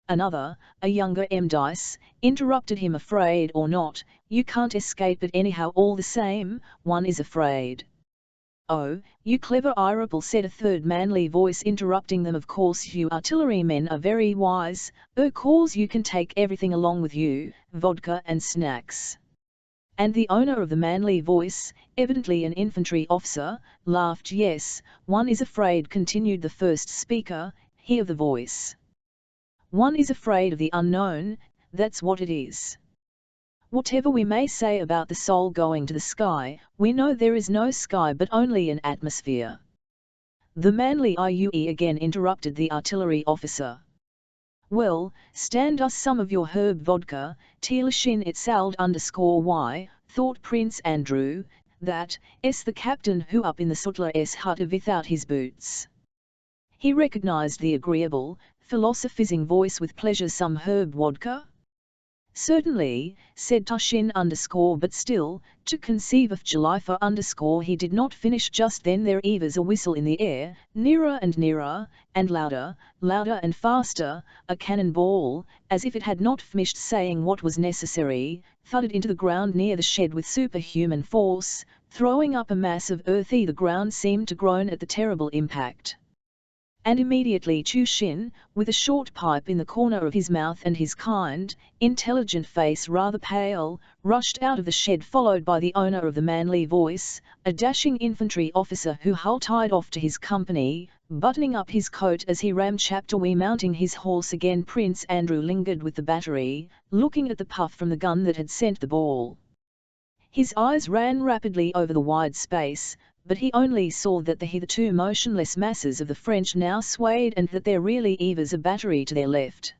Another, a younger Dice, interrupted him. "Afraid or not, you can't escape it anyhow. All the same, one is afraid." "Oh, you clever Iripple," said a third manly voice interrupting them. "Of course you artillerymen are very wise, cause you can take everything along with you, vodka and snacks." And the owner of the manly voice, evidently an infantry officer, laughed. "Yes, one is afraid," continued the first speaker, he of the voice. "One is afraid of the unknown, that's what it is. Whatever we may say about the soul going to the sky, we know there is no sky but only an atmosphere." The manly IUE again interrupted the artillery officer. "Well, stand us some of your herb vodka, Telashin Itzald _y, thought Prince Andrew, that, the captain who up in the sutler's hut without his boots." He recognized the agreeable, philosophizing voice with pleasure. "Some herb vodka?" "Certainly," said Tushin but still, to conceive of July for he did not finish just then. There was a whistle in the air, nearer and nearer, and louder, louder and faster, a cannon ball, as if it had not finished saying what was necessary, thudded into the ground near the shed with superhuman force, throwing up a mass of earth. The ground seemed to groan at the terrible impact. And immediately Chushin, with a short pipe in the corner of his mouth and his kind, intelligent face rather pale, rushed out of the shed followed by the owner of the manly voice, a dashing infantry officer who tied off to his company, buttoning up his coat as he ramchapped mounting his horse again. Prince Andrew lingered with the battery, looking at the puff from the gun that had sent the ball. His eyes ran rapidly over the wide space, but he only saw that the hitherto motionless masses of the French now swayed and that there really was a battery to their left.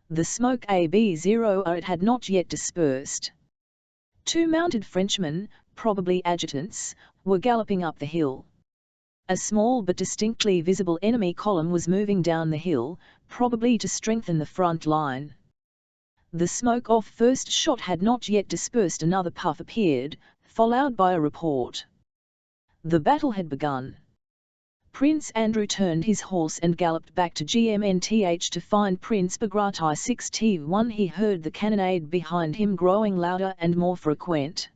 The smoke it had not yet dispersed. 2 mounted Frenchmen, probably adjutants, were galloping up the hill. A small but distinctly visible enemy column was moving down the hill, probably to strengthen the front line. The smoke off first shot had not yet dispersed. Another puff appeared, followed by a report. The battle had begun. Prince Andrew turned his horse and galloped back to GMNTH to find Prince Bagration 6T1. He heard the cannonade behind him growing louder and more frequent.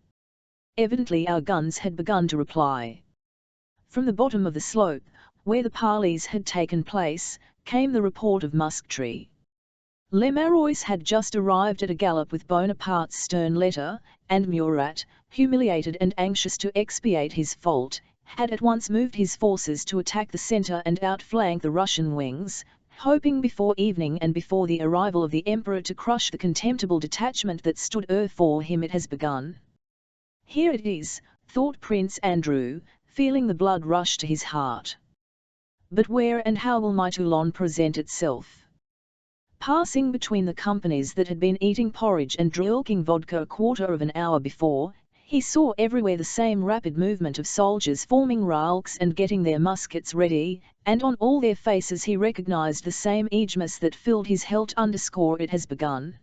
Evidently our guns had begun to reply. From the bottom of the slope, where the parleys had taken place, came the report of musketry. Les Marois had just arrived at a gallop with Bonaparte's stern letter, and Murat, humiliated and anxious to expiate his fault, had at once moved his forces to attack the centre and outflank the Russian wings, hoping before evening and before the arrival of the Emperor to crush the contemptible detachment that stood for him. It has begun. Here it is, thought Prince Andrew, feeling the blood rush to his heart. But where and how will my Toulon present itself? Passing between the companies that had been eating porridge and drinking vodka a quarter of an hour before, he saw everywhere the same rapid movement of soldiers forming ranks and getting their muskets ready, and on all their faces he recognized the same eagerness that filled his heart. It has begun.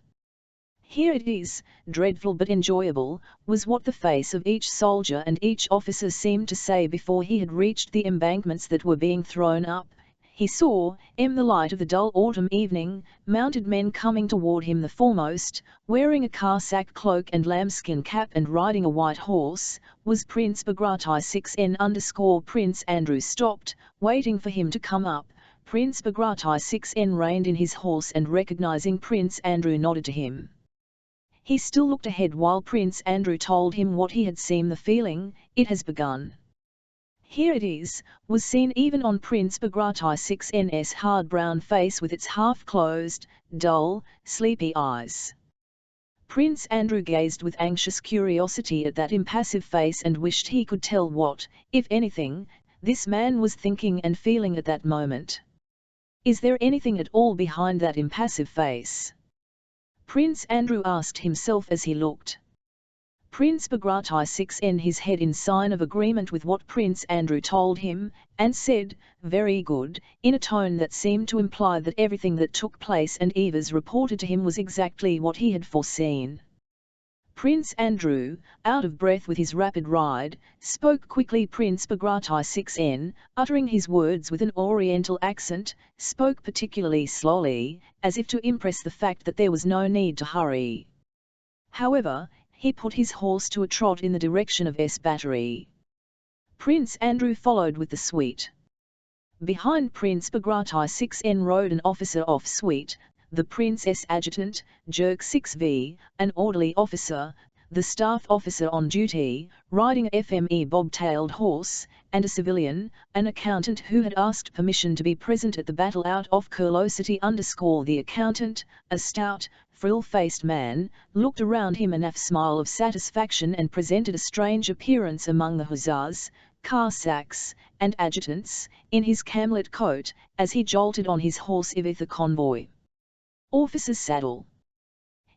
Here it is, dreadful but enjoyable, was what the face of each soldier and each officer seemed to say before he had reached the embankments that were being thrown up. He saw, in the light of the dull autumn evening, mounted men coming toward him. The foremost, wearing a Cossack cloak and lambskin cap and riding a white horse, was Prince Bagration 6N. Prince Andrew stopped, waiting for him to come up. Prince Bagration 6N reined in his horse and recognizing Prince Andrew nodded to him. He still looked ahead while Prince Andrew told him what he had seen. The feeling, it has begun. Here it is, was seen even on Prince Bagration 6N's hard brown face with its half-closed, dull, sleepy eyes. Prince Andrew gazed with anxious curiosity at that impassive face and wished he could tell what, if anything, this man was thinking and feeling at that moment. Is there anything at all behind that impassive face? Prince Andrew asked himself as he looked. Prince Bagration 6N his head in sign of agreement with what Prince Andrew told him, and said, "Very good," in a tone that seemed to imply that everything that took place and Eva's reported to him was exactly what he had foreseen. Prince Andrew, out of breath with his rapid ride, spoke quickly. Prince Bagration 6N, uttering his words with an oriental accent, spoke particularly slowly, as if to impress the fact that there was no need to hurry. However, he put his horse to a trot in the direction of S Battery. Prince Andrew followed with the suite. Behind Prince Bagration 6N rode an officer off suite, the Princess Adjutant, Jerk 6V, an orderly officer, the staff officer on duty, riding a FME bob-tailed horse, and a civilian, an accountant who had asked permission to be present at the battle out of curiosity. The accountant, a stout, frill-faced man, looked around him a smile of satisfaction and presented a strange appearance among the hussars, Cossacks, and adjutants, in his camlet coat, as he jolted on his horse with the convoy. Officer's saddle.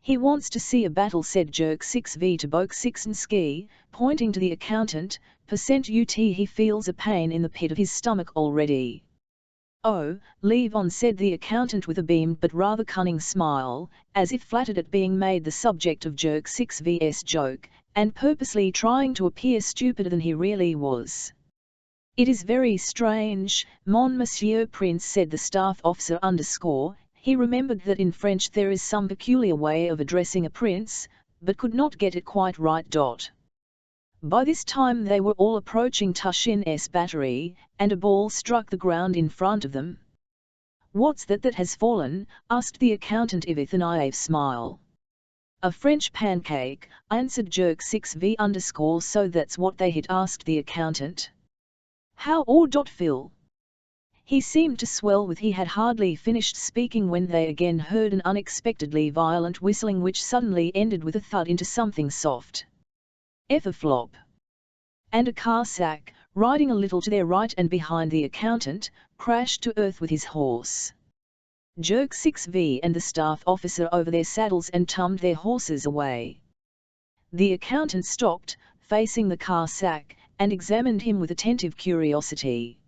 "He wants to see a battle," said Jerk 6V to Bolkonsky, pointing to the accountant, %UT he feels a pain in the pit of his stomach already. "Oh, leave on," said the accountant with a beamed but rather cunning smile, as if flattered at being made the subject of Jerk 6V's joke, and purposely trying to appear stupider than he really was. "It is very strange, mon monsieur Prince," said the staff officer _ he remembered that in French there is some peculiar way of addressing a prince, but could not get it quite right. By this time they were all approaching Tushin's battery, and a ball struck the ground in front of them. "What's that has fallen?" asked the accountant with a naive smile. "A French pancake," answered Jerk 6V _ so that's what they hit, asked the accountant. "How or Phil?" He seemed to swell with he had hardly finished speaking when they again heard an unexpectedly violent whistling which suddenly ended with a thud into something soft. F a flop. And a car sack, riding a little to their right and behind the accountant, crashed to earth with his horse. Jerk 6V and the staff officer over their saddles and tummed their horses away. The accountant stopped, facing the car sack, and examined him with attentive curiosity.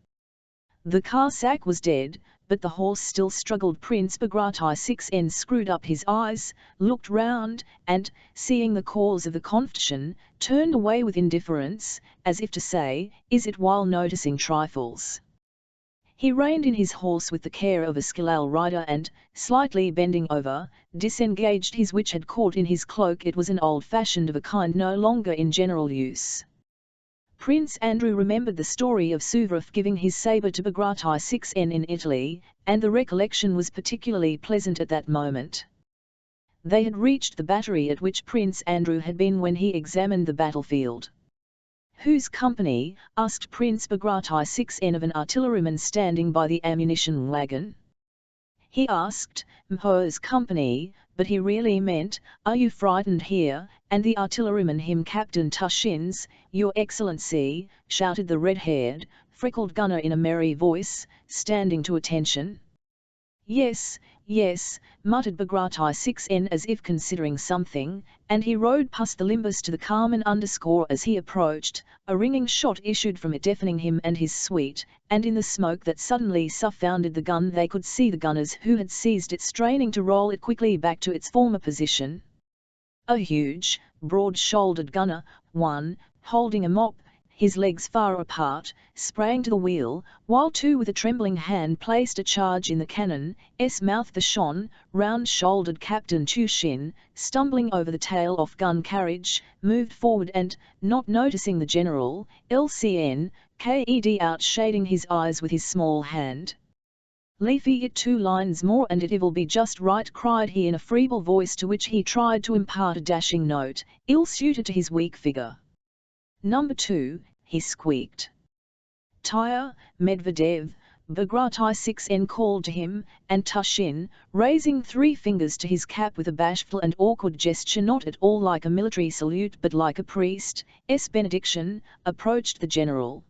The car sack was dead, but the horse still struggled. Prince Bagration 6N screwed up his eyes, looked round, and, seeing the cause of the confusion, turned away with indifference, as if to say, "Is it?" while noticing trifles. He reined in his horse with the care of a skillful rider and, slightly bending over, disengaged his which had caught in his cloak. It was an old-fashioned of a kind no longer in general use. Prince Andrew remembered the story of Suvorov giving his sabre to Bagration 6N in Italy, and the recollection was particularly pleasant at that moment. They had reached the battery at which Prince Andrew had been when he examined the battlefield. "Whose company?" asked Prince Bagration 6N of an artilleryman standing by the ammunition wagon. He asked, "Mho's company," but he really meant, "Are you frightened here?" and the artilleryman him Captain Tushin's, "Your Excellency," shouted the red-haired, freckled gunner in a merry voice, standing to attention. Yes, muttered Bagration 6N as if considering something, and he rode past the limbus to the Carmen _ as he approached, a ringing shot issued from it deafening him and his suite, and in the smoke that suddenly surrounded the gun they could see the gunners who had seized it straining to roll it quickly back to its former position. A huge, broad-shouldered gunner, one, holding a mop, his legs far apart, sprang to the wheel, while two with a trembling hand placed a charge in the cannon's mouth. The shon, round-shouldered Captain Tushin, stumbling over the tail-off-gun carriage, moved forward and, not noticing the general, LCN, KED out shading his eyes with his small hand. "Leafy it 2 lines more and it will be just right," cried he in a feeble voice to which he tried to impart a dashing note, ill-suited to his weak figure. "Number 2, he squeaked. "Tire, Medvedev," Bagration 6N called to him, and Tushin, raising 3 fingers to his cap with a bashful and awkward gesture not at all like a military salute but like a priest's benediction, approached the general.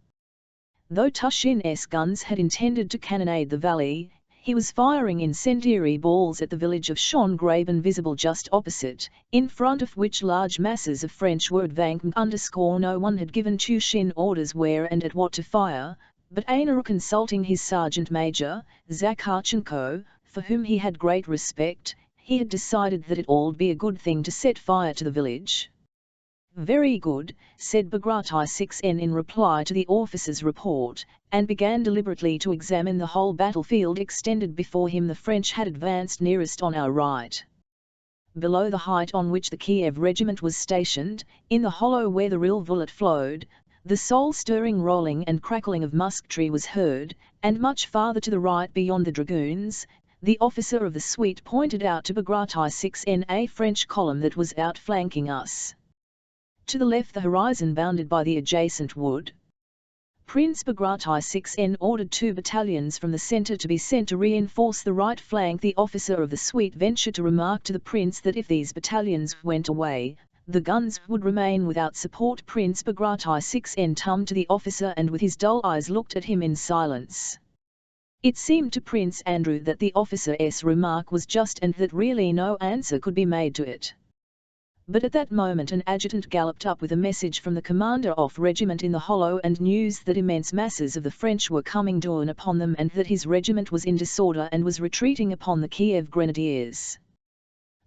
Though Tushin's guns had intended to cannonade the valley, he was firing incendiary balls at the village of Schongraben visible just opposite, in front of which large masses of French were advancing _ no one had given Tushin orders where and at what to fire, but Anar consulting his sergeant major, Zakharchenko, for whom he had great respect, he had decided that it would be a good thing to set fire to the village. "Very good," said Bagration 6N in reply to the officer's report, and began deliberately to examine the whole battlefield extended before him. The French had advanced nearest on our right. Below the height on which the Kiev regiment was stationed, in the hollow where the rivulet flowed, the soul-stirring rolling and crackling of musketry was heard, and much farther to the right beyond the dragoons, the officer of the suite pointed out to Bagration 6N a French column that was outflanking us. To the left the horizon bounded by the adjacent wood. Prince Bagration 6N ordered 2 battalions from the centre to be sent to reinforce the right flank. The officer of the suite ventured to remark to the prince that if these battalions went away, the guns would remain without support. Prince Bagration 6N tummed to the officer and with his dull eyes looked at him in silence. It seemed to Prince Andrew that the officer's remark was just and that really no answer could be made to it. But at that moment an adjutant galloped up with a message from the commander of regiment in the hollow and news that immense masses of the French were coming down upon them and that his regiment was in disorder and was retreating upon the Kiev Grenadiers.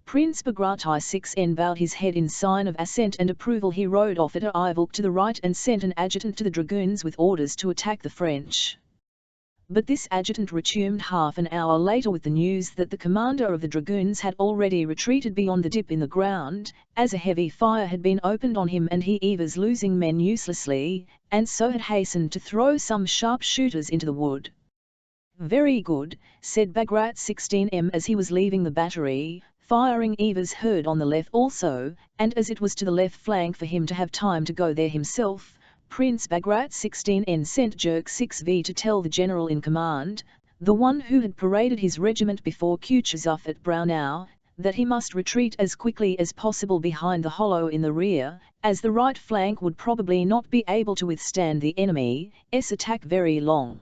Prince Bagration 6N bowed his head in sign of assent and approval. He rode off at a Ivulk to the right and sent an adjutant to the dragoons with orders to attack the French. But this adjutant returned half an hour later with the news that the commander of the dragoons had already retreated beyond the dip in the ground, as a heavy fire had been opened on him and he was losing men uselessly, and so had hastened to throw some sharpshooters into the wood. "Very good," said Bagrat 16M as he was leaving the battery. Firing was heard on the left also, and as it was to the left flank for him to have time to go there himself, Prince Bagrat 16N sent Jerk 6V to tell the general in command, the one who had paraded his regiment before Kutuzov at Braunau, that he must retreat as quickly as possible behind the hollow in the rear, as the right flank would probably not be able to withstand the enemy's attack very long.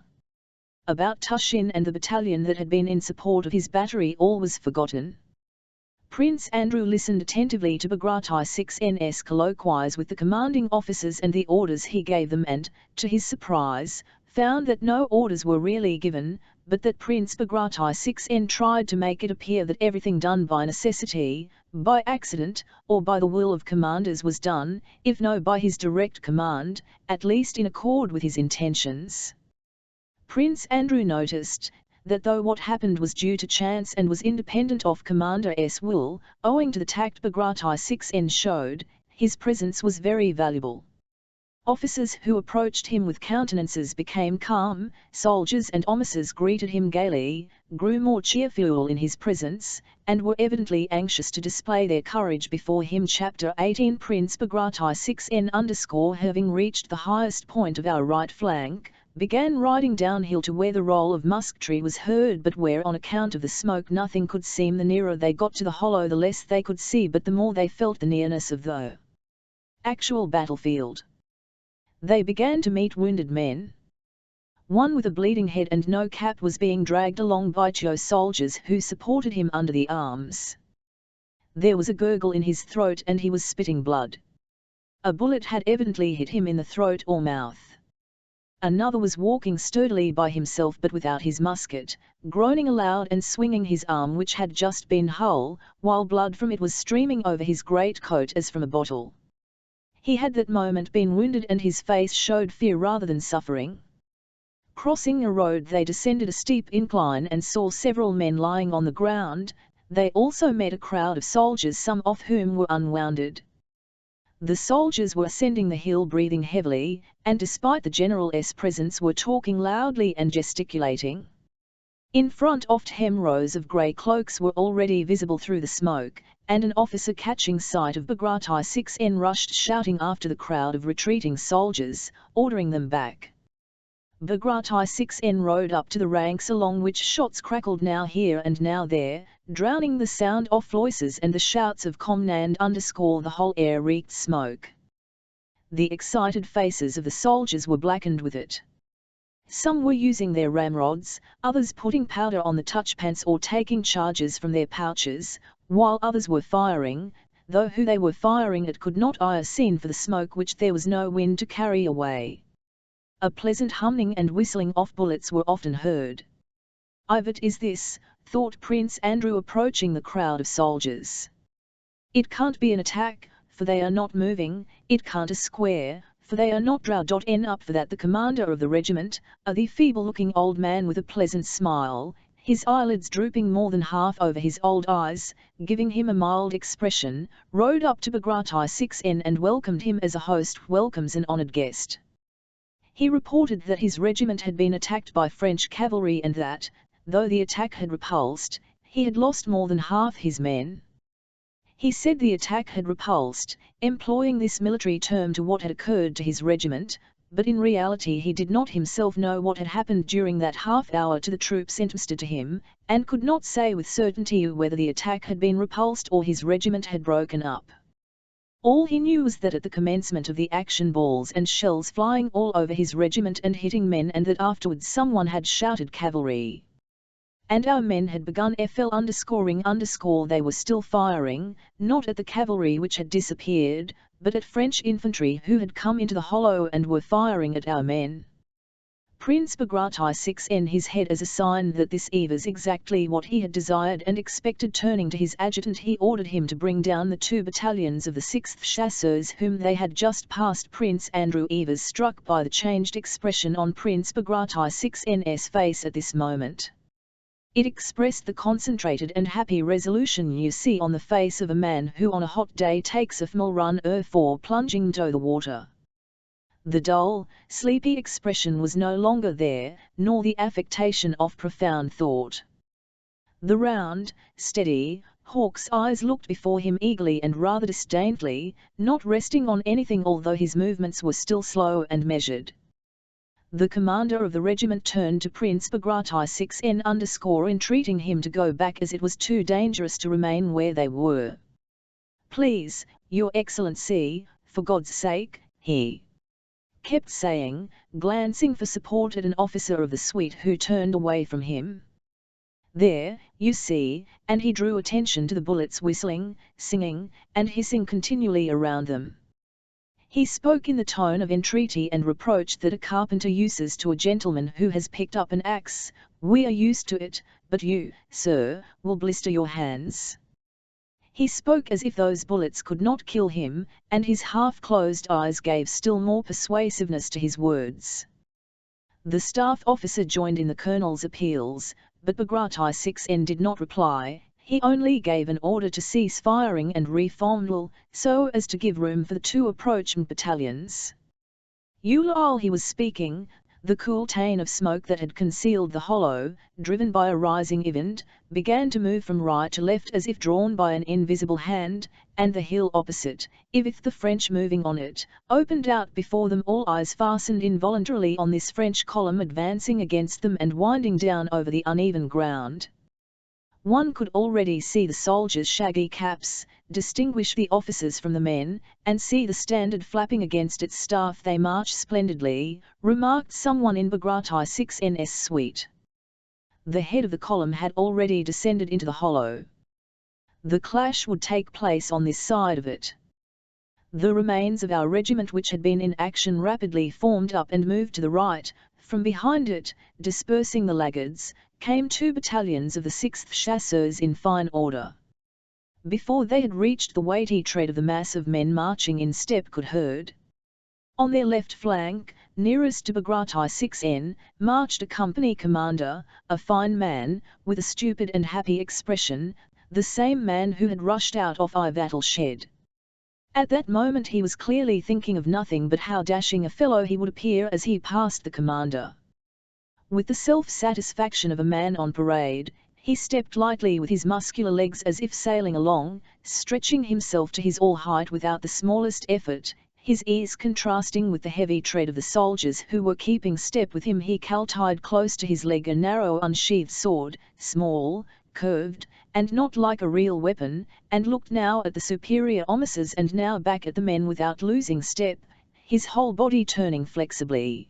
About Tushin and the battalion that had been in support of his battery all was forgotten. Prince Andrew listened attentively to Bagrat 6N's colloquies with the commanding officers and the orders he gave them and, to his surprise, found that no orders were really given, but that Prince Bagrat 6N tried to make it appear that everything done by necessity, by accident, or by the will of commanders was done, if no by his direct command, at least in accord with his intentions. Prince Andrew noticed that though what happened was due to chance and was independent of Commander's will, owing to the tact Bagrat 6N showed, his presence was very valuable. Officers who approached him with countenances became calm, soldiers and officers greeted him gaily, grew more cheerful in his presence, and were evidently anxious to display their courage before him. Chapter 18 Prince Bagrat 6N having reached the highest point of our right flank, began riding downhill to where the roll of musketry was heard but where on account of the smoke nothing could seem. The nearer they got to the hollow the less they could see but the more they felt the nearness of the actual battlefield. They began to meet wounded men. One with a bleeding head and no cap was being dragged along by two soldiers who supported him under the arms. There was a gurgle in his throat and he was spitting blood. A bullet had evidently hit him in the throat or mouth. Another was walking sturdily by himself but without his musket, groaning aloud and swinging his arm which had just been whole, while blood from it was streaming over his great coat as from a bottle. He had that moment been wounded and his face showed fear rather than suffering. Crossing a road they descended a steep incline and saw several men lying on the ground. They also met a crowd of soldiers, some of whom were unwounded. The soldiers were ascending the hill breathing heavily, and despite the general's presence were talking loudly and gesticulating. In front of them rows of grey cloaks were already visible through the smoke, and an officer catching sight of Bagrat 6N rushed shouting after the crowd of retreating soldiers, ordering them back. Bagrat 6N rode up to the ranks along which shots crackled now here and now there, drowning the sound of voices and the shouts of command. The whole air reeked smoke. The excited faces of the soldiers were blackened with it. Some were using their ramrods, others putting powder on the touchpans or taking charges from their pouches, while others were firing, though who they were firing at could not be seen for the smoke which there was no wind to carry away. A pleasant humming and whistling of bullets were often heard. "What is this?" thought Prince Andrew approaching the crowd of soldiers. "It can't be an attack, for they are not moving, it can't a square, for they are not drawn up for that." The commander of the regiment, the feeble-looking old man with a pleasant smile, his eyelids drooping more than half over his old eyes, giving him a mild expression, rode up to Bagrat 6N and welcomed him as a host welcomes an honoured guest. He reported that his regiment had been attacked by French cavalry and that, though the attack had repulsed, he had lost more than half his men. He said the attack had repulsed, employing this military term to what had occurred to his regiment, but in reality he did not himself know what had happened during that half hour to the troops entrusted to him, and could not say with certainty whether the attack had been repulsed or his regiment had broken up. All he knew was that at the commencement of the action balls and shells flying all over his regiment and hitting men, and that afterwards someone had shouted cavalry. And our men had begun __. They were still firing, not at the cavalry which had disappeared, but at French infantry who had come into the hollow and were firing at our men. Prince Bagration 6n his head as a sign that this was exactly what he had desired and expected. Turning to his adjutant, he ordered him to bring down the 2 battalions of the 6th Chasseurs whom they had just passed. Prince Andrew was struck by the changed expression on Prince Bagration 6n's face at this moment. It expressed the concentrated and happy resolution you see on the face of a man who on a hot day takes a formal run for plunging into the water. The dull, sleepy expression was no longer there, nor the affectation of profound thought. The round, steady, hawk's eyes looked before him eagerly and rather disdainfully, not resting on anything although his movements were still slow and measured. The commander of the regiment turned to Prince Bagration 6n entreating him to go back as it was too dangerous to remain where they were. "Please, Your Excellency, for God's sake," he kept saying, glancing for support at an officer of the suite who turned away from him. "There, you see," and he drew attention to the bullets whistling, singing, and hissing continually around them. He spoke in the tone of entreaty and reproach that a carpenter uses to a gentleman who has picked up an axe. "We are used to it, but you, sir, will blister your hands." He spoke as if those bullets could not kill him, and his half-closed eyes gave still more persuasiveness to his words. The staff officer joined in the colonel's appeals, but Bagration 6n did not reply. He only gave an order to cease firing and reform so as to give room for the 2 approaching battalions. While he was speaking, the cool taint of smoke that had concealed the hollow, driven by a rising event, began to move from right to left as if drawn by an invisible hand, and the hill opposite, with the French moving on it, opened out before them. All eyes fastened involuntarily on this French column advancing against them and winding down over the uneven ground. One could already see the soldiers' shaggy caps, distinguish the officers from the men, and see the standard flapping against its staff. "They march splendidly," remarked someone in Bagration 6n's suite. The head of the column had already descended into the hollow. The clash would take place on this side of it. The remains of our regiment, which had been in action, rapidly formed up and moved to the right. From behind it, dispersing the laggards, came 2 battalions of the 6th Chasseurs in fine order. Before they had reached the weighty tread of the mass of men marching in step could heard. On their left flank, nearest to Bagration 6n, marched a company commander, a fine man, with a stupid and happy expression, the same man who had rushed out of Ivatel shed. At that moment he was clearly thinking of nothing but how dashing a fellow he would appear as he passed the commander. With the self-satisfaction of a man on parade, he stepped lightly with his muscular legs as if sailing along, stretching himself to his all height without the smallest effort, his ease contrasting with the heavy tread of the soldiers who were keeping step with him. He tied close to his leg a narrow unsheathed sword, small, curved, and not like a real weapon, and looked now at the superior officers and now back at the men without losing step, his whole body turning flexibly.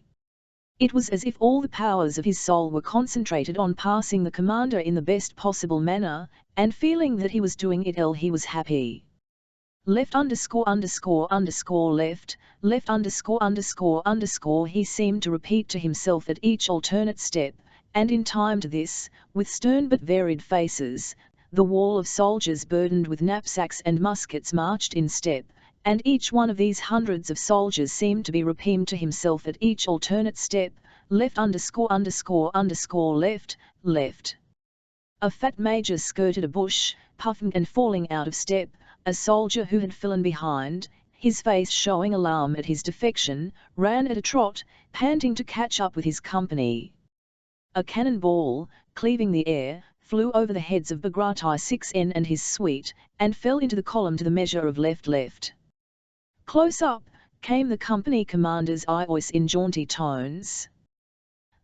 It was as if all the powers of his soul were concentrated on passing the commander in the best possible manner, and feeling that he was doing it he was happy. "Left left, left he seemed to repeat to himself at each alternate step, and in time to this, with stern but varied faces, the wall of soldiers burdened with knapsacks and muskets marched in step, and each one of these hundreds of soldiers seemed to be repeating to himself at each alternate step, left left, left. A fat major skirted a bush, puffing and falling out of step. A soldier who had fallen behind, his face showing alarm at his defection, ran at a trot, panting to catch up with his company. A cannon ball, cleaving the air, flew over the heads of Bagration 6n and his suite, and fell into the column to the measure of left. Close up, came the company commander's voice in jaunty tones.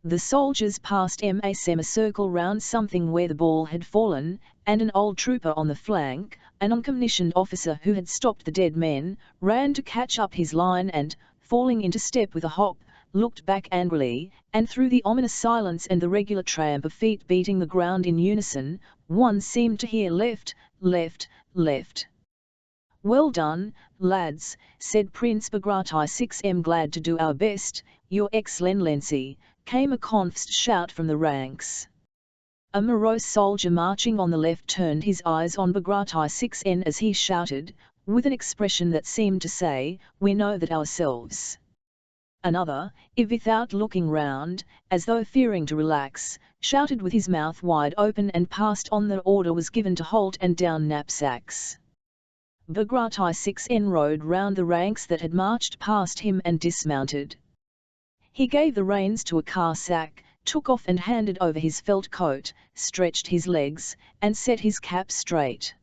The soldiers passed a semicircle round something where the ball had fallen, and an old trooper on the flank, an uncommissioned officer who had stopped the dead men, ran to catch up his line and, falling into step with a hop, looked back angrily, and through the ominous silence and the regular tramp of feet beating the ground in unison, one seemed to hear left, left, left. "Well done, lads," said Prince Bagration 6m. "Glad to do our best, Your Excellency, came a confused shout from the ranks. A morose soldier marching on the left turned his eyes on Book.part 6n as he shouted, with an expression that seemed to say, "We know that ourselves." Another, if without looking round, as though fearing to relax, shouted with his mouth wide open and passed on the order was given to halt and down knapsacks. Book.part 6n rode round the ranks that had marched past him and dismounted. He gave the reins to a car-sack, took off and handed over his felt coat, stretched his legs, and set his cap straight.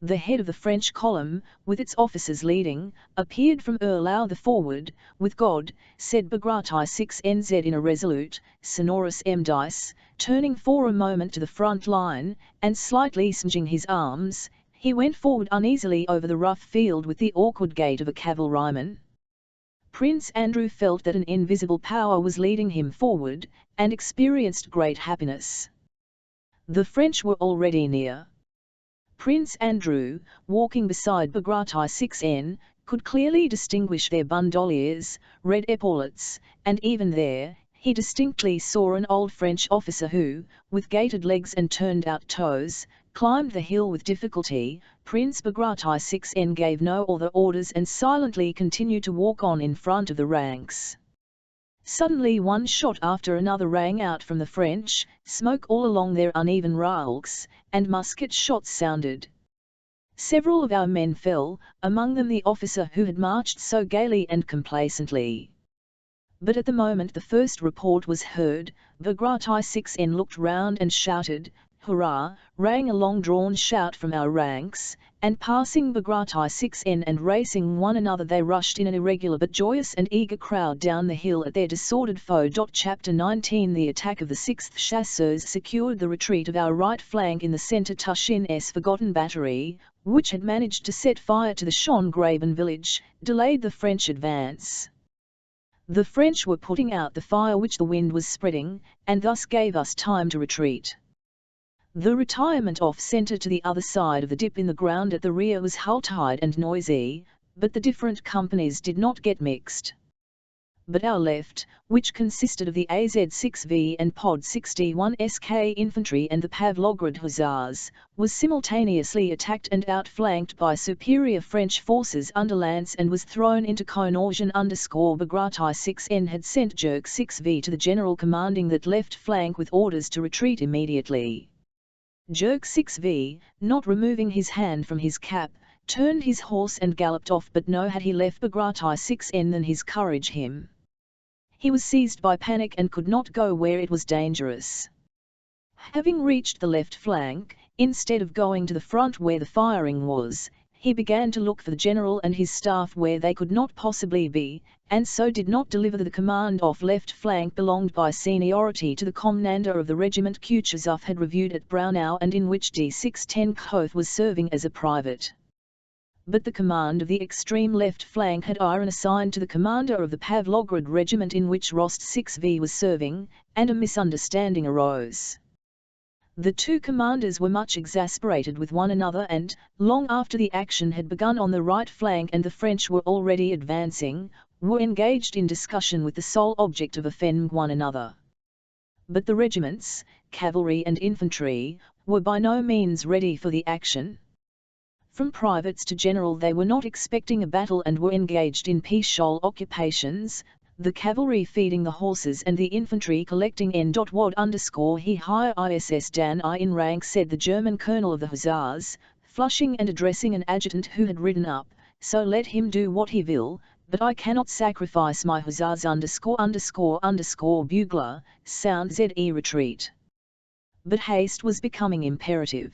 The head of the French column, with its officers leading, appeared from the forward, "With God," said Book.part 6nz in a resolute, sonorous dice, turning for a moment to the front line, and slightly swinging his arms, he went forward uneasily over the rough field with the awkward gait of a cavalryman. Prince Andrew felt that an invisible power was leading him forward, and experienced great happiness. The French were already near. Prince Andrew, walking beside Book.part 6n, could clearly distinguish their bandoliers, red epaulets, and even there, he distinctly saw an old French officer who, with gaitered legs and turned-out toes, climbed the hill with difficulty. Prince Book.part 6n gave no other orders and silently continued to walk on in front of the ranks. Suddenly one shot after another rang out from the French, smoke all along their uneven ranks, and musket shots sounded. Several of our men fell, among them the officer who had marched so gaily and complacently. But at the moment the first report was heard, Book.part 6n looked round and shouted, "Hurrah!" rang a long-drawn shout from our ranks, and passing Book.part 6n and racing one another they rushed in an irregular but joyous and eager crowd down the hill at their disordered foe. Chapter 19 The attack of the 6th Chasseurs secured the retreat of our right flank in the centre. Tushin's forgotten battery, which had managed to set fire to the Schongraben village, delayed the French advance. The French were putting out the fire which the wind was spreading, and thus gave us time to retreat. The retirement off-centre to the other side of the dip in the ground at the rear was half-tied and noisy, but the different companies did not get mixed. But our left, which consisted of the AZ-6V and Pod 61 SK infantry and the Pavlograd Hussars, was simultaneously attacked and outflanked by superior French forces under Lance and was thrown into confusion. Book.part 6n had sent Jerk 6V to the general commanding that left flank with orders to retreat immediately. Jerk 6V, not removing his hand from his cap, turned his horse and galloped off, but no had he left Book.part 6n than his courage him. He was seized by panic and could not go where it was dangerous. Having reached the left flank, instead of going to the front where the firing was, he began to look for the general and his staff where they could not possibly be, and so did not deliver the command off left flank belonged by seniority to the commander of the regiment Kutuzov had reviewed at Braunau and in which D610 Koth was serving as a private. But the command of the extreme left flank had been assigned to the commander of the Pavlograd regiment in which Rost 6V was serving, and a misunderstanding arose. The two commanders were much exasperated with one another and, long after the action had begun on the right flank and the French were already advancing, were engaged in discussion with the sole object of offending one another. But the regiments, cavalry and infantry, were by no means ready for the action. From privates to general they were not expecting a battle and were engaged in peaceful occupations, the cavalry feeding the horses and the infantry collecting N.Wad_he higher ISS Dan I in rank, said the German colonel of the Hussars, flushing and addressing an adjutant who had ridden up, so let him do what he will, but I cannot sacrifice my Hussars ____bugler, sound ZE retreat. But haste was becoming imperative.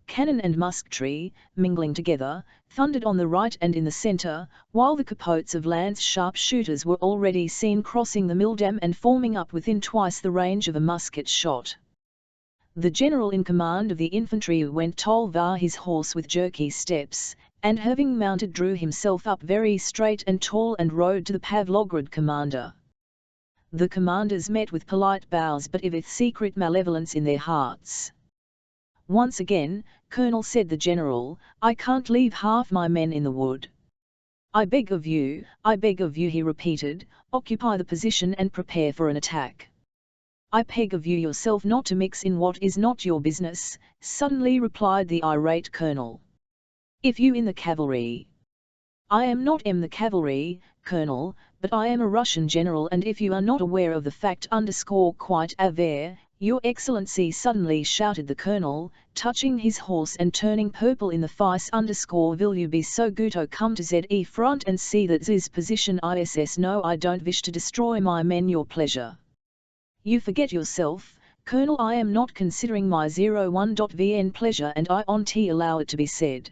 Cannon and musketry, mingling together, thundered on the right and in the centre, while the capotes of Lance sharpshooters were already seen crossing the Mildam and forming up within twice the range of a musket shot. The general in command of the infantry went tolvar his horse with jerky steps, and having mounted drew himself up very straight and tall and rode to the Pavlograd commander. The commanders met with polite bows but with secret malevolence in their hearts. Once again, "Colonel," said the general, "I can't leave half my men in the wood." I beg of you, he repeated, occupy the position and prepare for an attack. I beg of you yourself not to mix in what is not your business, suddenly replied the irate colonel. If you in the cavalry. I am not the cavalry, colonel, but I am a Russian general, and if you are not aware of the fact quite aware, your excellency, suddenly shouted the colonel, touching his horse and turning purple in the face will you be so good to come to ZE front and see that Z's position ISS. No, I don't wish to destroy my men, your pleasure. You forget yourself, colonel, I am not considering my 01.vn pleasure, and I allow it to be said.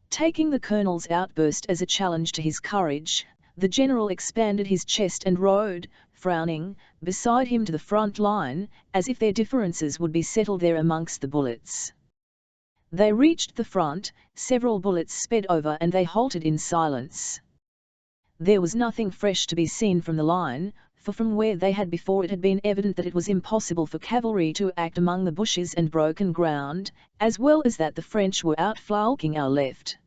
Taking the colonel's outburst as a challenge to his courage, the general expanded his chest and rode, frowning, beside him to the front line, as if their differences would be settled there amongst the bullets. They reached the front, several bullets sped over and they halted in silence. There was nothing fresh to be seen from the line, for from where they had before it had been evident that it was impossible for cavalry to act among the bushes and broken ground, as well as that the French were outflanking our left.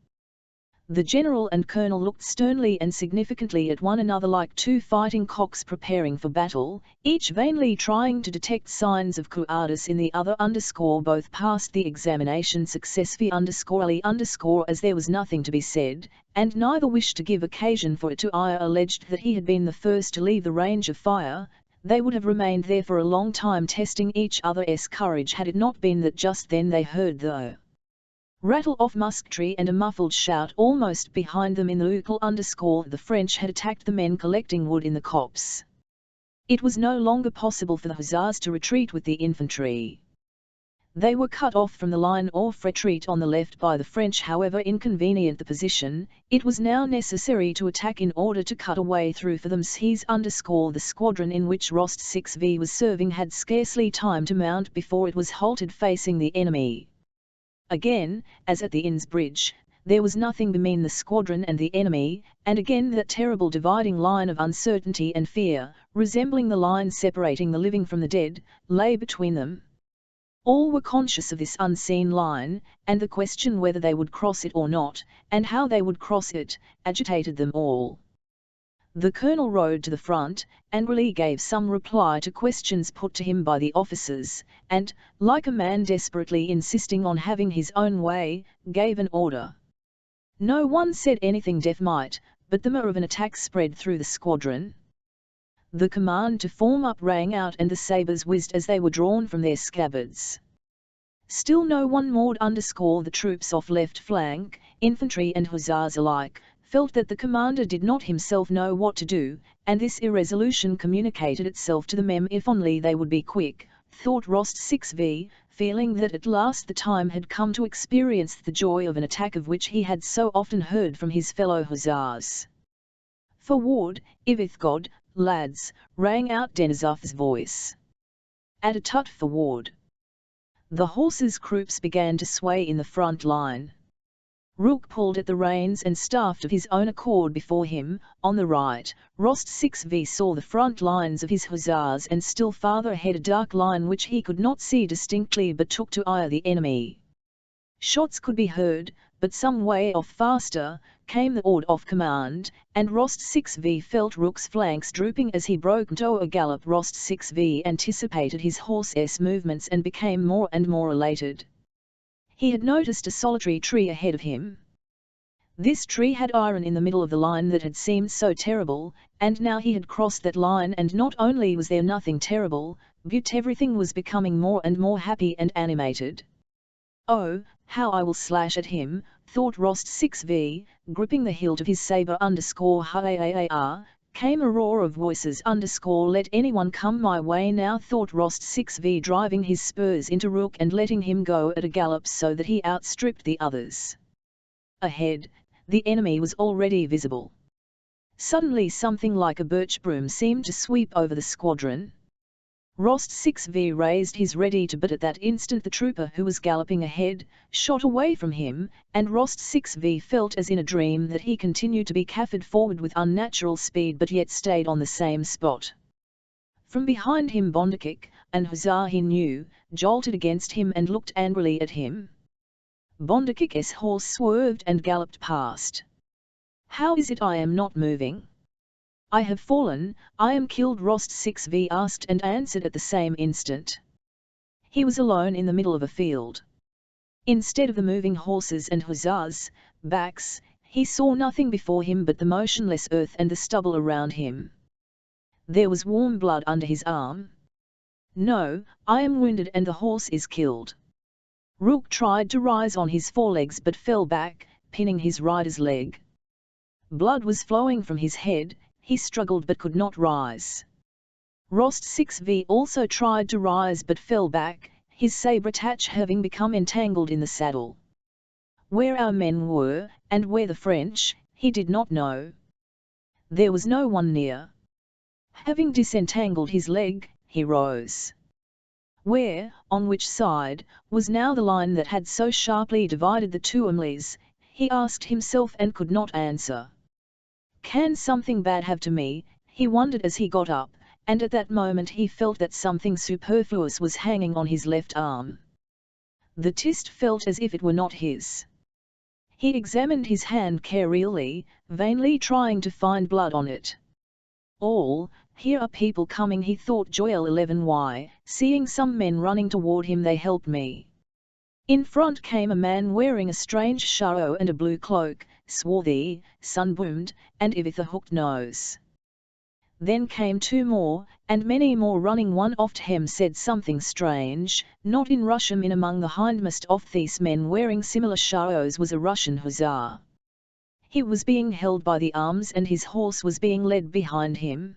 The general and colonel looked sternly and significantly at one another like two fighting cocks preparing for battle, each vainly trying to detect signs of cowardice in the other. Both passed the examination successfully as there was nothing to be said, and neither wished to give occasion for it to alleged that he had been the first to leave the range of fire. They would have remained there for a long time testing each other's courage had it not been that just then they heard the rattle of musketry and a muffled shout almost behind them in the local the French had attacked the men collecting wood in the copse. It was no longer possible for the hussars to retreat with the infantry. They were cut off from the line or retreat on the left by the French. However inconvenient the position, it was now necessary to attack in order to cut a way through for them. The squadron in which Rost 6V was serving had scarcely time to mount before it was halted facing the enemy. Again, as at the Inn's Bridge, there was nothing between the squadron and the enemy, and again that terrible dividing line of uncertainty and fear, resembling the line separating the living from the dead, lay between them. All were conscious of this unseen line, and the question whether they would cross it or not, and how they would cross it, agitated them all. The colonel rode to the front, angrily gave some reply to questions put to him by the officers, and, like a man desperately insisting on having his own way, gave an order. No one said anything definite, but the murmur of an attack spread through the squadron. The command to form up rang out and the sabres whizzed as they were drawn from their scabbards. Still no one more. The troops off left flank, infantry and hussars alike, felt that the commander did not himself know what to do, and this irresolution communicated itself to the men. If only they would be quick, thought Rost 6V, feeling that at last the time had come to experience the joy of an attack of which he had so often heard from his fellow hussars. "Forward, if God, lads," rang out Denisov's voice. At a tut forward. The horses' croups began to sway in the front line. Rook pulled at the reins and staffed of his own accord before him. On the right, Rost 6V saw the front lines of his hussars and still farther ahead a dark line which he could not see distinctly but took to eye the enemy. Shots could be heard, but some way off faster, came the order of command, and Rost 6V felt Rook's flanks drooping as he broke into a gallop. Rost 6V anticipated his horse's movements and became more and more elated. He had noticed a solitary tree ahead of him. This tree had iron in the middle of the line that had seemed so terrible, and now he had crossed that line, and not only was there nothing terrible, but everything was becoming more and more happy and animated. "Oh, how I will slash at him," thought Rost 6V, gripping the hilt of his sabre. Came a roar of voices. "Let anyone come my way now," thought Rost 6V, driving his spurs into Rook and letting him go at a gallop so that he outstripped the others. Ahead, the enemy was already visible. Suddenly something like a birch broom seemed to sweep over the squadron. Rost 6V raised his ready to, but at that instant the trooper who was galloping ahead, shot away from him, and Rost 6V felt as in a dream that he continued to be caffered forward with unnatural speed but yet stayed on the same spot. From behind him Bondukik, an hussar he knew, jolted against him and looked angrily at him. Bondukik's horse swerved and galloped past. How is it I am not moving? I have fallen, I am killed, Rost 6v asked and answered at the same instant. He was alone in the middle of a field. Instead of the moving horses and hussars' backs, he saw nothing before him but the motionless earth and the stubble around him. There was warm blood under his arm. No, I am wounded and the horse is killed. Rook tried to rise on his forelegs but fell back, pinning his rider's leg. Blood was flowing from his head, he struggled but could not rise. Rost 6v also tried to rise but fell back, his sabre-attach having become entangled in the saddle. Where our men were, and where the French, he did not know. There was no one near. Having disentangled his leg, he rose. Where, on which side, was now the line that had so sharply divided the two armies, he asked himself and could not answer. Can something bad have to me, he wondered as he got up, and at that moment he felt that something superfluous was hanging on his left arm. The tist felt as if it were not his. He examined his hand carefully, vainly trying to find blood on it. Here are people coming, he thought. Joel 11y, seeing some men running toward him, they helped me. In front came a man wearing a strange sharo and a blue cloak, swarthy, sunburned, and with a hooked nose. Then came two more, and many more running. One of them said something strange, not in Russian. In among the hindmost of these men wearing similar sharos was a Russian hussar. He was being held by the arms and his horse was being led behind him.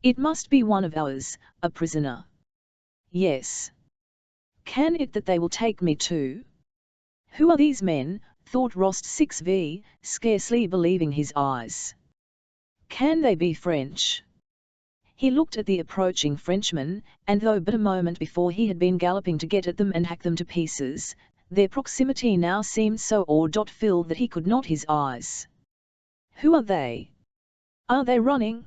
It must be one of ours, a prisoner. Yes. Can it that they will take me too? Who are these men, thought Rost 6v, scarcely believing his eyes. Can they be French? He looked at the approaching Frenchmen, and though but a moment before he had been galloping to get at them and hack them to pieces, their proximity now seemed so awe-filled that he could not his eyes. Who are they? Are they running?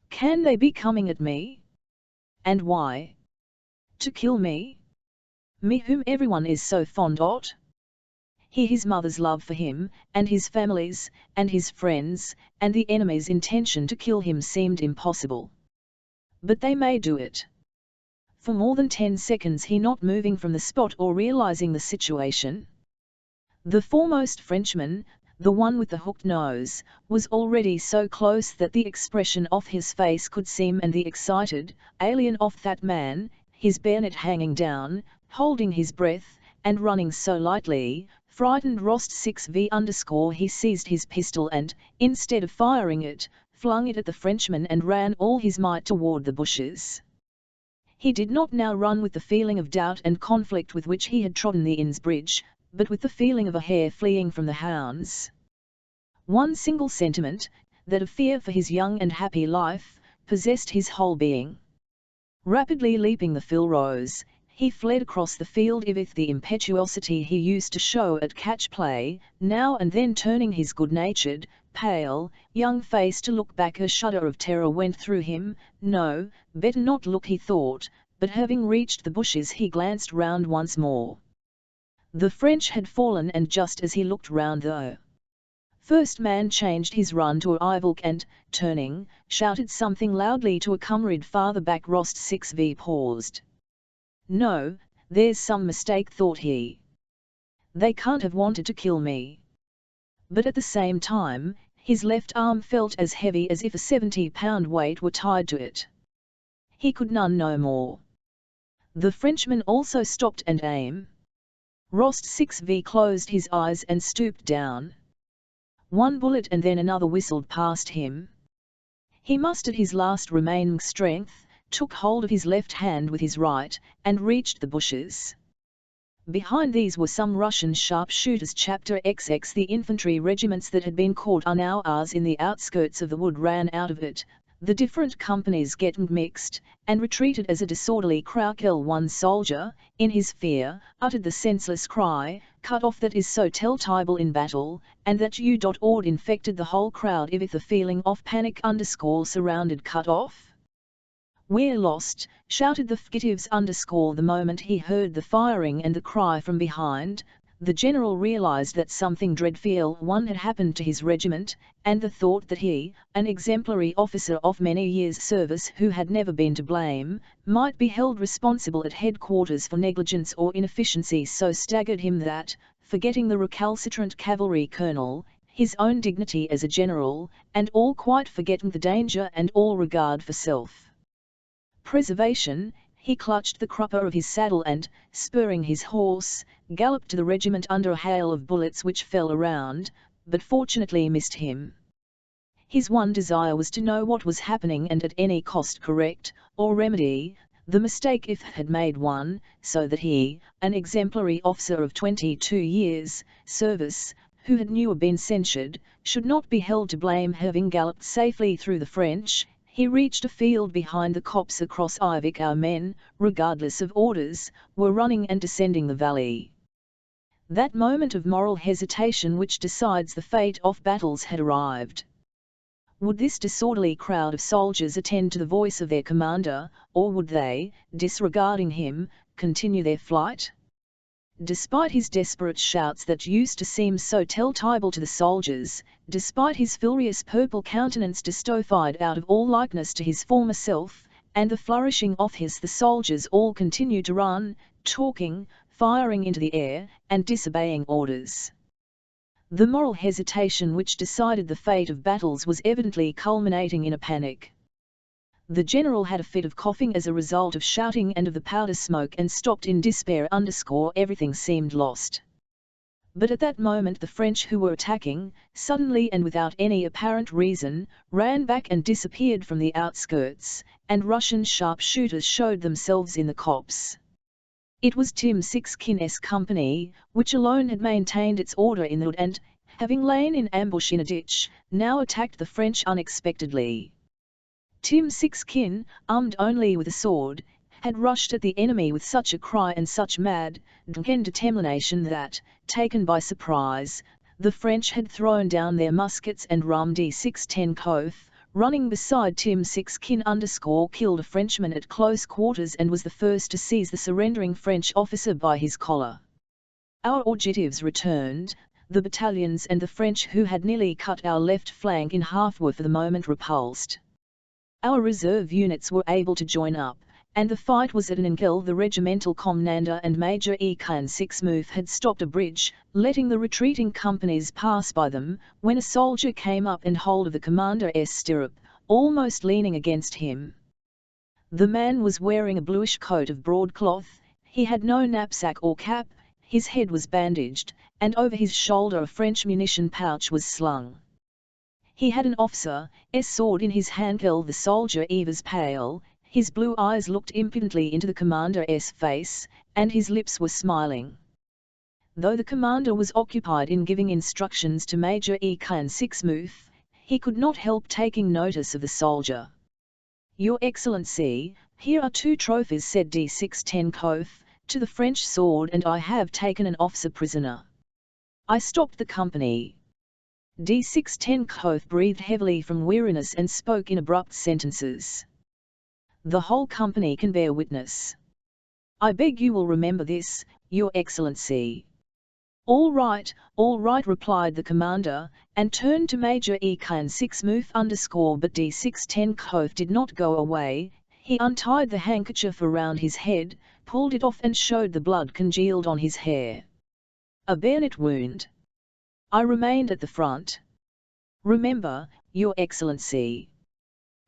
Can they be coming at me? And why? To kill me? Me whom everyone is so fond of? His mother's love for him, and his family's, and his friends, and the enemy's intention to kill him seemed impossible. But they may do it. For more than 10 seconds he not moving from the spot or realizing the situation. The foremost Frenchman, the one with the hooked nose, was already so close that the expression of his face could seem, and the excited, alien of that man, his bayonet hanging down, holding his breath, and running so lightly, frightened Rost 6v_. He seized his pistol and, instead of firing it, flung it at the Frenchman and ran all his might toward the bushes. He did not now run with the feeling of doubt and conflict with which he had trodden the inn's bridge, but with the feeling of a hare fleeing from the hounds. One single sentiment, that of fear for his young and happy life, possessed his whole being. Rapidly leaping the filrows, he fled across the field with the impetuosity he used to show at catch-play, now and then turning his good-natured, pale, young face to look back. A shudder of terror went through him. No, better not look, he thought, but having reached the bushes he glanced round once more. The French had fallen, and just as he looked round the first man changed his run to a Ivalk and, turning, shouted something loudly to a comrade farther back. Rost 6v paused. No, there's some mistake, thought he. They can't have wanted to kill me. But at the same time, his left arm felt as heavy as if a 70-pound weight were tied to it. He could none no more. The Frenchman also stopped and aimed. Rost 6v closed his eyes and stooped down. One bullet and then another whistled past him. He mustered his last remaining strength, took hold of his left hand with his right, and reached the bushes. Behind these were some Russian sharpshooters. Chapter XX. The infantry regiments that had been caught unawares in the outskirts of the wood ran out of it, the different companies getting mixed, and retreated as a disorderly crowd. One soldier, in his fear, uttered the senseless cry, "Cut off!" that is so telltale in battle, and that you.ord infected the whole crowd with a feeling of panic. Surrounded, cut off. We're lost, shouted the fugitives. The moment he heard the firing and the cry from behind, The general realized that something dreadful had happened to his regiment, and the thought that he, an exemplary officer of many years' service who had never been to blame, might be held responsible at headquarters for negligence or inefficiency so staggered him that, forgetting the recalcitrant cavalry colonel, his own dignity as a general, and all quite forgetting the danger and all regard for self-preservation, he clutched the crupper of his saddle and, spurring his horse, galloped to the regiment under a hail of bullets which fell around, but fortunately missed him. His one desire was to know what was happening and at any cost correct, or remedy, the mistake if had made one, so that he, an exemplary officer of 22 years' service, who had never been censured, should not be held to blame. Having galloped safely through the French, he reached a field behind the copse across which our men, regardless of orders, were running and descending the valley. That moment of moral hesitation which decides the fate of battles had arrived. Would this disorderly crowd of soldiers attend to the voice of their commander, or would they, disregarding him, continue their flight? Despite his desperate shouts that used to seem so telltale to the soldiers, despite his furious purple countenance distorted out of all likeness to his former self, and the flourishing of the soldiers all continued to run, talking, firing into the air, and disobeying orders. The moral hesitation which decided the fate of battles was evidently culminating in a panic. The general had a fit of coughing as a result of shouting and of the powder smoke and stopped in despair. Everything seemed lost. But at that moment the French who were attacking, suddenly and without any apparent reason, ran back and disappeared from the outskirts, and Russian sharpshooters showed themselves in the copse. It was Tim Sixkin's company, which alone had maintained its order in the wood and, having lain in ambush in a ditch, now attacked the French unexpectedly. Tim Sixkin, armed only with a sword, had rushed at the enemy with such a cry and such mad, drunken determination that, taken by surprise, the French had thrown down their muskets and rammed D610 running beside Tim Sixkin killed a Frenchman at close quarters and was the first to seize the surrendering French officer by his collar. Our objectives returned, the battalions and the French who had nearly cut our left flank in half were for the moment repulsed. Our reserve units were able to join up, and the fight was at an end. The regimental commander and Major Bezukhov had stopped a bridge, letting the retreating companies pass by them, when a soldier came up and hold of the commander's stirrup, almost leaning against him. The man was wearing a bluish coat of broadcloth, he had no knapsack or cap, his head was bandaged, and over his shoulder a French munition pouch was slung. He had an officer's sword in his hand. The soldier was pale, his blue eyes looked impudently into the commander's face, and his lips were smiling. Though the commander was occupied in giving instructions to Major Bezukhov, he could not help taking notice of the soldier. "Your Excellency, here are 2 trophies," said D610 to the French sword, "and I have taken an officer prisoner." I stopped the company. D610 breathed heavily from weariness and spoke in abrupt sentences. "The whole company can bear witness. I beg you will remember this, Your Excellency." All right," replied the commander, and turned to Major Bezukhov but D610 did not go away. He untied the handkerchief around his head, pulled it off and showed the blood congealed on his hair. "A bayonet wound. I remained at the front. Remember, Your Excellency."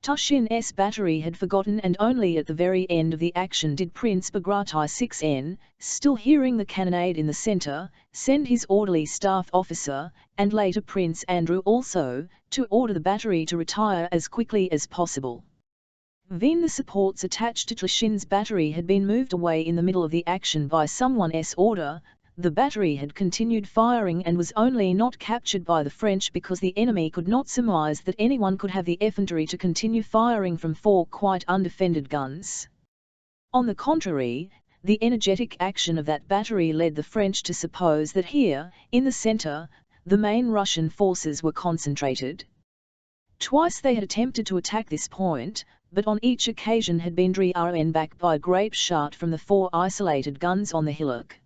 Tushin's battery had forgotten, and only at the very end of the action did Prince Bagration 6N, still hearing the cannonade in the centre, send his orderly staff officer, and later Prince Andrew also, to order the battery to retire as quickly as possible. The supports attached to Tushin's battery had been moved away in the middle of the action by someone's order. The battery had continued firing and was only not captured by the French because the enemy could not surmise that anyone could have the effrontery to continue firing from 4 quite undefended guns. On the contrary, the energetic action of that battery led the French to suppose that here, in the centre, the main Russian forces were concentrated. Twice they had attempted to attack this point, but on each occasion had been driven back by grape shot from the 4 isolated guns on the hillock.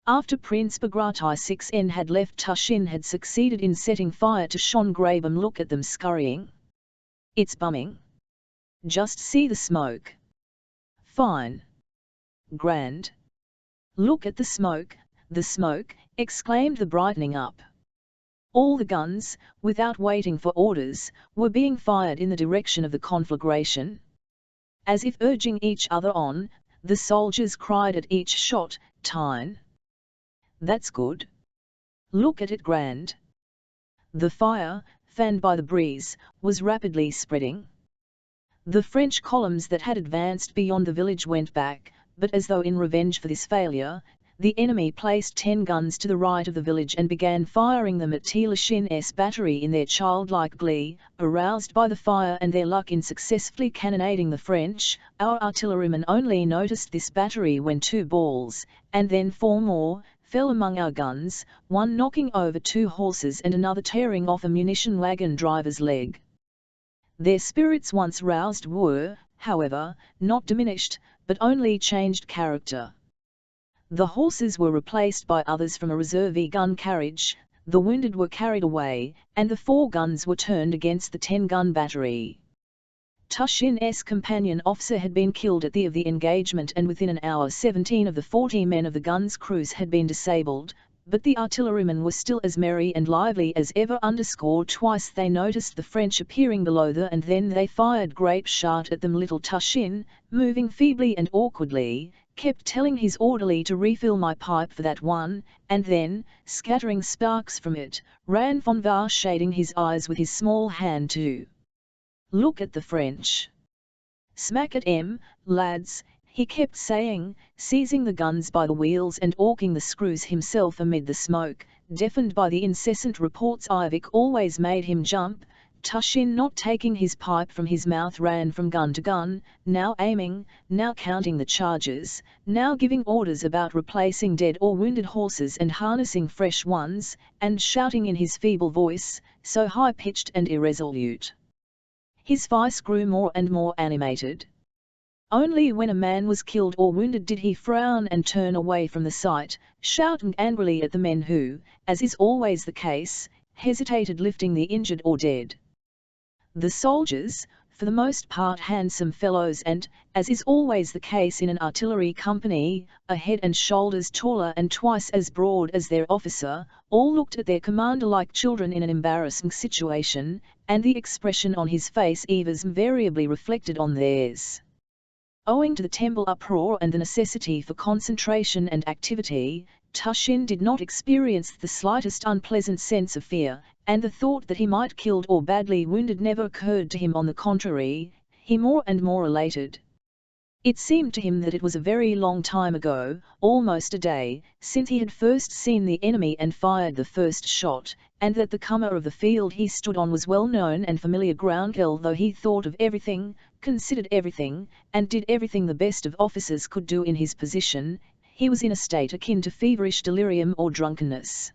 After Prince Bagratysix had left, Tushin had succeeded in setting fire to Schongrabem. Look at them scurrying. It's bumming. Just see the smoke. Fine. Grand. Look at the smoke, exclaimed the brightening up. All the guns, without waiting for orders, were being fired in the direction of the conflagration. As if urging each other on, the soldiers cried at each shot, "Tine! That's good! Look at it, grand!" The fire, fanned by the breeze, was rapidly spreading. The French columns that had advanced beyond the village went back, but as though in revenge for this failure, the enemy placed 10 guns to the right of the village and began firing them at Telechin's battery in their childlike glee, aroused by the fire and their luck in successfully cannonading the French. Our artillerymen only noticed this battery when 2 balls, and then 4 more, fell among our guns, one knocking over 2 horses and another tearing off a munition wagon driver's leg. Their spirits once roused were, however, not diminished, but only changed character. The horses were replaced by others from a reserve gun carriage, the wounded were carried away, and the 4 guns were turned against the 10-gun battery. Tushin's companion officer had been killed at the of the engagement, and within an hour 17 of the 40 men of the gun's crews had been disabled, but the artillerymen were still as merry and lively as ever. Twice they noticed the French appearing below them, and then they fired grape shot at them. Little Tushin, moving feebly and awkwardly, kept telling his orderly to refill my pipe for that one, and then, scattering sparks from it, ran von var, shading his eyes with his small hand too. Look at the French. Smack at 'em, lads, he kept saying, seizing the guns by the wheels and orking the screws himself amid the smoke, deafened by the incessant reports. Ivik always made him jump. Tushin, not taking his pipe from his mouth, ran from gun to gun, now aiming, now counting the charges, now giving orders about replacing dead or wounded horses and harnessing fresh ones, and shouting in his feeble voice, so high-pitched and irresolute. His voice grew more and more animated. Only when a man was killed or wounded did he frown and turn away from the sight, shouting angrily at the men who, as is always the case, hesitated lifting the injured or dead. The soldiers, for the most part handsome fellows and, as is always the case in an artillery company, a head and shoulders taller and twice as broad as their officer, all looked at their commander like children in an embarrassing situation, and the expression on his face Eva's invariably reflected on theirs. Owing to the temple uproar and the necessity for concentration and activity, Tushin did not experience the slightest unpleasant sense of fear, and the thought that he might killed or badly wounded never occurred to him. On the contrary, he more and more elated. It seemed to him that it was a very long time ago, almost a day, since he had first seen the enemy and fired the first shot, and that the comer of the field he stood on was well known and familiar ground. Although he thought of everything, considered everything, and did everything the best of officers could do in his position, he was in a state akin to feverish delirium or drunkenness.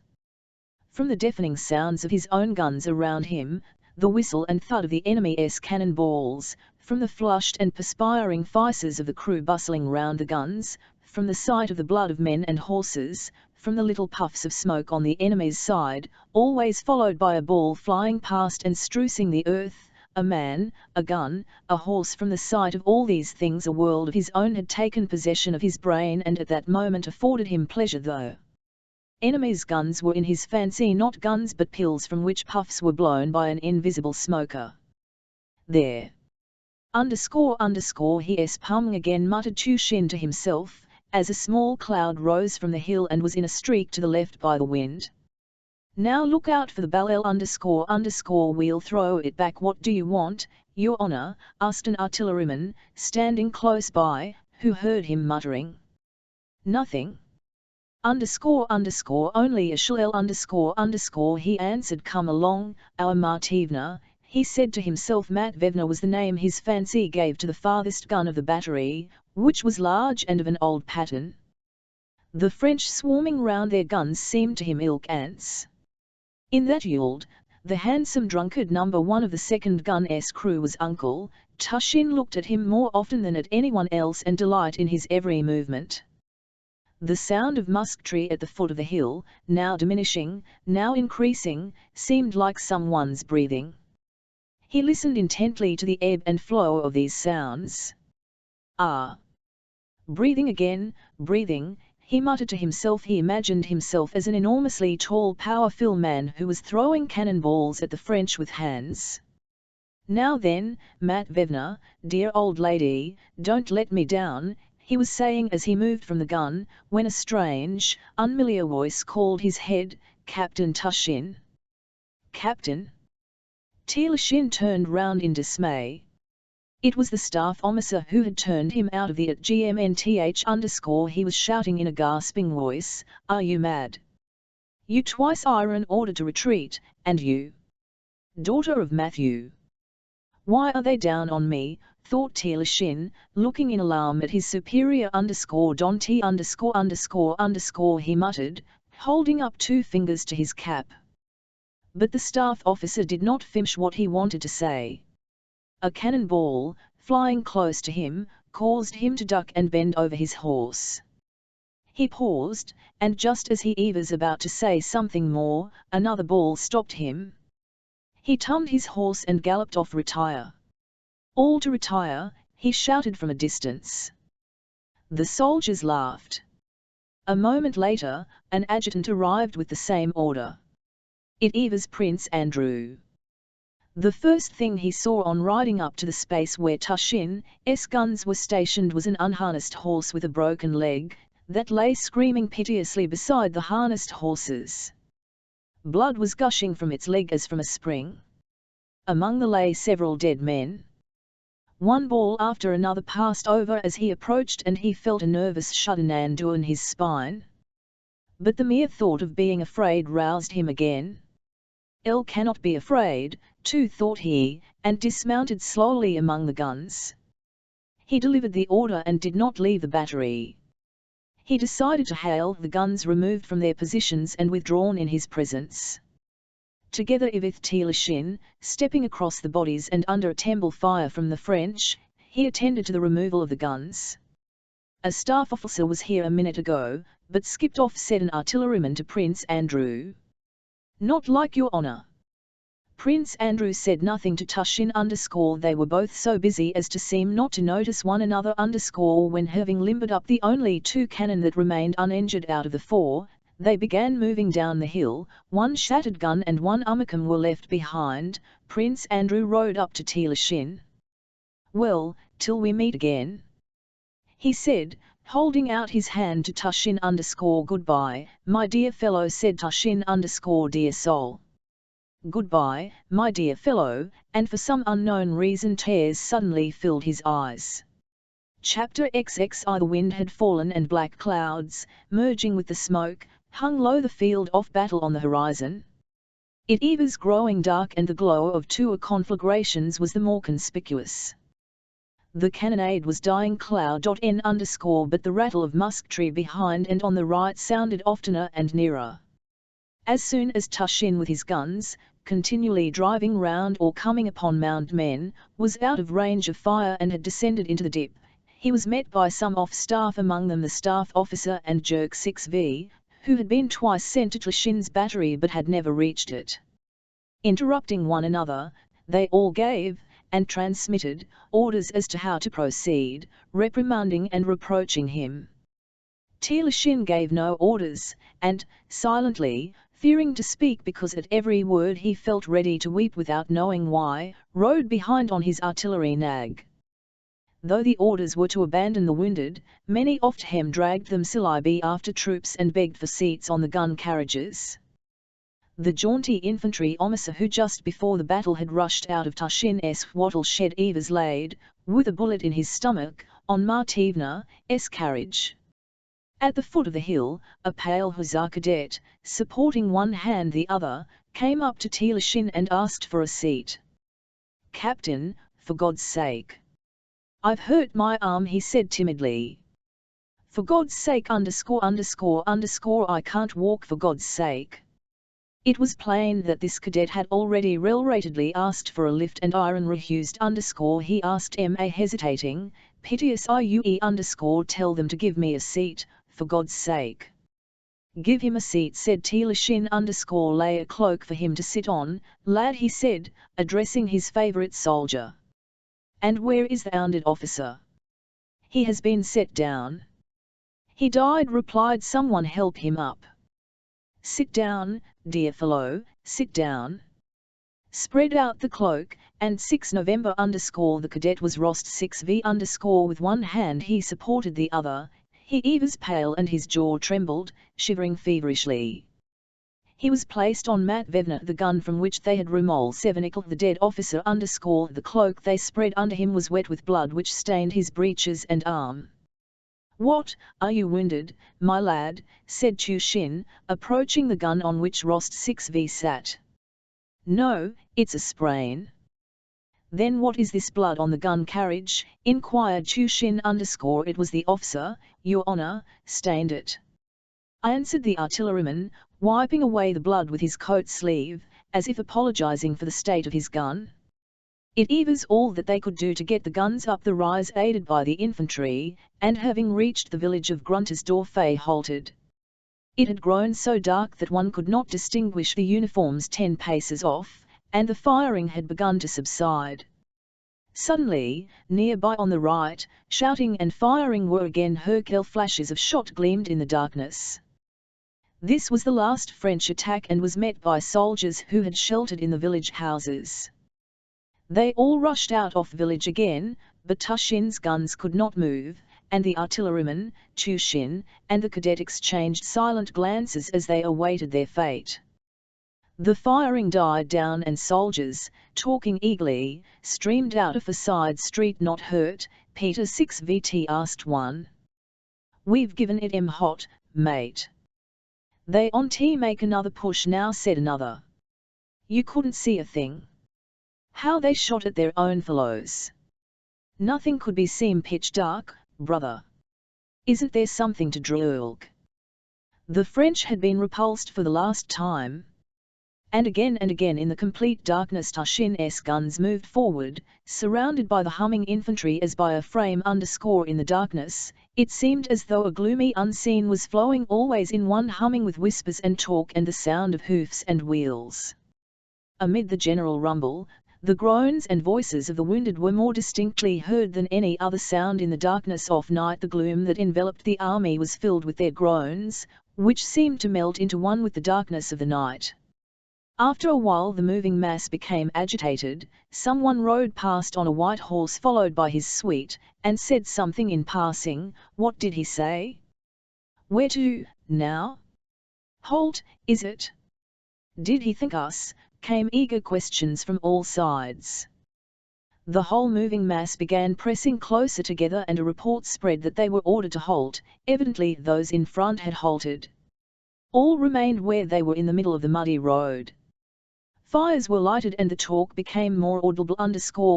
From the deafening sounds of his own guns around him, the whistle and thud of the enemy's cannon balls, from the flushed and perspiring faces of the crew bustling round the guns, from the sight of the blood of men and horses, from the little puffs of smoke on the enemy's side, always followed by a ball flying past and strewing the earth, a man, a gun, a horse. From the sight of all these things a world of his own had taken possession of his brain, and at that moment afforded him pleasure. Though enemy's guns were in his fancy not guns but pills from which puffs were blown by an invisible smoker. There. He pumming again, muttered Tushin to himself, as a small cloud rose from the hill and was in a streak to the left by the wind. Now look out for the ballel we'll throw it back. What do you want, your honour? Asked an artilleryman, standing close by, who heard him muttering. Nothing. Only a shell. He answered. Come along, our Matvevna. He said to himself. Matvevna was the name his fancy gave to the farthest gun of the battery, which was large and of an old pattern. The French swarming round their guns seemed to him ilk ants. In that yuld, the handsome drunkard number 1 of the second gun's crew was Uncle. Tushin looked at him more often than at anyone else and delight in his every movement. The sound of musketry at the foot of the hill, now diminishing, now increasing, seemed like someone's breathing. He listened intently to the ebb and flow of these sounds. Ah! Breathing again, breathing, he muttered to himself. He imagined himself as an enormously tall, powerful man who was throwing cannonballs at the French with hands. "Now then, Matveyevna, dear old lady, don't let me down," he was saying as he moved from the gun, when a strange, unfamiliar voice called his head, "Captain Tushin." "Captain?" Telushin turned round in dismay. It was the staff officer who had turned him out of the @GMNTH_. He was shouting in a gasping voice, "Are you mad? You twice iron order to retreat, and you, daughter of Matthew! Why are they down on me?" thought Telushin, looking in alarm at his superior Don T _____. He muttered, holding up two fingers to his cap. But the staff officer did not finish what he wanted to say. A cannonball, flying close to him, caused him to duck and bend over his horse. He paused, and just as he was about to say something more, another ball stopped him. He turned his horse and galloped off. "Retire! All to retire!" he shouted from a distance. The soldiers laughed. A moment later, an adjutant arrived with the same order. It was Prince Andrew. The first thing he saw on riding up to the space where Tushin's guns were stationed was an unharnessed horse with a broken leg, that lay screaming piteously beside the harnessed horses. Blood was gushing from its leg as from a spring. Among them lay several dead men. One ball after another passed over as he approached, and he felt a nervous shudder down his spine. But the mere thought of being afraid roused him again. "I cannot be afraid, too," thought he, and dismounted slowly among the guns. He delivered the order and did not leave the battery. He decided to have the guns removed from their positions and withdrawn in his presence. Together with Telushin, stepping across the bodies and under a terrible fire from the French, he attended to the removal of the guns. "A staff officer was here a minute ago, but skipped off," said an artilleryman to Prince Andrew. "Not like your honor." Prince Andrew said nothing to Tushin _ they were both so busy as to seem not to notice one another _ when, having limbered up the only two cannon that remained uninjured out of the four, they began moving down the hill. One shattered gun and one ummikum were left behind. Prince Andrew rode up to Telushin. "Well, till we meet again," he said, holding out his hand to Tushin _ "Goodbye, my dear fellow," said Tushin _ "Dear soul." "Goodbye, my dear fellow," and for some unknown reason tears suddenly filled his eyes. Chapter XXI. The wind had fallen and black clouds, merging with the smoke, hung low the field of battle on the horizon. It was growing dark, and the glow of two conflagrations was the more conspicuous. The cannonade was dying. N _ but the rattle of musketry behind and on the right sounded oftener and nearer. As soon as Tushin with his guns, continually driving round or coming upon mounted men, was out of range of fire and had descended into the dip, he was met by some off-staff, among them the staff officer and Jerk 6V, who had been twice sent to Tushin's battery but had never reached it. Interrupting one another, they all gave, and transmitted, orders as to how to proceed, reprimanding and reproaching him. Telushin gave no orders, and, silently, fearing to speak because at every word he felt ready to weep without knowing why, rode behind on his artillery nag. Though the orders were to abandon the wounded, many of them dragged themselves after troops and begged for seats on the gun carriages. The jaunty infantry officer who just before the battle had rushed out of Tushin's wattle shed was laid, with a bullet in his stomach, on Matveyevna's carriage. At the foot of the hill, a pale hussar cadet, supporting one hand the other, came up to Telushin and asked for a seat. "Captain, for God's sake." "I've hurt my arm," he said timidly. "For God's sake I can't walk, for God's sake." It was plain that this cadet had already reiteratedly asked for a lift, and Iron refused _ he asked hesitating, "Piteous IUE _ tell them to give me a seat," for God's sake. Give him a seat, said Telushin _ lay a cloak for him to sit on. Lad, he said, addressing his favourite soldier. And where is the wounded officer? He has been set down. He died, replied someone. Help him up. Sit down, dear fellow, sit down. Spread out the cloak, and 6 November _ the cadet was Rost 6V _ with one hand he supported the other. He was pale and his jaw trembled, shivering feverishly. He was placed on Matvevna, the gun from which they had removed Sevnikov, the dead officer _ the cloak they spread under him was wet with blood which stained his breeches and arm. What, are you wounded, my lad? Said Tushin, approaching the gun on which Rost 6V sat. No, it's a sprain. Then what is this blood on the gun carriage? Inquired Tushin _ It was the officer, your honor, stained it. Answered the artilleryman, wiping away the blood with his coat sleeve, as if apologizing for the state of his gun. It was all that they could do to get the guns up the rise aided by the infantry, and having reached the village of Gruntersdorf they halted. It had grown so dark that one could not distinguish the uniforms 10 paces off, and the firing had begun to subside. Suddenly, nearby on the right, shouting and firing were again heard. Flashes of shot gleamed in the darkness. This was the last French attack and was met by soldiers who had sheltered in the village houses. They all rushed out of the village again, but Tushin's guns could not move, and the artilleryman, Tushin, and the cadet exchanged silent glances as they awaited their fate. The firing died down and soldiers, talking eagerly, streamed out of a side street. Not hurt, Peter 6VT asked one. We've given it 'em hot, mate. They on T make another push now, said another. You couldn't see a thing. How they shot at their own fellows. Nothing could be seen, pitch dark, brother. Isn't there something to drulk? The French had been repulsed for the last time. And again in the complete darkness Tushin's guns moved forward, surrounded by the humming infantry as by a frame _ in the darkness. It seemed as though a gloomy unseen was flowing always in one, humming with whispers and talk and the sound of hoofs and wheels. Amid the general rumble, the groans and voices of the wounded were more distinctly heard than any other sound in the darkness of night. The gloom that enveloped the army was filled with their groans, which seemed to melt into one with the darkness of the night. After a while the moving mass became agitated. Someone rode past on a white horse followed by his suite, and said something in passing. What did he say? Where to, now? Halt, is it? Did he think us? Came eager questions from all sides. The whole moving mass began pressing closer together and a report spread that they were ordered to halt. Evidently those in front had halted. All remained where they were in the middle of the muddy road. Fires were lighted and the talk became more audible.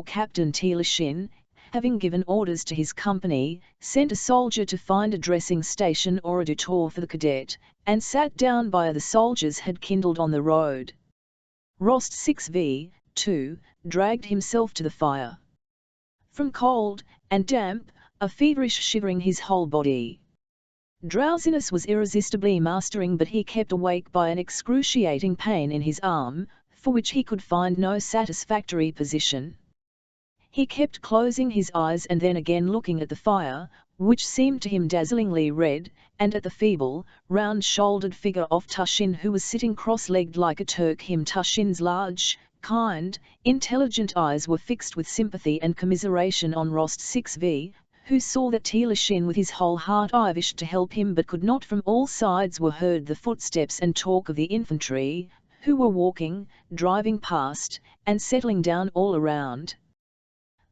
Captain Telushin, having given orders to his company, sent a soldier to find a dressing station or a detour for the cadet, and sat down by the soldiers had kindled on the road. Rost 6V, too, dragged himself to the fire. From cold and damp, a feverish shivering his whole body. Drowsiness was irresistibly mastering, but he kept awake by an excruciating pain in his arm, for which he could find no satisfactory position. He kept closing his eyes and then again looking at the fire, which seemed to him dazzlingly red, and at the feeble, round-shouldered figure of Tushin, who was sitting cross-legged like a Turk. Tushin's large, kind, intelligent eyes were fixed with sympathy and commiseration on Rost 6V, who saw that Telushin with his whole heart wished to help him, but could not. From all sides were heard the footsteps and talk of the infantry, who were walking, driving past, and settling down all around.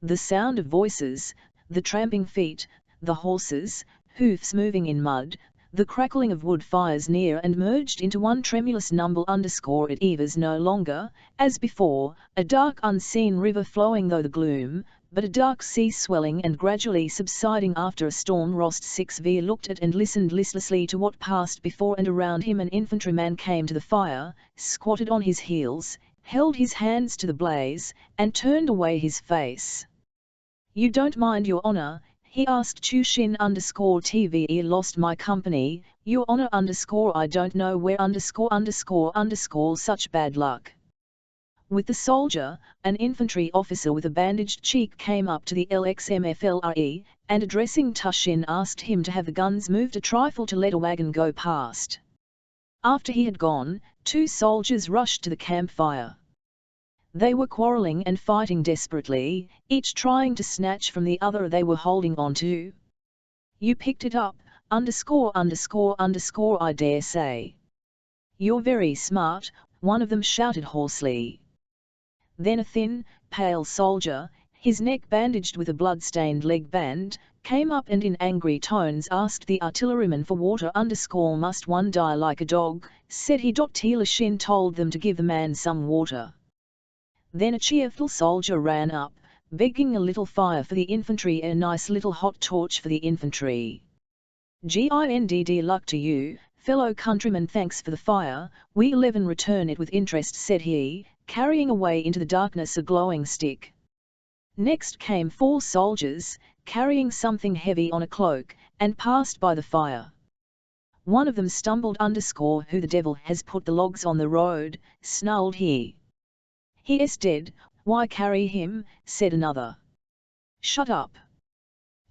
The sound of voices, the tramping feet, the horses' hoofs moving in mud, the crackling of wood fires near and merged into one tremulous numble _ It was no longer, as before, a dark unseen river flowing through the gloom, but a dark sea swelling and gradually subsiding after a storm. Rost 6V looked at and listened listlessly to what passed before and around him. An infantryman came to the fire, squatted on his heels, held his hands to the blaze, and turned away his face. You don't mind, your honor, he asked Chushin_TVE lost my company, Your Honor I don't know where such bad luck. With the soldier, an infantry officer with a bandaged cheek came up to the LXMFLRE, and addressing Tushin asked him to have the guns moved a trifle to let a wagon go past. After he had gone, 2 soldiers rushed to the campfire. They were quarreling and fighting desperately, each trying to snatch from the other they were holding on to. You picked it up, I dare say. You're very smart, one of them shouted hoarsely. Then a thin, pale soldier, his neck bandaged with a blood-stained leg band, came up and in angry tones asked the artilleryman for water must one die like a dog, said he. Telushin told them to give the man some water. Then a cheerful soldier ran up, begging a little fire for the infantry, a nice little hot torch for the infantry. Gind luck to you, fellow countrymen, thanks for the fire, we 11 return it with interest, said he, carrying away into the darkness a glowing stick. Next came 4 soldiers, carrying something heavy on a cloak, and passed by the fire. One of them stumbled. Who the devil has put the logs on the road, snarled he. He is dead, why carry him, said another. Shut up.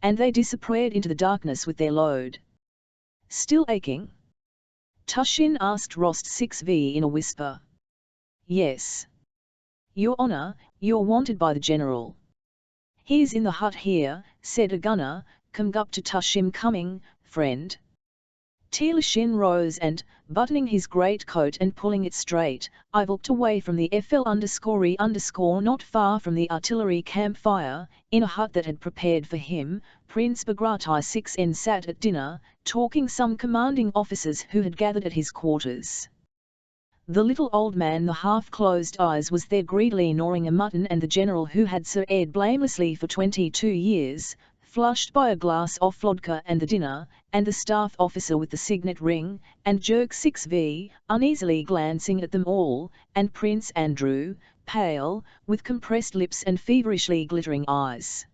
And they disappeared into the darkness with their load. Still aching? Tushin asked Rost 6V in a whisper. Yes. Your Honor, you're wanted by the general. He's in the hut here, said a gunner. Come up to Tushin. Coming, friend. Telushin rose and, buttoning his greatcoat and pulling it straight, I walked away from the FL_E_ not far from the artillery campfire, in a hut that had prepared for him. Prince Bagration 6N sat at dinner, talking some commanding officers who had gathered at his quarters. The little old man, the half-closed eyes, was there greedily gnawing a mutton, and the general, who had served blamelessly for 22 years, flushed by a glass of vodka and the dinner, and the staff officer with the signet ring, and Jerk 6V, uneasily glancing at them all, and Prince Andrew, pale, with compressed lips and feverishly glittering eyes.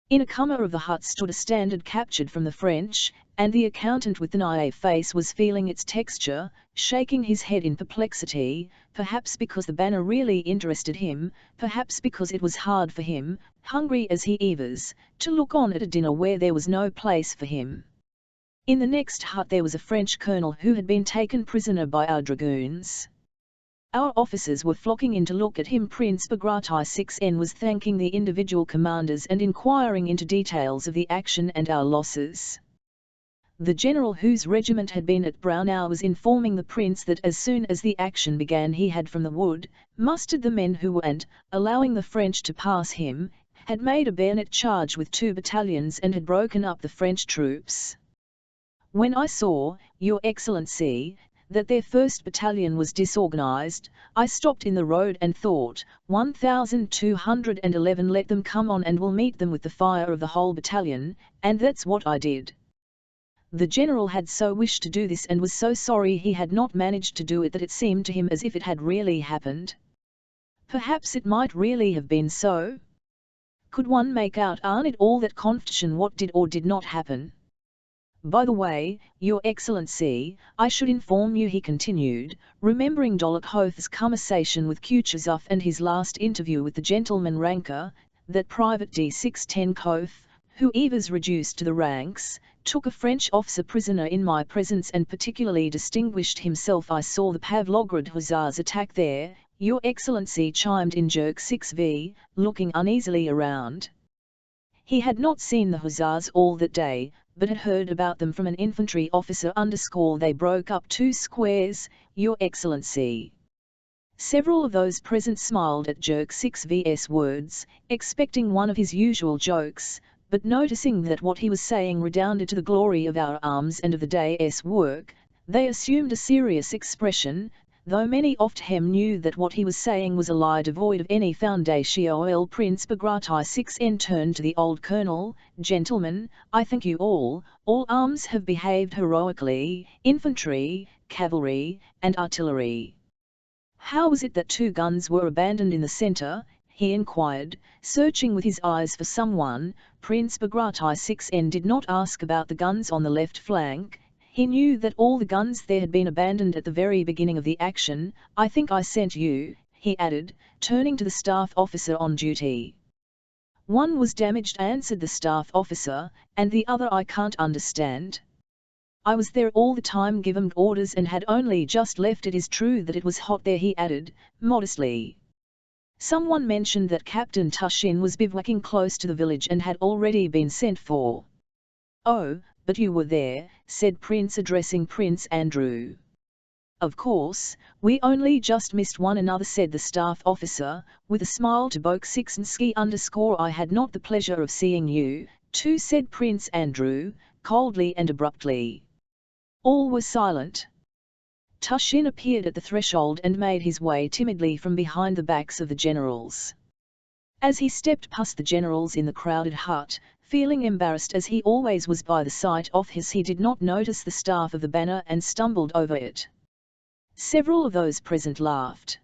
In a corner of the hut stood a standard captured from the French, and the accountant with the naive face was feeling its texture, shaking his head in perplexity, perhaps because the banner really interested him, perhaps because it was hard for him, hungry as he was, to look on at a dinner where there was no place for him. In the next hut there was a French colonel who had been taken prisoner by our dragoons. Our officers were flocking in to look at him. Prince Bagration 6N was thanking the individual commanders and inquiring into details of the action and our losses. The general, whose regiment had been at Braunau, was informing the prince that as soon as the action began he had from the wood mustered the men who were, and, allowing the French to pass him, had made a bayonet charge with 2 battalions and had broken up the French troops. When I saw, Your Excellency, that their 1st battalion was disorganized, I stopped in the road and thought, 1211, let them come on and we'll meet them with the fire of the whole battalion, and that's what I did. The general had so wished to do this and was so sorry he had not managed to do it that it seemed to him as if it had really happened. Perhaps it might really have been so. Could one make out on it all that confession what did or did not happen? By the way, Your Excellency, I should inform you, he continued, remembering Dólokhov's conversation with Kutuzov and his last interview with the gentleman ranker, that Private D610 who was reduced to the ranks, took a French officer prisoner in my presence and particularly distinguished himself. I saw the Pavlograd Hussars attack there, Your Excellency, chimed in Jerk 6V, looking uneasily around. He had not seen the Hussars all that day, but had heard about them from an infantry officer. They broke up 2 squares, Your Excellency. Several of those present smiled at Jerk 6V's words, expecting one of his usual jokes, but noticing that what he was saying redounded to the glory of our arms and of the day's work, they assumed a serious expression, though many of them knew that what he was saying was a lie devoid of any foundation. Prince Bagration 6N turned to the old colonel, gentlemen, I think you all arms have behaved heroically, infantry, cavalry, and artillery. How was it that 2 guns were abandoned in the centre? he inquired, searching with his eyes for someone. Prince Bagration 6N did not ask about the guns on the left flank. He knew that all the guns there had been abandoned at the very beginning of the action. I think I sent you, he added, turning to the staff officer on duty. One was damaged, answered the staff officer, and the other I can't understand. I was there all the time, given orders, and had only just left. It is true that it was hot there, he added, modestly. Someone mentioned that Captain Tushin was bivouacking close to the village and had already been sent for. Oh, but you were there, said Prince, addressing Prince Andrew. Of course, we only just missed one another, said the staff officer, with a smile to Bolkonsky _ I had not the pleasure of seeing you, too, said Prince Andrew, coldly and abruptly. All were silent. Tushin appeared at the threshold and made his way timidly from behind the backs of the generals. As he stepped past the generals in the crowded hut, feeling embarrassed as he always was by the sight of his, he did not notice the staff of the banner and stumbled over it. Several of those present laughed.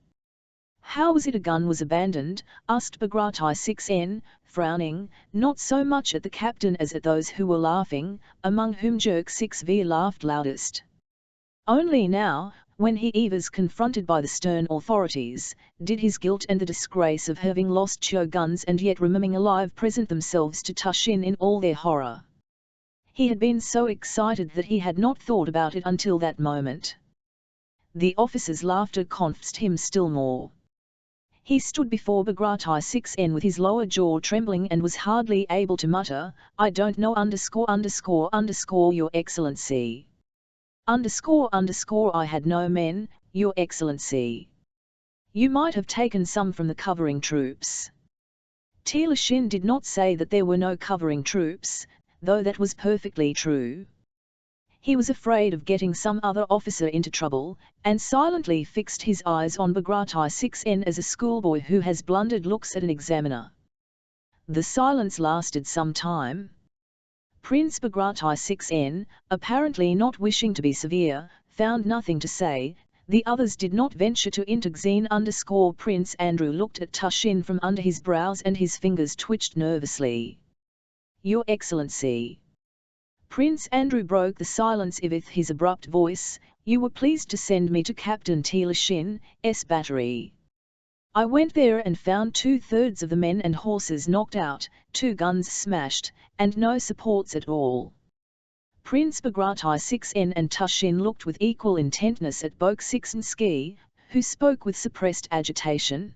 How was it a gun was abandoned? Asked Bagration 6N, frowning, not so much at the captain as at those who were laughing, among whom Jerk 6V laughed loudest. Only now, when he was confronted by the stern authorities, did his guilt and the disgrace of having lost 2 guns and yet remaining alive present themselves to Tushin in all their horror. He had been so excited that he had not thought about it until that moment. The officer's laughter confused him still more. He stood before Bagration 6N with his lower jaw trembling and was hardly able to mutter, I don't know _ your excellency. _ I had no men, your excellency. You might have taken some from the covering troops. Telushin did not say that there were no covering troops, though that was perfectly true. He was afraid of getting some other officer into trouble, and silently fixed his eyes on Bagration 6N as a schoolboy who has blundered looks at an examiner. The silence lasted some time. Prince Bagration 6N, apparently not wishing to be severe, found nothing to say. The others did not venture to intervene _ Prince Andrew looked at Tushin from under his brows and his fingers twitched nervously. Your Excellency. Prince Andrew broke the silence with his abrupt voice, you were pleased to send me to Captain Telushin's battery. I went there and found 2/3 of the men and horses knocked out, 2 guns smashed, and no supports at all. Prince Bagration 6N and Tushin looked with equal intentness at Bolkonsky, who spoke with suppressed agitation.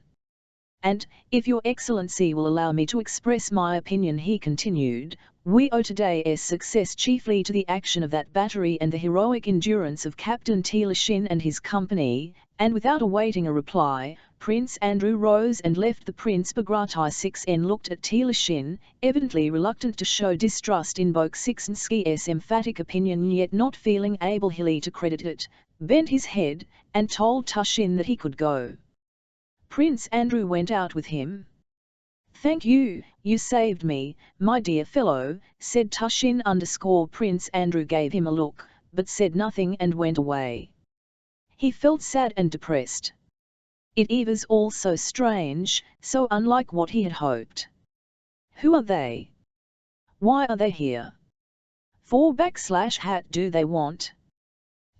And, if your Excellency will allow me to express my opinion, he continued, we owe today's success chiefly to the action of that battery and the heroic endurance of Captain Telushin and his company, and without awaiting a reply, Prince Andrew rose and left the Prince. Bagration 6N looked at Telushin, evidently reluctant to show distrust in Bolkonsky's emphatic opinion yet not feeling able to credit it, bent his head, and told Tushin that he could go. Prince Andrew went out with him. Thank you, you saved me, my dear fellow, said Tushin _ Prince Andrew gave him a look, but said nothing and went away. He felt sad and depressed. It was all so strange, so unlike what he had hoped. Who are they? Why are they here? /hat do they want?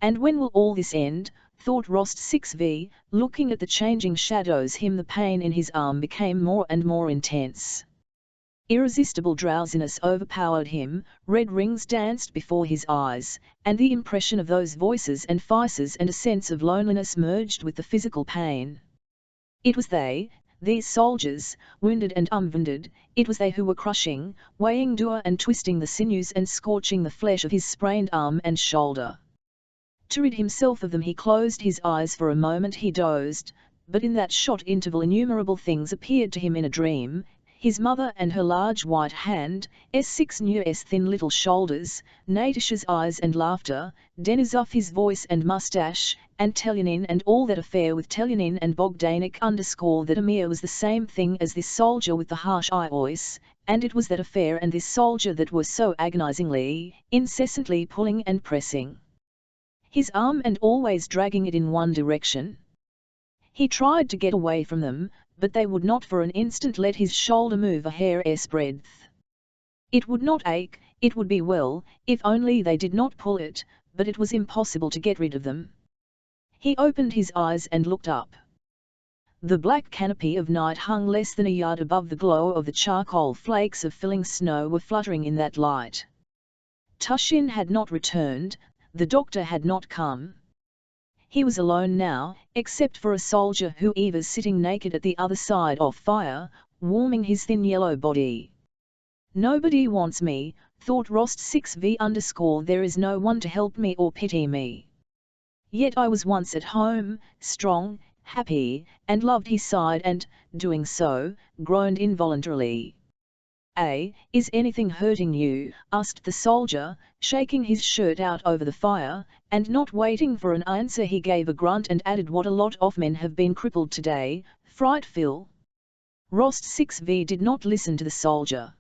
And when will all this end? Thought Rost 6V, looking at the changing shadows the pain in his arm became more and more intense. Irresistible drowsiness overpowered him, red rings danced before his eyes, and the impression of those voices and faces and a sense of loneliness merged with the physical pain. It was they, these soldiers, wounded and unwounded, it was they who were crushing, weighing down and twisting the sinews and scorching the flesh of his sprained arm and shoulder. To rid himself of them he closed his eyes for a moment, he dozed, but in that short interval innumerable things appeared to him in a dream, his mother and her large white hand, S6 thin little shoulders, Natasha's eyes and laughter, Denisov's voice and moustache, and Telyanin and all that affair with Telyanin and Bogdanik _ that Amir was the same thing as this soldier with the harsh voice, and it was that affair and this soldier that were so agonizingly, incessantly pulling and pressing his arm and always dragging it in one direction. He tried to get away from them, but they would not for an instant let his shoulder move a hair's breadth. It would not ache, it would be well, if only they did not pull it, but it was impossible to get rid of them. He opened his eyes and looked up. The black canopy of night hung less than a yard above the glow of the charcoal flakes of filling snow were fluttering in that light. Tushin had not returned, the doctor had not come. He was alone now, except for a soldier who was sitting naked at the other side of fire, warming his thin yellow body. Nobody wants me, thought Rost 6v_, there is no one to help me or pity me. Yet I was once at home, strong, happy, and loved, he sighed and, doing so, groaned involuntarily. Is anything hurting you? Asked the soldier, shaking his shirt out over the fire, and not waiting for an answer he gave a grunt and added, what a lot of men have been crippled today, frightful. Rost 6v did not listen to the soldier.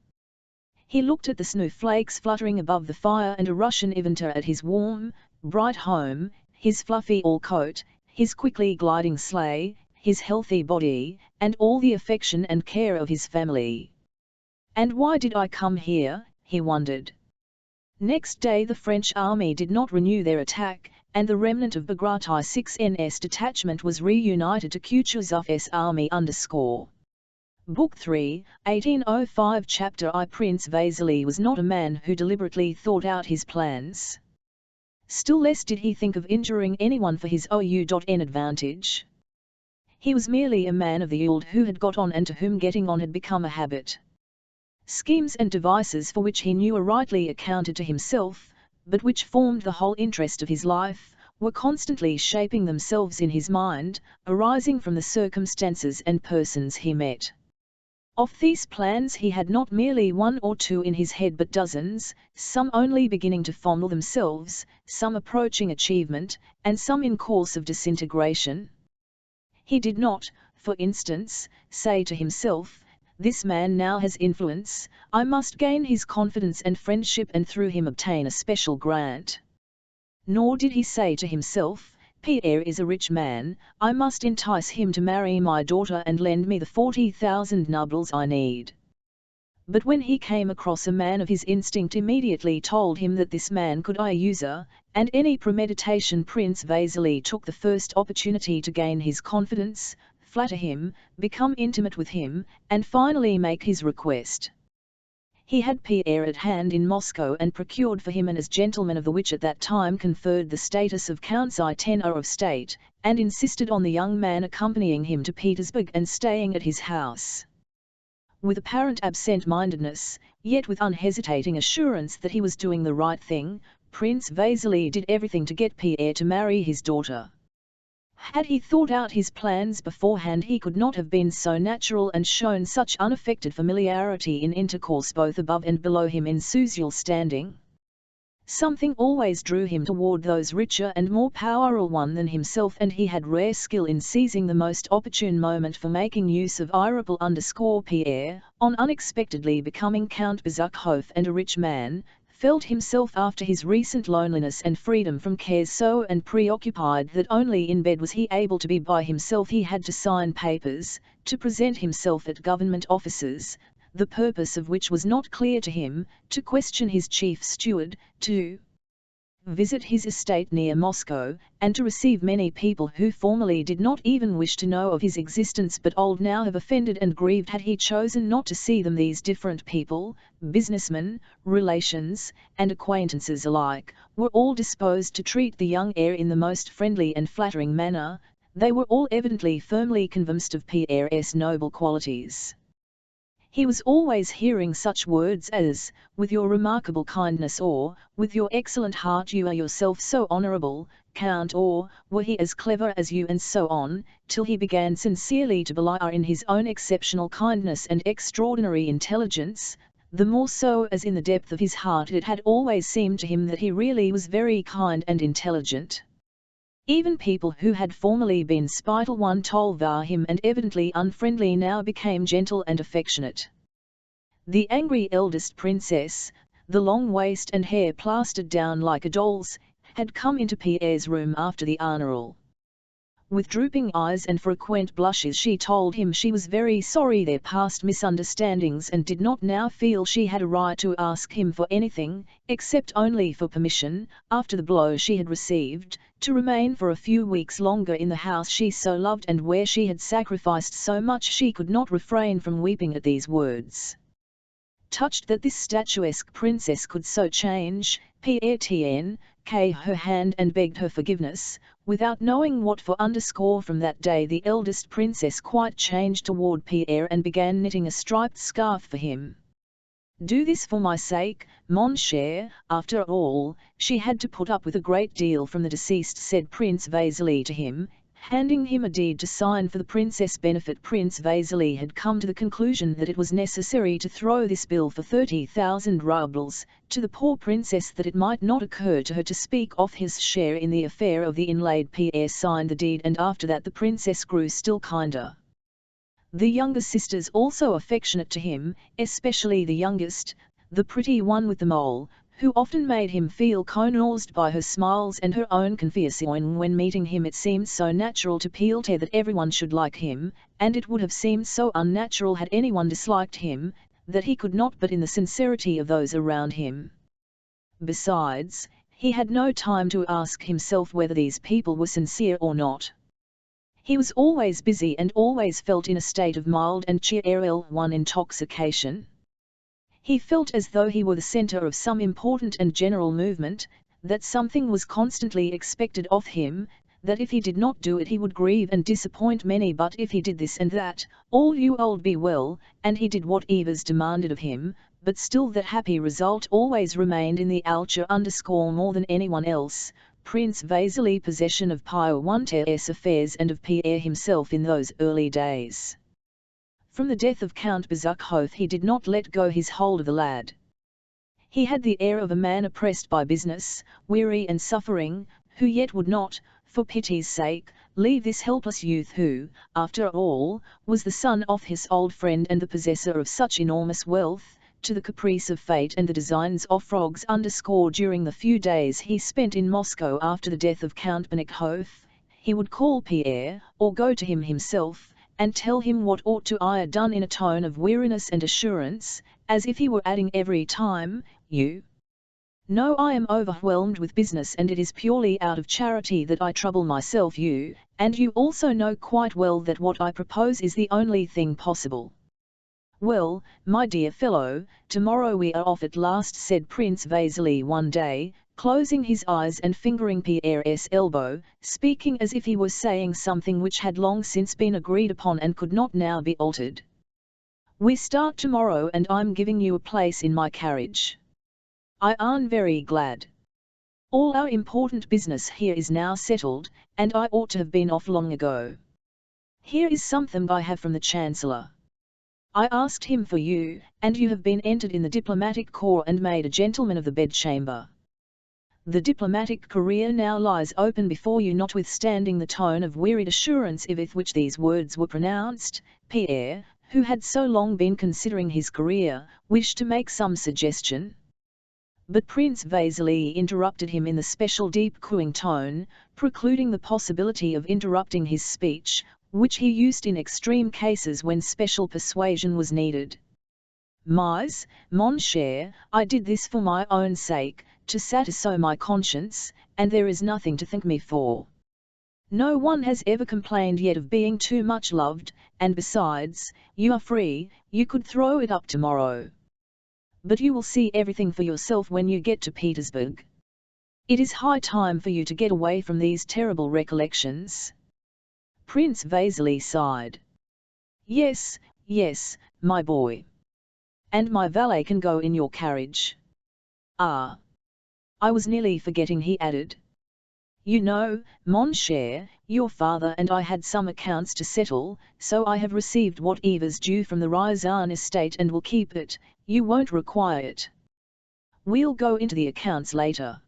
He looked at the snowflakes fluttering above the fire and a Russian inventor at his warm, bright home, his fluffy all coat, his quickly gliding sleigh, his healthy body, and all the affection and care of his family. And why did I come here, he wondered. Next day the French army did not renew their attack, and the remnant of Bagratai 6ns detachment was reunited to Kutuzov's army _. Book 3, 1805 Chapter I Prince Vasily was not a man who deliberately thought out his plans. Still less did he think of injuring anyone for his own advantage. He was merely a man of the old who had got on and to whom getting on had become a habit. Schemes and devices for which he knew were rightly accounted to himself, but which formed the whole interest of his life, were constantly shaping themselves in his mind, arising from the circumstances and persons he met. Of these plans he had not merely one or two in his head but dozens, some only beginning to fondle themselves, some approaching achievement, and some in course of disintegration. He did not, for instance, say to himself, this man now has influence, I must gain his confidence and friendship and through him obtain a special grant. Nor did he say to himself, Pierre is a rich man, I must entice him to marry my daughter and lend me the 40,000 nobles I need. But when he came across a man of his instinct immediately told him that this man could use her, and any premeditation Prince Vasily took the first opportunity to gain his confidence, flatter him, become intimate with him, and finally make his request. He had Pierre at hand in Moscow and procured for him an as gentleman of the which at that time conferred the status of Count's tenor of state, and insisted on the young man accompanying him to Petersburg and staying at his house. With apparent absent-mindedness, yet with unhesitating assurance that he was doing the right thing, Prince Vasily did everything to get Pierre to marry his daughter. Had he thought out his plans beforehand he could not have been so natural and shown such unaffected familiarity in intercourse both above and below him in social standing. Something always drew him toward those richer and more powerful one than himself, and he had rare skill in seizing the most opportune moment for making use of Pierre, on unexpectedly becoming Count Bezukhov and a rich man, felt himself after his recent loneliness and freedom from cares so and preoccupied that only in bed was he able to be by himself. He had to sign papers, to present himself at government offices, the purpose of which was not clear to him, to question his chief steward, to visit his estate near Moscow, and to receive many people who formerly did not even wish to know of his existence but old now have offended and grieved had he chosen not to see them. These different people, businessmen, relations, and acquaintances alike, were all disposed to treat the young heir in the most friendly and flattering manner. They were all evidently firmly convinced of Pierre's noble qualities. He was always hearing such words as, with your remarkable kindness, or, with your excellent heart you are yourself so honourable, Count, or, were he as clever as you, and so on, till he began sincerely to believe in his own exceptional kindness and extraordinary intelligence, the more so as in the depth of his heart it had always seemed to him that he really was very kind and intelligent. Even people who had formerly been spiteful one told him and evidently unfriendly now became gentle and affectionate. The angry eldest princess, the long waist and hair plastered down like a doll's, had come into Pierre's room after the funeral. With drooping eyes and frequent blushes she told him she was very sorry their past misunderstandings and did not now feel she had a right to ask him for anything, except only for permission, after the blow she had received, to remain for a few weeks longer in the house she so loved and where she had sacrificed so much. She could not refrain from weeping at these words. Touched that this statuesque princess could so change, Pierre took her hand and begged her forgiveness, without knowing what for. From that day the eldest princess quite changed toward Pierre and began knitting a striped scarf for him. "Do this for my sake, mon cher." After all, she had to put up with a great deal from the deceased, said Prince Vasily to him, handing him a deed to sign for the princess' benefit. Prince Vasily had come to the conclusion that it was necessary to throw this bill for 30,000 rubles to the poor princess, that it might not occur to her to speak of his share in the affair of the inlaid. Pierre signed the deed, and after that the princess grew still kinder. The younger sisters also affectionate to him, especially the youngest, the pretty one with the mole, who often made him feel consoled by her smiles and her own conversation when meeting him. It seemed so natural to Pierre that everyone should like him, and it would have seemed so unnatural had anyone disliked him, that he could not but in the sincerity of those around him. Besides, he had no time to ask himself whether these people were sincere or not. He was always busy and always felt in a state of mild and cheerful intoxication. He felt as though he were the center of some important and general movement, that something was constantly expected of him, that if he did not do it he would grieve and disappoint many, but if he did this and that, all would be well, and he did what others demanded of him, but still that happy result always remained in the future. More than anyone else, Prince Vasily possession of Pierre's affairs and of Pierre himself in those early days. From the death of Count Bezukhov he did not let go his hold of the lad. He had the air of a man oppressed by business, weary and suffering, who yet would not, for pity's sake, leave this helpless youth who, after all, was the son of his old friend and the possessor of such enormous wealth, to the caprice of fate and the designs of frogs. During the few days he spent in Moscow after the death of Count Bezukhov, he would call Pierre, or go to him himself, and tell him what ought to be done in a tone of weariness and assurance, as if he were adding every time, "You know I am overwhelmed with business and it is purely out of charity that I trouble myself, and you also know quite well that what I propose is the only thing possible." "Well, my dear fellow, tomorrow we are off at last," said Prince Vasily one day, closing his eyes and fingering Pierre's elbow, speaking as if he were saying something which had long since been agreed upon and could not now be altered. "We start tomorrow and I'm giving you a place in my carriage. I am very glad. All our important business here is now settled, and I ought to have been off long ago. Here is something I have from the Chancellor. I asked him for you, and you have been entered in the diplomatic corps and made a gentleman of the bedchamber. The diplomatic career now lies open before you." Notwithstanding the tone of wearied assurance with which these words were pronounced, Pierre, who had so long been considering his career, wished to make some suggestion. But Prince Vasily interrupted him in the special deep cooing tone, precluding the possibility of interrupting his speech, which he used in extreme cases when special persuasion was needed. "Mais, mon cher, I did this for my own sake, to satisfy my conscience, and there is nothing to thank me for. No one has ever complained yet of being too much loved, and besides, you are free, you could throw it up tomorrow. But you will see everything for yourself when you get to Petersburg. It is high time for you to get away from these terrible recollections." Prince Vasily sighed. Yes, my boy. And my valet can go in your carriage." "Ah! I was nearly forgetting," he added. "You know, mon cher, your father and I had some accounts to settle, so I have received what is due from the Ryazan estate and will keep it. You won't require it. We'll go into the accounts later."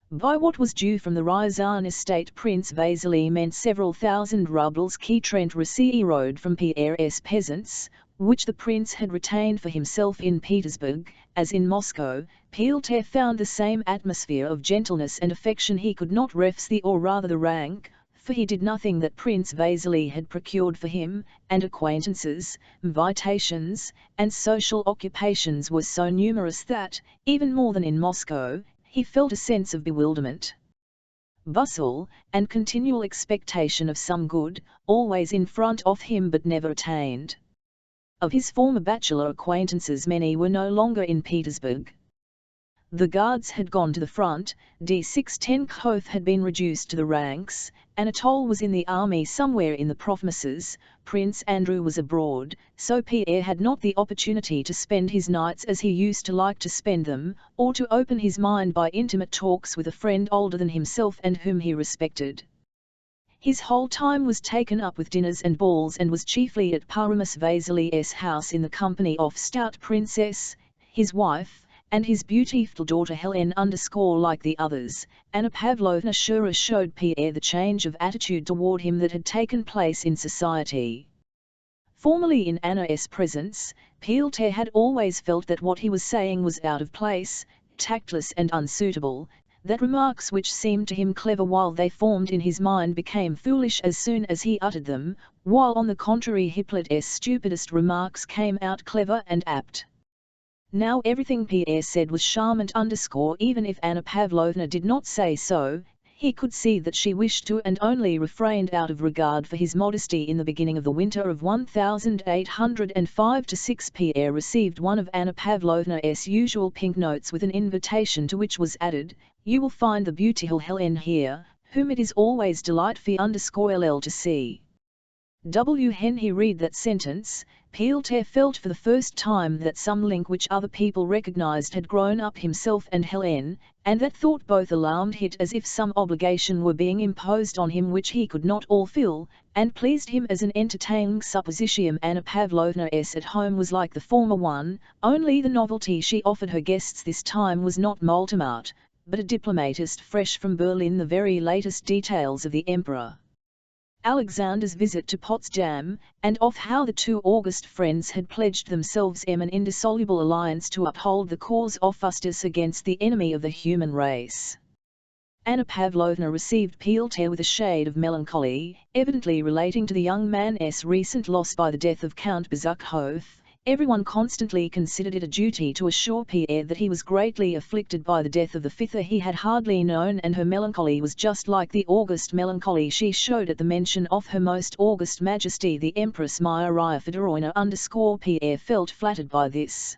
By what was due from the Ryazan estate Prince Vasily meant several thousand rubles qui Trent received from Pierre's peasants, which the prince had retained for himself in Petersburg. As in Moscow, Pierre found the same atmosphere of gentleness and affection. He could not refuse the, or rather the rank, for he did nothing that Prince Vasily had procured for him, and acquaintances, invitations, and social occupations were so numerous that, even more than in Moscow, he felt a sense of bewilderment. Bustle, and continual expectation of some good, always in front of him but never attained. Of his former bachelor acquaintances many were no longer in Petersburg. The Guards had gone to the front, D6 Tenkov had been reduced to the ranks, Anatole was in the army somewhere in the provinces, Prince Andrew was abroad, so Pierre had not the opportunity to spend his nights as he used to like to spend them, or to open his mind by intimate talks with a friend older than himself and whom he respected. His whole time was taken up with dinners and balls and was chiefly at Paramus Vasily's house in the company of stout Princess, his wife, and his beautiful daughter Hélène. Like the others, Anna Pavlovna sure showed Pierre the change of attitude toward him that had taken place in society. Formerly in Anna's presence, Pierre had always felt that what he was saying was out of place, tactless and unsuitable, that remarks which seemed to him clever while they formed in his mind became foolish as soon as he uttered them, while on the contrary Hippolyte's stupidest remarks came out clever and apt. Now everything Pierre said was charmant. Even if Anna Pavlovna did not say so, he could see that she wished to and only refrained out of regard for his modesty. In the beginning of the winter of 1805-6 Pierre received one of Anna Pavlovna's usual pink notes with an invitation to which was added, "You will find the beautiful Hélène here, whom it is always delightful_ll to see." When he read that sentence, Pierre felt for the first time that some link which other people recognized had grown up himself and Hélène, and that thought both alarmed him as if some obligation were being imposed on him which he could not fulfill, and pleased him as an entertaining supposition. Anna Pavlovna's at home was like the former one, only the novelty she offered her guests this time was not Moltemart, but a diplomatist fresh from Berlin, the very latest details of the Emperor Alexander's visit to Potsdam, and of how the two august friends had pledged themselves in an indissoluble alliance to uphold the cause of justice against the enemy of the human race. Anna Pavlovna received Pierre with a shade of melancholy, evidently relating to the young man's recent loss by the death of Count Bezukhov. Everyone constantly considered it a duty to assure Pierre that he was greatly afflicted by the death of the fifth he had hardly known, and her melancholy was just like the august melancholy she showed at the mention of her most august majesty the Empress Maria Fedorovna. Pierre felt flattered by this.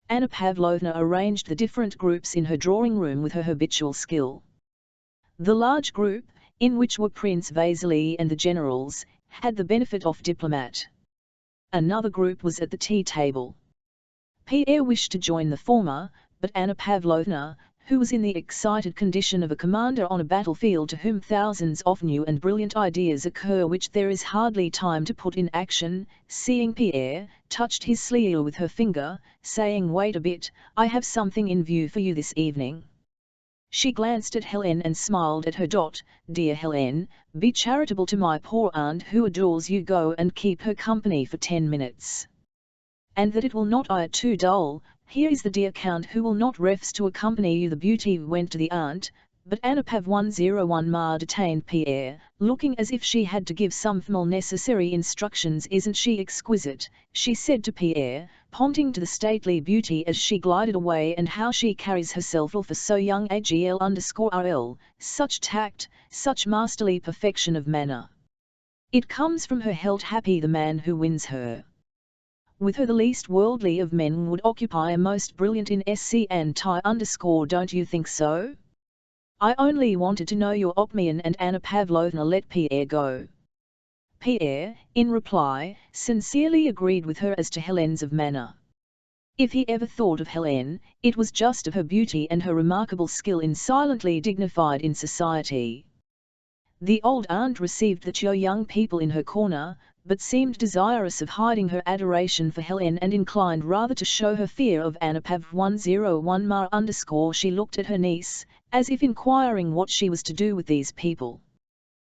Anna Pavlovna arranged the different groups in her drawing-room with her habitual skill. The large group, in which were Prince Vasily and the generals, had the benefit of diplomat. Another group was at the tea-table. Pierre wished to join the former, but Anna Pavlovna, who was in the excited condition of a commander on a battlefield to whom thousands of new and brilliant ideas occur which there is hardly time to put in action, seeing Pierre, touched his sleeve with her finger, saying, "Wait a bit, I have something in view for you this evening." She glanced at Hélène and smiled at her. "Dear Hélène, be charitable to my poor aunt who adores you. Go and keep her company for 10 minutes. And that it will not be too dull, here is the dear Count who will not refuse to accompany you." The beauty went to the aunt, but Anna Pavlovna detained Pierre, looking as if she had to give some formal necessary instructions. "Isn't she exquisite?" she said to Pierre, pointing to the stately beauty as she glided away. "And how she carries herself for so young a girl, such tact, such masterly perfection of manner. It comes from her health. Happy the man who wins her. With her the least worldly of men would occupy a most brilliant in sc and tie. Don't you think so? I only wanted to know your opinion." And Anna Pavlovna let Pierre go. Pierre, in reply, sincerely agreed with her as to Hélène's of manner. If he ever thought of Hélène, it was just of her beauty and her remarkable skill in silently dignified in society. The old aunt received the two young people in her corner, but seemed desirous of hiding her adoration for Hélène and inclined rather to show her fear of Anna Pavlovna. She looked at her niece, as if inquiring what she was to do with these people.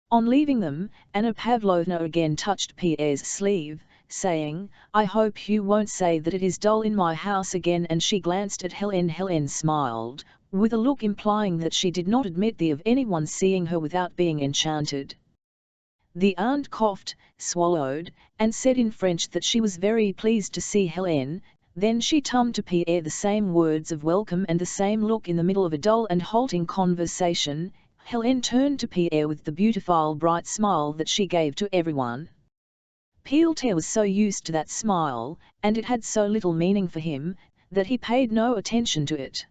On leaving them, Anna Pavlovna again touched Pierre's sleeve, saying, "I hope you won't say that it is dull in my house again." And she glanced at Hélène. Hélène smiled, with a look implying that she did not admit of anyone seeing her without being enchanted. The aunt coughed, swallowed, and said in French that she was very pleased to see Helene. Then she tummed to Pierre the same words of welcome and the same look in the middle of a dull and halting conversation. Helene turned to Pierre with the beautiful bright smile that she gave to everyone. Pierre was so used to that smile, and it had so little meaning for him, that he paid no attention to it.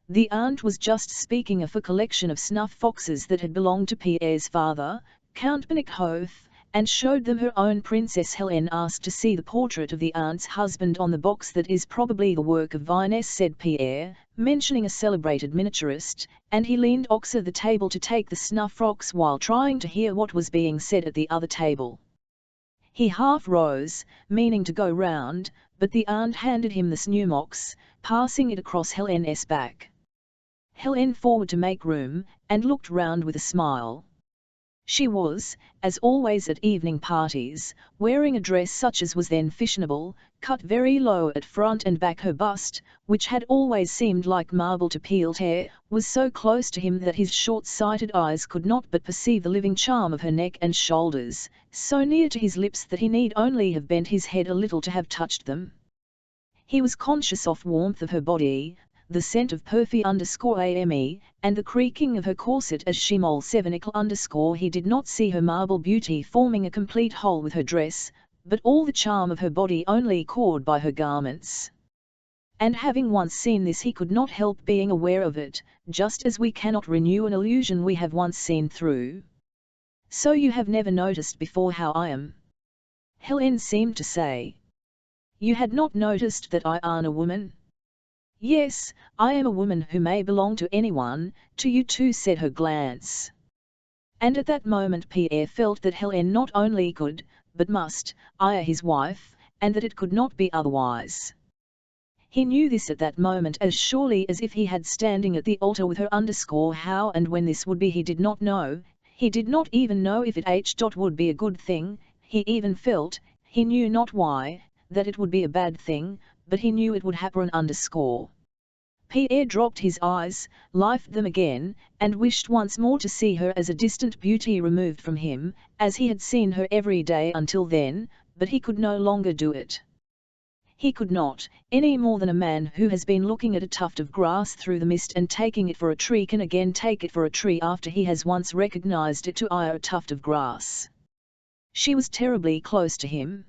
The aunt was just speaking of a collection of snuff boxes that had belonged to Pierre's father, Count Bezukhov, and showed them her own Princess Helene asked to see the portrait of the aunt's husband on the box. That is probably the work of Vinesse, said Pierre, mentioning a celebrated miniaturist, and he leaned over the table to take the snuff box while trying to hear what was being said at the other table. He half rose, meaning to go round, but the aunt handed him the snuff box, passing it across Helene's back. Helene forward to make room, and looked round with a smile. She was, as always at evening parties, wearing a dress such as was then fashionable, cut very low at front and back. Her bust, which had always seemed like marble to Pierre, was so close to him that his short-sighted eyes could not but perceive the living charm of her neck and shoulders, so near to his lips that he need only have bent his head a little to have touched them. He was conscious of warmth of her body, the scent of perfume_ame, and the creaking of her corset as she mole 7 He did not see her marble beauty forming a complete whole with her dress, but all the charm of her body only caught by her garments. And having once seen this he could not help being aware of it, just as we cannot renew an illusion we have once seen through. So you have never noticed before how I am? Helene seemed to say. You had not noticed that I am a woman? Yes, I am a woman who may belong to anyone, to you too, said her glance. And at that moment Pierre felt that Helene not only could, but must, ire his wife, and that it could not be otherwise. He knew this at that moment as surely as if he had standing at the altar with her. How and when this would be he did not know, he did not even know if it would be a good thing, he even felt, he knew not why, that it would be a bad thing, but he knew it would happen. Pierre dropped his eyes, lifted them again, and wished once more to see her as a distant beauty removed from him, as he had seen her every day until then, but he could no longer do it. He could not, any more than a man who has been looking at a tuft of grass through the mist and taking it for a tree can again take it for a tree after he has once recognized it to be a tuft of grass. She was terribly close to him.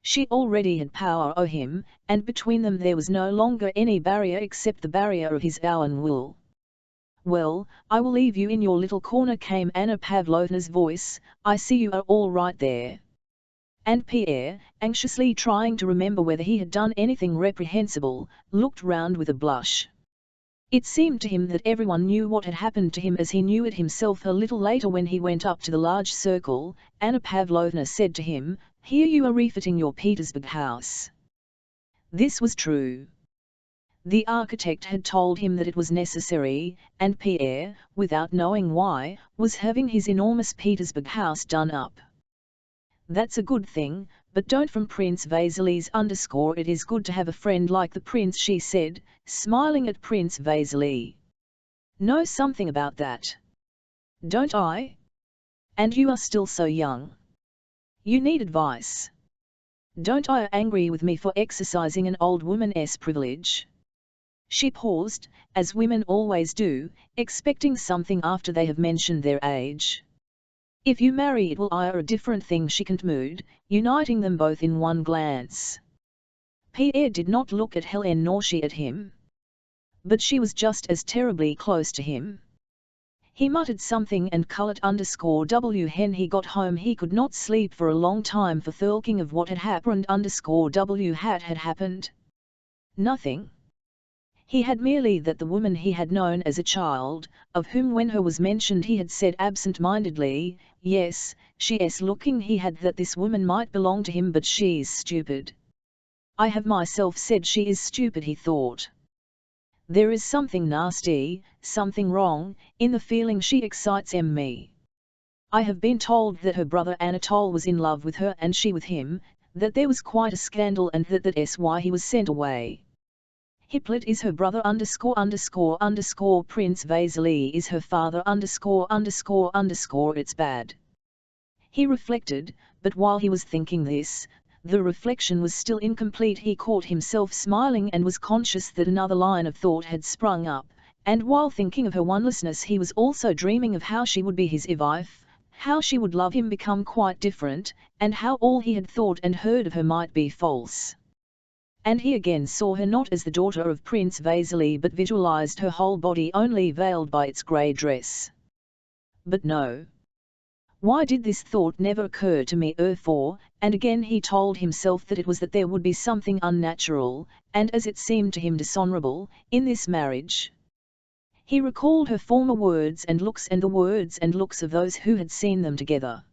She already had power over him, and between them there was no longer any barrier except the barrier of his own will. Well, I will leave you in your little corner, came Anna Pavlovna's voice. I see you are all right there. And Pierre, anxiously trying to remember whether he had done anything reprehensible, looked round with a blush. It seemed to him that everyone knew what had happened to him as he knew it himself. A little later when he went up to the large circle, Anna Pavlovna said to him, "Here you are refitting your Petersburg house." This was true. The architect had told him that it was necessary, and Pierre, without knowing why, was having his enormous Petersburg house done up. That's a good thing, but don't from Prince Vasily's _ it is good to have a friend like the prince, she said, smiling at Prince Vasily. Know something about that? Don't I? And you are still so young. You need advice. Don't I angry with me for exercising an old woman's privilege? She paused, as women always do, expecting something after they have mentioned their age. If you marry it will be a different thing, she concluded, uniting them both in one glance. Pierre did not look at Helene nor she at him. But she was just as terribly close to him. He muttered something and coloured _w. When he got home he could not sleep for a long time for thinking of what had happened _w. Had happened? Nothing. He had merely that the woman he had known as a child, of whom when her was mentioned he had said absent-mindedly, yes, she's looking, he had that this woman might belong to him, but she's stupid. I have myself said she is stupid, he thought. There is something nasty, something wrong, in the feeling she excites in me. I have been told that her brother Anatole was in love with her and she with him, that there was quite a scandal and that's why he was sent away. Hippolyte is her brother ____, Prince Vasily is her father _____, it's bad. He reflected, but while he was thinking this, the reflection was still incomplete. He caught himself smiling and was conscious that another line of thought had sprung up, and while thinking of her wondlessness he was also dreaming of how she would be his wife, how she would love him become quite different, and how all he had thought and heard of her might be false. And he again saw her not as the daughter of Prince Vasily but visualized her whole body only veiled by its grey dress. But no. Why did this thought never occur to me before? And again he told himself that it was that there would be something unnatural, and as it seemed to him dishonorable, in this marriage. He recalled her former words and looks and the words and looks of those who had seen them together.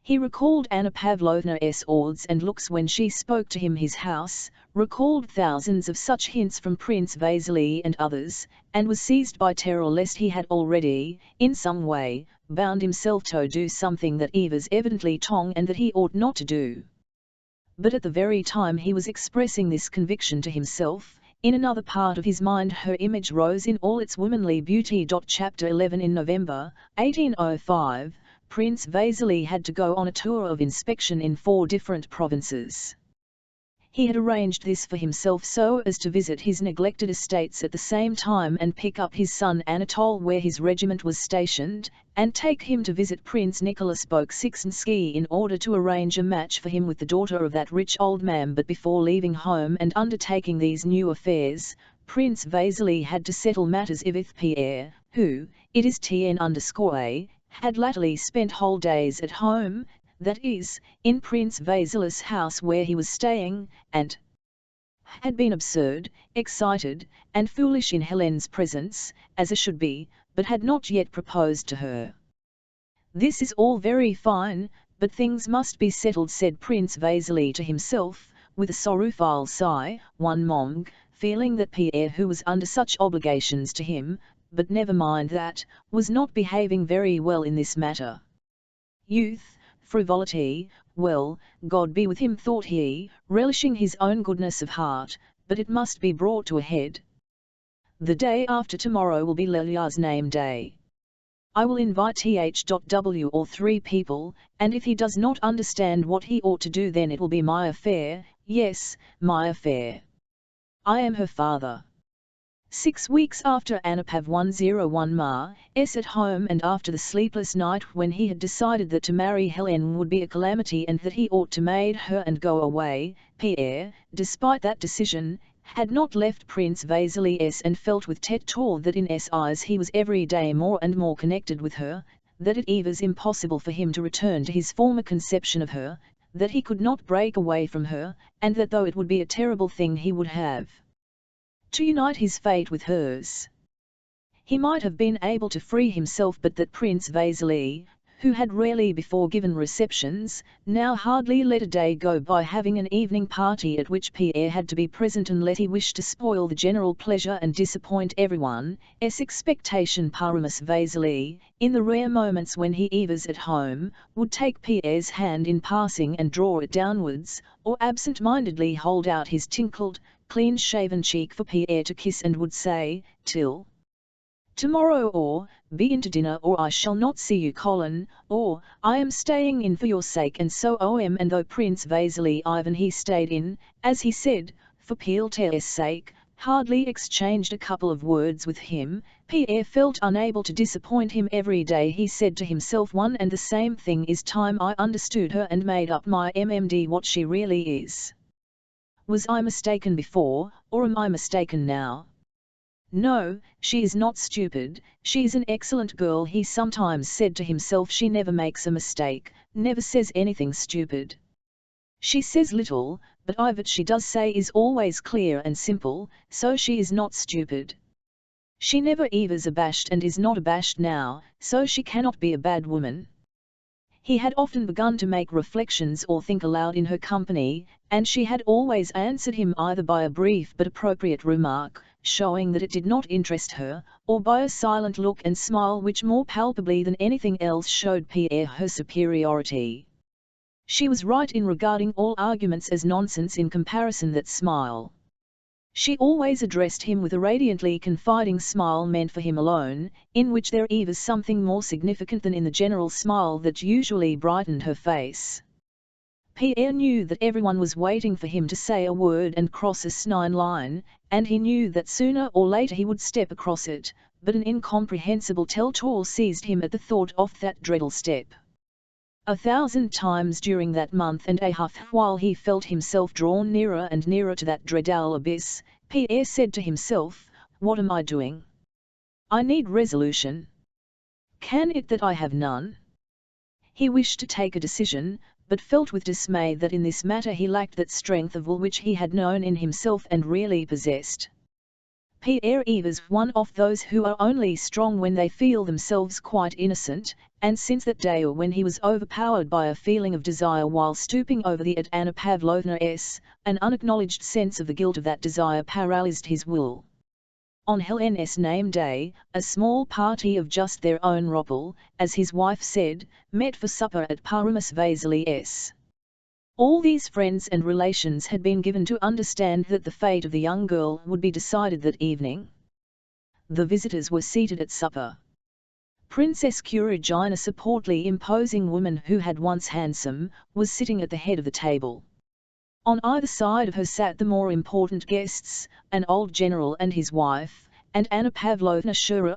He recalled Anna Pavlovna's words and looks when she spoke to him his house, recalled thousands of such hints from Prince Vasily and others, and was seized by terror lest he had already, in some way, bound himself to do something that Eve was evidently wrong and that he ought not to do. But at the very time he was expressing this conviction to himself, in another part of his mind her image rose in all its womanly beauty. Chapter 11 In November, 1805, Prince Vasily had to go on a tour of inspection in 4 different provinces. He had arranged this for himself so as to visit his neglected estates at the same time and pick up his son Anatole where his regiment was stationed, and take him to visit Prince Nicholas Bolkonsky in order to arrange a match for him with the daughter of that rich old man. But before leaving home and undertaking these new affairs, Prince Vasily had to settle matters with Pierre, who, it is Tn_a, had latterly spent whole days at home, that is, in Prince Vasily's house where he was staying, and had been absurd, excited, and foolish in Helene's presence, as a should be, but had not yet proposed to her. "This is all very fine, but things must be settled," said Prince Vasily to himself, with a sorrowful sigh, one morning, feeling that Pierre, who was under such obligations to him, but never mind that, was not behaving very well in this matter. Youth, frivolity, well, God be with him, thought he, relishing his own goodness of heart, but it must be brought to a head. The day after tomorrow will be Lelia's name day. I will invite Th.W. or 3 people, and if he does not understand what he ought to do then it will be my affair, yes, my affair. I am her father. 6 weeks after Anna Pav 101 Ma.'s at home and after the sleepless night when he had decided that to marry Helene would be a calamity and that he ought to marry her and go away, Pierre, despite that decision, had not left Prince Vasily's and felt with Tête that in his eyes he was every day more and more connected with her, that it was impossible for him to return to his former conception of her, that he could not break away from her, and that though it would be a terrible thing he would have to unite his fate with hers. He might have been able to free himself, but that Prince Vasily, who had rarely before given receptions, now hardly let a day go by having an evening party at which Pierre had to be present unless he wished to spoil the general pleasure and disappoint everyone's expectation. Paramus Vasily, in the rare moments when he was at home, would take Pierre's hand in passing and draw it downwards, or absent-mindedly hold out his tinkled, clean-shaven cheek for Pierre to kiss and would say, "Till tomorrow," or "Be in to dinner," or "I shall not see you, Colin," or "I am staying in for your sake," and so on. And though Prince Vasily Ivan he stayed in, as he said, for Pierre's sake, hardly exchanged a couple of words with him, Pierre felt unable to disappoint him. Every day he said to himself one and the same thing: "Is time I understood her and made up my mind what she really is. Was I mistaken before, or am I mistaken now? No, she is not stupid, she is an excellent girl," he sometimes said to himself. "She never makes a mistake, never says anything stupid. She says little, but what she does say is always clear and simple, so she is not stupid. She never is abashed and is not abashed now, so she cannot be a bad woman." He had often begun to make reflections or think aloud in her company, and she had always answered him either by a brief but appropriate remark, showing that it did not interest her, or by a silent look and smile which more palpably than anything else showed Pierre her superiority. She was right in regarding all arguments as nonsense in comparison that smile. She always addressed him with a radiantly confiding smile meant for him alone, in which there was something more significant than in the general smile that usually brightened her face. Pierre knew that everyone was waiting for him to say a word and cross a snine line, and he knew that sooner or later he would step across it, but an incomprehensible terror seized him at the thought of that dreadful step. 1,000 times during that month and a half, while he felt himself drawn nearer and nearer to that dreadful abyss, Pierre said to himself, "What am I doing? I need resolution. Can it that I have none?" He wished to take a decision, but felt with dismay that in this matter he lacked that strength of will which he had known in himself and really possessed. Pierre was one of those who are only strong when they feel themselves quite innocent, and since that day when he was overpowered by a feeling of desire while stooping over the at Anna Pavlovna's, an unacknowledged sense of the guilt of that desire paralyzed his will. On Helen's name day, a small party of just their own ropple, as his wife said, met for supper at Paramus Vasily's. All these friends and relations had been given to understand that the fate of the young girl would be decided that evening. The visitors were seated at supper. Princess Kuragina, a portly imposing woman who had once handsome, was sitting at the head of the table. On either side of her sat the more important guests, an old general and his wife, and Anna Pavlovna Shura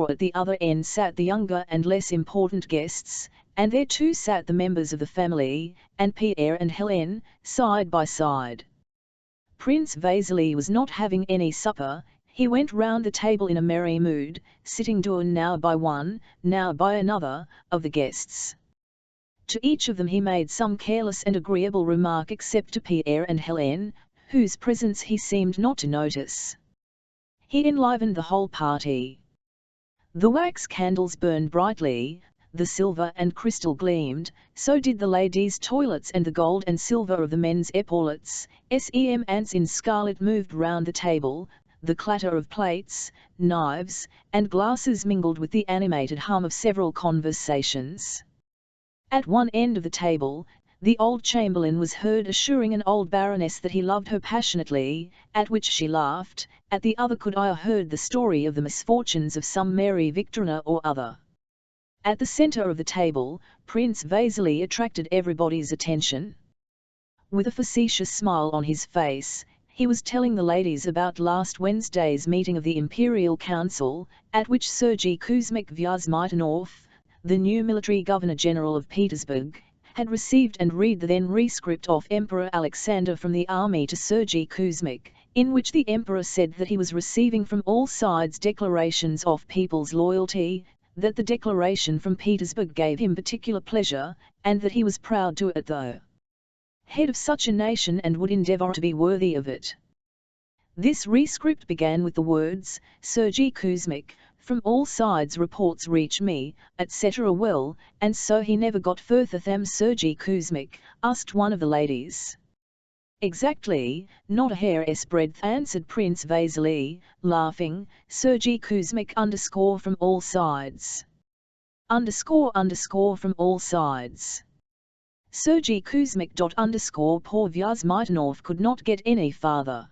at the other end sat the younger and less important guests, and there too sat the members of the family, and Pierre and Hélène, side by side. Prince Vasily was not having any supper. He went round the table in a merry mood, sitting down now by one, now by another, of the guests. To each of them he made some careless and agreeable remark except to Pierre and Hélène, whose presence he seemed not to notice. He enlivened the whole party. The wax candles burned brightly, the silver and crystal gleamed, so did the ladies' toilets, and the gold and silver of the men's epaulets, ants in scarlet moved round the table. The clatter of plates, knives, and glasses mingled with the animated hum of several conversations. At one end of the table, the old chamberlain was heard assuring an old baroness that he loved her passionately, at which she laughed. At the other could I heard the story of the misfortunes of some Mary Victorina or other. At the centre of the table, Prince Vasily attracted everybody's attention. With a facetious smile on his face, he was telling the ladies about last Wednesday's meeting of the Imperial Council, at which Sergei Kuzmich Vyazmitanov, the new military governor-general of Petersburg, had received and read the then rescript of Emperor Alexander from the army to Sergei Kuzmich, in which the emperor said that he was receiving from all sides declarations of people's loyalty, that the declaration from Petersburg gave him particular pleasure, and that he was proud to it though head of such a nation and would endeavour to be worthy of it. This rescript began with the words, "Sergei Kuzmich, from all sides reports reach me," etc. Well, and so he never got further than Sergei Kuzmich, asked one of the ladies. Exactly, not a hair's breadth, answered Prince Vasily, laughing. Sergei Kuzmich from all sides. From all sides. Sergei Kuzmich Poor Vyazmitanov could not get any farther.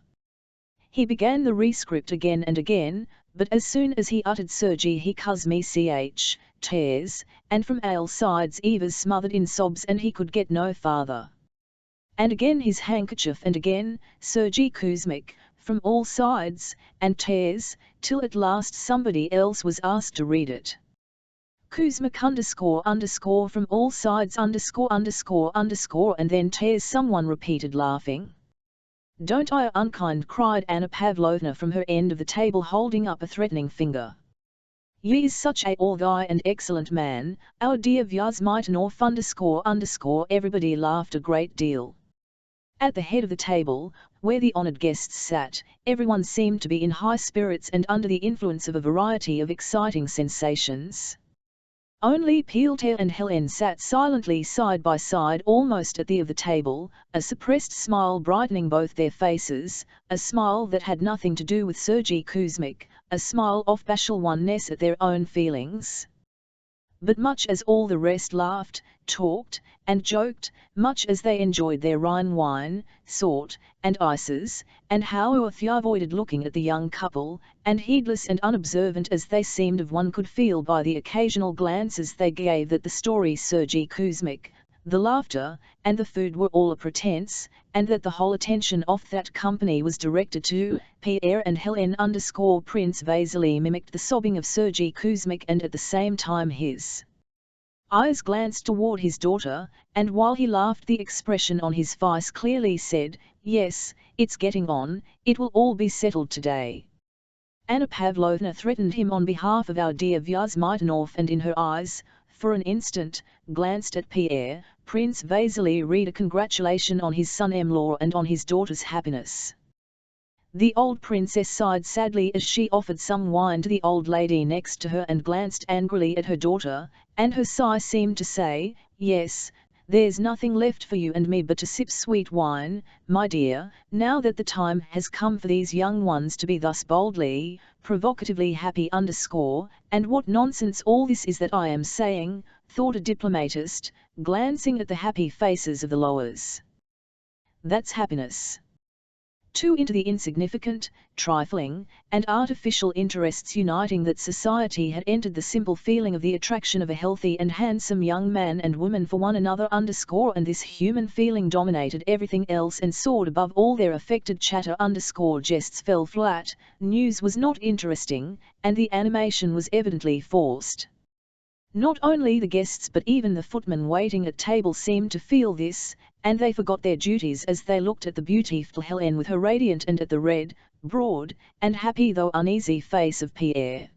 He began the rescript again and again, but as soon as he uttered Sergei he Kuzmich tears, and from all sides Eva's smothered in sobs and he could get no farther. And again his handkerchief and again, Sergei Kuzmich, from all sides, and tears, till at last somebody else was asked to read it. Kuzmich from all sides and then tears, someone repeated laughing. Don't I unkind, cried Anna Pavlovna from her end of the table holding up a threatening finger. Ye is such a all guy and excellent man, our dear Vyazmitanov everybody laughed a great deal. At the head of the table, where the honoured guests sat, everyone seemed to be in high spirits and under the influence of a variety of exciting sensations. Only Pierre and Hélène sat silently side by side almost at the of the table, a suppressed smile brightening both their faces, a smile that had nothing to do with Sergei Kuzmich, a smile of bashful oneness at their own feelings. But much as all the rest laughed, talked, and joked, much as they enjoyed their Rhine wine, sort, and ices, and how they avoided looking at the young couple, and heedless and unobservant as they seemed of one could feel by the occasional glances they gave that the story Sergei Kuzmich, the laughter, and the food were all a pretense, and that the whole attention of that company was directed to Pierre and Hélène. Prince Vasily mimicked the sobbing of Sergei Kuzmich, and at the same time his eyes glanced toward his daughter, and while he laughed the expression on his face clearly said, "Yes, it's getting on, it will all be settled today." Anna Pavlovna threatened him on behalf of our dear Vyazmitanov, and in her eyes, for an instant, glanced at Pierre. Prince Vasily read a congratulation on his son-in-law and on his daughter's happiness. The old princess sighed sadly as she offered some wine to the old lady next to her and glanced angrily at her daughter, and her sigh seemed to say, "Yes, there's nothing left for you and me but to sip sweet wine, my dear, now that the time has come for these young ones to be thus boldly, provocatively happy. And what nonsense all this is that I am saying," thought a diplomatist, glancing at the happy faces of the lowers. "That's happiness. Too into the insignificant, trifling, and artificial interests uniting that society had entered the simple feeling of the attraction of a healthy and handsome young man and woman for one another. And this human feeling dominated everything else and soared above all their affected chatter. Jests fell flat, news was not interesting, and the animation was evidently forced. Not only the guests but even the footmen waiting at table seemed to feel this, and they forgot their duties as they looked at the beautiful Hélène with her radiant and at the red, broad, and happy though uneasy face of Pierre.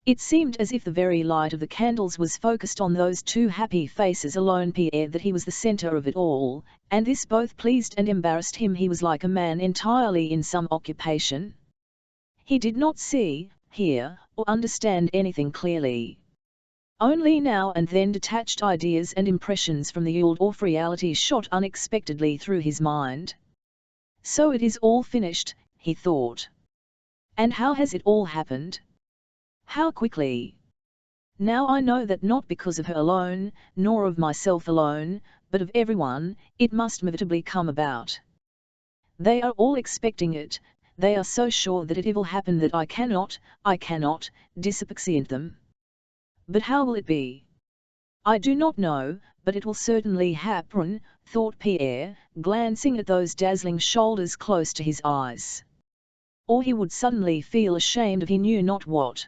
It seemed as if the very light of the candles was focused on those two happy faces alone. Pierre that he was the centre of it all, and this both pleased and embarrassed him. He was like a man entirely in some occupation. He did not see, hear, or understand anything clearly. Only now and then detached ideas and impressions from the old of reality shot unexpectedly through his mind. "So it is all finished," he thought. "And how has it all happened? How quickly! Now I know that not because of her alone, nor of myself alone, but of everyone, it must inevitably come about. They are all expecting it, they are so sure that it will happen that I cannot disappoint them. But how will it be? I do not know, but it will certainly happen," thought Pierre, glancing at those dazzling shoulders close to his eyes. Or he would suddenly feel ashamed of he knew not what.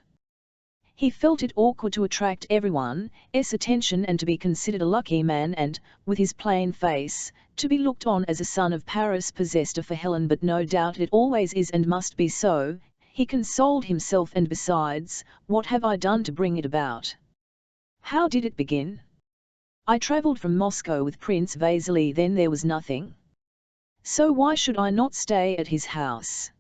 He felt it awkward to attract everyone's attention and to be considered a lucky man and, with his plain face, to be looked on as a son of Paris possessed of for Helen. But no doubt it always is and must be so, he consoled himself, and besides, what have I done to bring it about? How did it begin? I travelled from Moscow with Prince Vasily, then there was nothing. So why should I not stay at his house?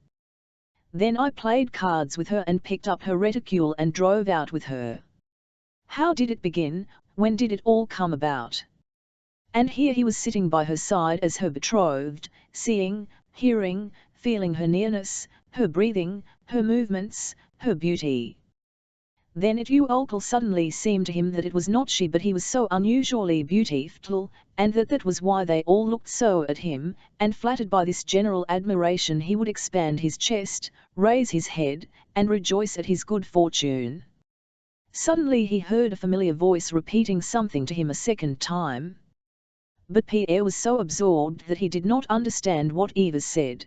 Then I played cards with her and picked up her reticule and drove out with her. How did it begin? When did it all come about? And here he was sitting by her side as her betrothed, seeing, hearing, feeling her nearness, her breathing, her movements, her beauty. Then it all suddenly seemed to him that it was not she but he was so unusually beautiful, and that was why they all looked so at him, and flattered by this general admiration he would expand his chest, raise his head, and rejoice at his good fortune. Suddenly he heard a familiar voice repeating something to him a second time. But Pierre was so absorbed that he did not understand what Eva said.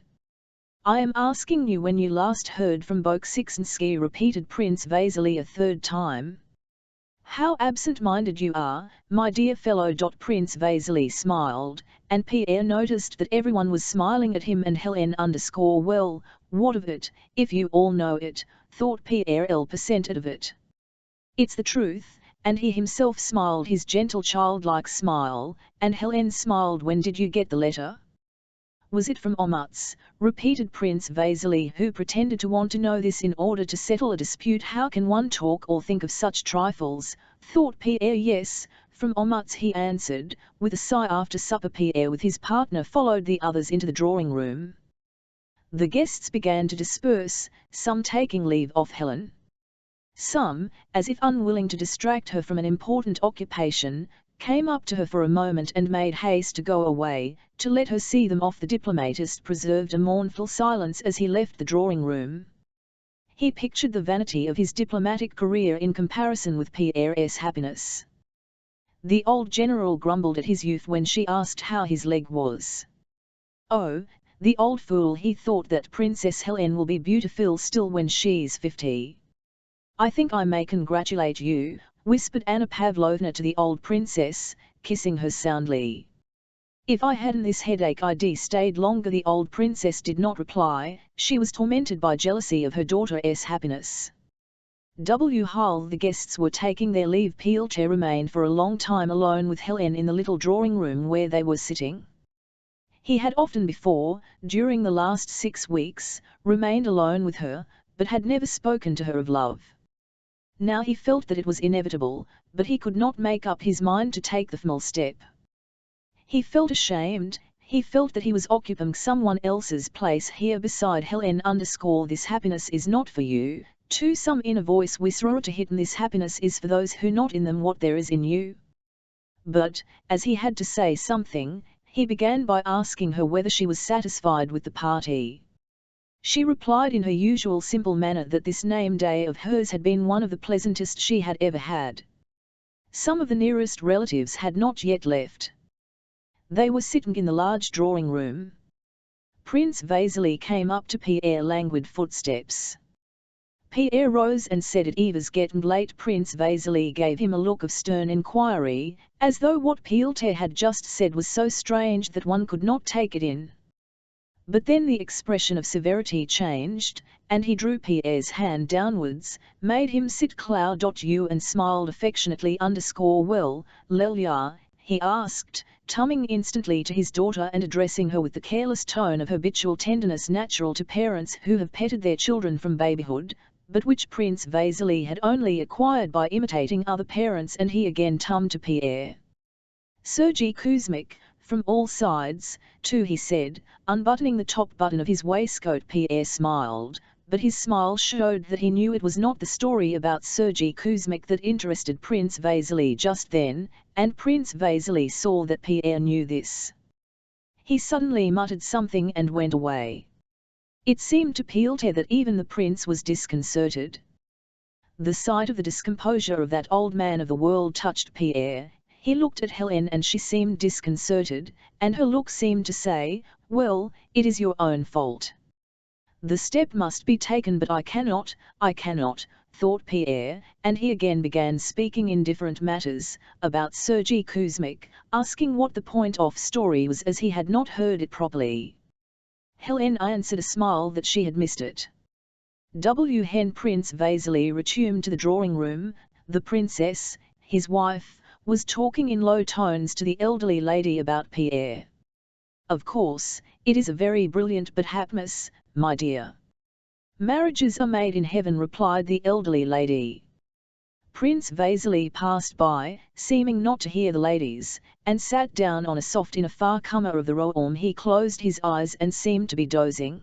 "I am asking you when you last heard from Bolkonsky," repeated Prince Vasily a third time. "How absent-minded you are, my dear fellow." Prince Vasily smiled, and Pierre noticed that everyone was smiling at him and Hélène. "Well, what of it, if you all know it," thought Pierre. "% of it. It's the truth," and he himself smiled his gentle childlike smile, and Hélène smiled. "When did you get the letter?" "Was it from Omutz?" repeated Prince Vasily, who pretended to want to know this in order to settle a dispute. "How can one talk or think of such trifles?" thought Pierre. "Yes, from Omutz," he answered, with a sigh. After supper Pierre with his partner followed the others into the drawing-room. The guests began to disperse, some taking leave of Helen. Some, as if unwilling to distract her from an important occupation, came up to her for a moment and made haste to go away, to let her see them off. The diplomatist preserved a mournful silence as he left the drawing-room. He pictured the vanity of his diplomatic career in comparison with Pierre's happiness. The old general grumbled at his youth when she asked how his leg was. "Oh, the old fool," he thought, "that Princess Helene will be beautiful still when she's 50. I think I may congratulate you," whispered Anna Pavlovna to the old princess, kissing her soundly. "If I hadn't this headache I'd stayed longer." The old princess did not reply. She was tormented by jealousy of her daughter's happiness. While the guests were taking their leave, Pierre remained for a long time alone with Helene in the little drawing-room where they were sitting. He had often before, during the last 6 weeks, remained alone with her, but had never spoken to her of love. Now he felt that it was inevitable, but he could not make up his mind to take the formal step. He felt ashamed. He felt that he was occupying someone else's place here beside Helene. This happiness is not for you. To some inner voice whispered to him, this happiness is for those who not in them what there is in you. But, as he had to say something, he began by asking her whether she was satisfied with the party. She replied in her usual simple manner that this name day of hers had been one of the pleasantest she had ever had. Some of the nearest relatives had not yet left. They were sitting in the large drawing-room. Prince Vasily came up to Pierre, languid footsteps. Pierre rose and said, "It was getting late." Prince Vasily gave him a look of stern inquiry, as though what Pierre had just said was so strange that one could not take it in. But then the expression of severity changed, and he drew Pierre's hand downwards, made him sit cloud.u and smiled affectionately. "Well, Lelia?" he asked, turning instantly to his daughter and addressing her with the careless tone of habitual tenderness natural to parents who have petted their children from babyhood, but which Prince Vasily had only acquired by imitating other parents. And he again turned to Pierre. "Sergei Kuzmich, from all sides, too," he said, unbuttoning the top button of his waistcoat. Pierre smiled, but his smile showed that he knew it was not the story about Sergei Kuzmich that interested Prince Vasily just then, and Prince Vasily saw that Pierre knew this. He suddenly muttered something and went away. It seemed to Pierre that even the prince was disconcerted. The sight of the discomposure of that old man of the world touched Pierre. He looked at Helene and she seemed disconcerted, and her look seemed to say, "Well, it is your own fault. The step must be taken, but I cannot," thought Pierre, and he again began speaking in different matters, about Sergei Kuzmich, asking what the point of story was as he had not heard it properly. Helene answered a smile that she had missed it. When Prince Vasily returned to the drawing-room, the princess, his wife, was talking in low tones to the elderly lady about Pierre. "Of course, it is a very brilliant but happiness, my dear. Marriages are made in heaven," replied the elderly lady. Prince Vasily passed by, seeming not to hear the ladies, and sat down on a sofa in a far corner of the room. He closed his eyes and seemed to be dozing.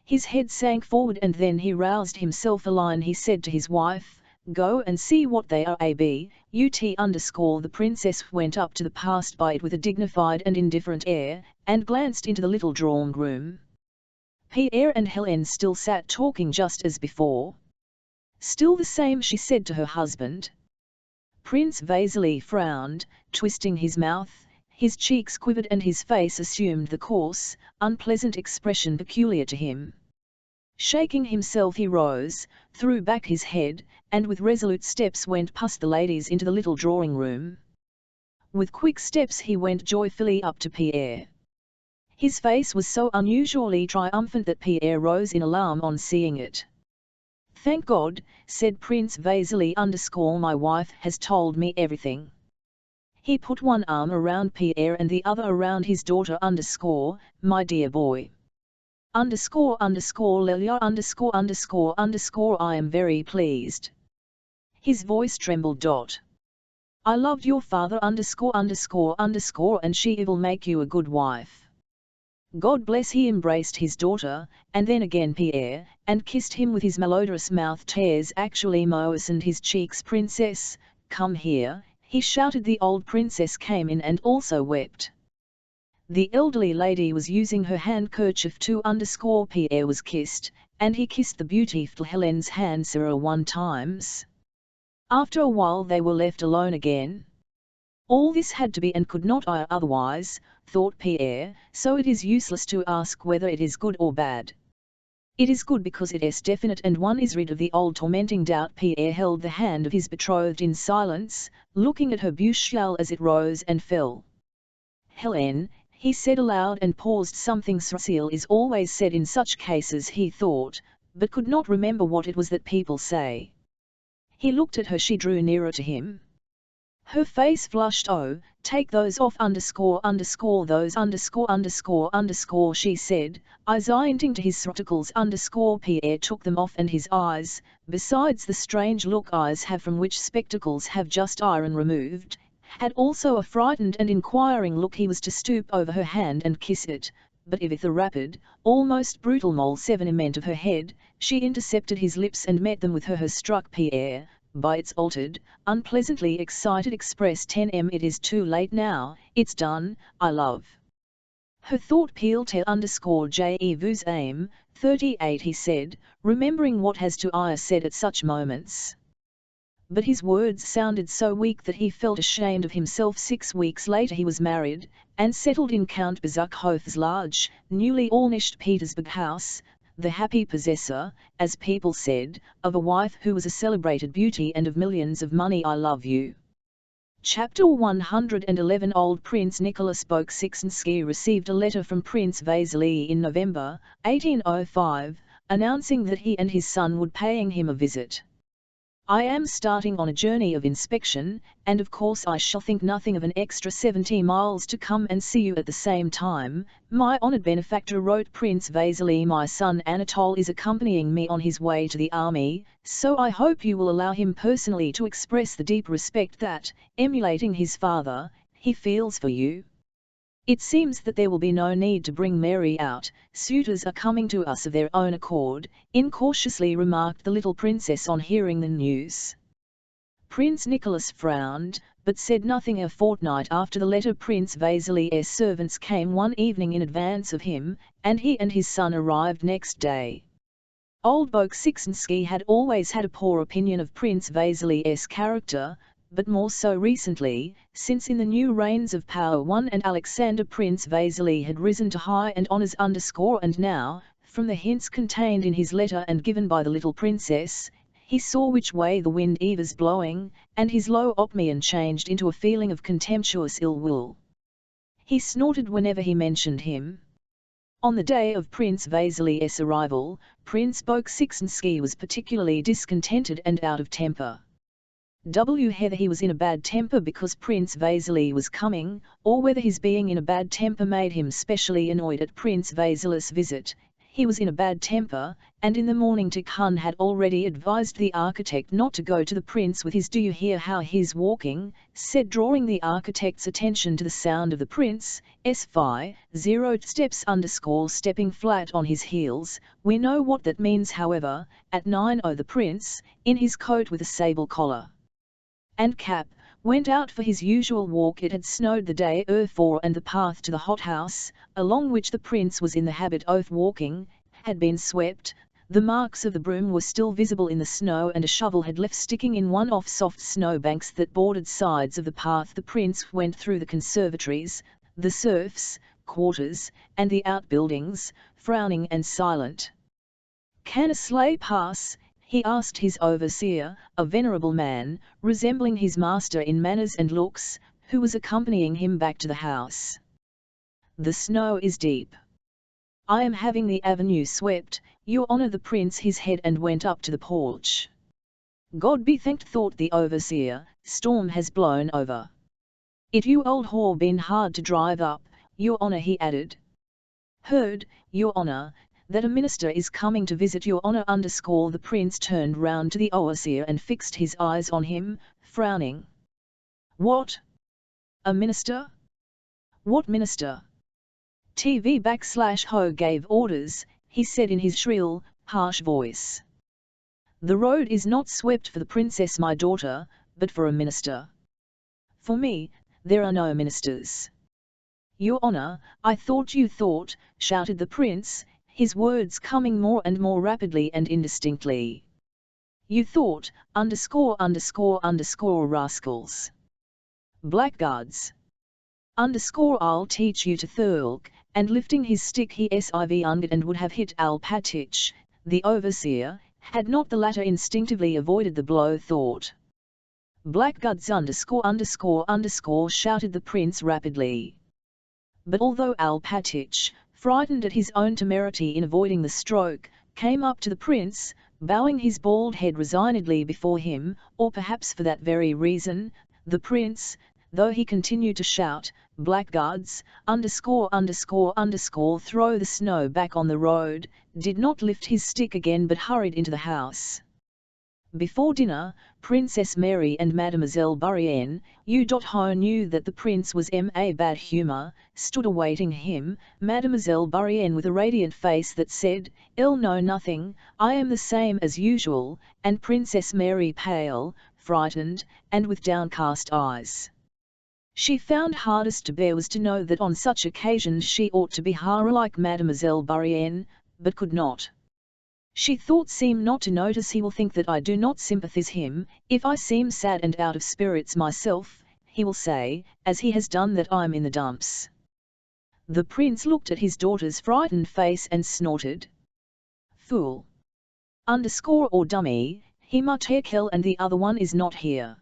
His head sank forward and then he roused himself. He said to his wife, "Go and see what they are about." The princess went up to the passerby with a dignified and indifferent air, and glanced into the little drawing-room. Pierre and Helene still sat talking just as before. "Still the same," she said to her husband. Prince Vasily frowned, twisting his mouth, his cheeks quivered and his face assumed the coarse, unpleasant expression peculiar to him. Shaking himself he rose, threw back his head, and with resolute steps went past the ladies into the little drawing-room. With quick steps he went joyfully up to Pierre. His face was so unusually triumphant that Pierre rose in alarm on seeing it. "Thank God," said Prince Vasily "my wife has told me everything." He put one arm around Pierre and the other around his daughter "My dear boy. Lelia I am very pleased." His voice trembled. "I loved your father and she will make you a good wife. God bless." He embraced his daughter, and then again Pierre, and kissed him with his malodorous mouth. Tears actually moistened his cheeks. "Princess, come here," he shouted. The old princess came in and also wept. The elderly lady was using her handkerchief to _ Pierre was kissed, and he kissed the beautiful Helen's hand 01 times. After a while they were left alone again. All this had to be and could not be otherwise, thought Pierre, so it is useless to ask whether it is good or bad. It is good because it is definite and one is rid of the old tormenting doubt. Pierre held the hand of his betrothed in silence, looking at her beautiful as it rose and fell. Helen, he said aloud and paused. Something surreal is always said in such cases, he thought, but could not remember what it was that people say. He looked at her. She drew nearer to him. Her face flushed. Oh, take those off _ those _ she said, eyes pointing to his spectacles _ Pierre took them off and his eyes, besides the strange look eyes have from which spectacles have just iron removed, had also a frightened and inquiring look. He was to stoop over her hand and kiss it, but with a rapid, almost brutal movement of her head, she intercepted his lips and met them with her struck Pierre, by its altered, unpleasantly excited express 10m. It is too late now, it's done, I love. Her thought peeled to _ vous aime, 38 he said, remembering what has to I said at such moments. But his words sounded so weak that he felt ashamed of himself. 6 weeks later he was married, and settled in Count Bezukhov's large, newly ornished Petersburg house, the happy possessor, as people said, of a wife who was a celebrated beauty and of millions of money. I love you. Chapter 111. Old Prince Nicholas Bolkonsky received a letter from Prince Vasily in November, 1805, announcing that he and his son would paying him a visit. I am starting on a journey of inspection, and of course I shall think nothing of an extra 70 miles to come and see you at the same time, my honored benefactor, wrote Prince Vasily. My son Anatole is accompanying me on his way to the army, so I hope you will allow him personally to express the deep respect that, emulating his father, he feels for you. It seems that there will be no need to bring Mary out, suitors are coming to us of their own accord, incautiously remarked the little princess on hearing the news. Prince Nicholas frowned, but said nothing. A fortnight after the letter, Prince Vasily's servants came one evening in advance of him, and he and his son arrived next day. Old Bolkonsky had always had a poor opinion of Prince Vasily's character, but more so recently, since in the new reigns of power I and Alexander Prince Vasily had risen to high and honours _ and now, from the hints contained in his letter and given by the little princess, he saw which way the wind was blowing, and his low opinion changed into a feeling of contemptuous ill will. He snorted whenever he mentioned him. On the day of Prince Vasily's arrival, Prince Bolkonsky was particularly discontented and out of temper. Whether he was in a bad temper because Prince Vasily was coming, or whether his being in a bad temper made him specially annoyed at Prince Vasily's visit, he was in a bad temper, and in the morning Tikhon had already advised the architect not to go to the prince with his "Do you hear how he's walking?" said, drawing the architect's attention to the sound of the prince's 0 steps _ stepping flat on his heels. We know what that means, however. At 9:00 the prince, in his coat with a sable collar and cap, went out for his usual walk. It had snowed the day before and the path to the hothouse, along which the prince was in the habit of walking, had been swept. The marks of the broom were still visible in the snow and a shovel had left sticking in one off soft snowbanks that bordered sides of the path. The prince went through the conservatories, the serfs' quarters, and the outbuildings, frowning and silent. "Can a sleigh pass?" he asked his overseer, a venerable man, resembling his master in manners and looks, who was accompanying him back to the house. "The snow is deep. I am having the avenue swept, your honor." The prince his head and went up to the porch. "God be thanked," thought the overseer, "storm has blown over. It you old whore been hard to drive up, your honor," he added. "Heard, your honor, that a minister is coming to visit your honor _ The prince turned round to the overseer and fixed his eyes on him, frowning. "What? A minister? What minister?" TV/Ho gave orders, he said in his shrill, harsh voice. "The road is not swept for the princess my daughter, but for a minister." For me, there are no ministers. Your honor, I thought you thought, shouted the prince, his words coming more and more rapidly and indistinctly. You thought, rascals. Blackguards. I'll teach you to thurlk, and lifting his stick he siv and would have hit Alpatich, the overseer, had not the latter instinctively avoided the blow thought. Blackguards shouted the prince rapidly. But although Alpatich, frightened at his own temerity in avoiding the stroke, came up to the prince, bowing his bald head resignedly before him, or perhaps for that very reason, the prince, though he continued to shout, blackguards, throw the snow back on the road, did not lift his stick again but hurried into the house. Before dinner, Princess Mary and Mademoiselle Bourienne, who knew that the prince was in a bad humour, stood awaiting him, Mademoiselle Bourienne with a radiant face that said, "I'll know nothing, I am the same as usual," and Princess Mary pale, frightened, and with downcast eyes. She found hardest to bear was to know that on such occasions she ought to be like Mademoiselle Bourienne, but could not. She thought, seem not to notice, he will think that I do not sympathize him, if I seem sad and out of spirits myself, he will say, as he has done, that I'm in the dumps. The prince looked at his daughter's frightened face and snorted. Fool! Or dummy, he must kill and the other one is not here.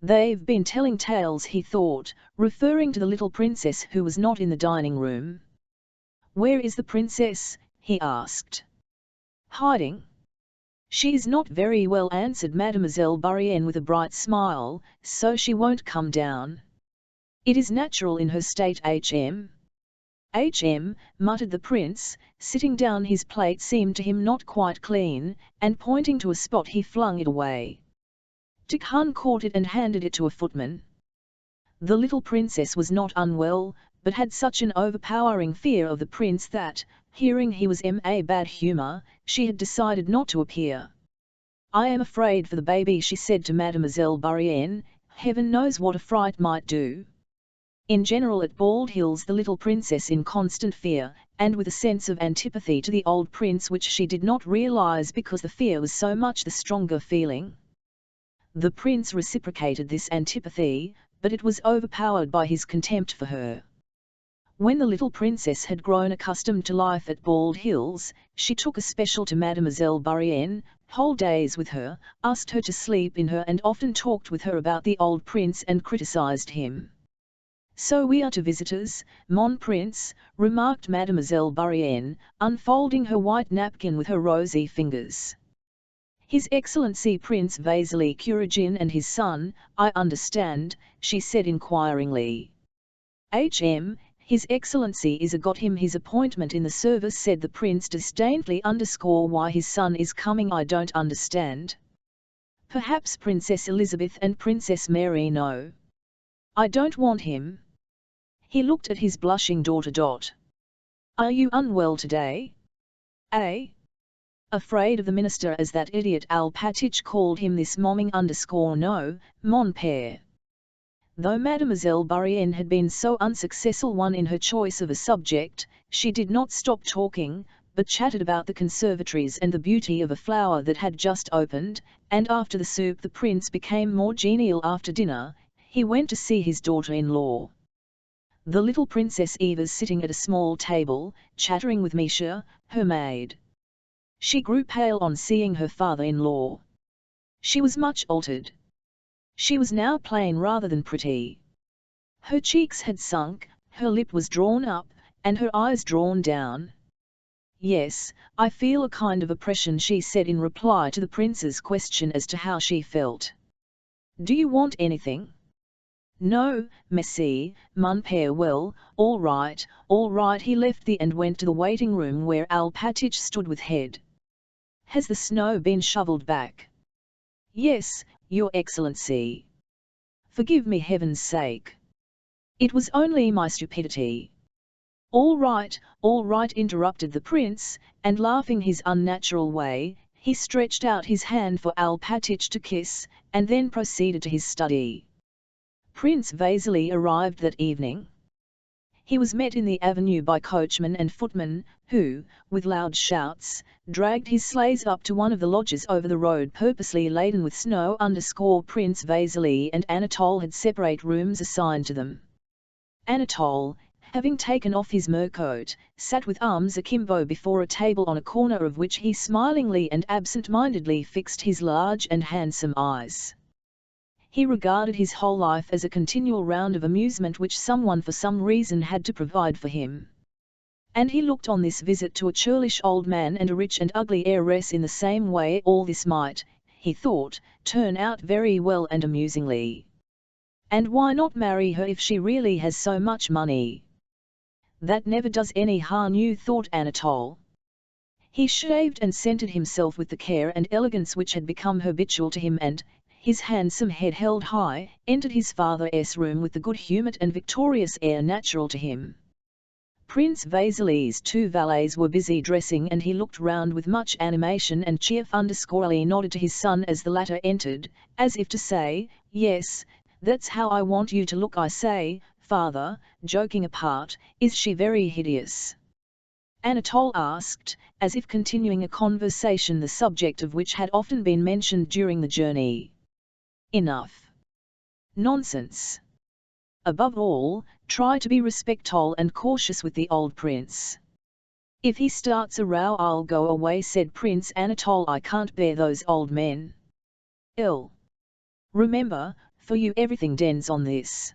They've been telling tales, he thought, referring to the little princess who was not in the dining room. Where is the princess? He asked. Hiding. She is not very well, answered Mademoiselle Bourienne with a bright smile, so she won't come down. It is natural in her state. Muttered the prince, sitting down. His plate seemed to him not quite clean, and pointing to a spot he flung it away. Tikhon caught it and handed it to a footman. The little princess was not unwell, but had such an overpowering fear of the prince that, hearing he was in a bad humour, she had decided not to appear. I am afraid for the baby, she said to Mademoiselle Bourienne. Heaven knows what a fright might do. In general at Bald Hills the little princess, in constant fear, and with a sense of antipathy to the old prince which she did not realize because the fear was so much the stronger feeling. The prince reciprocated this antipathy, but it was overpowered by his contempt for her. When the little princess had grown accustomed to life at Bald Hills, she took a special to Mademoiselle Bourienne, whole days with her, asked her to sleep in her and often talked with her about the old prince and criticized him. So we are to visitors, mon prince, remarked Mademoiselle Bourienne, unfolding her white napkin with her rosy fingers. His Excellency Prince Vasily Kuragin and his son, I understand, she said inquiringly. His Excellency is got him his appointment in the service, said the prince disdainfully. Why his son is coming I don't understand. Perhaps Princess Elizabeth and Princess Mary know. I don't want him. He looked at his blushing daughter. Are you unwell today? Afraid of the minister, as that idiot Alpatich called him this morning. No, mon père. Though Mademoiselle Bourienne had been so unsuccessful in her choice of a subject, she did not stop talking, but chatted about the conservatories and the beauty of a flower that had just opened, and after the soup the prince became more genial. After dinner, he went to see his daughter-in-law. The little Princess Eva was sitting at a small table, chattering with Misha, her maid. She grew pale on seeing her father-in-law. She was much altered. She was now plain rather than pretty. Her cheeks had sunk, her lip was drawn up, and her eyes drawn down. Yes, I feel a kind of oppression, she said in reply to the prince's question as to how she felt. Do you want anything? No, merci, mon père. Well, all right. He left and went to the waiting room where Alpatich stood with head. Has the snow been shoveled back? Yes, Your Excellency. Forgive me, heaven's sake. It was only my stupidity. All right, interrupted the prince, and laughing his unnatural way, he stretched out his hand for Alpatich to kiss, and then proceeded to his study. Prince Vasily arrived that evening. He was met in the avenue by coachmen and footmen, who, with loud shouts, dragged his sleighs up to one of the lodges over the road purposely laden with snow. Prince Vasily and Anatole had separate rooms assigned to them. Anatole, having taken off his mercoat, sat with arms akimbo before a table on a corner of which he smilingly and absent-mindedly fixed his large and handsome eyes. He regarded his whole life as a continual round of amusement which someone for some reason had to provide for him. And he looked on this visit to a churlish old man and a rich and ugly heiress in the same way. All this might, he thought, turn out very well and amusingly. And why not marry her if she really has so much money? That never does any harm, thought Anatole. He shaved and scented himself with the care and elegance which had become habitual to him and, his handsome head held high, entered his father's room with the good-humoured and victorious air natural to him. Prince Vasily's two valets were busy dressing and he looked round with much animation and cheer. He nodded to his son as the latter entered, as if to say, "Yes, that's how I want you to look. I say, father, joking apart, is she very hideous?" Anatole asked, as if continuing a conversation the subject of which had often been mentioned during the journey. "Enough. Nonsense. Above all, try to be respectful and cautious with the old prince. If he starts a row I'll go away," said Prince Anatole. "I can't bear those old men. Ill. Remember, for you everything depends on this."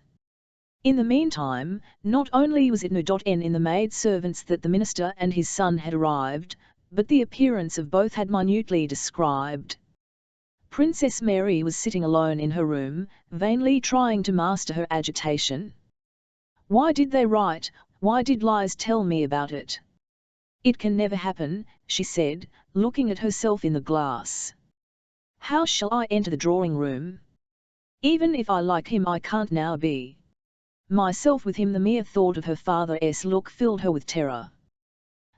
In the meantime, not only was it in the maid-servants that the minister and his son had arrived, but the appearance of both had minutely described. Princess Mary was sitting alone in her room, vainly trying to master her agitation. "Why did they write? Why did lies tell me about it? It can never happen," she said, looking at herself in the glass. "How shall I enter the drawing-room? Even if I like him I can't now be myself with him." The mere thought of her father's look filled her with terror.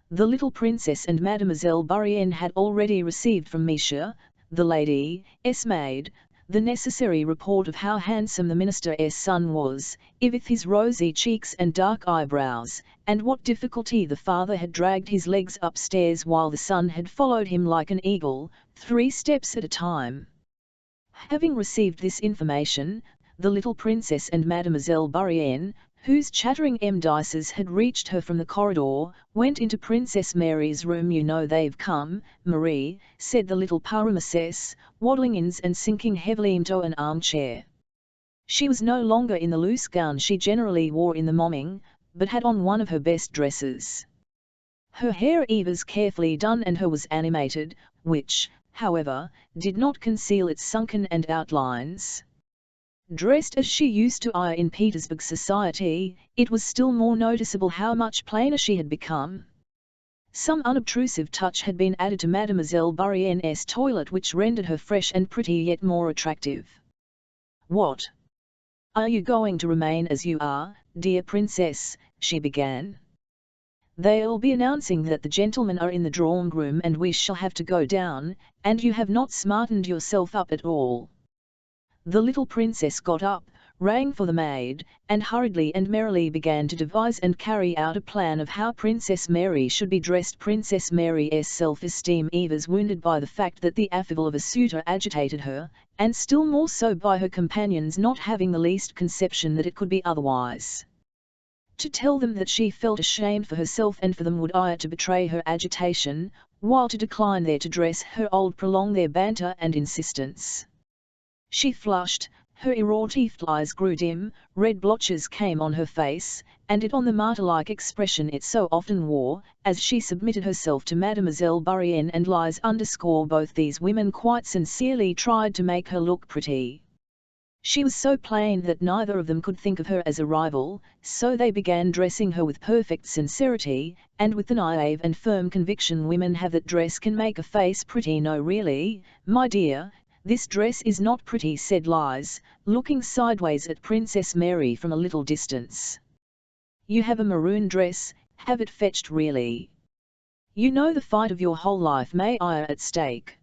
The little princess and Mademoiselle Bourienne had already received from Misha, the lady's maid, the necessary report of how handsome the minister's son was, with his rosy cheeks and dark eyebrows, and what difficulty the father had dragged his legs upstairs while the son had followed him like an eagle, 3 steps at a time. Having received this information, the little princess and Mademoiselle Bourienne, whose chattering embdices had reached her from the corridor, went into Princess Mary's room. "You know they've come, Marie," said the little Princess, waddling in and sinking heavily into an armchair. She was no longer in the loose gown she generally wore in the morning, but had on one of her best dresses. Her hair was carefully done and her was animated, which, however, did not conceal its sunken and outlines. Dressed as she used to in Petersburg society, it was still more noticeable how much plainer she had become. Some unobtrusive touch had been added to Mademoiselle Bourienne's toilet which rendered her fresh and pretty yet more attractive. "What? Are you going to remain as you are, dear princess?" she began. "They'll be announcing that the gentlemen are in the drawing-room and we shall have to go down, and you have not smartened yourself up at all." The little princess got up, rang for the maid, and hurriedly and merrily began to devise and carry out a plan of how Princess Mary should be dressed. Princess Mary's self-esteem was wounded by the fact that the affable of a suitor agitated her, and still more so by her companions not having the least conception that it could be otherwise. To tell them that she felt ashamed for herself and for them would to betray her agitation, while to decline there to dress her old prolong their banter and insistence. She flushed, her erotic eyes grew dim, red blotches came on her face, and it on the martyr-like expression it so often wore, as she submitted herself to Mademoiselle Bourienne and lies. Both these women quite sincerely tried to make her look pretty. She was so plain that neither of them could think of her as a rival, so they began dressing her with perfect sincerity, and with the naive and firm conviction women have that dress can make a face pretty. "No, really, my dear, this dress is not pretty," said Liz, looking sideways at Princess Mary from a little distance. "You have a maroon dress, have it fetched really. You know the fight of your whole life may at stake.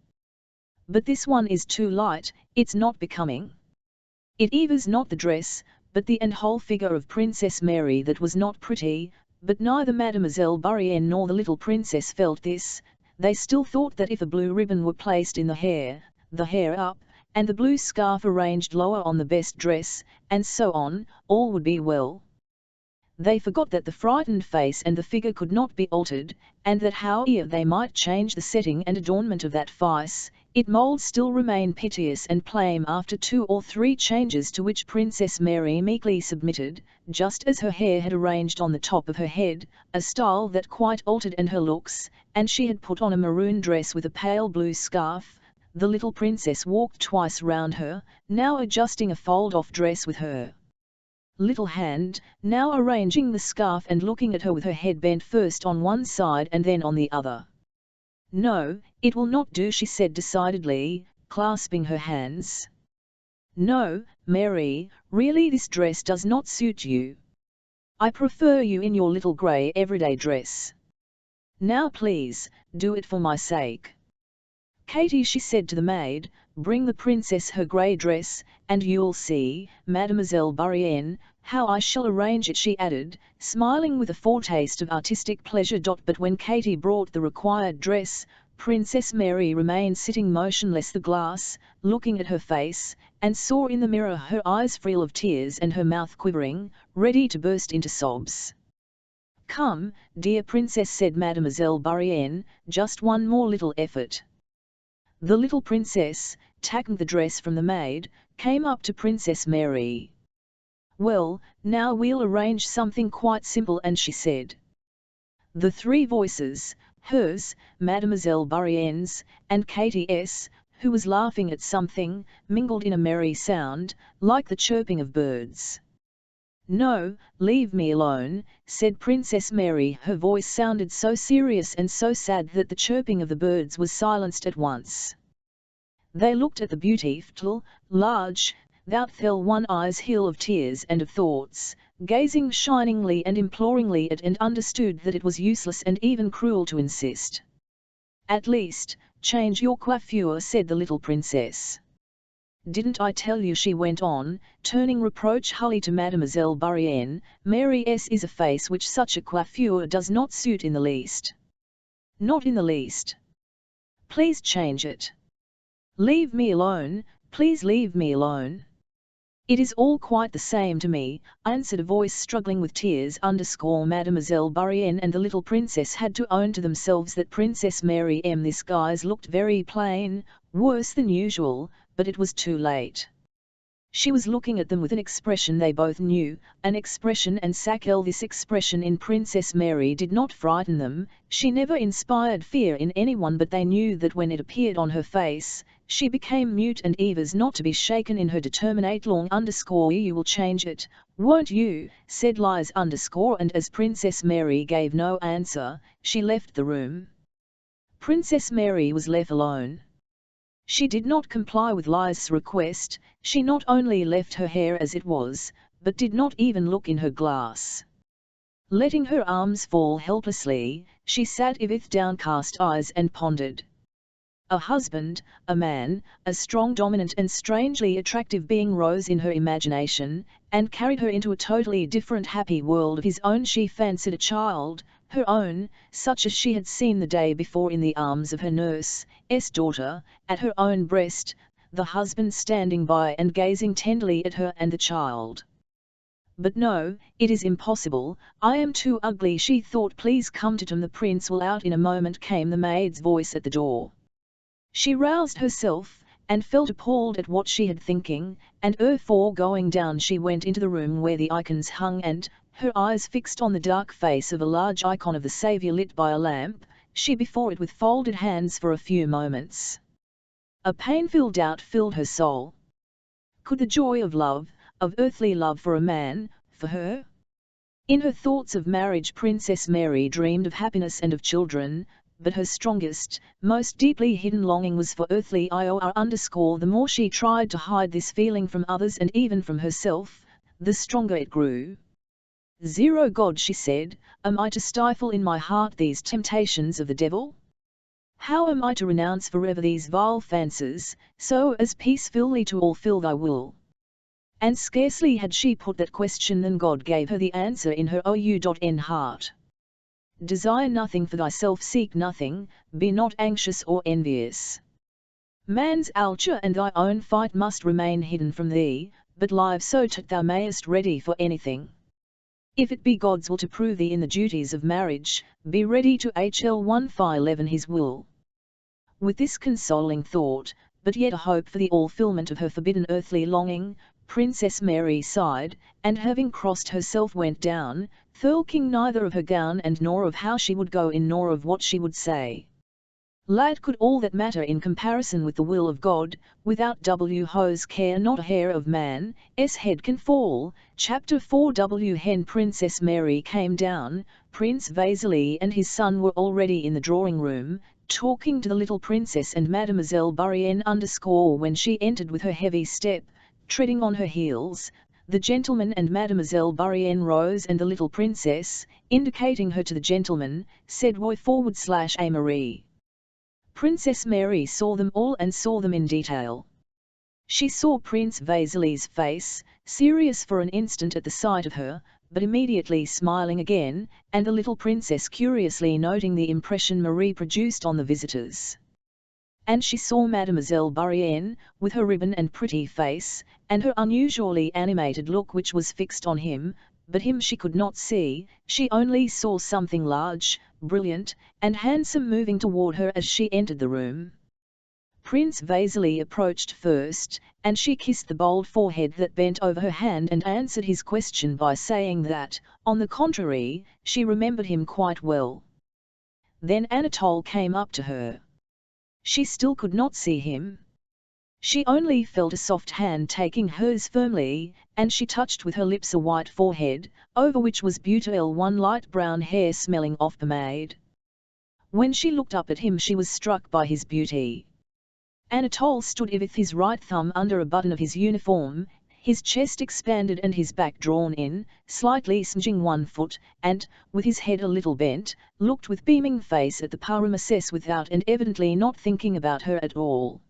But this one is too light, it's not becoming. It was not the dress, but the and whole figure of Princess Mary that was not pretty, but neither Mademoiselle Bourienne nor the little princess felt this. They still thought that if a blue ribbon were placed in the hair up, and the blue scarf arranged lower on the best dress, and so on, all would be well. They forgot that the frightened face and the figure could not be altered, and that however they might change the setting and adornment of that face, its mould still remained piteous and plain after 2 or 3 changes to which Princess Mary meekly submitted, just as her hair had arranged on the top of her head, a style that quite altered and her looks, and she had put on a maroon dress with a pale blue scarf. The little princess walked twice round her, now adjusting a fold-off dress with her little hand, now arranging the scarf and looking at her with her head bent first on one side and then on the other. "No, it will not do," she said decidedly, clasping her hands. "No, Mary, really this dress does not suit you. I prefer you in your little grey everyday dress. Now please, do it for my sake." "Katie," she said to the maid, "bring the princess her grey dress, and you'll see, Mademoiselle Bourienne, how I shall arrange it," she added, smiling with a foretaste of artistic pleasure. But when Katie brought the required dress, Princess Mary remained sitting motionless the glass, looking at her face, and saw in the mirror her eyes full of tears and her mouth quivering, ready to burst into sobs. "Come, dear princess," said Mademoiselle Bourienne, "just one more little effort." The little princess, taking the dress from the maid, came up to Princess Mary. "Well, now we'll arrange something quite simple," and she said. The 3 voices, hers, Mademoiselle Bourienne's, and Katie's, who was laughing at something, mingled in a merry sound, like the chirping of birds. "No, leave me alone," said Princess Mary. Her voice sounded so serious and so sad that the chirping of the birds was silenced at once. They looked at the beautiful, large, doubtful one eyes full of tears and of thoughts, gazing shiningly and imploringly at, and understood that it was useless and even cruel to insist. "At least, change your coiffure," said the little princess. "Didn't I tell you?" she went on, turning reproachfully to Mademoiselle Bourienne. "Mary's is a face which such a coiffure does not suit in the least. Not in the least. Please change it. Leave me alone, please leave me alone." "It is all quite the same to me," answered a voice struggling with tears. Mademoiselle Bourienne and the little princess had to own to themselves that Princess Mary this guise looked very plain, worse than usual, but it was too late. She was looking at them with an expression they both knew, an expression and sakel. This expression in Princess Mary did not frighten them, she never inspired fear in anyone, but they knew that when it appeared on her face, she became mute and eager not to be shaken in her determinate long "You will change it, won't you?" said Liz and as Princess Mary gave no answer, she left the room. Princess Mary was left alone. She did not comply with Liz's request. She not only left her hair as it was, but did not even look in her glass. Letting her arms fall helplessly, she sat with downcast eyes and pondered. A husband, a man, a strong, dominant and strangely attractive being rose in her imagination, and carried her into a totally different happy world of his own. She fancied a child, her own, such as she had seen the day before in the arms of her nurse's daughter, at her own breast, the husband standing by and gazing tenderly at her and the child. "But no, it is impossible, I am too ugly," she thought. "Please come to Tom, the prince will out in a moment," came the maid's voice at the door. She roused herself, and felt appalled at what she had thinking, and before going down she went into the room where the icons hung, and, her eyes fixed on the dark face of a large icon of the Saviour lit by a lamp, she before it with folded hands for a few moments. A painful doubt filled her soul. Could the joy of love, of earthly love for a man, for her? In her thoughts of marriage Princess Mary dreamed of happiness and of children, but her strongest, most deeply hidden longing was for earthly ior. The more she tried to hide this feeling from others and even from herself, the stronger it grew. God, she said, am I to stifle in my heart these temptations of the devil? How am I to renounce forever these vile fancies, so as peacefully to fulfill thy will? And scarcely had she put that question than God gave her the answer in her OUN heart. Desire nothing for thyself, seek nothing, be not anxious or envious. Man's altar and thy own fight must remain hidden from thee, but live so that thou mayest ready for anything. If it be God's will to prove thee in the duties of marriage, be ready to HL 1:11 his will. With this consoling thought, but yet a hope for the fulfillment of her forbidden earthly longing, Princess Mary sighed, and having crossed herself went down, thinking neither of her gown and nor of how she would go in nor of what she would say. Lad, could all that matter in comparison with the will of God, without whose care not a hair of man's head can fall. Chapter 4 Hen Princess Mary came down. Prince Vasily and his son were already in the drawing room, talking to the little princess and Mademoiselle Bourienne when she entered with her heavy step, treading on her heels. The gentleman and Mademoiselle Bourienne rose, and the little princess, indicating her to the gentleman, said "Roy / Marie." Princess Mary saw them all and saw them in detail. She saw Prince Vasily's face, serious for an instant at the sight of her, but immediately smiling again, and the little princess curiously noting the impression Marie produced on the visitors. And she saw Mademoiselle Bourienne, with her ribbon and pretty face, and her unusually animated look which was fixed on him, but him she could not see, she only saw something large, brilliant, and handsome moving toward her as she entered the room. Prince Vasily approached first, and she kissed the bold forehead that bent over her hand and answered his question by saying that, on the contrary, she remembered him quite well. Then Anatole came up to her. She still could not see him. She only felt a soft hand taking hers firmly, and she touched with her lips a white forehead, over which was beautiful one light brown hair smelling of pomade. When she looked up at him she was struck by his beauty. Anatole stood with his right thumb under a button of his uniform, his chest expanded and his back drawn in, slightly singeing one foot, and, with his head a little bent, looked with beaming face at the Princess without and evidently not thinking about her at all.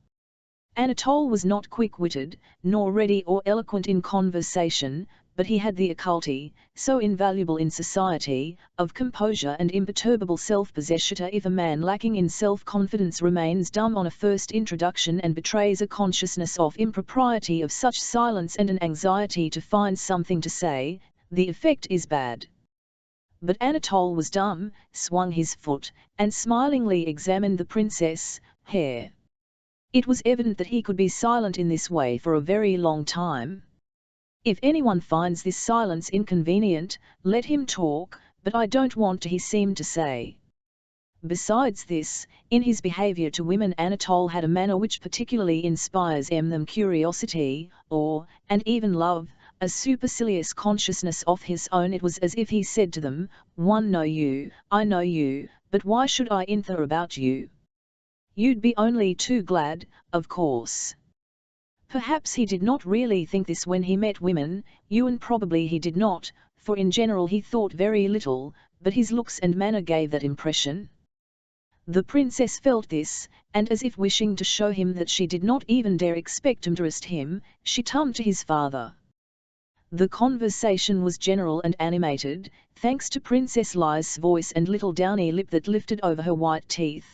Anatole was not quick-witted, nor ready or eloquent in conversation, but he had the occult, so invaluable in society, of composure and imperturbable self-possession. If a man lacking in self-confidence remains dumb on a first introduction and betrays a consciousness of impropriety of such silence and an anxiety to find something to say, the effect is bad. But Anatole was dumb, swung his foot, and smilingly examined the princess' hair. It was evident that he could be silent in this way for a very long time. If anyone finds this silence inconvenient, let him talk, but I don't want to, he seemed to say. Besides this, in his behavior to women Anatole had a manner which particularly inspires them curiosity, awe, and even love, a supercilious consciousness of his own. It was as if he said to them, "One know you, I know you, but why should I inquire about you? You'd be only too glad, of course." Perhaps he did not really think this when he met women, and probably he did not, for in general he thought very little, but his looks and manner gave that impression. The princess felt this, and as if wishing to show him that she did not even dare expect him to interest him, she turned to his father. The conversation was general and animated, thanks to Princess Lia's voice and little downy lip that lifted over her white teeth.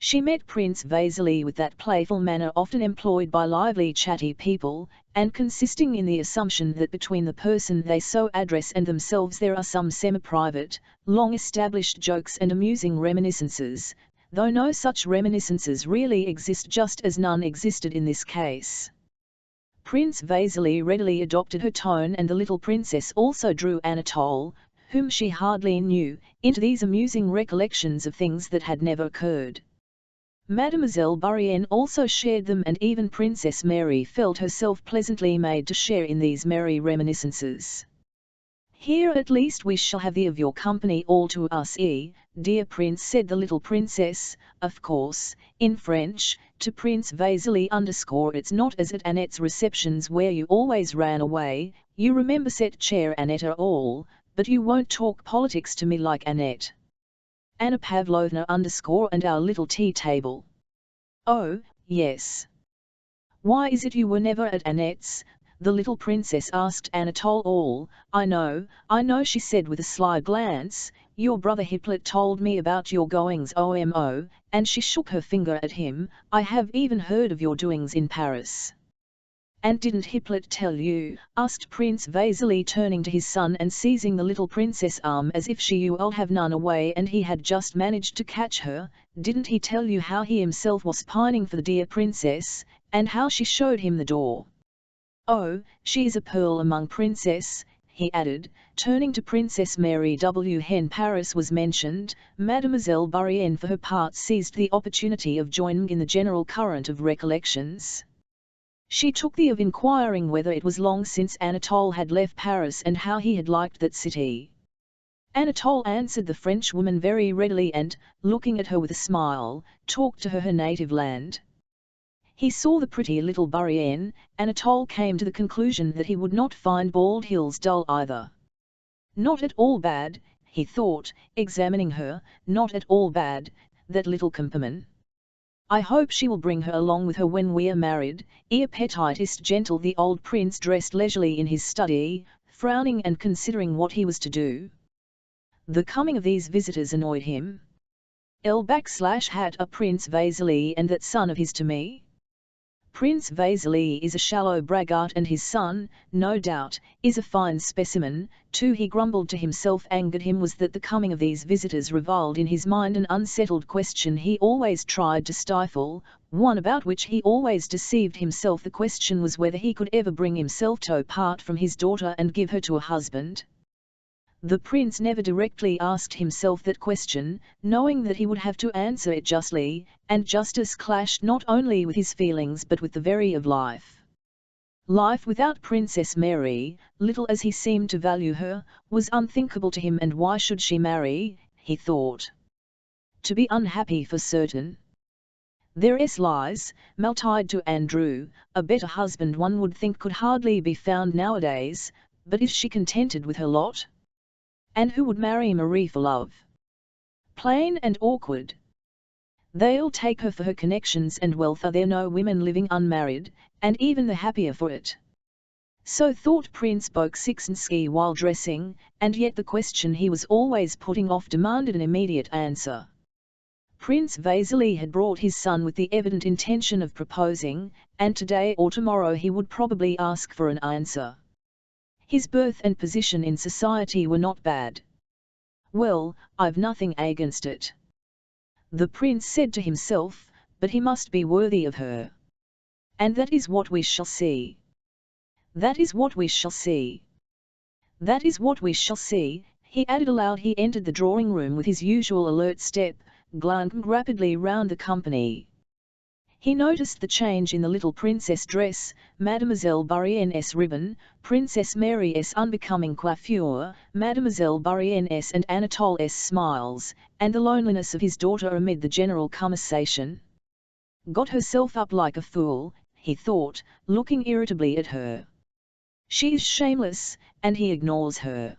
She met Prince Vasily with that playful manner often employed by lively chatty people, and consisting in the assumption that between the person they so address and themselves there are some semi-private, long-established jokes and amusing reminiscences, though no such reminiscences really exist, just as none existed in this case. Prince Vasily readily adopted her tone, and the little princess also drew Anatole, whom she hardly knew, into these amusing recollections of things that had never occurred. Mademoiselle Bourienne also shared them, and even Princess Mary felt herself pleasantly made to share in these merry reminiscences. "Here at least we shall have thee of your company all to us, dear prince," said the little princess, of course, in French, to Prince Vasily. "It's not as at Annette's receptions where you always ran away, you remember set chair Annette all, but you won't talk politics to me like Annette. Anna Pavlovna and our little tea table." "Oh, yes. Why is it you were never at Annette's?" the little princess asked Anatole. All I know, she said with a sly glance. Your brother Hippolyte told me about your goings OMO, and she shook her finger at him. I have even heard of your doings in Paris. And didn't Hippolyte tell you? Asked Prince Vasily, turning to his son and seizing the little princess' arm as if she would have none away and he had just managed to catch her. Didn't he tell you how he himself was pining for the dear princess, and how she showed him the door? Oh, she is a pearl among princesses, he added, turning to Princess Mary W. Hen. Paris was mentioned. Mademoiselle Bourienne for her part seized the opportunity of joining in the general current of recollections. She took the of inquiring whether it was long since Anatole had left Paris and how he had liked that city. Anatole answered the Frenchwoman very readily and, looking at her with a smile, talked to her native land. He saw the pretty little Bourienne. Anatole came to the conclusion that he would not find Bald Hills dull either. Not at all bad, he thought, examining her, not at all bad, that little Camperman. I hope she will bring her along with her when we are married. Petitest gentle. The old prince dressed leisurely in his study, frowning and considering what he was to do. The coming of these visitors annoyed him. L/hat a Prince Vasily and that son of his to me? Prince Vasily is a shallow braggart and his son, no doubt, is a fine specimen, too. He grumbled to himself. Angered him was that the coming of these visitors revolved in his mind an unsettled question he always tried to stifle, one about which he always deceived himself. The question was whether he could ever bring himself to part from his daughter and give her to a husband. The prince never directly asked himself that question, knowing that he would have to answer it justly, and justice clashed not only with his feelings but with the very of life. Life without Princess Mary, little as he seemed to value her, was unthinkable to him, and why should she marry, he thought. To be unhappy for certain. There lies, maltied to Andrew, a better husband one would think could hardly be found nowadays, but is she contented with her lot? And who would marry Marie for love? Plain and awkward. They'll take her for her connections and wealth. Are there no women living unmarried, and even the happier for it? So thought Prince Bolkonsky while dressing, and yet the question he was always putting off demanded an immediate answer. Prince Vasily had brought his son with the evident intention of proposing, and today or tomorrow he would probably ask for an answer. His birth and position in society were not bad. Well, I've nothing against it, the prince said to himself, but he must be worthy of her. And that is what we shall see. That is what we shall see. That is what we shall see, he added aloud. He entered the drawing room with his usual alert step, glancing rapidly round the company. He noticed the change in the little princess' dress, Mademoiselle Bourienne's ribbon, Princess Mary's unbecoming coiffure, Mademoiselle Bourienne's and Anatole's smiles, and the loneliness of his daughter amid the general conversation. Got herself up like a fool, he thought, looking irritably at her. She is shameless, and he ignores her.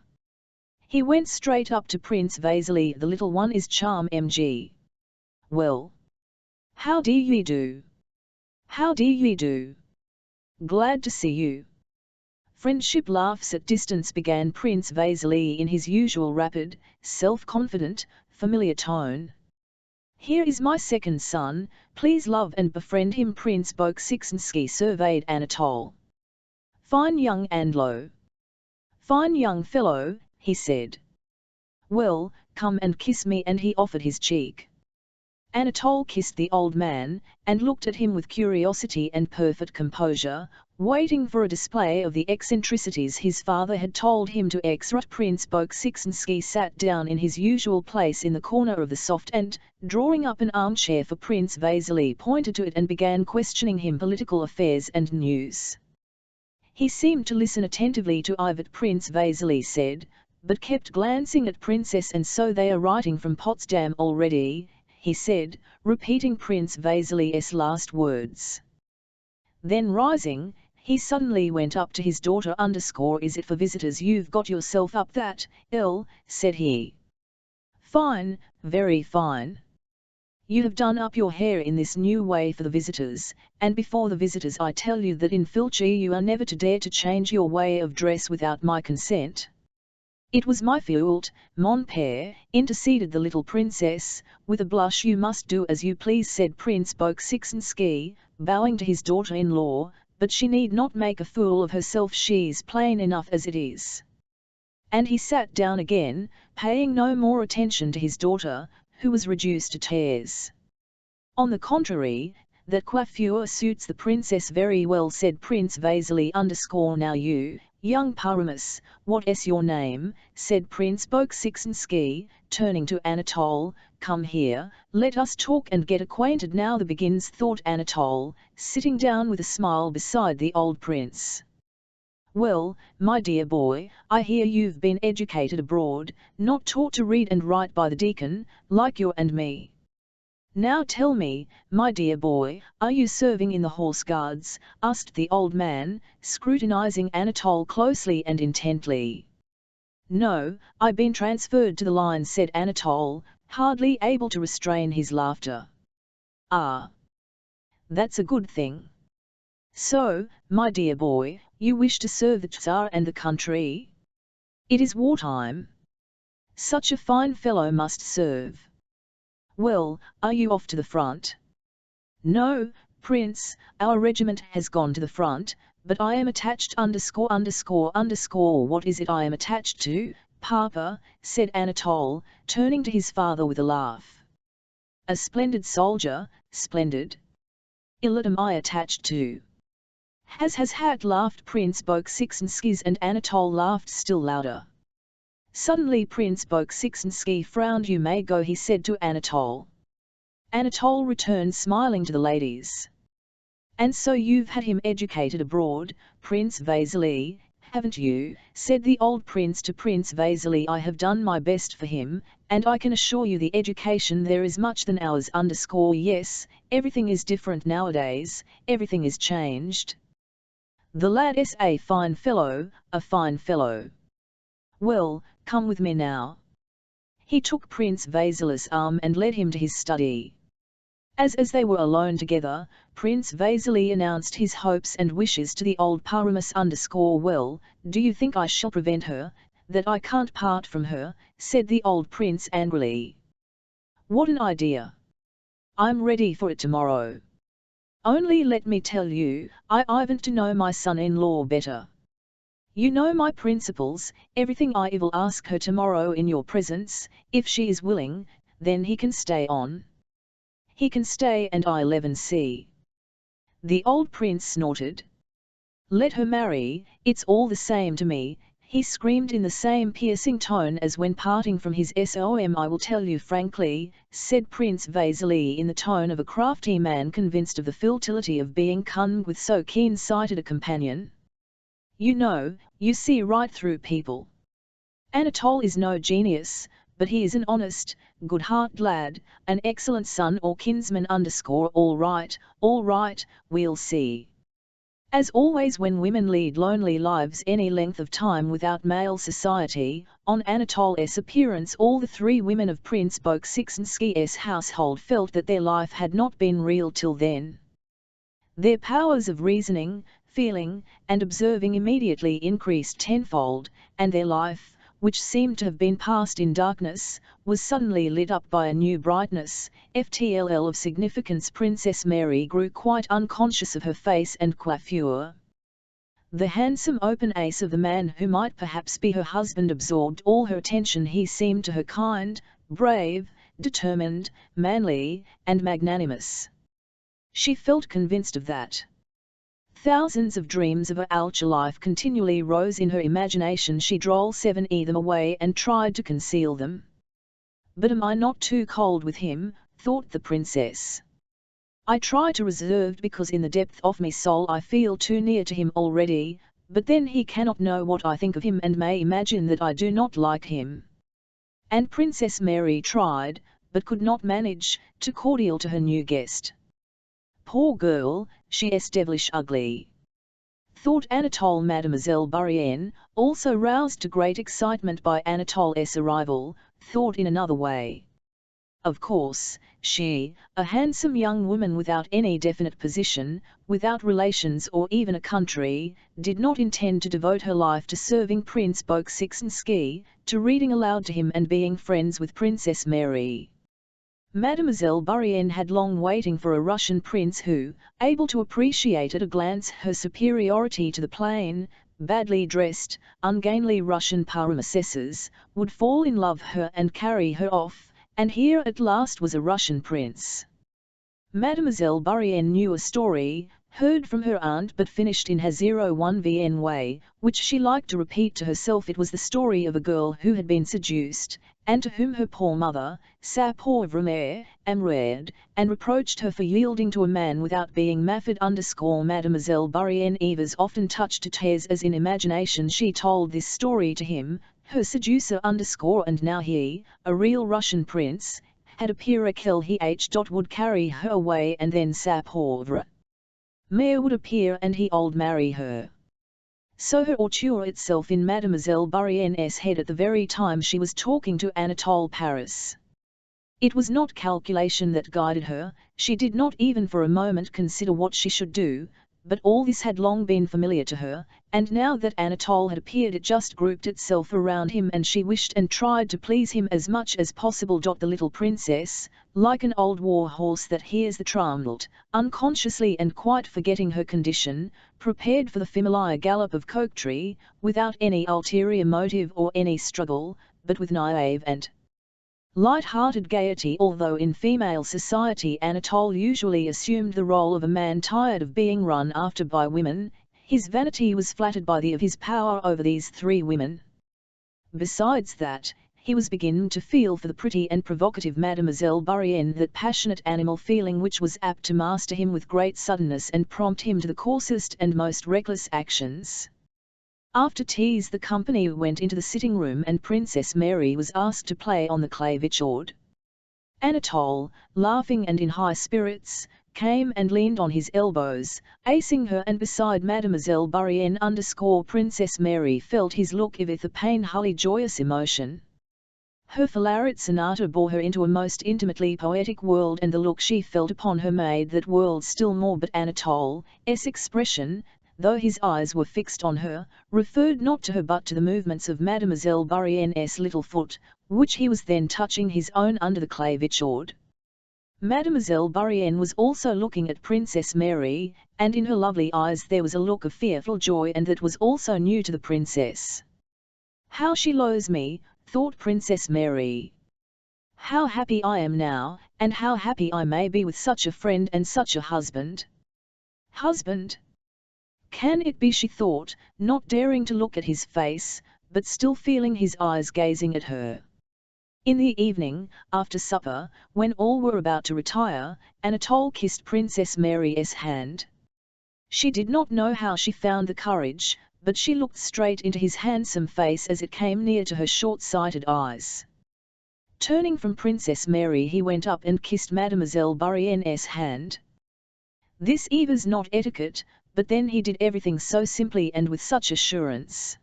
He went straight up to Prince Vasily. The little one is charm MG. Well. How do ye do? How do ye do? Glad to see you. Friendship laughs at distance, began Prince Vasily in his usual rapid, self-confident, familiar tone. Here is my second son, please love and befriend him. Prince Bolkonsky surveyed Anatole. Fine young Andlo. Fine young fellow, he said. Well, come and kiss me, and he offered his cheek. Anatole kissed the old man, and looked at him with curiosity and perfect composure, waiting for a display of the eccentricities his father had told him to exhibit. Prince Bolkonsky sat down in his usual place in the corner of the sofa and, drawing up an armchair for Prince Vasily, pointed to it and began questioning him political affairs and news. He seemed to listen attentively to what Prince Vasily said, but kept glancing at Princess. And so they are writing from Potsdam already, he said, repeating Prince Vasily's last words. Then rising, he suddenly went up to his daughter. Is it for visitors you've got yourself up that, said he. Fine, very fine. You have done up your hair in this new way for the visitors, and before the visitors I tell you that in future you are never to dare to change your way of dress without my consent." "It was my fault, mon père," interceded the little princess. "With a blush, "You must do as you please," said Prince Bolkonsky, bowing to his daughter-in-law, "but she need not make a fool of herself, she's plain enough as it is." And he sat down again, paying no more attention to his daughter, who was reduced to tears. "On the contrary, that coiffure suits the princess very well," said Prince Vasily. "Now you, young Paramus, what is your name?" said Prince Bolkonsky, turning to Anatole. "Come here, let us talk and get acquainted now the begins," thought Anatole, sitting down with a smile beside the old prince. "Well, my dear boy, I hear you've been educated abroad, not taught to read and write by the deacon, like you and me. Now tell me, my dear boy, are you serving in the Horse Guards?" asked the old man, scrutinizing Anatole closely and intently. "No, I've been transferred to the line," said Anatole, hardly able to restrain his laughter. "Ah, that's a good thing. So, my dear boy, you wish to serve the Tsar and the country? It is wartime. Such a fine fellow must serve. Well, are you off to the front?" "No, Prince, our regiment has gone to the front, but I am attached .. What is it I am attached to, Papa?" said Anatole, turning to his father with a laugh. "A splendid soldier, splendid. Illet am I attached to." Hat, laughed Prince Bolkonsky, and Anatole laughed still louder. Suddenly Prince Bolkonsky frowned. "You may go," he said to Anatole. Anatole returned smiling to the ladies. "And so you've had him educated abroad, Prince Vasily, haven't you?" said the old prince to Prince Vasily. "I have done my best for him, and I can assure you the education there is much than ours. Yes, everything is different nowadays, everything is changed. The lad is a fine fellow, a fine fellow. Well, come with me now." He took Prince Vasily's arm and led him to his study. As they were alone together, Prince Vasily announced his hopes and wishes to the old Paramus. "Well, do you think I shall prevent her, that I can't part from her?" said the old prince angrily. "What an idea! I'm ready for it tomorrow. Only let me tell you, I want to know my son-in-law better. You know my principles, everything I will ask her tomorrow in your presence. If she is willing, then he can stay on. He can stay and I'll even see." The old prince snorted. "Let her marry, it's all the same to me," he screamed in the same piercing tone as when parting from his son. "I will tell you frankly," said Prince Vasily in the tone of a crafty man convinced of the futility of being conned with so keen-sighted a companion. You see right through people. Anatole is no genius, but he is an honest, good-hearted lad, an excellent son or kinsman. All right, we'll see." As always when women lead lonely lives any length of time without male society, on Anatole's appearance all the three women of Prince Bolkonsky's household felt that their life had not been real till then. Their powers of reasoning, feeling, and observing immediately increased tenfold, and their life, which seemed to have been passed in darkness, was suddenly lit up by a new brightness, of significance. Princess Mary grew quite unconscious of her face and coiffure. The handsome open face of the man who might perhaps be her husband absorbed all her attention. He seemed to her kind, brave, determined, manly, and magnanimous. She felt convinced of that. Thousands of dreams of a ultra life continually rose in her imagination. She drove them away and tried to conceal them. "But am I not too cold with him?" thought the princess. "I try to reserve because in the depth of my soul I feel too near to him already, but then he cannot know what I think of him and may imagine that I do not like him." And Princess Mary tried, but could not manage, to cordial to her new guest. "Poor girl, she is devilish ugly," thought Anatole. Mademoiselle Bourienne, also roused to great excitement by Anatole's arrival, thought in another way. Of course, she, a handsome young woman without any definite position, without relations or even a country, did not intend to devote her life to serving Prince Bolkonsky, to reading aloud to him and being friends with Princess Mary. Mademoiselle Bourienne had long waiting for a Russian prince who, able to appreciate at a glance her superiority to the plain, badly dressed, ungainly Russian paramesses, would fall in love with her and carry her off, and here at last was a Russian prince. Mademoiselle Bourienne knew a story, heard from her aunt but finished in her 01VN way, which she liked to repeat to herself. It was the story of a girl who had been seduced, and to whom her poor mother, sa pauvre mère, aimerait, and reproached her for yielding to a man without being maffed. Mademoiselle Bourienne was often touched to tears as in imagination she told this story to him, her seducer. And now he, a real Russian prince, had appeared. He would carry her away, and then sa pauvre mère would appear and he would marry her. So her auteur itself in Mademoiselle Bourienne's head at the very time she was talking to Anatole Paris. It was not calculation that guided her, she did not even for a moment consider what she should do, but all this had long been familiar to her, and now that Anatole had appeared it just grouped itself around him and she wished and tried to please him as much as possible. The little princess, like an old war horse that hears the trundle, unconsciously and quite forgetting her condition, prepared for the familiar gallop of coquetry, without any ulterior motive or any struggle, but with naive and light-hearted gaiety. Although in female society Anatole usually assumed the role of a man tired of being run after by women, his vanity was flattered by the of his power over these three women. Besides that, he was beginning to feel for the pretty and provocative Mademoiselle Bourienne that passionate animal feeling which was apt to master him with great suddenness and prompt him to the coarsest and most reckless actions. After teas the company went into the sitting-room and Princess Mary was asked to play on the clavichord. Anatole, laughing and in high spirits, came and leaned on his elbows, acing her, and beside Mademoiselle Bourienne Princess Mary felt his look with a painfully joyous emotion. Her Falarit sonata bore her into a most intimately poetic world, and the look she felt upon her made that world still more. But Anatole's expression, though his eyes were fixed on her, referred not to her but to the movements of Mademoiselle Bourienne's little foot, which he was then touching his own under the clavichord. Mademoiselle Bourienne was also looking at Princess Mary, and in her lovely eyes there was a look of fearful joy, and that was also new to the princess. "How she loathes me," thought Princess Mary. "How happy I am now, and how happy I may be with such a friend and such a husband." Husband? Can it be, she thought, not daring to look at his face, but still feeling his eyes gazing at her. In the evening, after supper, when all were about to retire, Anatole kissed Princess Mary's hand. She did not know how she found the courage, but she looked straight into his handsome face as it came near to her short-sighted eyes. Turning from Princess Mary he went up and kissed Mademoiselle Bourienne's hand. This was not etiquette, but then he did everything so simply and with such assurance.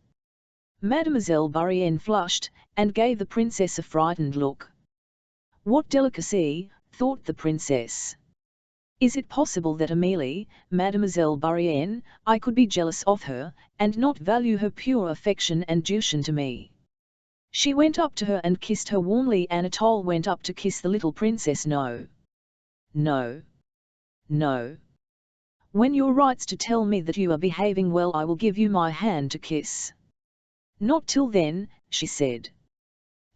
Mademoiselle Bourienne flushed, and gave the princess a frightened look. "What delicacy," thought the princess. "Is it possible that Amélie, Mademoiselle Bourienne, I could be jealous of her, and not value her pure affection and devotion to me?" She went up to her and kissed her warmly. Anatole went up to kiss the little princess. "No. No. No. When your writes to tell me that you are behaving well I will give you my hand to kiss." "Not till then," she said.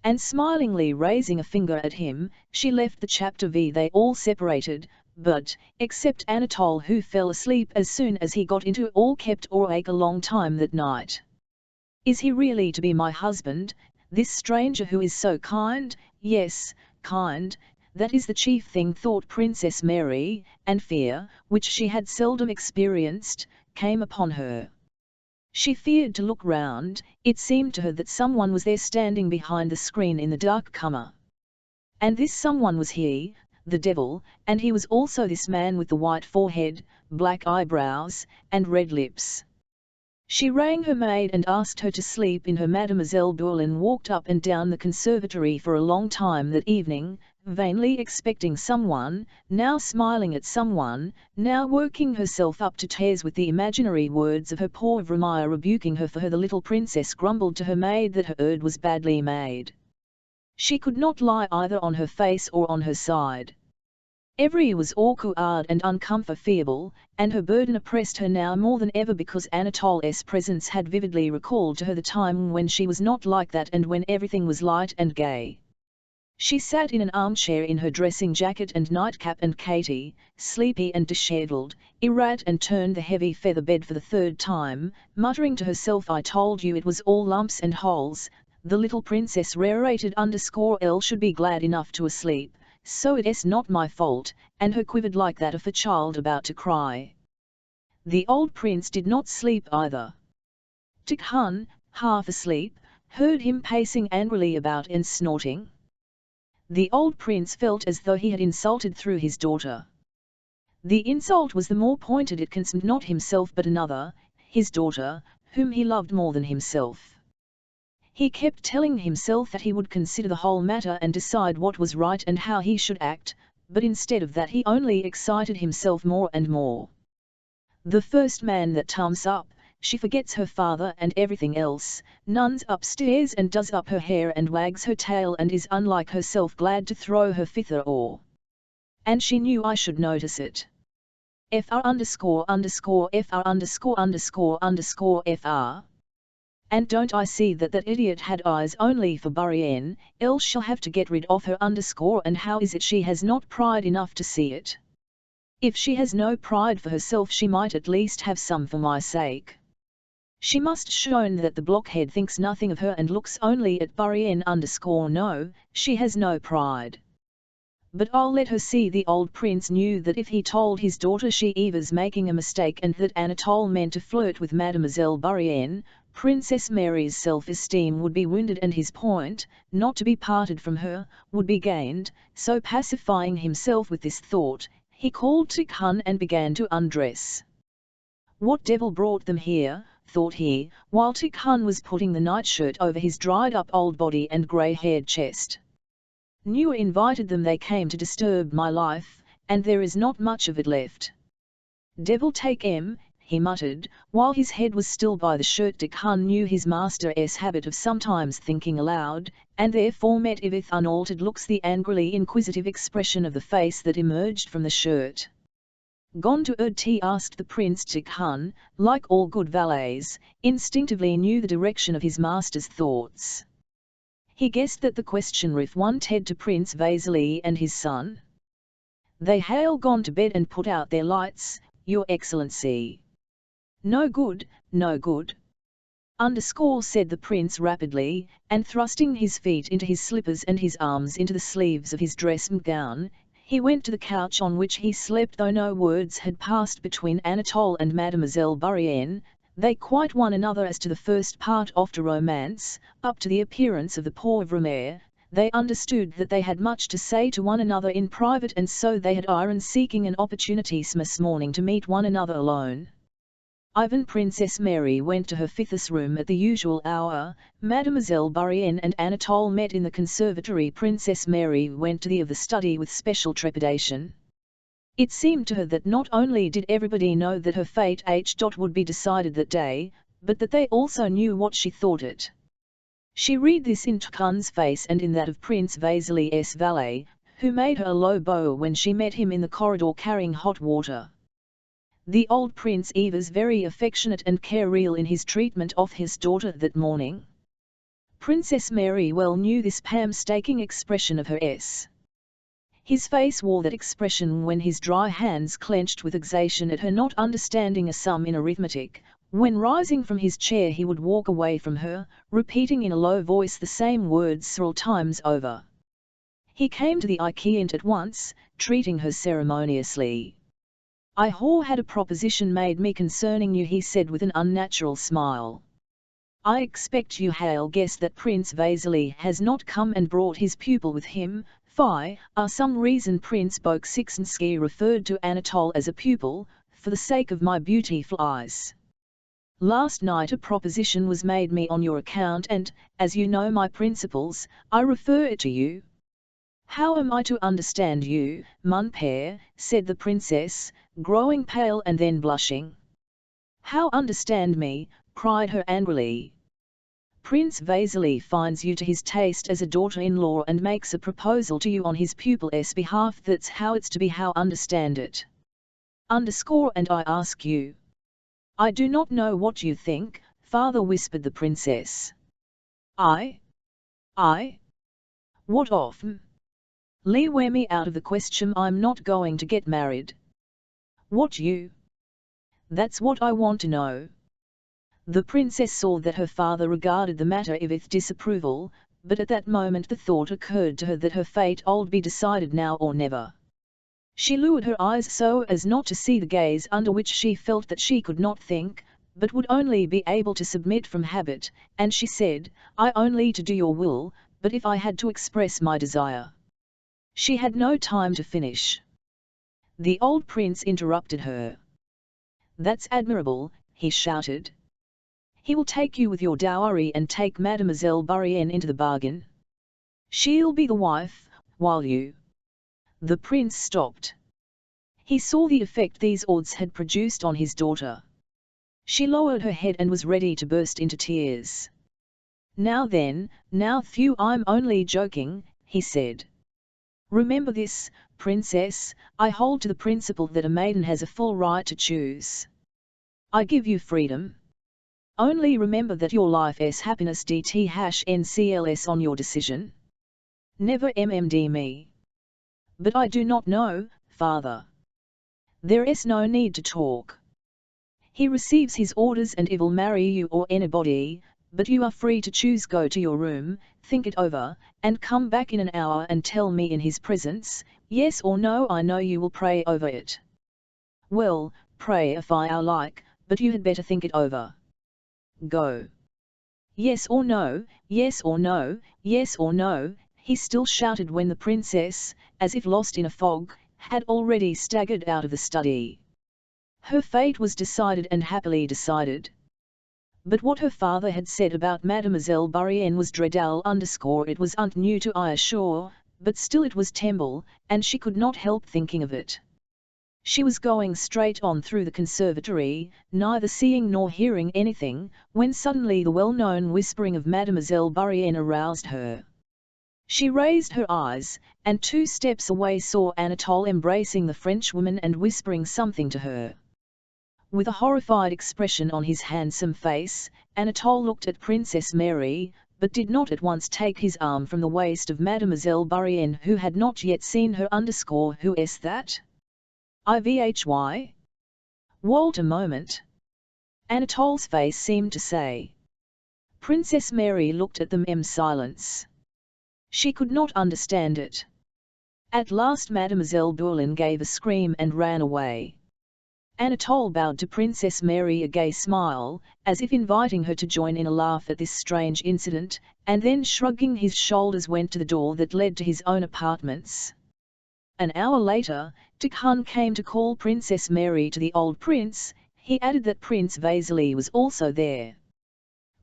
And smilingly raising a finger at him, she left the chapter. They all separated, but, except Anatole, who fell asleep as soon as he got into all kept awake a long time that night. "Is he really to be my husband, this stranger who is so kind?" "Yes, kind. That is the chief thing," thought Princess Mary, and fear, which she had seldom experienced, came upon her. She feared to look round. It seemed to her that someone was there standing behind the screen in the dark corner. And this someone was he, the devil, and he was also this man with the white forehead, black eyebrows, and red lips. She rang her maid and asked her to sleep in her. Mademoiselle Bourienne walked up and down the conservatory for a long time that evening, vainly expecting someone, now smiling at someone, now working herself up to tears with the imaginary words of her poor Vramaya rebuking her for her. The little princess grumbled to her maid that her urd was badly made. She could not lie either on her face or on her side. Every was awkward and uncomfortable, and her burden oppressed her now more than ever because Anatole's presence had vividly recalled to her the time when she was not like that and when everything was light and gay. She sat in an armchair in her dressing jacket and nightcap, and Katy, sleepy and dishevelled, erect and turned the heavy feather bed for the third time, muttering to herself, "I told you it was all lumps and holes." The little princess _L should be glad enough to asleep, so it's not my fault, and her quivered like that of a child about to cry. The old prince did not sleep either. Tikhon, half asleep, heard him pacing angrily about and snorting. The old prince felt as though he had insulted through his daughter. The insult was the more pointed it concerned not himself but another, his daughter, whom he loved more than himself. He kept telling himself that he would consider the whole matter and decide what was right and how he should act, but instead of that he only excited himself more and more. The first man that comes up, she forgets her father and everything else, runs upstairs and does up her hair and wags her tail and is unlike herself glad to throw her feather or. And she knew I should notice it. FR__FR__FR. And don't I see that that idiot had eyes only for Borean, else she'll have to get rid of her underscore, and how is it she has not pride enough to see it? If she has no pride for herself she might at least have some for my sake. She must shown that the blockhead thinks nothing of her and looks only at Borean underscore. No, she has no pride. But I'll let her see. The old prince knew that if he told his daughter she was making a mistake and that Anatole meant to flirt with Mademoiselle Borean, Princess Mary's self-esteem would be wounded and his point, not to be parted from her, would be gained. So pacifying himself with this thought, he called Tikhon and began to undress. What devil brought them here, thought he, while Tikhon was putting the nightshirt over his dried-up old body and grey-haired chest. Newer invited them, they came to disturb my life, and there is not much of it left. Devil take 'em, he muttered, while his head was still by the shirt. Tikhon knew his master's habit of sometimes thinking aloud, and therefore met with unaltered looks the angrily inquisitive expression of the face that emerged from the shirt. "Gone to tea?" asked the prince. Tikhon, like all good valets, instinctively knew the direction of his master's thoughts. He guessed that the question referred to Prince Vasily and his son. "They hail gone to bed and put out their lights, Your Excellency." "No good, no good." Said the prince rapidly, and thrusting his feet into his slippers and his arms into the sleeves of his dressing gown, he went to the couch on which he slept. Though no words had passed between Anatole and Mademoiselle Borean, they quite one another as to the first part of the romance. Up to the appearance of the poor Vramaya, they understood that they had much to say to one another in private, and so they had iron seeking an opportunity this morning to meet one another alone. Princess Mary went to her fifth room at the usual hour. Mademoiselle Borean and Anatole met in the conservatory. Princess Mary went to the study with special trepidation. It seemed to her that not only did everybody know that her fate would be decided that day, but that they also knew what she thought it. She read this in Tikhon's face and in that of Prince Vasily's valet, who made her a low bow when she met him in the corridor carrying hot water. The old prince was very affectionate and care-real in his treatment of his daughter that morning. Princess Mary well knew this painstaking expression of hers. His face wore that expression when his dry hands clenched with vexation at her not understanding a sum in arithmetic, when rising from his chair he would walk away from her, repeating in a low voice the same words several times over. He came to the end at once, treating her ceremoniously. "I had a proposition made me concerning you," he said with an unnatural smile. "I expect you guess that Prince Vasily has not come and brought his pupil with him. Some reason." Prince Bolkonsky referred to Anatole as a pupil, "for the sake of my beautiful eyes. Last night a proposition was made me on your account and, as you know my principles, I refer it to you." How am I to understand you, mon père, said the princess, growing pale and then blushing. How understand me, cried her angrily. Prince Vasily finds you to his taste as a daughter-in-law and makes a proposal to you on his pupil's behalf. That's how it's to be. How understand it? Underscore and I ask you. I do not know what you think, father, whispered the princess. I? What of? Leave me out of the question. I'm not going to get married. What you? That's what I want to know. The princess saw that her father regarded the matter with disapproval, but at that moment the thought occurred to her that her fate would be decided now or never. She lowered her eyes so as not to see the gaze under which she felt that she could not think, but would only be able to submit from habit, and she said, I only to do your will, but if I had to express my desire. She had no time to finish. The old prince interrupted her. That's admirable, he shouted. He will take you with your dowry and take Mademoiselle Bourienne into the bargain. She'll be the wife, while you... The prince stopped. He saw the effect these odds had produced on his daughter. She lowered her head and was ready to burst into tears. Now then, now Thew, I'm only joking, he said. Remember this, princess, I hold to the principle that a maiden has a full right to choose. I give you freedom. Only remember that your life's happiness depends on your decision. Never mmd me. But I do not know, father. There is no need to talk. He receives his orders and he will marry you or anybody, but you are free to choose. Go to your room, think it over, and come back in an hour and tell me in his presence, yes or no. I know you will pray over it. Well, pray if I like, but you had better think it over. Go. Yes or no, yes or no, yes or no, he still shouted when the princess, as if lost in a fog, had already staggered out of the study. Her fate was decided and happily decided. But what her father had said about Mademoiselle Bourienne was dreadful. It was new to I assure, but still it was terrible, and she could not help thinking of it. She was going straight on through the conservatory, neither seeing nor hearing anything, when suddenly the well-known whispering of Mademoiselle Bourienne aroused her. She raised her eyes, and 2 steps away saw Anatole embracing the Frenchwoman and whispering something to her. With a horrified expression on his handsome face, Anatole looked at Princess Mary, but did not at once take his arm from the waist of Mademoiselle Bourienne, who had not yet seen her. Who is that? Ivhy? Wait a moment. Anatole's face seemed to say. Princess Mary looked at them in silence. She could not understand it. At last Mademoiselle Bourienne gave a scream and ran away. Anatole bowed to Princess Mary a gay smile, as if inviting her to join in a laugh at this strange incident, and then shrugging his shoulders went to the door that led to his own apartments. An hour later, Tikhon came to call Princess Mary to the old prince. He added that Prince Vasily was also there.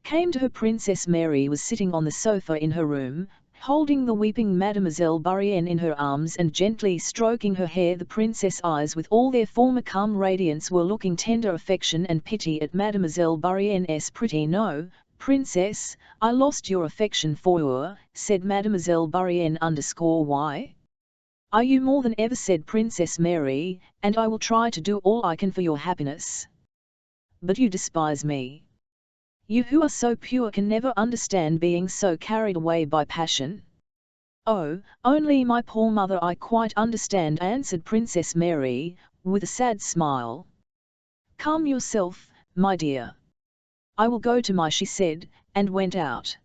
Came to her. Princess Mary was sitting on the sofa in her room, holding the weeping Mademoiselle Bourienne in her arms and gently stroking her hair. The princess' eyes with all their former calm radiance were looking tender affection and pity at Mademoiselle Bourienne's pretty. No, princess, I lost your affection for you, said Mademoiselle Bourienne. Why? Are you more than ever, said Princess Mary, and I will try to do all I can for your happiness. But you despise me. You who are so pure can never understand being so carried away by passion. Oh, only my poor mother. I quite understand, answered Princess Mary, with a sad smile. Calm yourself, my dear. I will go to my, she said, and went out.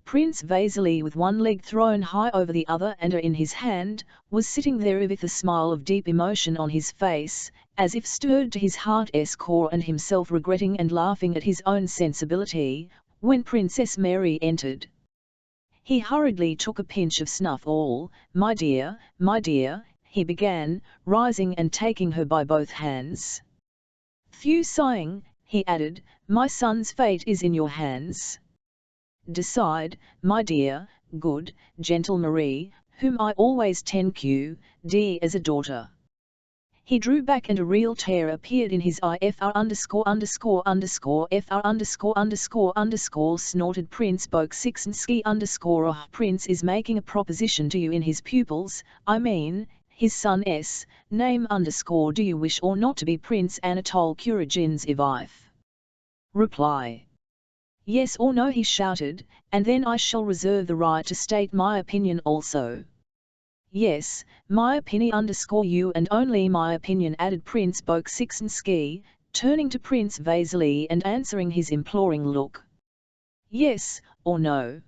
Prince Vasily, with one leg thrown high over the other and in his hand, was sitting there with a smile of deep emotion on his face, as if stirred to his heart's core and himself regretting and laughing at his own sensibility, when Princess Mary entered. He hurriedly took a pinch of snuff. My dear, he began, rising and taking her by both hands. Thew, sighing, he added, my son's fate is in your hands. Decide, my dear, good, gentle Marie, whom I always thank as a daughter." He drew back and a real tear appeared in his eye. Snorted Prince Bolkonsky "Oh, Prince is making a proposition to you in his pupils, I mean, his son's name Do you wish or not to be Prince Anatole Kurogin's wife?" Reply: "Yes or no," he shouted, "and then I shall reserve the right to state my opinion also." "Yes, my opinion you and only my opinion," added Prince Bolkonsky, turning to Prince Vasily and answering his imploring look. "Yes or no.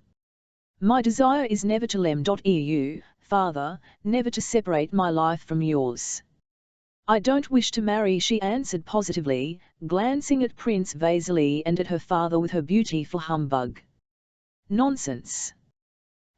My desire is never to lem.eu, father, never to separate my life from yours." "I don't wish to marry," she answered positively, glancing at Prince Vasily and at her father with her beautiful humbug. "Nonsense!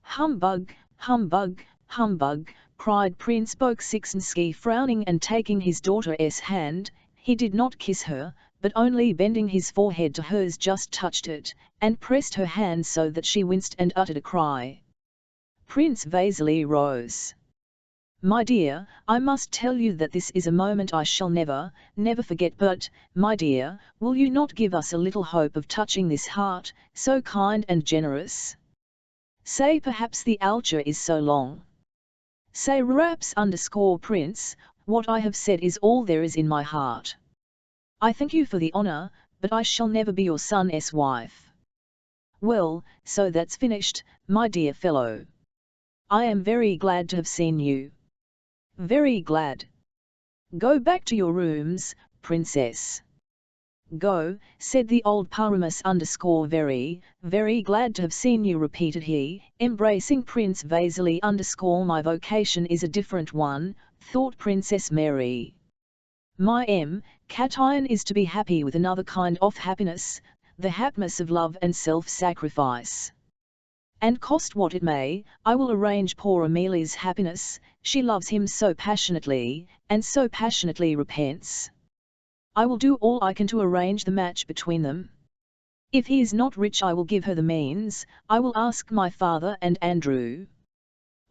Humbug, humbug, humbug!" cried Prince Bolkonsky, frowning and taking his daughter's hand. He did not kiss her, but only bending his forehead to hers just touched it, and pressed her hand so that she winced and uttered a cry. Prince Vasily rose. "My dear, I must tell you that this is a moment I shall never, never forget, but, my dear, will you not give us a little hope of touching this heart, so kind and generous? Say perhaps the altar is so long. Say Prince, what I have said is all there is in my heart. I thank you for the honor, but I shall never be your son's wife." "Well, so that's finished, my dear fellow. I am very glad to have seen you. Very glad. Go back to your rooms, princess." "Go," said the old Paramus very, very glad to have seen you," repeated he, embracing Prince Vasily "My vocation is a different one," thought Princess Mary. "My Catine is to be happy with another kind of happiness, the happiness of love and self-sacrifice. And cost what it may, I will arrange poor Amelia's happiness, she loves him so passionately, and so passionately repents. I will do all I can to arrange the match between them. If he is not rich I will give her the means, I will ask my father and Andrew.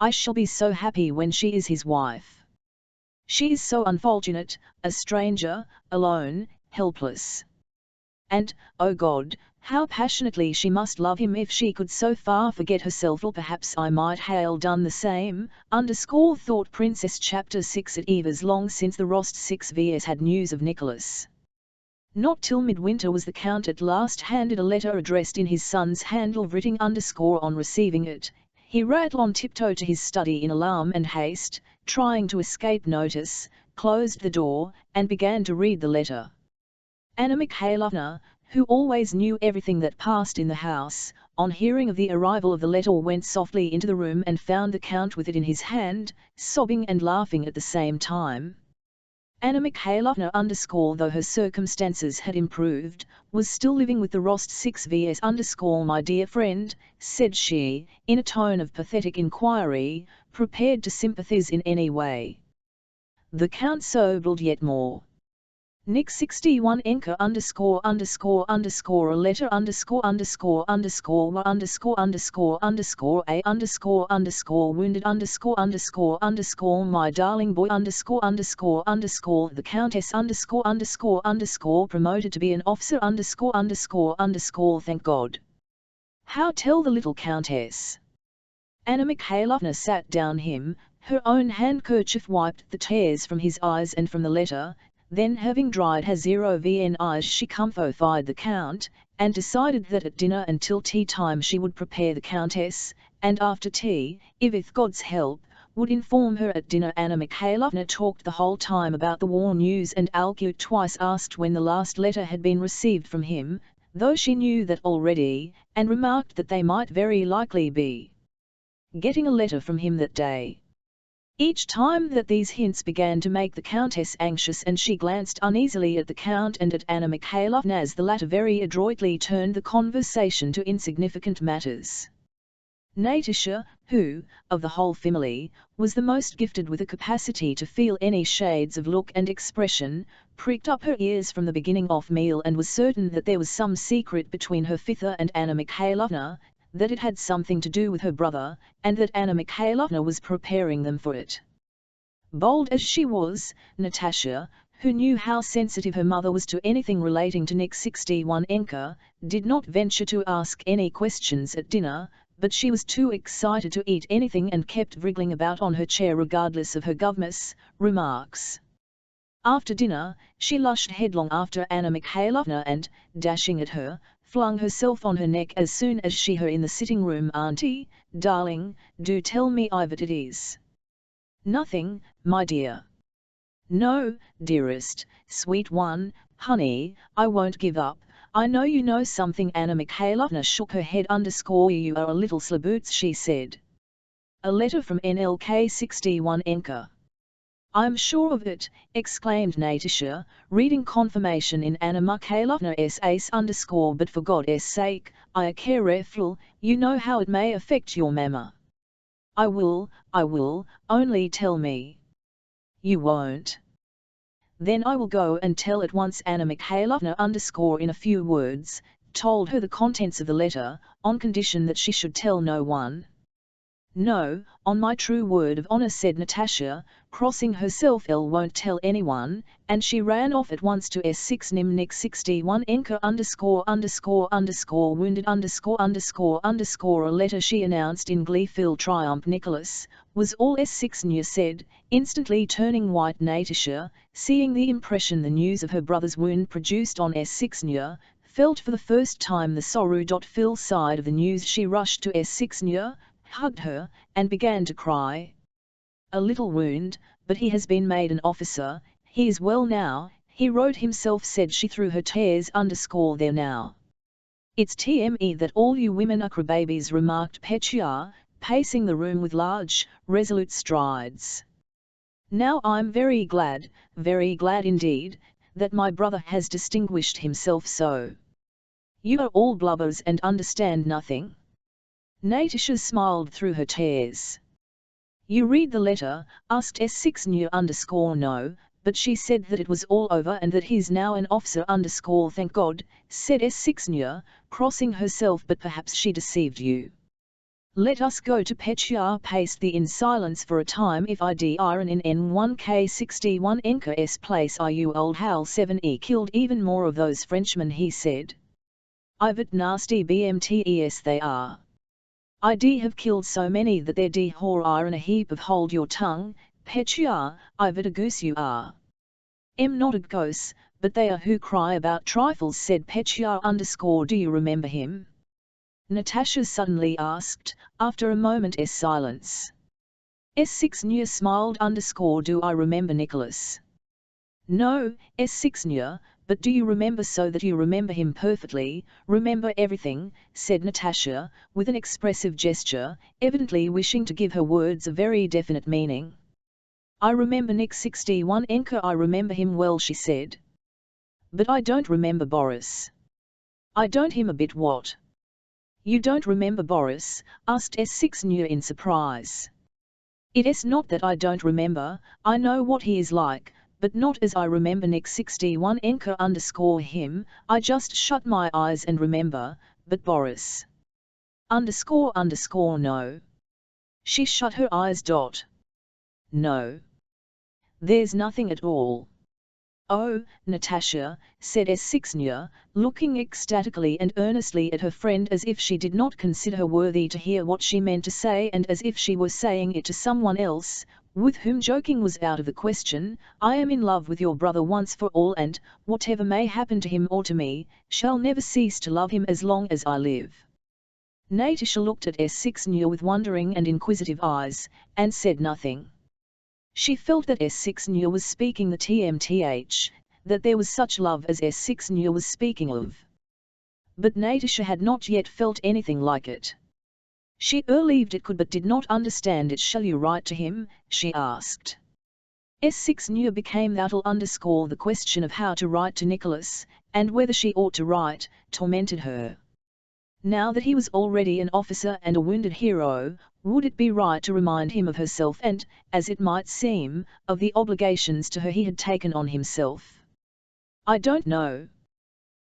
I shall be so happy when she is his wife. She is so unfortunate, a stranger, alone, helpless. And, oh God, how passionately she must love him if she could so far forget herself, or perhaps I might have done the same, thought Princess. Chapter 6. It was long since the Rostov had news of Nicholas. Not till midwinter was the Count at last handed a letter addressed in his son's handwriting. On receiving it, he ran on tiptoe to his study in alarm and haste, trying to escape notice, closed the door, and began to read the letter. Anna Mikhailovna, who always knew everything that passed in the house, on hearing of the arrival of the letter went softly into the room and found the Count with it in his hand, sobbing and laughing at the same time. Anna Mikhailovna though her circumstances had improved, was still living with the Rostovs. "My dear friend," said she, in a tone of pathetic inquiry, prepared to sympathize in any way. The Count sobered yet more. Nick 61 Enker _ a letter _ a wounded my darling boy the Countess promoted to be an officer thank God. How tell the little Countess? Anna Mikhailovna sat down him, her own handkerchief wiped the tears from his eyes and from the letter. Then having dried her eyes she comforted the Count, and decided that at dinner until tea time she would prepare the Countess, and after tea, if with God's help, would inform her at dinner. Anna Mikhailovna talked the whole time about the war news, and Alkut twice asked when the last letter had been received from him, though she knew that already, and remarked that they might very likely be getting a letter from him that day. Each time that these hints began to make the Countess anxious, and she glanced uneasily at the Count and at Anna Mikhailovna as the latter very adroitly turned the conversation to insignificant matters. Natasha, who, of the whole family, was the most gifted with a capacity to feel any shades of look and expression, pricked up her ears from the beginning of meal and was certain that there was some secret between her father and Anna Mikhailovna. that it had something to do with her brother, and that Anna Mikhailovna was preparing them for it. Bold as she was, Natasha, who knew how sensitive her mother was to anything relating to Nick 61enka, did not venture to ask any questions at dinner, but she was too excited to eat anything and kept wriggling about on her chair regardless of her governess' remarks. After dinner, she lushed headlong after Anna Mikhailovna and, dashing at her, flung herself on her neck as soon as she her in the sitting room. "Auntie, darling, do tell me what it is." "Nothing, my dear." "No, dearest, sweet one, honey, I won't give up. I know you know something." Anna Mikhailovna shook her head. "You are a little slaboots," she said. "A letter from NLK 61enka. "I'm sure of it," exclaimed Natasha, reading confirmation in Anna Mikhailovna's ace_. "But for God's sake, I careful, you know how it may affect your mamma." I will, only tell me." "You won't." "Then I will go and tell at once." Anna Mikhailovna in a few words, told her the contents of the letter, on condition that she should tell no one. "No, on my true word of honor," said Natasha, crossing herself. "L won't tell anyone," and she ran off at once to S6 Nim Nick 61enka _ wounded _ a letter, she announced in glee-filled triumph. "Nicholas, was all S6 Nya said," instantly turning white. Natasha, seeing the impression the news of her brother's wound produced on S6 Nya, felt for the first time the sorrow-filled side of the news. She rushed to S6 Nya, hugged her, and began to cry. "A little wound, but he has been made an officer, he is well now, he wrote himself," said she through her tears. "There now. It's TME that all you women are crybabies," remarked Petya, pacing the room with large, resolute strides. "Now I'm very glad indeed, that my brother has distinguished himself so. You are all blubbers and understand nothing." Natasha smiled through her tears. "You read the letter?" asked S6 Nya _no, but she said that it was all over and that he's now an officer _ "Thank God," said S6 Nya, crossing herself. "But perhaps she deceived you." "Let us go to Petya," paced the in silence for a time. "If I didn't in N1K 61enka's place, are you old Hal 7e killed even more of those Frenchmen," he said. "I've nasty BMTES they are. I'd have killed so many that they'd are in a heap of." "Hold your tongue, Petya, I've a goose you are." "Not a goose, but they are who cry about trifles," said Petya _ "Do you remember him?" Natasha suddenly asked, after a moment's silence. S6 Nya smiled _ "Do I remember Nicholas?" "No, S6 Nya, but do you remember so that you remember him perfectly, remember everything," said Natasha, with an expressive gesture, evidently wishing to give her words a very definite meaning. "I remember Nick 61enka, I remember him well," she said. "But I don't remember Boris." "I don't him a bit." "What? You don't remember Boris?" asked S6 Nya in surprise. "It's not that I don't remember, I know what he is like, but not as I remember Nick 61enka _ him, I just shut my eyes and remember, but Boris _ no." She shut her eyes. "No. There's nothing at all." "Oh, Natasha," said S6 Nya, looking ecstatically and earnestly at her friend as if she did not consider her worthy to hear what she meant to say and as if she were saying it to someone else, with whom joking was out of the question, "I am in love with your brother once for all and, whatever may happen to him or to me, shall never cease to love him as long as I live." Natasha looked at S6 Nya with wondering and inquisitive eyes, and said nothing. She felt that S6 Nya was speaking the TMTH, that there was such love as S6 Nya was speaking of. But Natasha had not yet felt anything like it. She believed it could but did not understand it. "Shall you write to him?" she asked. S6 Nya became the question of how to write to Nicholas, and whether she ought to write, tormented her. Now that he was already an officer and a wounded hero, would it be right to remind him of herself and, as it might seem, of the obligations to her he had taken on himself? "I don't know.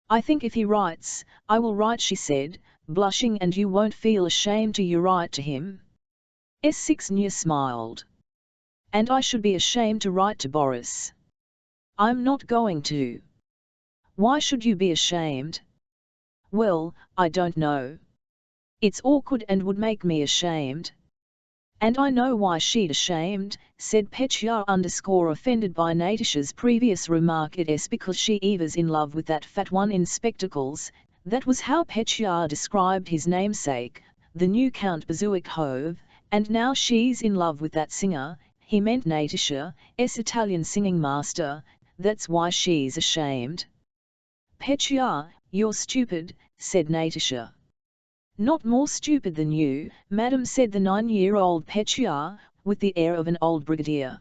I think if he writes, I will write," she said, blushing, and you won't feel ashamed to you write to him? S6 smiled. And I should be ashamed to write to Boris. I'm not going to. Why should you be ashamed? Well, I don't know. It's awkward and would make me ashamed. And I know why she'd ashamed, said Petya offended by Natasha's previous remark. It's because she Eva's in love with that fat one in spectacles. That was how Petya described his namesake, the new Count Bezukhov, and now she's in love with that singer. He meant Natasha's Italian singing master. That's why she's ashamed. Petya, you're stupid, said Natasha. Not more stupid than you, madam, said the 9-year-old Petya, with the air of an old brigadier.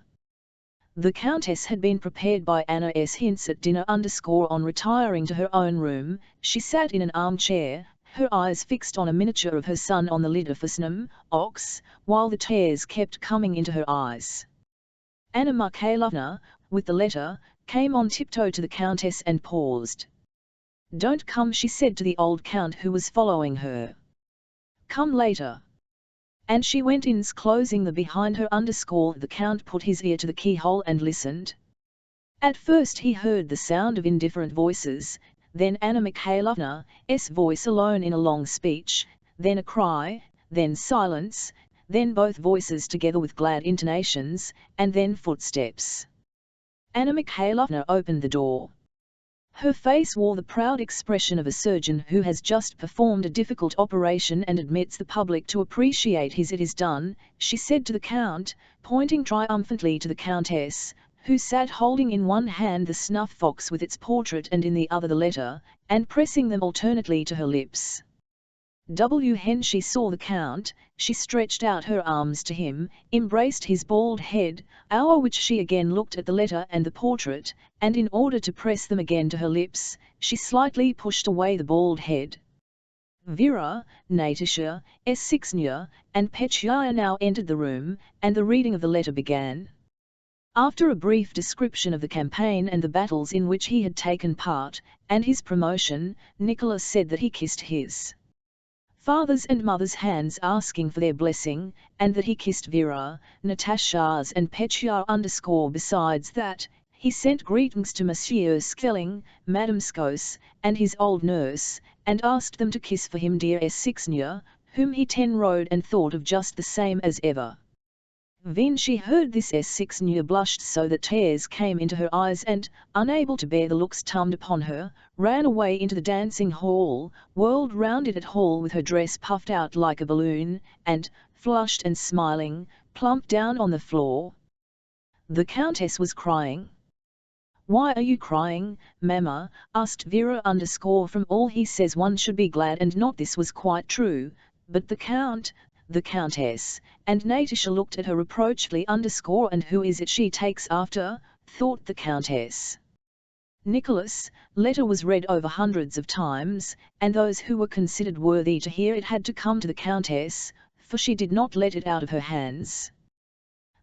The Countess had been prepared by Anna's hints at dinner. On retiring to her own room, she sat in an armchair, her eyes fixed on a miniature of her son on the lid of a ox, while the tears kept coming into her eyes. Anna Mikhailovna, with the letter, came on tiptoe to the Countess and paused. Don't come, she said to the old Count who was following her. Come later. And she went in, closing the behind her. The Count put his ear to the keyhole and listened. At first he heard the sound of indifferent voices, then Anna Mikhailovna's voice alone in a long speech, then a cry, then silence, then both voices together with glad intonations, and then footsteps. Anna Mikhailovna opened the door. Her face wore the proud expression of a surgeon who has just performed a difficult operation and admits the public to appreciate his "it is done," she said to the Count, pointing triumphantly to the Countess, who sat holding in one hand the snuff box with its portrait and in the other the letter, and pressing them alternately to her lips. When she saw the Count, she stretched out her arms to him, embraced his bald head, which she again looked at the letter and the portrait, and in order to press them again to her lips, she slightly pushed away the bald head. Vera, Natasha, S6 and Petya now entered the room, and the reading of the letter began. After a brief description of the campaign and the battles in which he had taken part, and his promotion, Nicholas said that he kissed his father's and mother's hands asking for their blessing, and that he kissed Vera, Natasha's and Petya. Besides that, he sent greetings to Monsieur Schelling, Madame Skos, and his old nurse, and asked them to kiss for him dear S6, whom he rode and thought of just the same as ever. When she heard this, S6 blushed so that tears came into her eyes and, unable to bear the looks turned upon her, ran away into the dancing hall, whirled round it hall with her dress puffed out like a balloon, and, flushed and smiling, plumped down on the floor. The Countess was crying. Why are you crying, Mamma? Asked Vera. From all he says one should be glad, and not this was quite true, but the Count, the Countess, and Natasha looked at her reproachfully. And who is it she takes after, thought the Countess. Nicholas' letter was read over hundreds of times, and those who were considered worthy to hear it had to come to the Countess, for she did not let it out of her hands.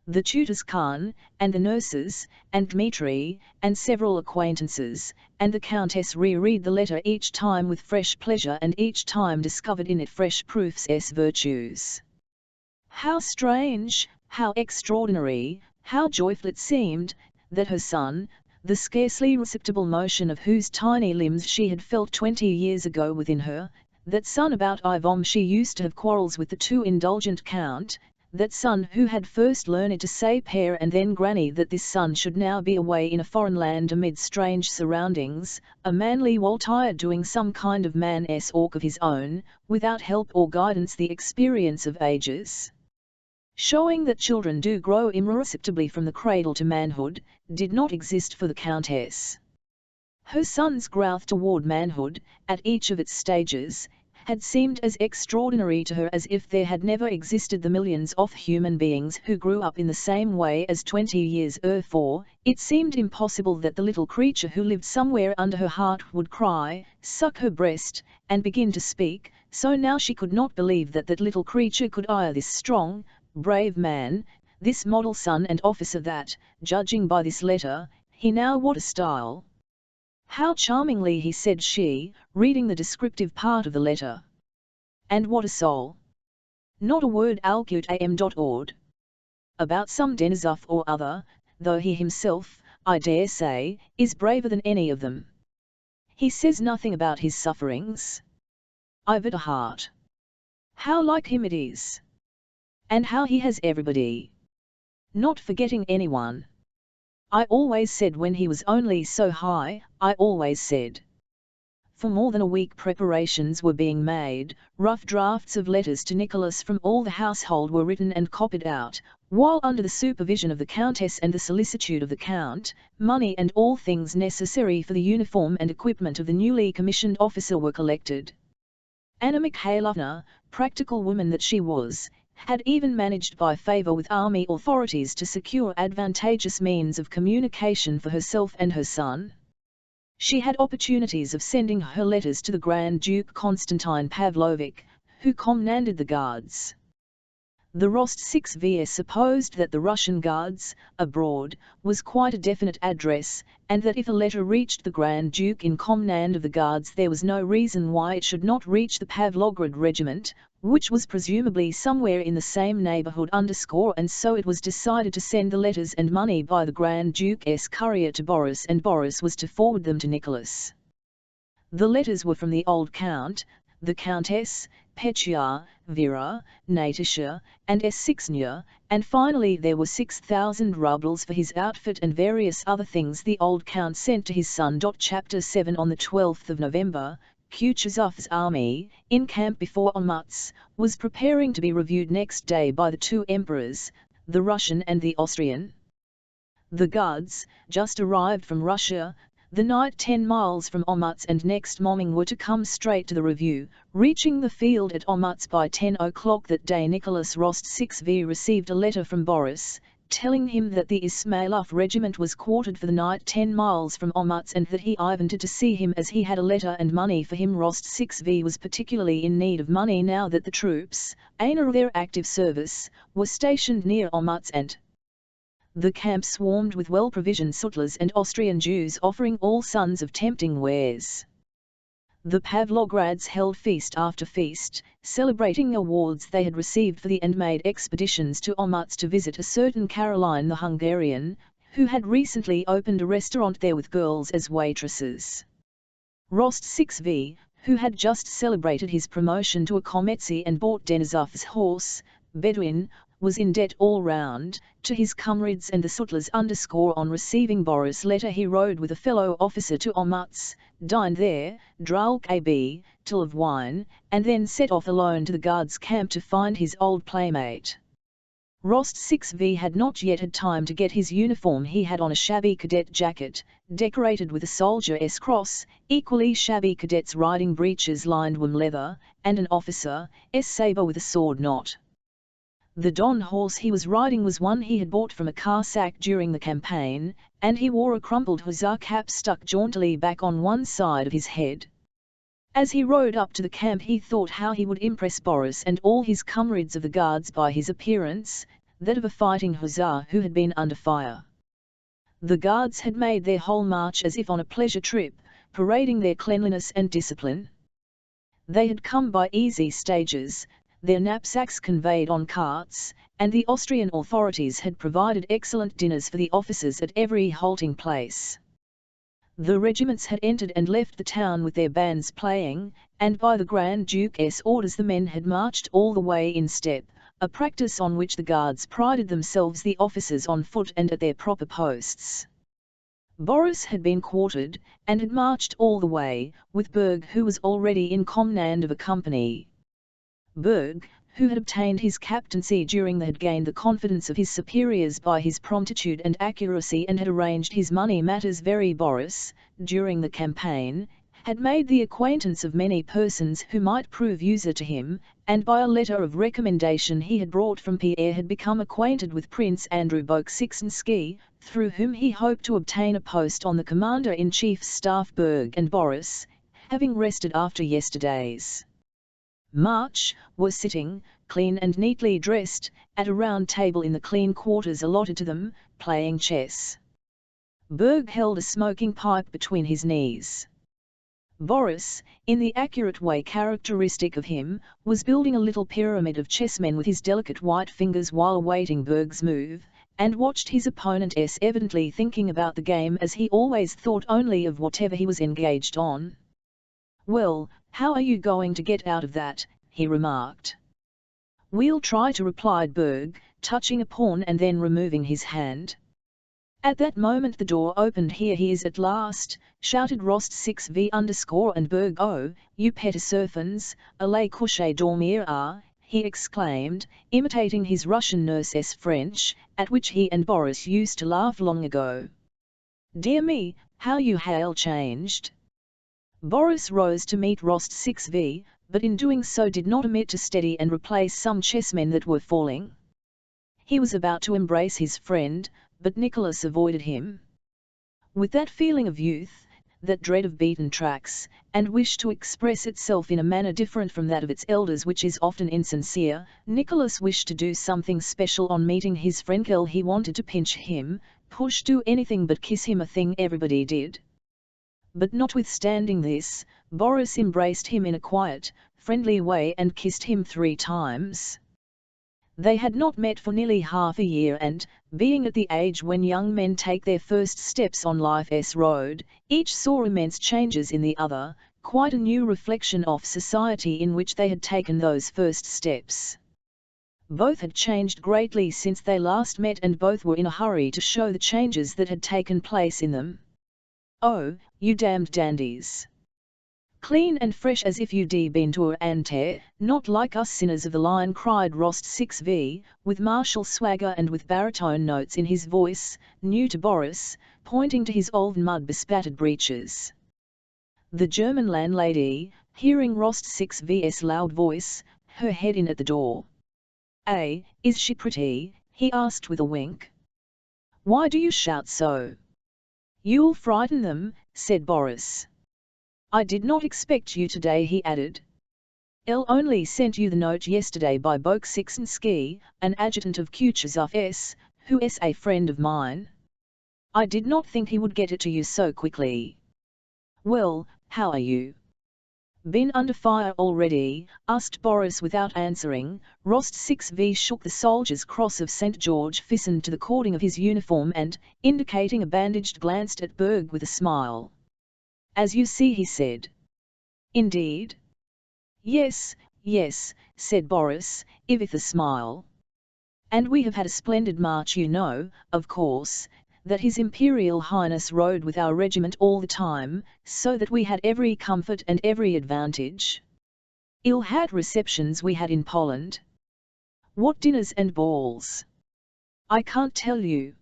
The tutors Khan, and the nurses, and Dmitri, and several acquaintances, and the Countess reread the letter each time with fresh pleasure, and each time discovered in it fresh proofs S virtues. How strange, how extraordinary, how joyful it seemed, that her son, the scarcely perceptible motion of whose tiny limbs she had felt 20 years ago within her, that son about whom she used to have quarrels with the too indulgent Count, that son who had first learned to say Père and then Granny, that this son should now be away in a foreign land amid strange surroundings, a manly Waltire doing some kind of man's work of his own, without help or guidance, the experience of ages, showing that children do grow imperceptibly from the cradle to manhood, did not exist for the Countess. Her son's growth toward manhood, at each of its stages, had seemed as extraordinary to her as if there had never existed the millions of human beings who grew up in the same way as 20 years before. It seemed impossible that the little creature who lived somewhere under her heart would cry, suck her breast, and begin to speak, so now she could not believe that that little creature could this strong, brave man, this model son and officer that, judging by this letter, he now what a style. How charmingly he said she, reading the descriptive part of the letter. And what a soul! Not a word alcute.am.ord. About some Denisov or other, though he himself, I dare say, is braver than any of them. He says nothing about his sufferings. I've it a heart. How like him it is! And how he has everybody! Not forgetting anyone. I always said when he was only so high, I always said. For more than a week preparations were being made, rough drafts of letters to Nicholas from all the household were written and copied out, while under the supervision of the Countess and the solicitude of the Count, money and all things necessary for the uniform and equipment of the newly commissioned officer were collected. Anna Mikhailovna, practical woman that she was, had even managed by favour with army authorities to secure advantageous means of communication for herself and her son. She had opportunities of sending her letters to the Grand Duke Konstantin Pavlovich, who commanded the Guards. The Rost 6V supposed that the Russian Guards, abroad, was quite a definite address, and that if a letter reached the Grand Duke in command of the Guards there was no reason why it should not reach the Pavlograd regiment, which was presumably somewhere in the same neighbourhood. And so it was decided to send the letters and money by the Grand Duke's courier to Boris, and Boris was to forward them to Nicholas. The letters were from the old Count, the Countess, Petya, Vera, Natasha, and Sixnya, and finally there were 6,000 rubles for his outfit and various other things the old Count sent to his son. Chapter 7 On the 12th of November, Kutuzov's army, in camp before Olmutz, was preparing to be reviewed next day by the two emperors, the Russian and the Austrian. The Guards, just arrived from Russia, the night 10 miles from Olmutz, and next morning were to come straight to the review, reaching the field at Olmutz by 10 o'clock that day. Nicholas Rost 6V received a letter from Boris, telling him that the Ismailov regiment was quartered for the night 10 miles from Olmutz, and that he wanted to see him as he had a letter and money for him. Rost 6V was particularly in need of money now that the troops, of their active service, were stationed near Olmutz, and the camp swarmed with well-provisioned sutlers and Austrian Jews offering all sorts of tempting wares. The Pavlograds held feast after feast, celebrating awards they had received for the and made expeditions to Olmutz to visit a certain Caroline the Hungarian, who had recently opened a restaurant there with girls as waitresses. Rost 6V, who had just celebrated his promotion to a Kometsy and bought Denisov's horse, Bedouin, was in debt all round, to his comrades and the sutlers. On receiving Boris' letter he rode with a fellow officer to Olmutz, dined there, drank a till of wine, and then set off alone to the Guards' camp to find his old playmate. Rost 6V had not yet had time to get his uniform. He had on a shabby cadet jacket, decorated with a soldier's cross, equally shabby cadet's riding breeches lined with leather, and an officer's sabre with a sword knot. The Don horse he was riding was one he had bought from a Cossack during the campaign, and he wore a crumpled hussar cap stuck jauntily back on one side of his head. As he rode up to the camp he thought how he would impress Boris and all his comrades of the Guards by his appearance, that of a fighting hussar who had been under fire. The Guards had made their whole march as if on a pleasure trip, parading their cleanliness and discipline. They had come by easy stages, their knapsacks conveyed on carts, and the Austrian authorities had provided excellent dinners for the officers at every halting place. The regiments had entered and left the town with their bands playing, and by the Grand Duke's orders the men had marched all the way in step, a practice on which the Guards prided themselves, the officers on foot and at their proper posts. Boris had been quartered, and had marched all the way, with Berg, who was already in command of a company. Berg, who had obtained his captaincy had gained the confidence of his superiors by his promptitude and accuracy, and had arranged his money matters very. Boris, during the campaign, had made the acquaintance of many persons who might prove useful to him, and by a letter of recommendation he had brought from Pierre had become acquainted with Prince Andrei Bolkonsky, through whom he hoped to obtain a post on the Commander-in-Chief's staff. Berg and Boris, having rested after yesterday's march, were sitting, clean and neatly dressed, at a round table in the clean quarters allotted to them, playing chess. Berg held a smoking pipe between his knees. Boris, in the accurate way characteristic of him, was building a little pyramid of chessmen with his delicate white fingers while awaiting Berg's move, and watched his opponent evidently thinking about the game as he always thought only of whatever he was engaged on. "Well, how are you going to get out of that?" he remarked. "We'll try to," replied Berg, touching a pawn and then removing his hand. At that moment the door opened. "Here he is at last," shouted Rost 6v_ and Berg. "Oh, you petits servants, allez coucher dormir ah," he exclaimed, imitating his Russian nurse's French, at which he and Boris used to laugh long ago. "Dear me, how you hail changed!" Boris rose to meet Rost 6v, but in doing so did not omit to steady and replace some chessmen that were falling. He was about to embrace his friend, but Nicholas avoided him. With that feeling of youth, that dread of beaten tracks, and wish to express itself in a manner different from that of its elders, which is often insincere, Nicholas wished to do something special on meeting his friend. He wanted to pinch him, push, do anything but kiss him, a thing everybody did. But notwithstanding this, Boris embraced him in a quiet, friendly way and kissed him 3 times. They had not met for nearly half a year and, being at the age when young men take their first steps on life's road, each saw immense changes in the other, quite a new reflection of society in which they had taken those first steps. Both had changed greatly since they last met, and both were in a hurry to show the changes that had taken place in them. "Oh, you damned dandies! Clean and fresh as if you'd been to a ante, not like us sinners of the line," cried Rost 6v, with martial swagger and with baritone notes in his voice, new to Boris, pointing to his old mud-bespattered breeches. The German landlady, hearing Rost 6v's loud voice, her head in at the door. Is she pretty?" he asked with a wink. "Why do you shout so?" "You'll frighten them," said Boris. "I did not expect you today," he added. "Elle only sent you the note yesterday by Bolkonsky, an adjutant of Kutuzov's, who is a friend of mine. I did not think he would get it to you so quickly." "Well, how are you? Been under fire already?" asked Boris without answering. Rost 6v shook the soldier's cross of St. George fastened to the cording of his uniform and, indicating a bandaged, glanced at Berg with a smile. "As you see," he said. "Indeed?" Yes, said Boris, with a smile. "And we have had a splendid march. You know, of course, that His Imperial Highness rode with our regiment all the time, so that we had every comfort and every advantage. Ill-had receptions we had in Poland. What dinners and balls! I can't tell you.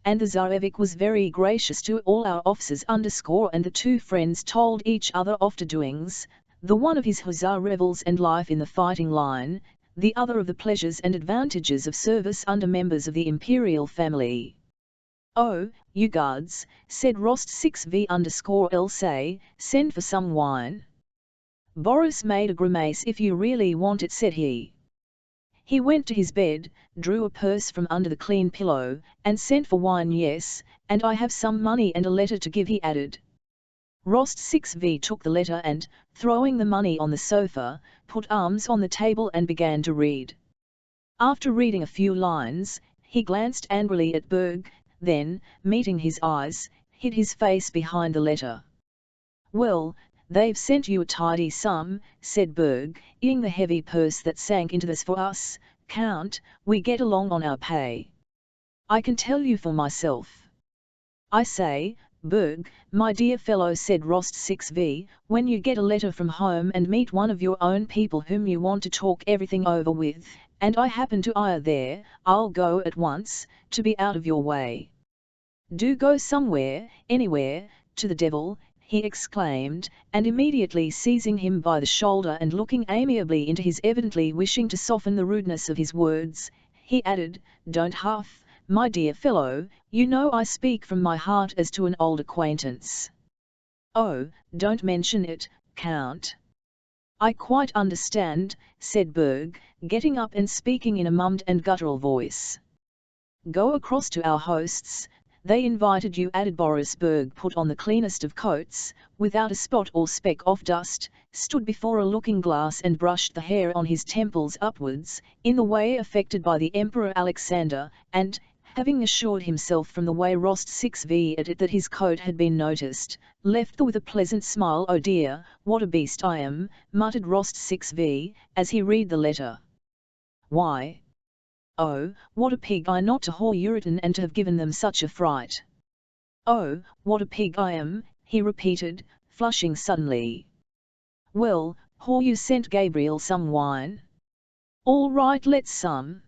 And the Tsarevich was very gracious to all our officers _" and the two friends told each other after doings, the one of his hussar revels and life in the fighting line, the other of the pleasures and advantages of service under members of the imperial family. "Oh, you guards," said Rost 6v_L, "say, send for some wine." Boris made a grimace. "If you really want it," said he. He went to his bed, drew a purse from under the clean pillow, and sent for wine. "Yes, and I have some money and a letter to give," he added. Rost 6v took the letter and, throwing the money on the sofa, put arms on the table and began to read. After reading a few lines, he glanced angrily at Berg, then, meeting his eyes, hid his face behind the letter. "Well, they've sent you a tidy sum," said Berg, eyeing the heavy purse that sank into this. "For us, Count, we get along on our pay. I can tell you for myself." "I say, Berg, my dear fellow," said Rost 6v, "when you get a letter from home and meet one of your own people whom you want to talk everything over with, and I happen to be there, I'll go at once, to be out of your way. Do go somewhere, anywhere, to the devil," he exclaimed, and immediately seizing him by the shoulder and looking amiably into his, evidently wishing to soften the rudeness of his words, he added, "Don't huff, my dear fellow, you know I speak from my heart as to an old acquaintance." "Oh, don't mention it, Count. I quite understand," said Berg, getting up and speaking in a mummed and guttural voice. "Go across to our hosts, They invited you, added Boris. Berg put on the cleanest of coats, without a spot or speck of dust, stood before a looking-glass and brushed the hair on his temples upwards, in the way affected by the Emperor Alexander, and, having assured himself from the way Rost 6v at it that his coat had been noticed, left with a pleasant smile. "Oh dear, what a beast I am," muttered Rost 6v, as he read the letter. "Why? Oh, what a pig I not to whore Uritan and to have given them such a fright. Oh, what a pig I am," he repeated, flushing suddenly. "Well, whore, you sent Gabriel some wine? All right, let's some."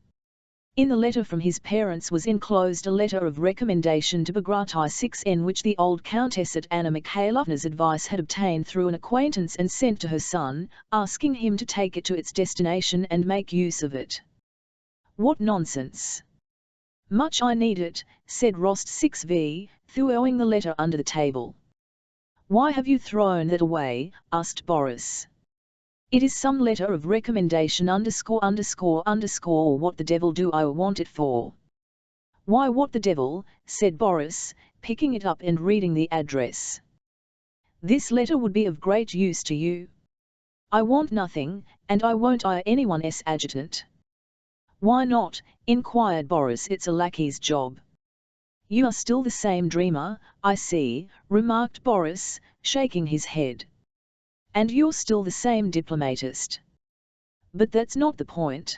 In the letter from his parents was enclosed a letter of recommendation to Bagration 6n which the old countess at Anna Mikhailovna's advice had obtained through an acquaintance and sent to her son, asking him to take it to its destination and make use of it. "What nonsense! Much I need it," said Rost 6v, throwing the letter under the table. "Why have you thrown that away?" asked Boris. "It is some letter of recommendation ________, what the devil do I want it for?" "Why, what the devil," said Boris, picking it up and reading the address. "This letter would be of great use to you." "I want nothing, and I won't hire anyone's adjutant." "Why not?" inquired Boris. "It's a lackey's job." "You are still the same dreamer, I see," remarked Boris, shaking his head. "And you're still the same diplomatist." "But that's not the point."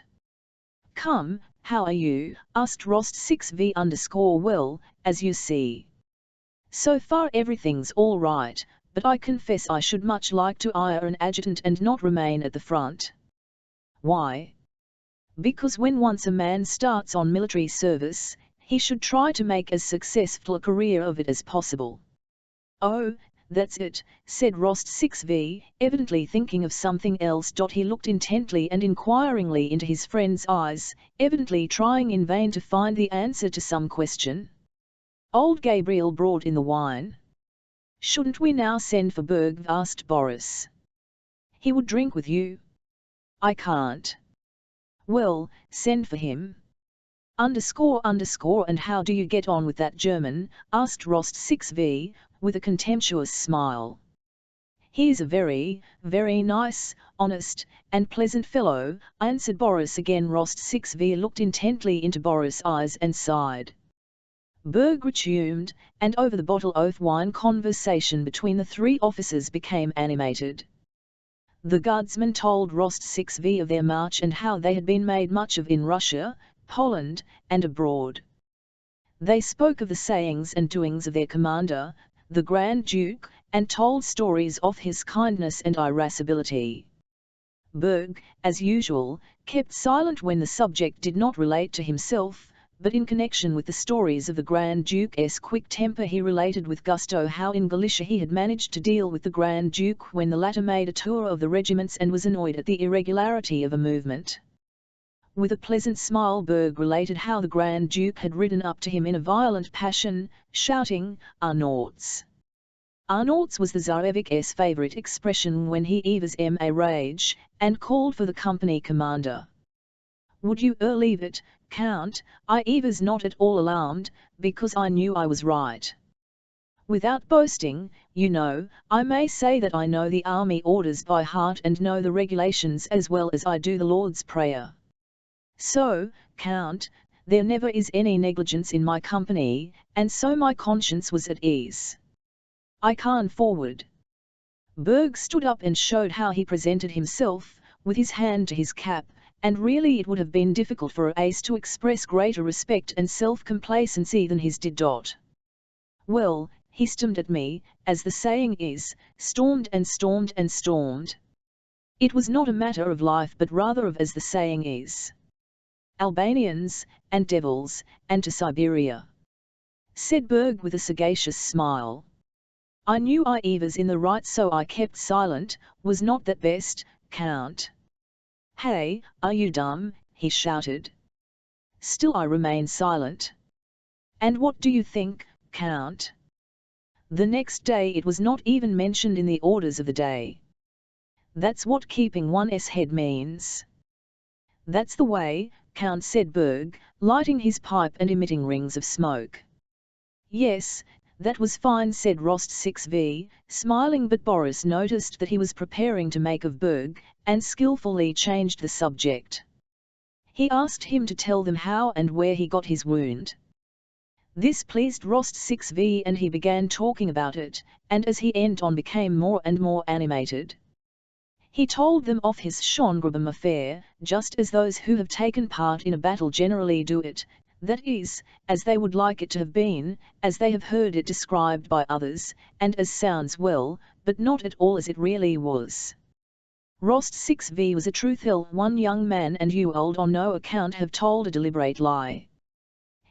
"Come, how are you?" asked Rost 6v _____, "as you see. So far everything's all right, but I confess I should much like to hire an adjutant and not remain at the front." "Why?" "Because when once a man starts on military service, he should try to make as successful a career of it as possible." "Oh, that's it," said Rost 6v, evidently thinking of something else. He looked intently and inquiringly into his friend's eyes, evidently trying in vain to find the answer to some question. Old Gabriel brought in the wine. "Shouldn't we now send for Berg?" asked Boris. "He would drink with you." "I can't." "Well, send for him." "And how do you get on with that German?" asked Rost 6v, with a contemptuous smile. "He's a very, very nice, honest, and pleasant fellow," answered Boris again. Rost 6v looked intently into Boris' eyes and sighed. Berg resumed, and over the bottle of wine conversation between the three officers became animated. The guardsmen told Rost 6v of their march and how they had been made much of in Russia, Poland, and abroad. They spoke of the sayings and doings of their commander, the Grand Duke, and told stories of his kindness and irascibility. Berg, as usual, kept silent when the subject did not relate to himself, but in connection with the stories of the Grand Duke's quick temper he related with gusto how in Galicia he had managed to deal with the Grand Duke when the latter made a tour of the regiments and was annoyed at the irregularity of a movement. With a pleasant smile Berg related how the Grand Duke had ridden up to him in a violent passion, shouting, "Arnauts!" Arnauts was the Tsarevic's favourite expression when he was in a rage, and called for the company commander. "Would you leave it, Count?" I was not at all alarmed, because I knew I was right. Without boasting, you know, I may say that I know the army orders by heart and know the regulations as well as I do the Lord's Prayer. So, Count, there never is any negligence in my company, and so my conscience was at ease. I can forward." Berg stood up and showed how he presented himself, with his hand to his cap, and really it would have been difficult for a ace to express greater respect and self-complacency than his did. "Well," he stormed at me, as the saying is, stormed and stormed and stormed. "It was not a matter of life but rather of, as the saying is, Albanians, and devils, and to Siberia," said Berg with a sagacious smile. "I knew I was in the right so I kept silent. Was not that best, Count?" "Hey, are you dumb?" he shouted. Still I remained silent. And what do you think, Count? The next day it was not even mentioned in the orders of the day. That's what keeping one's head means. "That's the way, Count," said Berg, lighting his pipe and emitting rings of smoke. Yes, that was fine, said Rost 6v, smiling, but Boris noticed that he was preparing to make of Berg, and skillfully changed the subject. He asked him to tell them how and where he got his wound. This pleased Rost 6v, and he began talking about it, and as he went on became more and more animated. He told them of his Schongrebam affair, just as those who have taken part in a battle generally do it, that is, as they would like it to have been, as they have heard it described by others, and as sounds well, but not at all as it really was. Rost 6v was a truthful one young man, and you old on no account have told a deliberate lie.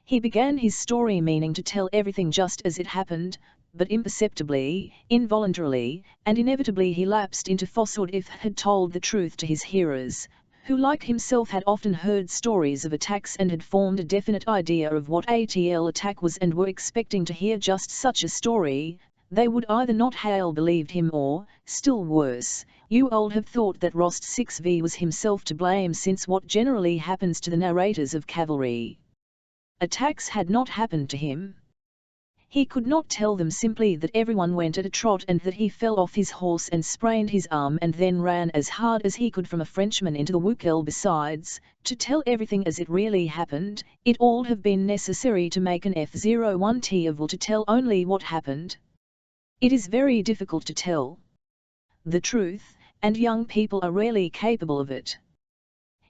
He began his story meaning to tell everything just as it happened, but imperceptibly, involuntarily, and inevitably he lapsed into falsehood if he had told the truth to his hearers, who like himself had often heard stories of attacks and had formed a definite idea of what a TL attack was and were expecting to hear just such a story. They would either not have believed him or, still worse, you old have thought that Rost 6v was himself to blame, since what generally happens to the narrators of cavalry attacks had not happened to him. He could not tell them simply that everyone went at a trot and that he fell off his horse and sprained his arm and then ran as hard as he could from a Frenchman into the Wukel. Besides, to tell everything as it really happened, it all have been necessary to make an F01T of will to tell only what happened. It is very difficult to tell the truth, and young people are rarely capable of it.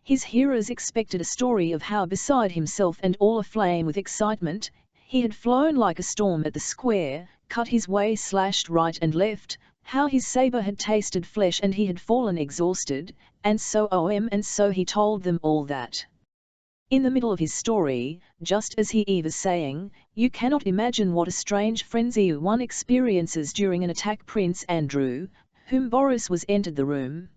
His hearers expected a story of how, beside himself and all aflame with excitement, he had flown like a storm at the square, cut his way, slashed right and left, how his sabre had tasted flesh and he had fallen exhausted, and so on, and so he told them all that. In the middle of his story, just as he was saying, you cannot imagine what a strange frenzy one experiences during an attack. Prince Andrew, whom Boris was, entered the room.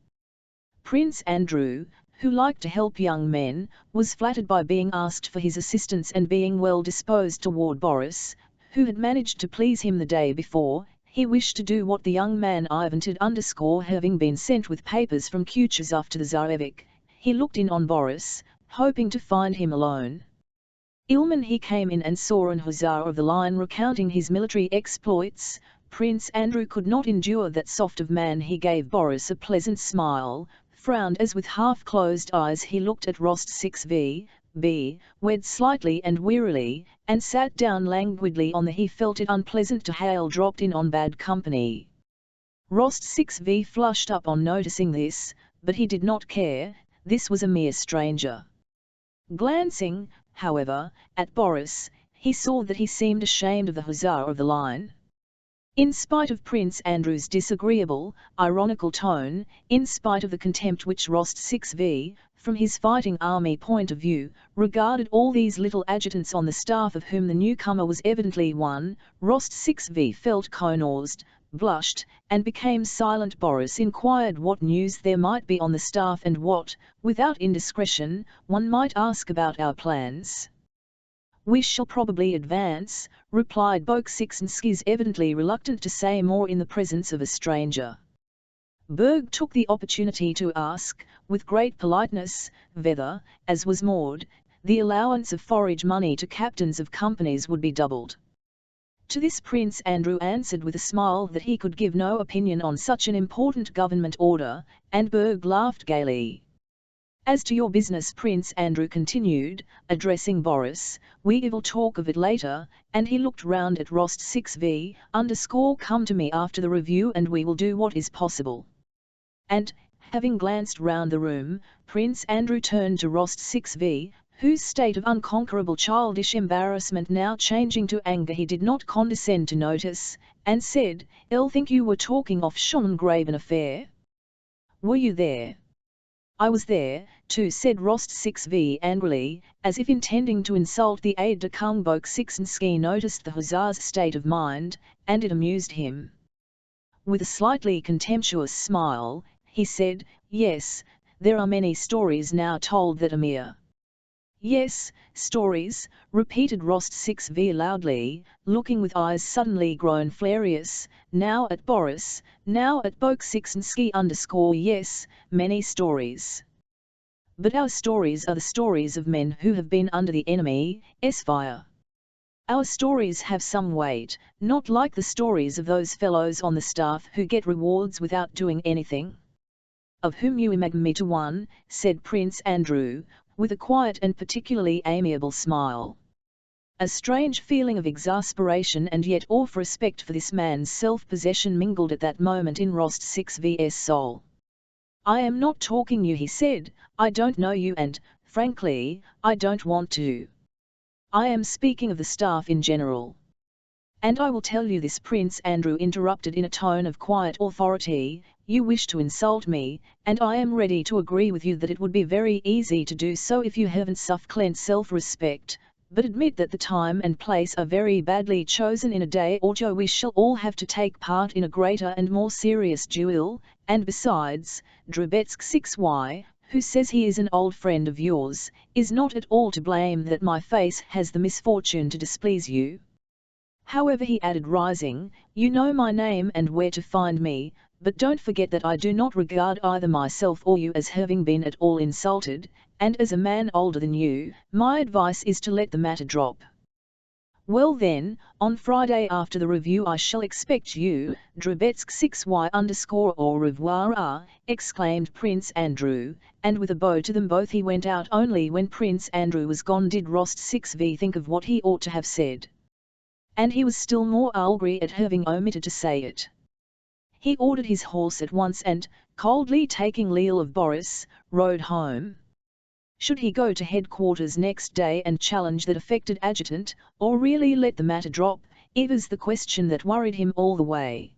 Prince Andrew, who liked to help young men, was flattered by being asked for his assistance, and being well disposed toward Boris, who had managed to please him the day before, he wished to do what the young man invented. Having been sent with papers from Kutuzov to the Tsarevich, he looked in on Boris, hoping to find him alone. Ilman he came in and saw an hussar of the line recounting his military exploits. Prince Andrew could not endure that soft of man. He gave Boris a pleasant smile, frowned as with half-closed eyes he looked at Rost 6v, wed slightly and wearily, and sat down languidly on the. He felt it unpleasant to hail dropped in on bad company. Rost 6v flushed up on noticing this, but he did not care, this was a mere stranger. Glancing, however, at Boris, he saw that he seemed ashamed of the hussar of the line. In spite of Prince Andrew's disagreeable, ironical tone, in spite of the contempt which Rost 6v, from his fighting army point of view, regarded all these little adjutants on the staff, of whom the newcomer was evidently one, Rost 6v felt connosed, blushed, and became silent. Boris inquired what news there might be on the staff and what, without indiscretion, one might ask about our plans. We shall probably advance, replied Bolkonsky, evidently reluctant to say more in the presence of a stranger. Berg took the opportunity to ask, with great politeness, whether, as was Maud, the allowance of forage money to captains of companies would be doubled. To this Prince Andrew answered with a smile that he could give no opinion on such an important government order, and Berg laughed gaily. As to your business, Prince Andrew continued, addressing Boris, we will talk of it later, and he looked round at Rost 6v, come to me after the review and we will do what is possible. And, having glanced round the room, Prince Andrew turned to Rost 6v, whose state of unconquerable childish embarrassment now changing to anger he did not condescend to notice, and said, "I think you were talking of Schongraben affair? Were you there?" "I was there, too," said Rost 6v angrily, as if intending to insult the aide-de-camp. Bolkonsky noticed the hussar's state of mind, and it amused him. With a slightly contemptuous smile, he said, "Yes, there are many stories now told that are mere." "Yes, stories," repeated Rost 6v loudly, looking with eyes suddenly grown furious, now at Boris, now at Bolkonsky. "Yes, many stories. But our stories are the stories of men who have been under the enemy's fire. Our stories have some weight, not like the stories of those fellows on the staff who get rewards without doing anything. Of whom you imagine me to one, said Prince Andrew, with a quiet and particularly amiable smile. A strange feeling of exasperation and yet of respect for this man's self-possession mingled at that moment in Rost 6v's soul. I am not talking you, he said, I don't know you and, frankly, I don't want to. I am speaking of the staff in general. And I will tell you this, Prince Andrew interrupted in a tone of quiet authority, you wish to insult me, and I am ready to agree with you that it would be very easy to do so if you haven't succulent self-respect, but admit that the time and place are very badly chosen. In a day or two we shall all have to take part in a greater and more serious duel, and besides, Drubetsk 6y, who says he is an old friend of yours, is not at all to blame that my face has the misfortune to displease you. However, he added, rising, you know my name and where to find me, but don't forget that I do not regard either myself or you as having been at all insulted, and as a man older than you, my advice is to let the matter drop. Well then, on Friday after the review I shall expect you, Drubetsk 6y_ au revoir, exclaimed Prince Andrew, and with a bow to them both he went out. Only when Prince Andrew was gone did Rost 6v think of what he ought to have said. And he was still more angry at having omitted to say it. He ordered his horse at once and, coldly taking leave of Boris, rode home. Should he go to headquarters next day and challenge that affected adjutant, or really let the matter drop, it was the question that worried him all the way.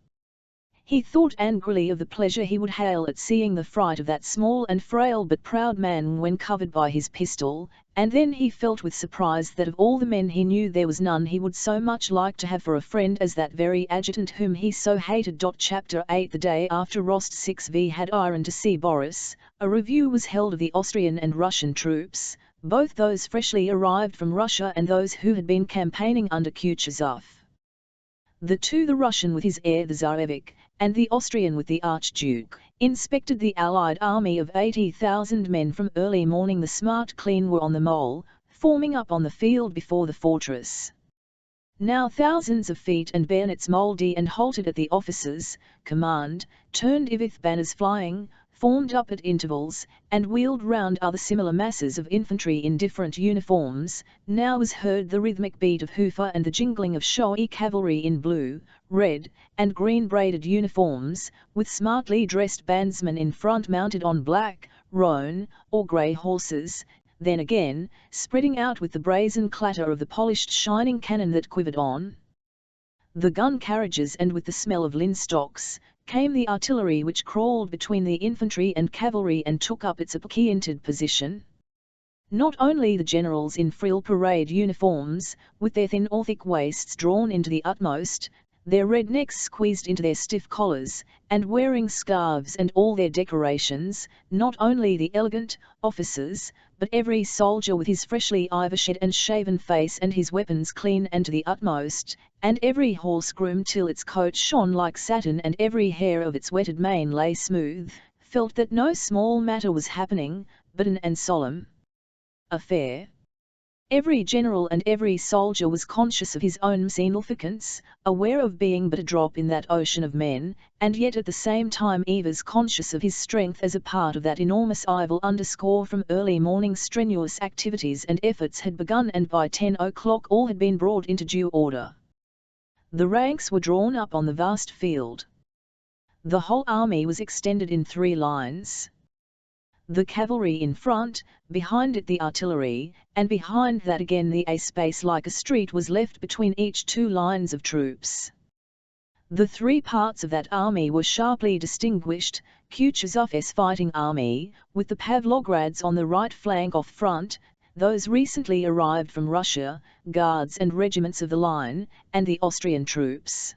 He thought angrily of the pleasure he would hail at seeing the fright of that small and frail but proud man when covered by his pistol, and then he felt with surprise that of all the men he knew there was none he would so much like to have for a friend as that very adjutant whom he so hated. Chapter 8 The day after Rost 6v had ironed to see Boris, a review was held of the Austrian and Russian troops, both those freshly arrived from Russia and those who had been campaigning under Kutuzov. The Russian with his heir the Tsarevich, and the Austrian with the Archduke, inspected the Allied army of 80,000 men from early morning. The smart clean were on the mole, forming up on the field before the fortress. Now thousands of feet and bayonets mouldy and halted at the officers' command, turned with banners flying, formed up at intervals, and wheeled round other similar masses of infantry in different uniforms. Now was heard the rhythmic beat of hoofer and the jingling of showy cavalry in blue, red, and green braided uniforms, with smartly dressed bandsmen in front mounted on black, roan, or grey horses, then again, spreading out with the brazen clatter of the polished shining cannon that quivered on the gun carriages, and with the smell of linstocks, came the artillery which crawled between the infantry and cavalry and took up its appointed position. Not only the generals in frill parade uniforms, with their thin or thick waists drawn into the utmost, their red necks squeezed into their stiff collars, and wearing scarves and all their decorations, not only the elegant officers, but every soldier with his freshly ivory-shed and shaven face and his weapons clean and to the utmost, and every horse groomed till its coat shone like satin and every hair of its wetted mane lay smooth, felt that no small matter was happening, but an and solemn affair. Every general and every soldier was conscious of his own significance, aware of being but a drop in that ocean of men, and yet at the same time Eva's conscious of his strength as a part of that enormous evil. From early morning strenuous activities and efforts had begun, and by 10 o'clock all had been brought into due order. The ranks were drawn up on the vast field. The whole army was extended in 3 lines. The cavalry in front, behind it the artillery, and behind that again the space like a street was left between each 2 lines of troops. The 3 parts of that army were sharply distinguished: Kutuzov's fighting army, with the Pavlograds on the right flank off front, those recently arrived from Russia, guards and regiments of the line, and the Austrian troops.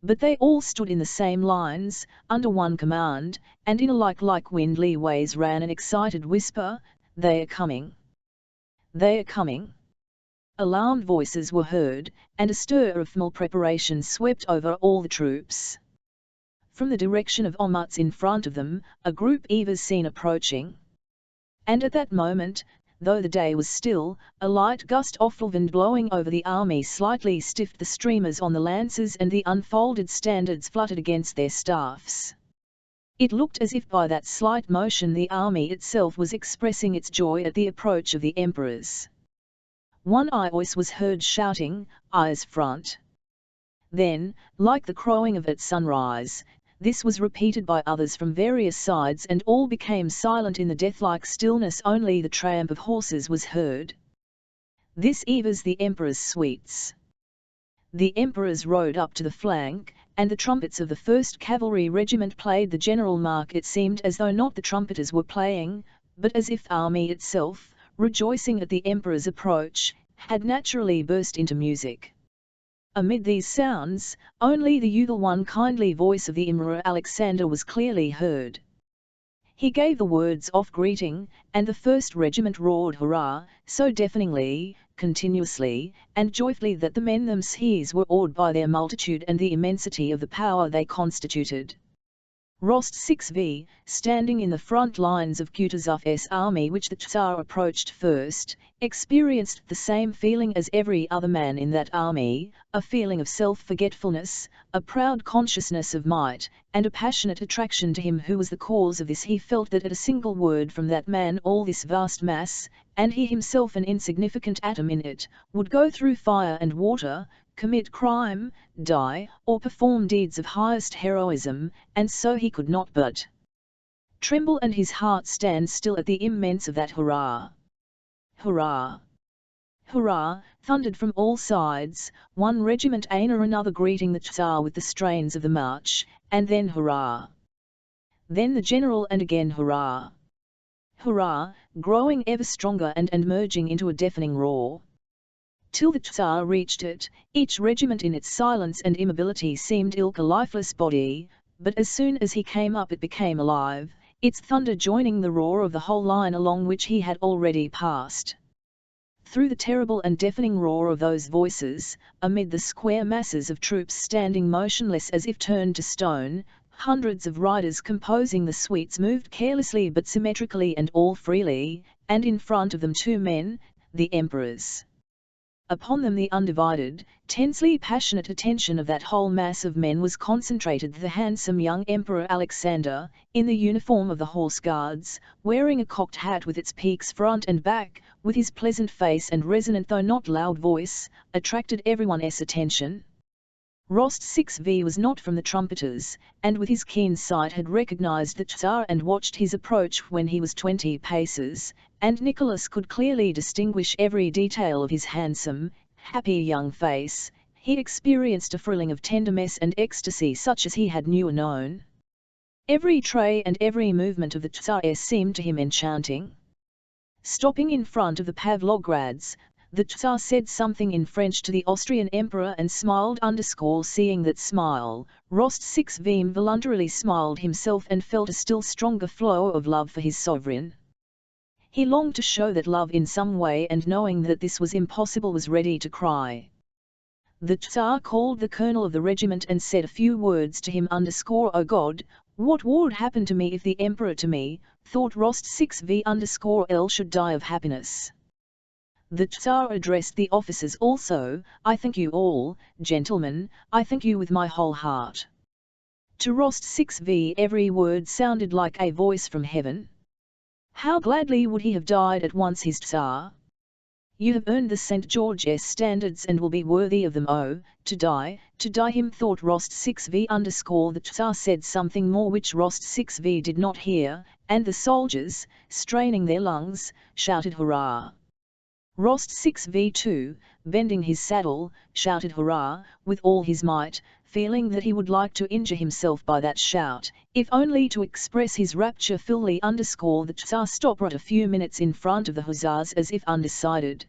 But they all stood in the same lines, under one command, and in a like windly ways ran an excited whisper, "They are coming! They are coming!" Alarmed voices were heard, and a stir of formal preparation swept over all the troops. From the direction of Omuts in front of them, a group was seen approaching. And at that moment, though the day was still, a light gust of wind blowing over the army slightly stiffed the streamers on the lances and the unfolded standards fluttered against their staffs. It looked as if by that slight motion the army itself was expressing its joy at the approach of the emperors. One voice was heard shouting, "Eyes front!" Then, like the crowing of at sunrise, this was repeated by others from various sides and all became silent in the death-like stillness. Only the tramp of horses was heard. This eves the emperor's suites. The emperors rode up to the flank, and the trumpets of the 1st Cavalry Regiment played the general mark. It seemed as though not the trumpeters were playing, but as if the army itself, rejoicing at the emperor's approach, had naturally burst into music. Amid these sounds, only the usual one kindly voice of the Emperor Alexander was clearly heard. He gave the words of greeting, and the 1st Regiment roared hurrah, so deafeningly, continuously, and joyfully that the men themselves were awed by their multitude and the immensity of the power they constituted. Rost 6v, standing in the front lines of Kutuzov's army which the Tsar approached first, experienced the same feeling as every other man in that army, a feeling of self-forgetfulness, a proud consciousness of might, and a passionate attraction to him who was the cause of this. He felt that at a single word from that man all this vast mass, and he himself an insignificant atom in it, would go through fire and water, commit crime, die, or perform deeds of highest heroism, and so he could not but tremble and his heart stand still at the immense of that hurrah. Hurrah! Hurrah! Thundered from all sides, one regiment after another greeting the Tsar with the strains of the march, and then hurrah! Then the general and again hurrah! Hurrah! Growing ever stronger and merging into a deafening roar. Till the Tsar reached it, each regiment in its silence and immobility seemed a lifeless body, but as soon as he came up it became alive, its thunder joining the roar of the whole line along which he had already passed. Through the terrible and deafening roar of those voices, amid the square masses of troops standing motionless as if turned to stone, hundreds of riders composing the suites moved carelessly but symmetrically and all freely, and in front of them 2 men, the emperors. Upon them the undivided, tensely passionate attention of that whole mass of men was concentrated. The handsome young Emperor Alexander, in the uniform of the Horse Guards, wearing a cocked hat with its peaks front and back, with his pleasant face and resonant though not loud voice, attracted everyone's attention. Rost 6v was not from the trumpeters, and with his keen sight had recognized the Tsar and watched his approach when he was 20 paces, and Nicholas could clearly distinguish every detail of his handsome, happy young face. He experienced a thrilling of tenderness and ecstasy such as he had never known. Every trait and every movement of the Tsar seemed to him enchanting. Stopping in front of the Pavlograds, the Tsar said something in French to the Austrian Emperor and smiled. Seeing that smile, Rost 6v involuntarily smiled himself and felt a still stronger flow of love for his sovereign. He longed to show that love in some way, and knowing that this was impossible was ready to cry. The Tsar called the colonel of the regiment and said a few words to him. "O God, what would happen to me if the Emperor to me, thought Rost 6v_L should die of happiness?" The Tsar addressed the officers also, "I thank you all, gentlemen, I thank you with my whole heart." To Rost 6v every word sounded like a voice from heaven. How gladly would he have died at once, his Tsar! "You have earned the St. George's standards and will be worthy of them. Oh, to die him," thought Rost 6v_. The Tsar said something more which Rost 6v did not hear, and the soldiers, straining their lungs, shouted hurrah. Rost 6v2, bending his saddle, shouted hurrah, with all his might, feeling that he would like to injure himself by that shout, if only to express his rapture fully. The Tsar stopped a few minutes in front of the hussars as if undecided.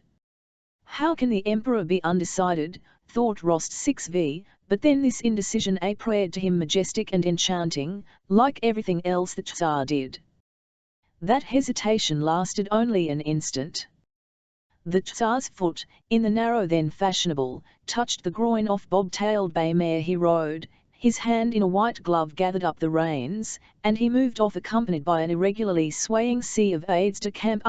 How can the Emperor be undecided, thought Rost 6v, but then this indecision appeared to him majestic and enchanting, like everything else the Tsar did. That hesitation lasted only an instant. The Tsar's foot, in the narrow then fashionable, touched the groin of bob-tailed bay mare he rode. his hand in a white glove gathered up the reins, and he moved off accompanied by an irregularly swaying sea of aides-de-camp.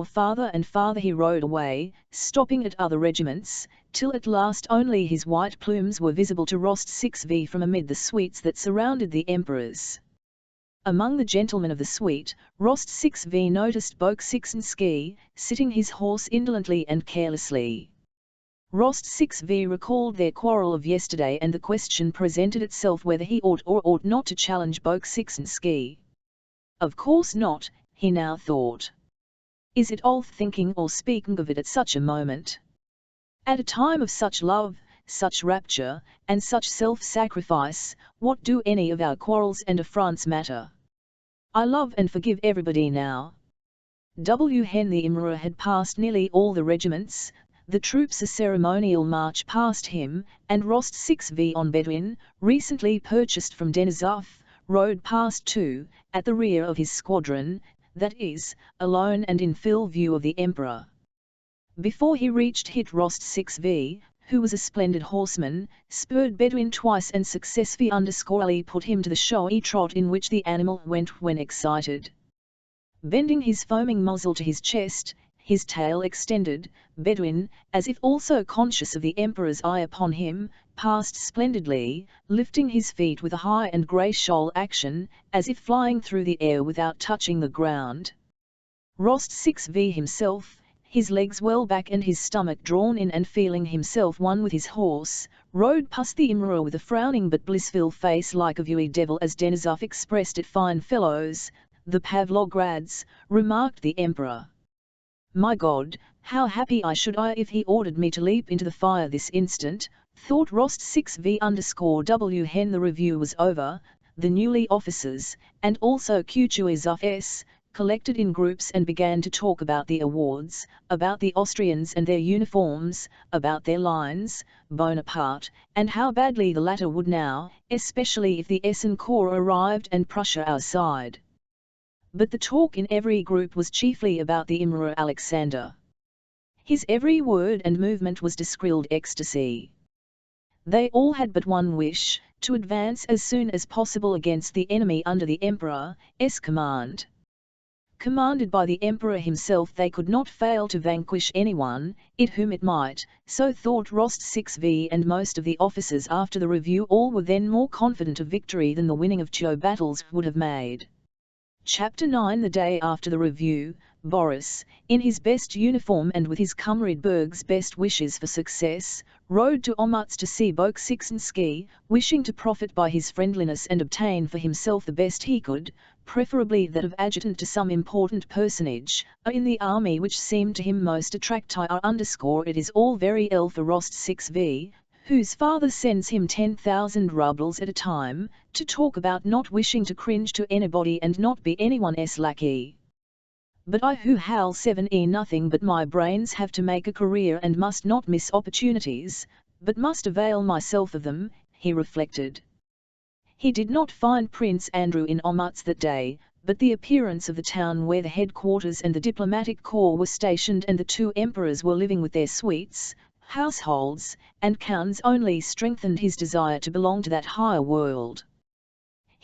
Farther and farther he rode away, stopping at other regiments, till at last only his white plumes were visible to Rost 6v from amid the suites that surrounded the emperors. Among the gentlemen of the suite, Rost 6v noticed Bolkonsky, sitting his horse indolently and carelessly. Rost 6v recalled their quarrel of yesterday, and the question presented itself whether he ought or ought not to challenge Bolkonsky. Of course not, he now thought. Is it all thinking or speaking of it at such a moment? At a time of such love, such rapture, and such self-sacrifice, what do any of our quarrels and affronts matter? I love and forgive everybody now. When the Emperor had passed nearly all the regiments, the troops a ceremonial march past him, and Rost 6v on Bedouin, recently purchased from Denisov, rode past too, at the rear of his squadron, that is, alone and in full view of the Emperor. Before he reached hit Rost 6v, who was a splendid horseman, spurred Bedouin twice and successfully put him to the showy trot in which the animal went when excited. Bending his foaming muzzle to his chest, his tail extended, Bedouin, as if also conscious of the Emperor's eye upon him, passed splendidly, lifting his feet with a high and graceful action, as if flying through the air without touching the ground. Rost 6v himself, his legs well back and his stomach drawn in and feeling himself one with his horse, rode past the Emperor with a frowning but blissful face like a viewy devil, as Denisov expressed it. Fine fellows, the Pavlograds, remarked the Emperor. My God, how happy I should I if he ordered me to leap into the fire this instant, thought Rost 6v_w. When the review was over, the newly officers, and also Kutuzov's, collected in groups and began to talk about the awards, about the Austrians and their uniforms, about their lines, Bonaparte, and how badly the latter would now, especially if the Essen Corps arrived and Prussia our side. But the talk in every group was chiefly about the Emperor Alexander. His every word and movement was descrilled ecstasy. They all had but one wish, to advance as soon as possible against the enemy under the Emperor's command. Commanded by the Emperor himself, they could not fail to vanquish anyone, it whom it might, so thought Rost 6v and most of the officers. After the review all were then more confident of victory than the winning of two battles would have made. Chapter 9. The day after the review, Boris, in his best uniform and with his comrade Berg's best wishes for success, rode to Olmutz to see Bolkonsky, wishing to profit by his friendliness and obtain for himself the best he could, preferably that of adjutant to some important personage in the army which seemed to him most attractive. It is all very ill for Rost 6v, whose father sends him 10,000 rubles at a time, to talk about not wishing to cringe to anybody and not be anyone's lackey. But I who have 7e nothing but my brains have to make a career and must not miss opportunities, but must avail myself of them, he reflected. He did not find Prince Andrew in Olmutz that day, but the appearance of the town where the headquarters and the diplomatic corps were stationed and the two emperors were living with their suites, households, and counts only strengthened his desire to belong to that higher world.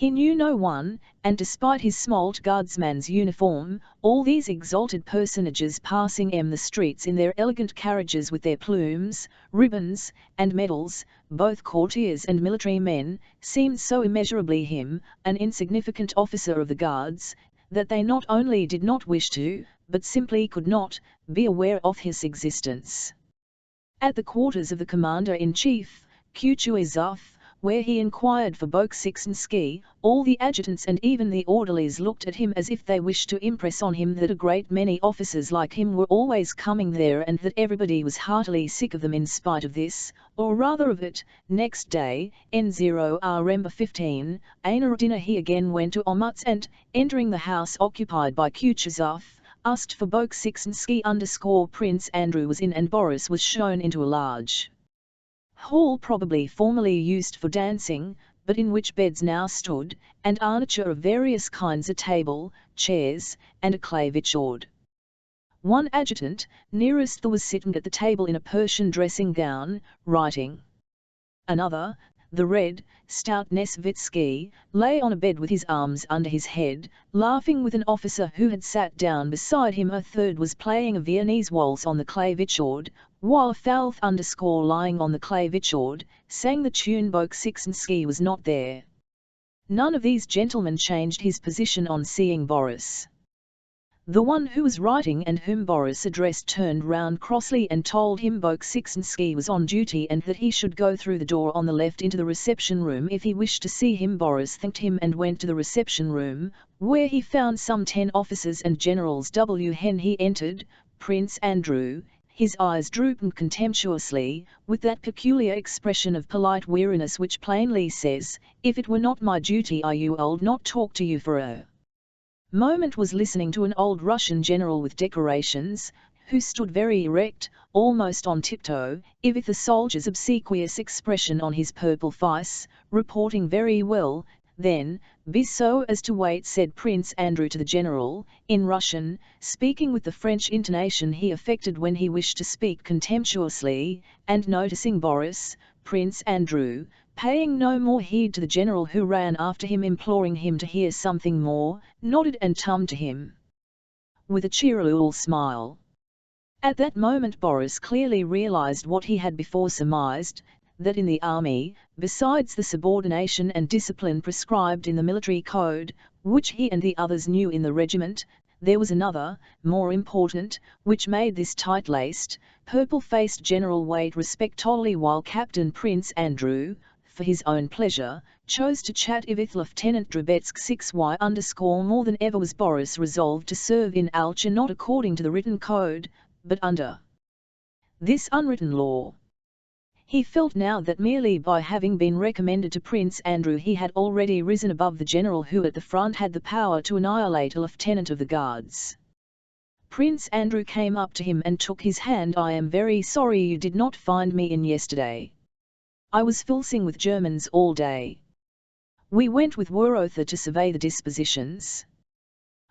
He knew no one, and despite his smalt guardsman's uniform, all these exalted personages passing the streets in their elegant carriages with their plumes, ribbons, and medals, both courtiers and military men, seemed so immeasurably him, an insignificant officer of the guards, that they not only did not wish to, but simply could not, be aware of his existence. At the quarters of the Commander-in-Chief, Kutuzov, where he inquired for Bolkonsky, all the adjutants and even the orderlies looked at him as if they wished to impress on him that a great many officers like him were always coming there and that everybody was heartily sick of them. In spite of this, or rather of it, next day, N0 15, after dinner he again went to Olmutz and, entering the house occupied by Kutuzov, asked for Bolkonsky. Prince Andrew was in and Boris was shown into a large hall probably formerly used for dancing, but in which beds now stood, and furniture of various kinds, a table, chairs, and a clavichord. One adjutant, nearest was sitting at the table in a Persian dressing gown, writing. Another, The red, stout Nesvitsky lay on a bed with his arms under his head, laughing with an officer who had sat down beside him. A third was playing a Viennese waltz on the clavichord, while a fourth lying on the clavichord, sang the tune. Bolkonsky was not there. None of these gentlemen changed his position on seeing Boris. The one who was writing and whom Boris addressed turned round crossly and told him Bolkonsky was on duty and that he should go through the door on the left into the reception room if he wished to see him. Boris thanked him and went to the reception room, where he found some 10 officers and generals. When he entered, Prince Andrew, his eyes drooped contemptuously, with that peculiar expression of polite weariness which plainly says, "If it were not my duty I would not talk to you for a moment," was listening to an old Russian general with decorations, who stood very erect, almost on tiptoe, with a soldier's obsequious expression on his purple face, reporting very well. "Then, be so as to wait," said Prince Andrew to the general, in Russian, speaking with the French intonation he affected when he wished to speak contemptuously, and noticing Boris, Prince Andrew, paying no more heed to the general who ran after him imploring him to hear something more, nodded and tummed to him with a cheerful smile. At that moment Boris clearly realized what he had before surmised, that in the army, besides the subordination and discipline prescribed in the military code, which he and the others knew in the regiment, there was another, more important, which made this tight-laced, purple-faced general wait respectfully while Captain Prince Andrew, for his own pleasure, chose to chat with Lieutenant Drubetsky. More than ever was Boris resolved to serve in Alcha not according to the written code, but under this unwritten law. He felt now that merely by having been recommended to Prince Andrew he had already risen above the general who at the front had the power to annihilate a lieutenant of the guards. Prince Andrew came up to him and took his hand. "I am very sorry you did not find me in yesterday. I was fooling with Germans all day. We went with Werother to survey the dispositions.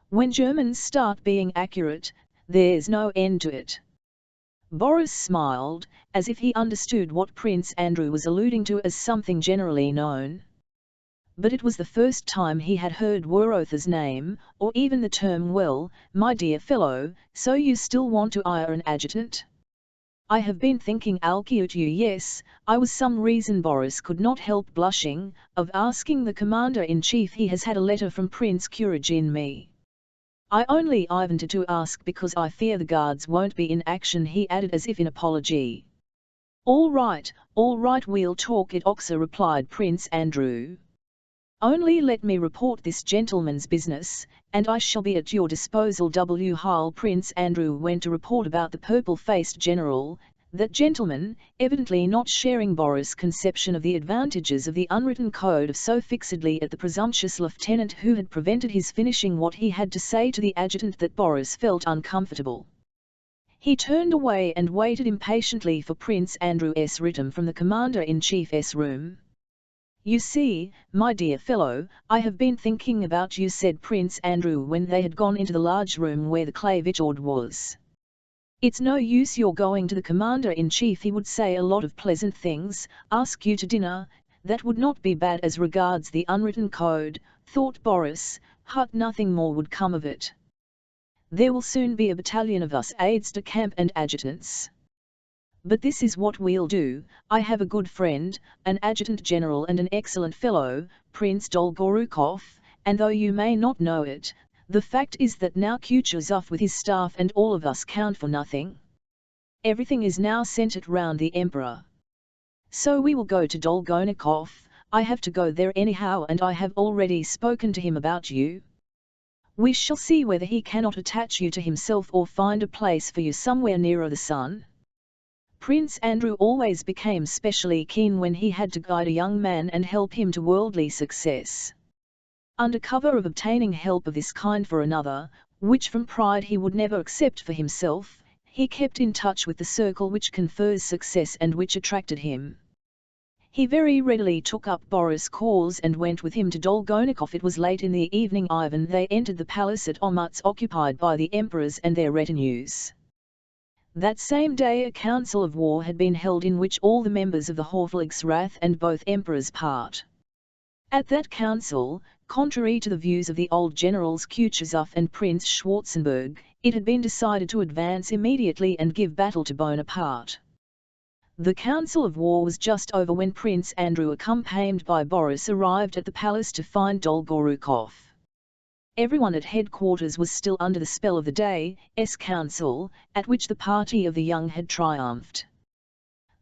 When Germans start being accurate, there's no end to it." Boris smiled, as if he understood what Prince Andrew was alluding to as something generally known. But it was the first time he had heard Werother's name, or even the term. "Well, my dear fellow, so you still want to hire an adjutant?" "I have been thinking about you." "Yes, I was some reason," Boris could not help blushing, "of asking the Commander-in-Chief. He has had a letter from Prince Kuragin me. I only wanted to ask because I fear the guards won't be in action," he added as if in apology. All right, we'll talk it Oxa," replied Prince Andrew. "Only let me report this gentleman's business, and I shall be at your disposal." While Prince Andrew went to report about the purple-faced general, that gentleman, evidently not sharing Boris' conception of the advantages of the unwritten code, of so fixedly at the presumptuous lieutenant who had prevented his finishing what he had to say to the adjutant, that Boris felt uncomfortable. He turned away and waited impatiently for Prince Andrew's written from the Commander-in-Chief's room. "You see, my dear fellow, I have been thinking about you," said Prince Andrew when they had gone into the large room where the clavichord was. "It's no use your going to the Commander-in-Chief. He would say a lot of pleasant things, ask you to dinner. That would not be bad as regards the unwritten code," thought Boris, "but nothing more would come of it. There will soon be a battalion of us aides-de-camp and adjutants. But this is what we'll do. I have a good friend, an adjutant general and an excellent fellow, Prince Dolgorukov, and though you may not know it, the fact is that now Kutuzov with his staff and all of us count for nothing. Everything is now centered round the Emperor. So we will go to Dolgonikov. I have to go there anyhow, and I have already spoken to him about you. We shall see whether he cannot attach you to himself or find a place for you somewhere nearer the sun." Prince Andrew always became specially keen when he had to guide a young man and help him to worldly success. Under cover of obtaining help of this kind for another, which from pride he would never accept for himself, he kept in touch with the circle which confers success and which attracted him. He very readily took up Boris' cause and went with him to Dolgonikov. It was late in the evening they entered the palace at Omuts occupied by the emperors and their retinues. That same day a council of war had been held in which all the members of the Hofvolksrath and both emperors part. At that council, contrary to the views of the old generals Kutuzov and Prince Schwarzenberg, it had been decided to advance immediately and give battle to Bonaparte. The council of war was just over when Prince Andrew, accompanied by Boris, arrived at the palace to find Dolgorukov. Everyone at headquarters was still under the spell of the day's council, at which the party of the young had triumphed.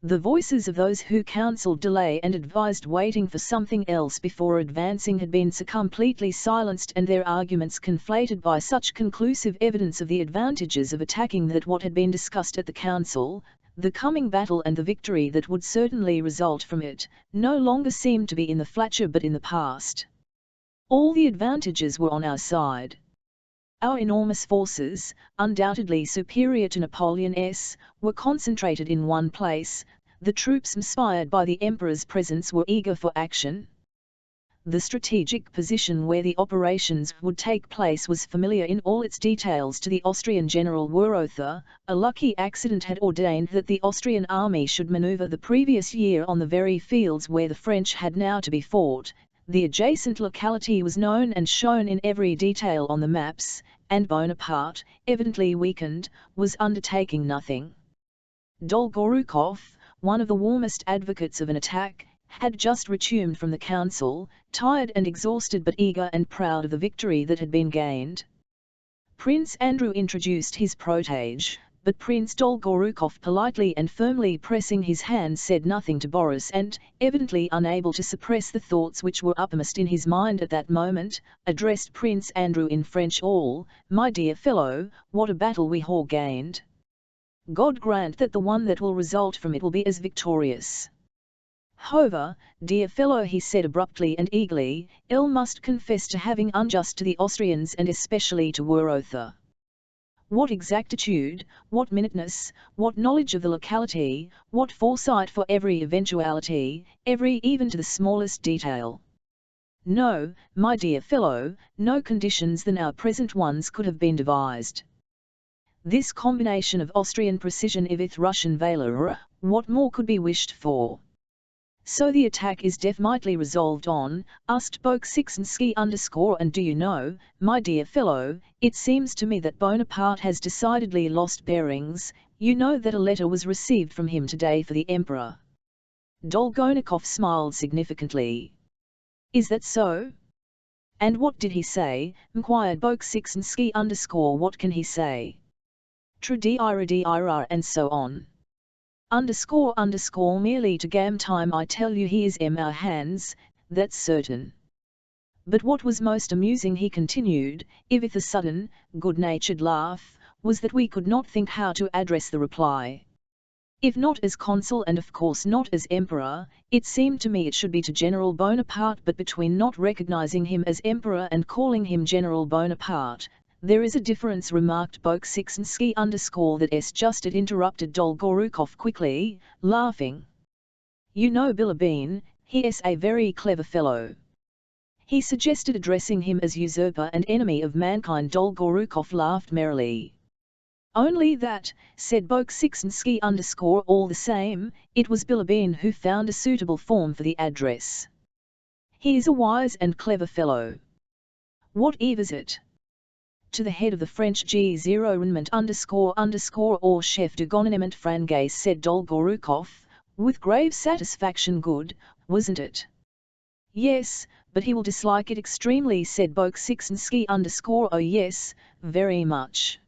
The voices of those who counselled delay and advised waiting for something else before advancing had been so completely silenced and their arguments conflated by such conclusive evidence of the advantages of attacking that what had been discussed at the council, the coming battle and the victory that would certainly result from it, no longer seemed to be in the future but in the past. All the advantages were on our side. Our enormous forces, undoubtedly superior to Napoleon's, were concentrated in one place. The troops inspired by the Emperor's presence were eager for action. The strategic position where the operations would take place was familiar in all its details to the Austrian General Weyrother. A lucky accident had ordained that the Austrian army should maneuver the previous year on the very fields where the French had now to be fought. The adjacent locality was known and shown in every detail on the maps, and Bonaparte, evidently weakened, was undertaking nothing. Dolgorukov, one of the warmest advocates of an attack, had just returned from the council, tired and exhausted but eager and proud of the victory that had been gained. Prince Andrew introduced his protege, but Prince Dolgorukov, politely and firmly pressing his hand, said nothing to Boris and, evidently unable to suppress the thoughts which were uppermost in his mind at that moment, addressed Prince Andrew in French. "All, my dear fellow, what a battle we have gained! God grant that the one that will result from it will be as victorious. However, dear fellow," he said abruptly and eagerly, "I must confess to having unjust to the Austrians and especially to Weyrother. What exactitude, what minuteness, what knowledge of the locality, what foresight for every eventuality, even to the smallest detail. No, my dear fellow, no conditions than our present ones could have been devised. This combination of Austrian precision with Russian valor, what more could be wished for? So the attack is definitely resolved on?" asked Bolkonsky _and do you know, my dear fellow, it seems to me that Bonaparte has decidedly lost bearings. You know that a letter was received from him today for the Emperor. Dolgorukov smiled significantly. "Is that so? And what did he say?" inquired Bolkonsky _. "What can he say? Tradira and so on. Merely to gain time. I tell you he is in our hands, that's certain." But what was most amusing, he continued, with a sudden, good-natured laugh, was that we could not think how to address the reply. If not as consul and of course not as emperor, it seemed to me it should be to General Bonaparte, but between not recognizing him as emperor and calling him General Bonaparte, there is a difference, remarked Bolkonsky _ that just it interrupted Dolgorukov quickly, laughing. "You know Bilibin, he is a very clever fellow." He suggested addressing him as usurper and enemy of mankind. Dolgorukov laughed merrily. "Only that," said Bolkonsky _ "all the same, it was Bilibin who found a suitable form for the address. He is a wise and clever fellow." "What is it?" "To the head of the French G0 ___ or chef de gouvernement Frangais," said Dolgorukov, with grave satisfaction. "Good, wasn't it?" "Yes, but he will dislike it extremely," said Bolkonsky _ "Oh yes, very much.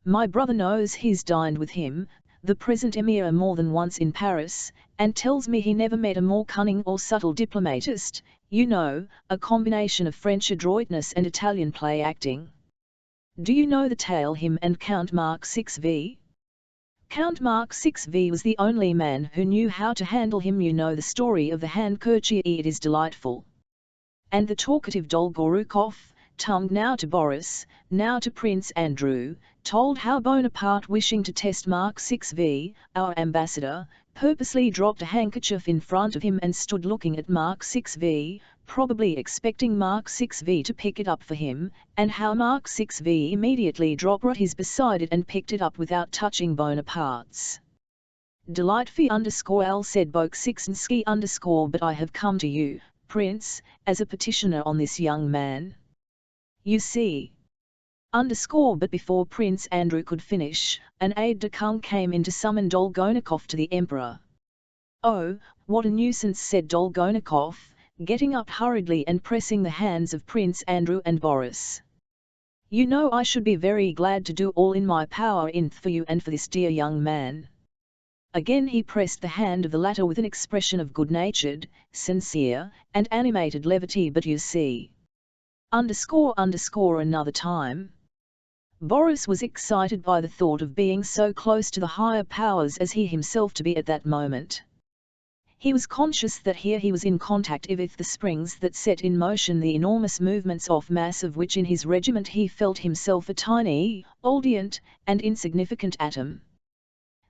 My brother knows he's dined with him, the present emir, more than once in Paris, and tells me he never met a more cunning or subtle diplomatist, you know, a combination of French adroitness and Italian play acting. Do you know the tale him and Count Mark VI? Count Mark VI was the only man who knew how to handle him. You know the story of the handkerchief, it is delightful." And the talkative Dolgorukov, tongued now to Boris, now to Prince Andrew, told how Bonaparte, wishing to test Mark VI, our ambassador, purposely dropped a handkerchief in front of him and stood looking at Mark 6v, probably expecting Mark 6v to pick it up for him, and how Mark 6v immediately dropped his beside it and picked it up without touching Bonaparte's. Delightful_L said Bolkonsky_, but I have come to you, Prince, as a petitioner on this young man. You see. But before Prince Andrew could finish, an aide-de-camp came in to summon Dolgonikov to the Emperor. Oh, what a nuisance, said Dolgonikov, getting up hurriedly and pressing the hands of Prince Andrew and Boris. You know I should be very glad to do all in my power for you and for this dear young man. Again he pressed the hand of the latter with an expression of good-natured, sincere, and animated levity. But you see. Another time. Boris was excited by the thought of being so close to the higher powers as he himself to be at that moment. He was conscious that here he was in contact with the springs that set in motion the enormous movements of mass of which in his regiment he felt himself a tiny, obedient, and insignificant atom.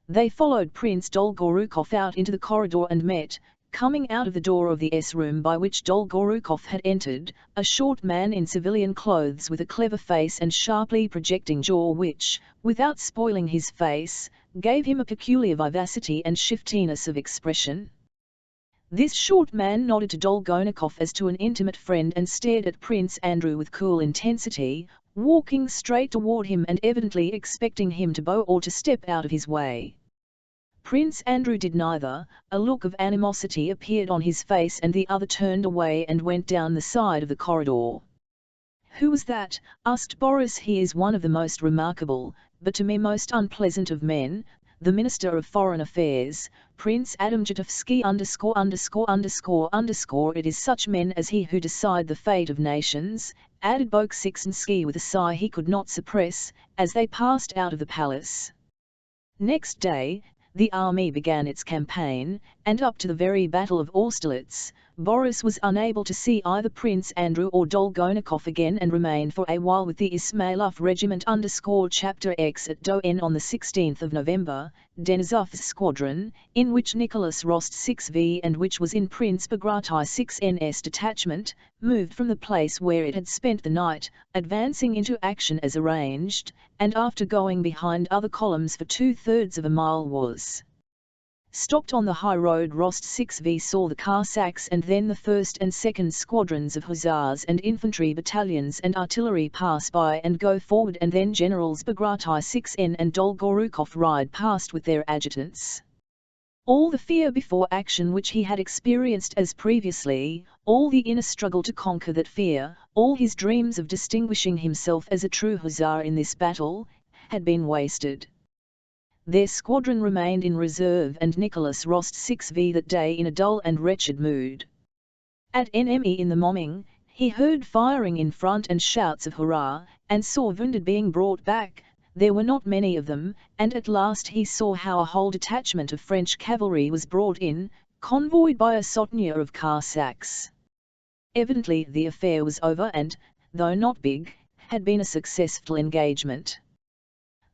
They followed Prince Dolgorukov out into the corridor and met, coming out of the door of the S-room by which Dolgorukov had entered, a short man in civilian clothes with a clever face and sharply projecting jaw which, without spoiling his face, gave him a peculiar vivacity and shiftiness of expression. This short man nodded to Dolgonikov as to an intimate friend and stared at Prince Andrew with cool intensity, walking straight toward him and evidently expecting him to bow or to step out of his way. Prince Andrew did neither, a look of animosity appeared on his face and the other turned away and went down the side of the corridor. Who was that? Asked Boris. He is one of the most remarkable, but to me most unpleasant of men, the Minister of Foreign Affairs, Prince Adamjatovsky ______. It is such men as he who decide the fate of nations, added Bolkonsky with a sigh he could not suppress, as they passed out of the palace. Next day, the army began its campaign, and up to the very Battle of Austerlitz, Boris was unable to see either Prince Andrew or Dolgonikov again and remained for a while with the Ismailov regiment Chapter X at Doen on the 16th of November, Denisov's squadron, in which Nicholas Rost 6v and which was in Prince Bagration 6ns detachment, moved from the place where it had spent the night, advancing into action as arranged, and after going behind other columns for 2/3 of a mile was stopped on the high road. Rost 6v saw the Cossacks and then the 1st and 2nd squadrons of hussars and infantry battalions and artillery pass by and go forward, and then Generals Bagration 6n and Dolgorukov ride past with their adjutants. All the fear before action which he had experienced as previously, all the inner struggle to conquer that fear, all his dreams of distinguishing himself as a true hussar in this battle, had been wasted. Their squadron remained in reserve and Nicholas Rost 6v that day in a dull and wretched mood. At enemy in the Momming, he heard firing in front and shouts of hurrah, and saw wounded being brought back. There were not many of them, and at last he saw how a whole detachment of French cavalry was brought in, convoyed by a sotnia of Cossacks. Evidently the affair was over and, though not big, had been a successful engagement.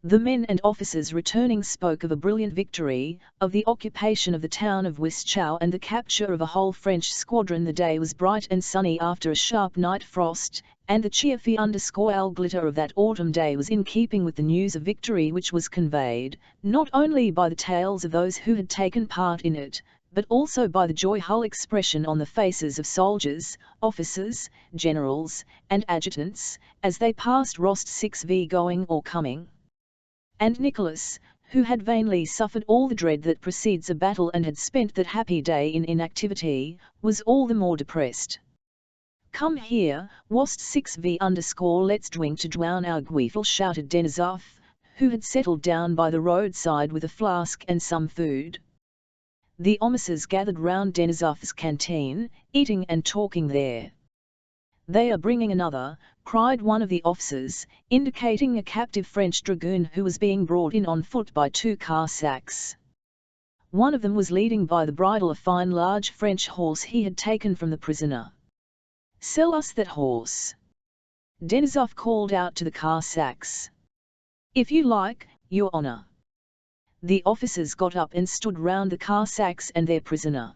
The men and officers returning spoke of a brilliant victory, of the occupation of the town of Wischau and the capture of a whole French squadron. The day was bright and sunny after a sharp night frost, and the cheerful glitter of that autumn day was in keeping with the news of victory which was conveyed, not only by the tales of those who had taken part in it, but also by the joyful expression on the faces of soldiers, officers, generals, and adjutants, as they passed Rost 6v going or coming. And Nicholas, who had vainly suffered all the dread that precedes a battle and had spent that happy day in inactivity, was all the more depressed. "Come here, Rost 6v let's drink to drown our grief," shouted Denisov, who had settled down by the roadside with a flask and some food. The officers gathered round Denisov's canteen, eating and talking there. "They are bringing another," cried one of the officers, indicating a captive French dragoon who was being brought in on foot by 2 Cossacks. One of them was leading by the bridle a fine large French horse he had taken from the prisoner. "Sell us that horse," Denisov called out to the Cossacks. "If you like, your honor." The officers got up and stood round the Cossacks and their prisoner.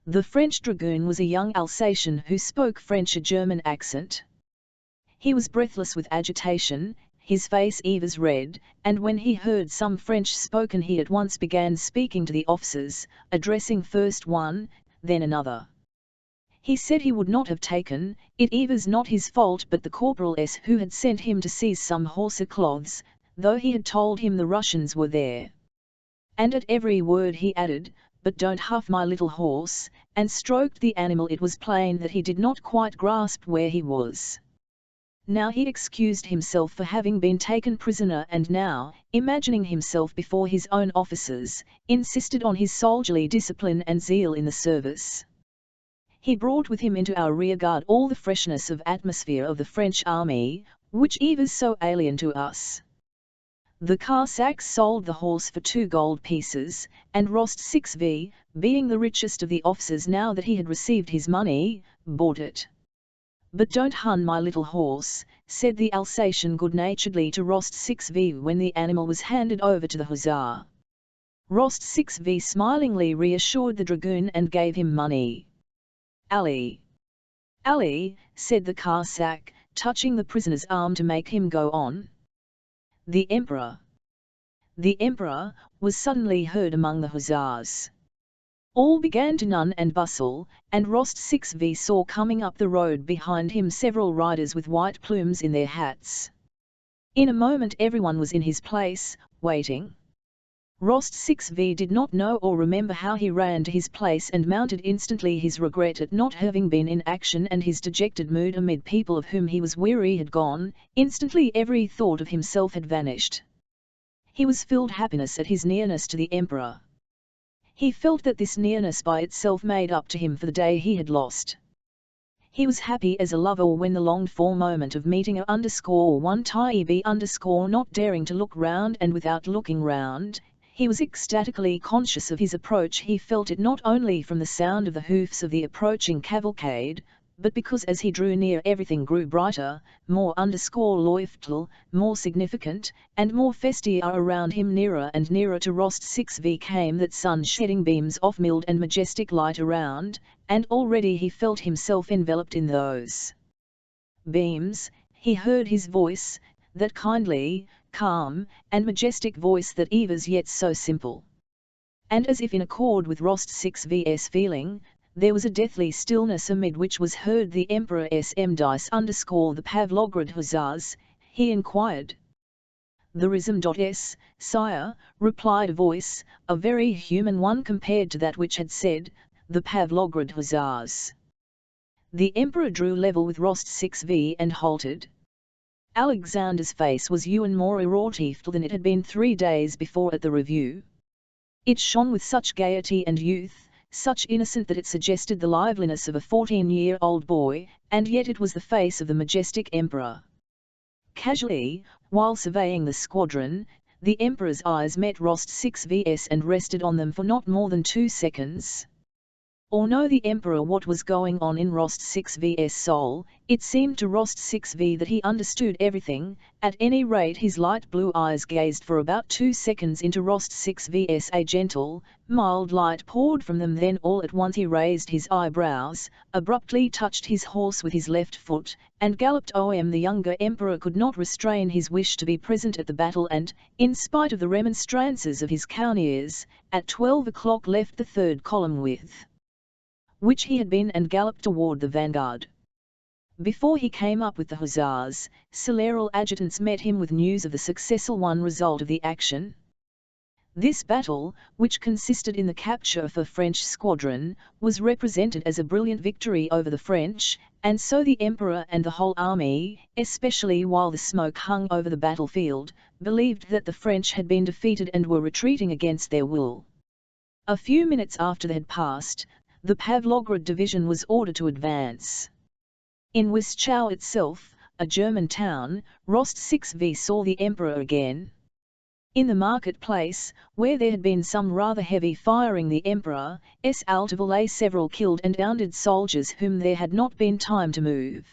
The French dragoon was a young Alsatian who spoke French a German accent. He was breathless with agitation, his face was red, and when he heard some French spoken he at once began speaking to the officers, addressing first one, then another. He said he would not have taken it was not his fault but the corporal who had sent him to seize some horse cloths, though he had told him the Russians were there. And at every word he added, "But don't huff my little horse," and stroked the animal. It was plain that he did not quite grasp where he was. Now he excused himself for having been taken prisoner and now, imagining himself before his own officers, insisted on his soldierly discipline and zeal in the service. He brought with him into our rearguard all the freshness of atmosphere of the French army, which was so alien to us. The Cossacks sold the horse for 2 gold pieces, and Rost 6v, being the richest of the officers now that he had received his money, bought it. "But don't hun my little horse," said the Alsatian good-naturedly to Rost 6v when the animal was handed over to the hussar. Rost 6v smilingly reassured the dragoon and gave him money. "Ali! Ali!" said the Cossack, touching the prisoner's arm to make him go on. "The Emperor! The Emperor!" was suddenly heard among the hussars. All began to nun and bustle, and Rost 6v saw coming up the road behind him several riders with white plumes in their hats. In a moment everyone was in his place, waiting. Rost 6v did not know or remember how he ran to his place and mounted instantly. His regret at not having been in action and his dejected mood amid people of whom he was weary had gone. Instantly every thought of himself had vanished. He was filled happiness at his nearness to the Emperor. He felt that this nearness by itself made up to him for the day he had lost. He was happy as a lover when the longed-for moment of meeting _1 Tyeb not daring to look round and without looking round, he was ecstatically conscious of his approach. He felt it not only from the sound of the hoofs of the approaching cavalcade, but because as he drew near everything grew brighter, more _leuchtful, more significant, and more festive around him. Nearer and nearer to Rost 6v came that sun shedding beams of mild and majestic light around, and already he felt himself enveloped in those beams. He heard his voice, that kindly, calm, and majestic voice that was yet so simple. And as if in accord with Rost 6v's feeling, there was a deathly stillness amid which was heard the Emperor's the Pavlograd hussars. He inquired. "The Rizm.S, sire," replied a voice, a very human one compared to that which had said, "the Pavlograd hussars." The Emperor drew level with Rost 6v and halted. Alexander's face was even more erotic than it had been 3 days before at the review. It shone with such gaiety and youth, such innocent that it suggested the liveliness of a 14-year-old boy, and yet it was the face of the majestic Emperor. Casually, while surveying the squadron, the Emperor's eyes met Rost 6v's and rested on them for not more than 2 seconds. Or know the Emperor what was going on in Rost 6v's soul, it seemed to Rost 6v that he understood everything. At any rate his light blue eyes gazed for about 2 seconds into Rost 6v's. A gentle, mild light poured from them, then all at once he raised his eyebrows, abruptly touched his horse with his left foot, and galloped on. The younger Emperor could not restrain his wish to be present at the battle and, in spite of the remonstrances of his cavaliers, at 12 o'clock left the third column with which he had been and galloped toward the vanguard. Before he came up with the hussars, several adjutants met him with news of the successful result of the action. This battle, which consisted in the capture of a French squadron, was represented as a brilliant victory over the French, and so the Emperor and the whole army, especially while the smoke hung over the battlefield, believed that the French had been defeated and were retreating against their will. A few minutes after they had passed, the Pavlograd division was ordered to advance. In Wischau itself, a German town, Rost 6v saw the Emperor again. In the marketplace, where there had been some rather heavy firing, the Emperor's Altaville lay several killed and wounded soldiers whom there had not been time to move.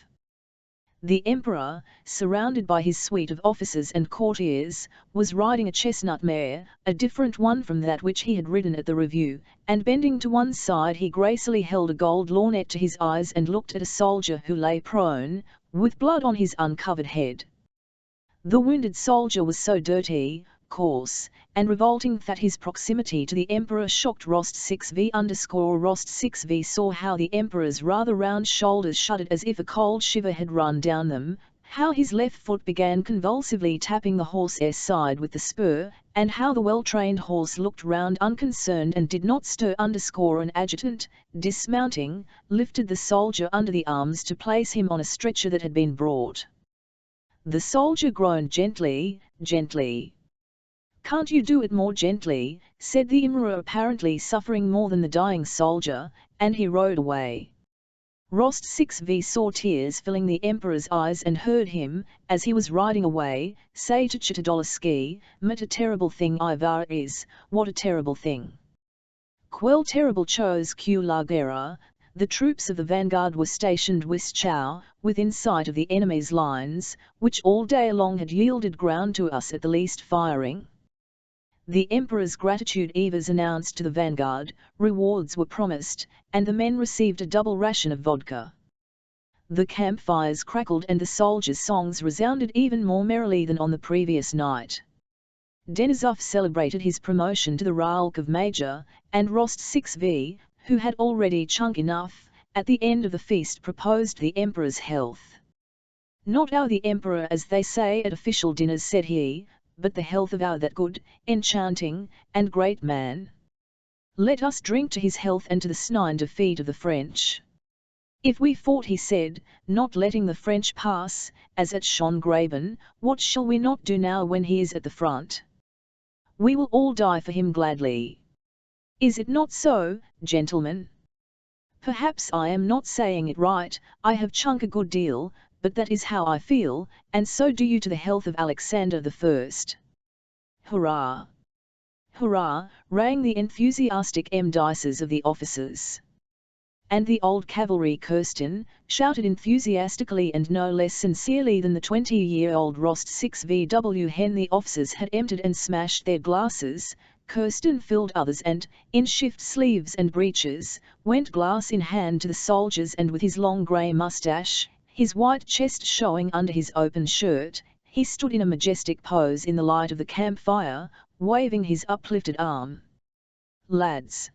The emperor, surrounded by his suite of officers and courtiers, was riding a chestnut mare, a different one from that which he had ridden at the review, and bending to one side he gracefully held a gold lorgnette to his eyes and looked at a soldier who lay prone, with blood on his uncovered head. The wounded soldier was so dirty, coarse, and revolting that his proximity to the emperor shocked Rost 6v_. Rost 6v saw how the emperor's rather round shoulders shuddered as if a cold shiver had run down them, how his left foot began convulsively tapping the horse's side with the spur, and how the well-trained horse looked round unconcerned and did not stir. An adjutant, dismounting, lifted the soldier under the arms to place him on a stretcher that had been brought. The soldier groaned gently, gently. "Can't you do it more gently?" said the emperor, apparently suffering more than the dying soldier, and he rode away. Rost 6v saw tears filling the emperor's eyes and heard him, as he was riding away, say to Chitodolsky, "What a terrible thing Ivar is, what a terrible thing." Quel terrible chose que la guerre. The troops of the vanguard were stationed Wischau, within sight of the enemy's lines, which all day long had yielded ground to us at the least firing. The emperor's gratitude was announced to the vanguard, rewards were promised, and the men received a double ration of vodka. The campfires crackled and the soldiers' songs resounded even more merrily than on the previous night. Denisov celebrated his promotion to the rank of major, and Rost 6v, who had already chunk enough, at the end of the feast proposed the emperor's health. "Not our the emperor as they say at official dinners," said he, "but the health of our that good, enchanting, and great man. Let us drink to his health and to the snine defeat of the French. If we fought," he said, "not letting the French pass, as at Schongraben, what shall we not do now when he is at the front? We will all die for him gladly. Is it not so, gentlemen? Perhaps I am not saying it right, I have chunk a good deal, but that is how I feel, and so do you to the health of Alexander I. Hurrah! Hurrah!" rang the enthusiastic dices of the officers. And the old cavalry Kirsten shouted enthusiastically and no less sincerely than the 20-year-old Rost 6v hen. The officers had emptied and smashed their glasses, Kirsten filled others and, in shift sleeves and breeches, went glass in hand to the soldiers, and with his long grey moustache, his white chest showing under his open shirt, he stood in a majestic pose in the light of the campfire, waving his uplifted arm. "Lads!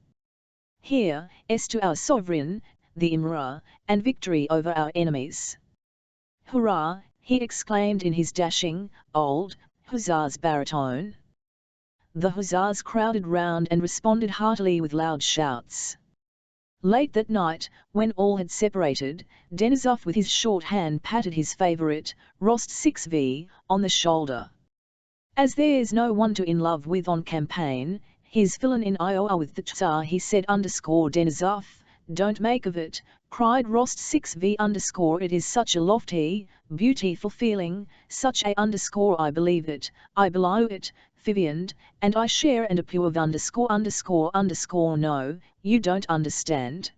Here is to our sovereign, the emperor, and victory over our enemies. Hurrah!" he exclaimed in his dashing, old, hussar's baritone. The hussars crowded round and responded heartily with loud shouts. Late that night, when all had separated, Denisov with his short hand patted his favourite, Rost 6v, on the shoulder. "As there's no one to in love with on campaign, he's fillin' in Iowa with the Tsar," he said. Denisov, "Don't make of it," cried Rost 6v. "It is such a lofty, beautiful feeling, such a I believe it, I below it, Vivian, and I share and approve no, you don't understand."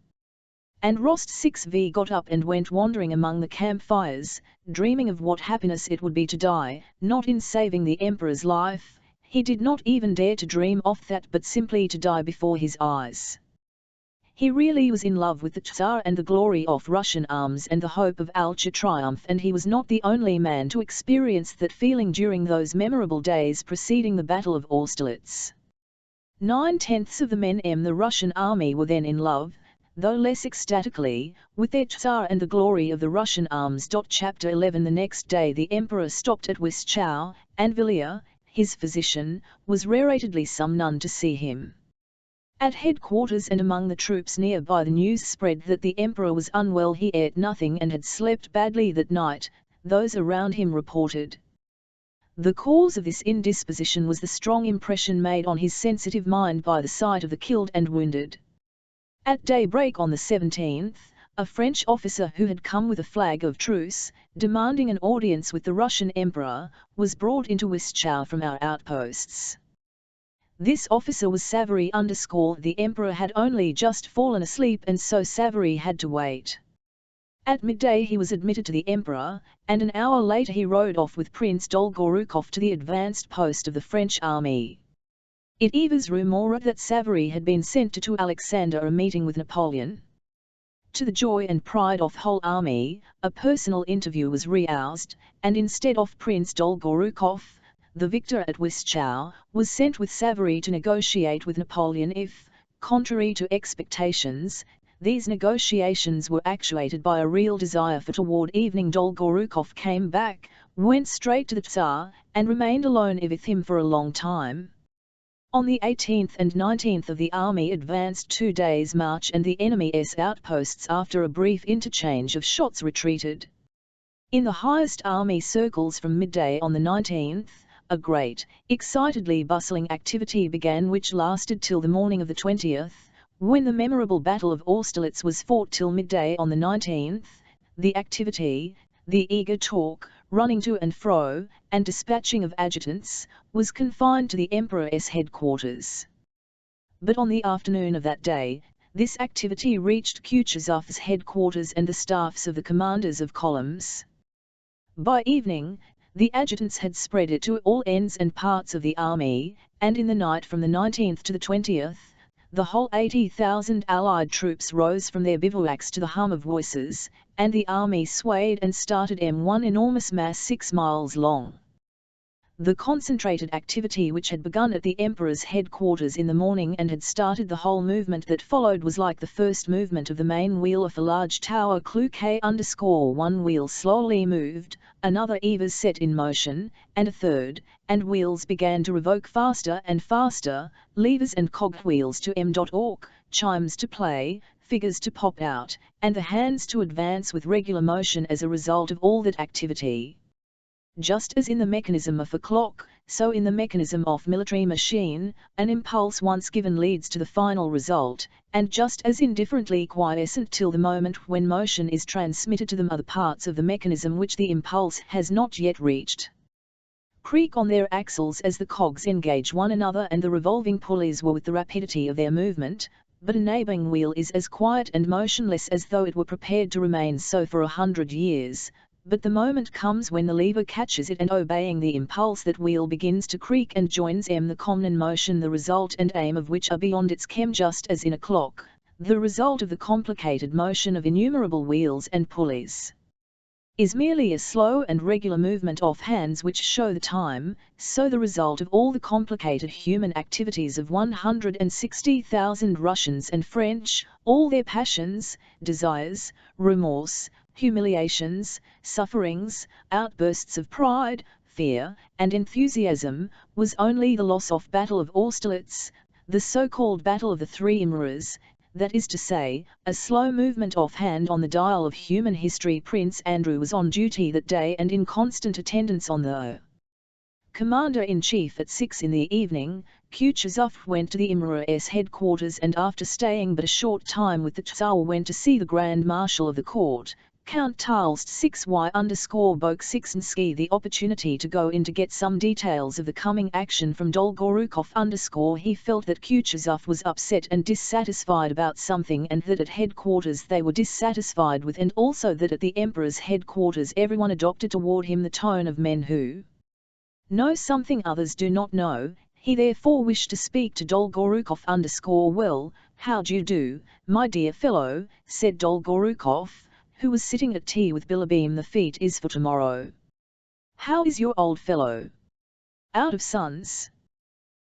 And Rost 6v got up and went wandering among the campfires, dreaming of what happiness it would be to die, not in saving the emperor's life, he did not even dare to dream of that, but simply to die before his eyes. He really was in love with the Tsar and the glory of Russian arms and the hope of Alcha triumph, and he was not the only man to experience that feeling during those memorable days preceding the Battle of Austerlitz. 9/10 of the men in the Russian army were then in love, though less ecstatically, with their Tsar and the glory of the Russian arms. Chapter 11. The next day the emperor stopped at Wischau, and Villiers, his physician, was rareatedly summoned to see him. At headquarters and among the troops nearby the news spread that the emperor was unwell. He ate nothing and had slept badly that night, those around him reported. The cause of this indisposition was the strong impression made on his sensitive mind by the sight of the killed and wounded. At daybreak on the 17th, a French officer who had come with a flag of truce, demanding an audience with the Russian emperor, was brought into Wischau from our outposts. This officer was Savary. The emperor had only just fallen asleep, and so Savary had to wait. At midday he was admitted to the emperor, and an hour later he rode off with Prince Dolgorukov to the advanced post of the French army. It was rumored that Savary had been sent to Alexander a meeting with Napoleon. To the joy and pride of whole army, a personal interview was roused, and instead of Prince Dolgorukov, the victor at Wischau, was sent with Savary to negotiate with Napoleon if, contrary to expectations, these negotiations were actuated by a real desire for. Toward evening Dolgorukov came back, went straight to the Tsar, and remained alone with him for a long time. On the 18th and 19th of the army advanced 2 days' march, and the enemy's outposts after a brief interchange of shots retreated. In the highest army circles from midday on the 19th, a great, excitedly bustling activity began which lasted till the morning of the 20th, when the memorable Battle of Austerlitz was fought till midday on the 19th. The activity, the eager talk, running to and fro, and dispatching of adjutants, was confined to the Emperor's headquarters. But on the afternoon of that day, this activity reached Kutuzov's headquarters and the staffs of the commanders of columns. By evening, the adjutants had spread it to all ends and parts of the army, and in the night from the 19th to the 20th, the whole 80,000 Allied troops rose from their bivouacs to the hum of voices, and the army swayed and started one enormous mass 6 miles long. The concentrated activity which had begun at the Emperor's headquarters in the morning and had started the whole movement that followed was like the first movement of the main wheel of a large tower. K_1 wheel slowly moved, another was set in motion, and a third, and wheels began to revolve faster and faster, levers and cogwheels to m.org, chimes to play, figures to pop out, and the hands to advance with regular motion as a result of all that activity. Just as in the mechanism of a clock, so in the mechanism of military machine, an impulse once given leads to the final result, and just as indifferently quiescent till the moment when motion is transmitted to them are the parts of the mechanism which the impulse has not yet reached. Creak on their axles as the cogs engage one another, and the revolving pulleys were with the rapidity of their movement, but a neighbouring wheel is as quiet and motionless as though it were prepared to remain so for 100 years. But the moment comes when the lever catches it, and obeying the impulse that wheel begins to creak and joins the common motion, the result and aim of which are beyond its ken, just as in a clock, the result of the complicated motion of innumerable wheels and pulleys is merely a slow and regular movement of hands which show the time, so the result of all the complicated human activities of 160,000 Russians and French, all their passions, desires, remorse, humiliations, sufferings, outbursts of pride, fear, and enthusiasm, was only the loss of Battle of Austerlitz, the so-called Battle of the Three Emirars, that is to say, a slow movement of hand on the dial of human history. Prince Andrew was on duty that day and in constant attendance on the Commander-in-Chief. At 6 in the evening, Kutuzov went to the Emirar's headquarters, and after staying but a short time with the Tsar went to see the Grand Marshal of the Court, Count Tolstoy. 6y_Bokshinsky, the opportunity to go in to get some details of the coming action from Dolgorukov. He felt that Kutuzov was upset and dissatisfied about something, and that at headquarters they were dissatisfied with, and also that at the Emperor's headquarters everyone adopted toward him the tone of men who know something others do not know. He therefore wished to speak to Dolgorukov. Well, how d'you do, my dear fellow, said Dolgorukov, who was sitting at tea with Bilibin. The fete is for tomorrow. How is your old fellow? Out of sons?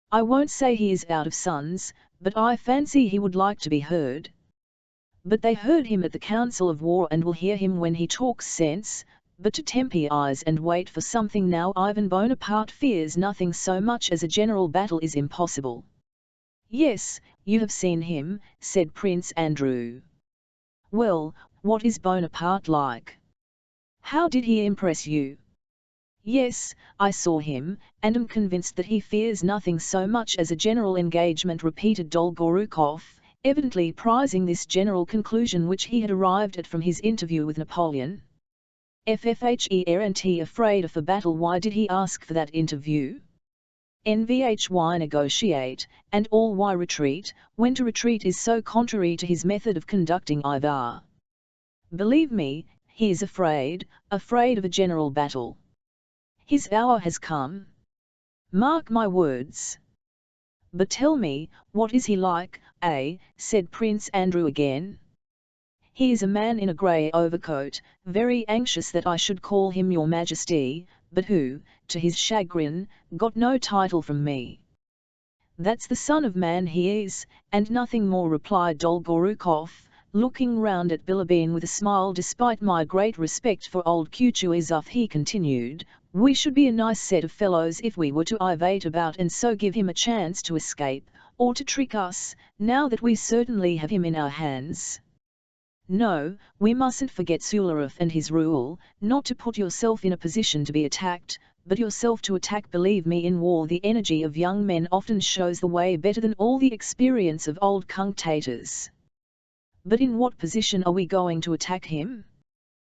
I won't say he is out of sons, but I fancy he would like to be heard. But they heard him at the Council of War and will hear him when he talks sense. But to temper eyes and wait for something now, Ivan Bonaparte fears nothing so much as a general battle is impossible. Yes, you have seen him, said Prince Andrew. Well, what is Bonaparte like? How did he impress you? Yes, I saw him, and am convinced that he fears nothing so much as a general engagement, repeated Dolgorukov, evidently prizing this general conclusion which he had arrived at from his interview with Napoleon. FFHERNT afraid of a battle? Why did he ask for that interview? NVHY negotiate, and all why retreat, when to retreat is so contrary to his method of conducting IVAR. Believe me, he is afraid of a general battle. His hour has come. Mark my words. But tell me, what is he like, said Prince Andrew again. He is a man in a grey overcoat, very anxious that I should call him your majesty, but who, to his chagrin, got no title from me. That's the son of man he is, and nothing more, replied Dolgorukov, looking round at Bilibin with a smile. Despite my great respect for old Kutuizov, he continued, we should be a nice set of fellows if we were to evade about and so give him a chance to escape, or to trick us, now that we certainly have him in our hands. No, we mustn't forget Sularov and his rule, not to put yourself in a position to be attacked, but yourself to attack. Believe me, in war the energy of young men often shows the way better than all the experience of old cunctators. But in what position are we going to attack him?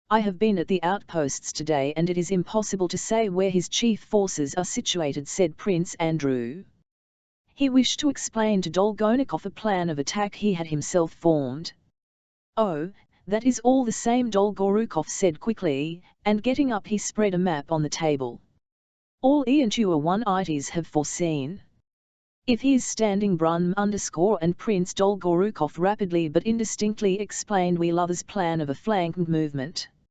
I have been at the outposts today and it is impossible to say where his chief forces are situated, said Prince Andrew. He wished to explain to Dolgonikov a plan of attack he had himself formed. Oh, that is all the same, Dolgorukov said quickly, and getting up he spread a map on the table. All E&1 have foreseen. If he is standing Brun and Prince Dolgorukov rapidly but indistinctly explained Wheelover's plan of a flank movement.